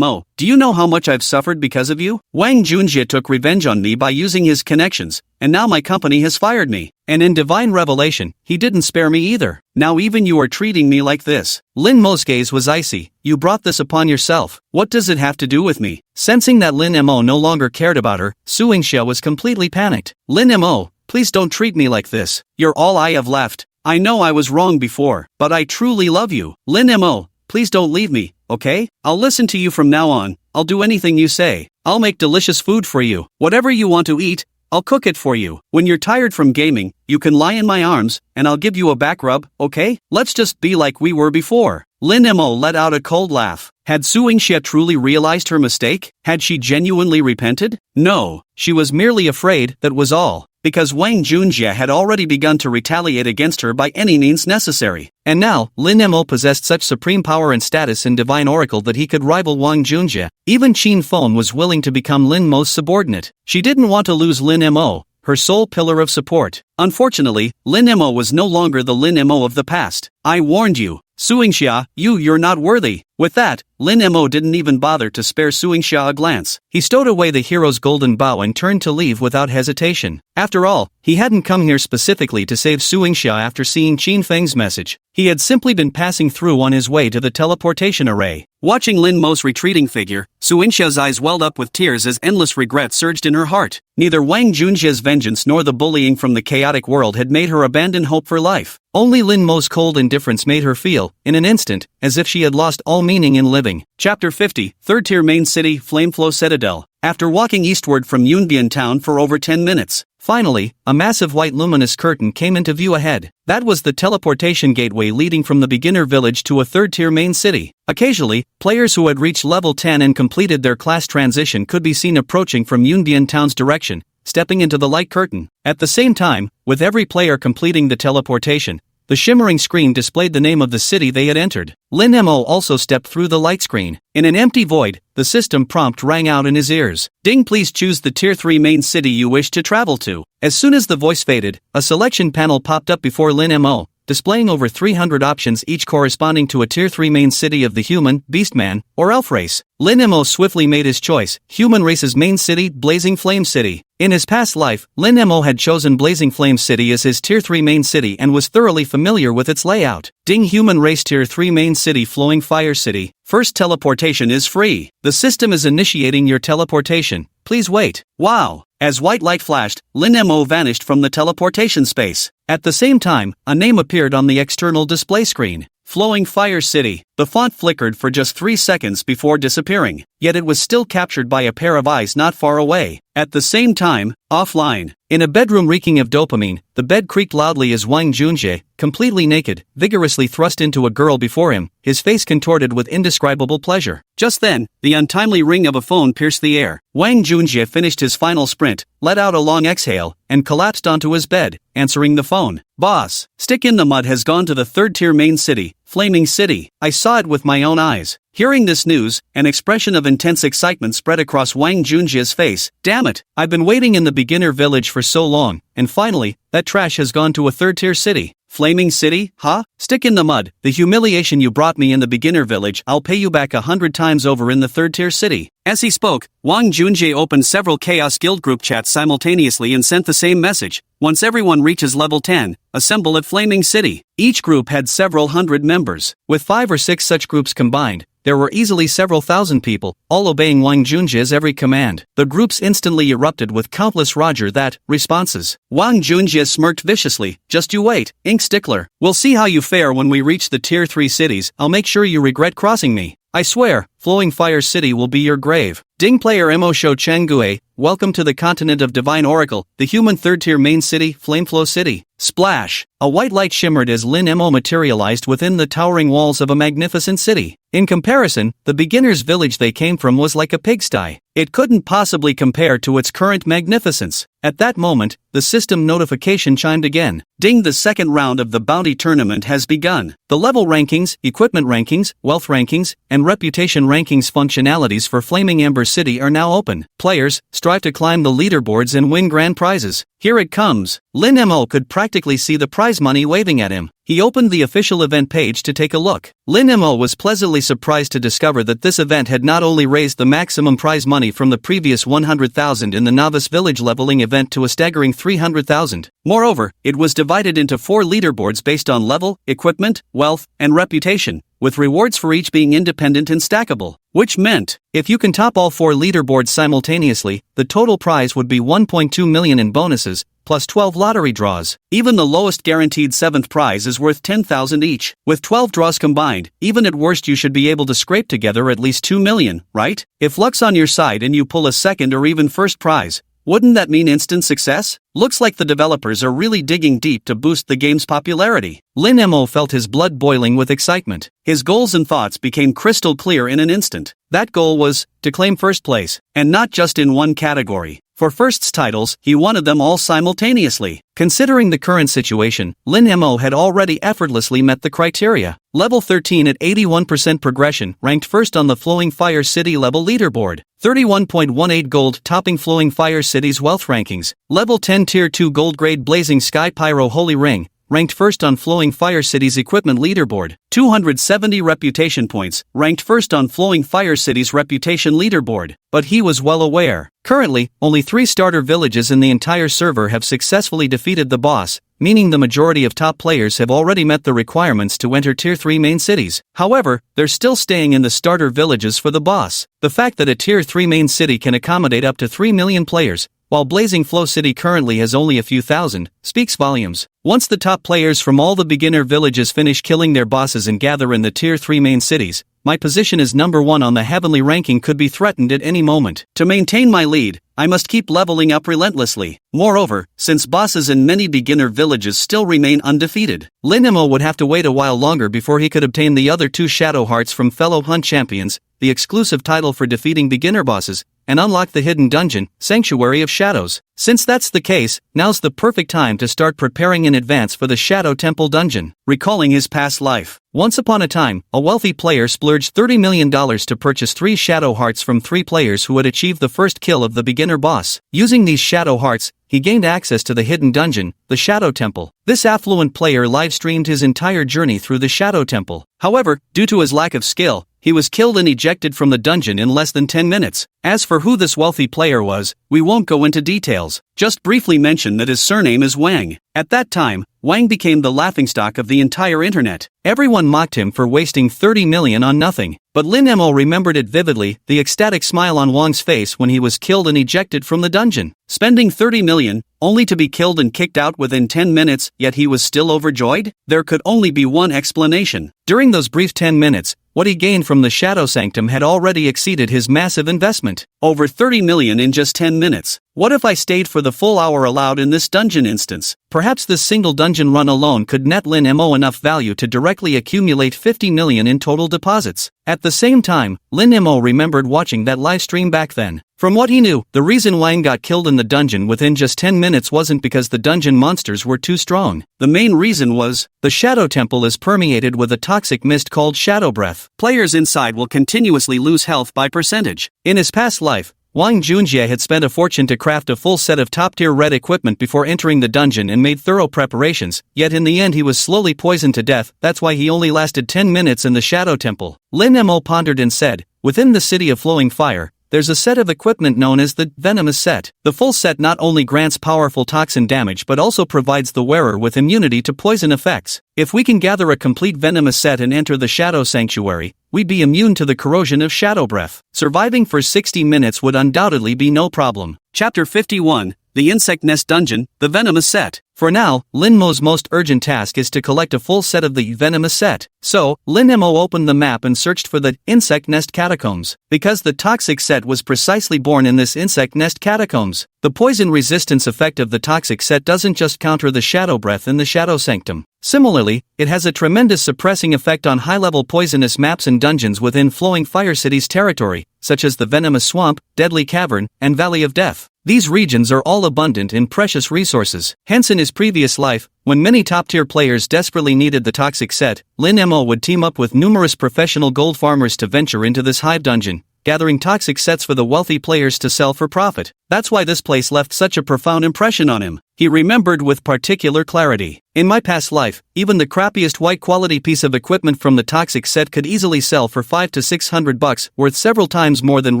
do you know how much I've suffered because of you? Wang Junjie took revenge on me by using his connections, and now my company has fired me. And in divine revelation, he didn't spare me either. Now even you are treating me like this. Lin Mo's gaze was icy. You brought this upon yourself. What does it have to do with me? Sensing that Lin Mo no longer cared about her, Su Yingxia was completely panicked. Lin Mo, please don't treat me like this. You're all I have left. I know I was wrong before, but I truly love you. Lin Mo, please don't leave me, okay? I'll listen to you from now on. I'll do anything you say. I'll make delicious food for you. Whatever you want to eat, I'll cook it for you. When you're tired from gaming, you can lie in my arms, and I'll give you a back rub, okay? Let's just be like we were before. Lin Mo let out a cold laugh. Had Su Yingxia truly realized her mistake? Had she genuinely repented? No, she was merely afraid, that was all. Because Wang Junjie had already begun to retaliate against her by any means necessary. And now, Lin Mo possessed such supreme power and status in Divine Oracle that he could rival Wang Junjie. Even Qin Feng was willing to become Lin Mo's subordinate. She didn't want to lose Lin Mo, her sole pillar of support. Unfortunately, Lin Mo was no longer the Lin Mo of the past. I warned you. Su Yingxia, you're not worthy. With that, Lin Mo didn't even bother to spare Su Yingxia a glance. He stowed away the hero's golden bow and turned to leave without hesitation. After all, he hadn't come here specifically to save Su Yingxia after seeing Qin Feng's message. He had simply been passing through on his way to the teleportation array. Watching Lin Mo's retreating figure, Su Yingxia's eyes welled up with tears as endless regret surged in her heart. Neither Wang Junjie's vengeance nor the bullying from the chaotic world had made her abandon hope for life. Only Lin Mo's cold indifference made her feel, in an instant, as if she had lost all meaning in living. Chapter 50, Third Tier Main City, Flameflow Citadel. After walking eastward from Yunbian Town for over 10 minutes, finally, a massive white luminous curtain came into view ahead. That was the teleportation gateway leading from the beginner village to a third-tier main city. Occasionally, players who had reached level 10 and completed their class transition could be seen approaching from Yunbian Town's direction, stepping into the light curtain. At the same time, with every player completing the teleportation, the shimmering screen displayed the name of the city they had entered. Lin Mo also stepped through the light screen. In an empty void, the system prompt rang out in his ears. Ding, please choose the Tier 3 main city you wish to travel to. As soon as the voice faded, a selection panel popped up before Lin Mo, displaying over 300 options, each corresponding to a Tier 3 main city of the human, beastman, or elf race. Lin Mo swiftly made his choice: human race's main city, Blazing Flame City. In his past life, Lin Mo had chosen Blazing Flame City as his Tier 3 main city and was thoroughly familiar with its layout. Ding, human race Tier 3 main city, Flowing Fire City. First teleportation is free. The system is initiating your teleportation. Please wait. Wow! As white light flashed, Lin Mo vanished from the teleportation space. At the same time, a name appeared on the external display screen. Flowing Fire City. The font flickered for just 3 seconds before disappearing, yet it was still captured by a pair of eyes not far away. At the same time, offline, in a bedroom reeking of dopamine, the bed creaked loudly as Wang Junjie, completely naked, vigorously thrust into a girl before him, his face contorted with indescribable pleasure. Just then, the untimely ring of a phone pierced the air. Wang Junjie finished his final sprint, let out a long exhale, and collapsed onto his bed, answering the phone. Boss, Stick in the Mud has gone to the third-tier main city, Flaming City. I saw it with my own eyes. Hearing this news, an expression of intense excitement spread across Wang Junjie's face. Damn it, I've been waiting in the beginner village for so long, and finally, that trash has gone to a third-tier city. Flaming City, huh? Stick in the Mud. The humiliation you brought me in the beginner village, I'll pay you back 100 times over in the third-tier city. As he spoke, Wang Junjie opened several Chaos Guild group chats simultaneously and sent the same message. Once everyone reaches level 10, assemble at Flaming City. Each group had several hundred members. With 5 or 6 such groups combined, there were easily several thousand people, all obeying Wang Junjie's every command. The groups instantly erupted with countless Roger that responses. Wang Junjie smirked viciously. Just you wait, Ink Stickler. We'll see how you fare when we reach the Tier 3 cities. I'll make sure you regret crossing me. I swear, Flowing Fire City will be your grave. Ding player Mo Shou Chenggue, welcome to the continent of Divine Oracle, the human third-tier main city, Flameflow City. Splash! A white light shimmered as Lin Mo materialized within the towering walls of a magnificent city. In comparison, the beginner's village they came from was like a pigsty. It couldn't possibly compare to its current magnificence. At that moment, the system notification chimed again. Ding, the second round of the bounty tournament has begun. The level rankings, equipment rankings, wealth rankings, and reputation rankings functionalities for Flaming Ember City are now open. Players, strive to climb the leaderboards and win grand prizes. Here it comes. Lin Mo could practically see the prize money waving at him. He opened the official event page to take a look. Lin Mo was pleasantly surprised to discover that this event had not only raised the maximum prize money from the previous 100,000 in the novice village leveling event to a staggering 300,000. Moreover, it was divided into 4 leaderboards based on level, equipment, wealth, and reputation, with rewards for each being independent and stackable. Which meant, if you can top all 4 leaderboards simultaneously, the total prize would be 1.2 million in bonuses, plus 12 lottery draws. Even the lowest guaranteed 7th prize is worth 10,000 each. With 12 draws combined, even at worst you should be able to scrape together at least 2 million, right? If luck's on your side and you pull a second or even first prize, wouldn't that mean instant success? Looks like the developers are really digging deep to boost the game's popularity. Lin Mo felt his blood boiling with excitement. His goals and thoughts became crystal clear in an instant. That goal was to claim first place, and not just in one category. For firsts titles, he wanted them all simultaneously. Considering the current situation, Lin Mo had already effortlessly met the criteria. Level 13 at 81% progression, ranked first on the Flowing Fire City level leaderboard. 31.18 gold topping Flowing Fire City's wealth rankings. Level 10 Tier 2 gold grade Blazing Sky Pyro Holy Ring, ranked first on Flowing Fire City's equipment leaderboard. 270 reputation points, ranked first on Flowing Fire City's reputation leaderboard. But he was well aware. Currently, only 3 starter villages in the entire server have successfully defeated the boss, meaning the majority of top players have already met the requirements to enter Tier 3 main cities. However, they're still staying in the starter villages for the boss. The fact that a Tier 3 main city can accommodate up to 3 million players, while Blazing Flow City currently has only a few thousand, speaks volumes. Once the top players from all the beginner villages finish killing their bosses and gather in the Tier 3 main cities, my position as number 1 on the heavenly ranking could be threatened at any moment. To maintain my lead, I must keep leveling up relentlessly. Moreover, since bosses in many beginner villages still remain undefeated, Lin Mo would have to wait a while longer before he could obtain the other 2 Shadow Hearts from fellow Hunt Champions, the exclusive title for defeating beginner bosses, and unlock the hidden dungeon, Sanctuary of Shadows. Since that's the case, now's the perfect time to start preparing in advance for the Shadow Temple dungeon. Recalling his past life. Once upon a time, a wealthy player splurged $30 million to purchase 3 Shadow Hearts from 3 players who had achieved the first kill of the beginner boss. Using these Shadow Hearts, he gained access to the hidden dungeon, the Shadow Temple. This affluent player live-streamed his entire journey through the Shadow Temple. However, due to his lack of skill, he was killed and ejected from the dungeon in less than 10 minutes. As for who this wealthy player was, we won't go into details. Just briefly mention that his surname is Wang. At that time, Wang became the laughingstock of the entire internet. Everyone mocked him for wasting 30 million on nothing. But Lin Mo remembered it vividly, the ecstatic smile on Wang's face when he was killed and ejected from the dungeon. Spending 30 million, only to be killed and kicked out within 10 minutes, yet he was still overjoyed? There could only be one explanation. During those brief 10 minutes, what he gained from the Shadow Sanctum had already exceeded his massive investment. Over 30 million in just 10 minutes. What if I stayed for the full hour allowed in this dungeon instance? Perhaps this single dungeon run alone could net Lin Mo enough value to directly accumulate 50 million in total deposits. At the same time, Lin Mo remembered watching that live stream back then. From what he knew, the reason Wang got killed in the dungeon within just 10 minutes wasn't because the dungeon monsters were too strong. The main reason was, the Shadow Temple is permeated with a toxic mist called Shadow Breath. Players inside will continuously lose health by percentage. In his past life, Wang Junjie had spent a fortune to craft a full set of top-tier red equipment before entering the dungeon and made thorough preparations, yet in the end he was slowly poisoned to death. That's why he only lasted 10 minutes in the Shadow Temple. Lin Mo pondered and said, within the city of Flowing Fire, there's a set of equipment known as the Venomous Set. The full set not only grants powerful toxin damage but also provides the wearer with immunity to poison effects. If we can gather a complete Venomous Set and enter the Shadow Sanctuary, we'd be immune to the corrosion of shadow breath. Surviving for 60 minutes would undoubtedly be no problem. Chapter 51, The Insect Nest Dungeon, The Venomous Set. For now, Lin Mo's most urgent task is to collect a full set of the Venomous Set. So, Lin Mo opened the map and searched for the Insect Nest Catacombs. Because the toxic set was precisely born in this Insect Nest Catacombs. The poison resistance effect of the toxic set doesn't just counter the shadow breath in the Shadow Sanctum. Similarly, it has a tremendous suppressing effect on high-level poisonous maps and dungeons within Flowing Fire City's territory, such as the Venomous Swamp, Deadly Cavern, and Valley of Death. These regions are all abundant in precious resources. Hence in his previous life, when many top-tier players desperately needed the toxic set, Lin Mo would team up with numerous professional gold farmers to venture into this hive dungeon, gathering toxic sets for the wealthy players to sell for profit. That's why this place left such a profound impression on him. He remembered with particular clarity. In my past life, even the crappiest white-quality piece of equipment from the toxic set could easily sell for $500 to $600, worth several times more than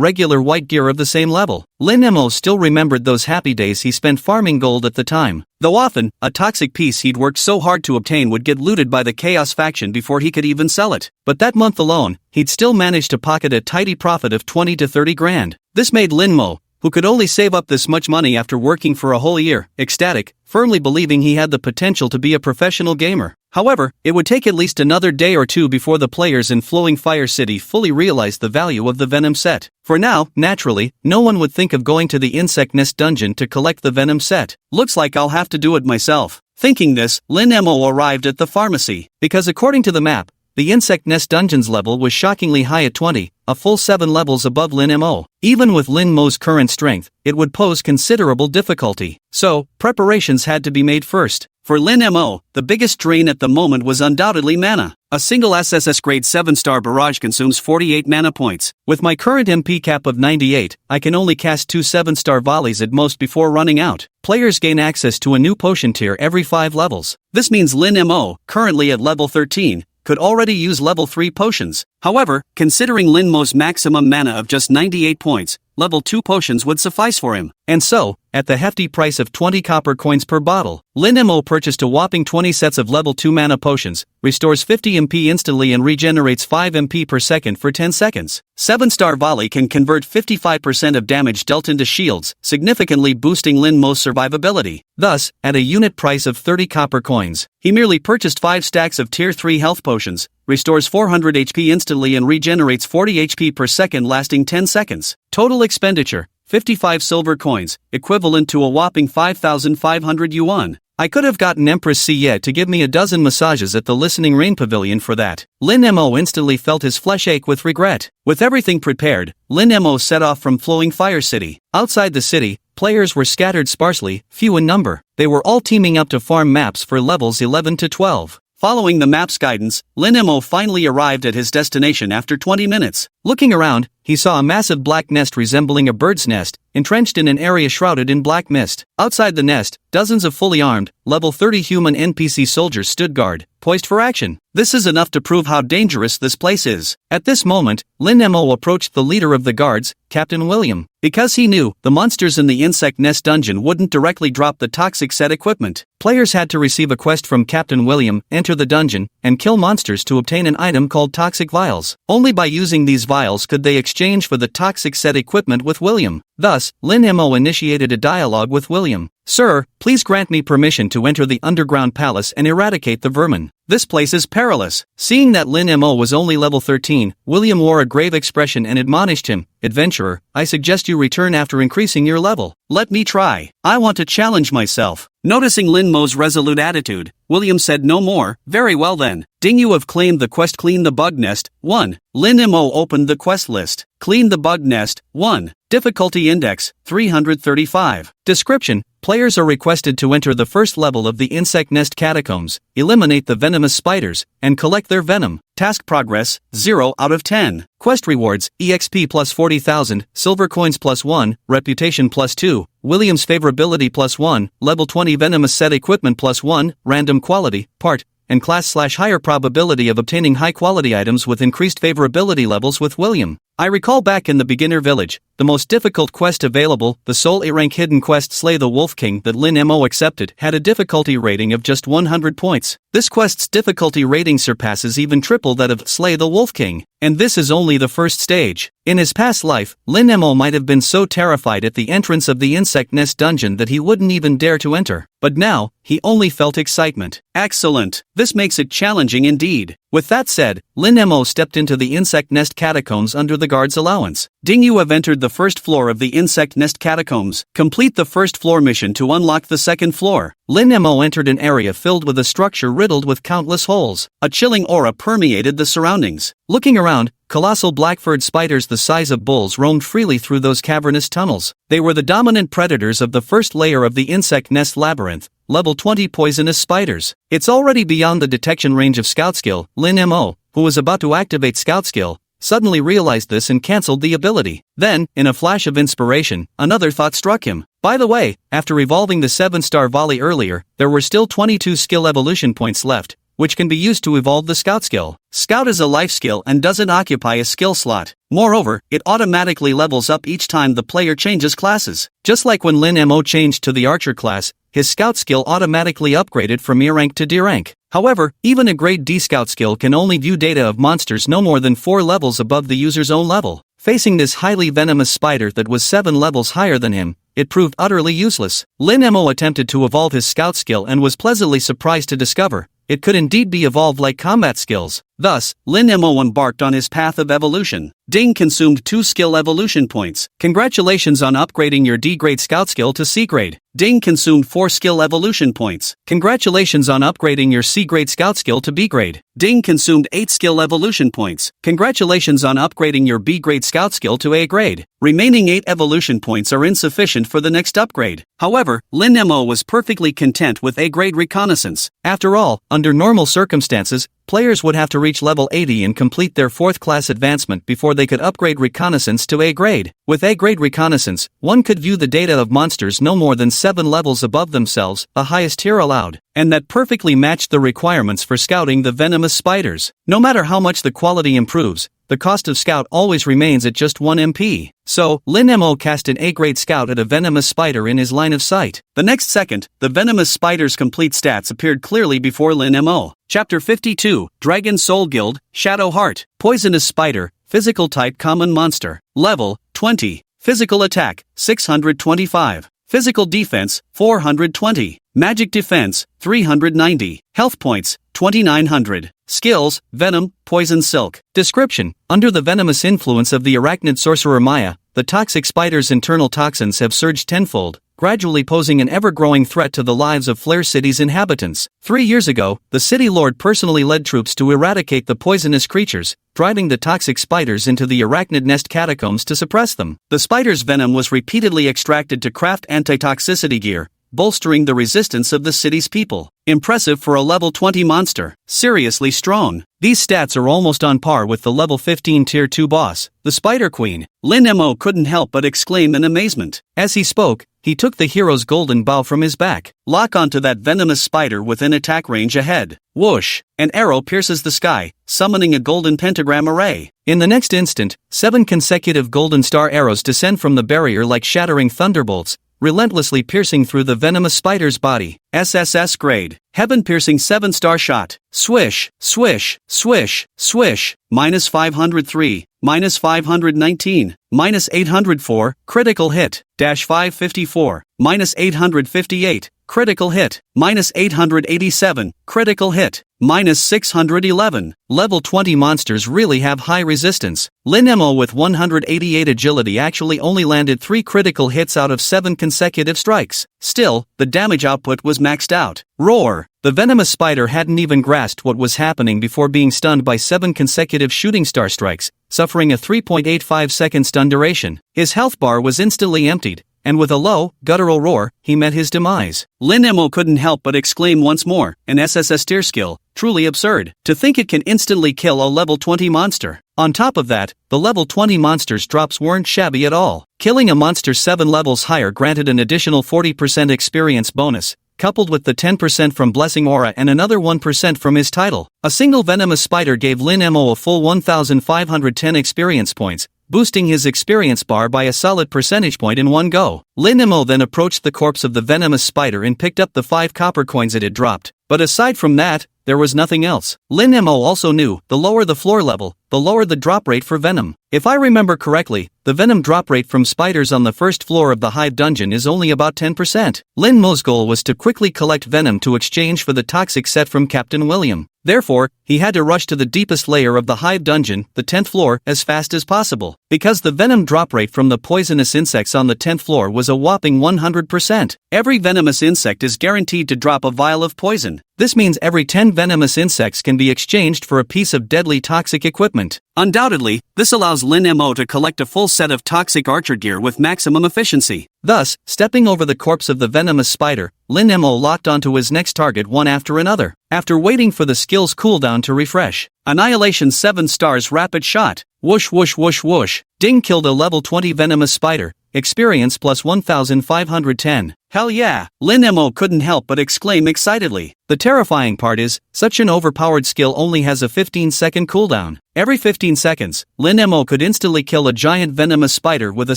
regular white gear of the same level. Lin Mo still remembered those happy days he spent farming gold at the time. Though often, a toxic piece he'd worked so hard to obtain would get looted by the Chaos faction before he could even sell it. But that month alone, he'd still managed to pocket a tidy profit of 20 to 30 grand. This made Lin Mo, who could only save up this much money after working for a whole year, ecstatic, firmly believing he had the potential to be a professional gamer. However, it would take at least another day or two before the players in Flowing Fire City fully realized the value of the Venom set. For now, naturally, no one would think of going to the Insect Nest dungeon to collect the Venom set. Looks like I'll have to do it myself. Thinking this, Lin Mo arrived at the pharmacy, because according to the map, the Insect Nest Dungeon's level was shockingly high at 20, a full 7 levels above Lin Mo. Even with Lin Mo's current strength, it would pose considerable difficulty. So, preparations had to be made first. For Lin Mo, the biggest drain at the moment was undoubtedly mana. A single SSS grade 7-star barrage consumes 48 mana points. With my current MP cap of 98, I can only cast 2 7-star volleys at most before running out. Players gain access to a new potion tier every 5 levels. This means Lin Mo, currently at level 13, could already use level 3 potions. However, considering Lin Mo's maximum mana of just 98 points, level 2 potions would suffice for him. And so, at the hefty price of 20 copper coins per bottle, Lin Mo purchased a whopping 20 sets of level 2 mana potions, restores 50 MP instantly and regenerates 5 MP per second for 10 seconds. 7-star volley can convert 55% of damage dealt into shields, significantly boosting Lin Mo's survivability. Thus, at a unit price of 30 copper coins, he merely purchased 5 stacks of tier 3 health potions, restores 400 HP instantly and regenerates 40 HP per second lasting 10 seconds. Total expenditure, 55 silver coins, equivalent to a whopping 5,500 yuan. I could have gotten Empress Siye to give me a dozen massages at the Listening Rain Pavilion for that. Lin Mo instantly felt his flesh ache with regret. With everything prepared, Lin Mo set off from Flowing Fire City. Outside the city, players were scattered sparsely, few in number. They were all teaming up to farm maps for levels 11 to 12. Following the map's guidance, Lin Mo finally arrived at his destination after 20 minutes. Looking around, he saw a massive black nest resembling a bird's nest, entrenched in an area shrouded in black mist. Outside the nest, dozens of fully armed, level 30 human NPC soldiers stood guard, poised for action. This is enough to prove how dangerous this place is. At this moment, Lin Mo approached the leader of the guards, Captain William. Because he knew the monsters in the Insect Nest dungeon wouldn't directly drop the toxic set equipment, players had to receive a quest from Captain William, enter the dungeon, and kill monsters to obtain an item called Toxic Vials. Only by using these vials could they exchange for the toxic set equipment with William. Thus, Lin Mo initiated a dialogue with William. "Sir, please grant me permission to enter the underground palace and eradicate the vermin. This place is perilous." Seeing that Lin Mo was only level 13, William wore a grave expression and admonished him, "Adventurer, I suggest you return after increasing your level." "Let me try. I want to challenge myself." Noticing Lin Mo's resolute attitude, William said no more. "Very well then. Ding, you have claimed the quest Clean the Bug Nest. 1. Lin Mo opened the quest list. Clean the Bug Nest. 1. Difficulty Index, 335. Description: players are requested to enter the first level of the Insect Nest Catacombs, eliminate the venomous spiders, and collect their venom. Task progress, 0 out of 10. Quest rewards, EXP plus 40,000, silver coins plus 1, reputation plus 2, William's favorability plus 1, level 20 venomous set equipment plus 1, random quality, part, and class/higher probability of obtaining high-quality items with increased favorability levels with William. I recall back in the beginner village, the most difficult quest available, the sole A-rank hidden quest Slay the Wolf King that Lin Mo accepted, had a difficulty rating of just 100 points. This quest's difficulty rating surpasses even triple that of Slay the Wolf King, and this is only the first stage. In his past life, Lin Mo might have been so terrified at the entrance of the insect nest dungeon that he wouldn't even dare to enter. But now, he only felt excitement. Excellent! This makes it challenging indeed. With that said, Lin Mo stepped into the insect nest catacombs under the guard's allowance. Ding, you have entered the first floor of the insect nest catacombs. Complete the first floor mission to unlock the second floor. Lin Mo entered an area filled with a structure riddled with countless holes. A chilling aura permeated the surroundings. Looking around, colossal black-furred spiders the size of bulls roamed freely through those cavernous tunnels. They were the dominant predators of the first layer of the insect nest labyrinth, level 20 poisonous spiders. It's already beyond the detection range of scout skill. Lin Mo, who was about to activate scout skill, suddenly realized this and cancelled the ability. Then, in a flash of inspiration, another thought struck him. By the way, after evolving the 7-star volley earlier, there were still 22 skill evolution points left, which can be used to evolve the scout skill. Scout is a life skill and doesn't occupy a skill slot. Moreover, it automatically levels up each time the player changes classes. Just like when Lin Mo changed to the archer class, his scout skill automatically upgraded from E rank to D rank. However, even a grade D scout skill can only view data of monsters no more than 4 levels above the user's own level. Facing this highly venomous spider that was 7 levels higher than him, it proved utterly useless. Lin Mo attempted to evolve his scout skill and was pleasantly surprised to discover it could indeed be evolved like combat skills. Thus, Lin Mo embarked on his path of evolution. Ding consumed 2 skill evolution points. Congratulations on upgrading your D-grade scout skill to C-grade. Ding consumed 4 skill evolution points. Congratulations on upgrading your C-grade scout skill to B-grade. Ding consumed 8 skill evolution points. Congratulations on upgrading your B-grade scout skill to A-grade. Remaining 8 evolution points are insufficient for the next upgrade. However, Lin Mo was perfectly content with A-grade reconnaissance. After all, under normal circumstances, players would have to reach level 80 and complete their 4th class advancement before they could upgrade reconnaissance to A-grade. With A-grade reconnaissance, one could view the data of monsters no more than 7 levels above themselves, the highest tier allowed, and that perfectly matched the requirements for scouting the venomous spiders. No matter how much the quality improves, the cost of scout always remains at just 1 MP. So, Lin Mo cast an A-grade scout at a venomous spider in his line of sight. The next second, the venomous spider's complete stats appeared clearly before Lin Mo. Chapter 52, Dragon Soul Guild, Shadow Heart. Poisonous spider, physical type common monster. Level, 20. Physical attack, 625. Physical defense, 420. Magic defense, 390. Health points, 2900. Skills, Venom, Poison Silk. Description: under the venomous influence of the arachnid sorcerer Maya, the toxic spider's internal toxins have surged tenfold, gradually posing an ever-growing threat to the lives of Flare City's inhabitants. 3 years ago, the city lord personally led troops to eradicate the poisonous creatures, driving the toxic spiders into the arachnid nest catacombs to suppress them. The spider's venom was repeatedly extracted to craft anti-toxicity gear, bolstering the resistance of the city's people. Impressive for a level 20 monster. Seriously strong. These stats are almost on par with the level 15 tier 2 boss, the Spider Queen. Lin Mo couldn't help but exclaim in amazement. As he spoke, he took the hero's golden bow from his back. Lock onto that venomous spider within attack range ahead. Whoosh! An arrow pierces the sky, summoning a golden pentagram array. In the next instant, 7 consecutive golden star arrows descend from the barrier like shattering thunderbolts, relentlessly piercing through the venomous spider's body. SSS grade. Heaven-piercing 7-star shot. Swish, swish, swish, swish. Minus 503. Minus 519. Minus 804. Critical hit. Dash 554. Minus 858. Critical hit. Minus 887. Critical hit. Minus 611. Level 20 monsters really have high resistance. Lin Mo with 188 agility actually only landed 3 critical hits out of 7 consecutive strikes. Still, the damage output was maxed out. Roar! The venomous spider hadn't even grasped what was happening before being stunned by 7 consecutive shooting star strikes, suffering a 3.85 second stun duration. His health bar was instantly emptied, and with a low, guttural roar, he met his demise. Lin Mo couldn't help but exclaim once more, an SSS tier skill, truly absurd. To think it can instantly kill a level 20 monster. On top of that, the level 20 monster's drops weren't shabby at all. Killing a monster 7 levels higher granted an additional 40% experience bonus, coupled with the 10% from Blessing Aura and another 1% from his title. A single venomous spider gave Lin Mo a full 1,510 experience points, boosting his experience bar by a solid percentage point in one go. Lin Mo then approached the corpse of the venomous spider and picked up the 5 copper coins it had dropped. But aside from that, there was nothing else. Lin Mo also knew, the lower the floor level, the lower the drop rate for venom. If I remember correctly, the venom drop rate from spiders on the first floor of the hive dungeon is only about 10%. Lin Mo's goal was to quickly collect venom to exchange for the toxic set from Captain William. Therefore, he had to rush to the deepest layer of the hive dungeon, the 10th floor, as fast as possible. Because the venom drop rate from the poisonous insects on the 10th floor was a whopping 100%. Every venomous insect is guaranteed to drop a vial of poison. This means every 10 venomous insects can be exchanged for a piece of deadly toxic equipment. Undoubtedly, this allows Lin Mo to collect a full set of toxic archer gear with maximum efficiency. Thus, stepping over the corpse of the venomous spider, Lin Mo locked onto his next target one after another. After waiting for the skill's cooldown to refresh, Annihilation 7 stars rapid shot. Whoosh whoosh whoosh whoosh. Ding killed a level 20 venomous spider. Experience plus 1510. Hell yeah! Lin Mo couldn't help but exclaim excitedly. The terrifying part is, such an overpowered skill only has a 15-second cooldown. Every 15 seconds, Lin Mo could instantly kill a giant venomous spider with a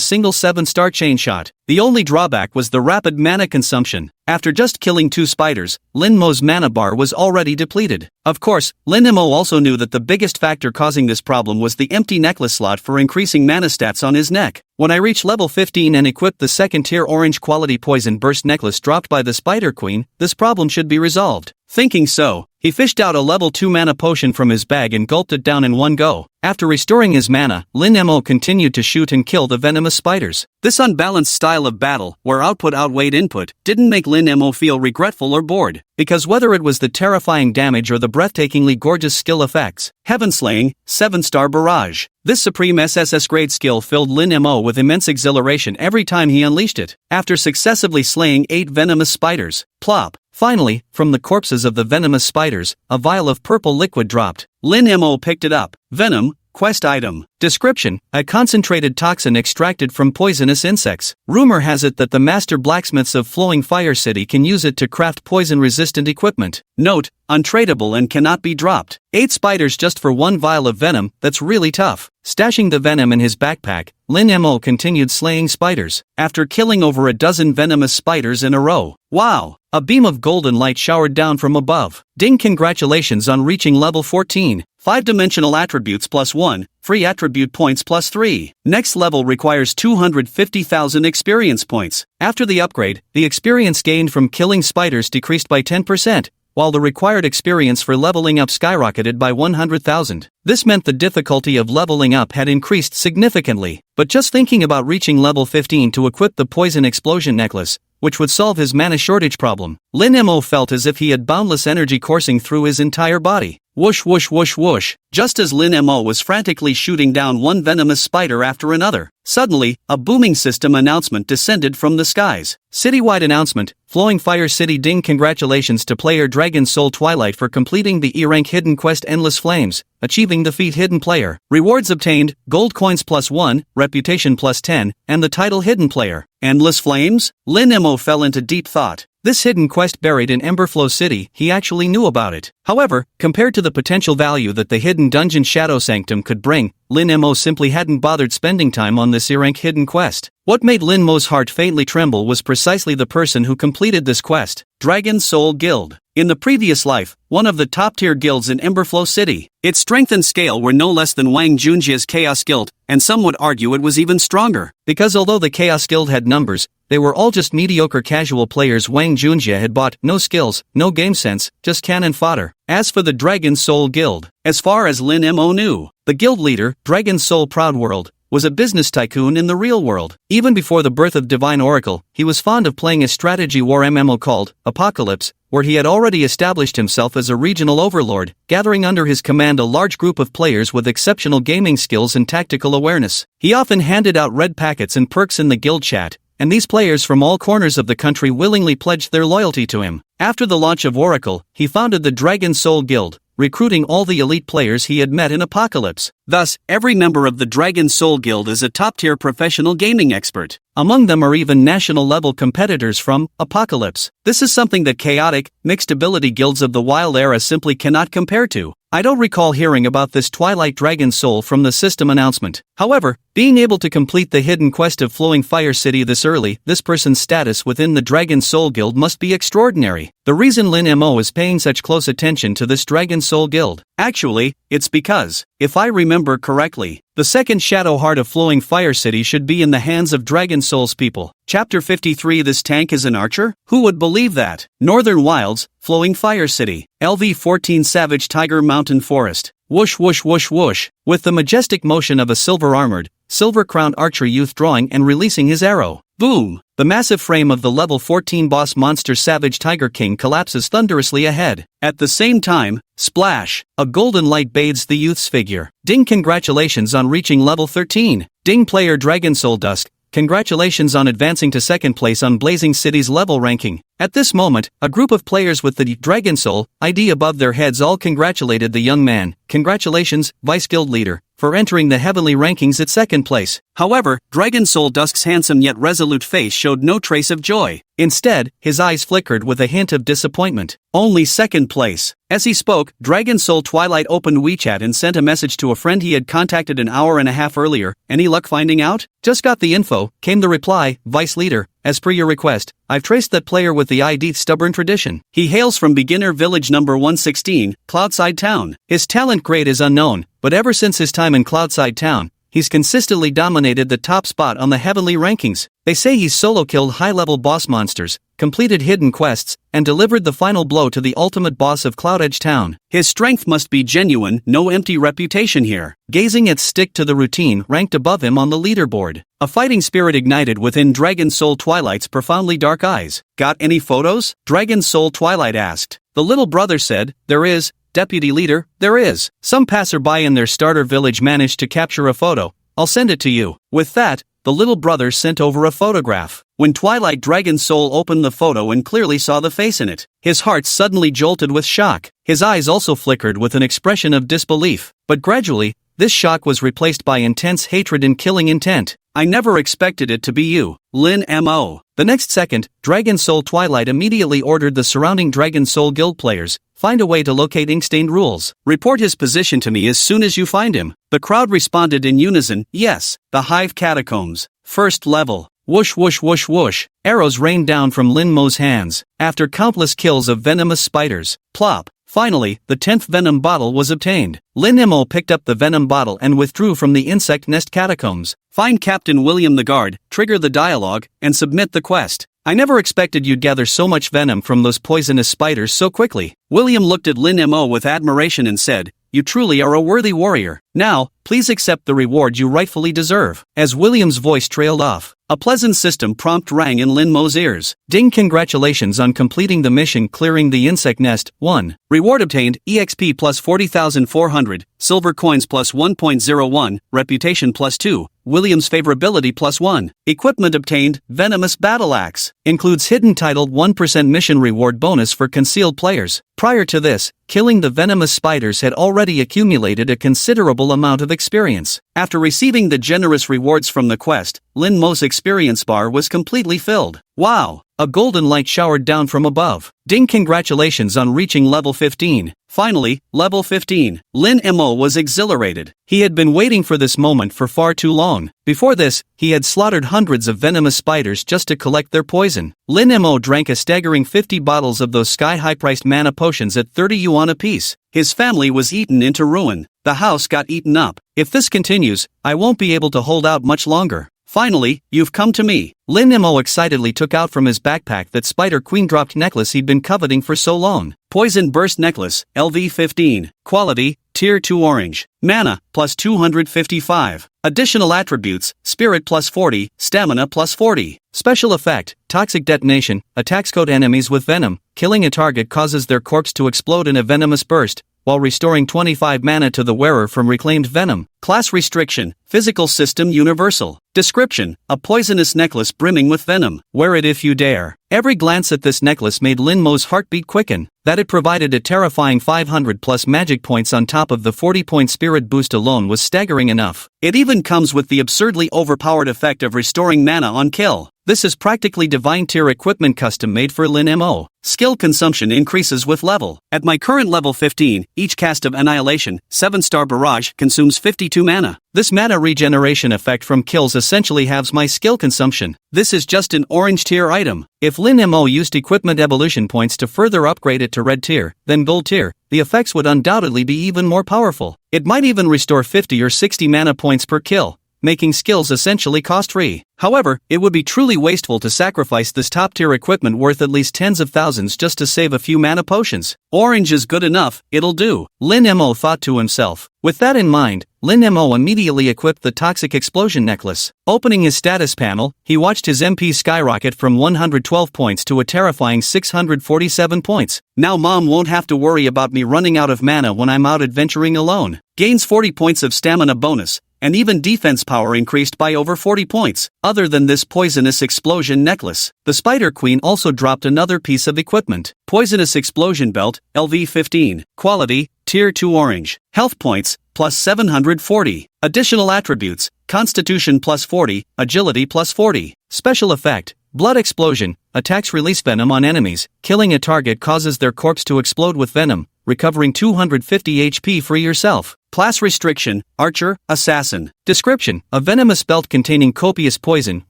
single 7-star chain shot. The only drawback was the rapid mana consumption. After just killing 2 spiders, Lin Mo's mana bar was already depleted. Of course, Lin Mo also knew that the biggest factor causing this problem was the empty necklace slot for increasing mana stats on his neck. When I reach level 15 and equip the second-tier orange quality poison burst necklace dropped by the Spider Queen, this problem should be resolved. Thinking so, he fished out a level 2 mana potion from his bag and gulped it down in one go. After restoring his mana, Lin Mo continued to shoot and kill the venomous spiders. This unbalanced style of battle, where output outweighed input, didn't make Lin Mo feel regretful or bored. Because whether it was the terrifying damage or the breathtakingly gorgeous skill effects, Heaven Slaying, 7-star barrage. This supreme SSS grade skill filled Lin Mo with immense exhilaration every time he unleashed it. After successively slaying 8 venomous spiders, plop. Finally, from the corpses of the venomous spiders, a vial of purple liquid dropped. Lin Mo picked it up. Venom. Quest item. Description: a concentrated toxin extracted from poisonous insects. Rumor has it that the master blacksmiths of Flowing Fire City can use it to craft poison-resistant equipment. Note: untradeable and cannot be dropped. 8 spiders just for 1 vial of venom, that's really tough. Stashing the venom in his backpack, Lin Mo continued slaying spiders. After killing over a dozen venomous spiders in a row. Wow! A beam of golden light showered down from above. Ding, congratulations on reaching level 14. 5-dimensional attributes plus 1, free attribute points plus 3. Next level requires 250,000 experience points. After the upgrade, the experience gained from killing spiders decreased by 10%, while the required experience for leveling up skyrocketed by 100,000. This meant the difficulty of leveling up had increased significantly. But just thinking about reaching level 15 to equip the poison explosion necklace, which would solve his mana shortage problem, Lin Mo felt as if he had boundless energy coursing through his entire body. Whoosh whoosh whoosh whoosh. Just as Lin Mo was frantically shooting down one venomous spider after another, suddenly, a booming system announcement descended from the skies. Citywide announcement: Flowing Fire City. Ding, congratulations to player Dragon Soul Twilight for completing the E-rank hidden quest Endless Flames, achieving the feat Hidden Player. Rewards obtained: gold coins plus 1, reputation plus 10, and the title Hidden Player. Endless Flames? Lin Mo fell into deep thought. This hidden quest buried in Emberflow City, he actually knew about it. However, compared to the potential value that the hidden dungeon Shadow Sanctum could bring, Lin Mo simply hadn't bothered spending time on this E-rank hidden quest. What made Lin Mo's heart faintly tremble was precisely the person who completed this quest: Dragon Soul Guild. In the previous life, one of the top-tier guilds in Emberflow City. Its strength and scale were no less than Wang Junjia's Chaos Guild, and some would argue it was even stronger. Because although the Chaos Guild had numbers, they were all just mediocre casual players Wang Junjia had bought. No skills, no game sense, just cannon fodder. As for the Dragon Soul Guild, as far as Lin Mo knew, the guild leader, Dragon Soul Proudworld, was a business tycoon in the real world. Even before the birth of Divine Oracle, he was fond of playing a strategy war MMO called Apocalypse, where he had already established himself as a regional overlord, gathering under his command a large group of players with exceptional gaming skills and tactical awareness. He often handed out red packets and perks in the guild chat, and these players from all corners of the country willingly pledged their loyalty to him. After the launch of Oracle, he founded the Dragon Soul Guild, recruiting all the elite players he had met in Apocalypse. Thus, every member of the Dragon Soul Guild is a top-tier professional gaming expert. Among them are even national-level competitors from Apocalypse. This is something that chaotic, mixed-ability guilds of the Wild Era simply cannot compare to. I don't recall hearing about this Twilight Dragon Soul from the system announcement. However, being able to complete the hidden quest of Flowing Fire City this early, this person's status within the Dragon Soul Guild must be extraordinary. The reason Lin Mo is paying such close attention to this Dragon Soul Guild. Actually, it's because, if I remember correctly, the second Shadow Heart of Flowing Fire City should be in the hands of Dragon Soul's people. Chapter 53. This tank is an archer? Who would believe that? Northern Wilds, Flowing Fire City, LV-14 Savage Tiger Mountain Forest. Whoosh whoosh whoosh whoosh, with the majestic motion of a silver-armored, silver-crowned archer youth drawing and releasing his arrow. Boom! The massive frame of the level 14 boss monster Savage Tiger King collapses thunderously ahead. At the same time, splash! A golden light bathes the youth's figure. Ding! Congratulations on reaching level 13. Ding! Player Dragon Soul Dusk, congratulations on advancing to second place on Blazing City's level ranking. At this moment, a group of players with the Dragon Soul ID above their heads all congratulated the young man. Congratulations, Vice Guild Leader, for entering the heavenly rankings at second place. However, Dragon Soul Dusk's handsome yet resolute face showed no trace of joy. Instead, his eyes flickered with a hint of disappointment. Only second place. As he spoke, Dragon Soul Twilight opened WeChat and sent a message to a friend he had contacted an hour and a half earlier. Any luck finding out? Just got the info, came the reply, Vice Leader. As per your request, I've traced that player with the ID Stubborn Tradition. He hails from Beginner Village number 116, Cloudside Town. His talent grade is unknown, but ever since his time in Cloudside Town, he's consistently dominated the top spot on the heavenly rankings. They say he's solo-killed high-level boss monsters, completed hidden quests, and delivered the final blow to the ultimate boss of Cloud Edge Town. His strength must be genuine, no empty reputation here. Gazing at Stick to the Routine ranked above him on the leaderboard. A fighting spirit ignited within Dragon Soul Twilight's profoundly dark eyes. Got any photos? Dragon Soul Twilight asked. The little brother said, there is. Deputy Leader, there is. Some passerby in their starter village managed to capture a photo. I'll send it to you. With that, the little brother sent over a photograph. When Twilight Dragon Soul opened the photo and clearly saw the face in it, his heart suddenly jolted with shock. His eyes also flickered with an expression of disbelief. But gradually, this shock was replaced by intense hatred and killing intent. I never expected it to be you, Lin Mo. The next second, Dragon Soul Twilight immediately ordered the surrounding Dragon Soul Guild players, find a way to locate Inkstained Rules. Report his position to me as soon as you find him. The crowd responded in unison, yes, the Hive Catacombs. First level. Whoosh whoosh whoosh whoosh. Arrows rained down from Lin Mo's hands. After countless kills of venomous spiders, plop. Finally, the 10th venom bottle was obtained. Lin Mo picked up the venom bottle and withdrew from the insect nest catacombs. Find Captain William the Guard, trigger the dialogue, and submit the quest. I never expected you'd gather so much venom from those poisonous spiders so quickly. William looked at Lin Mo with admiration and said, you truly are a worthy warrior. Now, please accept the reward you rightfully deserve. As William's voice trailed off, a pleasant system prompt rang in Lin Mo's ears. Ding! Congratulations on completing the mission clearing the insect nest. 1. Reward obtained, EXP plus 40,400, silver coins plus 1.01, reputation plus 2, William's favorability plus 1. Equipment obtained, Venomous Battle Axe. Includes hidden titled 1% mission reward bonus for concealed players. Prior to this, killing the venomous spiders had already accumulated a considerable amount of experience. After receiving the generous rewards from the quest, Lin Mo's experience bar was completely filled. Wow! A golden light showered down from above. Ding! Congratulations on reaching level 15. Finally, level 15. Lin Mo was exhilarated. He had been waiting for this moment for far too long. Before this, he had slaughtered hundreds of venomous spiders just to collect their poison. Lin Mo drank a staggering 50 bottles of those sky-high-priced mana potions at 30 yuan apiece. His family was eaten into ruin. The house got eaten up. If this continues, I won't be able to hold out much longer. Finally, you've come to me. Lin Mo excitedly took out from his backpack that Spider Queen dropped necklace he'd been coveting for so long. Poison Burst Necklace, LV-15. Quality, Tier 2 Orange. Mana, plus 255. Additional attributes, Spirit plus 40, Stamina plus 40. Special effect, Toxic Detonation, attacks code enemies with venom. Killing a target causes their corpse to explode in a venomous burst, while restoring 25 mana to the wearer from reclaimed venom. Class restriction, Physical System Universal. Description, a poisonous necklace brimming with venom. Wear it if you dare. Every glance at this necklace made Lin Mo's heartbeat quicken. That it provided a terrifying 500 plus magic points on top of the 40-point spirit boost alone was staggering enough. It even comes with the absurdly overpowered effect of restoring mana on kill. This is practically divine tier equipment custom made for Lin Mo. Skill consumption increases with level. At my current level 15, each cast of Annihilation, 7-star Barrage, consumes 52 mana. This mana regeneration effect from kills essentially halves my skill consumption. This is just an orange tier item. If Lin Mo used equipment evolution points to further upgrade it to red tier, then gold tier, the effects would undoubtedly be even more powerful. It might even restore 50 or 60 mana points per kill, making skills essentially cost-free. However, it would be truly wasteful to sacrifice this top-tier equipment worth at least tens of thousands just to save a few mana potions. Orange is good enough, it'll do, Lin Mo thought to himself. With that in mind, Lin Mo immediately equipped the Toxic Explosion necklace. Opening his status panel, he watched his MP skyrocket from 112 points to a terrifying 647 points. Now mom won't have to worry about me running out of mana when I'm out adventuring alone. Gains 40 points of stamina bonus, and even defense power increased by over 40 points. Other than this Poisonous Explosion necklace, the Spider Queen also dropped another piece of equipment. Poisonous Explosion belt, LV15. Quality, Tier 2 orange. Health points, plus 740. Additional attributes, Constitution plus 40, Agility plus 40. Special effect, Blood Explosion, attacks release venom on enemies. Killing a target causes their corpse to explode with venom, recovering 250 HP for yourself. Class restriction, Archer, Assassin. Description, a venomous belt containing copious poison,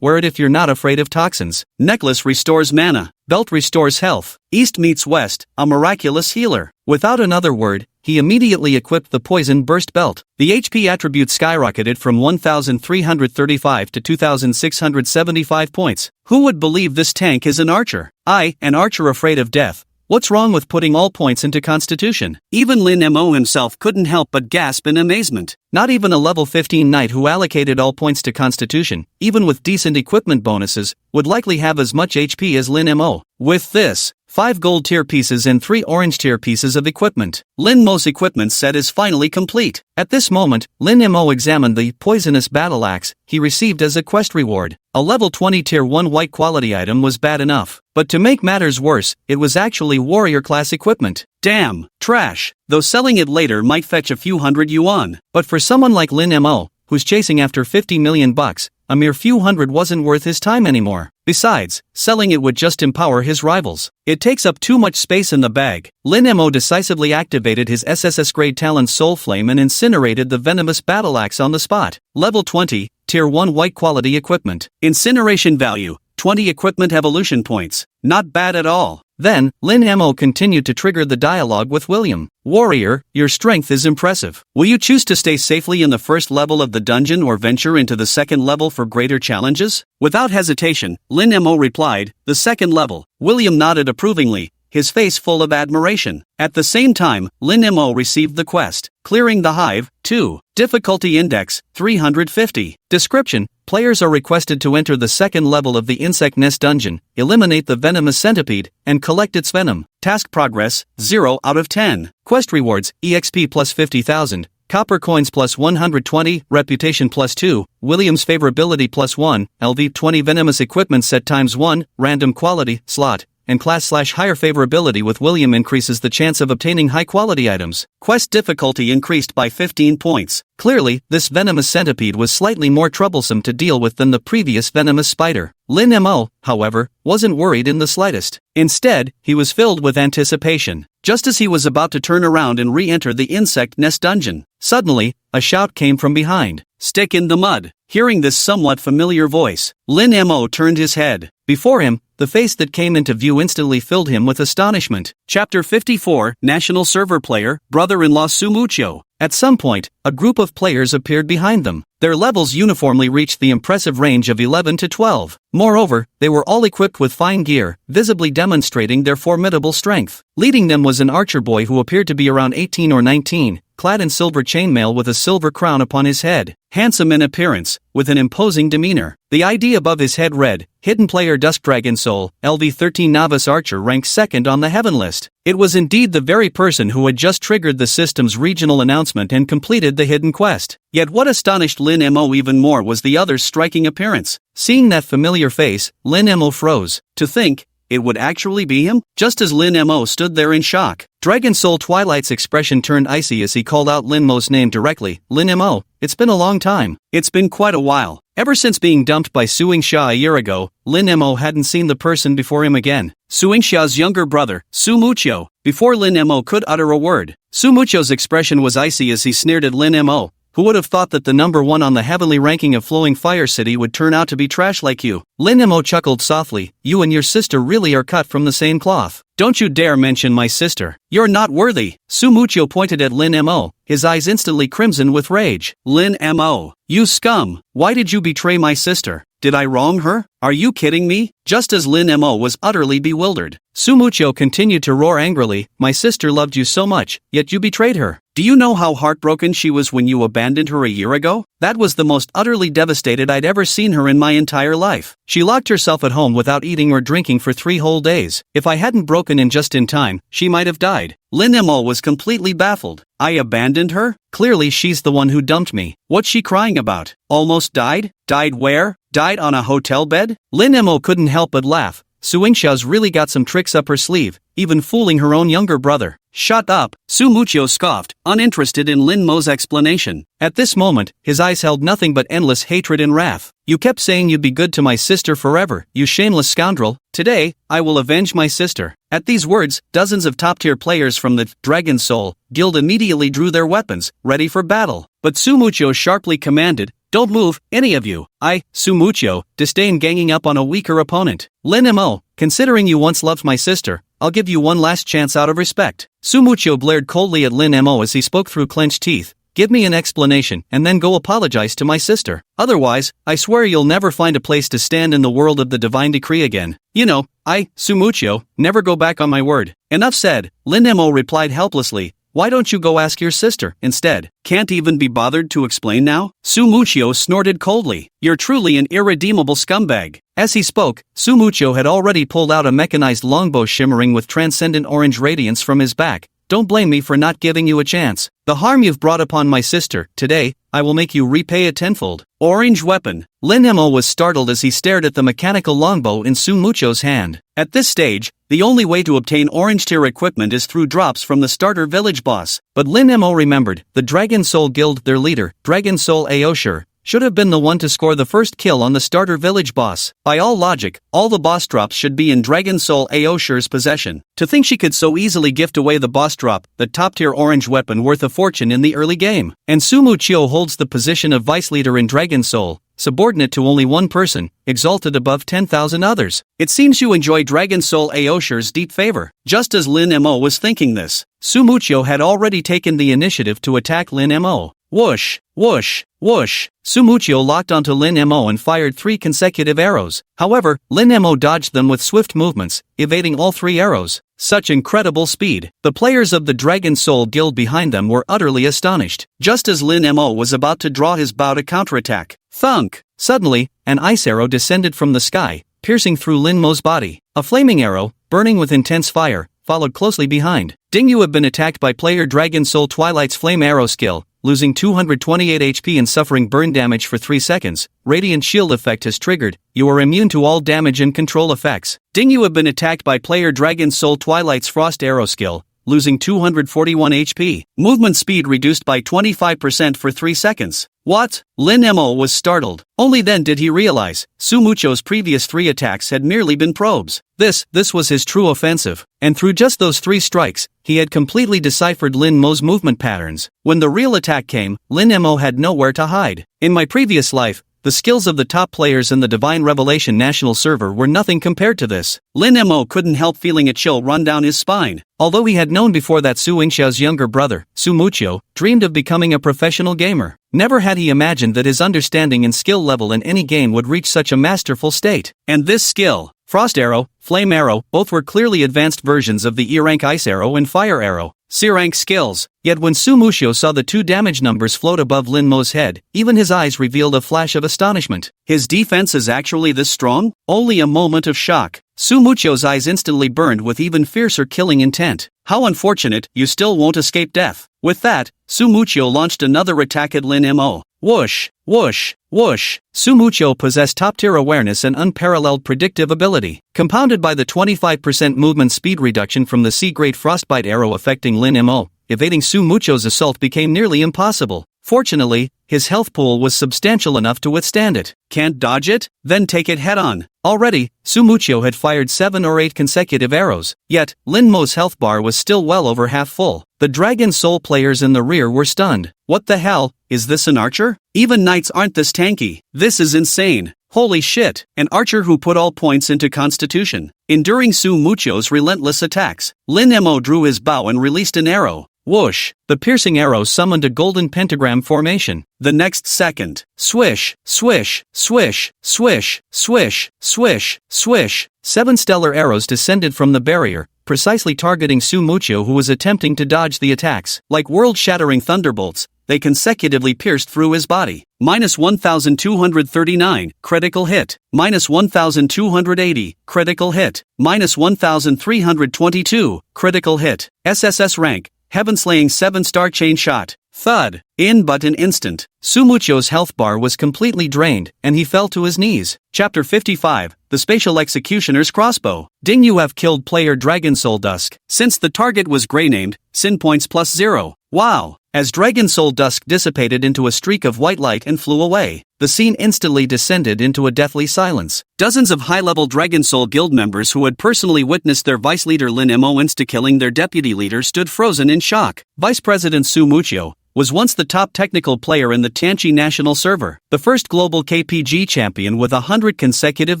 wear it if you're not afraid of toxins. Necklace restores mana. Belt restores health. East meets West, a miraculous healer. Without another word, he immediately equipped the Poison Burst belt. The HP attribute skyrocketed from 1,335 to 2,675 points. Who would believe this tank is an archer? An archer afraid of death. What's wrong with putting all points into Constitution? Even Lin Mo himself couldn't help but gasp in amazement. Not even a level 15 knight who allocated all points to Constitution, even with decent equipment bonuses, would likely have as much HP as Lin Mo. With this, 5 gold tier pieces and 3 orange tier pieces of equipment, Lin Mo's equipment set is finally complete. At this moment, Lin Mo examined the Poisonous Battle Axe he received as a quest reward. A level 20 tier 1 white quality item was bad enough, but to make matters worse, it was actually warrior class equipment. Damn, trash, though selling it later might fetch a few hundred yuan. But for someone like Lin Mo, who's chasing after 50 million bucks, a mere few hundred wasn't worth his time anymore. Besides, selling it would just empower his rivals. It takes up too much space in the bag. Lin Mo decisively activated his SSS grade Talon's Soul Flame and incinerated the venomous battle axe on the spot. Level 20, Tier 1 white quality equipment. Incineration value, 20 equipment evolution points. Not bad at all. Then, Lin Mo continued to trigger the dialogue with William. Warrior, your strength is impressive. Will you choose to stay safely in the first level of the dungeon or venture into the second level for greater challenges? Without hesitation, Lin Mo replied, the second level. William nodded approvingly, his face full of admiration. At the same time, Lin Mo received the quest, Clearing the Hive, 2. Difficulty Index, 350. Description, players are requested to enter the second level of the Insect Nest dungeon, eliminate the venomous centipede, and collect its venom. Task progress, 0 out of 10. Quest rewards, EXP plus 50,000. Copper coins plus 120, reputation plus 2, William's favorability plus 1, LV20 venomous equipment set times 1, random quality, slot, and class/higher favorability with William increases the chance of obtaining high-quality items. Quest difficulty increased by 15 points. Clearly, this venomous centipede was slightly more troublesome to deal with than the previous venomous spider. Lin Mo, however, wasn't worried in the slightest. Instead, he was filled with anticipation. Just as he was about to turn around and re-enter the Insect Nest dungeon, suddenly, a shout came from behind. Stick in the mud. Hearing this somewhat familiar voice, Lin Mo turned his head. Before him, the face that came into view instantly filled him with astonishment. Chapter 54, National Server Player, Brother-in-Law Sumucho. At some point, a group of players appeared behind them. Their levels uniformly reached the impressive range of 11 to 12. Moreover, they were all equipped with fine gear, visibly demonstrating their formidable strength. Leading them was an archer boy who appeared to be around 18 or 19, clad in silver chainmail with a silver crown upon his head. Handsome in appearance, with an imposing demeanor. The ID above his head read, Hidden Player Dusk Dragon Soul, LV13 Novice Archer ranked second on the Heaven list. It was indeed the very person who had just triggered the system's regional announcement and completed the hidden quest. Yet what astonished Lin Mo even more was the other's striking appearance. Seeing that familiar face, Lin Mo froze. To think, It would actually be him? Just as Lin Mo stood there in shock, Dragon Soul Twilight's expression turned icy as he called out Lin Mo's name directly. Lin Mo, it's been a long time. It's been quite a while. Ever since being dumped by Su Yingxia a year ago, Lin Mo hadn't seen the person before him again. Su Yingxia's younger brother, Su Muqiu. Before Lin Mo could utter a word, Su Muqiu's expression was icy as he sneered at Lin Mo. Who would have thought that the number one on the heavenly ranking of Flowing Fire City would turn out to be trash like you? Lin Mo chuckled softly. You and your sister really are cut from the same cloth. Don't you dare mention my sister. You're not worthy. Su Muqiu pointed at Lin Mo, his eyes instantly crimson with rage. Lin Mo, you scum! Why did you betray my sister? Did I wrong her? Are you kidding me? Just as Lin Mo was utterly bewildered, Su Muqiu continued to roar angrily. My sister loved you so much, yet you betrayed her. Do you know how heartbroken she was when you abandoned her a year ago? That was the most utterly devastated I'd ever seen her in my entire life. She locked herself at home without eating or drinking for 3 whole days. If I hadn't broken in just in time, she might have died. Lin Mo was completely baffled. I abandoned her? Clearly she's the one who dumped me. What's she crying about? Almost died? Died where? Died on a hotel bed? Lin Mo couldn't help but laugh. Su Yingxia's really got some tricks up her sleeve, even fooling her own younger brother. Shut up, Su Muqiu scoffed, uninterested in Lin Mo's explanation. At this moment, his eyes held nothing but endless hatred and wrath. You kept saying you'd be good to my sister forever, you shameless scoundrel. Today, I will avenge my sister. At these words, dozens of top-tier players from the Dragon Soul Guild immediately drew their weapons, ready for battle. But Su Muqiu sharply commanded, don't move, any of you. I, Su Muqiu, disdain ganging up on a weaker opponent. Lin Mo, considering you once loved my sister, I'll give you one last chance out of respect. Su Muqiu blared coldly at Lin Mo as he spoke through clenched teeth. Give me an explanation and then go apologize to my sister. Otherwise, I swear you'll never find a place to stand in the world of the divine decree again. You know, I, Su Muqiu, never go back on my word. Enough said, Lin Mo replied helplessly. Why don't you go ask your sister, instead? Can't even be bothered to explain now? Su Muqiu snorted coldly. You're truly an irredeemable scumbag. As he spoke, Su Muqiu had already pulled out a mechanized longbow shimmering with transcendent orange radiance from his back. Don't blame me for not giving you a chance. The harm you've brought upon my sister, today, I will make you repay it tenfold. Orange weapon. Lin Mo was startled as he stared at the mechanical longbow in Su Muqiu's hand. At this stage, the only way to obtain orange tier equipment is through drops from the starter village boss. But Lin Mo remembered, the Dragon Soul Guild, their leader, Dragon Soul Aoshur, should have been the one to score the first kill on the starter village boss. By all logic, all the boss drops should be in Dragon Soul Aoshur's possession. To think she could so easily gift away the boss drop, the top-tier orange weapon worth a fortune in the early game. And Su Muqiu holds the position of vice leader in Dragon Soul, subordinate to only one person, exalted above 10,000 others. It seems you enjoy Dragon Soul Aoshur's deep favor. Just as Lin Mo was thinking this, Su Muqiu had already taken the initiative to attack Lin Mo. Whoosh, whoosh, whoosh. Su Muqiu locked onto Lin Mo and fired 3 consecutive arrows. However, Lin Mo dodged them with swift movements, evading all 3 arrows. Such incredible speed. The players of the Dragon Soul Guild behind them were utterly astonished. Just as Lin Mo was about to draw his bow to counterattack, thunk! Suddenly, an ice arrow descended from the sky, piercing through Lin Mo's body. A flaming arrow, burning with intense fire, followed closely behind. Ding, you have been attacked by player Dragon Soul Twilight's flame arrow skill, losing 228 HP and suffering burn damage for 3 seconds. Radiant shield effect has triggered. You are immune to all damage and control effects. Ding, you have been attacked by player Dragon Soul Twilight's frost arrow skill, losing 241 HP. Movement speed reduced by 25% for 3 seconds. What? Lin Mo was startled. Only then did he realize, Su Muqiu's previous 3 attacks had merely been probes. This was his true offensive. And through just those 3 strikes, he had completely deciphered Lin Mo's movement patterns. When the real attack came, Lin Mo had nowhere to hide. In my previous life, the skills of the top players in the Divine Revelation national server were nothing compared to this. Lin Mo couldn't help feeling a chill run down his spine. Although he had known before that Su Yingxia's younger brother, Su Muqiu, dreamed of becoming a professional gamer, never had he imagined that his understanding and skill level in any game would reach such a masterful state. And this skill, Frost Arrow, Flame Arrow, both were clearly advanced versions of the E-rank Ice Arrow and Fire Arrow, C-rank skills. Yet when Su Muqiu saw the 2 damage numbers float above Lin Mo's head, even his eyes revealed a flash of astonishment. His defense is actually this strong? Only a moment of shock. Su Muqiu's eyes instantly burned with even fiercer killing intent. How unfortunate, you still won't escape death. With that, Su Muqiu launched another attack at Lin Mo. Whoosh, whoosh, whoosh. Sumucho possessed top-tier awareness and unparalleled predictive ability, compounded by the 25% movement speed reduction from the C-grade frostbite arrow affecting Lin Mo. Evading Sumucho's assault became nearly impossible. Fortunately, his health pool was substantial enough to withstand it. Can't dodge it? Then take it head-on. Already, Sumucho had fired 7 or 8 consecutive arrows, yet, Lin Mo's health bar was still well over half full. The Dragon Soul players in the rear were stunned. What the hell, is this an archer? Even knights aren't this tanky. This is insane. Holy shit, an archer who put all points into Constitution. Enduring Sumucho's relentless attacks, Lin Mo drew his bow and released an arrow. Whoosh! The piercing arrow summoned a golden pentagram formation. The next second, swish, swish, swish, swish, swish, swish, swish. 7 stellar arrows descended from the barrier, precisely targeting Sumucho, who was attempting to dodge the attacks. Like world-shattering thunderbolts, they consecutively pierced through his body. Minus 1,239, critical hit. Minus 1,280, critical hit. Minus 1,322, critical hit. SSS rank. Heaven-slaying 7-star chain shot. Thud. In but an instant, Sumucho's health bar was completely drained, and he fell to his knees. Chapter 55, The Spatial Executioner's Crossbow. Ding, you have killed player Dragon Soul Dusk. Since the target was gray-named, sin points plus 0. Wow. As Dragon Soul Dusk dissipated into a streak of white light and flew away, the scene instantly descended into a deathly silence. Dozens of high-level Dragon Soul Guild members who had personally witnessed their vice leader Lin Mo insta-killing their deputy leader stood frozen in shock. Vice President Sumucho was once the top technical player in the Tianqi national server, the first global KPG champion with 100 consecutive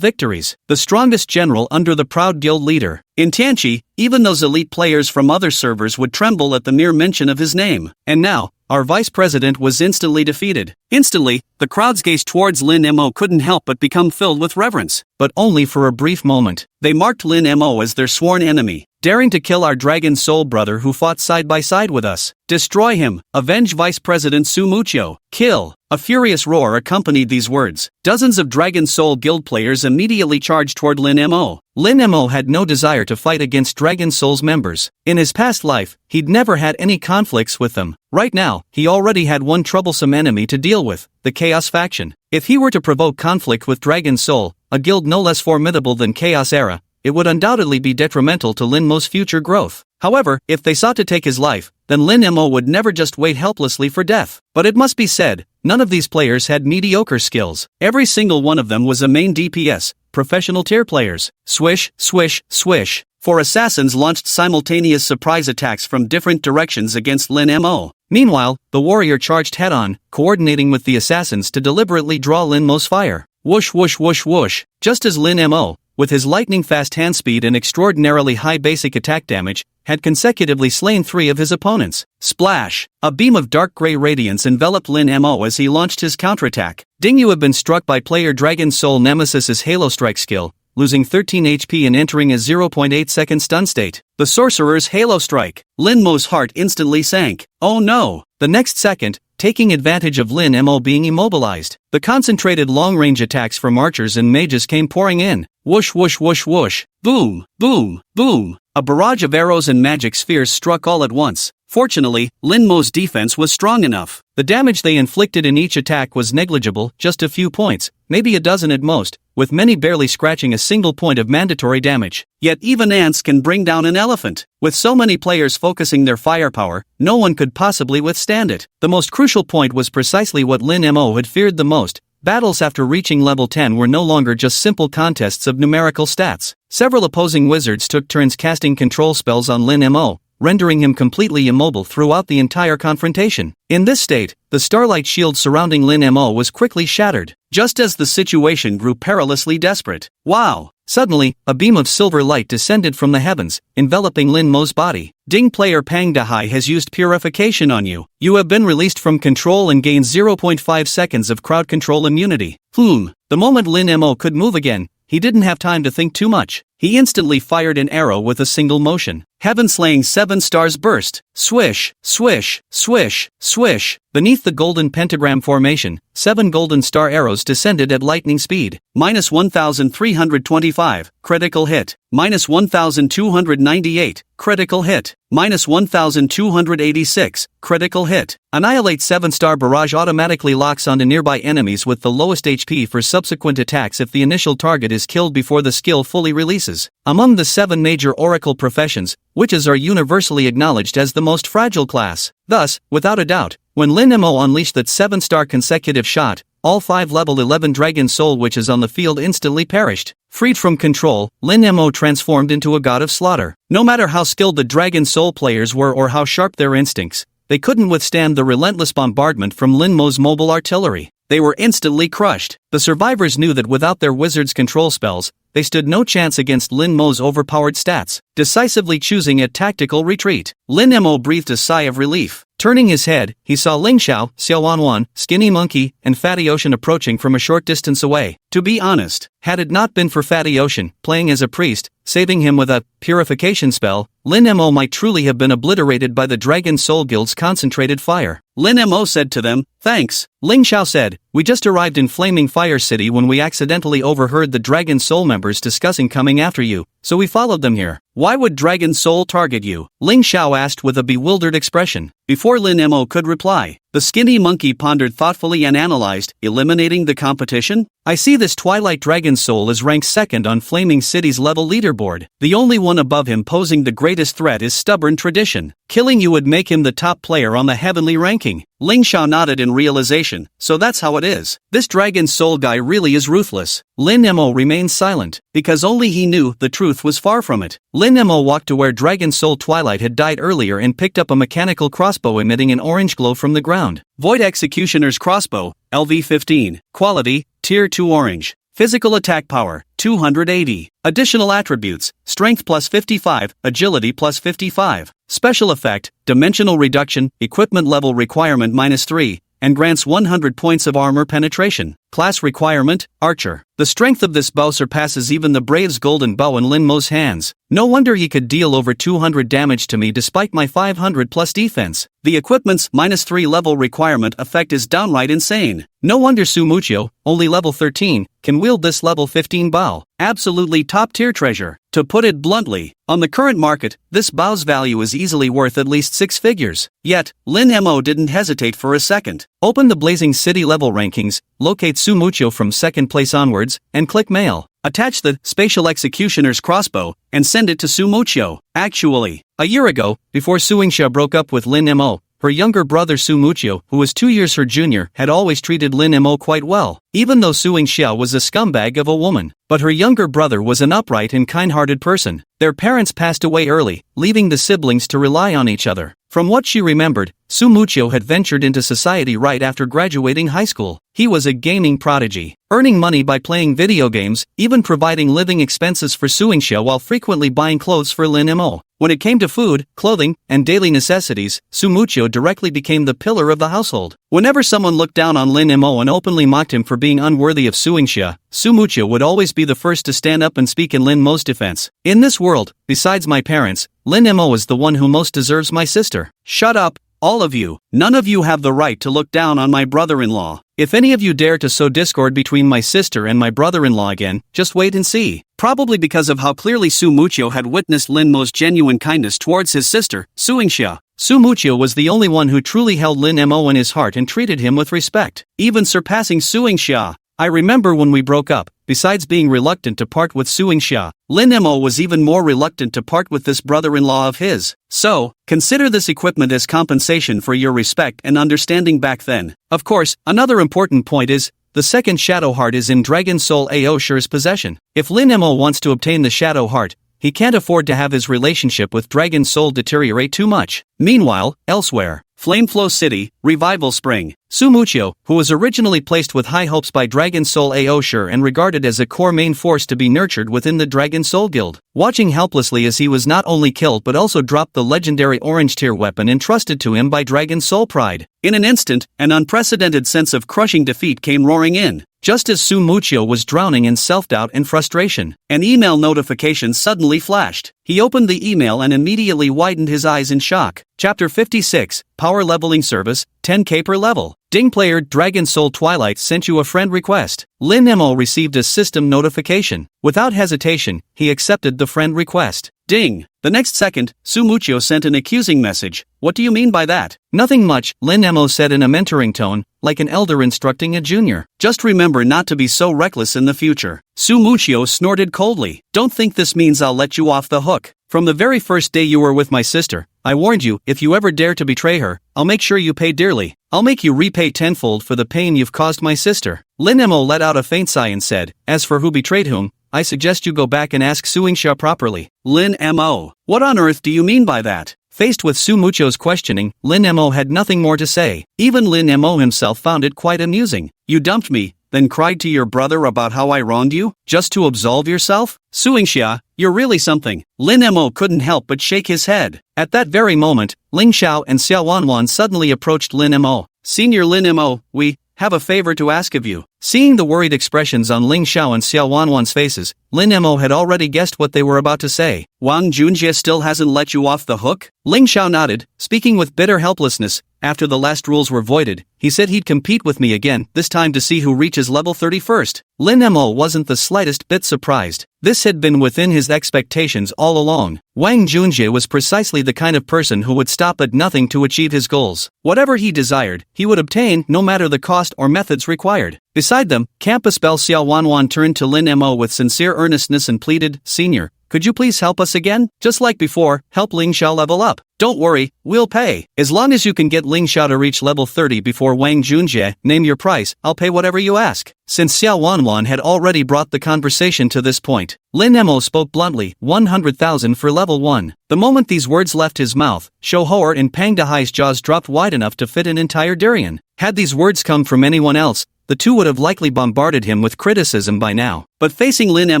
victories, the strongest general under the proud guild leader. In Tianqi, even those elite players from other servers would tremble at the mere mention of his name. And now, our vice president was instantly defeated. Instantly, the crowd's gaze towards Lin Mo couldn't help but become filled with reverence. But only for a brief moment. They marked Lin Mo as their sworn enemy, daring to kill our Dragon Soul brother who fought side by side with us. Destroy him, avenge Vice President Sumucho, kill. A furious roar accompanied these words. Dozens of Dragon Soul Guild players immediately charged toward Lin Mo. Lin Mo had no desire to fight against Dragon Soul's members. In his past life, he'd never had any conflicts with them. Right now, he already had one troublesome enemy to deal with, the Chaos faction. If he were to provoke conflict with Dragon Soul, a guild no less formidable than Chaos Era, it would undoubtedly be detrimental to Lin Mo's future growth. However, if they sought to take his life, then Lin Mo would never just wait helplessly for death. But it must be said, none of these players had mediocre skills. Every single one of them was a main DPS, professional tier players. Swish, swish, swish. 4 assassins launched simultaneous surprise attacks from different directions against Lin Mo. Meanwhile, the warrior charged head-on, coordinating with the assassins to deliberately draw Lin Mo's fire. Whoosh whoosh whoosh whoosh. Just as Lin Mo, with his lightning-fast hand speed and extraordinarily high basic attack damage, had consecutively slain 3 of his opponents. Splash! A beam of dark gray radiance enveloped Lin Mo as he launched his counterattack. Ding, you have been struck by player Dragon Soul Nemesis's Halo Strike skill, losing 13 HP and entering a 0.8-second stun state. The sorcerer's Halo Strike. Lin Mo's heart instantly sank. Oh no! The next second, taking advantage of Lin Mo being immobilized, the concentrated long-range attacks from archers and mages came pouring in. Whoosh whoosh whoosh whoosh. Boom, boom, boom. A barrage of arrows and magic spheres struck all at once. Fortunately, Lin Mo's defense was strong enough. The damage they inflicted in each attack was negligible, just a few points, maybe a dozen at most, with many barely scratching a single point of mandatory damage. Yet even ants can bring down an elephant. With so many players focusing their firepower, no one could possibly withstand it. The most crucial point was precisely what Lin Mo had feared the most. Battles after reaching level 10 were no longer just simple contests of numerical stats. Several opposing wizards took turns casting control spells on Lin Mo, rendering him completely immobile throughout the entire confrontation. In this state, the starlight shield surrounding Lin Mo was quickly shattered, just as the situation grew perilously desperate. Wow! Suddenly, a beam of silver light descended from the heavens, enveloping Lin Mo's body. Ding, player Pang Dahai has used purification on you. You have been released from control and gained 0.5 seconds of crowd control immunity. The moment Lin Mo could move again, he didn't have time to think too much. he instantly fired an arrow with a single motion. Heaven-slaying 7 stars burst. Swish, swish, swish, swish. Beneath the golden pentagram formation, 7 golden star arrows descended at lightning speed. Minus 1,325, critical hit. Minus 1,298, critical hit. Minus 1,286, critical hit. Annihilate 7-star barrage automatically locks onto nearby enemies with the lowest HP for subsequent attacks if the initial target is killed before the skill fully releases. Among the 7 major oracle professions, witches are universally acknowledged as the most fragile class. Thus, without a doubt, when Lin Mo unleashed that 7-star consecutive shot, all 5 level 11 Dragon Soul witches on the field instantly perished. Freed from control, Lin Mo transformed into a god of slaughter. No matter how skilled the Dragon Soul players were or how sharp their instincts, they couldn't withstand the relentless bombardment from Lin Mo's mobile artillery. They were instantly crushed. The survivors knew that without their wizard's control spells, they stood no chance against Lin Mo's overpowered stats, decisively choosing a tactical retreat. Lin Mo breathed a sigh of relief. Turning his head, he saw Ling Xiao, Xiao Wanwan, Skinny Monkey, and Fatty Ocean approaching from a short distance away. To be honest, had it not been for Fatty Ocean playing as a priest, saving him with a purification spell, Lin Mo might truly have been obliterated by the Dragon Soul Guild's concentrated fire. Lin Mo said to them, "Thanks." Ling Xiao said, "We just arrived in Flaming Fire City when we accidentally overheard the Dragon Soul members discussing coming after you, so we followed them here." "Why would Dragon Soul target you?" Ling Xiao asked with a bewildered expression. Before Lin Mo could reply, the Skinny Monkey pondered thoughtfully and analyzed, "Eliminating the competition? I see this Twilight Dragon Soul is ranked 2nd on Flaming City's level leaderboard. The only one above him posing the greatest threat is stubborn tradition. Killing you would make him the top player on the heavenly ranking." Ling Xiao nodded in realization, "So that's how it is. This Dragon Soul guy really is ruthless." Lin Mo remained silent, because only he knew the truth was far from it. Lin Mo walked to where Dragon Soul Twilight had died earlier and picked up a mechanical crossbow emitting an orange glow from the ground. Void Executioner's Crossbow, LV-15, Quality, Tier 2 Orange. Physical attack power, 280. Additional attributes, Strength plus 55, Agility plus 55. Special effect, Dimensional Reduction, Equipment Level Requirement -3, and grants 100 points of armor penetration. Class requirement, Archer. The strength of this bow surpasses even the Brave's golden bow in Lin Mo's hands. No wonder he could deal over 200 damage to me despite my 500 plus defense. The equipment's -3 level requirement effect is downright insane. No wonder Su Muchio, only level 13, can wield this level 15 bow. Absolutely top tier treasure. To put it bluntly, on the current market, this bow's value is easily worth at least 6 figures. Yet, Lin Mo didn't hesitate for a second. Open the Blazing City level rankings, locate Su Muchio from 2nd place onwards, and click Mail. Attach the Spatial Executioner's Crossbow, and send it to Su Muchio. Actually, a year ago, before Su Yingxia broke up with Lin Mo, her younger brother Su Muchio, who was 2 years her junior, had always treated Lin Mo quite well, even though Su Yingxia was a scumbag of a woman. But her younger brother was an upright and kind-hearted person. Their parents passed away early, leaving the siblings to rely on each other. From what she remembered, Su Muchio had ventured into society right after graduating high school. He was a gaming prodigy, earning money by playing video games, even providing living expenses for Su Yingxia while frequently buying clothes for Lin Mo. When it came to food, clothing, and daily necessities, Su Muchio directly became the pillar of the household. Whenever someone looked down on Lin Mo and openly mocked him for being unworthy of Su Yingxia, Su Muchio would always be the first to stand up and speak in Lin Mo's defense. "In this world, besides my parents, Lin Mo is the one who most deserves my sister." "Shut up, all of you. None of you have the right to look down on my brother-in-law. If any of you dare to sow discord between my sister and my brother-in-law again, just wait and see." Probably because of how clearly Su Muchio had witnessed Lin Mo's genuine kindness towards his sister, Su Yingxia, Su Muchio was the only one who truly held Lin Mo in his heart and treated him with respect, even surpassing Su Yingxia. "I remember when we broke up, besides being reluctant to part with Su Yingxia, Lin Mo was even more reluctant to part with this brother-in-law of his. So, consider this equipment as compensation for your respect and understanding back then." Of course, another important point is, the second Shadow Heart is in Dragon Soul Aoshire's possession. If Lin Mo wants to obtain the Shadow Heart, he can't afford to have his relationship with Dragon Soul deteriorate too much. Meanwhile, elsewhere, Flameflow City, Revival Spring. Su Muchio, who was originally placed with high hopes by Dragon Soul Aoshire and regarded as a core main force to be nurtured within the Dragon Soul Guild, watching helplessly as he was not only killed but also dropped the legendary orange tier weapon entrusted to him by Dragon Soul Pride. In an instant, an unprecedented sense of crushing defeat came roaring in. Just as Su Muchio was drowning in self-doubt and frustration, an email notification suddenly flashed. He opened the email and immediately widened his eyes in shock. Chapter 56, Power Leveling Service, 10k per level. Ding player Dragon Soul Twilight sent you a friend request. Lin Mo received a system notification. Without hesitation, he accepted the friend request. Ding! The next second, Su Muchio sent an accusing message. What do you mean by that? Nothing much, Lin Mo said in a mentoring tone, like an elder instructing a junior. Just remember not to be so reckless in the future. Su Muchio snorted coldly. Don't think this means I'll let you off the hook. From the very first day you were with my sister, I warned you, if you ever dare to betray her, I'll make sure you pay dearly. I'll make you repay tenfold for the pain you've caused my sister. Lin Mo let out a faint sigh and said, as for who betrayed whom, I suggest you go back and ask Suingsha properly. Lin Mo. What on earth do you mean by that? Faced with Su Muchio's questioning, Lin Mo had nothing more to say. Even Lin Mo himself found it quite amusing. You dumped me, then cried to your brother about how I wronged you, just to absolve yourself? Suingsha, you're really something. Lin Mo couldn't help but shake his head. At that very moment, Ling Xiao and Xiao Wanwan suddenly approached Lin Mo. Senior Lin Mo, we have a favor to ask of you. Seeing the worried expressions on Ling Xiao and Xiao Wanwan's faces, Lin Mo had already guessed what they were about to say. Wang Junjie still hasn't let you off the hook? Ling Xiao nodded, speaking with bitter helplessness. After the last rules were voided, he said he'd compete with me again, this time to see who reaches level 31st. Lin Mo wasn't the slightest bit surprised. This had been within his expectations all along. Wang Junjie was precisely the kind of person who would stop at nothing to achieve his goals. Whatever he desired, he would obtain no matter the cost or methods required. Beside them, Campus Belle Xiao Wanwan turned to Lin Mo with sincere earnestness and pleaded, Senior, could you please help us again? Just like before, help Ling Xiao level up. Don't worry, we'll pay. As long as you can get Ling Xiao to reach level 30 before Wang Junjie, name your price, I'll pay whatever you ask. Since Xiao Wanwan had already brought the conversation to this point, Lin Mo spoke bluntly, 100,000 for level 1. The moment these words left his mouth, Shou Hoer and Pang Dehai's jaws dropped wide enough to fit an entire durian. Had these words come from anyone else, the two would have likely bombarded him with criticism by now. But facing Lin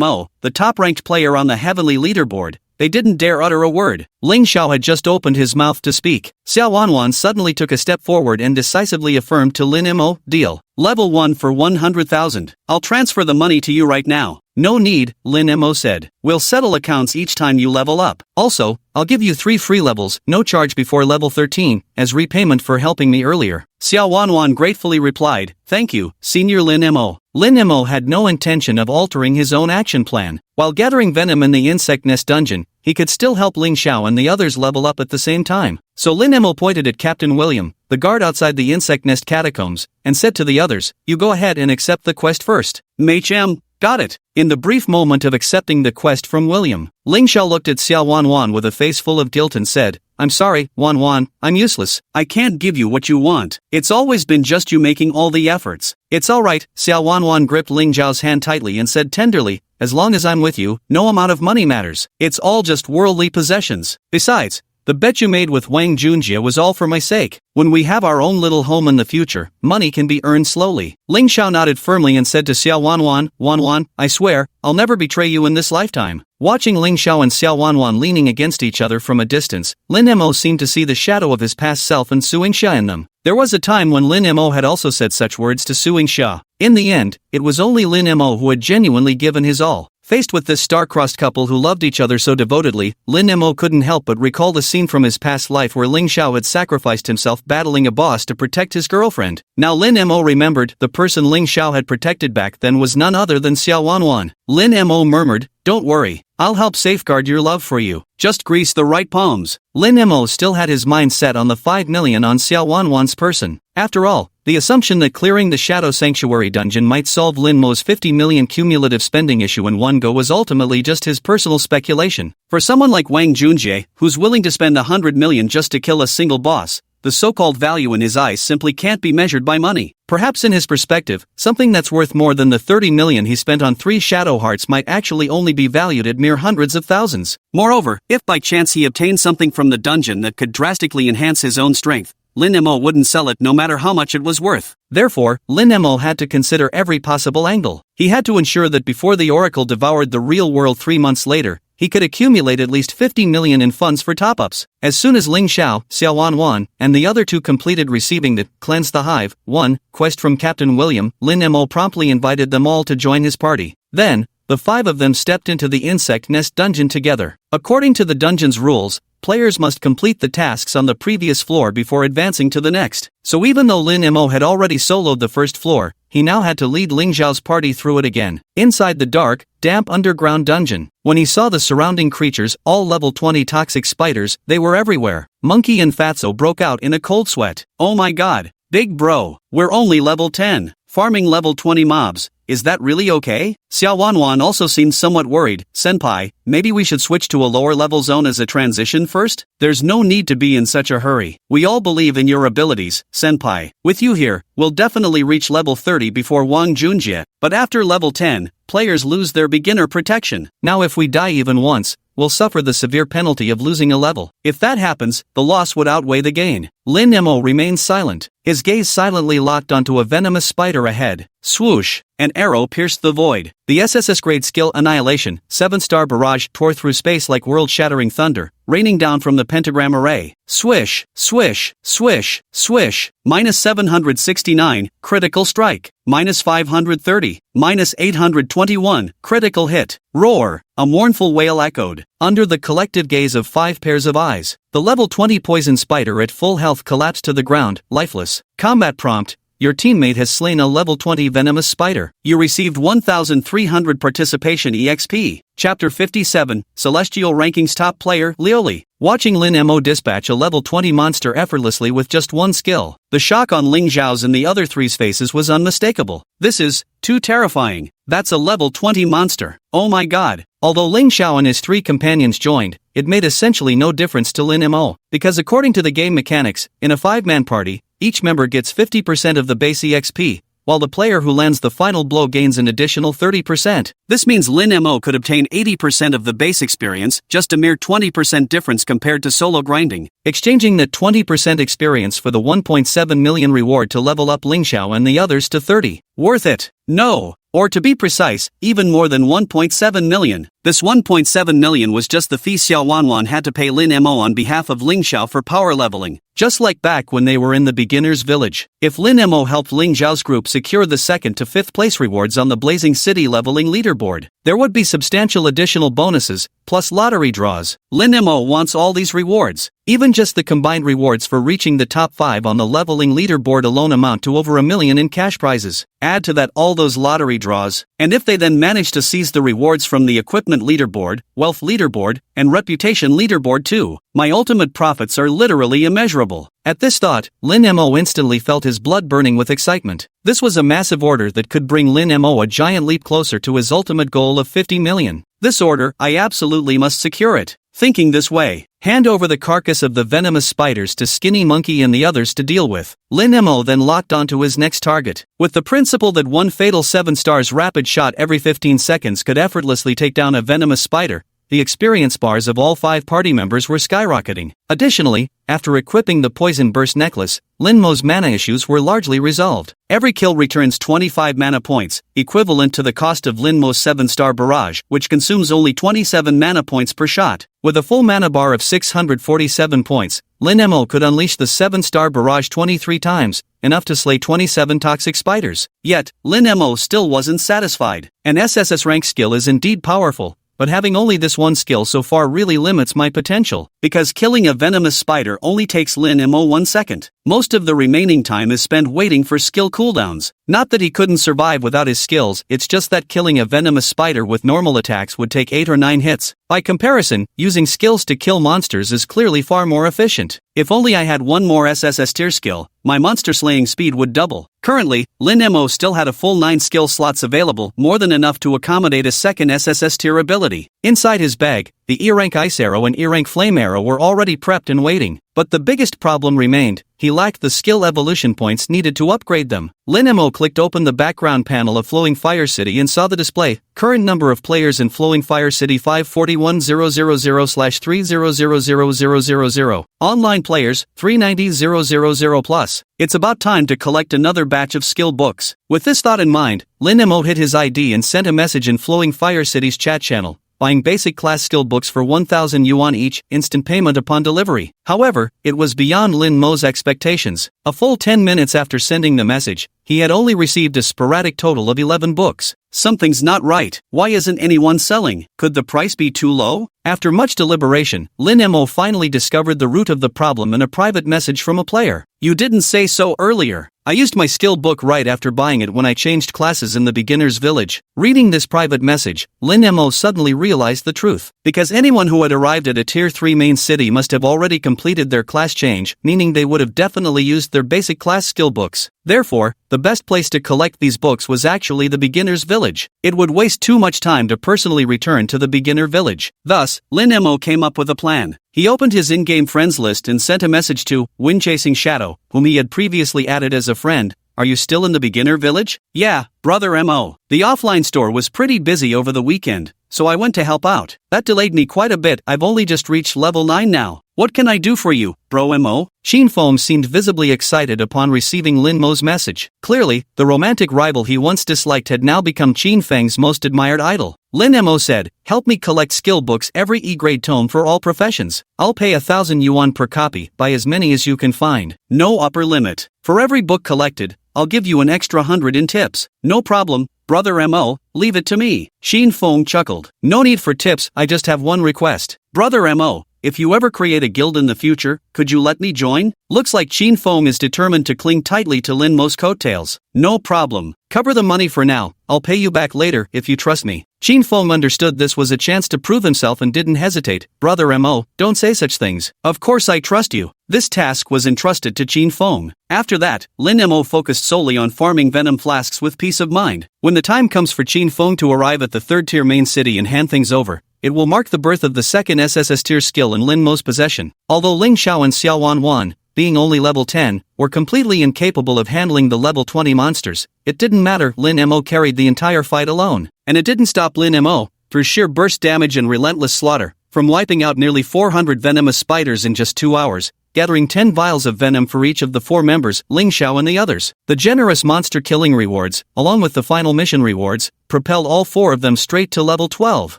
Mo, the top-ranked player on the heavenly leaderboard, they didn't dare utter a word. Ling Xiao had just opened his mouth to speak. Xiao Wanwan suddenly took a step forward and decisively affirmed to Lin Mo, deal. Level 1 for 100,000. I'll transfer the money to you right now. No need, Lin Mo said. We'll settle accounts each time you level up. Also, I'll give you 3 free levels, no charge before level 13, as repayment for helping me earlier. Xiao Wanwan gratefully replied, thank you, Senior Lin Mo. Lin Mo had no intention of altering his own action plan. While gathering venom in the insect nest dungeon, he could still help Ling Xiao and the others level up at the same time. So Lin Mo pointed at Captain William, the guard outside the insect nest catacombs, and said to the others, you go ahead and accept the quest first. HM, got it. In the brief moment of accepting the quest from William, Ling Xiao looked at Xiao Wanwan with a face full of guilt and said, I'm sorry, Wanwan, I'm useless. I can't give you what you want. It's always been just you making all the efforts. It's alright, Xiao Wanwan gripped Ling Xiao's hand tightly and said tenderly, as long as I'm with you, no amount of money matters. It's all just worldly possessions. Besides, the bet you made with Wang Junjie was all for my sake. When we have our own little home in the future, money can be earned slowly. Ling Xiao nodded firmly and said to Xiao Wanwan, Wanwan, I swear, I'll never betray you in this lifetime. Watching Ling Xiao and Xiao Wanwan leaning against each other from a distance, Lin Mo seemed to see the shadow of his past self and Suingsha in them. There was a time when Lin Mo had also said such words to Suingsha. In the end, it was only Lin Mo who had genuinely given his all. Faced with this star-crossed couple who loved each other so devotedly, Lin Mo couldn't help but recall the scene from his past life where Ling Xiao had sacrificed himself battling a boss to protect his girlfriend. Now Lin Mo remembered the person Ling Xiao had protected back then was none other than Xiao Wanwan. Lin Mo murmured, don't worry, I'll help safeguard your love for you. Just grease the right palms. Lin Mo still had his mind set on the 5 million on Xiao Wanwan's person. After all, the assumption that clearing the Shadow Sanctuary dungeon might solve Lin Mo's 50 million cumulative spending issue in one go was ultimately just his personal speculation. For someone like Wang Junjie, who's willing to spend 100 million just to kill a single boss, the so-called value in his eyes simply can't be measured by money. Perhaps in his perspective, something that's worth more than the 30 million he spent on 3 Shadow Hearts might actually only be valued at mere hundreds of thousands. Moreover, if by chance he obtained something from the dungeon that could drastically enhance his own strength, Lin Mo wouldn't sell it no matter how much it was worth. Therefore, Lin Mo had to consider every possible angle. He had to ensure that before the Oracle devoured the real world 3 months later, he could accumulate at least 50 million in funds for top-ups. As soon as Ling Xiao, Xiaowan, and the other two completed receiving the Cleanse the Hive 1 quest from Captain William, Lin Mo promptly invited them all to join his party. Then, the 5 of them stepped into the insect nest dungeon together. According to the dungeon's rules, players must complete the tasks on the previous floor before advancing to the next. So even though Lin Mo had already soloed the first floor, he now had to lead Ling Xiao's party through it again. Inside the dark, damp underground dungeon, when he saw the surrounding creatures, all level 20 toxic spiders, they were everywhere. Monkey and Fatso broke out in a cold sweat. Oh my god, big bro, we're only level 10, farming level 20 mobs. Is that really okay? Xiaowan also seemed somewhat worried. Senpai, maybe we should switch to a lower level zone as a transition first? There's no need to be in such a hurry. We all believe in your abilities, Senpai. With you here, we'll definitely reach level 30 before Wang Junjie. But after level 10, players lose their beginner protection. Now if we die even once, we'll suffer the severe penalty of losing a level. If that happens, the loss would outweigh the gain. Lin Mo remained silent. His gaze silently locked onto a venomous spider ahead. Swoosh! An arrow pierced the void. The SSS grade skill Annihilation, 7-star barrage tore through space like world-shattering thunder, raining down from the pentagram array. Swish, swish, swish, swish. Minus 769, critical strike. Minus 530, minus 821, critical hit. Roar! A mournful wail echoed. Under the collective gaze of 5 pairs of eyes, the level 20 poison spider at full health collapsed to the ground, lifeless. Combat prompt: your teammate has slain a level 20 venomous spider. You received 1,300 participation EXP. Chapter 57, Celestial Rankings Top Player, Lioli. Watching Lin Mo dispatch a level 20 monster effortlessly with just one skill, the shock on Ling Xiao's and the other three's faces was unmistakable. This is too terrifying. That's a level 20 monster. Oh my god. Although Ling Xiao and his 3 companions joined, it made essentially no difference to Lin Mo, because according to the game mechanics, in a 5-man party, each member gets 50% of the base EXP, while the player who lands the final blow gains an additional 30%. This means Lin Mo could obtain 80% of the base experience, just a mere 20% difference compared to solo grinding. Exchanging that 20% experience for the 1.7 million reward to level up Ling Xiao and the others to 30. Worth it? No. Or to be precise, even more than 1.7 million. This 1.7 million was just the fee Xiaowan had to pay Lin Mo on behalf of Ling Xiao for power leveling. Just like back when they were in the beginner's village. If Lin Mo helped Ling Xiao's group secure the 2nd to 5th place rewards on the Blazing City leveling leaderboard, there would be substantial additional bonuses, plus lottery draws. Lin Mo wants all these rewards. Even just the combined rewards for reaching the top 5 on the leveling leaderboard alone amount to over 1 million in cash prizes. Add to that all those lottery draws, and if they then manage to seize the rewards from the equipment leaderboard, wealth leaderboard, and reputation leaderboard too, my ultimate profits are literally immeasurable. At this thought, Lin Mo instantly felt his blood burning with excitement. This was a massive order that could bring Lin Mo a giant leap closer to his ultimate goal of 50 million. This order, I absolutely must secure it. Thinking this way, hand over the carcass of the venomous spiders to Skinny Monkey and the others to deal with. Lin Mo then locked onto his next target. With the principle that one fatal 7 stars rapid shot every 15 seconds could effortlessly take down a venomous spider, the experience bars of all 5 party members were skyrocketing. Additionally, after equipping the Poison Burst necklace, Lin Mo's mana issues were largely resolved. Every kill returns 25 mana points, equivalent to the cost of Lin Mo's 7-star barrage, which consumes only 27 mana points per shot. With a full mana bar of 647 points, Lin Mo could unleash the 7-star barrage 23 times, enough to slay 27 toxic spiders. Yet, Lin Mo still wasn't satisfied. An SSS rank skill is indeed powerful, but having only this one skill so far really limits my potential, because killing a venomous spider only takes Lin Mo 1 second. Most of the remaining time is spent waiting for skill cooldowns. Not that he couldn't survive without his skills, it's just that killing a venomous spider with normal attacks would take 8 or 9 hits. By comparison, using skills to kill monsters is clearly far more efficient. If only I had one more SSS tier skill, my monster slaying speed would double. Currently, Lin Mo still had a full 9 skill slots available, more than enough to accommodate a second SSS tier ability. Inside his bag, the E-rank Ice Arrow and E-rank Flame Arrow were already prepped and waiting. But the biggest problem remained: he lacked the skill evolution points needed to upgrade them. Lin Mo clicked open the background panel of Flowing Fire City and saw the display: current number of players in Flowing Fire City 541,000/300,000. Online players 390,000 plus. It's about time to collect another batch of skill books. With this thought in mind, Lin Mo hit his ID and sent a message in Flowing Fire City's chat channel. buying basic class skill books for 1,000 yuan each, instant payment upon delivery. However, it was beyond Lin Mo's expectations. A full 10 minutes after sending the message, he had only received a sporadic total of 11 books. Something's not right. Why isn't anyone selling? Could the price be too low? After much deliberation, Lin Mo finally discovered the root of the problem in a private message from a player. You didn't say so earlier. I used my skill book right after buying it when I changed classes in the beginner's village. Reading this private message, Lin Mo suddenly realized the truth. Because anyone who had arrived at a tier 3 main city must have already completed their class change, meaning they would have definitely used their basic class skill books. Therefore, the best place to collect these books was actually the beginner's village. It would waste too much time to personally return to the beginner village. Thus, Lin Mo came up with a plan. He opened his in-game friends list and sent a message to Wind-Chasing Shadow, whom he had previously added as a friend. Are you still in the beginner village? Yeah, brother Mo. The offline store was pretty busy over the weekend, so I went to help out. That delayed me quite a bit. I've only just reached level 9 now. What can I do for you, bro Mo? Shin Feng seemed visibly excited upon receiving Lin Mo's message. Clearly, the romantic rival he once disliked had now become Qin Feng's most admired idol. Lin Mo said, help me collect skill books every E-grade tome for all professions. I'll pay 1,000 yuan per copy, buy as many as you can find. No upper limit. For every book collected, I'll give you an extra 100 in tips. No problem, brother Mo, leave it to me. Shin Feng chuckled. No need for tips, I just have one request. Brother Mo, if you ever create a guild in the future, could you let me join? Looks like Qin Feng is determined to cling tightly to Lin Mo's coattails. No problem. Cover the money for now, I'll pay you back later if you trust me. Qin Feng understood this was a chance to prove himself and didn't hesitate. Brother Mo, don't say such things. Of course I trust you. This task was entrusted to Qin Feng. After that, Lin Mo focused solely on farming venom flasks with peace of mind. When the time comes for Qin Feng to arrive at the 3rd tier main city and hand things over, it will mark the birth of the 2nd SSS tier skill in Lin Mo's possession. Although Ling Xiao and Xiao Wan Wan, being only level 10, were completely incapable of handling the level 20 monsters, it didn't matter. Lin Mo carried the entire fight alone. And it didn't stop Lin Mo, through sheer burst damage and relentless slaughter, from wiping out nearly 400 venomous spiders in just 2 hours, gathering 10 vials of venom for each of the 4 members, Ling Xiao and the others. The generous monster killing rewards, along with the final mission rewards, propelled all 4 of them straight to level 12.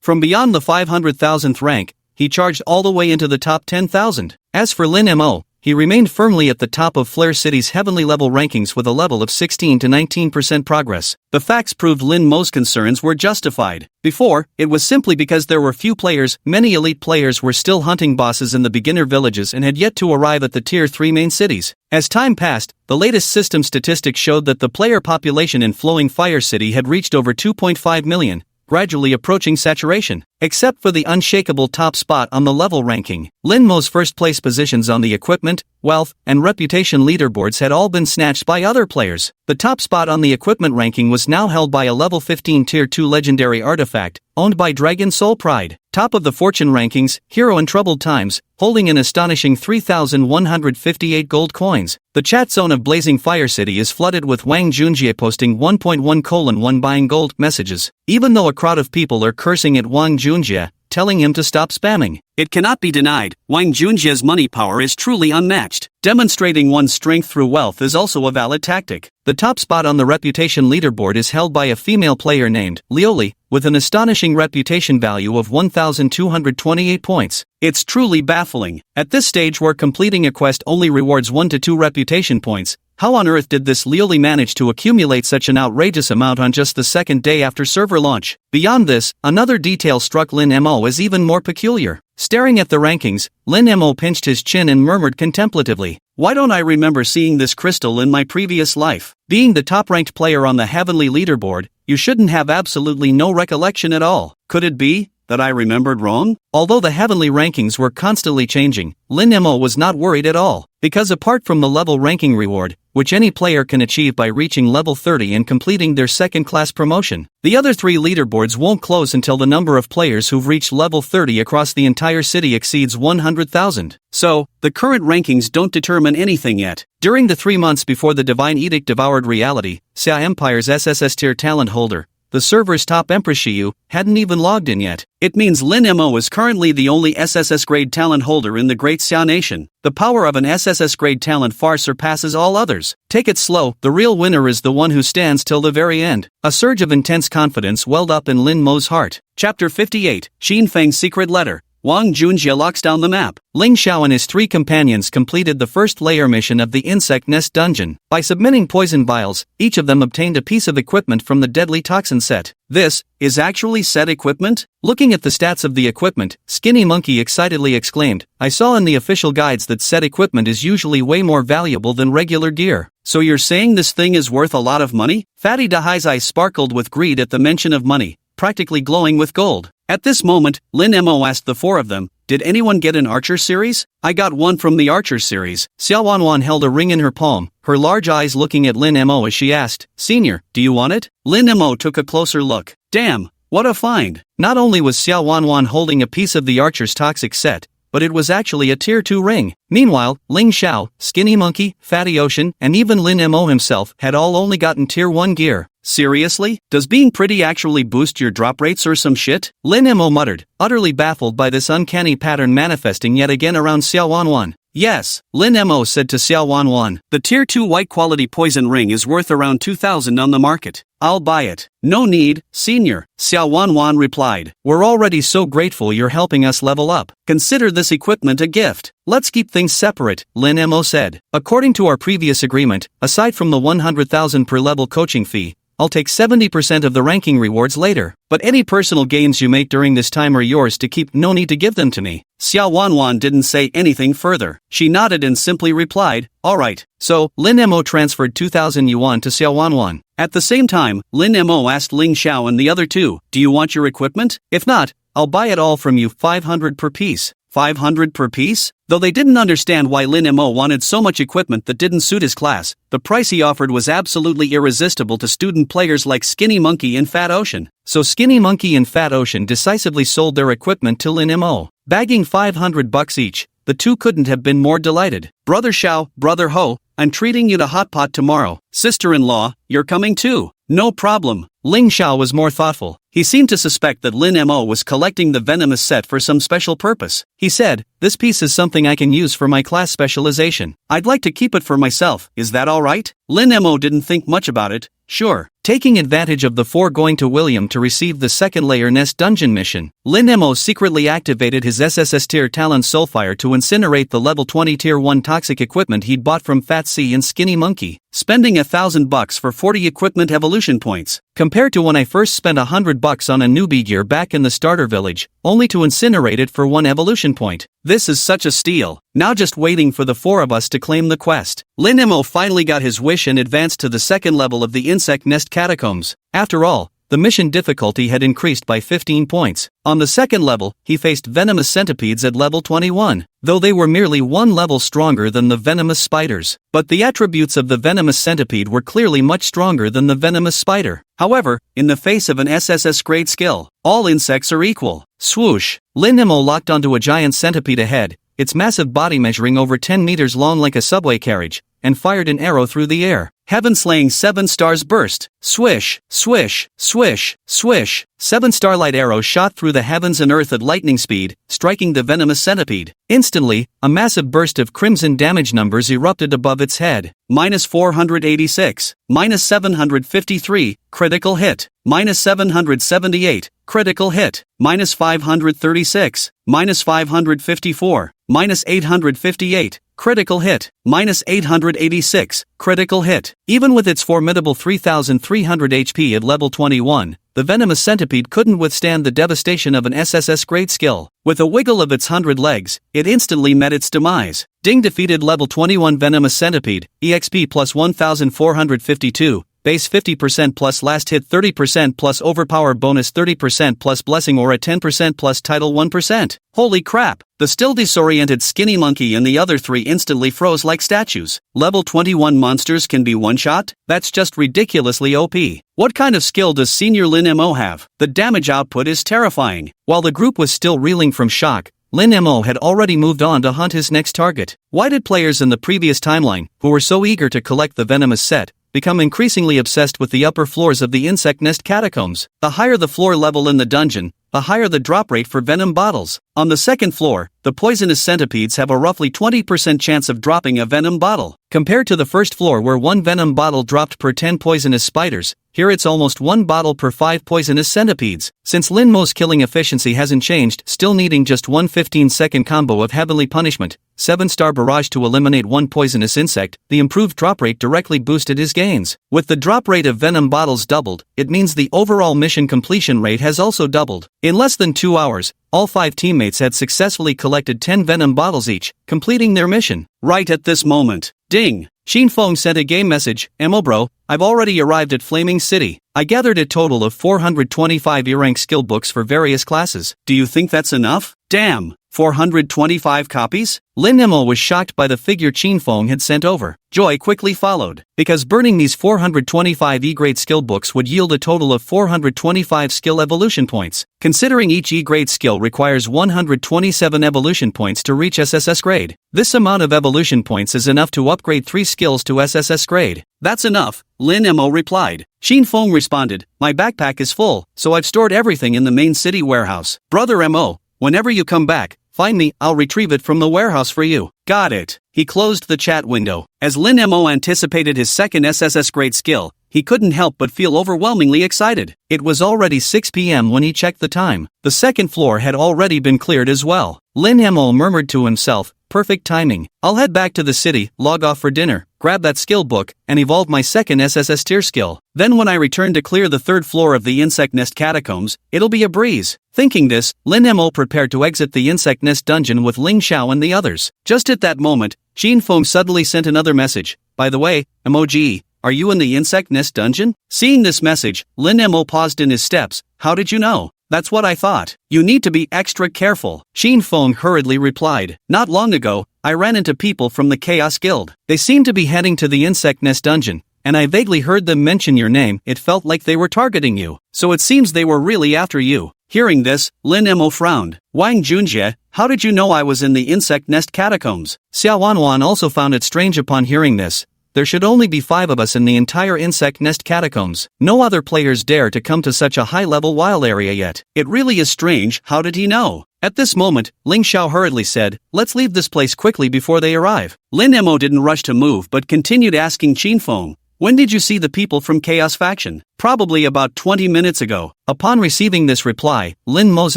From beyond the 500,000th rank, he charged all the way into the top 10,000. As for Lin Mo, he remained firmly at the top of Flare City's heavenly level rankings with a level of 16 to 19% progress. The facts proved Lin Mo's concerns were justified. Before, it was simply because there were few players. Many elite players were still hunting bosses in the beginner villages and had yet to arrive at the tier 3 main cities. As time passed, the latest system statistics showed that the player population in Flowing Fire City had reached over 2.5 million. Gradually approaching saturation. Except for the unshakable top spot on the level ranking, Lin Mo's first place positions on the equipment, wealth, and reputation leaderboards had all been snatched by other players. The top spot on the equipment ranking was now held by a level 15 tier 2 legendary artifact, owned by Dragon Soul Pride. Top of the fortune rankings, Hero in Troubled Times, holding an astonishing 3,158 gold coins. The chat zone of Blazing Fire City is flooded with Wang Junjie posting 1.1:1 buying gold messages. Even though a crowd of people are cursing at Wang Junjie, telling him to stop spamming. It cannot be denied, Wang Junjie's money power is truly unmatched. Demonstrating one's strength through wealth is also a valid tactic. The top spot on the reputation leaderboard is held by a female player named Lioli, with an astonishing reputation value of 1,228 points. It's truly baffling. At this stage where completing a quest only rewards 1 to 2 reputation points, how on earth did this Lioli manage to accumulate such an outrageous amount on just the 2nd day after server launch? Beyond this, another detail struck Lin Mo as even more peculiar. Staring at the rankings, Lin Mo pinched his chin and murmured contemplatively, "Why don't I remember seeing this crystal in my previous life?" Being the top-ranked player on the heavenly leaderboard, you shouldn't have absolutely no recollection at all. Could it be that I remembered wrong? Although the heavenly rankings were constantly changing, Lin Mo was not worried at all, because apart from the level ranking reward, which any player can achieve by reaching level 30 and completing their 2nd class promotion, the other 3 leaderboards won't close until the number of players who've reached level 30 across the entire city exceeds 100,000. So, the current rankings don't determine anything yet. During the 3 months before the Divine Edict devoured reality, Xia Empire's SSS tier talent holder, the server's top Empress Shiyu hadn't even logged in yet. It means Lin Mo is currently the only SSS grade talent holder in the Great Xia Nation. The power of an SSS grade talent far surpasses all others. Take it slow, the real winner is the one who stands till the very end. A surge of intense confidence welled up in Lin Mo's heart. Chapter 58, Xin Feng's Secret Letter. Wang Junjie locks down the map. Ling Xiao and his 3 companions completed the first layer mission of the Insect Nest Dungeon. By submitting poison vials, each of them obtained a piece of equipment from the deadly toxin set. This is actually set equipment? Looking at the stats of the equipment, Skinny Monkey excitedly exclaimed, I saw in the official guides that set equipment is usually way more valuable than regular gear. So you're saying this thing is worth a lot of money? Fatty Dahai's eyes sparkled with greed at the mention of money, practically glowing with gold. At this moment, Lin Mo asked the 4 of them, did anyone get an Archer series? I got one from the Archer series. Xiao Wanwan held a ring in her palm, her large eyes looking at Lin Mo as she asked, Senior, do you want it? Lin Mo took a closer look. Damn, what a find. Not only was Xiao Wanwan holding a piece of the Archer's toxic set, but it was actually a Tier 2 ring. Meanwhile, Ling Xiao, Skinny Monkey, Fatty Ocean, and even Lin Mo himself had all only gotten Tier 1 gear. Seriously? Does being pretty actually boost your drop rates or some shit? Lin Mo muttered, utterly baffled by this uncanny pattern manifesting yet again around Xiao Wanwan. Yes, Lin Mo said to Xiao Wanwan. The Tier 2 white quality poison ring is worth around 2,000 on the market. I'll buy it. No need, Senior, Xiao Wanwan replied. We're already so grateful you're helping us level up. Consider this equipment a gift. Let's keep things separate, Lin Mo said. According to our previous agreement, aside from the 100,000 per level coaching fee, I'll take 70% of the ranking rewards later, but any personal gains you make during this time are yours to keep, no need to give them to me. Xiao Wanwan didn't say anything further. She nodded and simply replied, alright. So, Lin Mo transferred 2,000 yuan to Xiao Wanwan. At the same time, Lin Mo asked Ling Xiao and the other 2, do you want your equipment? If not, I'll buy it all from you, 500 per piece. 500 per piece? Though they didn't understand why Lin Mo wanted so much equipment that didn't suit his class, the price he offered was absolutely irresistible to student players like Skinny Monkey and Fat Ocean. So Skinny Monkey and Fat Ocean decisively sold their equipment to Lin Mo. Bagging $500 each, the 2 couldn't have been more delighted. Brother Xiao, Brother Ho, I'm treating you to hot pot tomorrow. Sister-in-law, you're coming too. No problem. Ling Xiao was more thoughtful. He seemed to suspect that Lin Mo was collecting the venomous set for some special purpose. He said, this piece is something I can use for my class specialization. I'd like to keep it for myself, is that alright? Lin Mo didn't think much about it. Sure. Taking advantage of the 4 going to William to receive the second layer nest dungeon mission, Lin Mo secretly activated his SSS tier Talon Soulfire to incinerate the level 20 tier 1 toxic equipment he'd bought from Fat C and Skinny Monkey, spending $1,000 for 40 equipment evolution points. Compared to when I first spent $100 on a newbie gear back in the starter village, only to incinerate it for 1 evolution point. This is such a steal. Now just waiting for the 4 of us to claim the quest. Lin Mo finally got his wish and advanced to the second level of the Insect Nest Catacombs. After all, the mission difficulty had increased by 15 points. On the second level, he faced venomous centipedes at level 21, though they were merely 1 level stronger than the venomous spiders. But the attributes of the venomous centipede were clearly much stronger than the venomous spider. However, in the face of an SSS grade skill, all insects are equal. Swoosh! Lin Mo locked onto a giant centipede ahead, its massive body measuring over 10 meters long like a subway carriage, and fired an arrow through the air. Heaven-slaying 7 stars burst. Swish, swish, swish, swish. 7 starlight arrows shot through the heavens and earth at lightning speed, striking the venomous centipede. Instantly, a massive burst of crimson damage numbers erupted above its head. -486, -753, critical hit. -778, critical hit. -536, -554, -858. Critical hit. -886, critical hit. Even with its formidable 3,300 HP at level 21, the venomous centipede couldn't withstand the devastation of an SSS grade skill. With a wiggle of its 100 legs, it instantly met its demise. Ding defeated level 21 venomous centipede, EXP plus 1,452. Base 50% plus last hit 30% plus overpower bonus 30% plus blessing aura 10% plus title 1%. Holy crap! The still disoriented Skinny Monkey and the other 3 instantly froze like statues. Level 21 monsters can be one-shot? That's just ridiculously OP. What kind of skill does Senior Lin Mo have? The damage output is terrifying. While the group was still reeling from shock, Lin Mo had already moved on to hunt his next target. Why did players in the previous timeline, who were so eager to collect the venomous set, become increasingly obsessed with the upper floors of the insect nest catacombs. The higher the floor level in the dungeon, the higher the drop rate for venom bottles. On the second floor, the poisonous centipedes have a roughly 20% chance of dropping a venom bottle. Compared to the first floor where 1 venom bottle dropped per 10 poisonous spiders, here it's almost 1 bottle per 5 poisonous centipedes. Since Lin Mo's killing efficiency hasn't changed, still needing just one 15-second combo of Heavenly Punishment, 7-star barrage to eliminate 1 poisonous insect, the improved drop rate directly boosted his gains. With the drop rate of venom bottles doubled, it means the overall mission completion rate has also doubled. In less than 2 hours, all 5 teammates had successfully collected 10 venom bottles each, completing their mission. Right at this moment, ding! Xin Feng sent a game message, "Emo bro, I've already arrived at Flaming City. I gathered a total of 425 E-rank skill books for various classes. Do you think that's enough? Damn! 425 copies?" Lin Emo was shocked by the figure Qin Feng had sent over. Joy quickly followed, because burning these 425 E-grade skill books would yield a total of 425 skill evolution points. Considering each E-grade skill requires 127 evolution points to reach SSS grade, this amount of evolution points is enough to upgrade 3 skills to SSS grade. "That's enough," Lin Emo replied. Xin Feng responded, "My backpack is full, so I've stored everything in the main city warehouse. Brother Mo, whenever you come back, find me, I'll retrieve it from the warehouse for you." Got it. He closed the chat window. As Lin Mo anticipated his second SSS grade skill, he couldn't help but feel overwhelmingly excited. It was already 6 p.m. when he checked the time. The second floor had already been cleared as well. Lin Mo murmured to himself, "Perfect timing. I'll head back to the city, log off for dinner, grab that skill book, and evolve my second SSS tier skill. Then when I return to clear the third floor of the insect nest catacombs, it'll be a breeze." Thinking this, Lin Mo prepared to exit the insect nest dungeon with Ling Xiao and the others. Just at that moment, Xin Feng suddenly sent another message. "By the way, emoji, are you in the insect nest dungeon?" Seeing this message, Lin Mo paused in his steps. "How did you know?" "That's what I thought. You need to be extra careful," Xin Feng hurriedly replied. "Not long ago, I ran into people from the Chaos Guild. They seemed to be heading to the insect nest dungeon, and I vaguely heard them mention your name. It felt like they were targeting you. So it seems they were really after you." Hearing this, Lin Mo frowned. "Wang Junjie, how did you know I was in the insect nest catacombs?" Xiao Wanwan also found it strange upon hearing this. There should only be 5 of us in the entire insect nest catacombs. No other players dare to come to such a high-level wild area yet. It really is strange, how did he know? At this moment, Ling Xiao hurriedly said, "Let's leave this place quickly before they arrive." Lin Mo didn't rush to move but continued asking Qin Feng, "When did you see the people from Chaos Faction?" "Probably about 20 minutes ago." Upon receiving this reply, Lin Mo's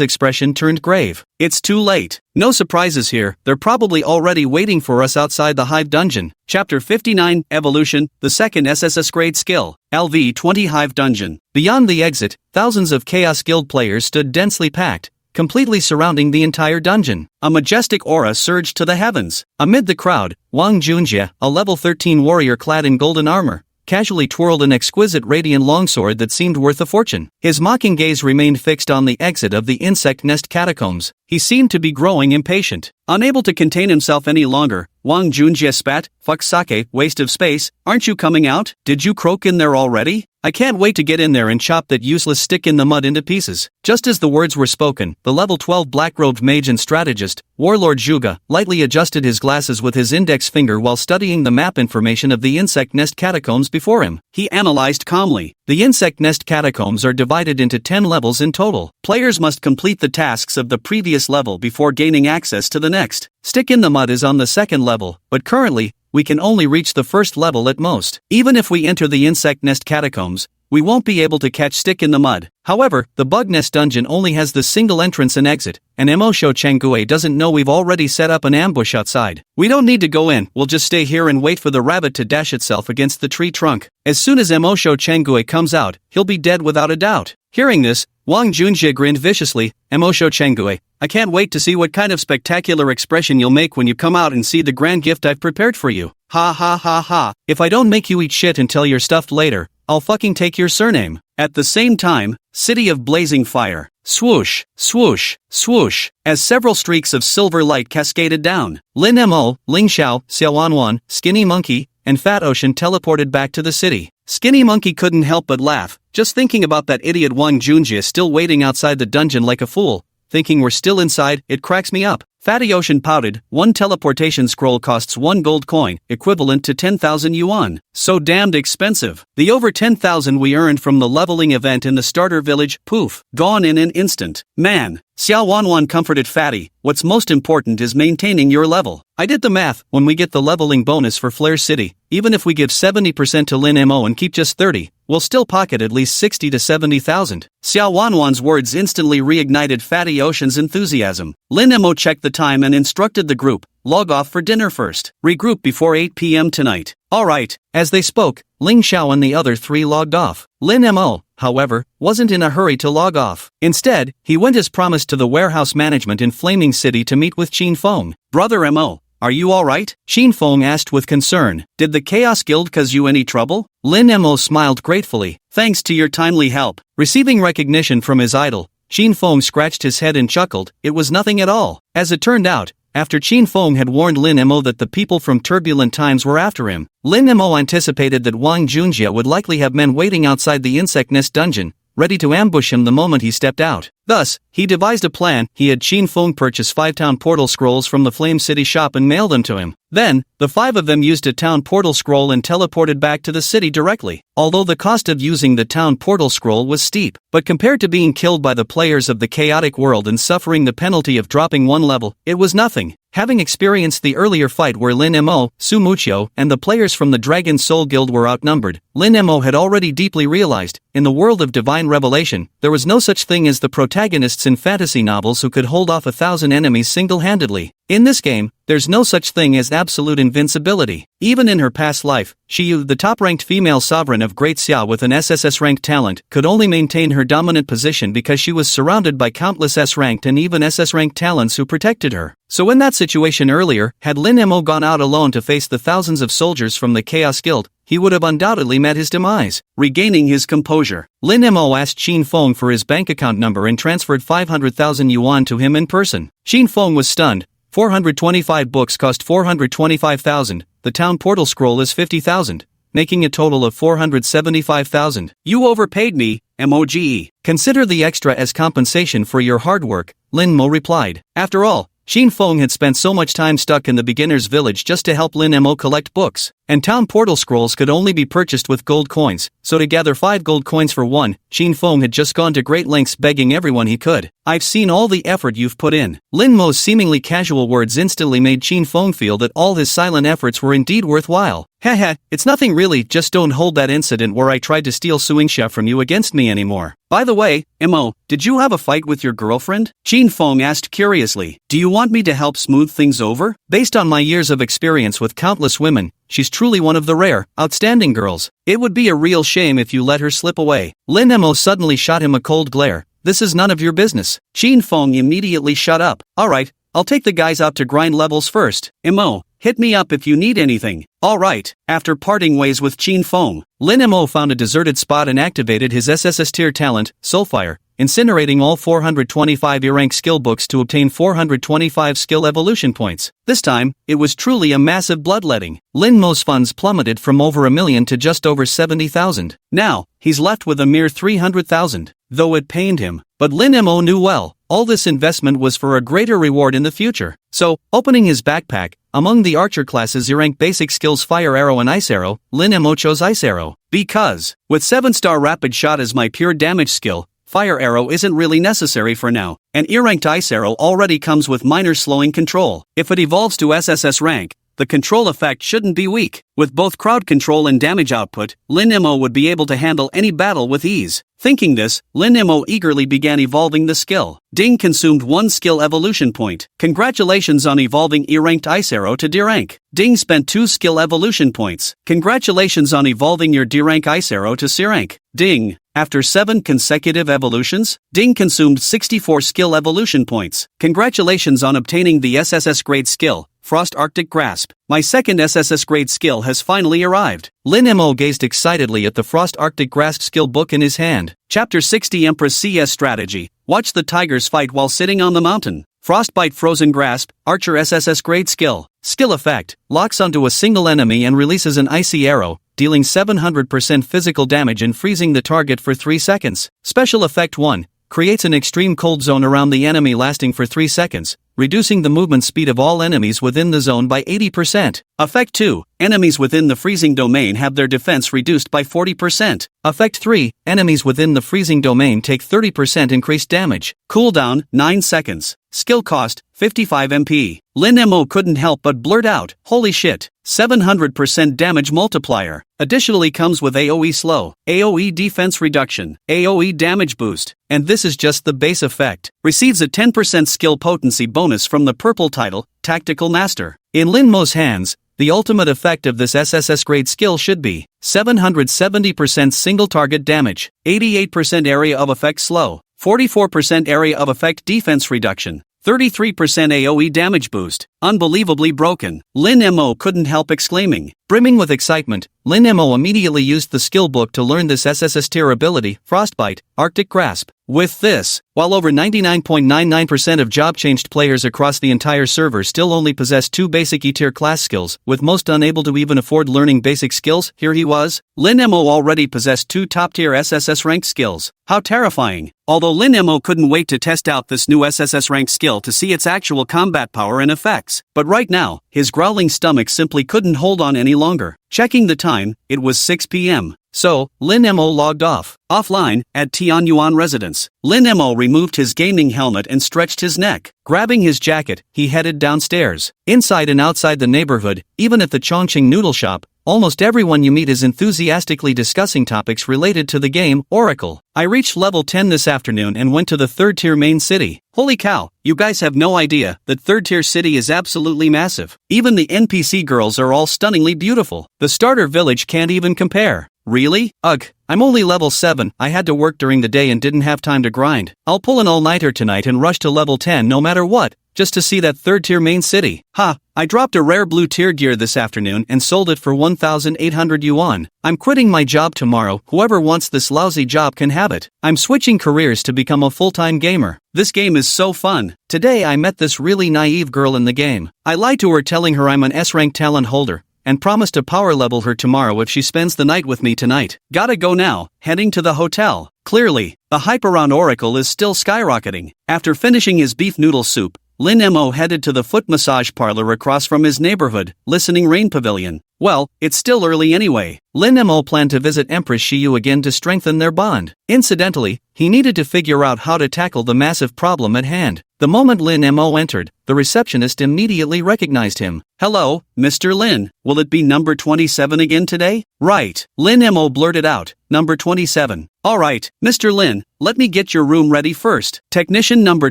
expression turned grave. "It's too late. No surprises here, they're probably already waiting for us outside the Hive Dungeon." Chapter 59, Evolution, the second SSS grade skill, LV20 Hive Dungeon. Beyond the exit, thousands of Chaos Guild players stood densely packed, completely surrounding the entire dungeon. A majestic aura surged to the heavens. Amid the crowd, Wang Junjie, a level 13 warrior clad in golden armor, casually twirled an exquisite radiant longsword that seemed worth a fortune. His mocking gaze remained fixed on the exit of the insect nest catacombs. He seemed to be growing impatient. Unable to contain himself any longer, Wang Junjie spat, "Fuck sake, waste of space, aren't you coming out? Did you croak in there already? I can't wait to get in there and chop that useless stick in the mud into pieces." Just as the words were spoken, the level 12 black-robed mage and strategist, Warlord Zhuge, lightly adjusted his glasses with his index finger while studying the map information of the insect nest catacombs before him. He analyzed calmly. The insect nest catacombs are divided into 10 levels in total. Players must complete the tasks of the previous level before gaining access to the next. Stick in the mud is on the second level, but currently, we can only reach the first level at most. Even if we enter the insect nest catacombs, we won't be able to catch stick in the mud. However, the bug nest dungeon only has the single entrance and exit, and Emosho Changue doesn't know we've already set up an ambush outside. We don't need to go in, we'll just stay here and wait for the rabbit to dash itself against the tree trunk. As soon as Emosho Changue comes out, he'll be dead without a doubt. Hearing this, Wang Junjie grinned viciously. "Emosho Changue, I can't wait to see what kind of spectacular expression you'll make when you come out and see the grand gift I've prepared for you. Ha ha ha ha. If I don't make you eat shit until you're stuffed later, I'll fucking take your surname." At the same time, City of Blazing Fire. Swoosh, swoosh, swoosh, as several streaks of silver light cascaded down. Lin Mo, Ling Xiao, Xiaowanwan, Skinny Monkey, and Fat Ocean teleported back to the city. Skinny Monkey couldn't help but laugh, just thinking about that idiot Wang Junjie still waiting outside the dungeon like a fool. Thinking we're still inside, it cracks me up. Fatty Ocean pouted, one teleportation scroll costs 1 gold coin, equivalent to 10,000 yuan. So damned expensive. The over 10,000 we earned from the leveling event in the starter village, poof, gone in an instant. Man. Xiao Wanwan comforted Fatty, what's most important is maintaining your level. I did the math, when we get the leveling bonus for Flare City, even if we give 70% to Lin Mo and keep just 30, we'll still pocket at least 60 to 70,000. Xiao Wanwan's words instantly reignited Fatty Ocean's enthusiasm. Lin Mo checked the time and instructed the group, log off for dinner first. Regroup before 8 p.m. tonight. Alright. As they spoke, Ling Xiao and the other three logged off. Lin Mo, however, wasn't in a hurry to log off. Instead, he went as promised to the warehouse management in Flaming City to meet with Qin Feng. Brother Mo, are you alright? Qin Feng asked with concern. Did the Chaos Guild cause you any trouble? Lin Mo smiled gratefully. Thanks to your timely help. Receiving recognition from his idol, Qin Feng scratched his head and chuckled. It was nothing at all. As it turned out, after Qin Feng had warned Lin Mo that the people from turbulent times were after him, Lin Mo anticipated that Wang Junjie would likely have men waiting outside the insect nest dungeon, ready to ambush him the moment he stepped out. Thus, he devised a plan. He had Qin Feng purchase 5 town portal scrolls from the Flame City shop and mail them to him. Then, the 5 of them used a town portal scroll and teleported back to the city directly. Although the cost of using the town portal scroll was steep, but compared to being killed by the players of the chaotic world and suffering the penalty of dropping 1 level, it was nothing. Having experienced the earlier fight where Lin Mo, Su Muchio, and the players from the Dragon Soul Guild were outnumbered, Lin Mo had already deeply realized, in the world of divine revelation, there was no such thing as the protagonists in fantasy novels who could hold off 1,000 enemies single-handedly. In this game, there's no such thing as absolute invincibility. Even in her past life, Xiyu, the top-ranked female sovereign of Great Xia with an SSS-ranked talent, could only maintain her dominant position because she was surrounded by countless S-ranked and even SS-ranked talents who protected her. So in that situation earlier, had Lin Mo gone out alone to face the thousands of soldiers from the Chaos Guild, he would have undoubtedly met his demise. Regaining his composure, Lin Mo asked Qin Feng for his bank account number and transferred 500,000 yuan to him in person. Qin Feng was stunned. 425 books cost 425,000, the town portal scroll is 50,000, making a total of 475,000. You overpaid me, MOGE. Consider the extra as compensation for your hard work, Lin Mo replied. After all, Qin Feng had spent so much time stuck in the beginner's village just to help Lin Mo collect books, and town portal scrolls could only be purchased with gold coins, so to gather 5 gold coins for one, Qin Feng had just gone to great lengths begging everyone he could. I've seen all the effort you've put in. Lin Mo's seemingly casual words instantly made Qin Feng feel that all his silent efforts were indeed worthwhile. Haha, it's nothing really, just don't hold that incident where I tried to steal Suingsha from you against me anymore. By the way, Mo, did you have a fight with your girlfriend? Qin Feng asked curiously. Do you want me to help smooth things over? Based on my years of experience with countless women, she's truly one of the rare, outstanding girls. It would be a real shame if you let her slip away. Lin Mo suddenly shot him a cold glare. This is none of your business. Qin Feng immediately shut up. Alright, I'll take the guys out to grind levels first. Mo, hit me up if you need anything. Alright. After parting ways with Qin Feng, Lin Mo found a deserted spot and activated his SSS tier talent, Soulfire, incinerating all 425 E-rank skill books to obtain 425 skill evolution points. This time, it was truly a massive bloodletting. Lin Mo's funds plummeted from over 1 million to just over 70,000. Now, he's left with a mere 300,000. Though it pained him, but Lin Mo knew well, all this investment was for a greater reward in the future. So, opening his backpack, among the archer classes E-rank basic skills Fire Arrow and Ice Arrow, Lin Mo chose Ice Arrow. Because, with 7-star Rapid Shot as my pure damage skill, Fire Arrow isn't really necessary for now, and E-ranked Ice Arrow already comes with minor slowing control. If it evolves to SSS rank, the control effect shouldn't be weak. With both crowd control and damage output, Lin Mo would be able to handle any battle with ease. Thinking this, Lin Mo eagerly began evolving the skill. Ding consumed 1 skill evolution point. Congratulations on evolving E-ranked Ice Arrow to D-rank. Ding spent 2 skill evolution points. Congratulations on evolving your D-rank Ice Arrow to C-rank. Ding. After 7 consecutive evolutions, Ding consumed 64 skill evolution points. Congratulations on obtaining the SSS grade skill, Frost Arctic Grasp. My second SSS grade skill has finally arrived. Lin Mo gazed excitedly at the Frost Arctic Grasp skill book in his hand. Chapter 60 Empress CS Strategy. Watch the tigers fight while sitting on the mountain. Frostbite Frozen Grasp, Archer SSS grade skill. Skill effect, locks onto a single enemy and releases an icy arrow, dealing 700% physical damage and freezing the target for 3 seconds. Special effect 1. creates an extreme cold zone around the enemy lasting for 3 seconds, reducing the movement speed of all enemies within the zone by 80%. Effect 2. Enemies within the freezing domain have their defense reduced by 40%. Effect 3. Enemies within the freezing domain take 30% increased damage. Cooldown, 9 seconds. Skill cost, 55 MP. Lin Mo couldn't help but blurt out, "Holy shit, 700% damage multiplier." Additionally comes with AoE slow, AoE defense reduction, AoE damage boost, and this is just the base effect. Receives a 10% skill potency bonus from the purple title, Tactical Master. In Lin Mo's hands, the ultimate effect of this SSS grade skill should be 770% single target damage, 88% area of effect slow, 44% area of effect defense reduction, 33% AoE damage boost. Unbelievably broken. Lin Mo couldn't help exclaiming. Brimming with excitement, Lin Mo immediately used the skill book to learn this SSS tier ability, Frostbite, Arctic Grasp. With this, while over 99.99% of job-changed players across the entire server still only possess 2 basic E-tier class skills, with most unable to even afford learning basic skills, here he was. Lin Mo already possessed 2 top-tier SSS ranked skills. How terrifying. Although Lin Mo couldn't wait to test out this new SSS ranked skill to see its actual combat power and effects. But right now, his growling stomach simply couldn't hold on any longer. Checking the time, it was 6 p.m. So, Lin Mo logged off. Offline, at Tianyuan residence, Lin Mo removed his gaming helmet and stretched his neck. Grabbing his jacket, he headed downstairs. Inside and outside the neighborhood, even at the Chongqing noodle shop, almost everyone you meet is enthusiastically discussing topics related to the game, Oracle. I reached level 10 this afternoon and went to the 3rd tier main city. Holy cow, you guys have no idea that 3rd tier city is absolutely massive. Even the NPC girls are all stunningly beautiful. The starter village can't even compare. Really? Ugh, I'm only level 7, I had to work during the day and didn't have time to grind. I'll pull an all-nighter tonight and rush to level 10 no matter what, just to see that 3rd tier main city. Ha, I dropped a rare blue tier gear this afternoon and sold it for 1,800 yuan. I'm quitting my job tomorrow, whoever wants this lousy job can have it. I'm switching careers to become a full-time gamer. This game is so fun. Today I met this really naive girl in the game. I lied to her telling her I'm an S-rank talent holder, and promised to power level her tomorrow if she spends the night with me tonight. Gotta go now, heading to the hotel. Clearly, the hype around Oracle is still skyrocketing. After finishing his beef noodle soup, Lin Mo headed to the foot massage parlor across from his neighborhood, Listening Rain Pavilion. Well, it's still early anyway. Lin Mo planned to visit Empress Shiyu again to strengthen their bond. Incidentally, he needed to figure out how to tackle the massive problem at hand. The moment Lin Mo entered, the receptionist immediately recognized him. "Hello, Mr. Lin, will it be number 27 again today?" "Right," Lin Mo blurted out, "number 27. Alright, Mr. Lin, let me get your room ready first. Technician number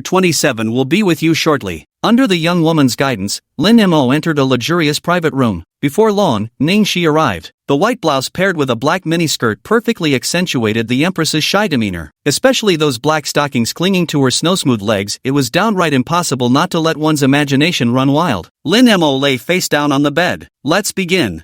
27 will be with you shortly." Under the young woman's guidance, Lin Mo entered a luxurious private room. Before long, Ning Shi arrived. The white blouse paired with a black miniskirt perfectly accentuated the Empress's shy demeanor. Especially those black stockings clinging to her snow-smooth legs, it was downright impossible not to let one's imagination run wild. Lin Mo lay face down on the bed. "Let's begin."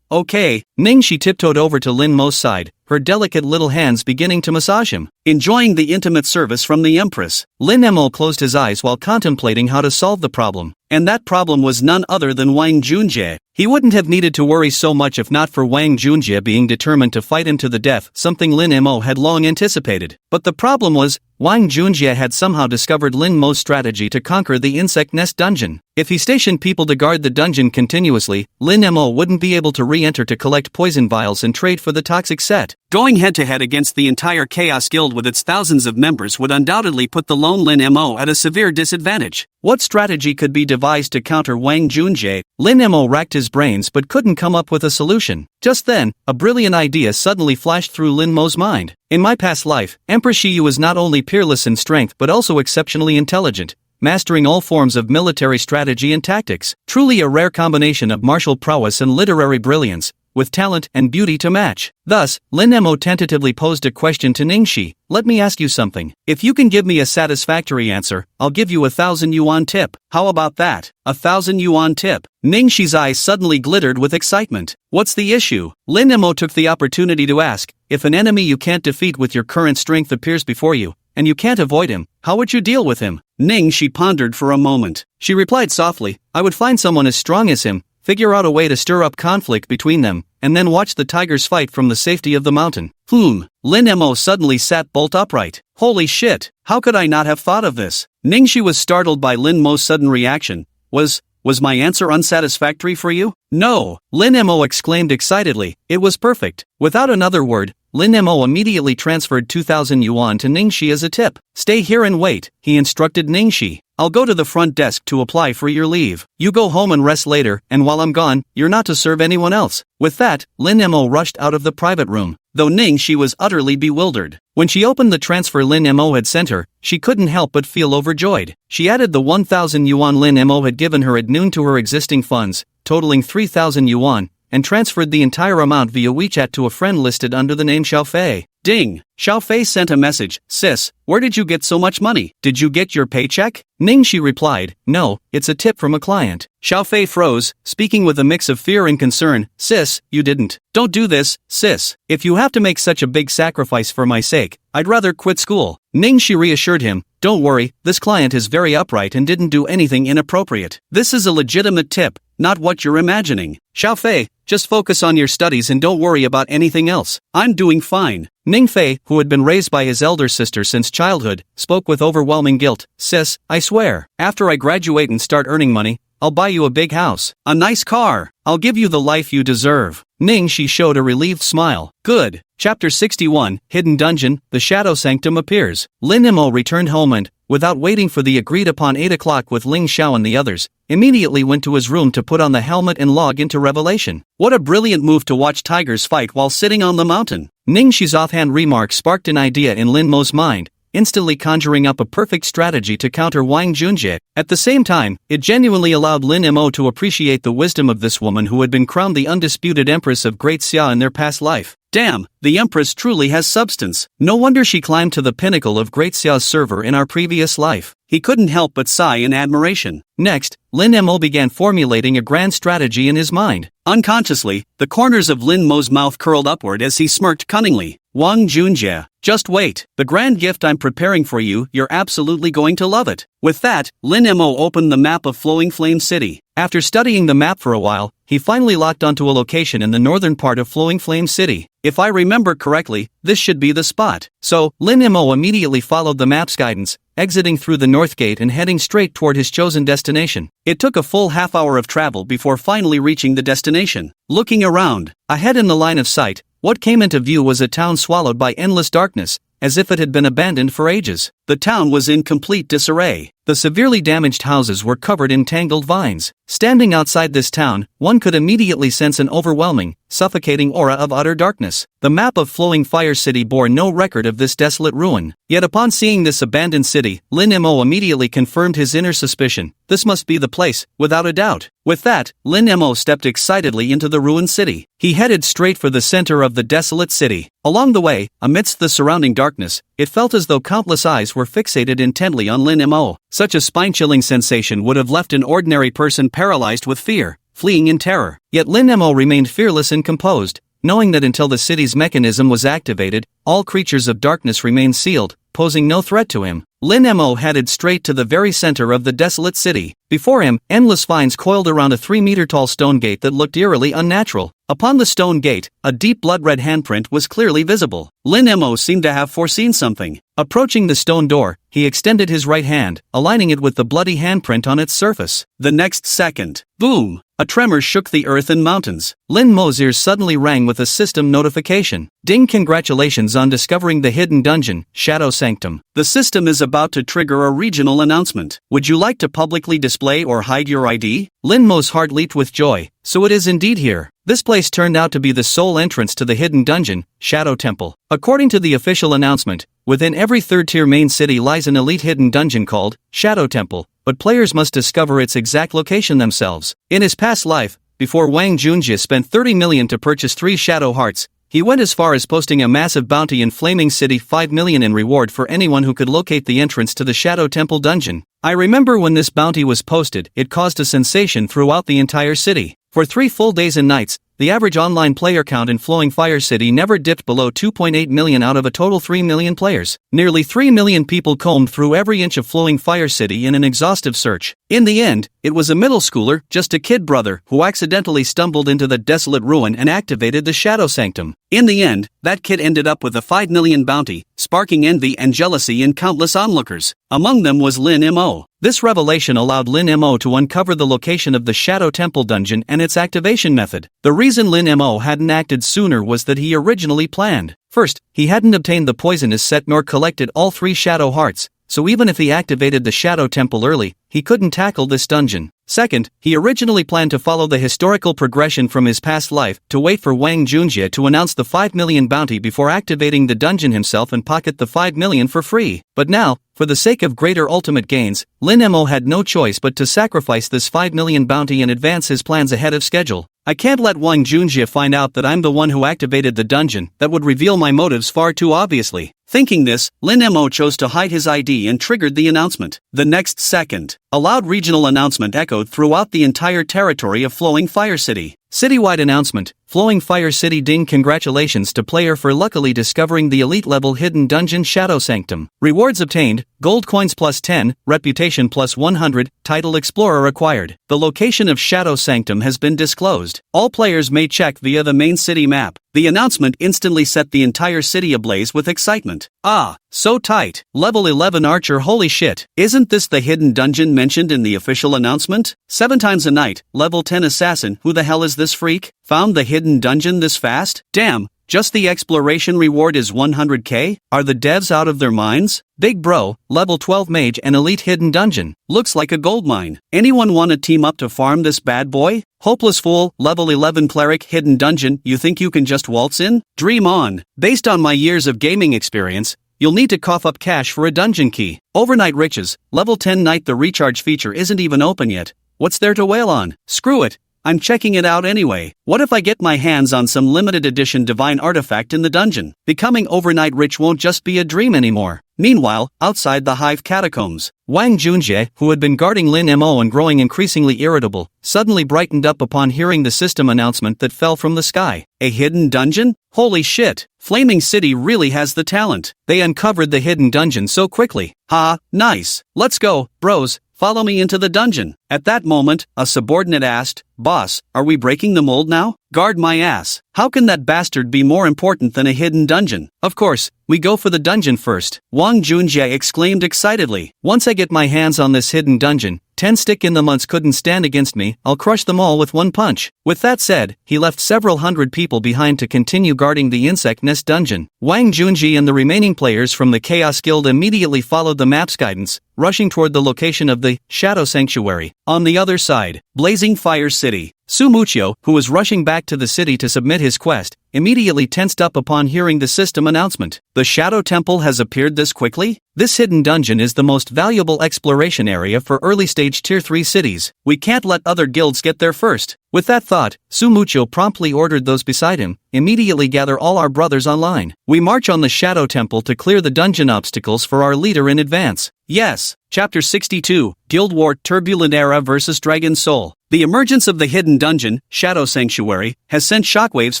Okay." Ning Shi tiptoed over to Lin Mo's side, her delicate little hands beginning to massage him. Enjoying the intimate service from the Empress, Lin Mo closed his eyes while contemplating how to solve the problem. And that problem was none other than Wang Junjie. He wouldn't have needed to worry so much if not for Wang Junjie being determined to fight him to the death, something Lin Mo had long anticipated. But the problem was, Wang Junjie had somehow discovered Lin Mo's strategy to conquer the insect nest dungeon. If he stationed people to guard the dungeon continuously, Lin Mo wouldn't be able to re-enter to collect poison vials and trade for the toxic set. Going head-to-head against the entire Chaos Guild with its thousands of members would undoubtedly put the lone Lin Mo at a severe disadvantage. What strategy could be devised to counter Wang Junjie? Lin Mo racked his brains but couldn't come up with a solution. Just then, a brilliant idea suddenly flashed through Lin Mo's mind. In my past life, Empress Shiyu was not only peerless in strength but also exceptionally intelligent, mastering all forms of military strategy and tactics. Truly a rare combination of martial prowess and literary brilliance, with talent and beauty to match. Thus, Lin Mo tentatively posed a question to Ning Shi. "Let me ask you something. If you can give me a satisfactory answer, I'll give you 1,000 yuan tip. How about that? 1,000 yuan tip." Ning Shi's eyes suddenly glittered with excitement. "What's the issue?" Lin Mo took the opportunity to ask. "If an enemy you can't defeat with your current strength appears before you, and you can't avoid him, how would you deal with him?" Ning Shi pondered for a moment. She replied softly, "I would find someone as strong as him, figure out a way to stir up conflict between them, and then watch the tigers fight from the safety of the mountain. Lin Mo suddenly sat bolt upright. Holy shit, how could I not have thought of this? Ningxi was startled by Lin Mo's sudden reaction. Was my answer unsatisfactory for you? No, Lin Mo exclaimed excitedly. It was perfect. Without another word, Lin Mo immediately transferred 2,000 yuan to Ningxi as a tip. Stay here and wait, he instructed Ningxi. I'll go to the front desk to apply for your leave. You go home and rest later, and while I'm gone, you're not to serve anyone else. With that, Lin Mo rushed out of the private room, though Ningxi was utterly bewildered. When she opened the transfer Lin Mo had sent her, she couldn't help but feel overjoyed. She added the 1,000 yuan Lin Mo had given her at noon to her existing funds, totaling 3,000 yuan, and transferred the entire amount via WeChat to a friend listed under the name Xiaofei. Ding! Xiaofei sent a message. Sis, where did you get so much money? Did you get your paycheck? Ningxi replied, no, it's a tip from a client. Xiaofei froze, speaking with a mix of fear and concern. Sis, you didn't. Don't do this, sis. If you have to make such a big sacrifice for my sake, I'd rather quit school. Ningxi reassured him, don't worry, this client is very upright and didn't do anything inappropriate. This is a legitimate tip, not what you're imagining. Xiaofei, just focus on your studies and don't worry about anything else. I'm doing fine. Ningfei, who had been raised by his elder sister since childhood, spoke with overwhelming guilt. Sis, I swear, after I graduate and start earning money, I'll buy you a big house, a nice car. I'll give you the life you deserve. Ningxi showed a relieved smile. Good. Chapter 61, Hidden Dungeon, the Shadow Sanctum appears. Lin Mo returned home and, without waiting for the agreed-upon 8 o'clock with Ling Xiao and the others, immediately went to his room to put on the helmet and log into Revelation. What a brilliant move to watch tigers fight while sitting on the mountain. Ningxi's offhand remark sparked an idea in Lin Mo's mind, instantly conjuring up a perfect strategy to counter Wang Junjie. At the same time, it genuinely allowed Lin Mo to appreciate the wisdom of this woman who had been crowned the undisputed Empress of Great Xia in their past life. Damn, the Empress truly has substance. No wonder she climbed to the pinnacle of Great Xia's server in our previous life. He couldn't help but sigh in admiration. Next, Lin Mo began formulating a grand strategy in his mind. Unconsciously, the corners of Lin Mo's mouth curled upward as he smirked cunningly. Wang Junjie, just wait. The grand gift I'm preparing for you, you're absolutely going to love it. With that, Lin Mo opened the map of Flowing Flame City. After studying the map for a while, he finally locked onto a location in the northern part of Flowing Flame City. If I remember correctly, this should be the spot. So, Lin Mo immediately followed the map's guidance, exiting through the north gate and heading straight toward his chosen destination. It took a full half-hour of travel before finally reaching the destination. Looking around, ahead in the line of sight, what came into view was a town swallowed by endless darkness, as if it had been abandoned for ages. The town was in complete disarray. The severely damaged houses were covered in tangled vines. Standing outside this town, one could immediately sense an overwhelming, suffocating aura of utter darkness. The map of Flowing Fire City bore no record of this desolate ruin. Yet upon seeing this abandoned city, Lin Mo immediately confirmed his inner suspicion. This must be the place, without a doubt. With that, Lin Mo stepped excitedly into the ruined city. He headed straight for the center of the desolate city. Along the way, amidst the surrounding darkness, it felt as though countless eyes were fixated intently on Lin Mo. Such a spine-chilling sensation would have left an ordinary person paralyzed with fear, fleeing in terror. Yet Lin Mo remained fearless and composed, knowing that until the city's mechanism was activated, all creatures of darkness remained sealed, posing no threat to him. Lin Mo headed straight to the very center of the desolate city. Before him, endless vines coiled around a 3-meter-tall stone gate that looked eerily unnatural. Upon the stone gate, a deep blood-red handprint was clearly visible. Lin Mo seemed to have foreseen something. Approaching the stone door, he extended his right hand, aligning it with the bloody handprint on its surface. The next second, boom! A tremor shook the earth and mountains. Lin Mo's ears suddenly rang with a system notification. Ding! Congratulations on discovering the hidden dungeon, Shadow Sanctum. The system is about to trigger a regional announcement. Would you like to publicly display or hide your ID? Lin Mo's heart leaped with joy. So it is indeed here. This place turned out to be the sole entrance to the hidden dungeon, Shadow Temple. According to the official announcement, within every third-tier main city lies an elite hidden dungeon called Shadow Temple, but players must discover its exact location themselves. In his past life, before Wang Junjie spent 30 million to purchase 3 Shadow Hearts, he went as far as posting a massive bounty in Flaming City, 5 million in reward for anyone who could locate the entrance to the Shadow Temple dungeon. I remember when this bounty was posted, it caused a sensation throughout the entire city. For 3 full days and nights, the average online player count in Flowing Fire City never dipped below 2.8 million out of a total 3 million players. Nearly 3 million people combed through every inch of Flowing Fire City in an exhaustive search. In the end, it was a middle schooler, just a kid brother, who accidentally stumbled into the desolate ruin and activated the Shadow Sanctum. In the end, that kid ended up with a 5 million bounty, sparking envy and jealousy in countless onlookers. Among them was Lin Mo. This revelation allowed Lin Mo to uncover the location of the Shadow Temple dungeon and its activation method. The reason Lin Mo hadn't acted sooner was that he originally planned. First, he hadn't obtained the poisonous set nor collected all 3 Shadow Hearts, so even if he activated the Shadow Temple early, he couldn't tackle this dungeon. Second, he originally planned to follow the historical progression from his past life, to wait for Wang Junjie to announce the 5 million bounty before activating the dungeon himself and pocket the 5 million for free. But now, for the sake of greater ultimate gains, Lin Mo had no choice but to sacrifice this 5 million bounty and advance his plans ahead of schedule. I can't let Wang Junjie find out that I'm the one who activated the dungeon. That would reveal my motives far too obviously. Thinking this, Lin Mo chose to hide his ID and triggered the announcement. The next second, a loud regional announcement echoed throughout the entire territory of Flowing Fire City. Citywide announcement, Flowing Fire City ding congratulations to player for luckily discovering the elite level hidden dungeon Shadow Sanctum. Rewards obtained, gold coins plus 10, reputation plus 100, title explorer acquired. The location of Shadow Sanctum has been disclosed. All players may check via the main city map. The announcement instantly set the entire city ablaze with excitement. Ah, so tight. Level 11 Archer, holy shit. Isn't this the hidden dungeon mentioned in the official announcement? 7 times a night, level 10 Assassin, who the hell is this freak? Found the hidden dungeon this fast? Damn, just the exploration reward is 100k? Are the devs out of their minds? Big bro, level 12 Mage and elite hidden dungeon. Looks like a gold mine. Anyone wanna team up to farm this bad boy? Hopeless fool, level 11 Cleric hidden dungeon, you think you can just waltz in? Dream on. Based on my years of gaming experience, you'll need to cough up cash for a dungeon key. Overnight riches, level 10 Night. The recharge feature isn't even open yet. What's there to wail on? Screw it. I'm checking it out anyway. What if I get my hands on some limited edition divine artifact in the dungeon? Becoming overnight rich won't just be a dream anymore. Meanwhile, outside the Hive catacombs, Wang Junjie, who had been guarding Lin Mo and growing increasingly irritable, suddenly brightened up upon hearing the system announcement that fell from the sky. A hidden dungeon? Holy shit! Flaming City really has the talent. They uncovered the hidden dungeon so quickly. Ha, nice. Let's go, bros. Follow me into the dungeon. At that moment, a subordinate asked, "Boss, are we breaking the mold now?" Guard my ass. How can that bastard be more important than a hidden dungeon? Of course, we go for the dungeon first. Wang Junjie exclaimed excitedly. Once I get my hands on this hidden dungeon, 10 stick-in-the-muds couldn't stand against me. I'll crush them all with one punch. With that said, he left several hundred people behind to continue guarding the insect nest dungeon. Wang Junjie and the remaining players from the Chaos Guild immediately followed the map's guidance, rushing toward the location of the Shadow Sanctuary. On the other side, Blazing Fire City. Su Muchio, who was rushing back to the city to submit his quest, immediately tensed up upon hearing the system announcement. The Shadow Temple has appeared this quickly? This hidden dungeon is the most valuable exploration area for early-stage Tier 3 cities. We can't let other guilds get there first. With that thought, Su Muchio promptly ordered those beside him, immediately gather all our brothers online. We march on the Shadow Temple to clear the dungeon obstacles for our leader in advance. Yes. Chapter 62, Guild War Turbulent Era vs. Dragon Soul. The emergence of the hidden dungeon, Shadow Sanctuary, has sent shockwaves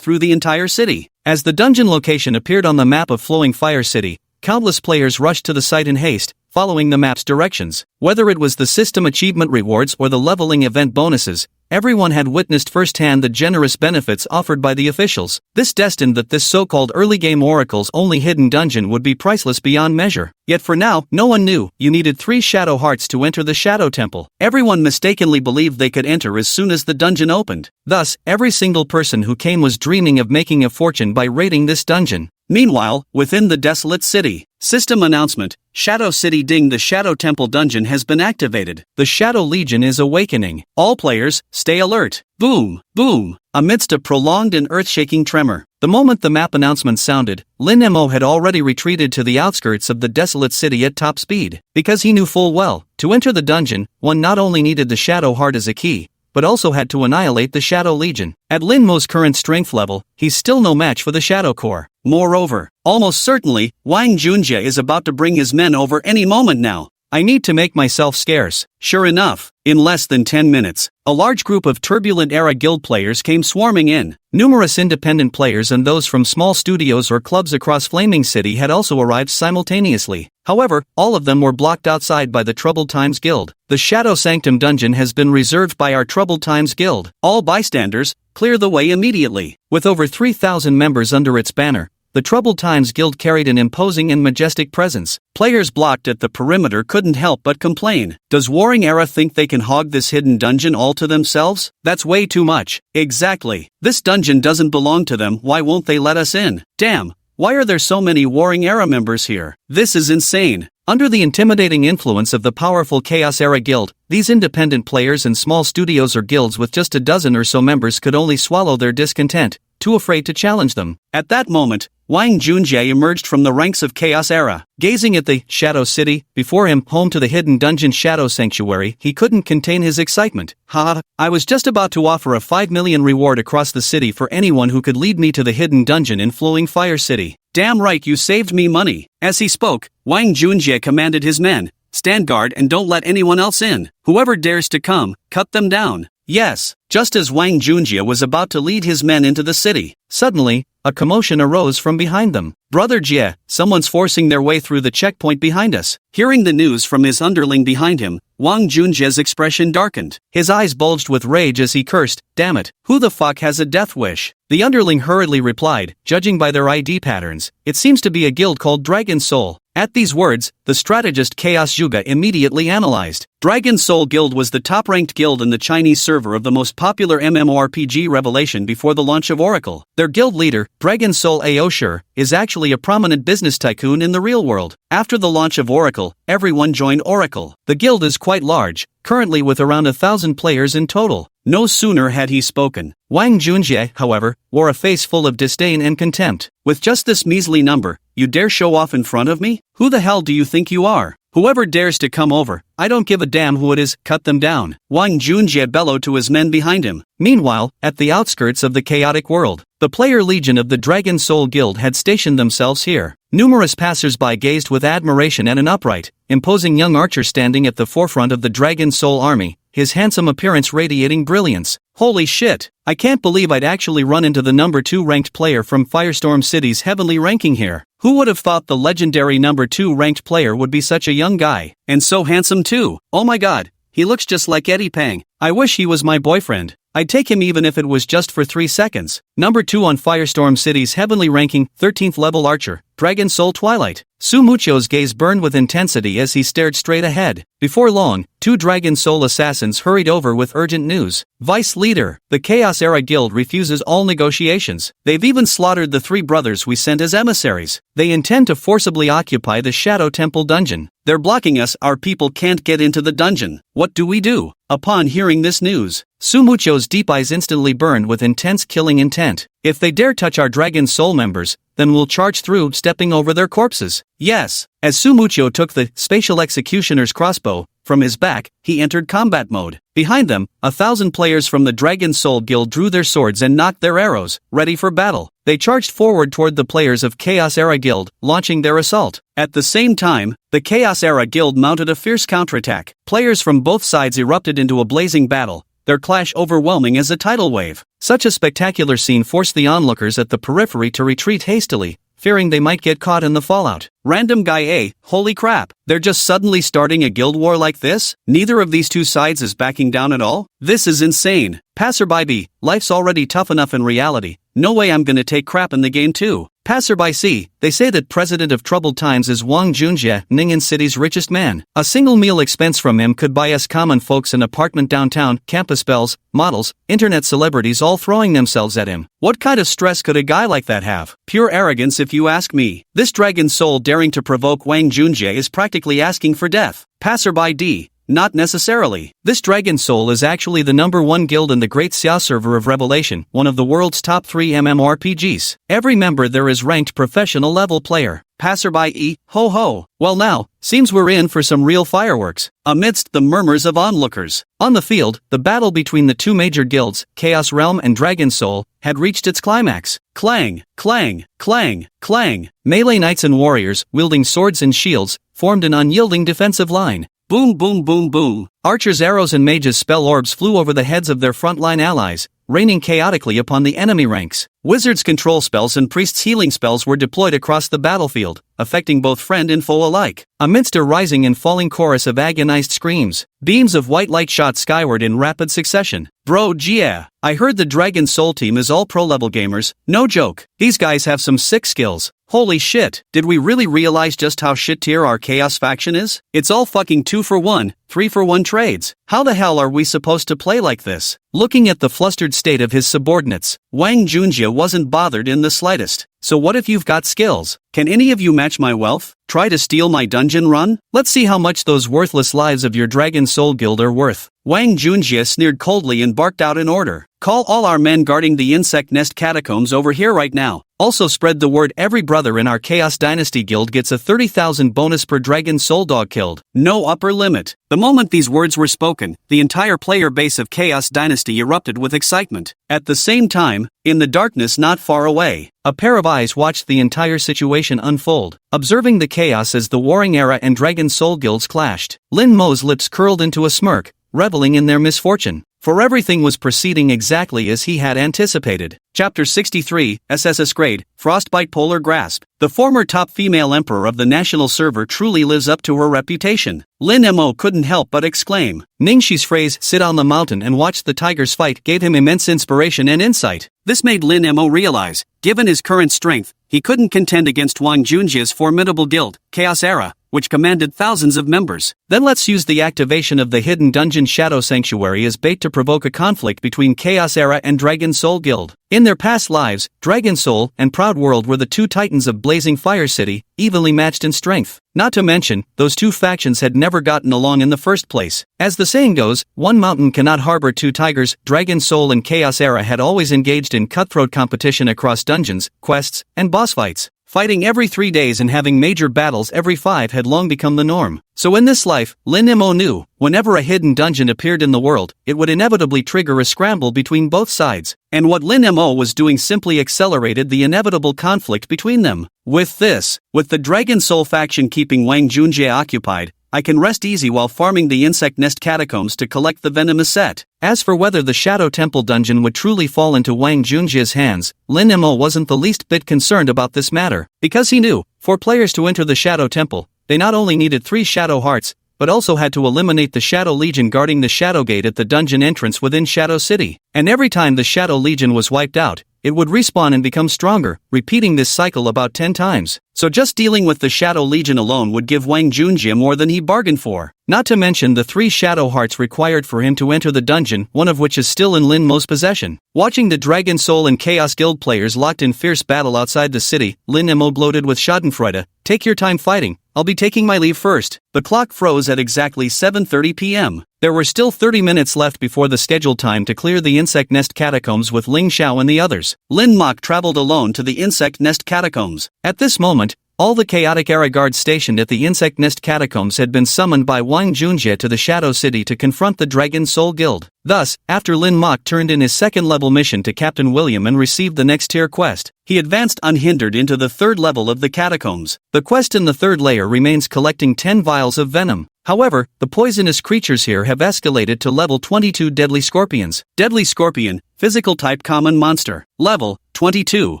through the entire city. As the dungeon location appeared on the map of Flowing Fire City, countless players rushed to the site in haste, following the map's directions. Whether it was the system achievement rewards or the leveling event bonuses, everyone had witnessed firsthand the generous benefits offered by the officials. This destined that this so-called early-game oracle's only hidden dungeon would be priceless beyond measure. Yet for now, no one knew you needed 3 Shadow Hearts to enter the Shadow Temple. Everyone mistakenly believed they could enter as soon as the dungeon opened. Thus, every single person who came was dreaming of making a fortune by raiding this dungeon. Meanwhile, within the desolate city, system announcement, Shadow City ding. The Shadow Temple dungeon has been activated. The Shadow Legion is awakening. All players, stay alert. Boom, boom. Amidst a prolonged and earth-shaking tremor, the moment the map announcement sounded, Lin Mo had already retreated to the outskirts of the desolate city at top speed. Because he knew full well, to enter the dungeon, one not only needed the Shadow Heart as a key, but also had to annihilate the Shadow Legion. At Lin Mo's current strength level, he's still no match for the Shadow Core. Moreover, almost certainly, Wang Junjie is about to bring his men over any moment now. I need to make myself scarce. Sure enough, in less than 10 minutes, a large group of turbulent era guild players came swarming in. Numerous independent players and those from small studios or clubs across Flaming City had also arrived simultaneously. However, all of them were blocked outside by the Troubled Times Guild. The Shadow Sanctum dungeon has been reserved by our Troubled Times Guild. All bystanders, clear the way immediately. With over 3,000 members under its banner, the Troubled Times Guild carried an imposing and majestic presence. Players blocked at the perimeter couldn't help but complain. Does Warring Era think they can hog this hidden dungeon all to themselves? That's way too much. Exactly. This dungeon doesn't belong to them, why won't they let us in? Damn, why are there so many Warring Era members here? This is insane. Under the intimidating influence of the powerful Chaos Era Guild, these independent players and small studios or guilds with just a dozen or so members could only swallow their discontent, too afraid to challenge them. At that moment, Wang Junjie emerged from the ranks of Chaos Era. Gazing at the Shadow City, before him, home to the hidden dungeon Shadow Sanctuary, he couldn't contain his excitement. I was just about to offer a 5 million reward across the city for anyone who could lead me to the hidden dungeon in Flowing Fire City. Damn right you saved me money. As he spoke, Wang Junjie commanded his men, stand guard and don't let anyone else in. Whoever dares to come, cut them down. Yes, just as Wang Junjie was about to lead his men into the city, suddenly, a commotion arose from behind them. Brother Jie, someone's forcing their way through the checkpoint behind us. Hearing the news from his underling behind him, Wang Junjie's expression darkened. His eyes bulged with rage as he cursed, damn it, who the fuck has a death wish? The underling hurriedly replied, judging by their ID patterns, it seems to be a guild called Dragon Soul. At these words, the strategist Chaos Yuga immediately analyzed. Dragon Soul Guild was the top-ranked guild in the Chinese server of the most popular MMORPG Revelation before the launch of Oracle. Their guild leader, Dragon Soul Aoshur, is actually a prominent business tycoon in the real world. After the launch of Oracle, everyone joined Oracle. The guild is quite large, currently with around 1,000 players in total. No sooner had he spoken, Wang Junjie, however, wore a face full of disdain and contempt. With just this measly number, you dare show off in front of me? Who the hell do you think you are? Whoever dares to come over, I don't give a damn who it is, cut them down. Wang Junjie bellowed to his men behind him. Meanwhile, at the outskirts of the chaotic world, the player legion of the Dragon Soul Guild had stationed themselves here. Numerous passers-by gazed with admiration at an upright, imposing young archer standing at the forefront of the Dragon Soul army, his handsome appearance radiating brilliance. Holy shit, I can't believe I'd actually run into the number 2 ranked player from Firestorm City's heavenly ranking here. Who would have thought the legendary number 2 ranked player would be such a young guy, and so handsome too? Oh my god, he looks just like Eddie Peng. I wish he was my boyfriend. I'd take him even if it was just for 3 seconds. Number 2 on Firestorm City's heavenly ranking, 13th level archer, Dragon Soul Twilight. Su Mucho's gaze burned with intensity as he stared straight ahead. Before long, 2 Dragon Soul assassins hurried over with urgent news. Vice Leader, the Chaos Era Guild refuses all negotiations. They've even slaughtered the 3 brothers we sent as emissaries. They intend to forcibly occupy the Shadow Temple dungeon. They're blocking us, our people can't get into the dungeon. What do we do? Upon hearing this news, Su Mucho's deep eyes instantly burned with intense killing intent. If they dare touch our Dragon Soul members, then we'll charge through, stepping over their corpses. Yes, as Su Mucho took the Spatial Executioner's crossbow from his back, he entered combat mode. Behind them, 1,000 players from the Dragon Soul Guild drew their swords and knocked their arrows, ready for battle. They charged forward toward the players of Chaos Era Guild, launching their assault. At the same time, the Chaos Era Guild mounted a fierce counterattack. Players from both sides erupted into a blazing battle, their clash overwhelming as a tidal wave. Such a spectacular scene forced the onlookers at the periphery to retreat hastily, fearing they might get caught in the fallout. Random guy A, holy crap, they're just suddenly starting a guild war like this? Neither of these 2 sides is backing down at all? This is insane. Passerby B, life's already tough enough in reality, no way I'm gonna take crap in the game too. Passerby C, they say that President of Troubled Times is Wang Junjie, Ning'an City's richest man. A single meal expense from him could buy us common folks an apartment downtown, campus belles, models, internet celebrities all throwing themselves at him. What kind of stress could a guy like that have? Pure arrogance if you ask me. This Dragon Soul daring to provoke Wang Junjie is practically asking for death. Passerby D, Not necessarily. This Dragon Soul is actually the #1 guild in the Great Xia server of Revelation, one of the world's top 3 MMORPGs. Every member there is ranked professional level player. Passerby ho ho. Well now, seems we're in for some real fireworks. Amidst the murmurs of onlookers. On the field, the battle between the two major guilds, Chaos Realm and Dragon Soul, had reached its climax. Clang, clang, clang, clang. Melee knights and warriors, wielding swords and shields, formed an unyielding defensive line. Boom boom boom boom. Archers' arrows and mages' spell orbs flew over the heads of their frontline allies, raining chaotically upon the enemy ranks. Wizards' control spells and priests' healing spells were deployed across the battlefield, affecting both friend and foe alike. Amidst a rising and falling chorus of agonized screams, beams of white light shot skyward in rapid succession. Bro, yeah, I heard the Dragon Soul team is all pro-level gamers. No joke, these guys have some sick skills. Holy shit, did we really realize just how shit tier our Chaos faction is? It's all fucking 2-for-1, 3-for-1 trades. How the hell are we supposed to play like this? Looking at the flustered state of his subordinates, Wang Junjie wasn't bothered in the slightest. So what if you've got skills? Can any of you match my wealth? Try to steal my dungeon run? Let's see how much those worthless lives of your Dragon Soul guild are worth. Wang Junjie sneered coldly and barked out an order. Call all our men guarding the insect nest catacombs over here right now. Also spread the word every brother in our Chaos Dynasty guild gets a 30,000 bonus per Dragon Soul dog killed. No upper limit. The moment these words were spoken, the entire player base of Chaos Dynasty erupted with excitement. At the same time, in the darkness not far away, a pair of eyes watched the entire situation unfold, observing the chaos as the Warring Era and Dragon Soul guilds clashed. Lin Mo's lips curled into a smirk, reveling in their misfortune. For everything was proceeding exactly as he had anticipated. Chapter 63, SSS Grade, Frostbite Polar Grasp. The former top female emperor of the national server truly lives up to her reputation. Lin Mo couldn't help but exclaim. Ningxi's phrase, sit on the mountain and watch the tigers fight, gave him immense inspiration and insight. This made Lin Mo realize, given his current strength, he couldn't contend against Wang Junjie's formidable guild, Chaos Era, which commanded thousands of members. Then let's use the activation of the hidden dungeon Shadow Sanctuary as bait to provoke a conflict between Chaos Era and Dragon Soul Guild. In their past lives, Dragon Soul and Proud World were the two titans of Blazing Fire City, evenly matched in strength. Not to mention, those two factions had never gotten along in the first place. As the saying goes, one mountain cannot harbor two tigers. Dragon Soul and Chaos Era had always engaged in cutthroat competition across dungeons, quests, and boss fights. Fighting every 3 days and having major battles every 5 had long become the norm. So in this life, Lin Mo knew, whenever a hidden dungeon appeared in the world, it would inevitably trigger a scramble between both sides. And what Lin Mo was doing simply accelerated the inevitable conflict between them. With the Dragon Soul faction keeping Wang Junjie occupied, I can rest easy while farming the insect nest catacombs to collect the venomous set. As for whether the Shadow Temple dungeon would truly fall into Wang Junjie's hands, Lin Mo wasn't the least bit concerned about this matter, because he knew, for players to enter the Shadow Temple, they not only needed 3 Shadow Hearts, but also had to eliminate the Shadow Legion guarding the Shadow Gate at the dungeon entrance within Shadow City. And every time the Shadow Legion was wiped out, it would respawn and become stronger, repeating this cycle about 10 times. So just dealing with the Shadow Legion alone would give Wang Junjie more than he bargained for. Not to mention the 3 Shadow Hearts required for him to enter the dungeon, one of which is still in Lin Mo's possession. Watching the Dragon Soul and Chaos Guild players locked in fierce battle outside the city, Lin Mo bloated with schadenfreude. Take your time fighting, I'll be taking my leave first. The clock froze at exactly 7:30 p.m. There were still 30 minutes left before the scheduled time to clear the insect nest catacombs with Ling Xiao and the others. Lin Mok traveled alone to the insect nest catacombs. At this moment, all the chaotic era guards stationed at the insect nest catacombs had been summoned by Wang Junjie to the Shadow City to confront the Dragon Soul Guild. Thus, after Lin Mok turned in his second-level mission to Captain William and received the next tier quest, he advanced unhindered into the third level of the catacombs. The quest in the third layer remains collecting 10 vials of venom. However, the poisonous creatures here have escalated to level 22 Deadly Scorpions. Deadly Scorpion, Physical Type Common Monster. Level, 22.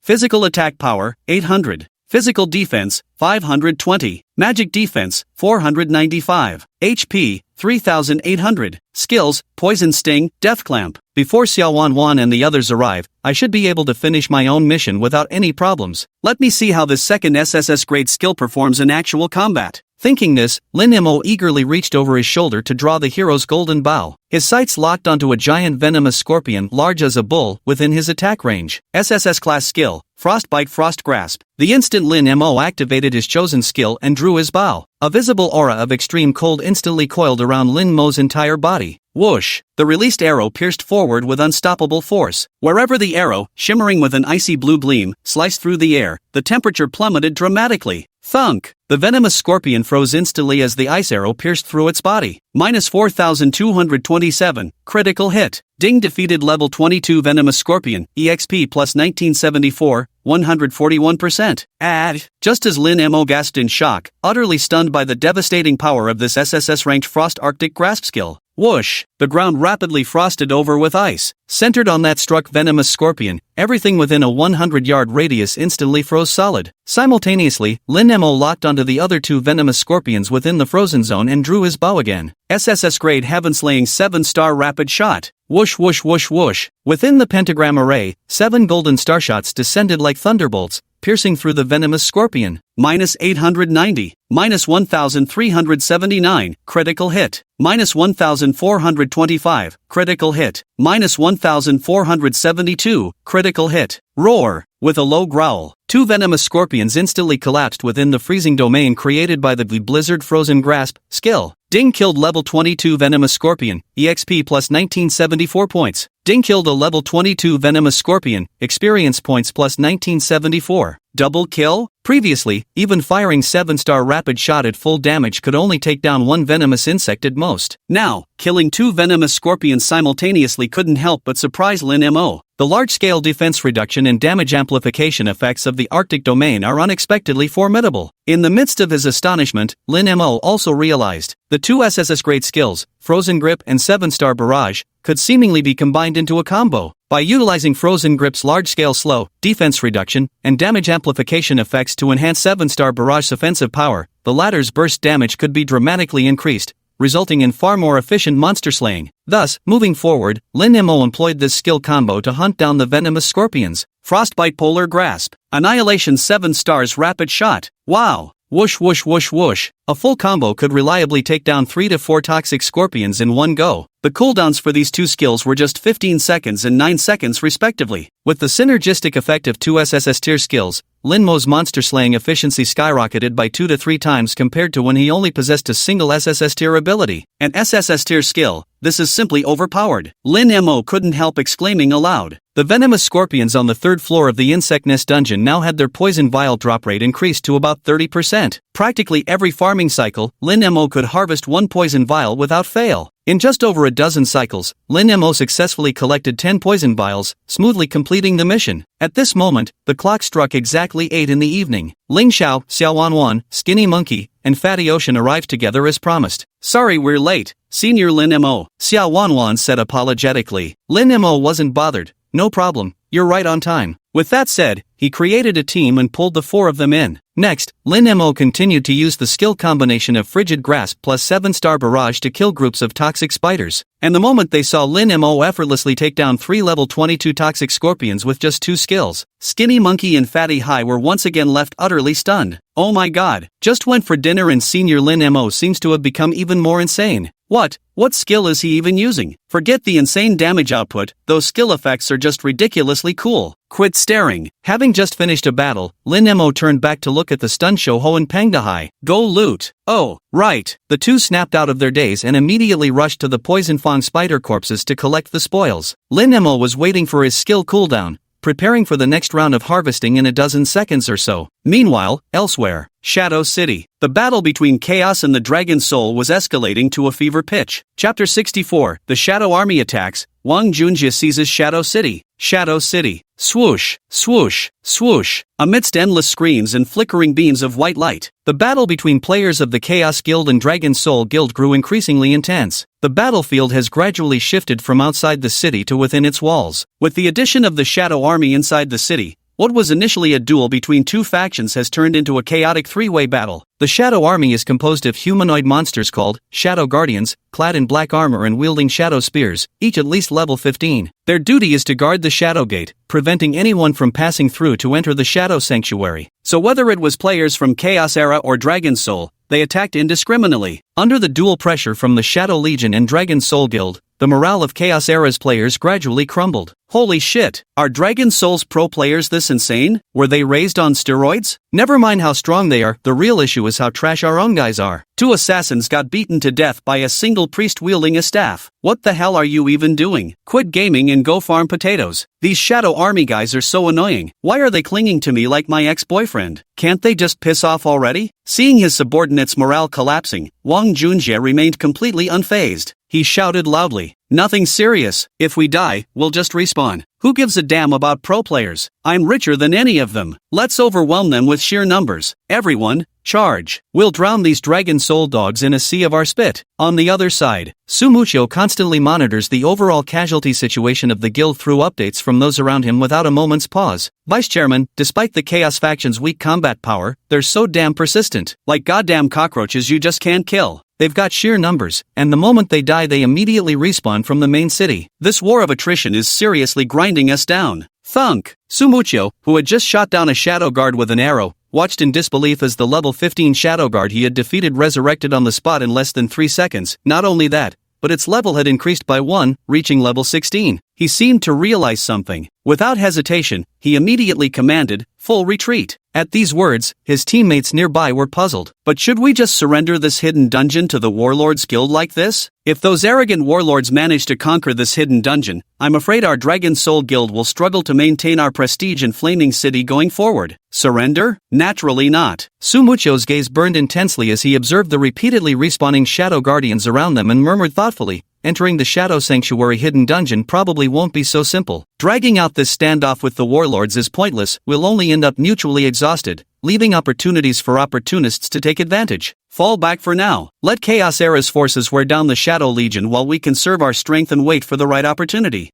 Physical Attack Power, 800. Physical Defense, 520. Magic Defense, 495. HP, 3,800. Skills, Poison Sting, Death Clamp. Before Xiao Wan and the others arrive, I should be able to finish my own mission without any problems. Let me see how this second SSS grade skill performs in actual combat. Thinking this, Lin Mo eagerly reached over his shoulder to draw the hero's golden bow. His sights locked onto a giant venomous scorpion large as a bull within his attack range. SSS class skill, Frostbite Frost Grasp. The instant Lin Mo activated his chosen skill and drew his bow, a visible aura of extreme cold instantly coiled around Lin Mo's entire body. Whoosh! The released arrow pierced forward with unstoppable force. Wherever the arrow, shimmering with an icy blue gleam, sliced through the air, the temperature plummeted dramatically. Thunk! The venomous scorpion froze instantly as the ice arrow pierced through its body. Minus 4,227. Critical hit. Ding defeated level 22 venomous scorpion, EXP plus 1974, 141%. Just as Lin Mo gasped in shock, utterly stunned by the devastating power of this SSS-ranked Frost Arctic Grasp skill. Whoosh! The ground rapidly frosted over with ice. Centered on that struck venomous scorpion, everything within a 100-yard radius instantly froze solid. Simultaneously, Lin Mo locked onto the other two venomous scorpions within the frozen zone and drew his bow again. SSS grade heaven-slaying 7-star rapid shot. Whoosh whoosh whoosh whoosh. Within the pentagram array, 7 golden star shots descended like thunderbolts, piercing through the venomous scorpion. Minus 890. Minus 1,379. Critical hit. Minus 1,425. Critical hit. Minus 1,472. Critical hit. Roar! With a low growl, 2 venomous scorpions instantly collapsed within the freezing domain created by the Blizzard Frozen Grasp skill. Ding killed level 22 venomous scorpion, EXP plus 1974 points. Ding killed a level 22 venomous scorpion, experience points plus 1974. Double kill? Previously, even firing 7-star rapid shot at full damage could only take down 1 venomous insect at most. Now, killing 2 venomous scorpions simultaneously couldn't help but surprise Lin Mo. The large-scale defense reduction and damage amplification effects of the Arctic domain are unexpectedly formidable. In the midst of his astonishment, Lin Mo also realized the 2 SSS grade skills, Frozen Grip and 7-star Barrage, could seemingly be combined into a combo. By utilizing Frozen Grip's large-scale slow, defense reduction, and damage amplification effects to enhance 7-star Barrage's offensive power, the latter's burst damage could be dramatically increased, resulting in far more efficient monster slaying. Thus, moving forward, Lin Mo employed this skill combo to hunt down the venomous scorpions. Frostbite Polar Grasp. Annihilation 7 stars rapid shot. Wow! Whoosh whoosh whoosh whoosh. A full combo could reliably take down 3 to 4 toxic scorpions in one go. The cooldowns for these 2 skills were just 15 seconds and 9 seconds respectively. With the synergistic effect of 2 SSS tier skills, Lin Mo's monster slaying efficiency skyrocketed by 2 to 3 times compared to when he only possessed a single SSS tier ability. An SSS tier skill, this is simply overpowered. Lin Mo couldn't help exclaiming aloud. The venomous scorpions on the 3rd floor of the Insect Nest dungeon now had their poison vial drop rate increased to about 30%. Practically every farming cycle, Lin Mo could harvest 1 poison vial without fail. In just over a dozen cycles, Lin Mo successfully collected 10 poison vials, smoothly completing the mission. At this moment, the clock struck exactly 8 in the evening. Ling Xiao, Xiao Wanwan, Skinny Monkey, and Fatty Ocean arrived together as promised. Sorry we're late, Senior Lin Mo, Xiao Wanwan said apologetically. Lin Mo wasn't bothered. No problem, you're right on time. With that said, he created a team and pulled the 4 of them in. Next, Lin Mo continued to use the skill combination of Frigid Grasp plus 7-star Barrage to kill groups of toxic spiders. And the moment they saw Lin Mo effortlessly take down 3 level 22 toxic scorpions with just 2 skills, Skinny Monkey and Fatty High were once again left utterly stunned. Oh my god, just went for dinner and Senior Lin Mo seems to have become even more insane. What skill is he even using? Forget the insane damage output, those skill effects are just ridiculously cool. Quit staring. Having just finished a battle, Lin Mo turned back to look at the stunned Shouho and Pangdahai. Go loot. Oh, right. The 2 snapped out of their daze and immediately rushed to the Poison Fang spider corpses to collect the spoils. Lin Mo was waiting for his skill cooldown, preparing for the next round of harvesting in a dozen seconds or so. Meanwhile, elsewhere, Shadow City. The battle between Chaos and the Dragon Soul was escalating to a fever pitch. Chapter 64, The Shadow Army Attacks. Wang Junjie seizes Shadow City. Shadow City. Swoosh, swoosh, swoosh. Amidst endless screams and flickering beams of white light, the battle between players of the Chaos Guild and Dragon Soul Guild grew increasingly intense. The battlefield has gradually shifted from outside the city to within its walls. With the addition of the Shadow Army inside the city, What was initially a duel between two factions has turned into a chaotic three-way battle. The Shadow Army is composed of humanoid monsters called Shadow Guardians, clad in black armor and wielding shadow spears, each at least level 15. Their duty is to guard the Shadow Gate, preventing anyone from passing through to enter the Shadow Sanctuary. So whether it was players from Chaos Era or Dragon Soul, they attacked indiscriminately. Under the dual pressure from the Shadow Legion and Dragon Soul Guild, the morale of Chaos Era's players gradually crumbled. Holy shit, are Dragon Soul's pro players this insane? Were they raised on steroids? Never mind how strong they are, the real issue is how trash our own guys are. 2 assassins got beaten to death by a single priest wielding a staff. What the hell are you even doing? Quit gaming and go farm potatoes. These Shadow Army guys are so annoying. Why are they clinging to me like my ex-boyfriend? Can't they just piss off already? Seeing his subordinates' morale collapsing, Wang Junjie remained completely unfazed. He shouted loudly, "Nothing serious. If we die, we'll just respawn. Who gives a damn about pro players? I'm richer than any of them. Let's overwhelm them with sheer numbers. Everyone, charge. We'll drown these Dragon Soul dogs in a sea of our spit." On the other side, Sumucho constantly monitors the overall casualty situation of the guild through updates from those around him without a moment's pause. Vice Chairman, despite the Chaos faction's weak combat power, they're so damn persistent. Like goddamn cockroaches you just can't kill. They've got sheer numbers, and the moment they die they immediately respawn from the main city. This war of attrition is seriously grinding us down. Thunk! Sumucho, who had just shot down a Shadow Guard with an arrow, watched in disbelief as the level 15 Shadow Guard he had defeated resurrected on the spot in less than 3 seconds. Not only that, but its level had increased by 1, reaching level 16. He seemed to realize something. Without hesitation, he immediately commanded, "Full retreat." At these words, his teammates nearby were puzzled. But should we just surrender this hidden dungeon to the Warlords Guild like this? If those arrogant warlords manage to conquer this hidden dungeon, I'm afraid our Dragon Soul Guild will struggle to maintain our prestige in Flaming City going forward. Surrender? Naturally not. Sumucho's gaze burned intensely as he observed the repeatedly respawning Shadow Guardians around them and murmured thoughtfully, "Entering the Shadow Sanctuary hidden dungeon probably won't be so simple. Dragging out this standoff with the warlords is pointless, we'll only end up mutually exhausted, leaving opportunities for opportunists to take advantage. Fall back for now. Let Chaos Era's forces wear down the Shadow Legion while we conserve our strength and wait for the right opportunity."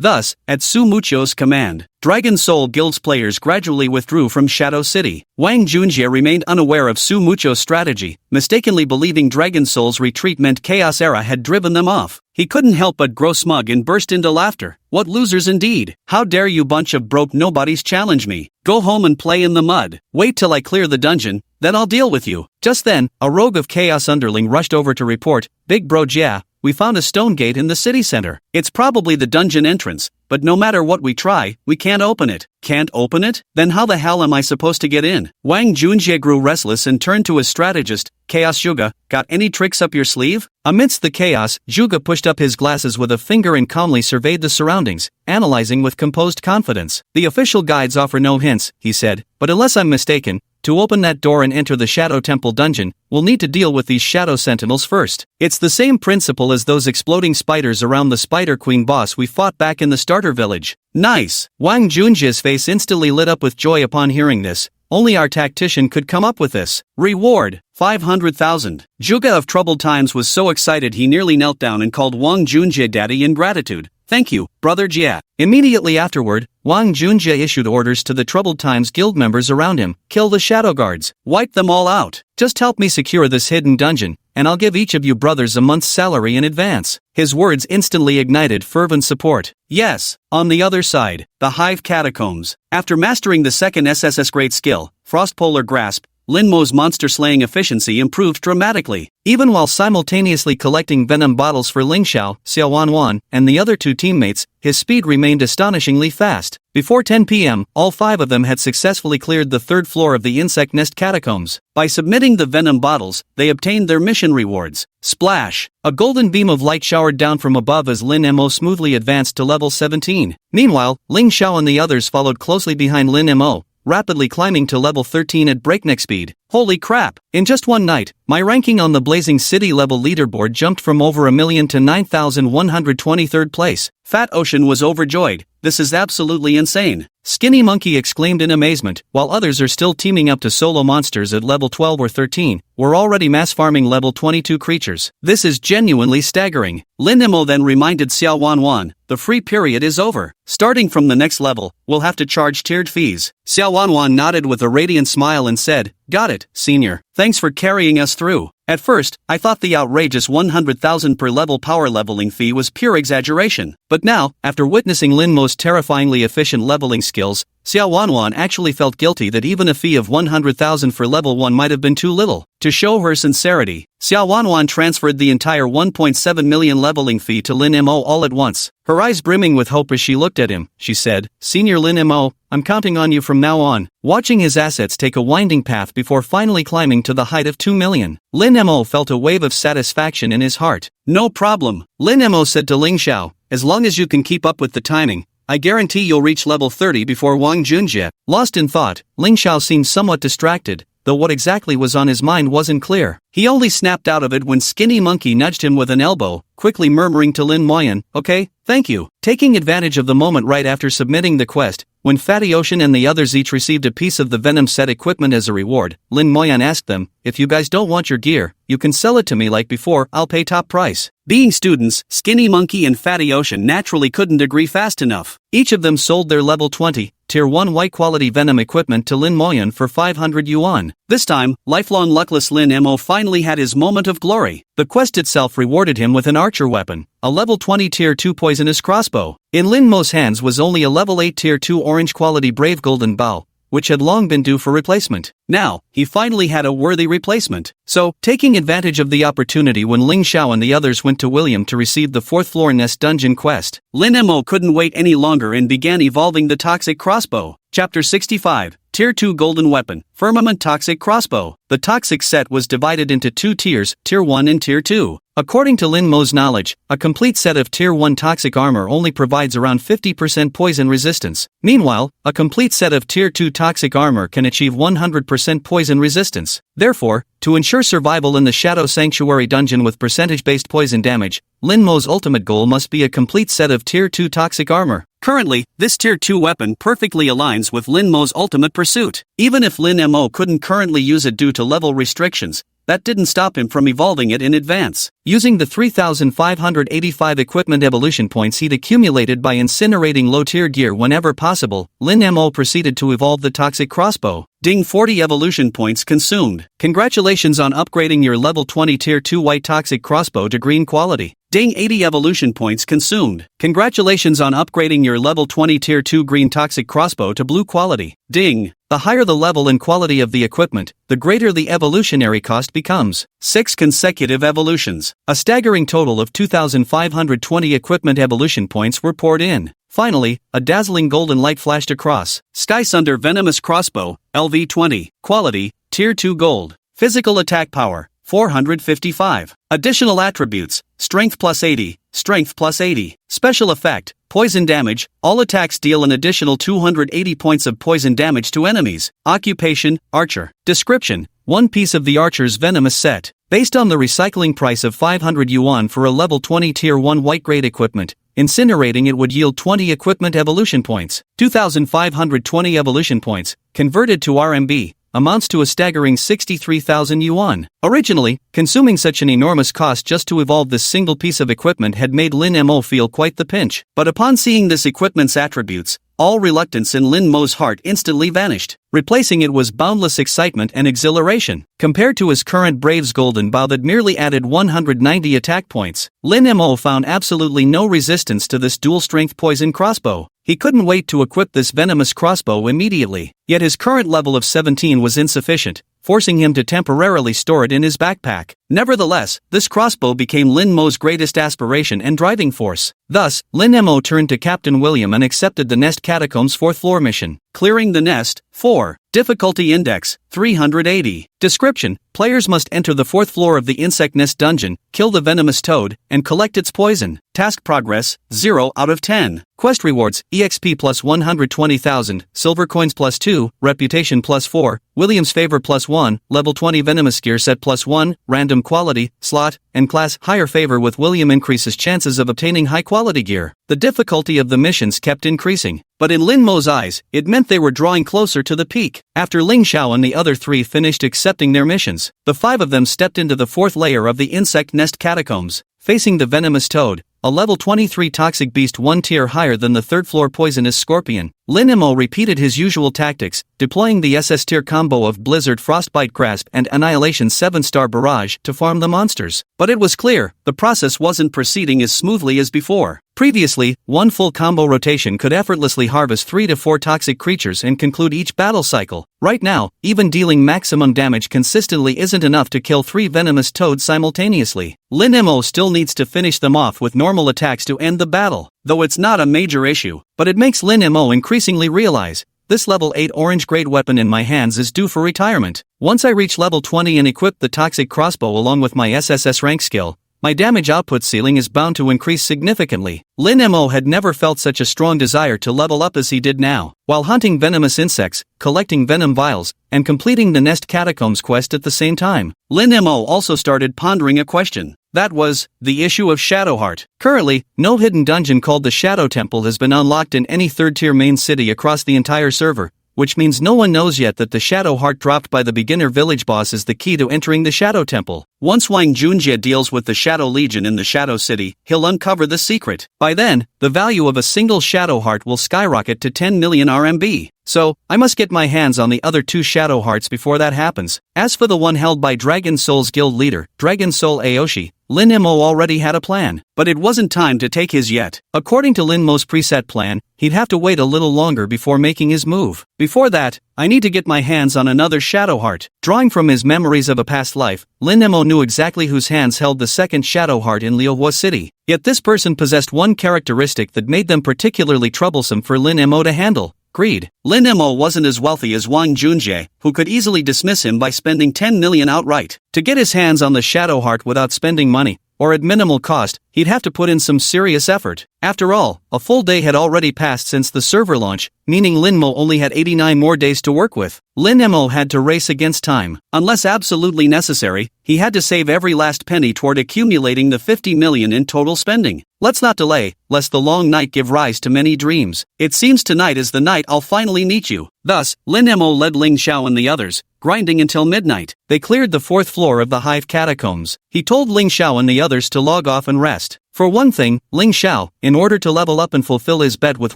Thus, at Sumucho's command, Dragon Soul Guild's players gradually withdrew from Shadow City. Wang Junjie remained unaware of Sumucho's strategy, mistakenly believing Dragon Soul's retreat meant Chaos Era had driven them off. He couldn't help but grow smug and burst into laughter. What losers indeed! How dare you bunch of broke nobodies challenge me? Go home and play in the mud. Wait till I clear the dungeon, then I'll deal with you. Just then, a rogue of Chaos underling rushed over to report, "Big bro Jia, we found a stone gate in the city center. It's probably the dungeon entrance, but no matter what we try, we can't open it." Can't open it? Then how the hell am I supposed to get in? Wang Junjie grew restless and turned to his strategist, Chaos Zhuge. "Got any tricks up your sleeve?" Amidst the chaos, Zhuge pushed up his glasses with a finger and calmly surveyed the surroundings, analyzing with composed confidence. "The official guides offer no hints," he said, "but unless I'm mistaken, to open that door and enter the Shadow Temple dungeon, we'll need to deal with these Shadow Sentinels first. It's the same principle as those exploding spiders around the Spider Queen boss we fought back in the starter village." Nice! Wang Junjie's face instantly lit up with joy upon hearing this. Only our tactician could come up with this. Reward, 500,000. Zhuge of Troubled Times was so excited he nearly knelt down and called Wang Junjie daddy in gratitude. "Thank you, brother Jia." Immediately afterward, Wang Junjie issued orders to the Troubled Times guild members around him. "Kill the Shadow Guards. Wipe them all out. Just help me secure this hidden dungeon, and I'll give each of you brothers a month's salary in advance." His words instantly ignited fervent support. Yes. On the other side, the Hive Catacombs. After mastering the second SSS grade skill, Frost Polar Grasp, Lin Mo's monster-slaying efficiency improved dramatically. Even while simultaneously collecting venom bottles for Ling Xiao, Xiao Wanwan, and the other 2 teammates, his speed remained astonishingly fast. Before 10 p.m., all 5 of them had successfully cleared the 3rd floor of the Insect Nest Catacombs. By submitting the venom bottles, they obtained their mission rewards. Splash! A golden beam of light showered down from above as Lin Mo smoothly advanced to level 17. Meanwhile, Ling Xiao and the others followed closely behind Lin Mo, rapidly climbing to level 13 at breakneck speed. Holy crap! In just one night, my ranking on the Blazing City level leaderboard jumped from over 1 million to 9,123rd place. Fat Ocean was overjoyed. this is absolutely insane. Skinny Monkey exclaimed in amazement, while others are still teaming up to solo monsters at level 12 or 13, we're already mass farming level 22 creatures. This is genuinely staggering. Lin Mo then reminded Xiao Wanwan, the free period is over. Starting from the next level, we'll have to charge tiered fees. Xiao Wanwan nodded with a radiant smile and said, got it, senior. Thanks for carrying us through. At first, I thought the outrageous 100,000 per level power leveling fee was pure exaggeration. But now, after witnessing Lin Mo's terrifyingly efficient leveling skills, Xiao Wanwan actually felt guilty that even a fee of 100,000 for level 1 might have been too little. To show her sincerity, Xiao Wanwan transferred the entire 1.7 million leveling fee to Lin Mo all at once. Her eyes brimming with hope as she looked at him, she said, Senior Lin Mo, I'm counting on you from now on. Watching his assets take a winding path before finally climbing to the height of 2 million, Lin Mo felt a wave of satisfaction in his heart. No problem, Lin Mo said to Ling Xiao, as long as you can keep up with the timing, I guarantee you'll reach level 30 before Wang Junjie. Lost in thought, Ling Xiao seemed somewhat distracted, though what exactly was on his mind wasn't clear. He only snapped out of it when Skinny Monkey nudged him with an elbow, quickly murmuring to Lin Moyan, okay, thank you. Taking advantage of the moment right after submitting the quest, when Fatty Ocean and the others each received a piece of the Venom set equipment as a reward, Lin Moyan asked them, if you guys don't want your gear, you can sell it to me like before, I'll pay top price. Being students, Skinny Monkey and Fatty Ocean naturally couldn't agree fast enough. Each of them sold their level 20, Tier 1 white-quality Venom equipment to Lin Moyan for 500 yuan. This time, lifelong luckless Lin Mo finally had his moment of glory. The quest itself rewarded him with an archer weapon, a level 20 Tier 2 poisonous crossbow. In Lin Mo's hands was only a level 8 Tier 2 orange-quality brave golden bow, which had long been due for replacement. Now, he finally had a worthy replacement. So, taking advantage of the opportunity when Ling Xiao and the others went to William to receive the 4th floor nest dungeon quest, Lin Mo couldn't wait any longer and began evolving the toxic crossbow. Chapter 65, Tier 2 Golden Weapon, Firmament Toxic Crossbow. The toxic set was divided into 2 tiers, Tier 1 and Tier 2. According to Lin Mo's knowledge, a complete set of Tier 1 toxic armor only provides around 50% poison resistance. Meanwhile, a complete set of Tier 2 toxic armor can achieve 100% poison resistance. Therefore, to ensure survival in the Shadow Sanctuary dungeon with percentage-based poison damage, Lin Mo's ultimate goal must be a complete set of Tier 2 toxic armor. Currently, this Tier 2 weapon perfectly aligns with Lin Mo's ultimate pursuit. Even if Lin Mo couldn't currently use it due to level restrictions, that didn't stop him from evolving it in advance. Using the 3,585 equipment evolution points he'd accumulated by incinerating low-tier gear whenever possible, Lin Mo proceeded to evolve the toxic crossbow. Ding, 40 evolution points consumed. Congratulations on upgrading your level 20 Tier 2 white toxic crossbow to green quality. Ding, 80 evolution points consumed. Congratulations on upgrading your level 20 Tier 2 green toxic crossbow to blue quality. Ding. The higher the level and quality of the equipment, the greater the evolutionary cost becomes. 6 consecutive evolutions. A staggering total of 2,520 equipment evolution points were poured in. Finally, a dazzling golden light flashed across. Sky Sunder Venomous Crossbow, LV20. Quality, Tier 2 Gold. Physical attack power, 455. Additional attributes, Strength plus 80, Strength plus 80. Special effect, Poison damage, all attacks deal an additional 280 points of poison damage to enemies. Occupation, Archer. Description, one piece of the Archer's Venomous set. Based on the recycling price of 500 yuan for a level 20 Tier 1 white-grade equipment, incinerating it would yield 20 equipment evolution points. 2,520 evolution points, converted to RMB, amounts to a staggering 63,000 yuan. Originally, consuming such an enormous cost just to evolve this single piece of equipment had made Lin Mo feel quite the pinch. But upon seeing this equipment's attributes, all reluctance in Lin Mo's heart instantly vanished. Replacing it was boundless excitement and exhilaration. Compared to his current Brave's Golden Bow that merely added 190 attack points, Lin Mo found absolutely no resistance to this dual-strength poison crossbow. He couldn't wait to equip this venomous crossbow immediately, yet his current level of 17 was insufficient, forcing him to temporarily store it in his backpack. Nevertheless, this crossbow became Lin Mo's greatest aspiration and driving force. Thus, Lin Mo turned to Captain William and accepted the Nest Catacombs 4th floor mission. Clearing the nest, 4. Difficulty index, 380. Description, Players must enter the 4th floor of the insect nest dungeon, kill the venomous toad, and collect its poison. Task progress, 0 out of 10. Quest rewards, EXP plus 120,000, silver coins plus 2, reputation plus 4, William's favor plus 1, level 20 venomous gear set plus 1, random quality, slot, and class. Higher favor with William increases chances of obtaining high quality gear. The difficulty of the missions kept increasing, but in Lin Mo's eyes, it meant they were drawing closer to the peak. After Ling Xiao and the other 3 finished accepting their missions, the 5 of them stepped into the 4th layer of the insect nest catacombs, facing the venomous toad, a level 23 toxic beast 1 tier higher than the 3rd floor poisonous scorpion. Lin Mo repeated his usual tactics, deploying the SS tier combo of Blizzard Frostbite Grasp and Annihilation 7-star Barrage to farm the monsters. But it was clear, the process wasn't proceeding as smoothly as before. Previously, one full combo rotation could effortlessly harvest 3 to 4 toxic creatures and conclude each battle cycle. Right now, even dealing maximum damage consistently isn't enough to kill 3 venomous toads simultaneously. Lin Mo still needs to finish them off with normal attacks to end the battle, though it's not a major issue, but it makes Lin Mo increasingly realize, this level 8 orange grade weapon in my hands is due for retirement. Once I reach level 20 and equip the toxic crossbow along with my SSS rank skill, my damage output ceiling is bound to increase significantly. Lin Mo had never felt such a strong desire to level up as he did now. While hunting venomous insects, collecting venom vials, and completing the Nest Catacombs quest at the same time, Lin Mo also started pondering a question. That was, the issue of Shadowheart. Currently, no hidden dungeon called the Shadow Temple has been unlocked in any 3rd-tier main city across the entire server, which means no one knows yet that the Shadow Heart dropped by the beginner village boss is the key to entering the Shadow Temple. Once Wang Junjie deals with the Shadow Legion in the Shadow City, he'll uncover the secret. By then, the value of a single Shadow Heart will skyrocket to 10 million RMB. So, I must get my hands on the other 2 Shadow Hearts before that happens. As for the one held by Dragon Soul's guild leader, Dragon Soul Aoshi, Lin Mo already had a plan, but it wasn't time to take his yet. According to Lin Mo's preset plan, he'd have to wait a little longer before making his move. Before that, I need to get my hands on another Shadow Heart. Drawing from his memories of a past life, Lin Mo knew exactly whose hands held the second Shadow Heart in Liuhua City. Yet this person possessed one characteristic that made them particularly troublesome for Lin Mo to handle. Greed. Lin Mo wasn't as wealthy as Wang Junjie, who could easily dismiss him by spending 10 million outright. To get his hands on the Shadow Heart without spending money, or at minimal cost, he'd have to put in some serious effort. After all, a full day had already passed since the server launch, meaning Lin Mo only had 89 more days to work with. Lin Mo had to race against time. Unless absolutely necessary, he had to save every last penny toward accumulating the 50 million in total spending. Let's not delay, lest the long night give rise to many dreams. It seems tonight is the night I'll finally meet you. Thus, Lin Mo led Ling Xiao and the others, grinding until midnight. They cleared the 4th floor of the Hive Catacombs. He told Ling Xiao and the others to log off and rest. For one thing, Ling Xiao, in order to level up and fulfill his bet with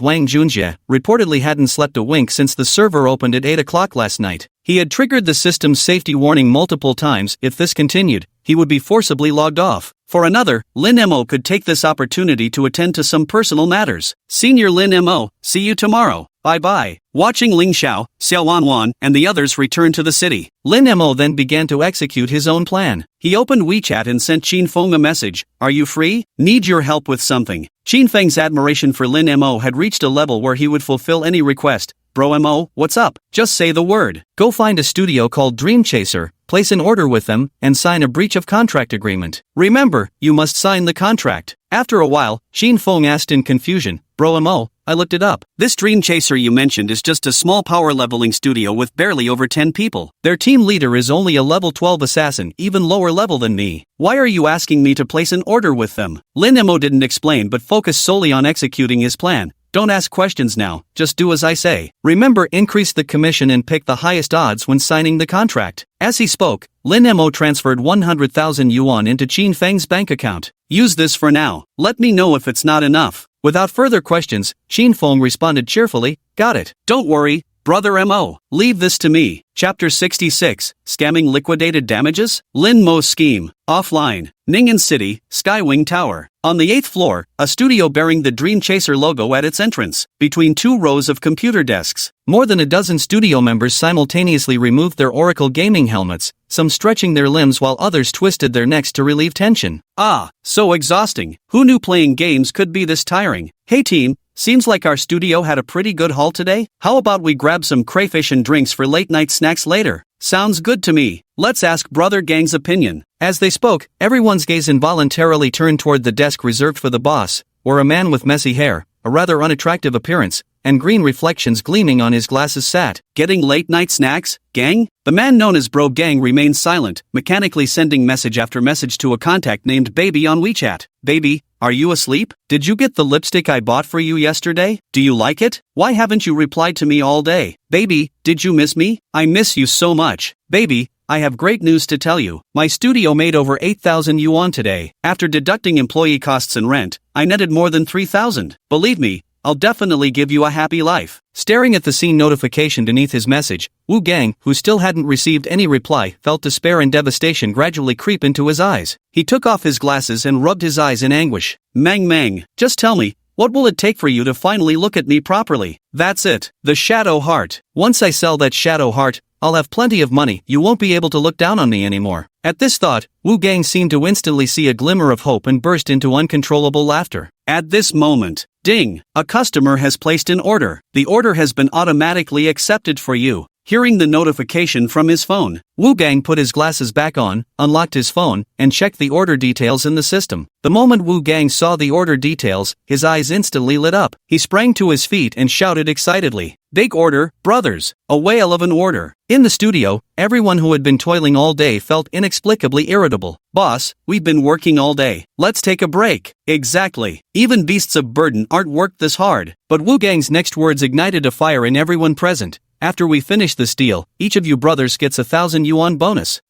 Wang Junjie, reportedly hadn't slept a wink since the server opened at 8 o'clock last night. He had triggered the system's safety warning multiple times. If this continued, he would be forcibly logged off. For another, Lin Mo could take this opportunity to attend to some personal matters. Senior Lin Mo, see you tomorrow. Bye-bye. Watching Ling Xiao, Xiao Wanwan, and the others return to the city, Lin Mo then began to execute his own plan. He opened WeChat and sent Qin Feng a message. Are you free? Need your help with something. Qin Feng's admiration for Lin Mo had reached a level where he would fulfill any request. Bro Mo, what's up? Just say the word. Go find a studio called Dream Chaser, place an order with them, and sign a breach of contract agreement. Remember, you must sign the contract. After a while, Qin Feng asked in confusion, Bro Mo, I looked it up. This Dream Chaser you mentioned is just a small power leveling studio with barely over 10 people. Their team leader is only a level 12 assassin, even lower level than me. Why are you asking me to place an order with them? Lin Mo didn't explain but focused solely on executing his plan. Don't ask questions now, just do as I say. Remember, increase the commission and pick the highest odds when signing the contract. As he spoke, Lin Mo transferred 100,000 yuan into Qin Feng's bank account. Use this for now. Let me know if it's not enough. Without further questions, Qin Feng responded cheerfully, got it. Don't worry, Brother Mo. Leave this to me. Chapter 66, Scamming Liquidated Damages? Lin Mo's Scheme. Offline. Ning'an City, Skywing Tower. On the 8th floor, a studio bearing the Dream Chaser logo at its entrance, between 2 rows of computer desks. More than a dozen studio members simultaneously removed their Oracle gaming helmets, some stretching their limbs while others twisted their necks to relieve tension. Ah, so exhausting. Who knew playing games could be this tiring? Hey team, seems like our studio had a pretty good haul today. How about we grab some crayfish and drinks for late night snacks later? Sounds good to me. Let's ask Brother Gang's opinion. As they spoke, everyone's gaze involuntarily turned toward the desk reserved for the boss, where a man with messy hair, a rather unattractive appearance, and green reflections gleaming on his glasses sat. Getting late-night snacks, gang? The man known as Bro Gang remained silent, mechanically sending message after message to a contact named Baby on WeChat. Baby, are you asleep? Did you get the lipstick I bought for you yesterday? Do you like it? Why haven't you replied to me all day? Baby, did you miss me? I miss you so much. Baby, I have great news to tell you. My studio made over 8,000 yuan today. After deducting employee costs and rent, I netted more than 3,000. Believe me, I'll definitely give you a happy life. Staring at the scene notification beneath his message, Wu Gang, who still hadn't received any reply, felt despair and devastation gradually creep into his eyes. He took off his glasses and rubbed his eyes in anguish. Mang, just tell me, what will it take for you to finally look at me properly? That's it. The shadow heart. Once I sell that shadow heart, I'll have plenty of money. You won't be able to look down on me anymore. At this thought, Wu Gang seemed to instantly see a glimmer of hope and burst into uncontrollable laughter. At this moment, ding! A customer has placed an order. The order has been automatically accepted for you. Hearing the notification from his phone, Wu Gang put his glasses back on, unlocked his phone, and checked the order details in the system. The moment Wu Gang saw the order details, his eyes instantly lit up. He sprang to his feet and shouted excitedly, "Big order, brothers! A whale of an order!" In the studio, everyone who had been toiling all day felt inexplicably irritable. "Boss, we've been working all day. Let's take a break." Exactly. Even beasts of burden aren't worked this hard. But Wu Gang's next words ignited a fire in everyone present. "After we finish this deal, each of you brothers gets 1,000 yuan bonus."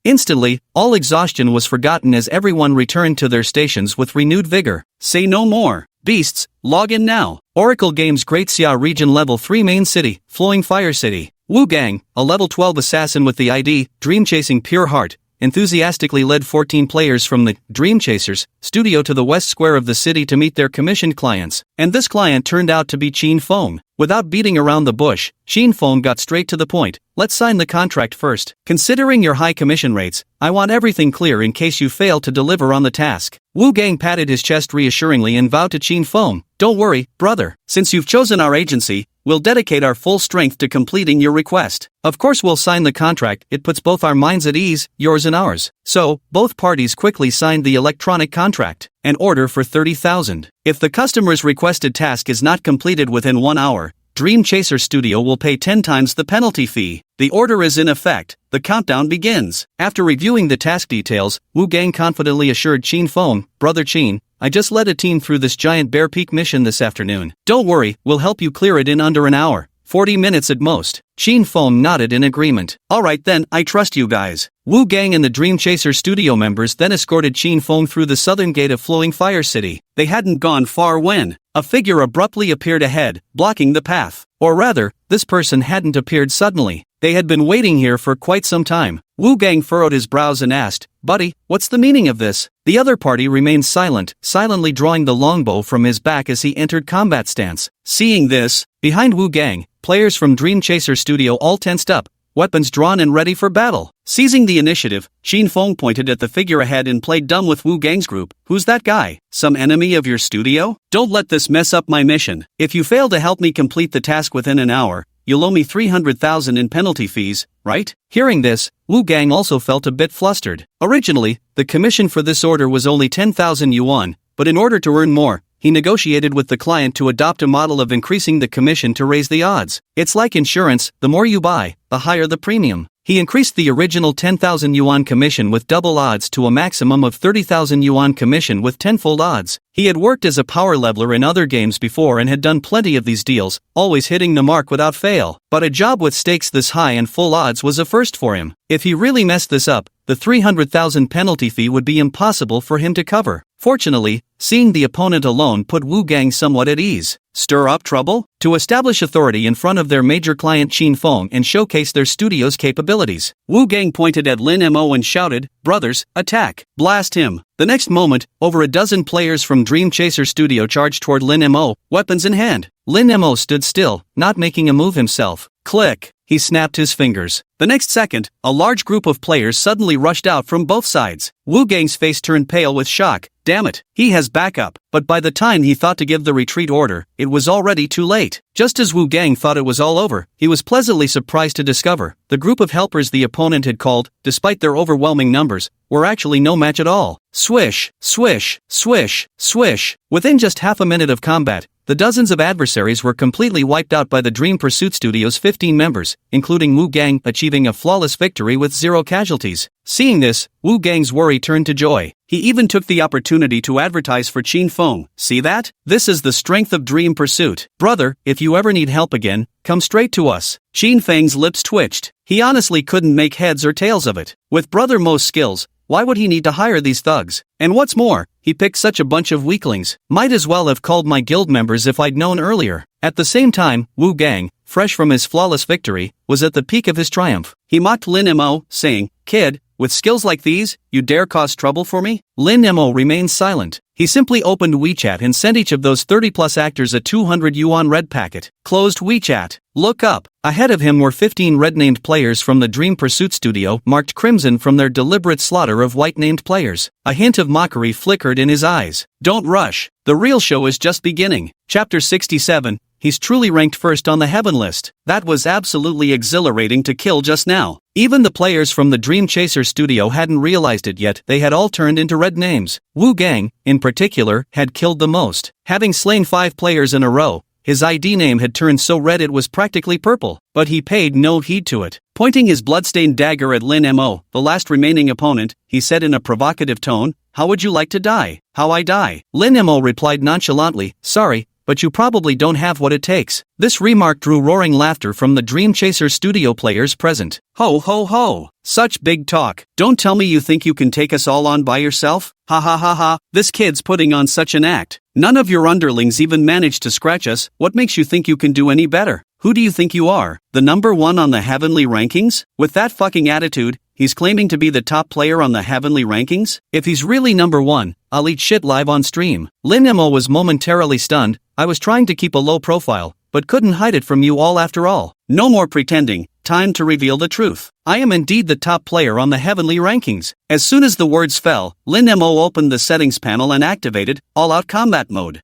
Instantly, all exhaustion was forgotten as everyone returned to their stations with renewed vigor. Say no more. Beasts, log in now. Oracle Games Great Xia Region Level 3 Main City, Flowing Fire City. Wu Gang, a Level 12 assassin with the ID, Dream Chasing Pure Heart, enthusiastically led 14 players from the Dream Chasers studio to the west square of the city to meet their commissioned clients. And this client turned out to be Qin Feng. Without beating around the bush, Qin Feng got straight to the point. "Let's sign the contract first. Considering your high commission rates, I want everything clear in case you fail to deliver on the task." Wu Gang patted his chest reassuringly and vowed to Qin Feng, "Don't worry, brother. Since you've chosen our agency, we'll dedicate our full strength to completing your request. Of course we'll sign the contract. It puts both our minds at ease, yours and ours." So, both parties quickly signed the electronic contract. An order for 30,000. If the customer's requested task is not completed within 1 hour, Dream Chaser Studio will pay 10 times the penalty fee. The order is in effect. The countdown begins. After reviewing the task details, Wu Gang confidently assured Qin Feng, "Brother Qin, I just led a team through this giant Bear Peak mission this afternoon. Don't worry, we'll help you clear it in under an hour. 40 minutes at most." Qin Feng nodded in agreement. "Alright then, I trust you guys." Wu Gang and the Dream Chaser studio members then escorted Qin Feng through the southern gate of Flowing Fire City. They hadn't gone far when a figure abruptly appeared ahead, blocking the path. Or rather, this person hadn't appeared suddenly. They had been waiting here for quite some time. Wu Gang furrowed his brows and asked, "Buddy, what's the meaning of this?" The other party remained silent, silently drawing the longbow from his back as he entered combat stance. Seeing this, behind Wu Gang, players from Dream Chaser Studio all tensed up, weapons drawn and ready for battle. Seizing the initiative, Qin Feng pointed at the figure ahead and played dumb with Wu Gang's group. "Who's that guy? Some enemy of your studio? Don't let this mess up my mission. If you fail to help me complete the task within an hour, you'll owe me 300,000 in penalty fees, right?" Hearing this, Wu Gang also felt a bit flustered. Originally, the commission for this order was only 10,000 yuan, but in order to earn more, he negotiated with the client to adopt a model of increasing the commission to raise the odds. It's like insurance, the more you buy, the higher the premium. He increased the original 10,000 yuan commission with double odds to a maximum of 30,000 yuan commission with tenfold odds. He had worked as a power leveler in other games before and had done plenty of these deals, always hitting the mark without fail. But a job with stakes this high and full odds was a first for him. If he really messed this up, the 300,000 penalty fee would be impossible for him to cover. Fortunately, seeing the opponent alone put Wu Gang somewhat at ease. Stir up trouble? To establish authority in front of their major client Qin Feng and showcase their studio's capabilities, Wu Gang pointed at Lin Mo and shouted, "Brothers, attack! Blast him!" The next moment, over a dozen players from Dream Chaser Studio charged toward Lin Mo, weapons in hand. Lin Mo stood still, not making a move himself. Click! he snapped his fingers. The next second, a large group of players suddenly rushed out from both sides. Wu Gang's face turned pale with shock. Damn it, he has backup. But by the time he thought to give the retreat order, it was already too late. Just as Wu Gang thought it was all over, he was pleasantly surprised to discover the group of helpers the opponent had called, despite their overwhelming numbers, were actually no match at all. Swish, swish, swish, swish. Within just half a minute of combat, the dozens of adversaries were completely wiped out by the Dream Pursuit Studio's 15 members, including Wu Gang achieving a flawless victory with 0 casualties. Seeing this, Wu Gang's worry turned to joy. He even took the opportunity to advertise for Qin Feng. See that? This is the strength of Dream Pursuit. Brother, if you ever need help again, come straight to us. Qin Feng's lips twitched. He honestly couldn't make heads or tails of it. With Brother Mo's skills, why would he need to hire these thugs? And what's more, he picked such a bunch of weaklings. Might as well have called my guild members if I'd known earlier. At the same time, Wu Gang, fresh from his flawless victory, was at the peak of his triumph. He mocked Lin Mo, saying, "Kid, with skills like these, you dare cause trouble for me?" Lin Mo remained silent. He simply opened WeChat and sent each of those 30-plus actors a 200 yuan red packet. Closed WeChat. Look up. Ahead of him were 15 red-named players from the Dream Pursuit Studio, marked crimson from their deliberate slaughter of white-named players. A hint of mockery flickered in his eyes. Don't rush. The real show is just beginning. Chapter 67. He's truly ranked first on the heaven list. That was absolutely exhilarating to kill just now. Even the players from the Dream Chaser studio hadn't realized it yet. They had all turned into red names. Wu Gang, in particular, had killed the most. Having slain 5 players in a row, his ID name had turned so red it was practically purple, but he paid no heed to it. Pointing his bloodstained dagger at Lin Mo, the last remaining opponent, he said in a provocative tone, "How would you like to die?" "How I die?" Lin Mo replied nonchalantly, "Sorry, but you probably don't have what it takes." This remark drew roaring laughter from the Dream Chaser studio players present. Ho ho ho! Such big talk. Don't tell me you think you can take us all on by yourself? Ha ha ha ha, this kid's putting on such an act. None of your underlings even managed to scratch us. What makes you think you can do any better? Who do you think you are? The number 1 on the heavenly rankings? With that fucking attitude, he's claiming to be the top player on the heavenly rankings? If he's really number 1, I'll eat shit live on stream. Lin Mo was momentarily stunned. I was trying to keep a low profile, but couldn't hide it from you all after all. No more pretending. Time to reveal the truth. I am indeed the top player on the heavenly rankings. As soon as the words fell, Lin Mo opened the settings panel and activated all-out combat mode.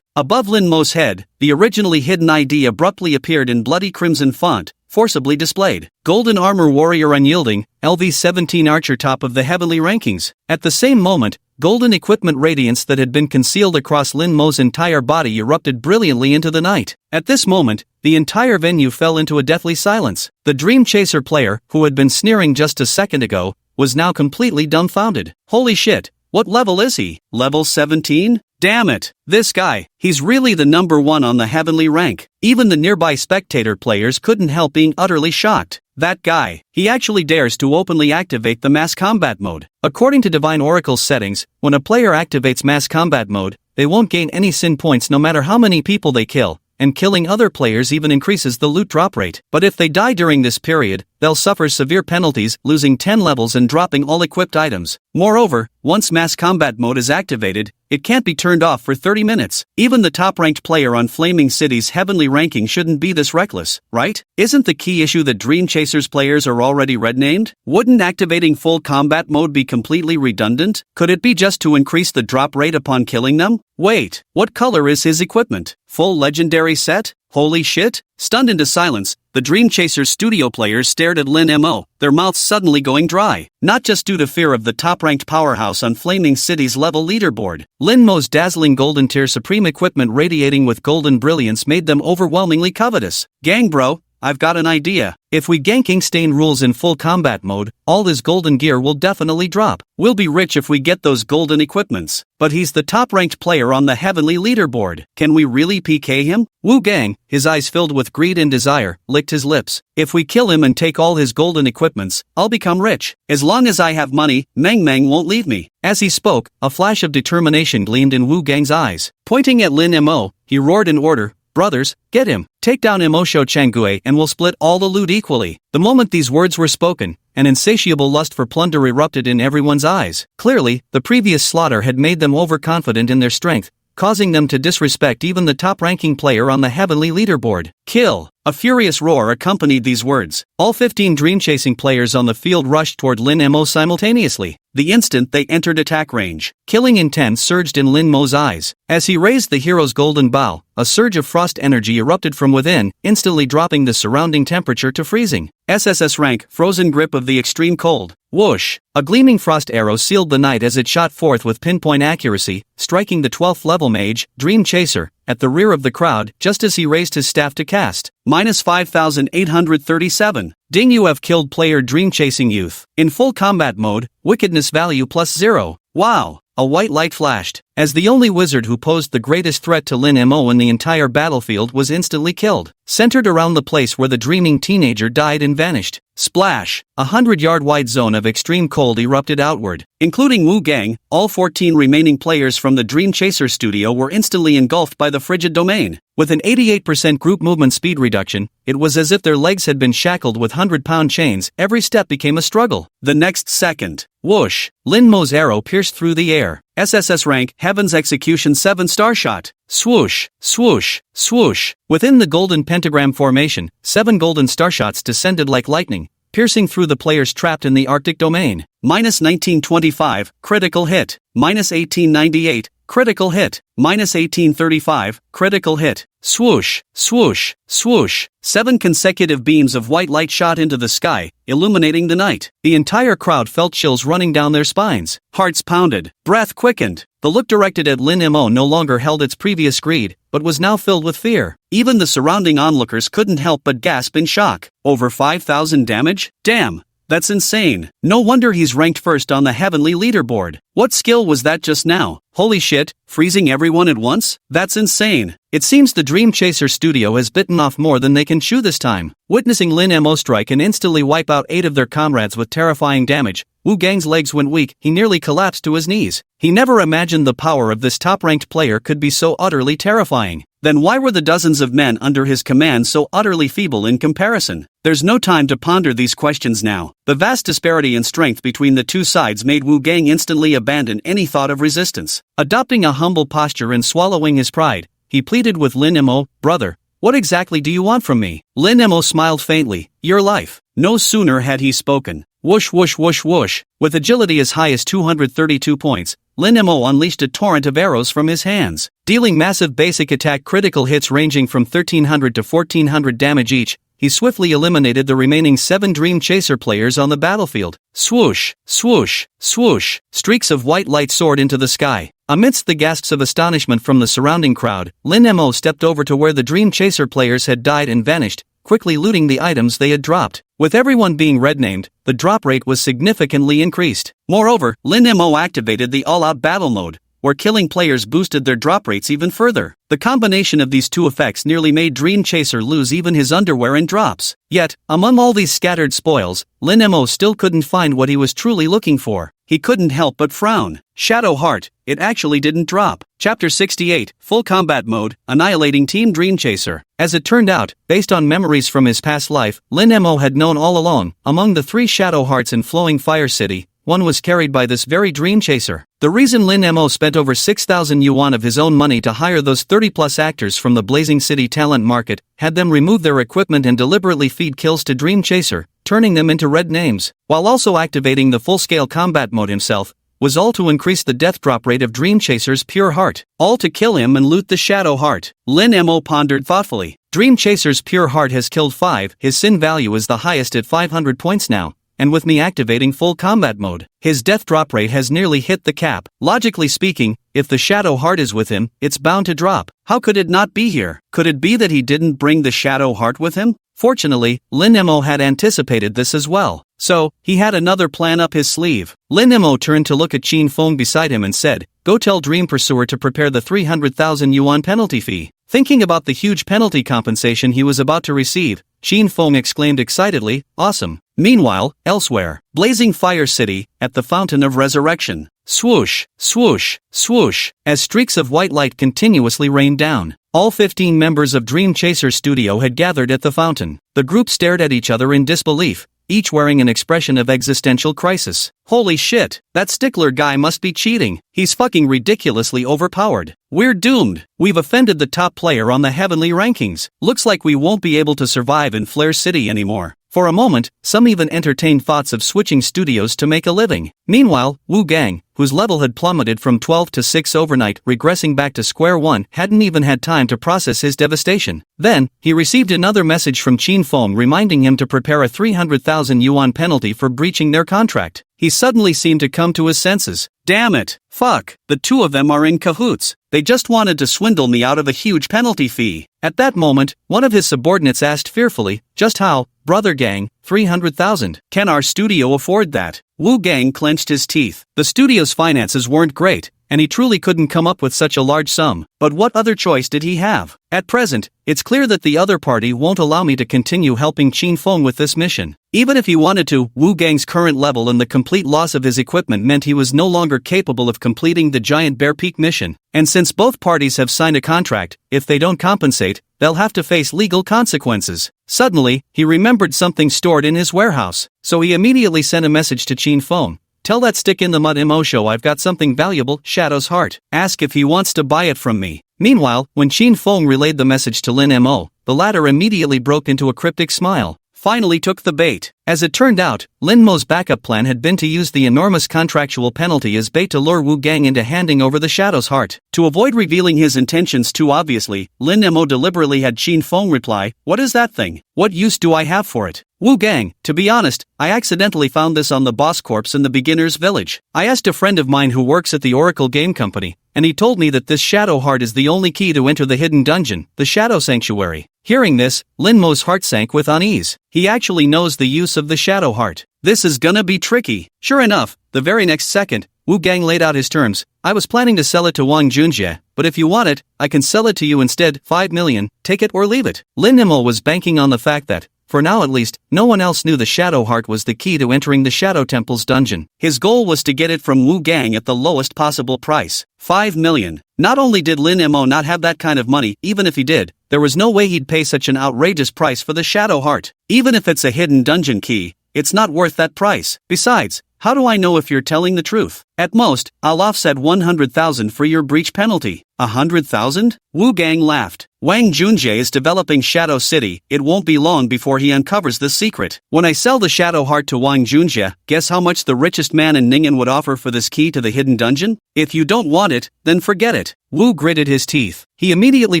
Above Lin Mo's head, the originally hidden ID abruptly appeared in bloody crimson font, forcibly displayed. Golden Armor Warrior Unyielding, LV-17 Archer top of the heavenly rankings. At the same moment, golden equipment radiance that had been concealed across Lin Mo's entire body erupted brilliantly into the night. At this moment, the entire venue fell into a deathly silence. The Dream Chaser player, who had been sneering just a second ago, was now completely dumbfounded. Holy shit, what level is he? Level 17? Damn it, this guy, he's really the number 1 on the heavenly rank. Even the nearby spectator players couldn't help being utterly shocked. That guy, he actually dares to openly activate the mass combat mode. According to Divine Oracle's settings, when a player activates mass combat mode, they won't gain any sin points no matter how many people they kill, and killing other players even increases the loot drop rate. But if they die during this period, they'll suffer severe penalties, losing 10 levels and dropping all equipped items. Moreover, once mass combat mode is activated, it can't be turned off for 30 minutes. Even the top-ranked player on Flaming City's heavenly ranking shouldn't be this reckless, right? Isn't the key issue that Dream Chasers players are already red-named? Wouldn't activating full combat mode be completely redundant? Could it be just to increase the drop rate upon killing them? Wait, what color is his equipment? Full legendary set? Holy shit? Stunned into silence, the Dream Chasers studio players stared at Lin Mo, their mouths suddenly going dry. Not just due to fear of the top-ranked powerhouse on Flaming City's level leaderboard. Lin Mo's dazzling golden tier supreme equipment radiating with golden brilliance made them overwhelmingly covetous. Gang bro, I've got an idea. If we gank Inkstain rules in full combat mode, all his golden gear will definitely drop. We'll be rich if we get those golden equipments. But he's the top-ranked player on the heavenly leaderboard. Can we really PK him? Wu Gang, his eyes filled with greed and desire, licked his lips. If we kill him and take all his golden equipments, I'll become rich. As long as I have money, Meng Meng won't leave me. As he spoke, a flash of determination gleamed in Wu Gang's eyes. Pointing at Lin Mo, he roared in order, "Brothers, get him. Take down Emosho Changue and we'll split all the loot equally." The moment these words were spoken, an insatiable lust for plunder erupted in everyone's eyes. Clearly, the previous slaughter had made them overconfident in their strength, causing them to disrespect even the top-ranking player on the heavenly leaderboard. Kill. A furious roar accompanied these words. All 15 dream-chasing players on the field rushed toward Lin Mo simultaneously. The instant they entered attack range, killing intent surged in Lin Mo's eyes. As he raised the hero's golden bow, a surge of frost energy erupted from within, instantly dropping the surrounding temperature to freezing. SSS rank, frozen grip of the extreme cold. Whoosh! A gleaming frost arrow sealed the night as it shot forth with pinpoint accuracy, striking the 12th level mage, Dream Chaser, at the rear of the crowd just as he raised his staff to cast. Minus 5,837. Ding, you have killed player Dream Chasing Youth. In full combat mode, wickedness value +0. Wow! A white light flashed. As the only wizard who posed the greatest threat to Lin Mo in the entire battlefield was instantly killed. Centered around the place where the dreaming teenager died and vanished. Splash! A 100-yard-wide zone of extreme cold erupted outward. Including Wu Gang, all 14 remaining players from the Dream Chaser studio were instantly engulfed by the frigid domain. With an 88% group movement speed reduction, it was as if their legs had been shackled with 100-pound chains. Every step became a struggle. The next second, whoosh! Lin Mo's arrow pierced through the air. SSS rank, Heaven's Execution 7-star shot. Swoosh, swoosh, swoosh. Within the golden pentagram formation, 7 golden starshots descended like lightning, piercing through the players trapped in the Arctic domain. Minus 1925, critical hit. Minus 1898, critical hit. Minus 1835, critical hit. Swoosh, swoosh, swoosh. 7 consecutive beams of white light shot into the sky, illuminating the night. The entire crowd felt chills running down their spines. Hearts pounded, breath quickened. The look directed at Lin Mo no longer held its previous greed, but was now filled with fear. Even the surrounding onlookers couldn't help but gasp in shock. Over 5,000 damage? Damn! That's insane. No wonder he's ranked first on the heavenly leaderboard. What skill was that just now? Holy shit, freezing everyone at once? That's insane. It seems the Dream Chaser studio has bitten off more than they can chew this time. Witnessing Lin Mo strike and instantly wipe out 8 of their comrades with terrifying damage, Wu Gang's legs went weak. He nearly collapsed to his knees. He never imagined the power of this top-ranked player could be so utterly terrifying. Then why were the dozens of men under his command so utterly feeble in comparison? There's no time to ponder these questions now. The vast disparity in strength between the two sides made Wu Gang instantly abandon any thought of resistance. Adopting a humble posture and swallowing his pride, he pleaded with Lin Mo, "Brother, what exactly do you want from me?" Lin Mo smiled faintly, "Your life." No sooner had he spoken. Whoosh whoosh whoosh whoosh. With agility as high as 232 points, Lin Mo unleashed a torrent of arrows from his hands, dealing massive basic attack critical hits ranging from 1,300 to 1,400 damage each. He swiftly eliminated the remaining 7 Dream Chaser players on the battlefield. Swoosh, swoosh, swoosh. Streaks of white light soared into the sky. Amidst the gasps of astonishment from the surrounding crowd, Lin Mo stepped over to where the Dream Chaser players had died and vanished, quickly looting the items they had dropped. With everyone being red-named, the drop rate was significantly increased. Moreover, Lin Mo activated the all-out battle mode, where killing players boosted their drop rates even further. The combination of these two effects nearly made Dream Chaser lose even his underwear in drops. Yet, among all these scattered spoils, Lin Mo still couldn't find what he was truly looking for. He couldn't help but frown. Shadow Heart, it actually didn't drop. Chapter 68, Full Combat Mode, Annihilating Team Dream Chaser. As it turned out, based on memories from his past life, Lin Mo had known all along, among the 3 Shadow Hearts in Flowing Fire City, one was carried by this very Dream Chaser. The reason Lin Mo spent over 6,000 yuan of his own money to hire those 30-plus actors from the Blazing City talent market, had them remove their equipment and deliberately feed kills to Dream Chaser, turning them into red names, while also activating the full-scale combat mode himself, was all to increase the death drop rate of Dream Chaser's pure heart. All to kill him and loot the Shadow Heart. Lin Mo pondered thoughtfully. Dream Chaser's pure heart has killed 5, his sin value is the highest at 500 points now. And with me activating full combat mode, his death drop rate has nearly hit the cap. Logically speaking, if the Shadow Heart is with him, it's bound to drop. How could it not be here? Could it be that he didn't bring the Shadow Heart with him? Fortunately, Lin Mo had anticipated this as well. So, he had another plan up his sleeve. Lin Mo turned to look at Qin Feng beside him and said, "Go tell Dream Pursuer to prepare the 300,000 yuan penalty fee." Thinking about the huge penalty compensation he was about to receive, Qin Feng exclaimed excitedly, "Awesome." Meanwhile, elsewhere, Blazing Fire City, at the Fountain of Resurrection. Swoosh, swoosh, swoosh, as streaks of white light continuously rained down. All 15 members of Dream Chaser Studio had gathered at the fountain. The group stared at each other in disbelief. each wearing an expression of existential crisis. Holy shit, that stickler guy must be cheating. He's fucking ridiculously overpowered. We're doomed. We've offended the top player on the heavenly rankings. Looks like we won't be able to survive in Flare City anymore. For a moment, some even entertained thoughts of switching studios to make a living. Meanwhile, Wu Gang, whose level had plummeted from 12 to 6 overnight, regressing back to square one, hadn't even had time to process his devastation. Then, he received another message from Qin Feng reminding him to prepare a 300,000 yuan penalty for breaching their contract. He suddenly seemed to come to his senses. Damn it. Fuck. The two of them are in cahoots. They just wanted to swindle me out of a huge penalty fee. At that moment, one of his subordinates asked fearfully, just how? Brother Gang, 300,000. Can our studio afford that? Wu Gang clenched his teeth. The studio's finances weren't great, and he truly couldn't come up with such a large sum. But what other choice did he have? At present, it's clear that the other party won't allow me to continue helping Qin Feng with this mission. Even if he wanted to, Wu Gang's current level and the complete loss of his equipment meant he was no longer capable of completing the Giant Bear Peak mission. And since both parties have signed a contract, if they don't compensate, they'll have to face legal consequences. Suddenly, he remembered something stored in his warehouse, so he immediately sent a message to Qin Feng. Tell that stick in the mud Mo show I've got something valuable, Shadow's heart. Ask if he wants to buy it from me. Meanwhile, when Qin Feng relayed the message to Lin Mo, the latter immediately broke into a cryptic smile. Finally took the bait. As it turned out, Lin Mo's backup plan had been to use the enormous contractual penalty as bait to lure Wu Gang into handing over the Shadow's heart. To avoid revealing his intentions too obviously, Lin Mo deliberately had Qin Feng reply, "What is that thing? What use do I have for it?" Wu Gang, to be honest, I accidentally found this on the boss corpse in the beginner's village. I asked a friend of mine who works at the Oracle Game Company, and he told me that this Shadow Heart is the only key to enter the hidden dungeon, the Shadow Sanctuary. Hearing this, Lin Mo's heart sank with unease. He actually knows the use of the Shadow Heart. This is gonna be tricky. Sure enough, the very next second, Wu Gang laid out his terms. I was planning to sell it to Wang Junjie, but if you want it, I can sell it to you instead, 5 million, take it or leave it. Lin Mo was banking on the fact that, for now at least, no one else knew the Shadow Heart was the key to entering the Shadow Temple's dungeon. His goal was to get it from Wu Gang at the lowest possible price, 5 million. Not only did Lin Mo not have that kind of money, even if he did, there was no way he'd pay such an outrageous price for the Shadow Heart. Even if it's a hidden dungeon key, it's not worth that price. Besides, how do I know if you're telling the truth? At most, I'll offset 100,000 for your breach penalty. 100,000? Wu Gang laughed. Wang Junjie is developing Shadow City, it won't be long before he uncovers the secret. When I sell the Shadow Heart to Wang Junjie, guess how much the richest man in Ning'an would offer for this key to the hidden dungeon? If you don't want it, then forget it. Wu gritted his teeth. He immediately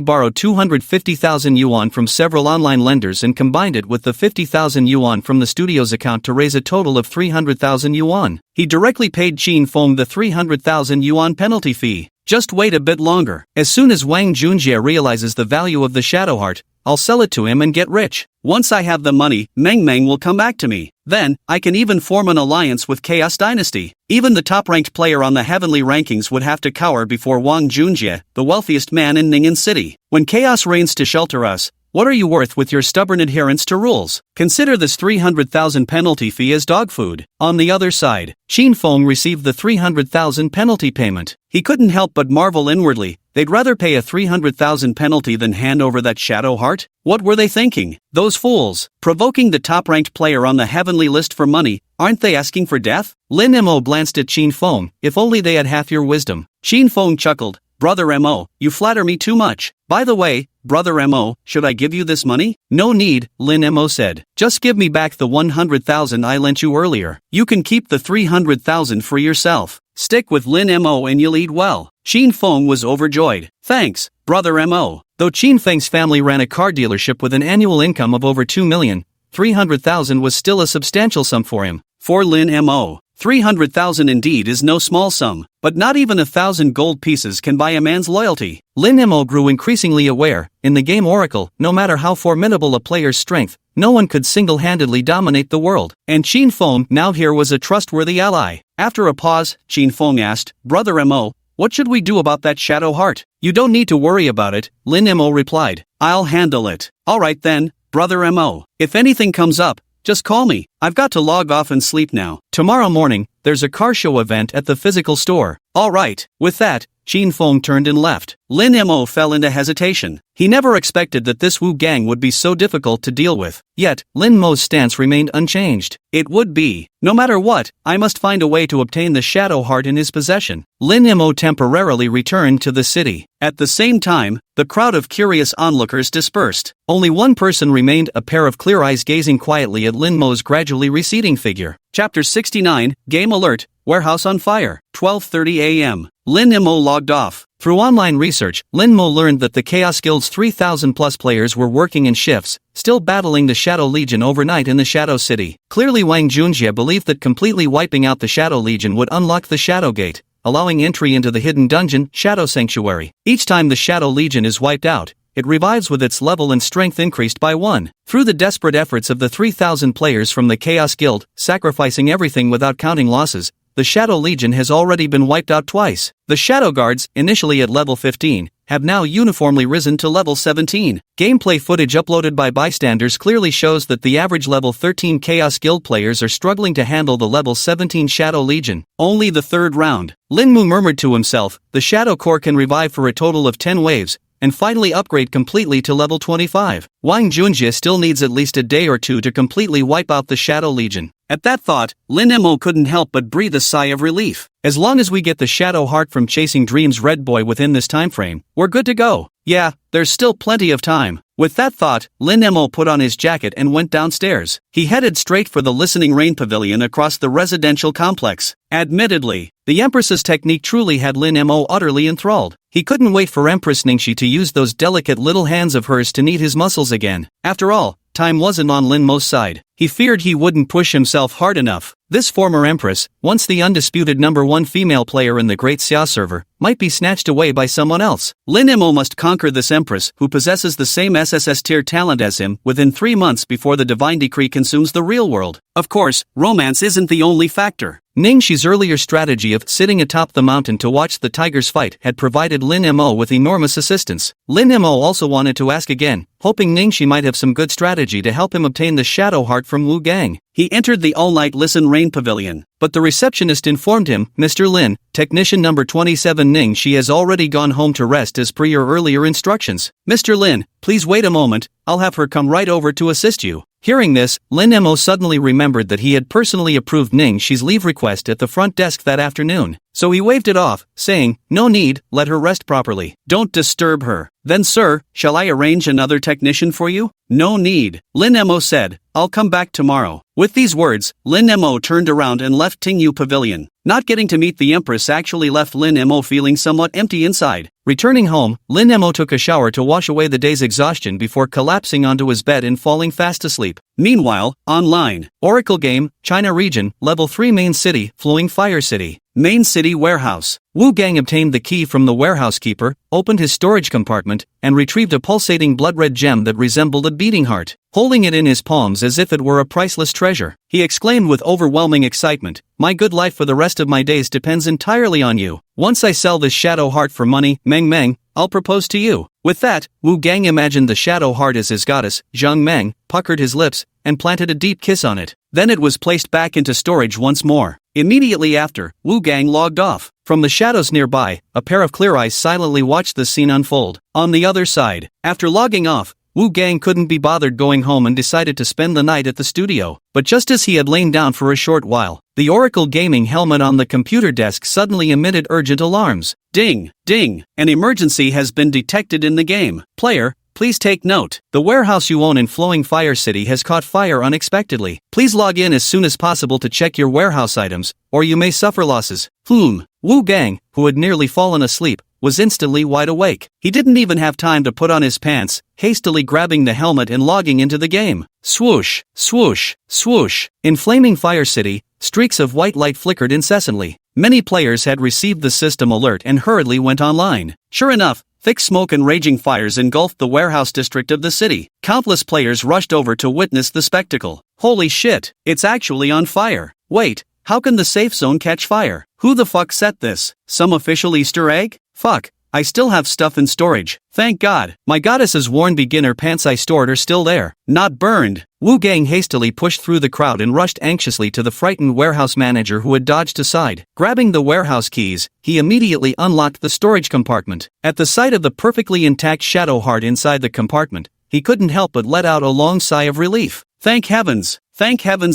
borrowed 250,000 yuan from several online lenders and combined it with the 50,000 yuan from the studio's account to raise a total of 300,000 yuan. He directly paid Qin Feng the 300,000 yuan penalty fee. Just wait a bit longer. As soon as Wang Junjie realizes the value of the Shadow Heart, I'll sell it to him and get rich. Once I have the money, Meng Meng will come back to me. Then, I can even form an alliance with Chaos Dynasty. Even the top-ranked player on the heavenly rankings would have to cower before Wang Junjie, the wealthiest man in Ning'an City. When Chaos reigns to shelter us, what are you worth with your stubborn adherence to rules? Consider this 300,000 penalty fee as dog food. On the other side, Qin Feng received the 300,000 penalty payment. He couldn't help but marvel inwardly. They'd rather pay a 300,000 penalty than hand over that Shadow Heart? What were they thinking? Those fools. Provoking the top-ranked player on the heavenly list for money, aren't they asking for death? Lin Mo glanced at Qin Feng. If only they had half your wisdom. Qin Feng chuckled. Brother Mo, you flatter me too much. By the way, Brother Mo, should I give you this money? No need, Lin Mo said. Just give me back the 100,000 I lent you earlier. You can keep the 300,000 for yourself. Stick with Lin Mo and you'll eat well. Qin Feng was overjoyed. Thanks, Brother Mo. Though Qin Feng's family ran a car dealership with an annual income of over 2 million, 300,000 was still a substantial sum for him. For Lin Mo, 300,000 indeed is no small sum, but not even 1,000 gold pieces can buy a man's loyalty. Lin Mo grew increasingly aware, in the game Oracle, no matter how formidable a player's strength, no one could single-handedly dominate the world, and Qin Feng now here was a trustworthy ally. After a pause, Qin Feng asked, Brother Mo, what should we do about that Shadow Heart? You don't need to worry about it, Lin Mo replied. I'll handle it. Alright then, Brother Mo. If anything comes up, just call me. I've got to log off and sleep now. Tomorrow morning, there's a car show event at the physical store. Alright, with that, Qin Feng turned and left. Lin Mo fell into hesitation. He never expected that this Wu Gang would be so difficult to deal with. Yet, Lin Mo's stance remained unchanged. It would be. No matter what, I must find a way to obtain the Shadow Heart in his possession. Lin Mo temporarily returned to the city. At the same time, the crowd of curious onlookers dispersed. Only one person remained, a pair of clear eyes gazing quietly at Lin Mo's gradually receding figure. Chapter 69, Game Alert, Warehouse on Fire. 12:30 a.m. Lin Mo logged off. Through online research, Lin Mo learned that the Chaos Guild's 3,000+ players were working in shifts, still battling the Shadow Legion overnight in the Shadow City. Clearly Wang Junjie believed that completely wiping out the Shadow Legion would unlock the Shadow Gate, allowing entry into the hidden dungeon, Shadow Sanctuary. Each time the Shadow Legion is wiped out, it revives with its level and strength increased by 1. Through the desperate efforts of the 3,000 players from the Chaos Guild, sacrificing everything without counting losses, the Shadow Legion has already been wiped out twice. The Shadow Guards, initially at level 15, have now uniformly risen to level 17. Gameplay footage uploaded by bystanders clearly shows that the average level 13 Chaos Guild players are struggling to handle the level 17 Shadow Legion. Only the third round. Lin Mu murmured to himself, the Shadow Core can revive for a total of 10 waves, and finally upgrade completely to level 25. Wang Junjie still needs at least a day or two to completely wipe out the Shadow Legion. At that thought, Lin Mo couldn't help but breathe a sigh of relief. As long as we get the Shadow Heart from Chasing Dreams Red Boy within this time frame, we're good to go. Yeah, there's still plenty of time. With that thought, Lin Mo put on his jacket and went downstairs. He headed straight for the Listening Rain Pavilion across the residential complex. Admittedly, the Empress's technique truly had Lin Mo utterly enthralled. He couldn't wait for Empress Ningxi to use those delicate little hands of hers to knead his muscles again. After all, time wasn't on Lin Mo's side. He feared he wouldn't push himself hard enough. This former Empress, once the undisputed #1 female player in the Great Xia server, might be snatched away by someone else. Lin Mo must conquer this Empress, who possesses the same SSS tier talent as him, within 3 months before the Divine Decree consumes the real world. Of course, romance isn't the only factor. Ningxi's earlier strategy of sitting atop the mountain to watch the tigers fight had provided Lin Mo with enormous assistance. Lin Mo also wanted to ask again, hoping Ningxi might have some good strategy to help him obtain the Shadow Heart from Wu Gang. He entered the all-night Listen Rain Pavilion, but the receptionist informed him, Mr. Lin, technician number 27 Ningxi has already gone home to rest as per your earlier instructions. Mr. Lin, please wait a moment, I'll have her come right over to assist you. Hearing this, Lin Mo suddenly remembered that he had personally approved Ningxi's leave request at the front desk that afternoon. So he waved it off, saying, no need, let her rest properly. Don't disturb her. Then sir, shall I arrange another technician for you? No need. Lin Mo said, I'll come back tomorrow. With these words, Lin Mo turned around and left Tingyu Pavilion. Not getting to meet the Empress actually left Lin Mo feeling somewhat empty inside. Returning home, Lin Mo took a shower to wash away the day's exhaustion before collapsing onto his bed and falling fast asleep. Meanwhile, online, Oracle Game, China Region, Level 3 Main City, Flowing Fire City. Main City Warehouse. Wu Gang obtained the key from the warehouse keeper, opened his storage compartment, and retrieved a pulsating blood-red gem that resembled a beating heart. Holding it in his palms as if it were a priceless treasure, he exclaimed with overwhelming excitement, my good life for the rest of my days depends entirely on you. Once I sell this Shadow Heart for money, Meng Meng, I'll propose to you. With that, Wu Gang imagined the Shadow Heart as his goddess, Zhang Meng, puckered his lips, and planted a deep kiss on it. Then it was placed back into storage once more. Immediately after, Wu Gang logged off. From the shadows nearby, a pair of clear eyes silently watched the scene unfold. On the other side, after logging off, Wu Gang couldn't be bothered going home and decided to spend the night at the studio. But just as he had lain down for a short while, the Oracle Gaming helmet on the computer desk suddenly emitted urgent alarms. Ding! Ding! An emergency has been detected in the game. Player, please take note. The warehouse you own in Flowing Fire City has caught fire unexpectedly. Please log in as soon as possible to check your warehouse items, or you may suffer losses. Wu Gang, who had nearly fallen asleep, was instantly wide awake. He didn't even have time to put on his pants, hastily grabbing the helmet and logging into the game. Swoosh, swoosh, swoosh. In Flaming Fire City, streaks of white light flickered incessantly. Many players had received the system alert and hurriedly went online. Sure enough, thick smoke and raging fires engulfed the warehouse district of the city. Countless players rushed over to witness the spectacle. Holy shit, it's actually on fire. Wait, how can the safe zone catch fire? Who the fuck set this? Some official Easter egg? Fuck, I still have stuff in storage. Thank God. My goddess's worn beginner pants I stored are still there, not burned. Wu Gang hastily pushed through the crowd and rushed anxiously to the frightened warehouse manager who had dodged aside. Grabbing the warehouse keys, he immediately unlocked the storage compartment. At the sight of the perfectly intact shadow heart inside the compartment, he couldn't help but let out a long sigh of relief. Thank heavens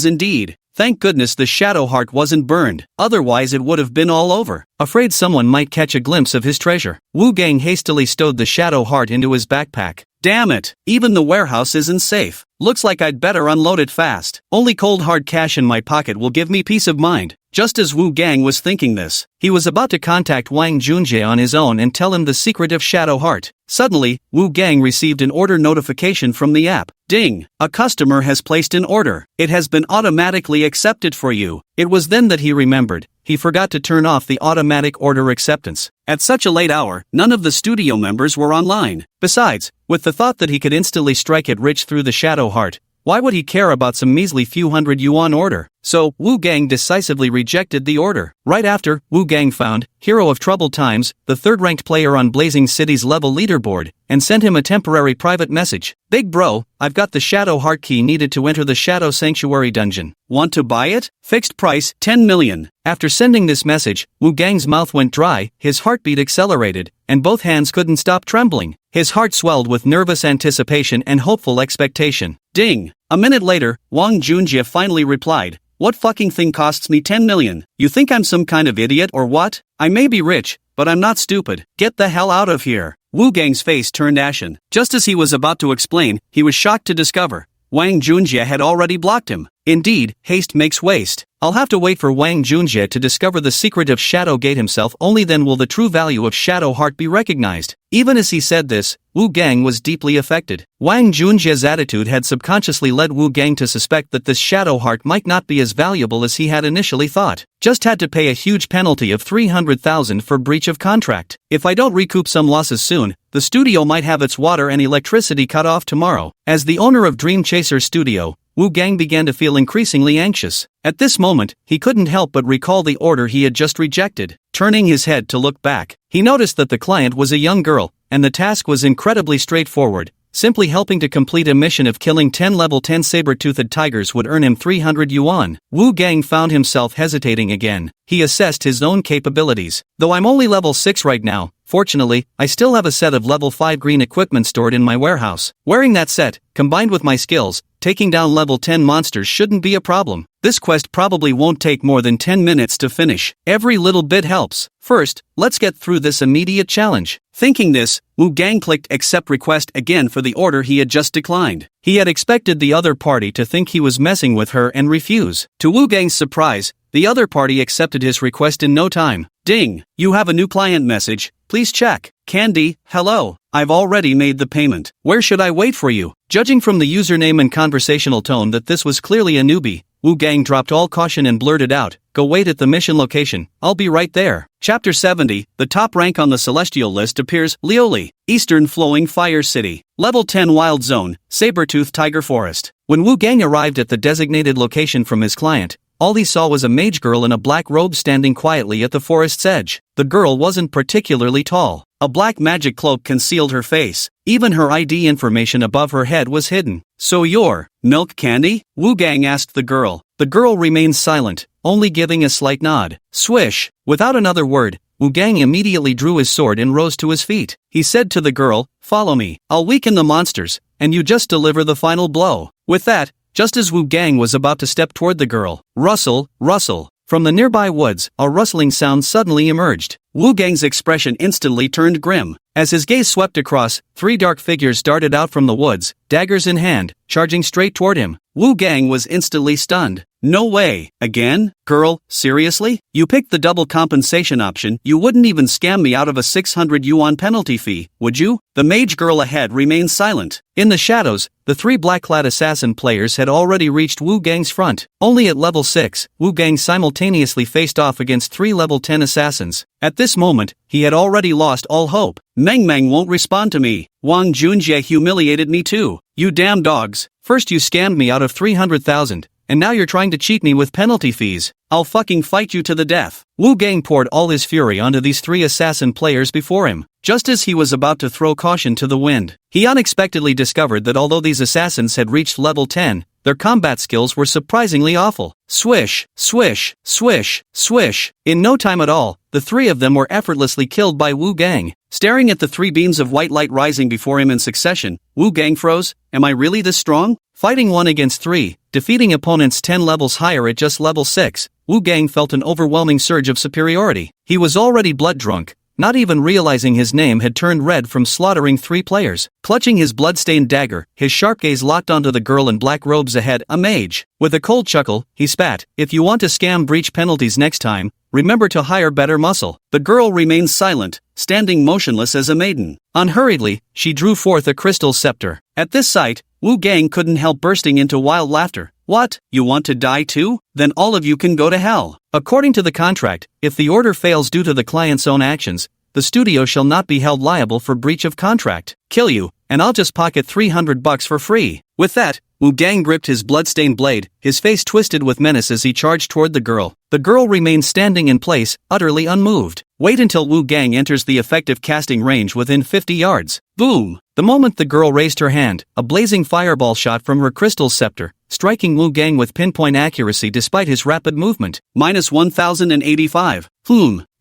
indeed. Thank goodness the shadow heart wasn't burned, otherwise it would have been all over. Afraid someone might catch a glimpse of his treasure, Wu Gang hastily stowed the shadow heart into his backpack. Damn it, even the warehouse isn't safe. Looks like I'd better unload it fast. Only cold hard cash in my pocket will give me peace of mind. Just as Wu Gang was thinking this, he was about to contact Wang Junjie on his own and tell him the secret of Shadow Heart. Suddenly, Wu Gang received an order notification from the app. Ding! A customer has placed an order. It has been automatically accepted for you. It was then that he remembered. He forgot to turn off the automatic order acceptance. At such a late hour, none of the studio members were online. Besides, with the thought that he could instantly strike it rich through the Shadow Heart, why would he care about some measly few hundred yuan order? So, Wu Gang decisively rejected the order. Right after, Wu Gang found, Hero of Troubled Times, the third-ranked player on Blazing City's level leaderboard, and sent him a temporary private message. Big bro, I've got the Shadow Heart key needed to enter the Shadow Sanctuary dungeon. Want to buy it? Fixed price, 10 million. After sending this message, Wu Gang's mouth went dry, his heartbeat accelerated, and both hands couldn't stop trembling. His heart swelled with nervous anticipation and hopeful expectation. Ding! A minute later, Wang Junjie finally replied, "What fucking thing costs me 10 million? You think I'm some kind of idiot or what? I may be rich, but I'm not stupid. Get the hell out of here." Wu Gang's face turned ashen. Just as he was about to explain, he was shocked to discover Wang Junjie had already blocked him. Indeed, haste makes waste. I'll have to wait for Wang Junjie to discover the secret of Shadow Gate himself, only then will the true value of Shadow Heart be recognized. Even as he said this, Wu Gang was deeply affected. Wang Junjie's attitude had subconsciously led Wu Gang to suspect that this Shadow Heart might not be as valuable as he had initially thought. Just had to pay a huge penalty of 300,000 for breach of contract. If I don't recoup some losses soon, the studio might have its water and electricity cut off tomorrow. As the owner of Dream Chaser Studio, Wu Gang began to feel increasingly anxious. At this moment, he couldn't help but recall the order he had just rejected. Turning his head to look back, he noticed that the client was a young girl, and the task was incredibly straightforward. Simply helping to complete a mission of killing 10 level 10 saber-toothed tigers would earn him 300 yuan. Wu Gang found himself hesitating again. He assessed his own capabilities. Though I'm only level 6 right now, fortunately, I still have a set of level 5 green equipment stored in my warehouse. Wearing that set, combined with my skills, taking down level 10 monsters shouldn't be a problem. This quest probably won't take more than 10 minutes to finish. Every little bit helps. First, let's get through this immediate challenge. Thinking this, Wu Gang clicked accept request again for the order he had just declined. He had expected the other party to think he was messing with her and refuse. To Wu Gang's surprise, the other party accepted his request in no time. Ding! You have a new client message. Please check. Candy, hello. I've already made the payment. Where should I wait for you? Judging from the username and conversational tone that this was clearly a newbie, Wu Gang dropped all caution and blurted out, "Go wait at the mission location. I'll be right there." Chapter 70, the top rank on the celestial list appears, Lioli, Eastern Flowing Fire City, Level 10 Wild Zone, Sabertooth Tiger Forest. When Wu Gang arrived at the designated location from his client, all he saw was a mage girl in a black robe standing quietly at the forest's edge. The girl wasn't particularly tall. A black magic cloak concealed her face. Even her ID information above her head was hidden. "So you're Milk Candy?" Wu Gang asked the girl. The girl remained silent, only giving a slight nod. Swish! Without another word, Wu Gang immediately drew his sword and rose to his feet. He said to the girl, "Follow me. I'll weaken the monsters, and you just deliver the final blow." With that, just as Wu Gang was about to step toward the girl, rustle, rustle. From the nearby woods, a rustling sound suddenly emerged. Wu Gang's expression instantly turned grim. As his gaze swept across, 3 dark figures darted out from the woods, daggers in hand, charging straight toward him. Wu Gang was instantly stunned. "No way. Again? Girl, seriously? You picked the double compensation option. You wouldn't even scam me out of a 600 yuan penalty fee, would you?" The mage girl ahead remained silent. In the shadows, the 3 black-clad assassin players had already reached Wu Gang's front. Only at level 6, Wu Gang simultaneously faced off against 3 level 10 assassins. At this moment, he had already lost all hope. "Meng Meng won't respond to me. Wang Junjie humiliated me too. You damn dogs. First you scammed me out of 300,000, and now you're trying to cheat me with penalty fees. I'll fucking fight you to the death. Wu Gang poured all his fury onto these 3 assassin players before him. Just as he was about to throw caution to the wind, he unexpectedly discovered that although these assassins had reached level 10, their combat skills were surprisingly awful. Swish, swish, swish, swish. In no time at all, the 3 of them were effortlessly killed by Wu Gang. Staring at the 3 beams of white light rising before him in succession, Wu Gang froze. Am I really this strong? Fighting 1 against 3, defeating opponents 10 levels higher at just level 6, Wu Gang felt an overwhelming surge of superiority. He was already blood drunk, not even realizing his name had turned red from slaughtering 3 players. Clutching his blood-stained dagger, his sharp gaze locked onto the girl in black robes ahead, a mage. With a cold chuckle, he spat, "If you want to scam breach penalties next time, remember to hire better muscle." The girl remained silent, standing motionless as a maiden. Unhurriedly, she drew forth a crystal scepter. At this sight, Wu Gang couldn't help bursting into wild laughter. "What? You want to die too? Then all of you can go to hell." According to the contract, if the order fails due to the client's own actions, the studio shall not be held liable for breach of contract. Kill you, and I'll just pocket $300 for free. With that, Wu Gang gripped his bloodstained blade, his face twisted with menace as he charged toward the girl. The girl remained standing in place, utterly unmoved. Wait until Wu Gang enters the effective casting range within 50 yards. Boom! The moment the girl raised her hand, a blazing fireball shot from her crystal scepter, striking Wu Gang with pinpoint accuracy despite his rapid movement. Minus 1085.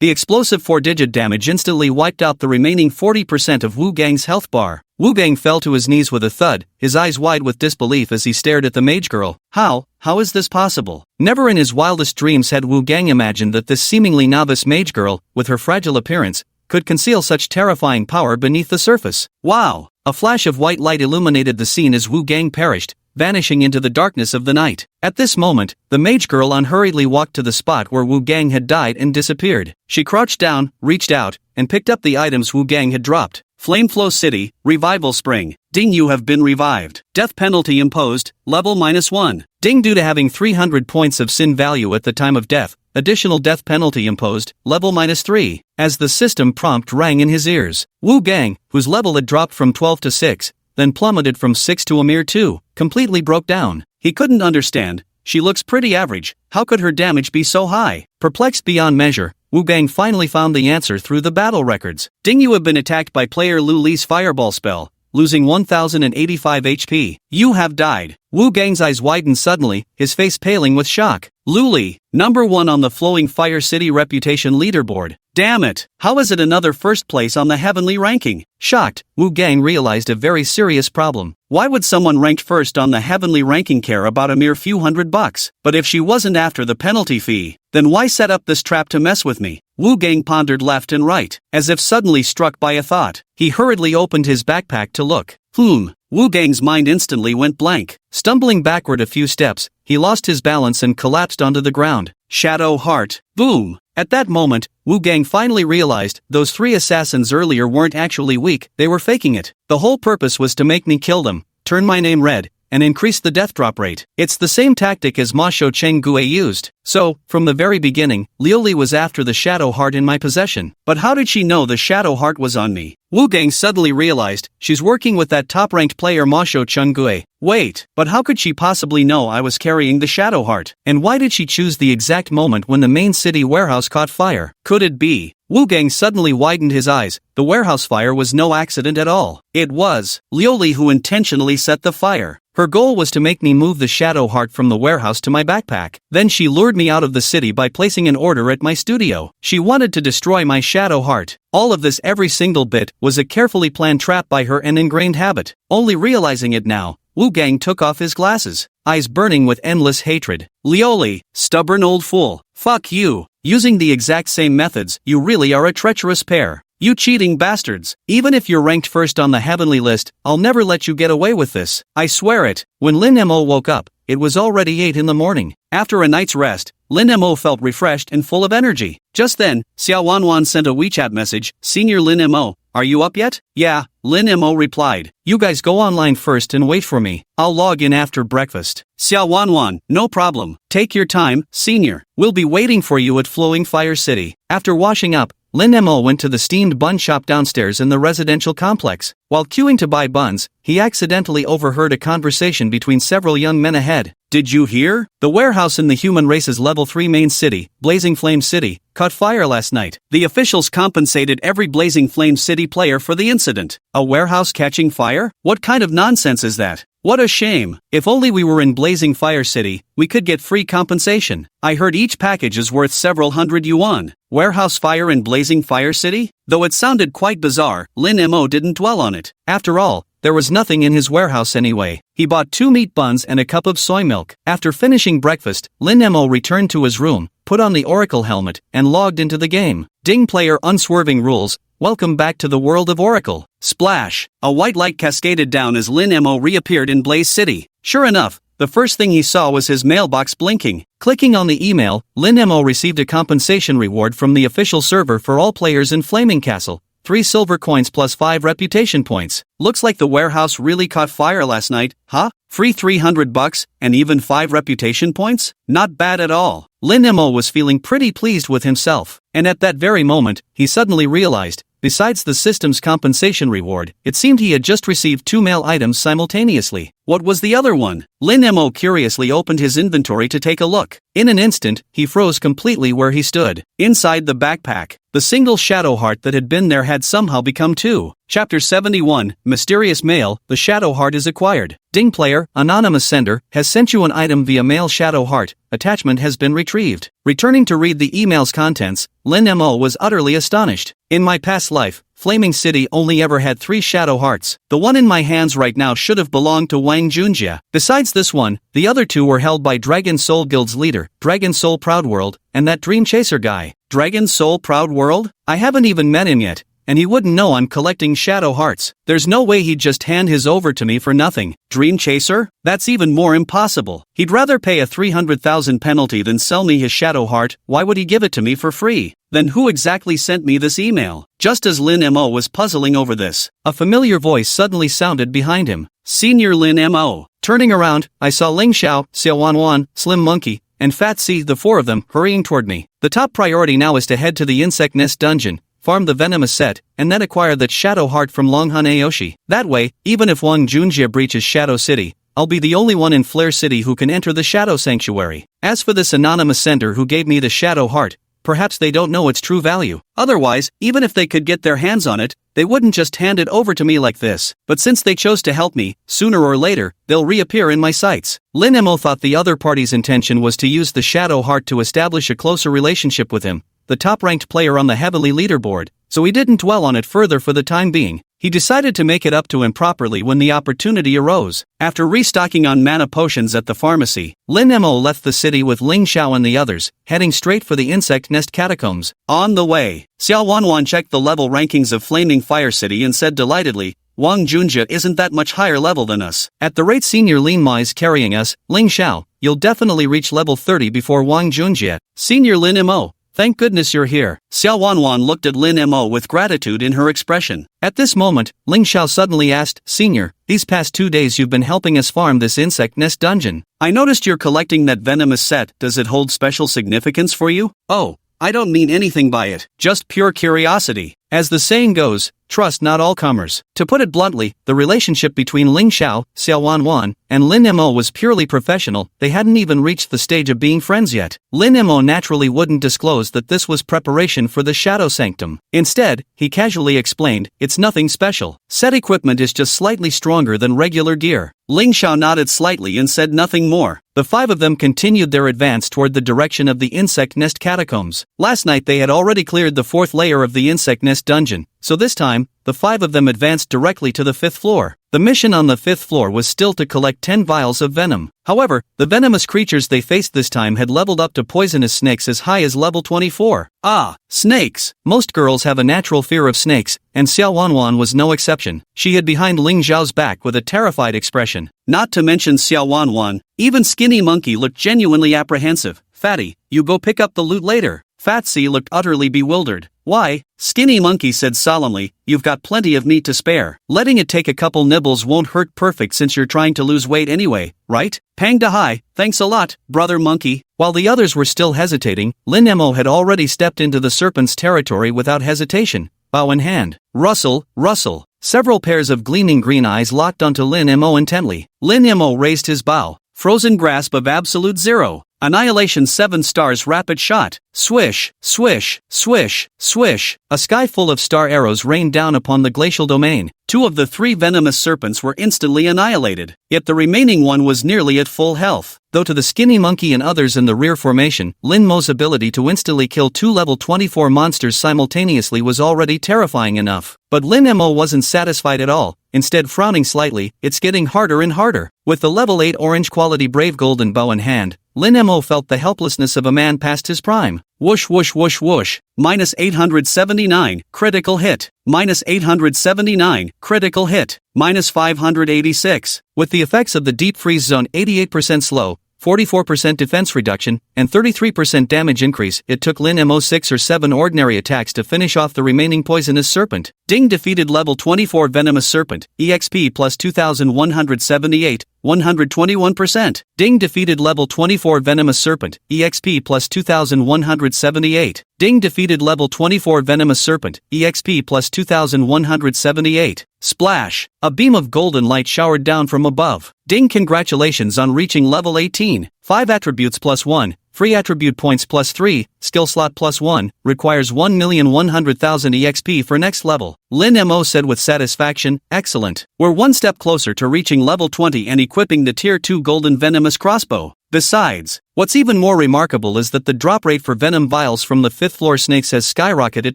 The explosive 4-digit damage instantly wiped out the remaining 40% of Wu Gang's health bar. Wu Gang fell to his knees with a thud, his eyes wide with disbelief as he stared at the mage girl. How is this possible? Never in his wildest dreams had Wu Gang imagined that this seemingly novice mage girl, with her fragile appearance, could conceal such terrifying power beneath the surface. Wow! A flash of white light illuminated the scene as Wu Gang perished, vanishing into the darkness of the night. At this moment, the mage girl unhurriedly walked to the spot where Wu Gang had died and disappeared. She crouched down, reached out, and picked up the items Wu Gang had dropped. Flameflow City, Revival Spring. Ding, you have been revived. Death penalty imposed, level -1. Ding, due to having 300 points of sin value at the time of death, additional death penalty imposed, level -3. As the system prompt rang in his ears, Wu Gang, whose level had dropped from 12 to 6, then plummeted from 6 to a mere 2, completely broke down. He couldn't understand. She looks pretty average, how could her damage be so high? Perplexed beyond measure, Wu Gang finally found the answer through the battle records. Ding, you have been attacked by player Lu Li's fireball spell, losing 1085 HP. You have died. Wu Gang's eyes widened suddenly, his face paling with shock. Lu Li, number 1 on the Flowing Fire City reputation leaderboard. Damn it! How is it another first place on the heavenly ranking? Shocked, Wu Gang realized a very serious problem. Why would someone ranked first on the heavenly ranking care about a mere few $100? But if she wasn't after the penalty fee, then why set up this trap to mess with me? Wu Gang pondered left and right, as if suddenly struck by a thought. He hurriedly opened his backpack to look. Wu Gang's mind instantly went blank. Stumbling backward a few steps, he lost his balance and collapsed onto the ground. Shadow Heart. Boom! At that moment, Wu Gang finally realized those 3 assassins earlier weren't actually weak, they were faking it. The whole purpose was to make me kill them, turn my name red, and increase the death drop rate. It's the same tactic as Ma Shou Cheng Gue used. So, from the very beginning, Liu Li was after the Shadow Heart in my possession. But how did she know the Shadow Heart was on me? Wu Gang suddenly realized she's working with that top-ranked player Ma Shou Cheng Gue. Wait, but how could she possibly know I was carrying the Shadow Heart? And why did she choose the exact moment when the main city warehouse caught fire? Could it be? Wu Gang suddenly widened his eyes. The warehouse fire was no accident at all. It was Liu Li who intentionally set the fire. Her goal was to make me move the Shadow Heart from the warehouse to my backpack. Then she lured me out of the city by placing an order at my studio. She wanted to destroy my Shadow Heart. All of this, every single bit, was a carefully planned trap by her and ingrained habit. Only realizing it now, Wu Gang took off his glasses, eyes burning with endless hatred. Liu Li, stubborn old fool. Fuck you. Using the exact same methods, you really are a treacherous pair. You cheating bastards. Even if you're ranked first on the heavenly list, I'll never let you get away with this. I swear it. When Lin Mo woke up, it was already 8 in the morning. After a night's rest, Lin Mo felt refreshed and full of energy. Just then, Xiao Wanwan sent a WeChat message. Senior Lin Mo, are you up yet? Yeah, Lin Mo replied. You guys go online first and wait for me. I'll log in after breakfast. Xiao Wanwan, no problem. Take your time, senior. We'll be waiting for you at Flowing Fire City. After washing up, Lin Mo went to the steamed bun shop downstairs in the residential complex. While queuing to buy buns, he accidentally overheard a conversation between several young men ahead. "Did you hear? The warehouse in the human race's level 3 main city, Blazing Flame City, caught fire last night. The officials compensated every Blazing Flame City player for the incident." A warehouse catching fire? What kind of nonsense is that? What a shame. If only we were in Blazing Fire City, we could get free compensation. I heard each package is worth several hundred yuan. Warehouse fire in Blazing Fire City? Though it sounded quite bizarre, Lin Mo didn't dwell on it. After all, there was nothing in his warehouse anyway. He bought 2 meat buns and a cup of soy milk. After finishing breakfast, Lin Mo returned to his room, put on the Oracle helmet, and logged into the game. Ding player unswerving rules. Welcome back to the world of Oracle. Splash! A white light cascaded down as Lin Mo reappeared in Blaze City. Sure enough, the first thing he saw was his mailbox blinking. Clicking on the email, Lin Mo received a compensation reward from the official server for all players in Flaming Castle. 3 silver coins plus 5 reputation points. Looks like the warehouse really caught fire last night, huh? Free $300 and even 5 reputation points? Not bad at all. Lin Mo was feeling pretty pleased with himself. And at that very moment, he suddenly realized, besides the system's compensation reward, it seemed he had just received 2 mail items simultaneously. What was the other one? Lin Mo curiously opened his inventory to take a look. In an instant, he froze completely where he stood. Inside the backpack, the single shadow heart that had been there had somehow become 2. Chapter 71, Mysterious Mail, the shadow heart is acquired. Ding player, anonymous sender, has sent you an item via mail shadow heart. Attachment has been retrieved. Returning to read the email's contents, Lin Mo was utterly astonished. In my past life, Flaming City only ever had 3 shadow hearts. The one in my hands right now should have belonged to Wang Junjie. Besides this one, the other 2 were held by Dragon Soul Guild's leader, Dragon Soul Proud World, and that Dream Chaser guy. Dragon Soul Proud World? I haven't even met him yet, and he wouldn't know I'm collecting shadow hearts. There's no way he'd just hand his over to me for nothing. Dream Chaser? That's even more impossible. He'd rather pay a 300,000 penalty than sell me his shadow heart. Why would he give it to me for free? Then who exactly sent me this email? Just as Lin Mo was puzzling over this, a familiar voice suddenly sounded behind him. Senior Lin Mo. Turning around, I saw Ling Xiao, Xiao Wanwan, Slim Monkey, and Fat C, the 4 of them, hurrying toward me. The top priority now is to head to the Insect Nest Dungeon, farm the venomous set, and then acquire that shadow heart from Longhun Aoshi. That way, even if Wang Junjie breaches Shadow City, I'll be the only one in Flare City who can enter the Shadow Sanctuary. As for this anonymous sender who gave me the shadow heart, perhaps they don't know its true value. Otherwise, even if they could get their hands on it, they wouldn't just hand it over to me like this. But since they chose to help me, sooner or later, they'll reappear in my sights. Lin Mo thought the other party's intention was to use the shadow heart to establish a closer relationship with him, the top-ranked player on the heavily leaderboard, so he didn't dwell on it further for the time being. He decided to make it up to him properly when the opportunity arose. After restocking on mana potions at the pharmacy, Lin Mo left the city with Ling Xiao and the others, heading straight for the Insect Nest Catacombs. On the way, Xiao Wanwan checked the level rankings of Flaming Fire City and said delightedly, Wang Junjie isn't that much higher level than us. At the rate Senior Lin Ma is carrying us, Ling Xiao, you'll definitely reach level 30 before Wang Junjie. Senior Lin Mo. Thank goodness you're here. Xiao Wanwan looked at Lin Mo with gratitude in her expression. At this moment, Ling Xiao suddenly asked, Senior, these past 2 days you've been helping us farm this insect nest dungeon. I noticed you're collecting that venomous set. Does it hold special significance for you? Oh, I don't mean anything by it, just pure curiosity. As the saying goes, trust not all comers. To put it bluntly, the relationship between Ling Xiao, Xiao Wanwan, and Lin Mo was purely professional. They hadn't even reached the stage of being friends yet. Lin Mo naturally wouldn't disclose that this was preparation for the Shadow Sanctum. Instead, he casually explained, it's nothing special. Set equipment is just slightly stronger than regular gear. Ling Xiao nodded slightly and said nothing more. The 5 of them continued their advance toward the direction of the Insect Nest Catacombs. Last night they had already cleared the 4th layer of the Insect Nest dungeon, so this time, the 5 of them advanced directly to the 5th floor. The mission on the 5th floor was still to collect 10 vials of venom. However, the venomous creatures they faced this time had leveled up to poisonous snakes as high as level 24. Ah, snakes! Most girls have a natural fear of snakes, and Xiao Wanwan was no exception. She hid behind Ling Xiao's back with a terrified expression. Not to mention Xiao Wanwan, even Skinny Monkey looked genuinely apprehensive. Fatty, you go pick up the loot later. Fat C looked utterly bewildered. Why? Skinny Monkey said solemnly, you've got plenty of meat to spare. Letting it take a couple nibbles won't hurt perfect since you're trying to lose weight anyway, right? Pang Dahai, thanks a lot, brother monkey. While the others were still hesitating, Lin Mo had already stepped into the serpent's territory without hesitation, bow in hand. Rustle, rustle. Several pairs of gleaming green eyes locked onto Lin Mo intently. Lin Mo raised his bow. Frozen grasp of absolute zero. Annihilation 7 stars rapid shot. Swish, swish, swish, swish. A sky full of star arrows rained down upon the glacial domain. 2 of the 3 venomous serpents were instantly annihilated, yet the remaining one was nearly at full health. Though to the Skinny Monkey and others in the rear formation, Lin Mo's ability to instantly kill 2 level 24 monsters simultaneously was already terrifying enough. But Lin Mo wasn't satisfied at all, instead frowning slightly, it's getting harder and harder. With the level 8 orange quality brave golden bow in hand, Lin Mo felt the helplessness of a man past his prime. Whoosh whoosh whoosh whoosh. Minus 879, critical hit. Minus 879, critical hit. Minus 586. With the effects of the deep freeze zone 88% slow, 44% defense reduction, and 33% damage increase, it took Lin Mo 6 or 7 ordinary attacks to finish off the remaining poisonous serpent. Ding defeated level 24 venomous serpent, EXP plus 2178, 121%. Ding defeated level 24 venomous serpent, EXP plus 2178. Ding defeated level 24 venomous serpent, EXP plus 2178. Splash! A beam of golden light showered down from above. Ding, congratulations on reaching level 18. 5 attributes plus 1, free attribute points plus 3, skill slot plus 1, requires 1,100,000 EXP for next level. Lin Mo said with satisfaction, excellent. We're one step closer to reaching level 20 and equipping the tier 2 golden venomous crossbow. Besides, what's even more remarkable is that the drop rate for venom vials from the 5th floor snakes has skyrocketed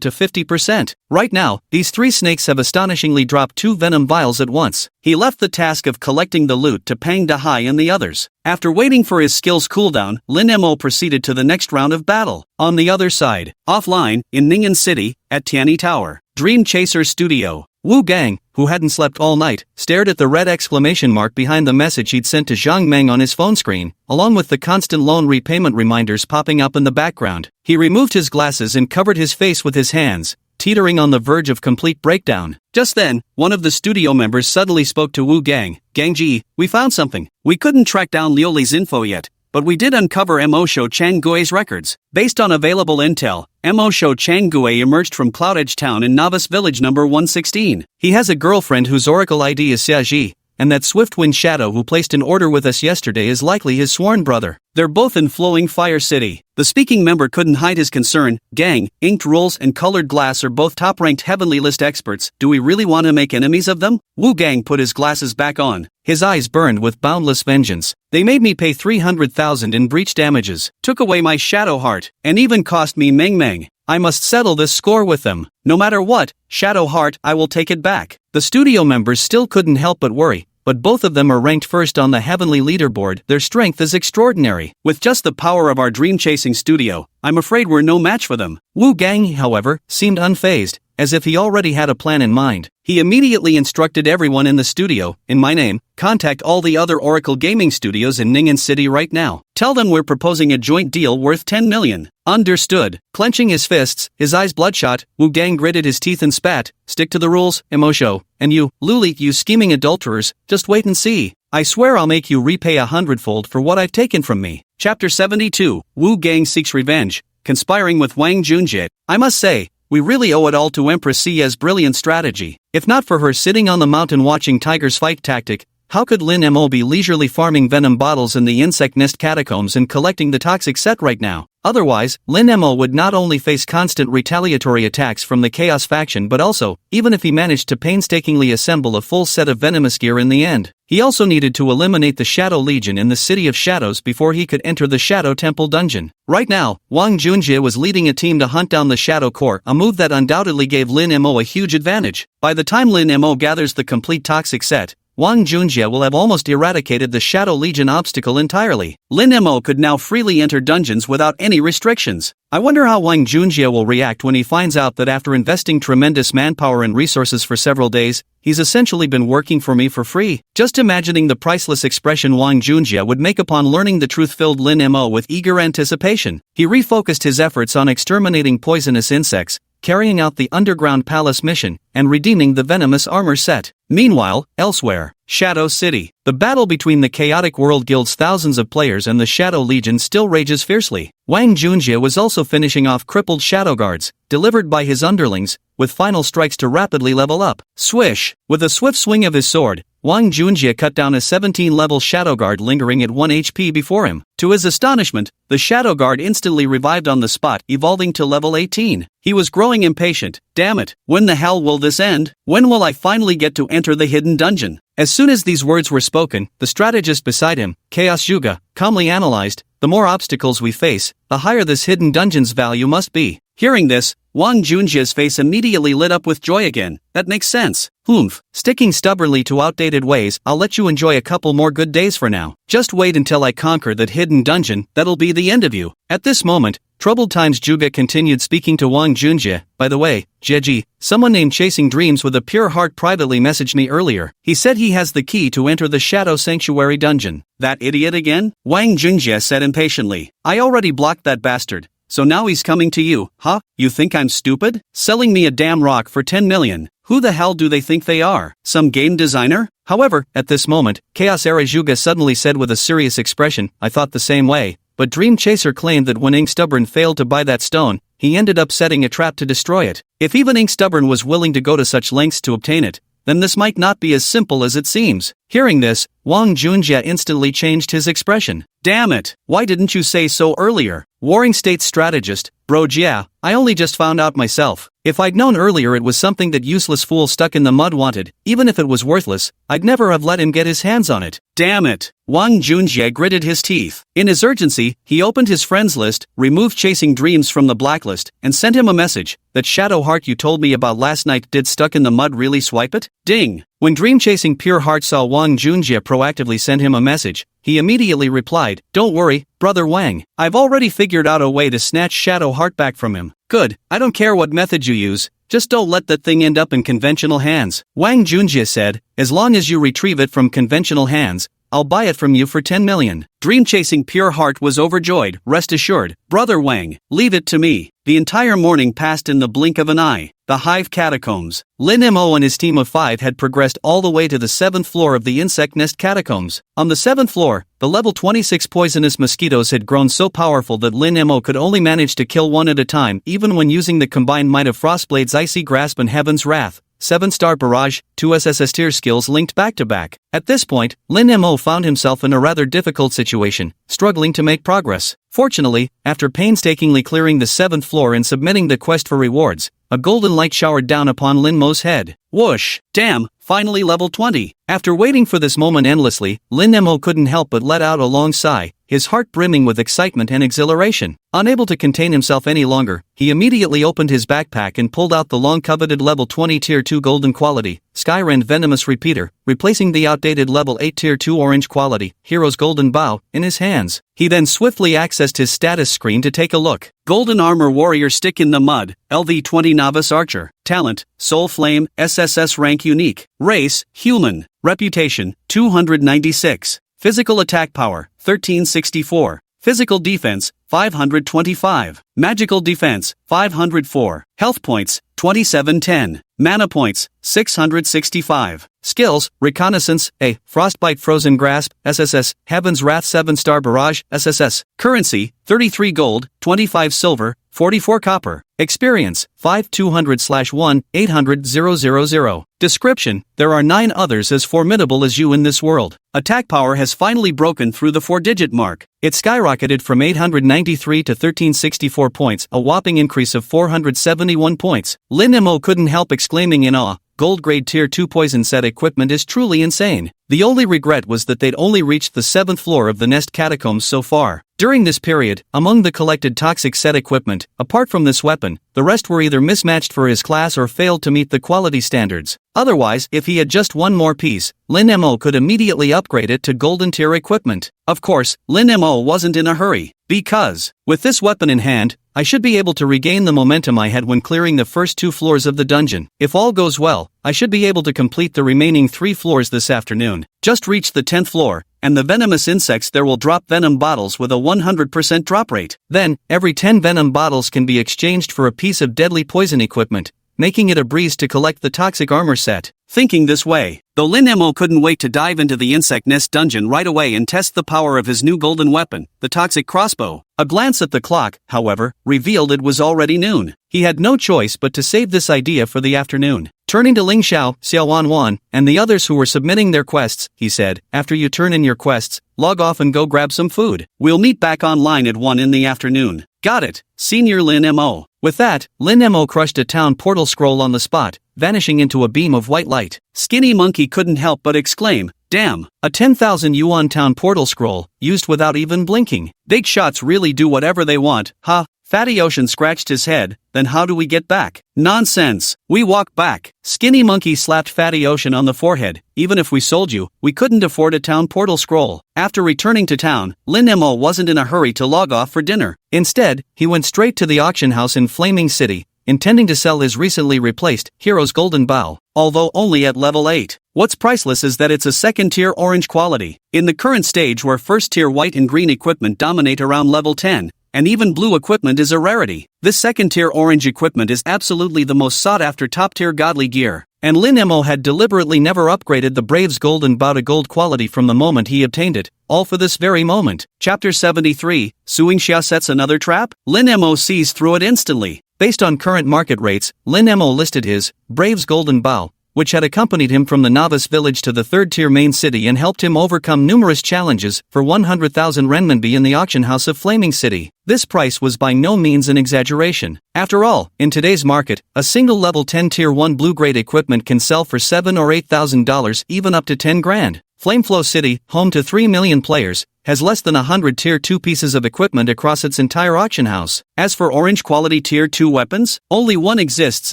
to 50%. Right now, these 3 snakes have astonishingly dropped 2 venom vials at once. He left the task of collecting the loot to Pang Dahai and the others. After waiting for his skills cooldown, Lin Mo proceeded to the next round of battle. On the other side, offline, in Ning'an City, at Tianyi Tower, Dream Chaser Studio. Wu Gang, who hadn't slept all night, stared at the red exclamation mark behind the message he'd sent to Zhang Meng on his phone screen, along with the constant loan repayment reminders popping up in the background. He removed his glasses and covered his face with his hands, teetering on the verge of complete breakdown. Just then, one of the studio members suddenly spoke to Wu Gang. Gangji, we found something. We couldn't track down Liuli's info yet, but we did uncover Mo Shou Changgui's records. Based on available intel, Mo Shou Changgui emerged from Cloud Edge Town in Novice Village number 116. He has a girlfriend whose oracle ID is Xiaji, and that Swiftwind Shadow who placed an order with us yesterday is likely his sworn brother. They're both in Flowing Fire City. The speaking member couldn't hide his concern. Gang, inked rolls and colored glass are both top-ranked Heavenly List experts. Do we really want to make enemies of them? Wu Gang put his glasses back on. His eyes burned with boundless vengeance. They made me pay 300,000 in breach damages, took away my shadow heart, and even cost me Meng Meng. I must settle this score with them. No matter what, Shadow Heart, I will take it back. The studio members still couldn't help but worry, but both of them are ranked first on the Heavenly Leaderboard. Their strength is extraordinary. With just the power of our dream-chasing studio, I'm afraid we're no match for them. Wu Gang, however, seemed unfazed, as if he already had a plan in mind. He immediately instructed everyone in the studio, in my name, contact all the other Oracle Gaming Studios in Ning'an City right now. Tell them we're proposing a joint deal worth 10 million. Understood. Clenching his fists, his eyes bloodshot, Wu Gang gritted his teeth and spat, stick to the rules, Mo Shou. And you, Luli, you scheming adulterers, just wait and see. I swear I'll make you repay 100-fold for what I've taken from me. Chapter 72, Wu Gang seeks revenge, conspiring with Wang Junjie. I must say, we really owe it all to Empress Sia's brilliant strategy. If not for her sitting on the mountain watching tigers fight tactic, how could Lin Mo be leisurely farming venom bottles in the insect nest catacombs and collecting the toxic set right now? Otherwise, Lin Mo would not only face constant retaliatory attacks from the Chaos faction but also, even if he managed to painstakingly assemble a full set of venomous gear in the end, he also needed to eliminate the Shadow Legion in the City of Shadows before he could enter the Shadow Temple dungeon. Right now, Wang Junjie was leading a team to hunt down the Shadow Core, a move that undoubtedly gave Lin Mo a huge advantage. By the time Lin Mo gathers the complete toxic set, Wang Junjie will have almost eradicated the Shadow Legion obstacle entirely. Lin Mo could now freely enter dungeons without any restrictions. I wonder how Wang Junjie will react when he finds out that after investing tremendous manpower and resources for several days, he's essentially been working for me for free. Just imagining the priceless expression Wang Junjie would make upon learning the truth filled Lin Mo with eager anticipation. He refocused his efforts on exterminating poisonous insects, carrying out the Underground Palace mission, and redeeming the venomous armor set. Meanwhile, elsewhere, Shadow City. The battle between the Chaotic World Guild's thousands of players and the Shadow Legion still rages fiercely. Wang Junjie was also finishing off crippled Shadow Guards, delivered by his underlings, with final strikes to rapidly level up. Swish! With a swift swing of his sword, Wang Junjie cut down a 17-level Shadow Guard lingering at 1 HP before him. To his astonishment, the Shadow Guard instantly revived on the spot, evolving to level 18. He was growing impatient. Damn it, when the hell will this end? When will I finally get to enter the hidden dungeon? As soon as these words were spoken, the strategist beside him, Chaos Yuga, calmly analyzed, the more obstacles we face, the higher this hidden dungeon's value must be. Hearing this, Wang Junjie's face immediately lit up with joy again. That makes sense. Humph, sticking stubbornly to outdated ways, I'll let you enjoy a couple more good days for now. Just wait until I conquer that hidden dungeon, that'll be the end of you. At this moment, Troubled Times Juga continued speaking to Wang Junjie. By the way, Jeji, someone named Chasing Dreams with a Pure Heart privately messaged me earlier. He said he has the key to enter the Shadow Sanctuary dungeon. That idiot again? Wang Junjie said impatiently. I already blocked that bastard. So now he's coming to you, huh? You think I'm stupid? Selling me a damn rock for 10 million. Who the hell do they think they are? Some game designer? However, at this moment, Chaos Era Juga suddenly said with a serious expression, I thought the same way, but Dream Chaser claimed that when Ink Stubborn failed to buy that stone, he ended up setting a trap to destroy it. If even Ink Stubborn was willing to go to such lengths to obtain it, then this might not be as simple as it seems. Hearing this, Wang Junjie instantly changed his expression. Damn it, why didn't you say so earlier? Warring States strategist, bro yeah, I only just found out myself. If I'd known earlier it was something that useless fool stuck in the mud wanted, even if it was worthless, I'd never have let him get his hands on it. Damn it. Wang Junjie gritted his teeth. In his urgency, he opened his friends list, removed Chasing Dreams from the blacklist, and sent him a message. That Shadow Heart you told me about last night, did stuck in the mud really swipe it? Ding! When Dream Chasing Pure Heart saw Wang Junjie proactively send him a message, he immediately replied, Don't worry, brother Wang, I've already figured out a way to snatch Shadow Heart back from him. Good, I don't care what method you use, just don't let that thing end up in conventional hands. Wang Junjie said, as long as you retrieve it from conventional hands, I'll buy it from you for 10 million. Dream Chasing Pure Heart was overjoyed. Rest assured, brother Wang, leave it to me. The entire morning passed in the blink of an eye. The Hive Catacombs. Lin Mo and his team of 5 had progressed all the way to the 7th floor of the Insect Nest Catacombs. On the 7th floor, the level 26 poisonous mosquitoes had grown so powerful that Lin Mo could only manage to kill one at a time, even when using the combined might of Frostblade's Icy Grasp and Heaven's Wrath. 7-star Barrage, 2 SSS tier skills linked back to back. At this point, Lin Mo found himself in a rather difficult situation, struggling to make progress. Fortunately, after painstakingly clearing the 7th floor and submitting the quest for rewards, a golden light showered down upon Lin Mo's head. Whoosh! Damn, finally level 20. After waiting for this moment endlessly, Lin Mo couldn't help but let out a long sigh, his heart brimming with excitement and exhilaration. Unable to contain himself any longer, he immediately opened his backpack and pulled out the long-coveted level 20 tier 2 golden quality, Skyrend Venomous Repeater, replacing the outdated level 8 tier 2 orange quality, Hero's Golden Bow, in his hands. He then swiftly accessed his status screen to take a look. Golden Armor Warrior Stick in the Mud, LV20 Novice Archer. Talent, Soul Flame, SSS Rank Unique. Race, Human. Reputation, 296. Physical Attack Power, 1364. Physical Defense, 525. Magical Defense, 504. Health Points, 2710. Mana Points, 665. Skills, Reconnaissance, A. Frostbite Frozen Grasp, SSS, Heaven's Wrath 7-star Barrage, SSS. Currency, 33 gold, 25 silver, 44 copper. Experience, 5200/1-800-000. Description, there are 9 others as formidable as you in this world. Attack power has finally broken through the 4-digit mark. It skyrocketed from 893 to 1364 points, a whopping increase of 471 points. Lin Mo couldn't help exclaiming in awe, Gold grade tier 2 poison set equipment is truly insane. The only regret was that they'd only reached the 7th floor of the Nest Catacombs so far. During this period, among the collected toxic set equipment, apart from this weapon, the rest were either mismatched for his class or failed to meet the quality standards. Otherwise, if he had just one more piece, Lin Mo could immediately upgrade it to golden tier equipment. Of course, Lin Mo wasn't in a hurry, because, with this weapon in hand, I should be able to regain the momentum I had when clearing the first 2 floors of the dungeon. If all goes well, I should be able to complete the remaining 3 floors this afternoon. Just reach the 10th floor, and the venomous insects there will drop venom bottles with a 100% drop rate. Then, every 10 venom bottles can be exchanged for a piece of deadly poison equipment, making it a breeze to collect the toxic armor set. Thinking this way, though Lin Mo couldn't wait to dive into the insect nest dungeon right away and test the power of his new golden weapon, the toxic crossbow. A glance at the clock, however, revealed it was already noon. He had no choice but to save this idea for the afternoon. Turning to Ling Xiao, Xiao Wanwan, and the others who were submitting their quests, he said, "After you turn in your quests, log off and go grab some food. We'll meet back online at 1 in the afternoon." Got it, Senior Lin Mo. With that, Lin Mo crushed a town portal scroll on the spot, vanishing into a beam of white light. Skinny Monkey couldn't help but exclaim, "Damn, a 10,000 yuan town portal scroll, used without even blinking. Big shots really do whatever they want, huh?" Fatty Ocean scratched his head. "Then how do we get back?" "Nonsense, we walk back." Skinny Monkey slapped Fatty Ocean on the forehead. "Even if we sold you, we couldn't afford a town portal scroll." After returning to town, Lin Mo wasn't in a hurry to log off for dinner. Instead, he went straight to the auction house in Flaming City, intending to sell his recently replaced Hero's Golden Bow, although only at level 8. What's priceless is that it's a second-tier orange quality. In the current stage where first-tier white and green equipment dominate around level 10, and even blue equipment is a rarity, this second-tier orange equipment is absolutely the most sought-after top-tier godly gear, and Lin Mo had deliberately never upgraded the Brave's Golden Bow to gold quality from the moment he obtained it, all for this very moment. Chapter 73, Suing Xia sets another trap? Lin Mo sees through it instantly. Based on current market rates, Lin Mo listed his Brave's Golden Bow, which had accompanied him from the novice village to the third-tier main city and helped him overcome numerous challenges, for 100,000 renminbi in the auction house of Flaming City. This price was by no means an exaggeration. After all, in today's market, a single level 10 tier 1 blue-grade equipment can sell for $7,000 or $8,000, even up to 10 grand. Flameflow City, home to 3 million players, has less than 100 tier 2 pieces of equipment across its entire auction house. As for orange quality tier 2 weapons, only one exists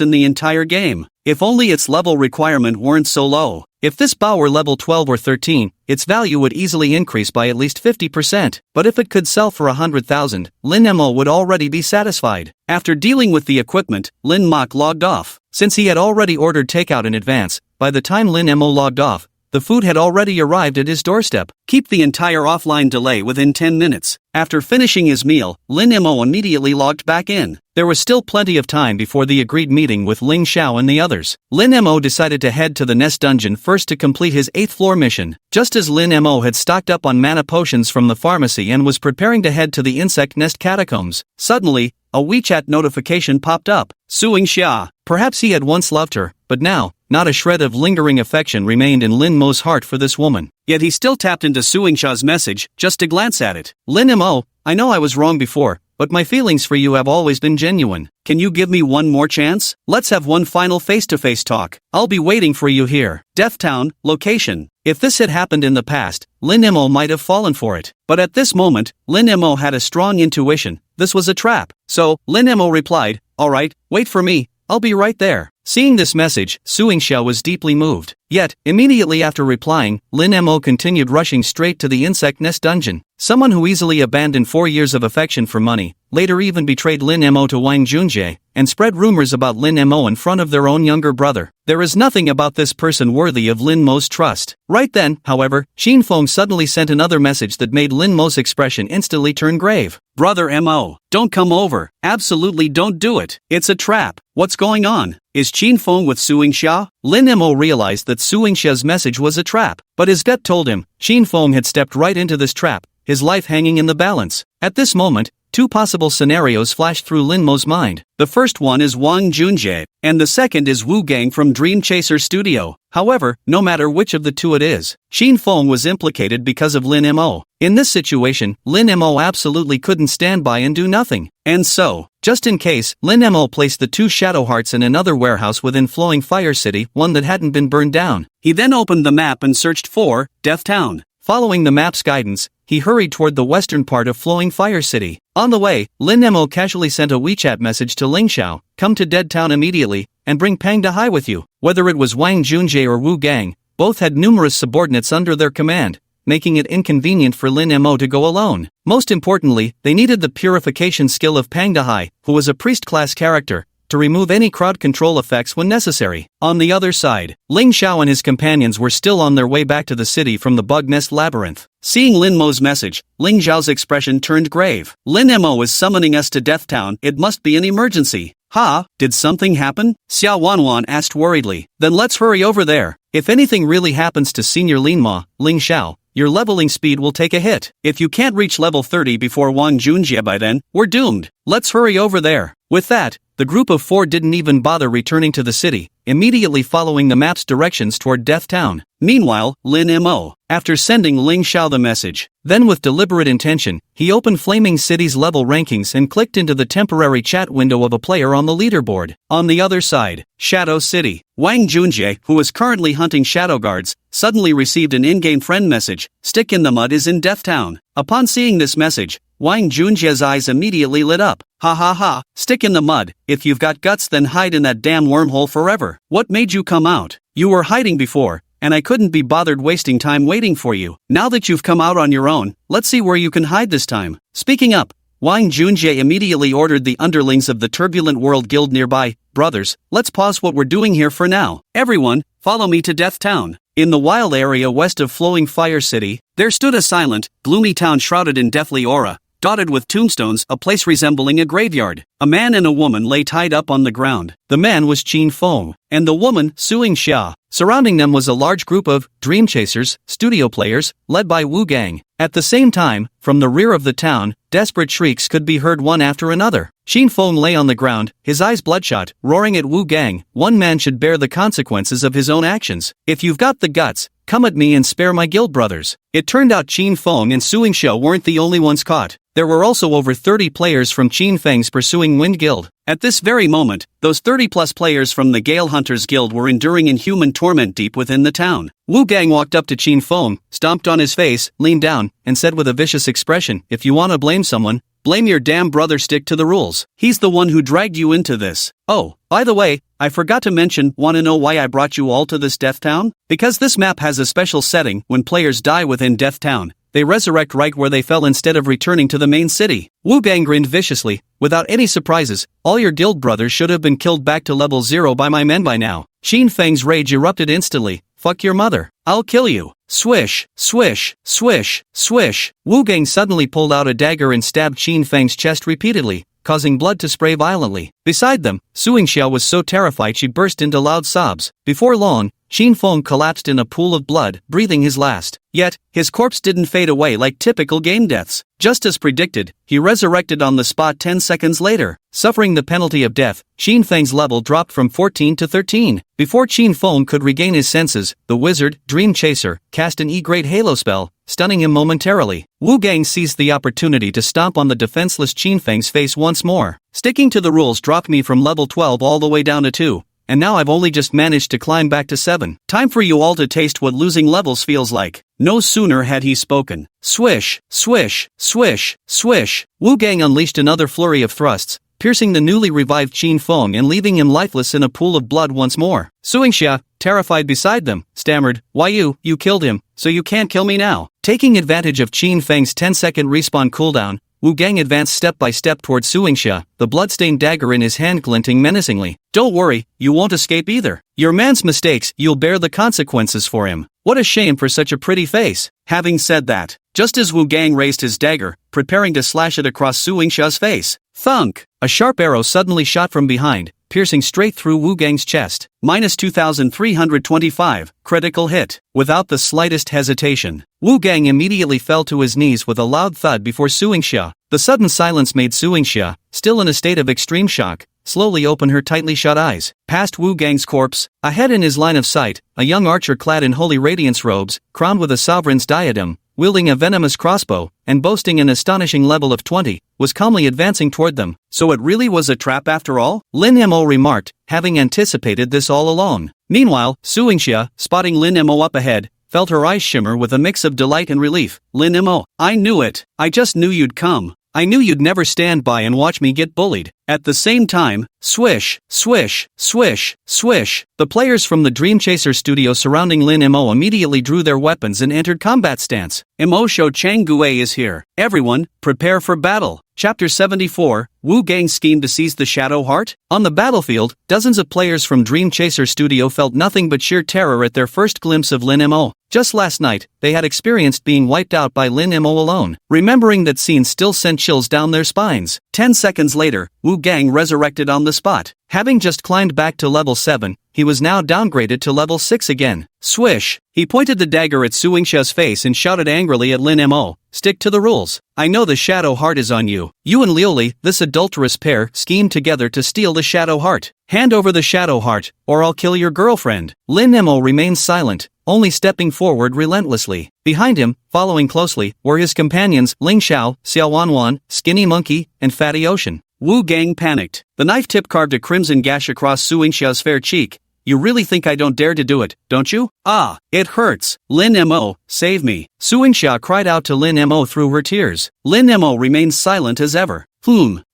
in the entire game. If only its level requirement weren't so low. If this bow were level 12 or 13, its value would easily increase by at least 50%. But if it could sell for 100,000, Lin Mo would already be satisfied. After dealing with the equipment, Lin Mok logged off. Since he had already ordered takeout in advance, by the time Lin Mo logged off, the food had already arrived at his doorstep. Keep the entire offline delay within 10 minutes. After finishing his meal, Lin Mo immediately logged back in. There was still plenty of time before the agreed meeting with Ling Xiao and the others. Lin Mo decided to head to the nest dungeon first to complete his 8th floor mission. Just as Lin Mo had stocked up on mana potions from the pharmacy and was preparing to head to the insect nest catacombs, suddenly, a WeChat notification popped up. Suing Xia. Perhaps he had once loved her, but now, not a shred of lingering affection remained in Lin Mo's heart for this woman. Yet he still tapped into Suing Xia's message, just to glance at it. "Lin Mo, I know I was wrong before, but my feelings for you have always been genuine. Can you give me one more chance? Let's have one final face-to-face talk. I'll be waiting for you here. Death Town, location." If this had happened in the past, Lin Mo might have fallen for it. But at this moment, Lin Mo had a strong intuition. This was a trap. So, Lin Mo replied, "Alright, wait for me, I'll be right there." Seeing this message, Suing Xia was deeply moved. Yet, immediately after replying, Lin Mo continued rushing straight to the insect nest dungeon. Someone who easily abandoned 4 years of affection for money, later even betrayed Lin Mo to Wang Junjie, and spread rumors about Lin Mo in front of their own younger brother. There is nothing about this person worthy of Lin Mo's trust. Right then, however, Xin Feng suddenly sent another message that made Lin Mo's expression instantly turn grave. "Brother Mo, don't come over. Absolutely don't do it. It's a trap. What's going on? Is Qin Feng with Suing Xia?" Lin Mo realized that Suing Xia's message was a trap, but his gut told him Qin Feng had stepped right into this trap, his life hanging in the balance. At this moment, two possible scenarios flashed through Lin Mo's mind. The first one is Wang Junjie, and the second is Wu Gang from Dream Chaser Studio. However, no matter which of the two it is, Qin Feng was implicated because of Lin Mo. In this situation, Lin Mo absolutely couldn't stand by and do nothing. And so, just in case, Lin Mo placed the 2 shadow hearts in another warehouse within Flowing Fire City, one that hadn't been burned down. He then opened the map and searched for Death Town. Following the map's guidance, he hurried toward the western part of Flowing Fire City. On the way, Lin Mo casually sent a WeChat message to Ling Xiao, "Come to Dead Town immediately, and bring Pang Dahai with you." Whether it was Wang Junjie or Wu Gang, both had numerous subordinates under their command, making it inconvenient for Lin Mo to go alone. Most importantly, they needed the purification skill of Pang Dahai, who was a priest-class character, to remove any crowd control effects when necessary. On the other side, Ling Xiao and his companions were still on their way back to the city from the Bug Nest Labyrinth. Seeing Lin Mo's message, Ling Xiao's expression turned grave. Lin Mo is summoning us to Death Town. It must be an emergency. Ha, did something happen? Xiao Wanwan asked worriedly. Then let's hurry over there. If anything really happens to Senior Lin Mo, Ling Xiao, your leveling speed will take a hit. If you can't reach level 30 before Wang Junjie by then, we're doomed. Let's hurry over there. With that, the group of 4 didn't even bother returning to the city, immediately following the map's directions toward Death Town. Meanwhile, Lin Mo, after sending Ling Xiao the message, then with deliberate intention, he opened Flaming City's level rankings and clicked into the temporary chat window of a player on the leaderboard. On the other side, Shadow City. Wang Junjie, who was currently hunting shadow guards, suddenly received an in-game friend message. Stick in the mud is in Death Town. Upon seeing this message, Wang Junjie's eyes immediately lit up. Ha ha ha, stick in the mud. If you've got guts, then hide in that damn wormhole forever. What made you come out? You were hiding before, and I couldn't be bothered wasting time waiting for you. Now that you've come out on your own, let's see where you can hide this time. Speaking up, Wang Junjie immediately ordered the underlings of the Turbulent World Guild nearby. Brothers, let's pause what we're doing here for now. Everyone, follow me to Death Town. In the wild area west of Flowing Fire City, there stood a silent, gloomy town shrouded in deathly aura, dotted with tombstones, a place resembling a graveyard. A man and a woman lay tied up on the ground. The man was Qin Feng, and the woman, Suing Xia. Surrounding them was a large group of dream chasers, studio players, led by Wu Gang. At the same time, from the rear of the town, desperate shrieks could be heard one after another. Qin Feng lay on the ground, his eyes bloodshot, roaring at Wu Gang. One man should bear the consequences of his own actions. If you've got the guts, come at me and spare my guild brothers. It turned out Qin Feng and Suing Xia weren't the only ones caught. There were also over 30 players from Qin Feng's pursuing Wind Guild. At this very moment, those 30-plus players from the Gale Hunters Guild were enduring inhuman torment deep within the town. Wu Gang walked up to Qin Feng, stomped on his face, leaned down, and said with a vicious expression, if you want to blame someone, blame your damn brother. Stick to the rules. He's the one who dragged you into this. Oh, by the way, I forgot to mention, want to know why I brought you all to this Death Town? Because this map has a special setting. When players die within Death Town, they resurrect right where they fell instead of returning to the main city. Wu Gang grinned viciously. Without any surprises, all your guild brothers should have been killed back to level 0 by my men by now. Qin Feng's rage erupted instantly. Fuck your mother. I'll kill you. Swish, swish, swish, swish. Wu Gang suddenly pulled out a dagger and stabbed Qin Feng's chest repeatedly, causing blood to spray violently. Beside them, Suing Xia was so terrified she burst into loud sobs. Before long, Qin Feng collapsed in a pool of blood, breathing his last. Yet, his corpse didn't fade away like typical game deaths. Just as predicted, he resurrected on the spot 10 seconds later. Suffering the penalty of death, Qin Feng's level dropped from 14 to 13. Before Qin Feng could regain his senses, the wizard, Dream Chaser, cast an E-grade halo spell, stunning him momentarily. Wu Gang seized the opportunity to stomp on the defenseless Qin Feng's face once more. Sticking to the rules dropped me from level 12 all the way down to 2. And now I've only just managed to climb back to 7. Time for you all to taste what losing levels feels like. No sooner had he spoken. Swish, swish, swish, swish. Wu Gang unleashed another flurry of thrusts, piercing the newly revived Qin Feng and leaving him lifeless in a pool of blood once more. Suing Xia, terrified beside them, stammered, why you killed him, so you can't kill me now. Taking advantage of Qin Feng's 10-second respawn cooldown, Wu Gang advanced step by step toward Suing Xia, the bloodstained dagger in his hand glinting menacingly. Don't worry, you won't escape either. Your man's mistakes, you'll bear the consequences for him. What a shame for such a pretty face. Having said that, just as Wu Gang raised his dagger, preparing to slash it across Suing Xia's face, thunk! A sharp arrow suddenly shot from behind, piercing straight through Wu Gang's chest. Minus 2,325, critical hit. Without the slightest hesitation, Wu Gang immediately fell to his knees with a loud thud before Suing Xia. The sudden silence made Suing Xia, still in a state of extreme shock, slowly open her tightly shut eyes. Past Wu Gang's corpse, ahead in his line of sight, a young archer clad in holy radiance robes, crowned with a sovereign's diadem, wielding a venomous crossbow, and boasting an astonishing level of 20, was calmly advancing toward them. So it really was a trap after all? Lin Mo remarked, having anticipated this all along. Meanwhile, Suing Xia, spotting Lin Mo up ahead, felt her eyes shimmer with a mix of delight and relief. Lin Mo, I knew it. I just knew you'd come. I knew you'd never stand by and watch me get bullied. At the same time, swish, swish, swish, swish, the players from the Dream Chaser studio surrounding Lin Mo immediately drew their weapons and entered combat stance. Mo Shou Chang Gue is here. Everyone, prepare for battle. Chapter 74, Wu Gang schemed to seize the Shadow Heart? On the battlefield, dozens of players from Dream Chaser Studio felt nothing but sheer terror at their first glimpse of Lin Mo. Just last night, they had experienced being wiped out by Lin Mo alone. Remembering that scene still sent chills down their spines. 10 seconds later, Wu Gang resurrected on the spot. Having just climbed back to level 7, he was now downgraded to level 6 again. Swish! He pointed the dagger at Su Yingsha's face and shouted angrily at Lin Mo, "Stick to the rules. I know the Shadow Heart is on you. You and Liuli, this adulterous pair, schemed together to steal the Shadow Heart. Hand over the Shadow Heart, or I'll kill your girlfriend." Lin Mo remained silent, only stepping forward relentlessly. Behind him, following closely, were his companions Ling Xiao, Xiao Wanwan, Skinny Monkey, and Fatty Ocean. Wu Gang panicked. The knife tip carved a crimson gash across Su Yingsha's fair cheek. "You really think I don't dare to do it, don't you? Ah, it hurts. Lin Mo, save me." Su Yingsha cried out to Lin Mo through her tears. Lin Mo remained silent as ever.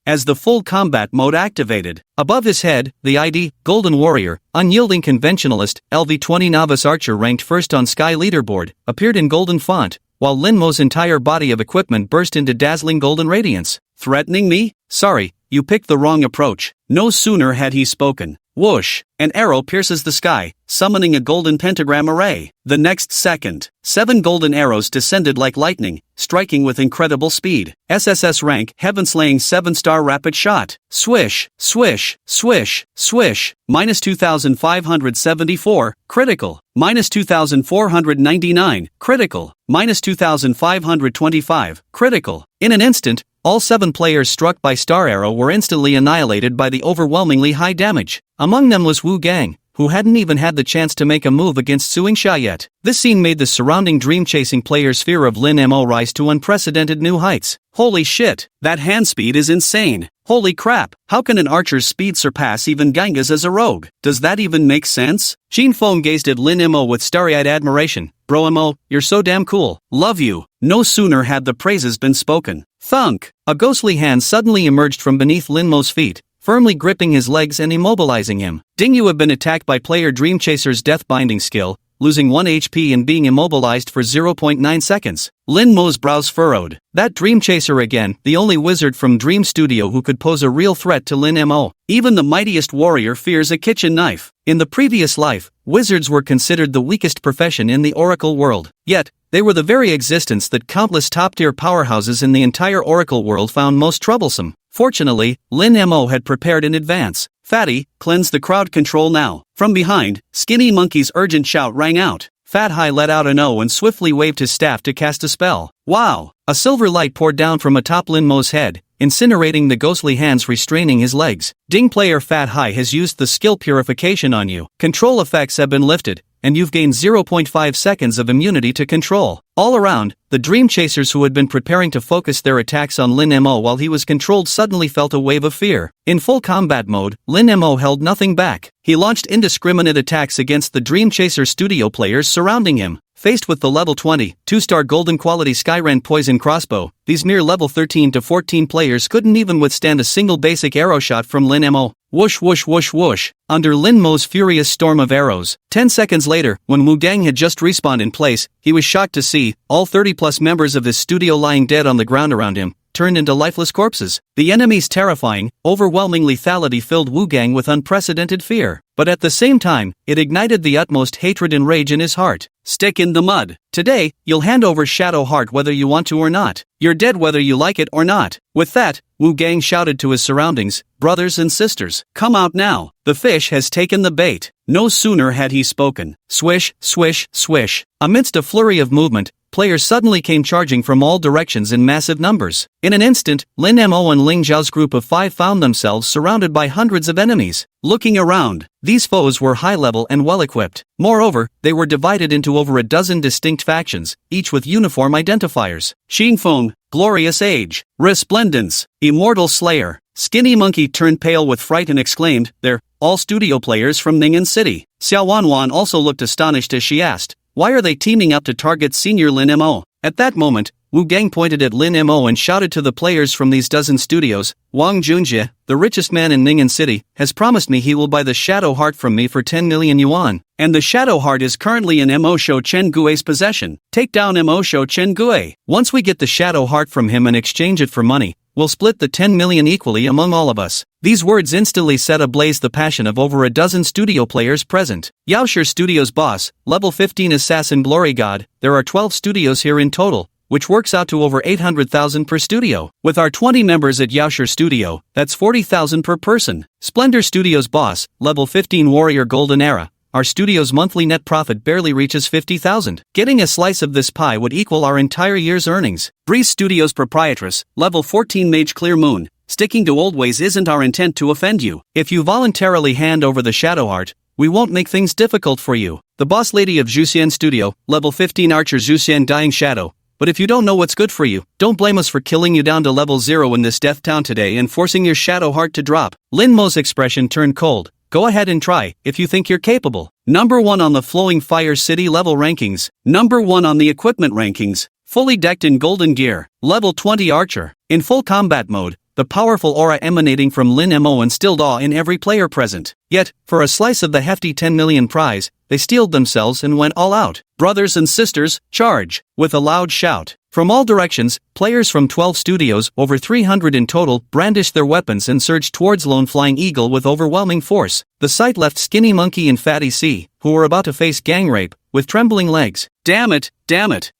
As the full combat mode activated. Above his head, the ID, Golden Warrior, Unyielding Conventionalist, LV-20 Novice Archer ranked first on Sky Leaderboard, appeared in golden font, while Lin Mo's entire body of equipment burst into dazzling golden radiance. "Threatening me? Sorry, you picked the wrong approach." No sooner had he spoken. Whoosh! An arrow pierces the sky, summoning a golden pentagram array. The next second, 7 golden arrows descended like lightning, striking with incredible speed. SSS rank, Heaven-slaying 7-star rapid shot. Swish, swish, swish, swish. Minus 2,574, critical. Minus 2,499, critical. Minus 2,525, critical. In an instant, all 7 players struck by Star Arrow were instantly annihilated by the overwhelmingly high damage. Among them was Wu Gang, who hadn't even had the chance to make a move against Su Yingsha yet. This scene made the surrounding dream-chasing players' fear of Lin Mo rise to unprecedented new heights. Holy shit, that hand speed is insane. Holy crap, how can an archer's speed surpass even Ganga's as a rogue? Does that even make sense? Jin Feng gazed at Lin Mo with starry-eyed admiration. "Bro Mo, you're so damn cool. Love you." No sooner had the praises been spoken. Thunk! A ghostly hand suddenly emerged from beneath Lin Mo's feet, firmly gripping his legs and immobilizing him. Ding, you have been attacked by player Dream Chaser's death binding skill, losing 1 HP and being immobilized for 0.9 seconds. Lin Mo's brows furrowed. That Dream Chaser again, the only wizard from Dream Studio who could pose a real threat to Lin Mo. Even the mightiest warrior fears a kitchen knife. In the previous life, wizards were considered the weakest profession in the Oracle world. Yet, they were the very existence that countless top-tier powerhouses in the entire Oracle world found most troublesome. Fortunately, Lin Mo had prepared in advance. "Fatty, cleanse the crowd control now." From behind, Skinny Monkey's urgent shout rang out. Fat High let out an O and swiftly waved his staff to cast a spell. Wow! A silver light poured down from atop Lin Mo's head, incinerating the ghostly hands restraining his legs. Ding, player Fat High has used the skill purification on you. Control effects have been lifted, and you've gained 0.5 seconds of immunity to control. All around, the Dream Chasers who had been preparing to focus their attacks on Lin Mo while he was controlled suddenly felt a wave of fear. In full combat mode, Lin Mo held nothing back. He launched indiscriminate attacks against the Dream Chaser studio players surrounding him. Faced with the level 20, 2-star golden quality Skyrend poison crossbow, these mere level 13 to 14 players couldn't even withstand a single basic arrow shot from Lin Mo. Whoosh whoosh whoosh whoosh, under Lin Mo's furious storm of arrows. 10 seconds later, when Wu Gang had just respawned in place, he was shocked to see all 30-plus members of his studio lying dead on the ground around him, turned into lifeless corpses. The enemy's terrifying, overwhelming lethality filled Wu Gang with unprecedented fear. But at the same time, it ignited the utmost hatred and rage in his heart. Stick in the mud. Today, you'll hand over Shadow Heart whether you want to or not. You're dead whether you like it or not. With that, Wu Gang shouted to his surroundings, "Brothers and sisters, come out now. The fish has taken the bait." No sooner had he spoken. Swish, swish, swish. Amidst a flurry of movement, players suddenly came charging from all directions in massive numbers. In an instant, Lin Mo and Ling Zhao's group of 5 found themselves surrounded by hundreds of enemies. Looking around, these foes were high-level and well-equipped. Moreover, they were divided into over a dozen distinct factions, each with uniform identifiers. Xingfeng, Glorious Age, Resplendence, Immortal Slayer. Skinny Monkey turned pale with fright and exclaimed, "They're all studio players from Ning'an City." Xiao Wanwan also looked astonished as she asked, "Why are they teaming up to target Senior Lin Mo?" At that moment, Wu Gang pointed at Lin Mo and shouted to the players from these dozen studios, Wang Junjie, the richest man in Ning'an City, has promised me he will buy the Shadow Heart from me for 10 million yuan. And the Shadow Heart is currently in Mo Shou Chen Gui's possession. Take down Mo Shou Chen Gui. Once we get the Shadow Heart from him and exchange it for money, we'll split the 10 million equally among all of us. These words instantly set ablaze the passion of over a dozen studio players present. Yaoshi Studios boss, level 15 assassin glory god, there are 12 studios here in total, which works out to over 800,000 per studio. With our 20 members at Yaoshi Studio, that's 40,000 per person. Splendor Studios boss, level 15 warrior golden era, our studio's monthly net profit barely reaches 50,000. Getting a slice of this pie would equal our entire year's earnings. Breeze Studios proprietress, level 14 mage clear moon, sticking to old ways isn't our intent to offend you. If you voluntarily hand over the Shadow Heart, we won't make things difficult for you. The boss lady of Zhuxian Studio, level 15 archer Zhuxian Dying Shadow, but if you don't know what's good for you, don't blame us for killing you down to level 0 in this death town today and forcing your Shadow Heart to drop. Lin Mo's expression turned cold. Go ahead and try, if you think you're capable. Number 1 on the Flowing Fire City level rankings. Number 1 on the equipment rankings. Fully decked in golden gear. Level 20 archer. In full combat mode, the powerful aura emanating from Lin Mo instilled awe in every player present. Yet, for a slice of the hefty 10 million prize, they steeled themselves and went all out. Brothers and sisters, charge! With a loud shout. From all directions, players from 12 studios, over 300 in total, brandished their weapons and surged towards Lone Flying Eagle with overwhelming force. The sight left Skinny Monkey and Fatty C, who were about to face gang rape, with trembling legs. Damn it,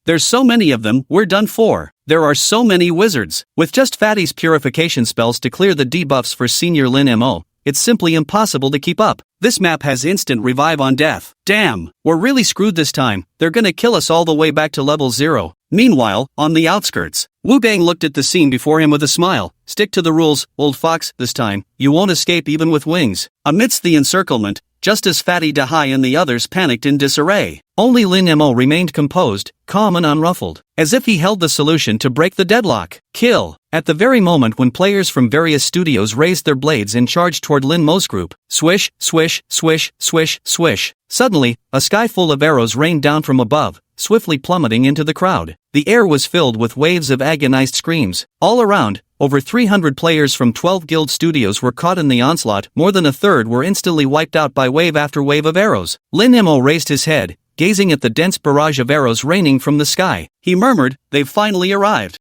there's so many of them, we're done for. There are so many wizards. With just Fatty's purification spells to clear the debuffs for senior Lin Mo, it's simply impossible to keep up. This map has instant revive on death. Damn, we're really screwed this time, they're gonna kill us all the way back to level 0. Meanwhile, on the outskirts, Wu Bang looked at the scene before him with a smile. Stick to the rules, old fox, this time, you won't escape even with wings. Amidst the encirclement, just as Fatty Dahai and the others panicked in disarray, only Lin Mo remained composed, calm and unruffled, as if he held the solution to break the deadlock. Kill! At the very moment when players from various studios raised their blades and charged toward Lin Mo's group, swish, swish, swish, swish, swish. Suddenly, a sky full of arrows rained down from above, swiftly plummeting into the crowd. The air was filled with waves of agonized screams. All around, over 300 players from 12 guild studios were caught in the onslaught. More than a third were instantly wiped out by wave after wave of arrows. Lin Mo raised his head, gazing at the dense barrage of arrows raining from the sky. He murmured, "They've finally arrived."